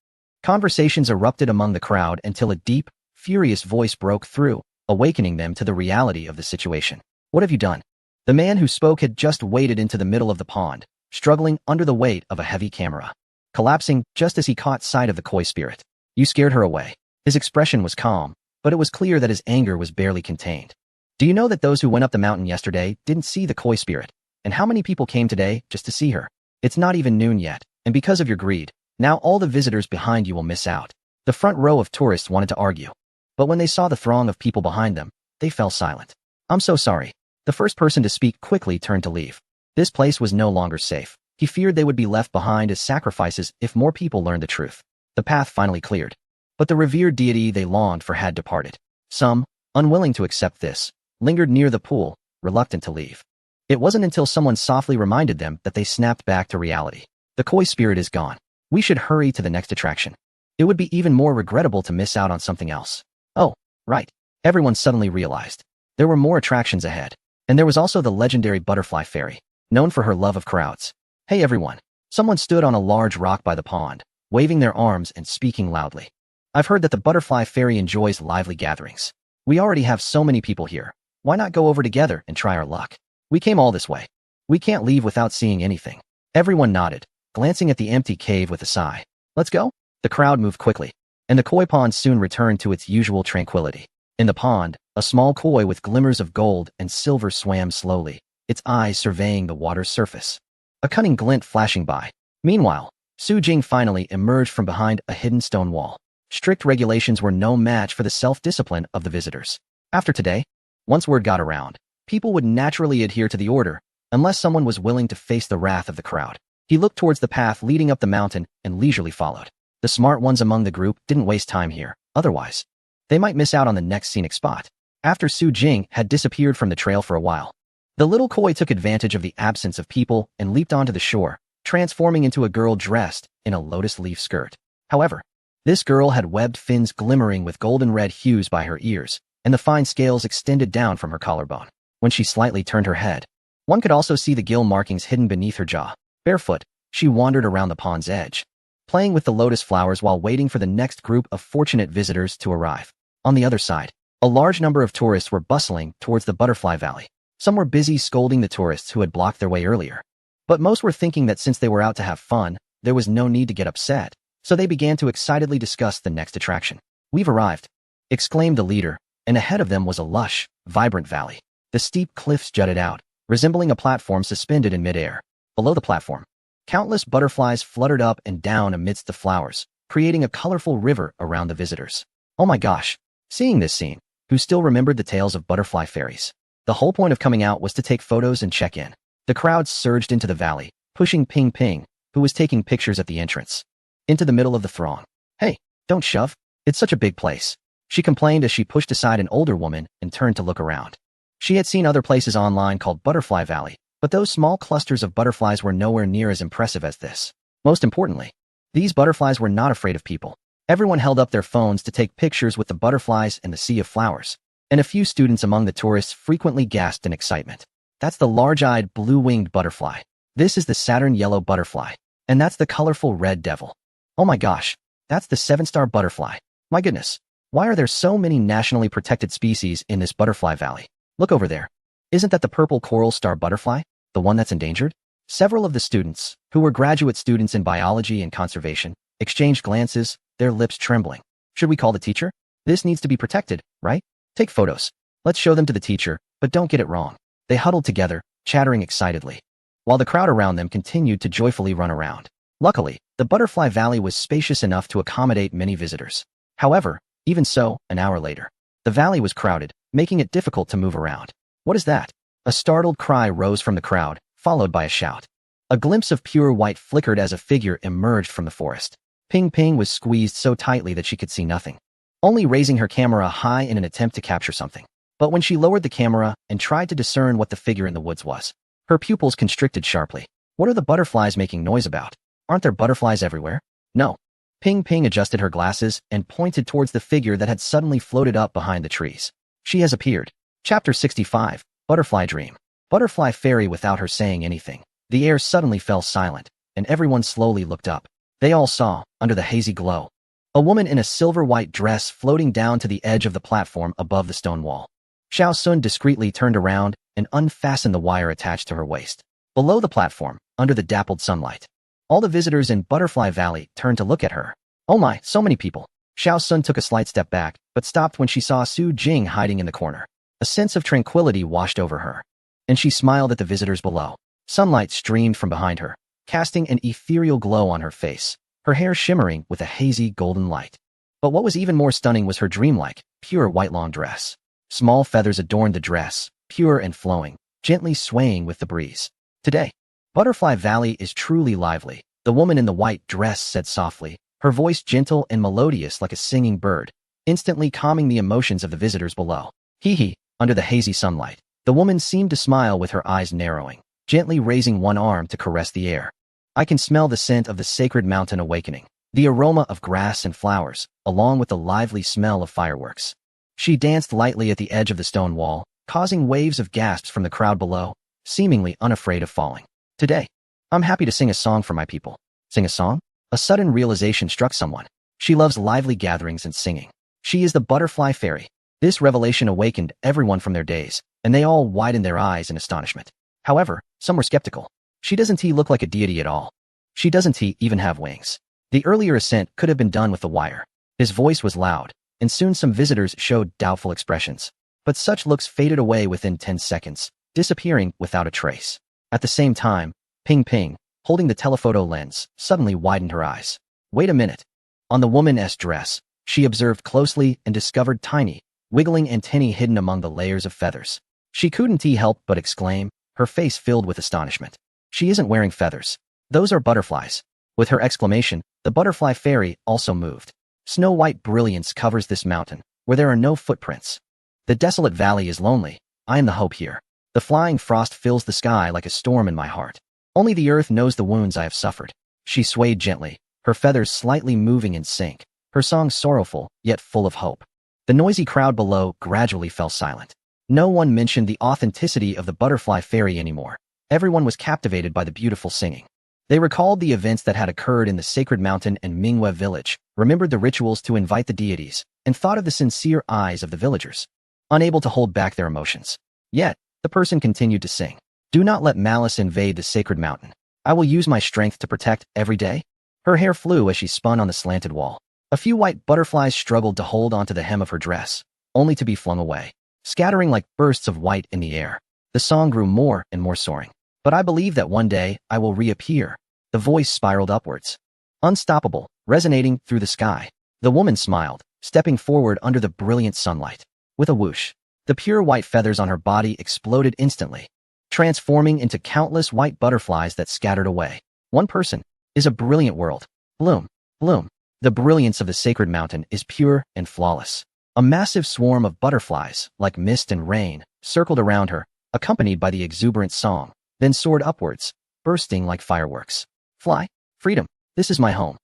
Conversations erupted among the crowd until a deep, furious voice broke through, awakening them to the reality of the situation. What have you done? The man who spoke had just waded into the middle of the pond, struggling under the weight of a heavy camera, collapsing just as he caught sight of the koi spirit. You scared her away. His expression was calm, but it was clear that his anger was barely contained. Do you know that those who went up the mountain yesterday didn't see the koi spirit? And how many people came today just to see her? It's not even noon yet, and because of your greed, now all the visitors behind you will miss out. The front row of tourists wanted to argue, but when they saw the throng of people behind them, they fell silent. I'm so sorry. The first person to speak quickly turned to leave. This place was no longer safe. He feared they would be left behind as sacrifices if more people learned the truth. The path finally cleared, but the revered deity they longed for had departed. Some, unwilling to accept this, lingered near the pool, reluctant to leave. It wasn't until someone softly reminded them that they snapped back to reality. The koi spirit is gone. We should hurry to the next attraction. It would be even more regrettable to miss out on something else. Oh, right. Everyone suddenly realized. There were more attractions ahead. And there was also the legendary butterfly fairy, known for her love of crowds. Hey everyone. Someone stood on a large rock by the pond, waving their arms and speaking loudly. I've heard that the butterfly fairy enjoys lively gatherings. We already have so many people here. Why not go over together and try our luck? We came all this way. We can't leave without seeing anything. Everyone nodded, glancing at the empty cave with a sigh. Let's go? The crowd moved quickly, and the koi pond soon returned to its usual tranquility. In the pond, a small koi with glimmers of gold and silver swam slowly, its eyes surveying the water's surface, a cunning glint flashing by. Meanwhile, Su Jing finally emerged from behind a hidden stone wall. Strict regulations were no match for the self-discipline of the visitors. After today, once word got around, people would naturally adhere to the order, unless someone was willing to face the wrath of the crowd. He looked towards the path leading up the mountain and leisurely followed. The smart ones among the group didn't waste time here, otherwise they might miss out on the next scenic spot. After Su Jing had disappeared from the trail for a while, the little koi took advantage of the absence of people and leaped onto the shore, transforming into a girl dressed in a lotus leaf skirt. However, this girl had webbed fins glimmering with golden red hues by her ears, and the fine scales extended down from her collarbone. When she slightly turned her head, one could also see the gill markings hidden beneath her jaw. Barefoot, she wandered around the pond's edge, playing with the lotus flowers while waiting for the next group of fortunate visitors to arrive. On the other side, a large number of tourists were bustling towards the butterfly valley. Some were busy scolding the tourists who had blocked their way earlier, but most were thinking that since they were out to have fun, there was no need to get upset, so they began to excitedly discuss the next attraction. We've arrived, exclaimed the leader, and ahead of them was a lush, vibrant valley. The steep cliffs jutted out, resembling a platform suspended in midair. Below the platform, countless butterflies fluttered up and down amidst the flowers, creating a colorful river around the visitors. Oh my gosh! Seeing this scene, who still remembered the tales of butterfly fairies? The whole point of coming out was to take photos and check in. The crowd surged into the valley, pushing Ping Ping, who was taking pictures at the entrance, into the middle of the throng. Hey, don't shove. It's such a big place, she complained as she pushed aside an older woman and turned to look around. She had seen other places online called Butterfly Valley, but those small clusters of butterflies were nowhere near as impressive as this. Most importantly, these butterflies were not afraid of people. Everyone held up their phones to take pictures with the butterflies and the sea of flowers, and a few students among the tourists frequently gasped in excitement. That's the large-eyed blue-winged butterfly. This is the Saturn yellow butterfly, and that's the colorful red devil. Oh my gosh, that's the 7-star butterfly. My goodness, why are there so many nationally protected species in this butterfly valley? Look over there. Isn't that the purple coral star butterfly, the one that's endangered? Several of the students, who were graduate students in biology and conservation, exchanged glances, their lips trembling. Should we call the teacher? This needs to be protected, right? Take photos. Let's show them to the teacher, but don't get it wrong. They huddled together, chattering excitedly, while the crowd around them continued to joyfully run around. Luckily, the Butterfly Valley was spacious enough to accommodate many visitors. However, even so, an hour later, the valley was crowded, making it difficult to move around. What is that? A startled cry rose from the crowd, followed by a shout. A glimpse of pure white flickered as a figure emerged from the forest. Ping Ping was squeezed so tightly that she could see nothing, only raising her camera high in an attempt to capture something. But when she lowered the camera and tried to discern what the figure in the woods was, her pupils constricted sharply. What are the butterflies making noise about? Aren't there butterflies everywhere? No. Ping Ping adjusted her glasses and pointed towards the figure that had suddenly floated up behind the trees. She has appeared. Chapter 65, Butterfly Dream. Butterfly Fairy. Without her saying anything, the air suddenly fell silent, and everyone slowly looked up. They all saw, under the hazy glow, a woman in a silver-white dress floating down to the edge of the platform above the stone wall. Xiao Sun discreetly turned around and unfastened the wire attached to her waist. Below the platform, under the dappled sunlight, all the visitors in Butterfly Valley turned to look at her. Oh my, so many people. Xiao Sun took a slight step back, but stopped when she saw Su Jing hiding in the corner. A sense of tranquility washed over her, and she smiled at the visitors below. Sunlight streamed from behind her, casting an ethereal glow on her face, her hair shimmering with a hazy golden light. But what was even more stunning was her dreamlike, pure white long dress. Small feathers adorned the dress, pure and flowing, gently swaying with the breeze. Today, Butterfly Valley is truly lively, the woman in the white dress said softly, her voice gentle and melodious like a singing bird, instantly calming the emotions of the visitors below. Hee hee, under the hazy sunlight, the woman seemed to smile with her eyes narrowing, gently raising one arm to caress the air. I can smell the scent of the sacred mountain awakening, the aroma of grass and flowers, along with the lively smell of fireworks. She danced lightly at the edge of the stone wall, causing waves of gasps from the crowd below, seemingly unafraid of falling. Today, I'm happy to sing a song for my people. Sing a song? A sudden realization struck someone. She loves lively gatherings and singing. She is the Butterfly Fairy. This revelation awakened everyone from their daze, and they all widened their eyes in astonishment. However, some were skeptical. She doesn't look like a deity at all. She doesn't even have wings. The earlier ascent could have been done with the wire. His voice was loud, and soon some visitors showed doubtful expressions. But such looks faded away within 10 seconds, disappearing without a trace. At the same time, Ping Ping, holding the telephoto lens, suddenly widened her eyes. Wait a minute. On the woman's dress, she observed closely and discovered tiny, wiggling antennae hidden among the layers of feathers. She couldn't help but exclaim, her face filled with astonishment. She isn't wearing feathers. Those are butterflies. With her exclamation, the Butterfly Fairy also moved. Snow-white brilliance covers this mountain, where there are no footprints. The desolate valley is lonely. I am the hope here. The flying frost fills the sky like a storm in my heart. Only the earth knows the wounds I have suffered. She swayed gently, her feathers slightly moving in sync, her song sorrowful, yet full of hope. The noisy crowd below gradually fell silent. No one mentioned the authenticity of the Butterfly Fairy anymore. Everyone was captivated by the beautiful singing. They recalled the events that had occurred in the sacred mountain and Mingwe village, remembered the rituals to invite the deities, and thought of the sincere eyes of the villagers, unable to hold back their emotions. Yet, the person continued to sing. Do not let malice invade the sacred mountain. I will use my strength to protect every day. Her hair flew as she spun on the slanted wall. A few white butterflies struggled to hold onto the hem of her dress, only to be flung away, scattering like bursts of white in the air. The song grew more and more soaring. But I believe that one day I will reappear. The voice spiraled upwards, unstoppable, resonating through the sky. The woman smiled, stepping forward under the brilliant sunlight. With a whoosh, the pure white feathers on her body exploded instantly, transforming into countless white butterflies that scattered away. One person is a brilliant world. Bloom, bloom. The brilliance of the sacred mountain is pure and flawless. A massive swarm of butterflies, like mist and rain, circled around her, accompanied by the exuberant song, then soared upwards, bursting like fireworks. Fly, freedom, this is my home.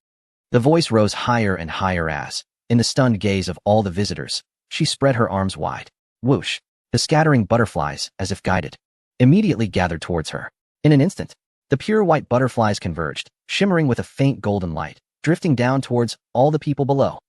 The voice rose higher and higher as, in the stunned gaze of all the visitors, she spread her arms wide. Whoosh, the scattering butterflies, as if guided, immediately gathered towards her. In an instant, the pure white butterflies converged, shimmering with a faint golden light, drifting down towards all the people below.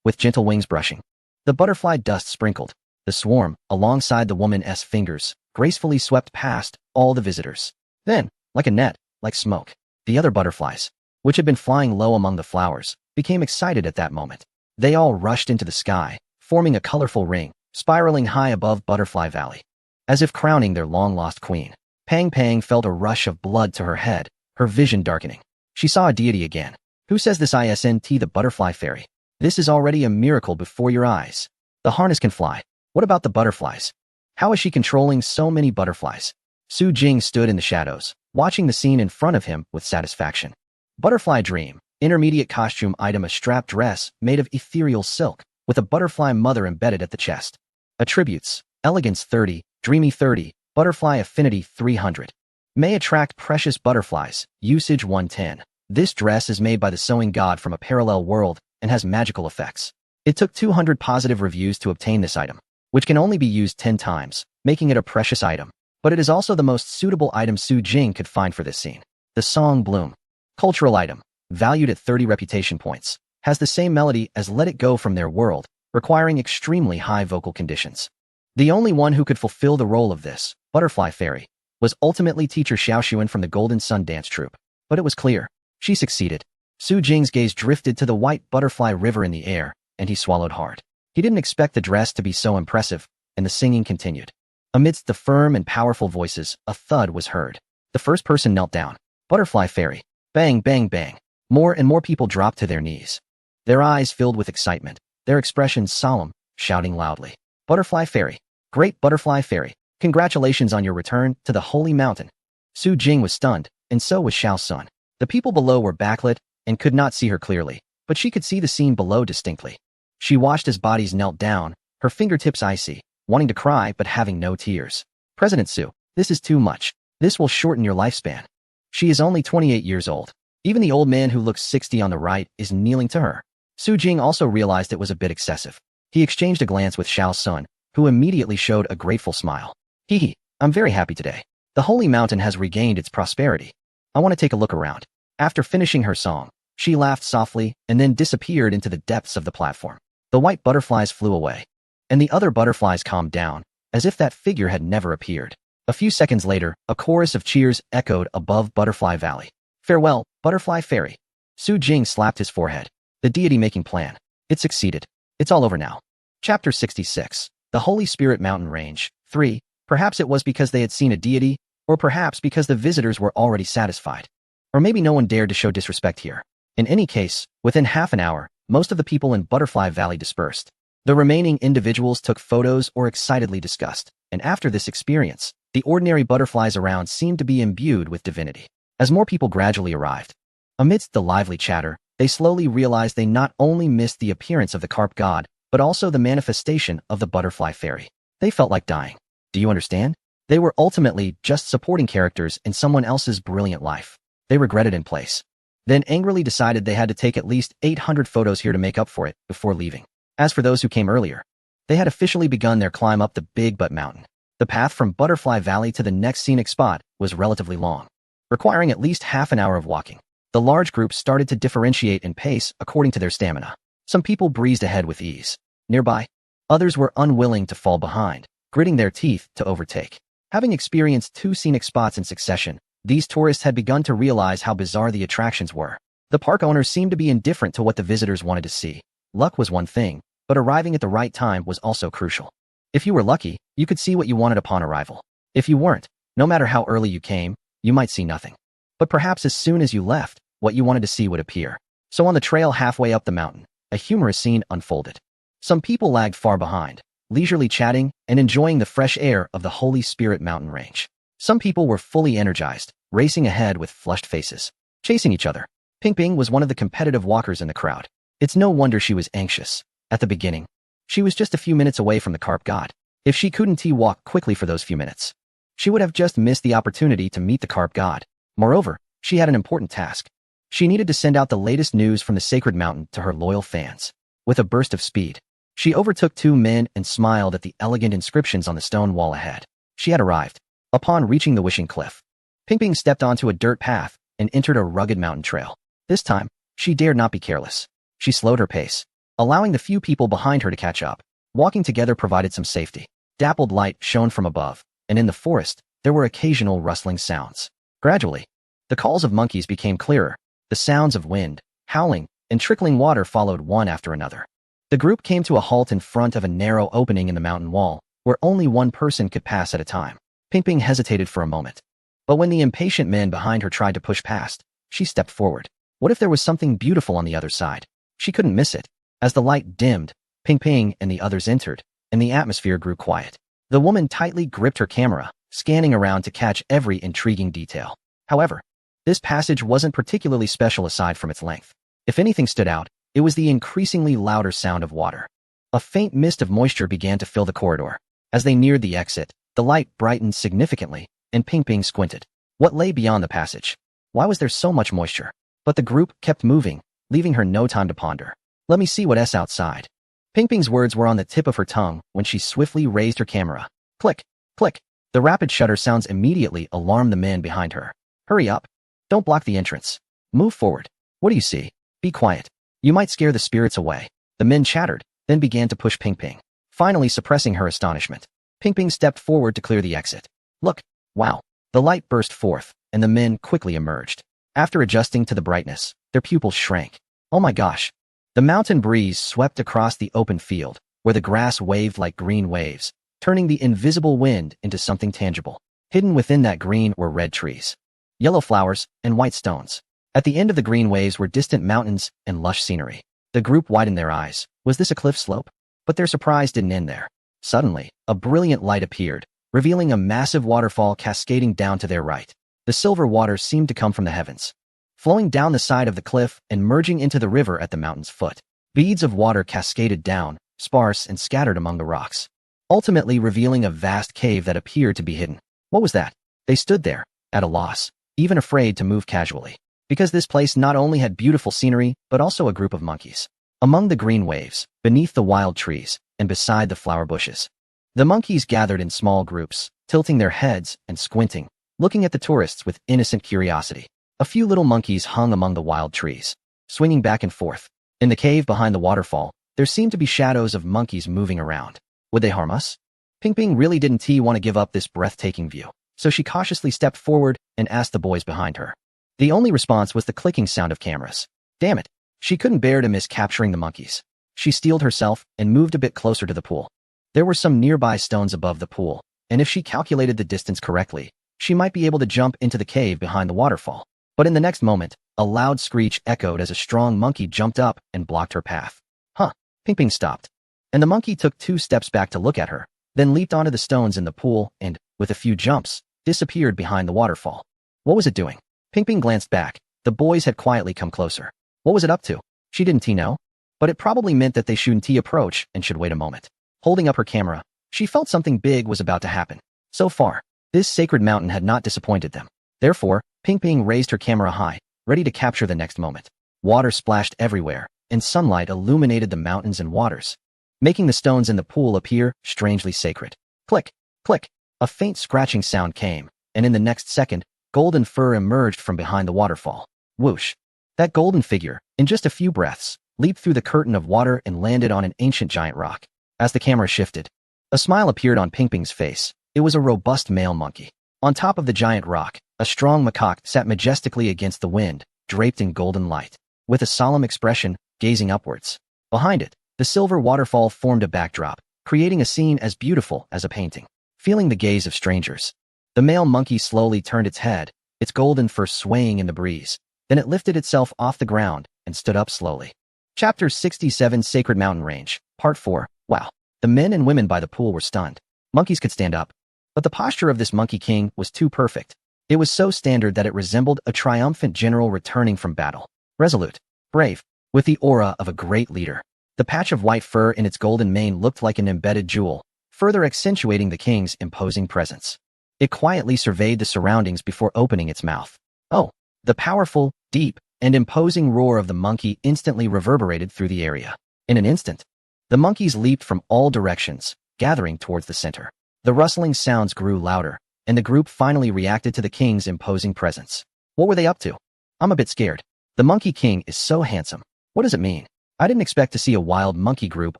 With gentle wings brushing, the butterfly dust sprinkled. The swarm, alongside the woman's fingers, gracefully swept past all the visitors. Then, like a net, like smoke, the other butterflies, which had been flying low among the flowers, became excited at that moment. They all rushed into the sky, forming a colorful ring, spiraling high above Butterfly Valley, as if crowning their long-lost queen. Pang Pang felt a rush of blood to her head, her vision darkening. She saw a deity again. Who says this isn't the Butterfly Fairy? This is already a miracle before your eyes. The harness can fly. What about the butterflies? How is she controlling so many butterflies? Su Jing stood in the shadows, watching the scene in front of him with satisfaction. Butterfly Dream, Intermediate costume item: a strap dress made of ethereal silk, with a butterfly mother embedded at the chest. Attributes: elegance 30, dreamy 30, butterfly affinity 300. May attract precious butterflies, usage 110. This dress is made by the sewing god from a parallel world and has magical effects. It took 200 positive reviews to obtain this item, which can only be used 10 times, making it a precious item. But it is also the most suitable item Su Jing could find for this scene. The song Bloom. Cultural item, valued at 30 reputation points, has the same melody as Let It Go from their world, requiring extremely high vocal conditions. The only one who could fulfill the role of this, Butterfly Fairy, was ultimately teacher Xiaoxuan from the Golden Sun dance troupe. But it was clear. She succeeded. Su Jing's gaze drifted to the white butterfly river in the air, and he swallowed hard. He didn't expect the dress to be so impressive, and the singing continued. Amidst the firm and powerful voices, a thud was heard. The first person knelt down. Butterfly Fairy. Bang, bang, bang. More and more people dropped to their knees. Their eyes filled with excitement, their expressions solemn, shouting loudly. Butterfly Fairy. Great Butterfly Fairy. Congratulations on your return to the Holy Mountain. Su Jing was stunned, and so was Xiao Sun. The people below were backlit and could not see her clearly, but she could see the scene below distinctly. She watched as bodies knelt down, her fingertips icy, wanting to cry but having no tears. President Su, this is too much. This will shorten your lifespan. She is only 28 years old. Even the old man who looks 60 on the right is kneeling to her. Su Jing also realized it was a bit excessive. He exchanged a glance with Xiao Sun, who immediately showed a grateful smile. Hee, I'm very happy today. The Holy Mountain has regained its prosperity. I want to take a look around. After finishing her song, she laughed softly and then disappeared into the depths of the platform. The white butterflies flew away, and the other butterflies calmed down, as if that figure had never appeared. A few seconds later, a chorus of cheers echoed above Butterfly Valley. Farewell, Butterfly Fairy. Su Jing slapped his forehead. The deity-making plan. It succeeded. It's all over now. Chapter 66. The Holy Spirit Mountain Range. 3. Perhaps it was because they had seen a deity, or perhaps because the visitors were already satisfied. Or maybe no one dared to show disrespect here. In any case, within half an hour, most of the people in Butterfly Valley dispersed. The remaining individuals took photos or excitedly discussed, and after this experience, the ordinary butterflies around seemed to be imbued with divinity. As more people gradually arrived, amidst the lively chatter, they slowly realized they not only missed the appearance of the carp god, but also the manifestation of the Butterfly Fairy. They felt like dying. Do you understand? They were ultimately just supporting characters in someone else's brilliant life. They regretted in place. Then angrily decided they had to take at least 800 photos here to make up for it before leaving. As for those who came earlier, they had officially begun their climb up the Big Butt Mountain. The path from Butterfly Valley to the next scenic spot was relatively long, requiring at least half an hour of walking. The large group started to differentiate in pace according to their stamina. Some people breezed ahead with ease. Nearby, others were unwilling to fall behind, gritting their teeth to overtake. Having experienced 2 scenic spots in succession, these tourists had begun to realize how bizarre the attractions were. The park owners seemed to be indifferent to what the visitors wanted to see. Luck was one thing, but arriving at the right time was also crucial. If you were lucky, you could see what you wanted upon arrival. If you weren't, no matter how early you came, you might see nothing. But perhaps as soon as you left, what you wanted to see would appear. So on the trail halfway up the mountain, a humorous scene unfolded. Some people lagged far behind, leisurely chatting and enjoying the fresh air of the Holy Spirit Mountain Range. Some people were fully energized, racing ahead with flushed faces, chasing each other. Ping Ping was one of the competitive walkers in the crowd. It's no wonder she was anxious. At the beginning, she was just a few minutes away from the carp god. If she couldn't walk quickly for those few minutes, she would have just missed the opportunity to meet the carp god. Moreover, she had an important task. She needed to send out the latest news from the sacred mountain to her loyal fans. With a burst of speed, she overtook 2 men and smiled at the elegant inscriptions on the stone wall ahead. She had arrived. Upon reaching the Wishing Cliff, Ping Ping stepped onto a dirt path and entered a rugged mountain trail. This time, she dared not be careless. She slowed her pace, allowing the few people behind her to catch up. Walking together provided some safety. Dappled light shone from above, and in the forest, there were occasional rustling sounds. Gradually, the calls of monkeys became clearer. The sounds of wind, howling, and trickling water followed one after another. The group came to a halt in front of a narrow opening in the mountain wall, where only one person could pass at a time. Ping Ping hesitated for a moment. But when the impatient men behind her tried to push past, she stepped forward. What if there was something beautiful on the other side? She couldn't miss it. As the light dimmed, Ping Ping and the others entered, and the atmosphere grew quiet. The woman tightly gripped her camera, scanning around to catch every intriguing detail. However, this passage wasn't particularly special aside from its length. If anything stood out, it was the increasingly louder sound of water. A faint mist of moisture began to fill the corridor. As they neared the exit, the light brightened significantly, and Ping Ping squinted. What lay beyond the passage? Why was there so much moisture? But the group kept moving, leaving her no time to ponder. Let me see what's outside. Ping Ping's words were on the tip of her tongue when she swiftly raised her camera. Click, click. The rapid shutter sounds immediately alarmed the men behind her. Hurry up. Don't block the entrance. Move forward. What do you see? Be quiet. You might scare the spirits away. The men chattered, then began to push Ping Ping, finally suppressing her astonishment. Ping Ping stepped forward to clear the exit. Look. Wow. The light burst forth, and the men quickly emerged. After adjusting to the brightness, their pupils shrank. Oh my gosh. The mountain breeze swept across the open field, where the grass waved like green waves, turning the invisible wind into something tangible. Hidden within that green were red trees, yellow flowers, and white stones. At the end of the green waves were distant mountains and lush scenery. The group widened their eyes. Was this a cliff slope? But their surprise didn't end there. Suddenly, a brilliant light appeared, revealing a massive waterfall cascading down to their right. The silver water seemed to come from the heavens, flowing down the side of the cliff and merging into the river at the mountain's foot. Beads of water cascaded down, sparse and scattered among the rocks, ultimately revealing a vast cave that appeared to be hidden. What was that? They stood there, at a loss, even afraid to move casually, because this place not only had beautiful scenery, but also a group of monkeys. Among the green waves, beneath the wild trees, and beside the flower bushes, the monkeys gathered in small groups, tilting their heads and squinting, looking at the tourists with innocent curiosity. A few little monkeys hung among the wild trees, swinging back and forth. In the cave behind the waterfall, there seemed to be shadows of monkeys moving around. Would they harm us? Ping Ping really didn't want to give up this breathtaking view, so she cautiously stepped forward and asked the boys behind her. The only response was the clicking sound of cameras. Damn it. She couldn't bear to miss capturing the monkeys. She steeled herself and moved a bit closer to the pool. There were some nearby stones above the pool, and if she calculated the distance correctly, she might be able to jump into the cave behind the waterfall. But in the next moment, a loud screech echoed as a strong monkey jumped up and blocked her path. Huh. Ping Ping stopped, and the monkey took 2 steps back to look at her, then leaped onto the stones in the pool and, with a few jumps, disappeared behind the waterfall. What was it doing? Ping Ping glanced back. The boys had quietly come closer. What was it up to? She didn't know, but it probably meant that they shouldn't approach and should wait a moment. Holding up her camera, she felt something big was about to happen. So far, this sacred mountain had not disappointed them. Therefore, Ping Ping raised her camera high, ready to capture the next moment. Water splashed everywhere, and sunlight illuminated the mountains and waters, making the stones in the pool appear strangely sacred. Click, click. A faint scratching sound came, and in the next second, golden fur emerged from behind the waterfall. Whoosh. That golden figure, in just a few breaths, leaped through the curtain of water and landed on an ancient giant rock. As the camera shifted, a smile appeared on Ping Ping's face. It was a robust male monkey. On top of the giant rock, a strong macaque sat majestically against the wind, draped in golden light, with a solemn expression, gazing upwards. Behind it, the silver waterfall formed a backdrop, creating a scene as beautiful as a painting. Feeling the gaze of strangers, the male monkey slowly turned its head, its golden fur swaying in the breeze. Then it lifted itself off the ground and stood up slowly. Chapter 67 Sacred Mountain Range, Part 4. Wow. The men and women by the pool were stunned. Monkeys could stand up, but the posture of this monkey king was too perfect. It was so standard that it resembled a triumphant general returning from battle. Resolute, brave, with the aura of a great leader. The patch of white fur in its golden mane looked like an embedded jewel, further accentuating the king's imposing presence. It quietly surveyed the surroundings before opening its mouth. Oh. The powerful, deep, and imposing roar of the monkey instantly reverberated through the area. In an instant, the monkeys leaped from all directions, gathering towards the center. The rustling sounds grew louder, and the group finally reacted to the king's imposing presence. What were they up to? I'm a bit scared. The Monkey King is so handsome. What does it mean? I didn't expect to see a wild monkey group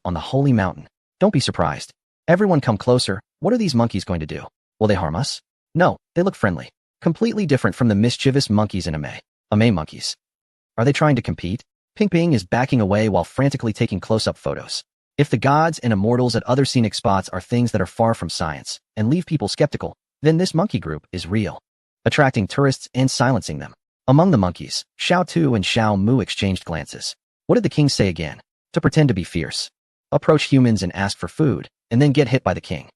on the holy mountain. Don't be surprised. Everyone come closer. What are these monkeys going to do? Will they harm us? No, they look friendly. Completely different from the mischievous monkeys in Ame monkeys. Are they trying to compete? Ping Ping is backing away while frantically taking close-up photos. If the gods and immortals at other scenic spots are things that are far from science and leave people skeptical, then this monkey group is real, attracting tourists and silencing them. Among the monkeys, Xiao Tu and Xiao Mu exchanged glances. What did the king say again? To pretend to be fierce, approach humans and ask for food, and then get hit by the king.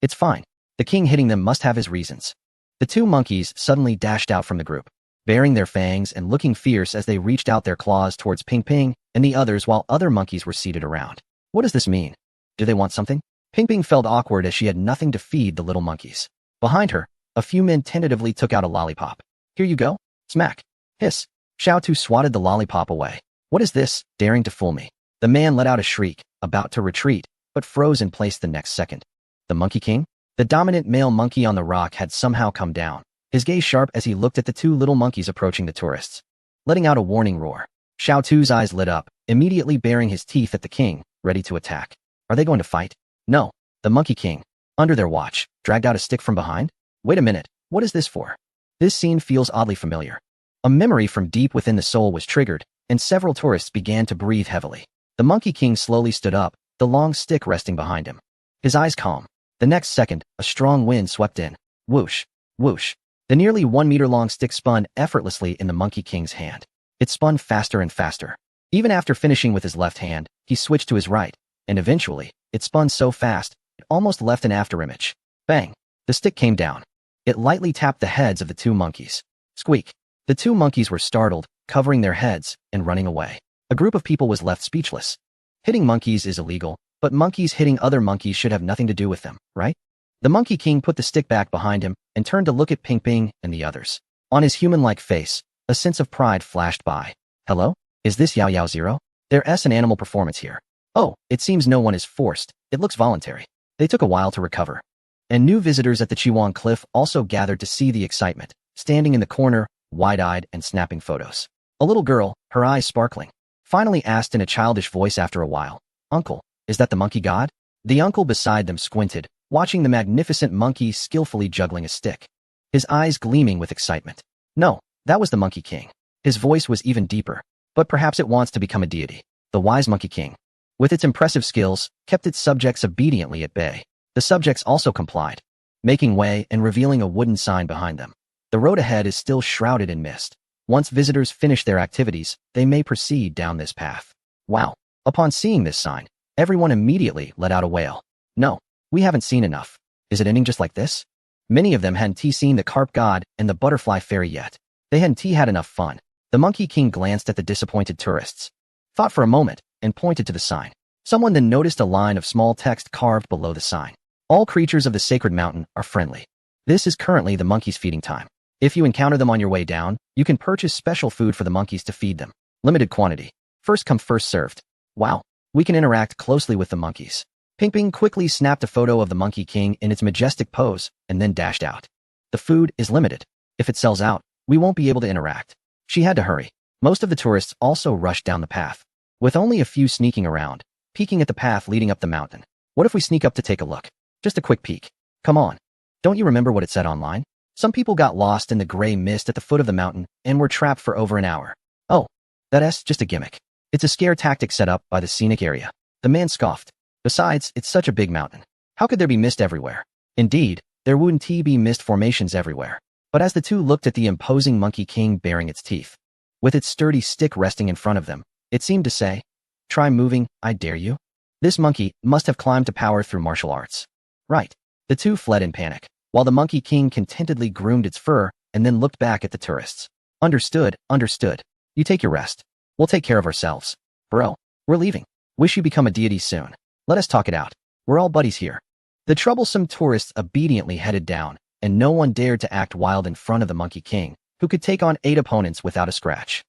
It's fine. The king hitting them must have his reasons. The 2 monkeys suddenly dashed out from the group. baring their fangs and looking fierce as they reached out their claws towards Ping Ping and the others while other monkeys were seated around. What does this mean? Do they want something? Ping Ping felt awkward as she had nothing to feed the little monkeys. Behind her, a few men tentatively took out a lollipop. Here you go. Smack. Hiss. Xiao Tu swatted the lollipop away. What is this, daring to fool me? The man let out a shriek, about to retreat, but froze in place the next second. The Monkey King? The dominant male monkey on the rock had somehow come down, his gaze sharp as he looked at the two little monkeys approaching the tourists. Letting out a warning roar, Xiao Tu's eyes lit up, immediately baring his teeth at the king, ready to attack. Are they going to fight? No. The Monkey King, under their watch, dragged out a stick from behind. Wait a minute, what is this for? This scene feels oddly familiar. A memory from deep within the soul was triggered, and several tourists began to breathe heavily. The Monkey King slowly stood up, the long stick resting behind him. His eyes calm. The next second, a strong wind swept in. Whoosh, whoosh. The nearly 1 meter long stick spun effortlessly in the Monkey King's hand. It spun faster and faster. Even after finishing with his left hand, he switched to his right, and eventually, it spun so fast, it almost left an afterimage. Bang! The stick came down. It lightly tapped the heads of the two monkeys. Squeak! The two monkeys were startled, covering their heads, and running away. A group of people was left speechless. Hitting monkeys is illegal, but monkeys hitting other monkeys should have nothing to do with them, right? The Monkey King put the stick back behind him and turned to look at Ping Ping and the others. On his human-like face, a sense of pride flashed by. Hello? Is this Yao Yao Zero? There's an animal performance here. Oh, it seems no one is forced. It looks voluntary. They took a while to recover. And new visitors at the Chiwang Cliff also gathered to see the excitement, standing in the corner, wide-eyed and snapping photos. A little girl, her eyes sparkling, finally asked in a childish voice after a while, Uncle, is that the monkey god? The uncle beside them squinted, watching the magnificent monkey skillfully juggling a stick, his eyes gleaming with excitement. No, that was the Monkey King. His voice was even deeper, but perhaps it wants to become a deity. The wise Monkey King, with its impressive skills, kept its subjects obediently at bay. The subjects also complied, making way and revealing a wooden sign behind them. The road ahead is still shrouded in mist. Once visitors finish their activities, they may proceed down this path. Wow! Upon seeing this sign, everyone immediately let out a wail. No, we haven't seen enough. Is it ending just like this? Many of them hadn't seen the carp god and the butterfly fairy yet. They hadn't had enough fun. The Monkey King glanced at the disappointed tourists, thought for a moment, and pointed to the sign. Someone then noticed a line of small text carved below the sign. All creatures of the sacred mountain are friendly. This is currently the monkeys' feeding time. If you encounter them on your way down, you can purchase special food for the monkeys to feed them. Limited quantity. First come, first served. Wow, we can interact closely with the monkeys. Ping Ping quickly snapped a photo of the Monkey King in its majestic pose and then dashed out. The food is limited. If it sells out, we won't be able to interact. She had to hurry. Most of the tourists also rushed down the path, with only a few sneaking around, peeking at the path leading up the mountain. What if we sneak up to take a look? Just a quick peek. Come on. Don't you remember what it said online? Some people got lost in the gray mist at the foot of the mountain and were trapped for over an hour. Oh, that's just a gimmick. It's a scare tactic set up by the scenic area. The man scoffed. Besides, it's such a big mountain. How could there be mist everywhere? Indeed, there wouldn't be mist formations everywhere. But as the two looked at the imposing Monkey King baring its teeth, with its sturdy stick resting in front of them, it seemed to say, try moving, I dare you. This monkey must have climbed to power through martial arts. Right. The two fled in panic, while the Monkey King contentedly groomed its fur and then looked back at the tourists. Understood, understood. You take your rest. We'll take care of ourselves. Bro, we're leaving. Wish you become a deity soon. Let us talk it out. We're all buddies here. The troublesome tourists obediently headed down, and no one dared to act wild in front of the Monkey King, who could take on 8 opponents without a scratch.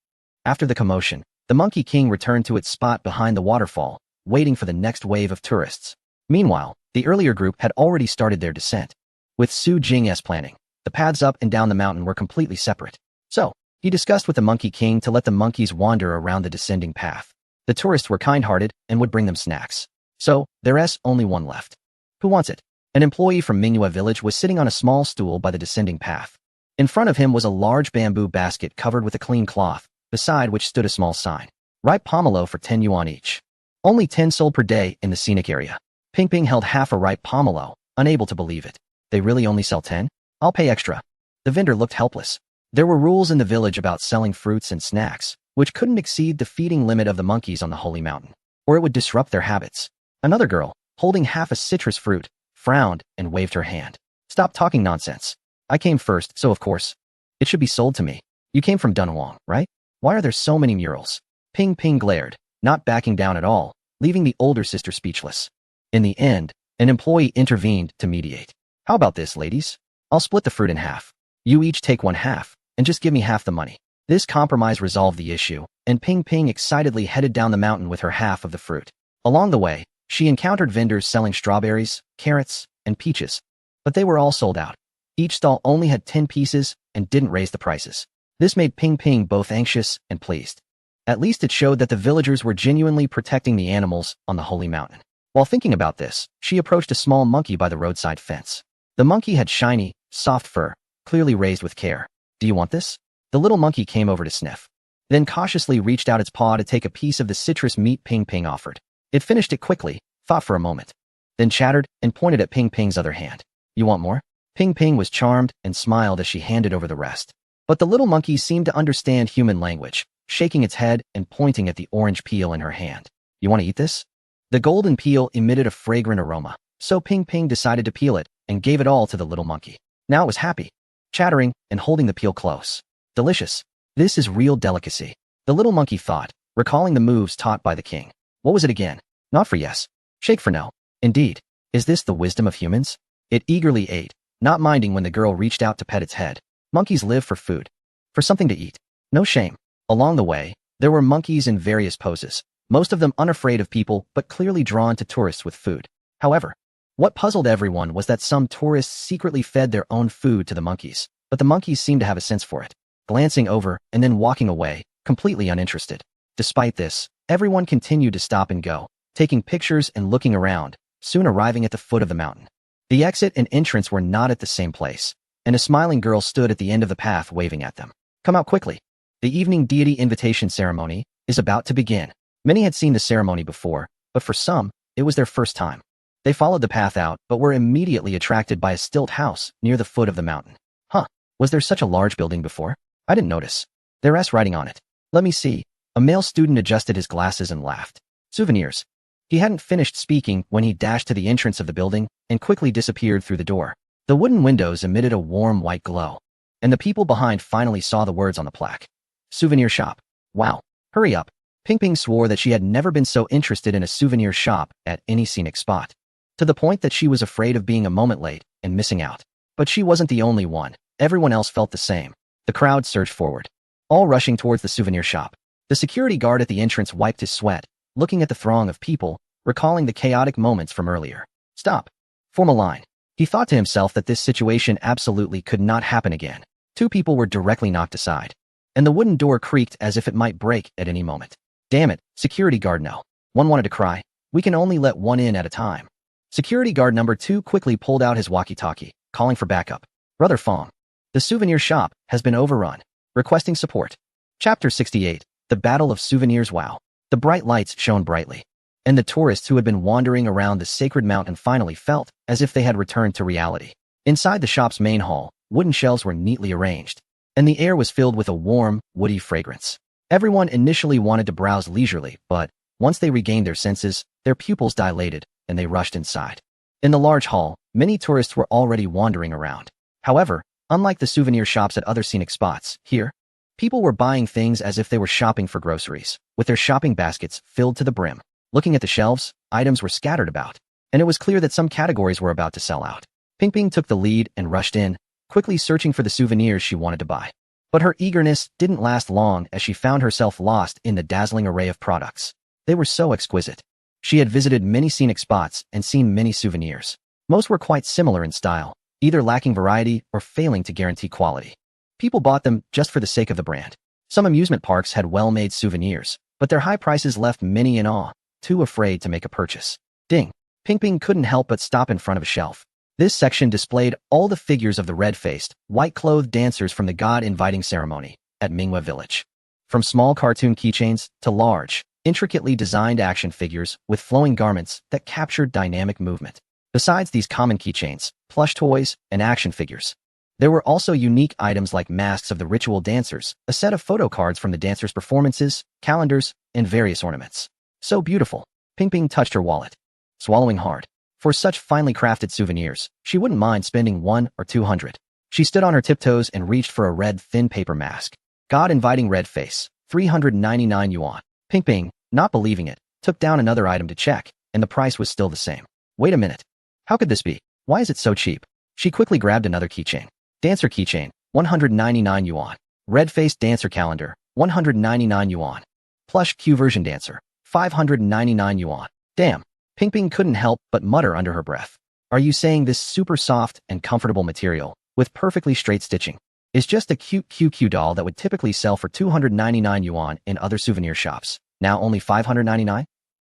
After the commotion, the Monkey King returned to its spot behind the waterfall, waiting for the next wave of tourists. Meanwhile, the earlier group had already started their descent. With Su Jing's planning, the paths up and down the mountain were completely separate. So, he discussed with the Monkey King to let the monkeys wander around the descending path. The tourists were kind-hearted and would bring them snacks. So, there's only one left. Who wants it? An employee from Mingyue village was sitting on a small stool by the descending path. In front of him was a large bamboo basket covered with a clean cloth, beside which stood a small sign. Ripe pomelo for 10 yuan each. Only 10 sold per day in the scenic area. Ping Ping held half a ripe pomelo, unable to believe it. They really only sell 10? I'll pay extra. The vendor looked helpless. There were rules in the village about selling fruits and snacks, which couldn't exceed the feeding limit of the monkeys on the holy mountain, or it would disrupt their habits. Another girl, holding half a citrus fruit, frowned and waved her hand. Stop talking nonsense. I came first, so of course, it should be sold to me. You came from Dunhuang, right? Why are there so many murals? Ping Ping glared, not backing down at all, leaving the older sister speechless. In the end, an employee intervened to mediate. How about this, ladies? I'll split the fruit in half. You each take one half, and just give me half the money. This compromise resolved the issue, and Ping Ping excitedly headed down the mountain with her half of the fruit. Along the way, she encountered vendors selling strawberries, carrots, and peaches, but they were all sold out. Each stall only had 10 pieces and didn't raise the prices. This made Ping Ping both anxious and pleased. At least it showed that the villagers were genuinely protecting the animals on the holy mountain. While thinking about this, she approached a small monkey by the roadside fence. The monkey had shiny, soft fur, clearly raised with care. Do you want this? The little monkey came over to sniff, then cautiously reached out its paw to take a piece of the citrus meat Ping Ping offered. It finished it quickly, thought for a moment, then chattered and pointed at Ping Ping's other hand. You want more? Ping Ping was charmed and smiled as she handed over the rest. But the little monkey seemed to understand human language, shaking its head and pointing at the orange peel in her hand. You want to eat this? The golden peel emitted a fragrant aroma, so Ping Ping decided to peel it and gave it all to the little monkey. Now it was happy, chattering and holding the peel close. Delicious. This is real delicacy. The little monkey thought, recalling the moves taught by the king. What was it again? Not for yes. Shake for no. Indeed. Is this the wisdom of humans? It eagerly ate, not minding when the girl reached out to pet its head. Monkeys live for food. For something to eat. No shame. Along the way, there were monkeys in various poses, most of them unafraid of people but clearly drawn to tourists with food. However, what puzzled everyone was that some tourists secretly fed their own food to the monkeys, but the monkeys seemed to have a sense for it, glancing over and then walking away, completely uninterested. Despite this, everyone continued to stop and go, taking pictures and looking around, soon arriving at the foot of the mountain. The exit and entrance were not at the same place, and a smiling girl stood at the end of the path waving at them. Come out quickly. The evening deity invitation ceremony is about to begin. Many had seen the ceremony before, but for some, it was their first time. They followed the path out, but were immediately attracted by a stilt house near the foot of the mountain. Huh, was there such a large building before? I didn't notice. There's writing on it. Let me see. A male student adjusted his glasses and laughed. Souvenirs. He hadn't finished speaking when he dashed to the entrance of the building and quickly disappeared through the door. The wooden windows emitted a warm white glow, and the people behind finally saw the words on the plaque. Souvenir shop. Wow. Hurry up. Ping Ping swore that she had never been so interested in a souvenir shop at any scenic spot, to the point that she was afraid of being a moment late and missing out. But she wasn't the only one. Everyone else felt the same. The crowd surged forward, all rushing towards the souvenir shop. The security guard at the entrance wiped his sweat, looking at the throng of people, recalling the chaotic moments from earlier. Stop. Form a line. He thought to himself that this situation absolutely could not happen again. Two people were directly knocked aside, and the wooden door creaked as if it might break at any moment. Damn it, security guard no. One wanted to cry. We can only let one in at a time. Security guard number 2 quickly pulled out his walkie-talkie, calling for backup. Brother Fong. The souvenir shop has been overrun. Requesting support. Chapter 68. The Battle of Souvenirs. Wow. The bright lights shone brightly, and the tourists who had been wandering around the sacred mountain finally felt as if they had returned to reality. Inside the shop's main hall, wooden shelves were neatly arranged, and the air was filled with a warm, woody fragrance. Everyone initially wanted to browse leisurely, but once they regained their senses, their pupils dilated, and they rushed inside. In the large hall, many tourists were already wandering around. However, unlike the souvenir shops at other scenic spots, here, people were buying things as if they were shopping for groceries, with their shopping baskets filled to the brim. Looking at the shelves, items were scattered about, and it was clear that some categories were about to sell out. Ping Ping took the lead and rushed in, quickly searching for the souvenirs she wanted to buy. But her eagerness didn't last long as she found herself lost in the dazzling array of products. They were so exquisite. She had visited many scenic spots and seen many souvenirs. Most were quite similar in style, either lacking variety or failing to guarantee quality. People bought them just for the sake of the brand. Some amusement parks had well-made souvenirs, but their high prices left many in awe, too afraid to make a purchase. Ding! Ping Ping couldn't help but stop in front of a shelf. This section displayed all the figures of the red-faced, white-clothed dancers from the God-inviting ceremony at Minghua Village. From small cartoon keychains to large, intricately designed action figures with flowing garments that captured dynamic movement. Besides these common keychains, plush toys, and action figures, there were also unique items like masks of the ritual dancers, a set of photo cards from the dancers' performances, calendars, and various ornaments. So beautiful. Ping Ping touched her wallet, swallowing hard. For such finely crafted souvenirs, she wouldn't mind spending 100 or 200. She stood on her tiptoes and reached for a red thin paper mask. God inviting red face, 399 yuan. Ping Ping, not believing it, took down another item to check, and the price was still the same. Wait a minute. How could this be? Why is it so cheap? She quickly grabbed another keychain. Dancer keychain, 199 yuan. Red-faced dancer calendar, 199 yuan. Plush Q version dancer, 599 yuan. Damn. Ping Ping couldn't help but mutter under her breath. Are you saying this super soft and comfortable material, with perfectly straight stitching, is just a cute QQ doll that would typically sell for 299 yuan in other souvenir shops, now only 599?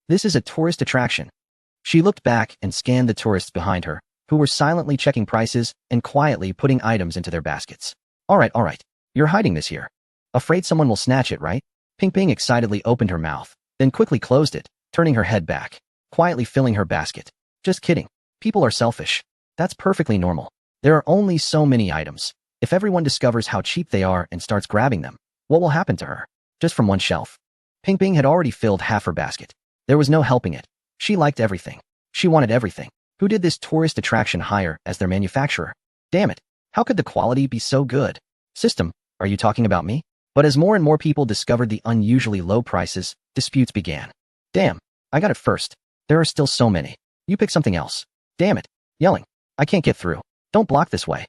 This is a tourist attraction. She looked back and scanned the tourists behind her, who were silently checking prices and quietly putting items into their baskets. All right. You're hiding this here. Afraid someone will snatch it, right? Ping Ping excitedly opened her mouth, then quickly closed it, turning her head back, quietly filling her basket. Just kidding. People are selfish. That's perfectly normal. There are only so many items. If everyone discovers how cheap they are and starts grabbing them, what will happen to her? Just from one shelf. Ping Ping had already filled half her basket. There was no helping it. She liked everything. She wanted everything. Who did this tourist attraction hire as their manufacturer? Damn it. How could the quality be so good? System, are you talking about me? But as more and more people discovered the unusually low prices, disputes began. Damn, I got it first. There are still so many. You pick something else. Damn it. Yelling. I can't get through. Don't block this way.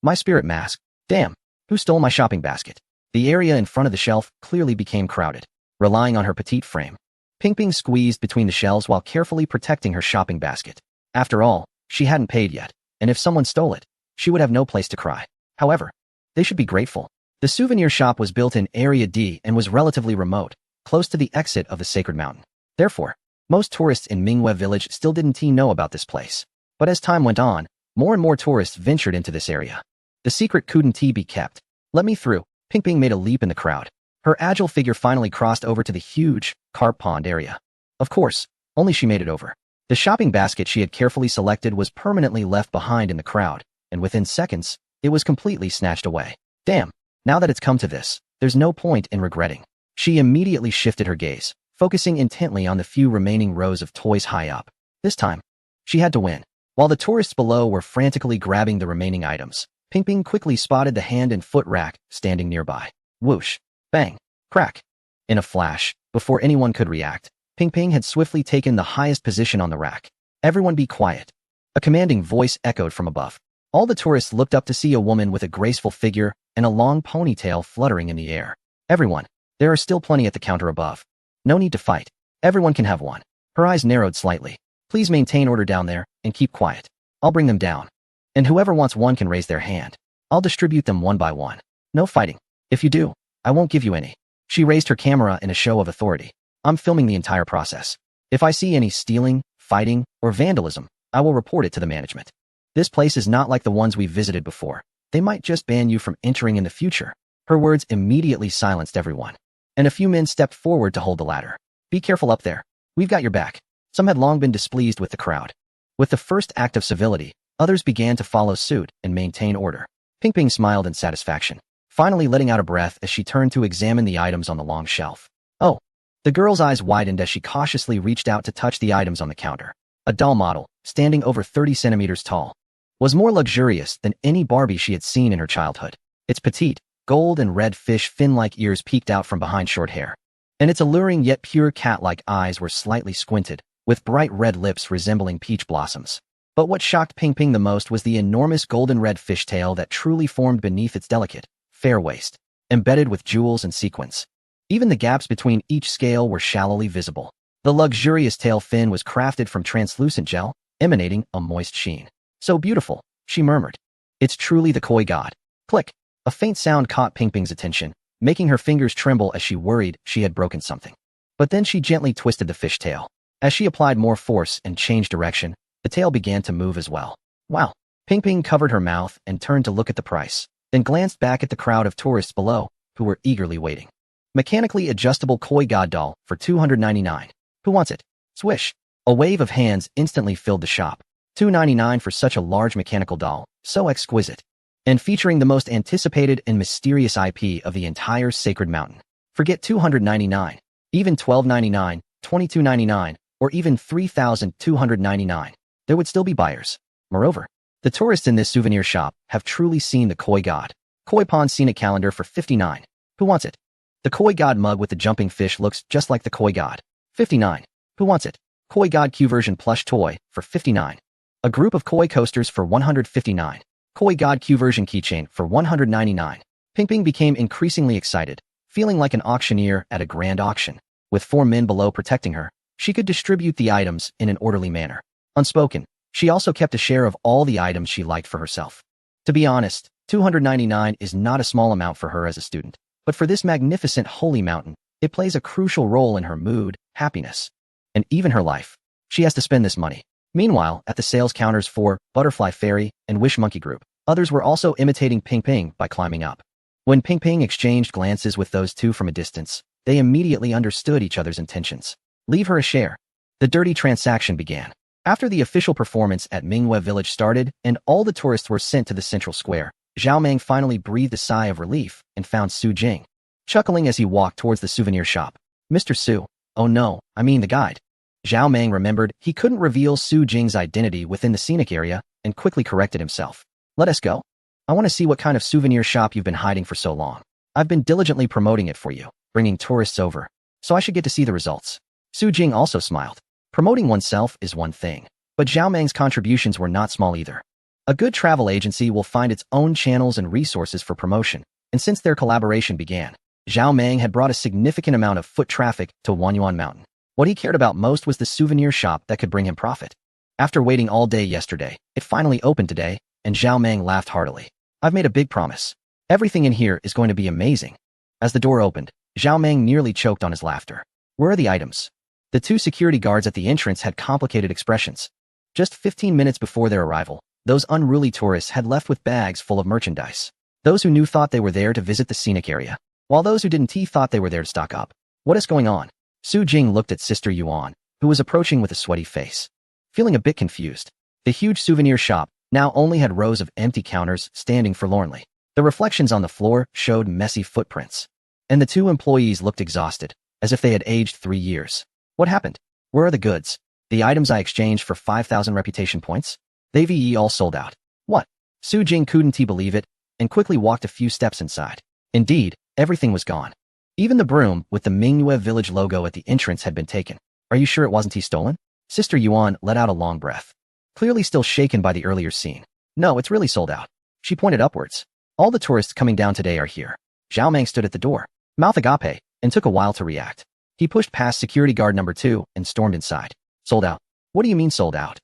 My spirit mask. Damn. Who stole my shopping basket? The area in front of the shelf clearly became crowded. Relying on her petite frame, Ping Ping squeezed between the shelves while carefully protecting her shopping basket. After all, she hadn't paid yet, and if someone stole it, she would have no place to cry. However, they should be grateful. The souvenir shop was built in Area D and was relatively remote, close to the exit of the sacred mountain. Therefore, most tourists in Mingwe village still didn't know about this place. But as time went on, more and more tourists ventured into this area. The secret couldn't be kept. Let me through. Ping Ping made a leap in the crowd. Her agile figure finally crossed over to the huge carp pond area. Of course, only she made it over. The shopping basket she had carefully selected was permanently left behind in the crowd, and within seconds, it was completely snatched away. Damn, now that it's come to this, there's no point in regretting. She immediately shifted her gaze, focusing intently on the few remaining rows of toys high up. This time, she had to win. While the tourists below were frantically grabbing the remaining items, Ping Ping quickly spotted the hand and foot rack standing nearby. Whoosh, bang, crack. In a flash, before anyone could react, Ping Ping had swiftly taken the highest position on the rack. Everyone be quiet. A commanding voice echoed from above. All the tourists looked up to see a woman with a graceful figure and a long ponytail fluttering in the air. Everyone, there are still plenty at the counter above. No need to fight. Everyone can have one. Her eyes narrowed slightly. Please maintain order down there and keep quiet. I'll bring them down. And whoever wants one can raise their hand. I'll distribute them one by one. No fighting. If you do, I won't give you any. She raised her camera in a show of authority. I'm filming the entire process. If I see any stealing, fighting, or vandalism, I will report it to the management. This place is not like the ones we've visited before. They might just ban you from entering in the future. Her words immediately silenced everyone. And a few men stepped forward to hold the ladder. Be careful up there. We've got your back. Some had long been displeased with the crowd. With the first act of civility, others began to follow suit and maintain order. Ping Ping smiled in satisfaction, finally letting out a breath as she turned to examine the items on the long shelf. Oh. The girl's eyes widened as she cautiously reached out to touch the items on the counter. A doll model, standing over 30 centimeters tall, was more luxurious than any Barbie she had seen in her childhood. Its petite, gold and red fish fin-like ears peeked out from behind short hair, and its alluring yet pure cat-like eyes were slightly squinted, with bright red lips resembling peach blossoms. But what shocked Ping Ping the most was the enormous golden red fishtail that truly formed beneath its delicate, fair waist, embedded with jewels and sequins. Even the gaps between each scale were shallowly visible. The luxurious tail fin was crafted from translucent gel, emanating a moist sheen. So beautiful, she murmured. It's truly the koi god. Click. A faint sound caught Ping Ping's attention, making her fingers tremble as she worried she had broken something. But then she gently twisted the fishtail. As she applied more force and changed direction, the tail began to move as well. Wow. Ping Ping covered her mouth and turned to look at the price, then glanced back at the crowd of tourists below, who were eagerly waiting. Mechanically adjustable koi god doll for 299. Who wants it? Swish. A wave of hands instantly filled the shop. 299 for such a large mechanical doll, so exquisite. And featuring the most anticipated and mysterious IP of the entire sacred mountain. Forget 299. Even 1299, 2299, or even 3,299. There would still be buyers. Moreover, the tourists in this souvenir shop have truly seen the koi god. Koi Pond Scenic Calendar for 59. Who wants it? The Koi God mug with the jumping fish looks just like the Koi God. 59. Who wants it? Koi God Q version plush toy for 59. A group of Koi coasters for 159. Koi God Q version keychain for 199. Ping Ping became increasingly excited, feeling like an auctioneer at a grand auction. With 4 men below protecting her, she could distribute the items in an orderly manner. Unspoken, she also kept a share of all the items she liked for herself. To be honest, 299 is not a small amount for her as a student, but for this magnificent holy mountain, it plays a crucial role in her mood, happiness, and even her life. She has to spend this money. Meanwhile, at the sales counters for Butterfly Fairy and Wish Monkey Group, others were also imitating Ping Ping by climbing up. When Ping Ping exchanged glances with those two from a distance, they immediately understood each other's intentions. Leave her a share. The dirty transaction began. After the official performance at Mingyue Village started and all the tourists were sent to the central square, Zhao Meng finally breathed a sigh of relief and found Su Jing, chuckling as he walked towards the souvenir shop. Mr. Su, oh no, I mean the guide. Zhao Meng remembered he couldn't reveal Su Jing's identity within the scenic area and quickly corrected himself. Let us go. I want to see what kind of souvenir shop you've been hiding for so long. I've been diligently promoting it for you, bringing tourists over, so I should get to see the results. Su Jing also smiled. Promoting oneself is one thing, but Zhao Meng's contributions were not small either. A good travel agency will find its own channels and resources for promotion, and since their collaboration began, Zhao Meng had brought a significant amount of foot traffic to Wanyuan Mountain. What he cared about most was the souvenir shop that could bring him profit. After waiting all day yesterday, it finally opened today, and Zhao Meng laughed heartily. I've made a big promise. Everything in here is going to be amazing. As the door opened, Zhao Meng nearly choked on his laughter. Where are the items? The 2 security guards at the entrance had complicated expressions. Just 15 minutes before their arrival, those unruly tourists had left with bags full of merchandise. Those who knew thought they were there to visit the scenic area, while those who didn't thought they were there to stock up. What is going on? Su Jing looked at Sister Yuan, who was approaching with a sweaty face. Feeling a bit confused, the huge souvenir shop now only had rows of empty counters standing forlornly. The reflections on the floor showed messy footprints, and the 2 employees looked exhausted, as if they had aged 3 years. What happened? Where are the goods? The items I exchanged for 5,000 reputation points? They've all sold out. What? Su Jing couldn't believe it, and quickly walked a few steps inside. Indeed, everything was gone. Even the broom with the Mingyue Village logo at the entrance had been taken. Are you sure it wasn't stolen? Sister Yuan let out a long breath, clearly still shaken by the earlier scene. No, it's really sold out. She pointed upwards. All the tourists coming down today are here. Zhao Meng stood at the door, mouth agape, and took a while to react. He pushed past security guard number 2 and stormed inside. Sold out? What do you mean sold out?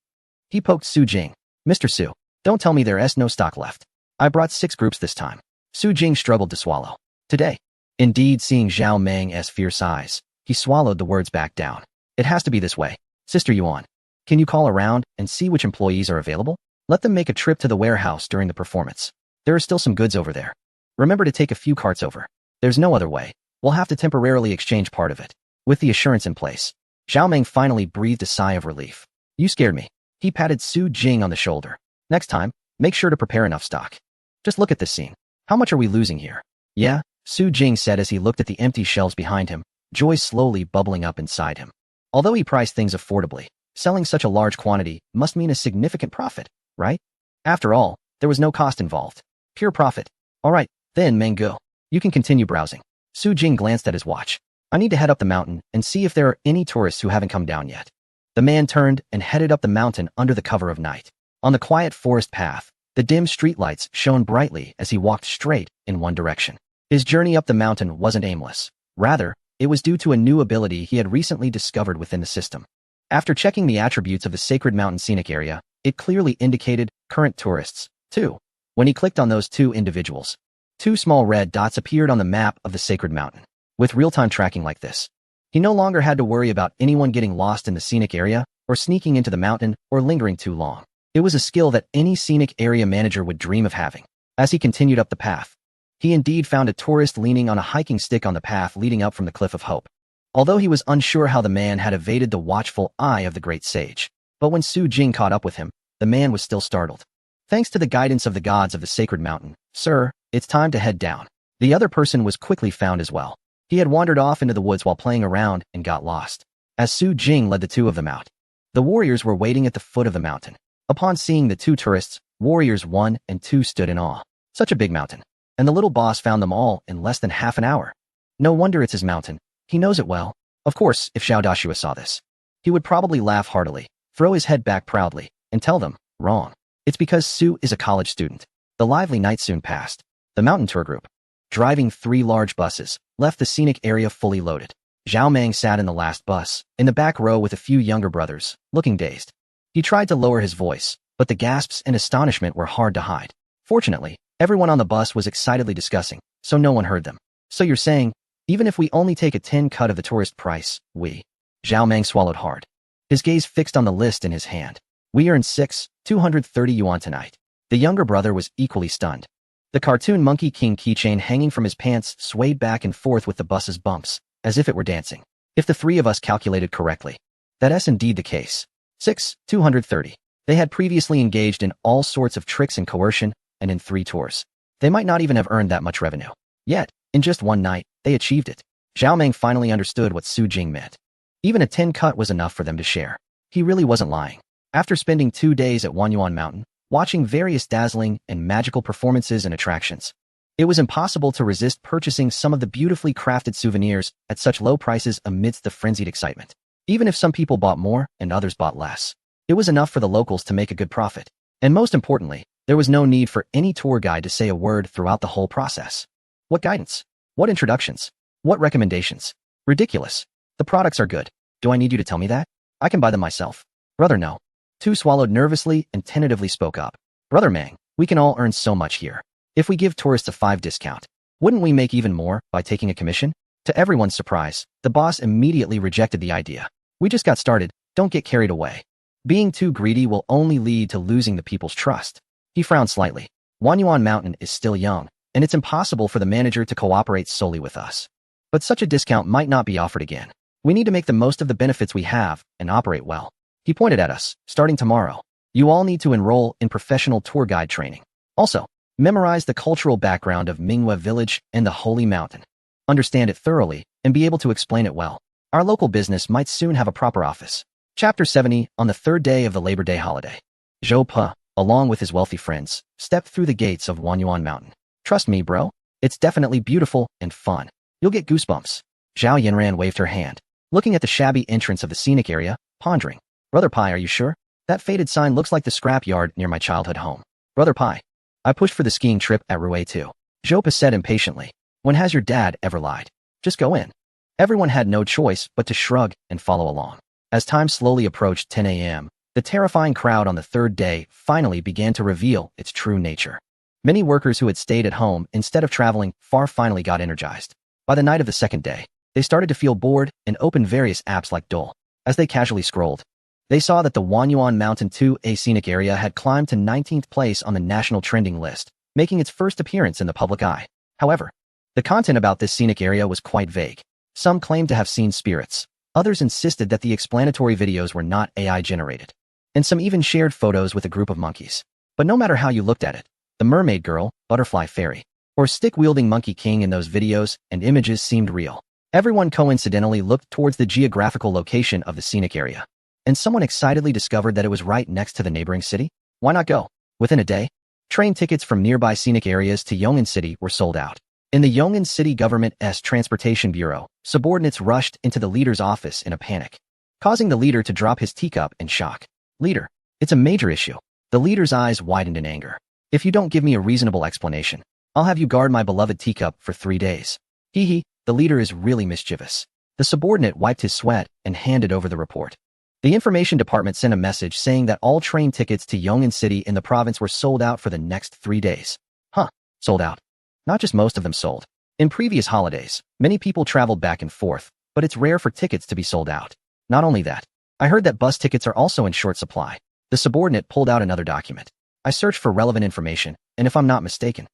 He poked Su Jing. Mr. Su, don't tell me there's no stock left. I brought 6 groups this time. Su Jing struggled to swallow. Today? Indeed, seeing Zhao Meng's fierce eyes, he swallowed the words back down. It has to be this way. Sister Yuan, can you call around and see which employees are available? Let them make a trip to the warehouse during the performance. There are still some goods over there. Remember to take a few carts over. There's no other way. We'll have to temporarily exchange part of it. With the assurance in place, Zhao Meng finally breathed a sigh of relief. You scared me. He patted Su Jing on the shoulder. Next time, make sure to prepare enough stock. Just look at this scene. How much are we losing here? Yeah, Su Jing said as he looked at the empty shelves behind him, joy slowly bubbling up inside him. Although he priced things affordably, selling such a large quantity must mean a significant profit, right? After all, there was no cost involved. Pure profit. All right, then Mango, you can continue browsing. Su Jing glanced at his watch. I need to head up the mountain and see if there are any tourists who haven't come down yet. The man turned and headed up the mountain under the cover of night. On the quiet forest path, the dim streetlights shone brightly as he walked straight in one direction. His journey up the mountain wasn't aimless. Rather, it was due to a new ability he had recently discovered within the system. After checking the attributes of the Sacred Mountain Scenic Area, it clearly indicated current tourists, too. When he clicked on those 2 individuals, 2 small red dots appeared on the map of the Sacred Mountain. With real-time tracking like this, he no longer had to worry about anyone getting lost in the scenic area or sneaking into the mountain or lingering too long. It was a skill that any scenic area manager would dream of having. As he continued up the path, he indeed found a tourist leaning on a hiking stick on the path leading up from the Cliff of Hope. Although he was unsure how the man had evaded the watchful eye of the great sage, but when Su Jing caught up with him, the man was still startled. Thanks to the guidance of the gods of the Sacred Mountain, sir, it's time to head down. The other person was quickly found as well. He had wandered off into the woods while playing around and got lost. As Su Jing led the 2 of them out, the warriors were waiting at the foot of the mountain. Upon seeing the 2 tourists, warriors 1 and 2 stood in awe. Such a big mountain. And the little boss found them all in less than half an hour. No wonder it's his mountain. He knows it well. Of course, if Xiao Dashua saw this, he would probably laugh heartily, throw his head back proudly, and tell them, wrong. It's because Sue is a college student. The lively night soon passed. The mountain tour group, driving 3 large buses, left the scenic area fully loaded. Zhao Meng sat in the last bus, in the back row with a few younger brothers, looking dazed. He tried to lower his voice, but the gasps and astonishment were hard to hide. Fortunately, everyone on the bus was excitedly discussing, so no one heard them. So you're saying, even if we only take a 10 cut of the tourist price, we... Zhao Meng swallowed hard. His gaze fixed on the list in his hand. We earned 230 yuan tonight. The younger brother was equally stunned. The cartoon Monkey King keychain hanging from his pants swayed back and forth with the bus's bumps, as if it were dancing. If the 3 of us calculated correctly, that's indeed the case. 230. They had previously engaged in all sorts of tricks and coercion, and in 3 tours, they might not even have earned that much revenue. Yet, in just one night, they achieved it. Zhao Meng finally understood what Su Jing meant. Even a 10 cut was enough for them to share. He really wasn't lying. After spending 2 days at Wanyuan Mountain, watching various dazzling and magical performances and attractions, it was impossible to resist purchasing some of the beautifully crafted souvenirs at such low prices amidst the frenzied excitement. Even if some people bought more and others bought less, it was enough for the locals to make a good profit. And most importantly, there was no need for any tour guide to say a word throughout the whole process. What guidance? What introductions? What recommendations? Ridiculous. The products are good. Do I need you to tell me that? I can buy them myself. Brother, no. Tu swallowed nervously and tentatively spoke up. Brother Meng, we can all earn so much here. If we give tourists a 5 discount, wouldn't we make even more by taking a commission? To everyone's surprise, the boss immediately rejected the idea. We just got started, don't get carried away. Being too greedy will only lead to losing the people's trust. He frowned slightly. Wanyuan Mountain is still young, and it's impossible for the manager to cooperate solely with us. But such a discount might not be offered again. We need to make the most of the benefits we have and operate well. He pointed at us, starting tomorrow. You all need to enroll in professional tour guide training. Also, memorize the cultural background of Minghua Village and the Holy Mountain. Understand it thoroughly and be able to explain it well. Our local business might soon have a proper office. Chapter 70, on the 3rd day of the Labor Day holiday. Zhou Pe, along with his wealthy friends, stepped through the gates of Wanyuan Mountain. Trust me, bro. It's definitely beautiful and fun. You'll get goosebumps. Zhao Yanran waved her hand, looking at the shabby entrance of the scenic area, pondering. Brother Pai, are you sure? That faded sign looks like the scrap yard near my childhood home. Brother Pai. I pushed for the skiing trip at Rue too. Zhou Pe said impatiently. When has your dad ever lied? Just go in. Everyone had no choice but to shrug and follow along. As time slowly approached 10 a.m., the terrifying crowd on the 3rd day finally began to reveal its true nature. Many workers who had stayed at home instead of traveling far finally got energized. By the night of the 2nd day, they started to feel bored and opened various apps like Dole. As they casually scrolled, they saw that the Wanyuan Mountain 2A scenic area had climbed to 19th place on the national trending list, making its first appearance in the public eye. However, the content about this scenic area was quite vague. Some claimed to have seen spirits. Others insisted that the explanatory videos were not AI-generated. And some even shared photos with a group of monkeys. But no matter how you looked at it, the mermaid girl, butterfly fairy, or stick-wielding Monkey King in those videos and images seemed real. Everyone coincidentally looked towards the geographical location of the scenic area. And someone excitedly discovered that it was right next to the neighboring city? Why not go? Within a day, train tickets from nearby scenic areas to Yong'an City were sold out. In the Yong'an City Government's Transportation Bureau, subordinates rushed into the leader's office in a panic, causing the leader to drop his teacup in shock. Leader, it's a major issue. The leader's eyes widened in anger. If you don't give me a reasonable explanation, I'll have you guard my beloved teacup for 3 days. Hee hee, the leader is really mischievous. The subordinate wiped his sweat and handed over the report. The information department sent a message saying that all train tickets to Yong'an City in the province were sold out for the next 3 days. Huh, sold out. Not just most of them sold. In previous holidays, many people traveled back and forth, but it's rare for tickets to be sold out. Not only that, I heard that bus tickets are also in short supply. The subordinate pulled out another document. I searched for relevant information, and if I'm not mistaken,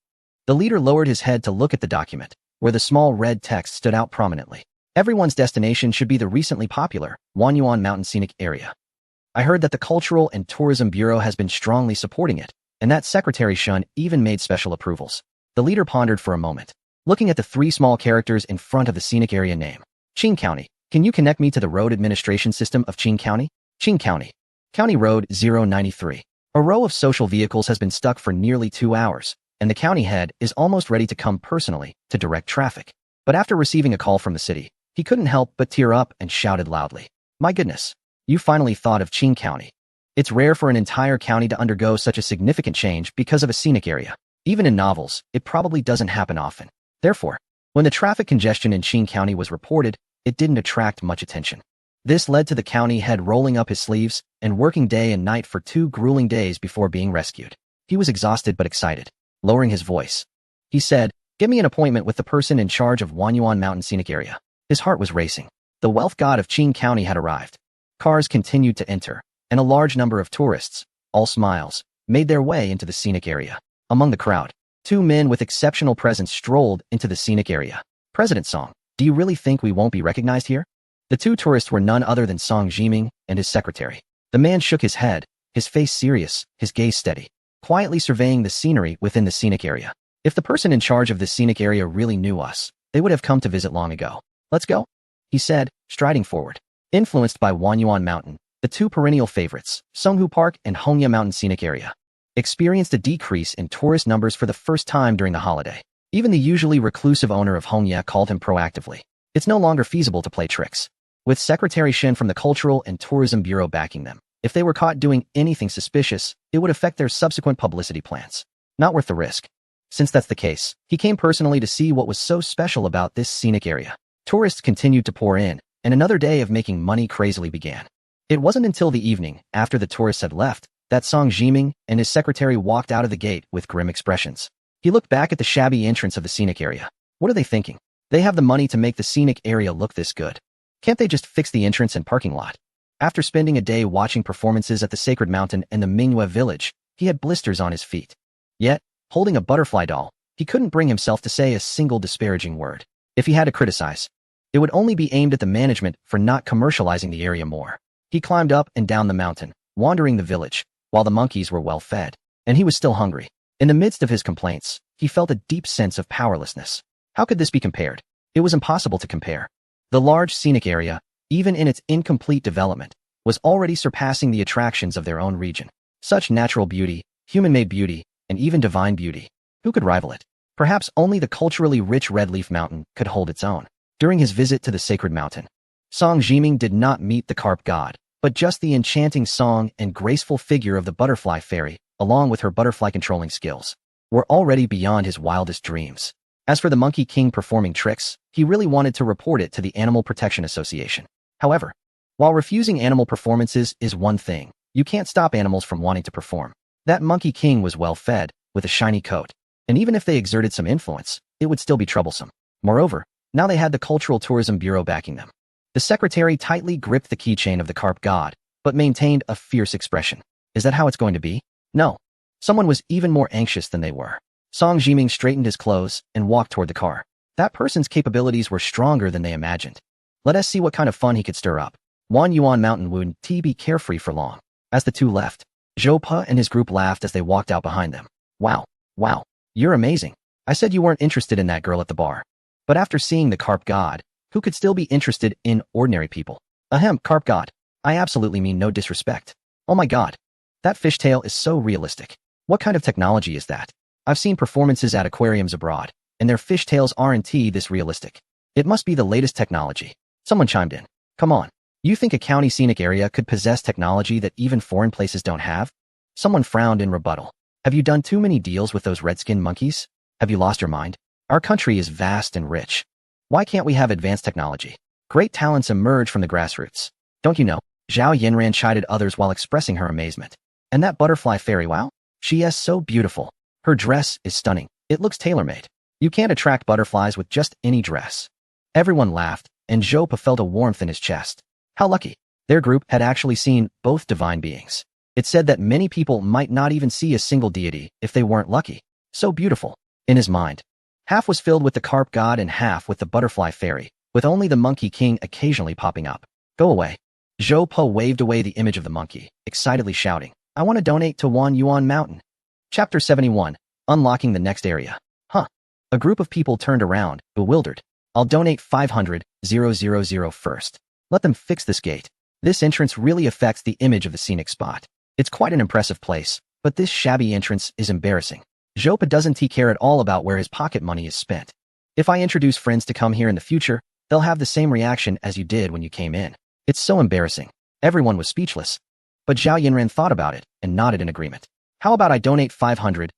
the leader lowered his head to look at the document, where the small red text stood out prominently. Everyone's destination should be the recently popular Wanyuan Mountain Scenic Area. I heard that the Cultural and Tourism Bureau has been strongly supporting it, and that Secretary Shun even made special approvals. The leader pondered for a moment, looking at the 3 small characters in front of the scenic area name. Qing County. Can you connect me to the road administration system of Qing County? Qing County. County Road 093. A row of social vehicles has been stuck for nearly 2 hours, and the county head is almost ready to come personally to direct traffic. But after receiving a call from the city, he couldn't help but tear up and shouted loudly, "My goodness, you finally thought of Qing County." It's rare for an entire county to undergo such a significant change because of a scenic area. Even in novels, it probably doesn't happen often. Therefore, when the traffic congestion in Qing County was reported, it didn't attract much attention. This led to the county head rolling up his sleeves and working day and night for 2 grueling days before being rescued. He was exhausted but excited. Lowering his voice, he said, "Get me an appointment with the person in charge of Wanyuan Mountain Scenic Area." His heart was racing. The wealth god of Qing County had arrived. Cars continued to enter, and a large number of tourists, all smiles, made their way into the scenic area. Among the crowd, 2 men with exceptional presence strolled into the scenic area. "President Song, do you really think we won't be recognized here?" The 2 tourists were none other than Song Jiming and his secretary. The man shook his head, his face serious, his gaze steady, quietly surveying the scenery within the scenic area. If the person in charge of this scenic area really knew us, they would have come to visit long ago. "Let's go," he said, striding forward. Influenced by Wanyuan Mountain, the 2 perennial favorites, Songhu Park and Hongya Mountain Scenic Area, experienced a decrease in tourist numbers for the first time during the holiday. Even the usually reclusive owner of Hongya called him proactively. It's no longer feasible to play tricks. With Secretary Shen from the Cultural and Tourism Bureau backing them, if they were caught doing anything suspicious, it would affect their subsequent publicity plans. Not worth the risk. Since that's the case, he came personally to see what was so special about this scenic area. Tourists continued to pour in, and another day of making money crazily began. It wasn't until the evening, after the tourists had left, that Song Jiming and his secretary walked out of the gate with grim expressions. He looked back at the shabby entrance of the scenic area. What are they thinking? They have the money to make the scenic area look this good. Can't they just fix the entrance and parking lot? After spending a day watching performances at the Sacred Mountain and the Mingyue village, he had blisters on his feet. Yet, holding a butterfly doll, he couldn't bring himself to say a single disparaging word. If he had to criticize, it would only be aimed at the management for not commercializing the area more. He climbed up and down the mountain, wandering the village, while the monkeys were well fed, and he was still hungry. In the midst of his complaints, he felt a deep sense of powerlessness. How could this be compared? It was impossible to compare. The large scenic area, even in its incomplete development, was already surpassing the attractions of their own region. Such natural beauty, human-made beauty, and even divine beauty. Who could rival it? Perhaps only the culturally rich Red Leaf Mountain could hold its own. During his visit to the Sacred Mountain, Song Jiming did not meet the carp god, but just the enchanting song and graceful figure of the butterfly fairy, along with her butterfly controlling skills, were already beyond his wildest dreams. As for the Monkey King performing tricks, he really wanted to report it to the Animal Protection Association. However, while refusing animal performances is one thing, you can't stop animals from wanting to perform. That Monkey King was well fed, with a shiny coat, and even if they exerted some influence, it would still be troublesome. Moreover, now they had the Cultural Tourism Bureau backing them. The secretary tightly gripped the keychain of the carp god, but maintained a fierce expression. Is that how it's going to be? No. Someone was even more anxious than they were. Song Jiming straightened his clothes and walked toward the car. That person's capabilities were stronger than they imagined. Let us see what kind of fun he could stir up. Wanyuan Mountain wouldn't be carefree for long. As the 2 left, Zhou Pe and his group laughed as they walked out behind them. Wow, you're amazing. I said you weren't interested in that girl at the bar. But after seeing the carp god, who could still be interested in ordinary people? Ahem, carp god. I absolutely mean no disrespect. Oh my god. That fishtail is so realistic. What kind of technology is that? I've seen performances at aquariums abroad, and their fishtails aren't this realistic. It must be the latest technology. Someone chimed in. Come on. You think a county scenic area could possess technology that even foreign places don't have? Someone frowned in rebuttal. Have you done too many deals with those red-skinned monkeys? Have you lost your mind? Our country is vast and rich. Why can't we have advanced technology? Great talents emerge from the grassroots. Don't you know? Zhao Yanran chided others while expressing her amazement. And that butterfly fairy, wow? She is so beautiful. Her dress is stunning. It looks tailor-made. You can't attract butterflies with just any dress. Everyone laughed, and Zhou Pe felt a warmth in his chest. How lucky. Their group had actually seen both divine beings. It said that many people might not even see a single deity if they weren't lucky. So beautiful. In his mind, half was filled with the carp god and half with the butterfly fairy, with only the Monkey King occasionally popping up. Go away. Zhou Pe waved away the image of the monkey, excitedly shouting, I want to donate to Wanyuan Mountain. Chapter 71. Unlocking the next area. Huh. A group of people turned around, bewildered. I'll donate 500,000 first. Let them fix this gate. This entrance really affects the image of the scenic spot. It's quite an impressive place, but this shabby entrance is embarrassing. Jopa doesn't care at all about where his pocket money is spent. If I introduce friends to come here in the future, they'll have the same reaction as you did when you came in. It's so embarrassing. Everyone was speechless. But Zhao Yinran thought about it and nodded in agreement. How about I donate 500,000?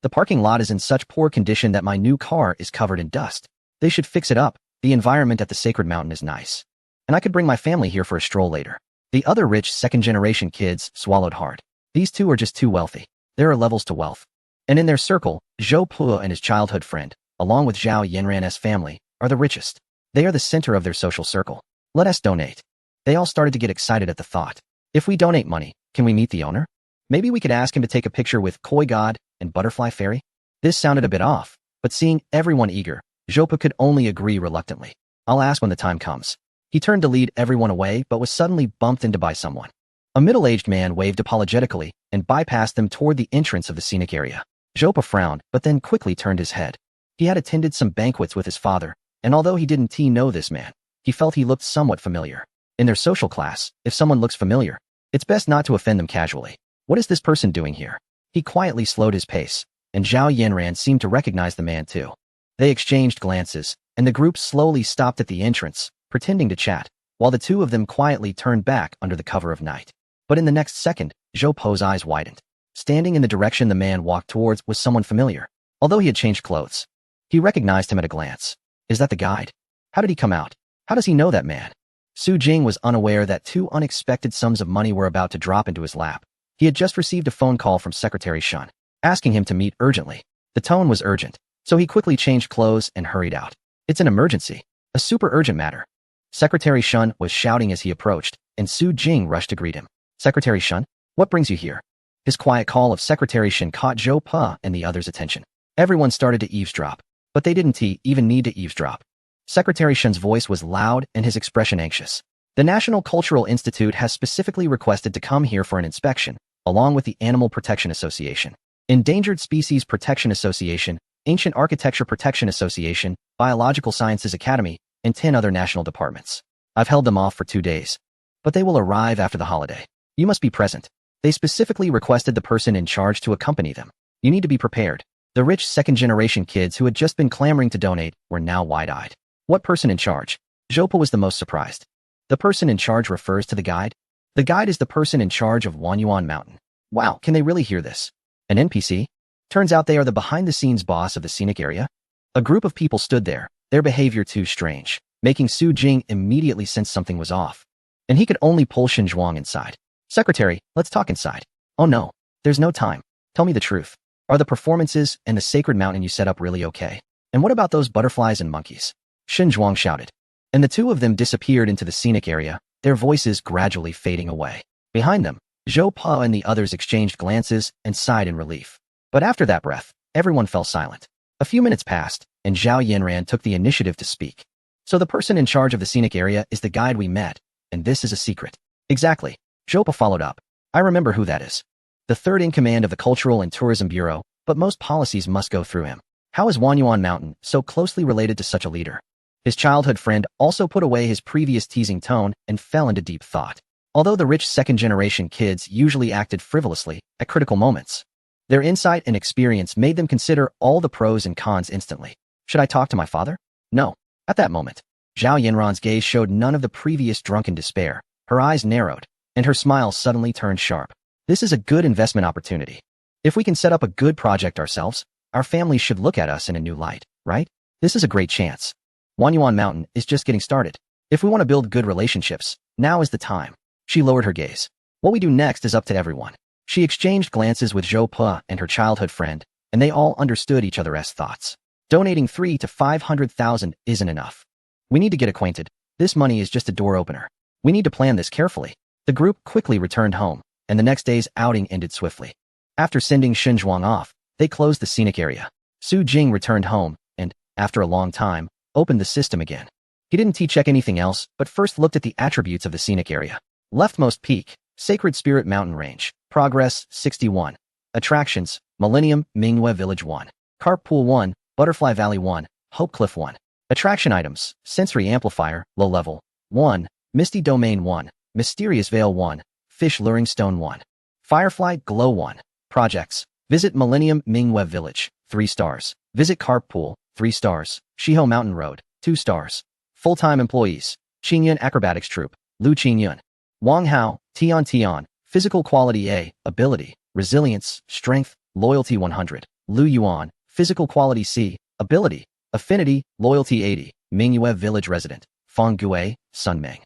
The parking lot is in such poor condition that my new car is covered in dust. They should fix it up. The environment at the sacred mountain is nice. And I could bring my family here for a stroll later. The other rich second-generation kids swallowed hard. These two are just too wealthy. There are levels to wealth. And in their circle, Zhou Puo and his childhood friend, along with Zhao Yinran's family, are the richest. They are the center of their social circle. Let us donate. They all started to get excited at the thought. If we donate money, can we meet the owner? Maybe we could ask him to take a picture with Koi God and Butterfly Fairy? This sounded a bit off, but seeing everyone eager, Zhopa could only agree reluctantly. I'll ask when the time comes. He turned to lead everyone away but was suddenly bumped into by someone. A middle-aged man waved apologetically and bypassed them toward the entrance of the scenic area. Zhopa frowned but then quickly turned his head. He had attended some banquets with his father, and although he didn't know this man, he felt he looked somewhat familiar. In their social class, if someone looks familiar, it's best not to offend them casually. What is this person doing here? He quietly slowed his pace, and Zhao Yinran seemed to recognize the man too. They exchanged glances, and the group slowly stopped at the entrance, pretending to chat, while the two of them quietly turned back under the cover of night. But in the next second, Zhou Po's eyes widened. Standing in the direction the man walked towards was someone familiar, although he had changed clothes. He recognized him at a glance. Is that the guide? How did he come out? How does he know that man? Su Jing was unaware that two unexpected sums of money were about to drop into his lap. He had just received a phone call from Secretary Shun, asking him to meet urgently. The tone was urgent, so he quickly changed clothes and hurried out. It's an emergency. A super urgent matter. Secretary Shun was shouting as he approached, and Su Jing rushed to greet him. Secretary Shun, what brings you here? His quiet call of Secretary Shun caught Zhou Pa and the others' attention. Everyone started to eavesdrop, but they didn't even need to eavesdrop. Secretary Shun's voice was loud and his expression anxious. The National Cultural Institute has specifically requested to come here for an inspection, along with the Animal Protection Association, Endangered Species Protection Association, Ancient Architecture Protection Association, Biological Sciences Academy, and 10 other national departments. I've held them off for 2 days, but they will arrive after the holiday. You must be present. They specifically requested the person in charge to accompany them. You need to be prepared. The rich second-generation kids who had just been clamoring to donate were now wide-eyed. What person in charge? Zhopa was the most surprised. The person in charge refers to the guide? The guide is the person in charge of Wanyuan Mountain. Wow, can they really hear this? An NPC? Turns out they are the behind-the-scenes boss of the scenic area. A group of people stood there, their behavior too strange, making Su Jing immediately sense something was off. And he could only pull Xinzhuang inside. Secretary, let's talk inside. Oh no, there's no time. Tell me the truth. Are the performances and the sacred mountain you set up really okay? And what about those butterflies and monkeys? Xinzhuang shouted. And the two of them disappeared into the scenic area, their voices gradually fading away. Behind them, Zhou Pa and the others exchanged glances and sighed in relief. But after that breath, everyone fell silent. A few minutes passed, and Zhao Yinran took the initiative to speak. So the person in charge of the scenic area is the guide we met, and this is a secret. Exactly. Zhou Pa followed up. I remember who that is. The third in command of the Cultural and Tourism Bureau, but most policies must go through him. How is Wanyuan Mountain so closely related to such a leader? His childhood friend also put away his previous teasing tone and fell into deep thought. Although the rich second-generation kids usually acted frivolously at critical moments, their insight and experience made them consider all the pros and cons instantly. Should I talk to my father? No. At that moment, Zhao Yinran's gaze showed none of the previous drunken despair. Her eyes narrowed, and her smile suddenly turned sharp. This is a good investment opportunity. If we can set up a good project ourselves, our families should look at us in a new light, right? This is a great chance. Wanyuan Mountain is just getting started. If we want to build good relationships, now is the time. She lowered her gaze. What we do next is up to everyone. She exchanged glances with Zhou Pa and her childhood friend, and they all understood each other's thoughts. Donating 3 to 500,000 isn't enough. We need to get acquainted. This money is just a door opener. We need to plan this carefully. The group quickly returned home, and the next day's outing ended swiftly. After sending Xinzhuang off, they closed the scenic area. Su Jing returned home, and, after a long time, opened the system again. He didn't check anything else, but first looked at the attributes of the scenic area. Leftmost peak, Sacred Spirit Mountain Range. Progress, 61. Attractions, Millennium, Minghua Village 1. Carp Pool 1, Butterfly Valley 1, Hope Cliff 1. Attraction items, Sensory Amplifier, Low Level, 1. Misty Domain 1, Mysterious Veil 1, Fish Luring Stone 1. Firefly Glow 1. Projects, Visit Millennium Mingwe Village, 3 stars. Visit Carp Pool, 3 stars. Shiho Mountain Road, 2 stars. Full-time employees, Qingyun Acrobatics Troupe, Lu Qingyun. Wang Hao, Tian Tian, physical quality A, ability, resilience, strength, loyalty 100. Lu Yuan, physical quality C, ability, affinity, loyalty 80. Mingyue Village resident, Feng Gue, Sun Meng.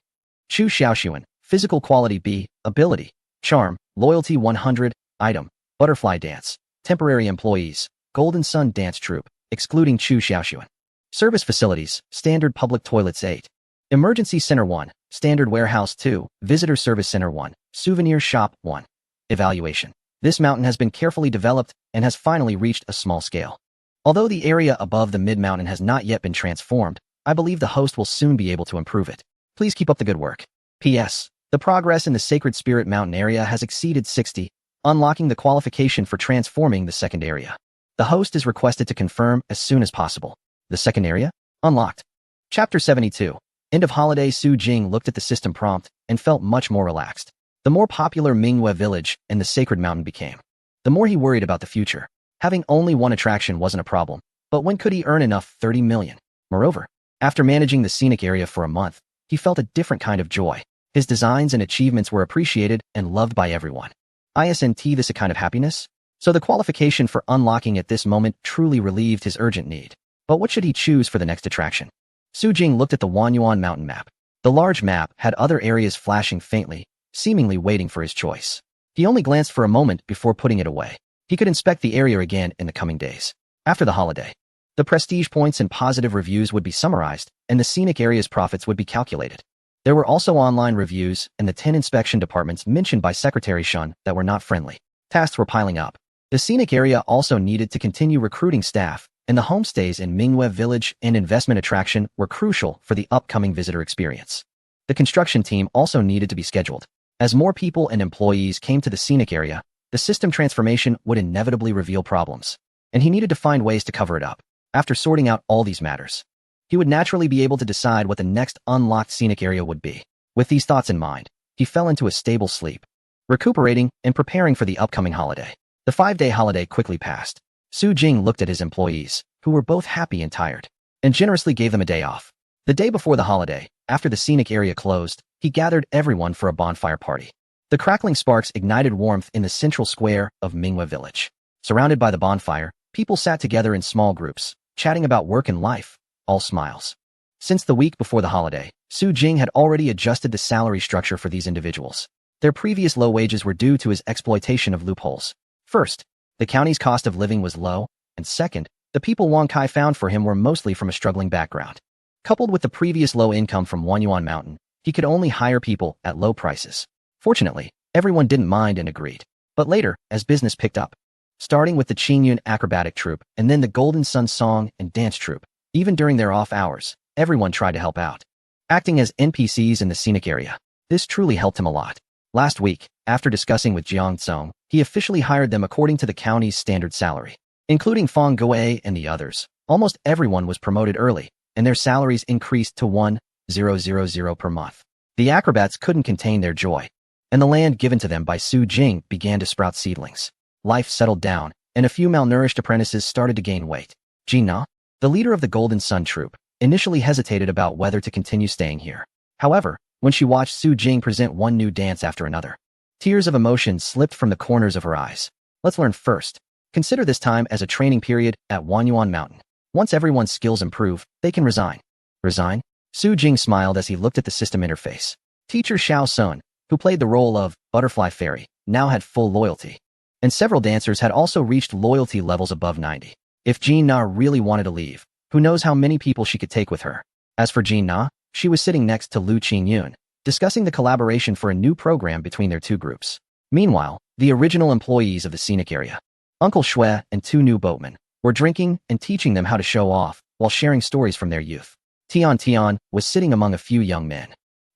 Chu Xiaoxuan, physical quality B, ability, charm, loyalty 100. Item, butterfly dance, temporary employees, Golden Sun Dance Troupe, excluding Chu Xiaoxuan. Service facilities, standard public toilets 8. Emergency Center 1, Standard Warehouse 2, Visitor Service Center 1, Souvenir Shop 1. Evaluation. This mountain has been carefully developed and has finally reached a small scale. Although the area above the mid-mountain has not yet been transformed, I believe the host will soon be able to improve it. Please keep up the good work. P.S. The progress in the Sacred Spirit Mountain area has exceeded 60, unlocking the qualification for transforming the second area. The host is requested to confirm as soon as possible. The second area? Unlocked. Chapter 72. End of holiday. Su Jing looked at the system prompt and felt much more relaxed. The more popular Mingyue Village and the Sacred Mountain became, the more he worried about the future. Having only one attraction wasn't a problem, but when could he earn enough 30 million? Moreover, after managing the scenic area for a month, he felt a different kind of joy. His designs and achievements were appreciated and loved by everyone. Isn't this a kind of happiness? So the qualification for unlocking at this moment truly relieved his urgent need. But what should he choose for the next attraction? Su Jing looked at the Wanyuan mountain map. The large map had other areas flashing faintly, seemingly waiting for his choice. He only glanced for a moment before putting it away. He could inspect the area again in the coming days. After the holiday, the prestige points and positive reviews would be summarized, and the scenic area's profits would be calculated. There were also online reviews and the 10 inspection departments mentioned by Secretary Shun that were not friendly. Tasks were piling up. The scenic area also needed to continue recruiting staff, and the homestays in Mingyue Village and investment attraction were crucial for the upcoming visitor experience. The construction team also needed to be scheduled. As more people and employees came to the scenic area, the system transformation would inevitably reveal problems, and he needed to find ways to cover it up. After sorting out all these matters, he would naturally be able to decide what the next unlocked scenic area would be. With these thoughts in mind, he fell into a stable sleep, recuperating and preparing for the upcoming holiday. The 5-day holiday quickly passed. Su Jing looked at his employees, who were both happy and tired, and generously gave them a day off. The day before the holiday, after the scenic area closed, he gathered everyone for a bonfire party. The crackling sparks ignited warmth in the central square of Mingyue Village. Surrounded by the bonfire, people sat together in small groups, chatting about work and life, all smiles. Since the week before the holiday, Su Jing had already adjusted the salary structure for these individuals. Their previous low wages were due to his exploitation of loopholes. First, the county's cost of living was low, and second, the people Wang Kai found for him were mostly from a struggling background. Coupled with the previous low income from Wanyuan Mountain, he could only hire people at low prices. Fortunately, everyone didn't mind and agreed. But later, as business picked up, starting with the Qingyun Acrobatic Troupe and then the Golden Sun Song and Dance Troupe, even during their off hours, everyone tried to help out. Acting as NPCs in the scenic area, this truly helped him a lot. Last week, after discussing with Jiang Tsong, he officially hired them according to the county's standard salary. Including Feng Gue and the others, almost everyone was promoted early, and their salaries increased to 1,000 per month. The acrobats couldn't contain their joy, and the land given to them by Su Jing began to sprout seedlings. Life settled down, and a few malnourished apprentices started to gain weight. Jina, the leader of the Golden Sun Troupe, initially hesitated about whether to continue staying here. However, when she watched Su Jing present one new dance after another, tears of emotion slipped from the corners of her eyes. Let's learn first. Consider this time as a training period at Wanyuan Mountain. Once everyone's skills improve, they can resign. Resign? Su Jing smiled as he looked at the system interface. Teacher Xiao Sun, who played the role of Butterfly Fairy, now had full loyalty. And several dancers had also reached loyalty levels above 90. If Jean Na really wanted to leave, who knows how many people she could take with her. As for Jean Na, she was sitting next to Lu Qingyun, discussing the collaboration for a new program between their two groups. Meanwhile, the original employees of the scenic area, Uncle Shui and 2 new boatmen, were drinking and teaching them how to show off while sharing stories from their youth. Tian Tian was sitting among a few young men,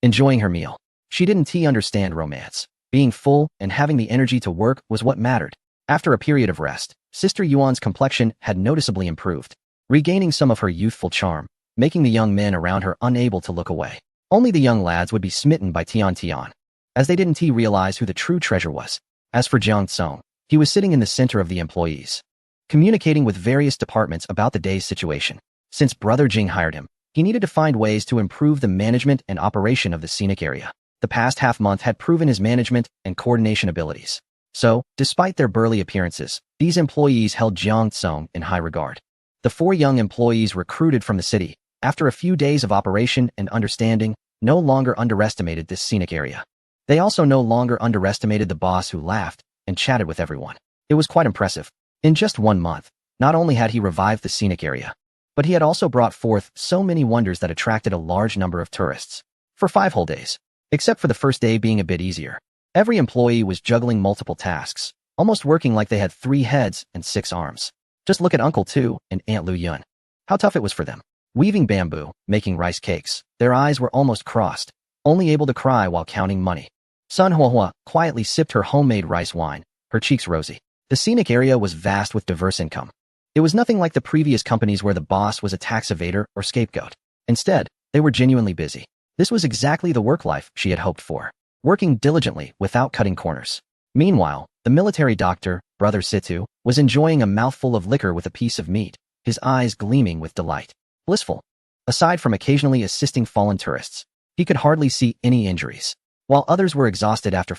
enjoying her meal. She didn't understand romance. Being full and having the energy to work was what mattered. After a period of rest, Sister Yuan's complexion had noticeably improved, regaining some of her youthful charm, making the young men around her unable to look away. Only the young lads would be smitten by Tian Tian, as they didn't realize who the true treasure was. As for Jiang Tsong, He was sitting in the center of the employees, communicating with various departments about the day's situation. Since Brother Jing hired him, he needed to find ways to improve the management and operation of the scenic area. The past half-month had proven his management and coordination abilities. So, despite their burly appearances, these employees held Jiang Tsong in high regard. The 4 young employees recruited from the city, after a few days of operation and understanding, no longer underestimated this scenic area. They also no longer underestimated the boss who laughed and chatted with everyone. It was quite impressive. In just 1 month, not only had he revived the scenic area, but he had also brought forth so many wonders that attracted a large number of tourists. For 5 whole days, except for the first day being a bit easier, every employee was juggling multiple tasks, almost working like they had 3 heads and 6 arms. Just look at Uncle Tu and Aunt Lu Yun. How tough it was for them. Weaving bamboo, making rice cakes, their eyes were almost crossed, only able to cry while counting money. Sun Huahua quietly sipped her homemade rice wine, her cheeks rosy. The scenic area was vast with diverse income. It was nothing like the previous companies where the boss was a tax evader or scapegoat. Instead, they were genuinely busy. This was exactly the work life she had hoped for, working diligently without cutting corners. Meanwhile, the military doctor, Brother Situ, was enjoying a mouthful of liquor with a piece of meat, his eyes gleaming with delight. Blissful. Aside from occasionally assisting fallen tourists, he could hardly see any injuries. While others were exhausted after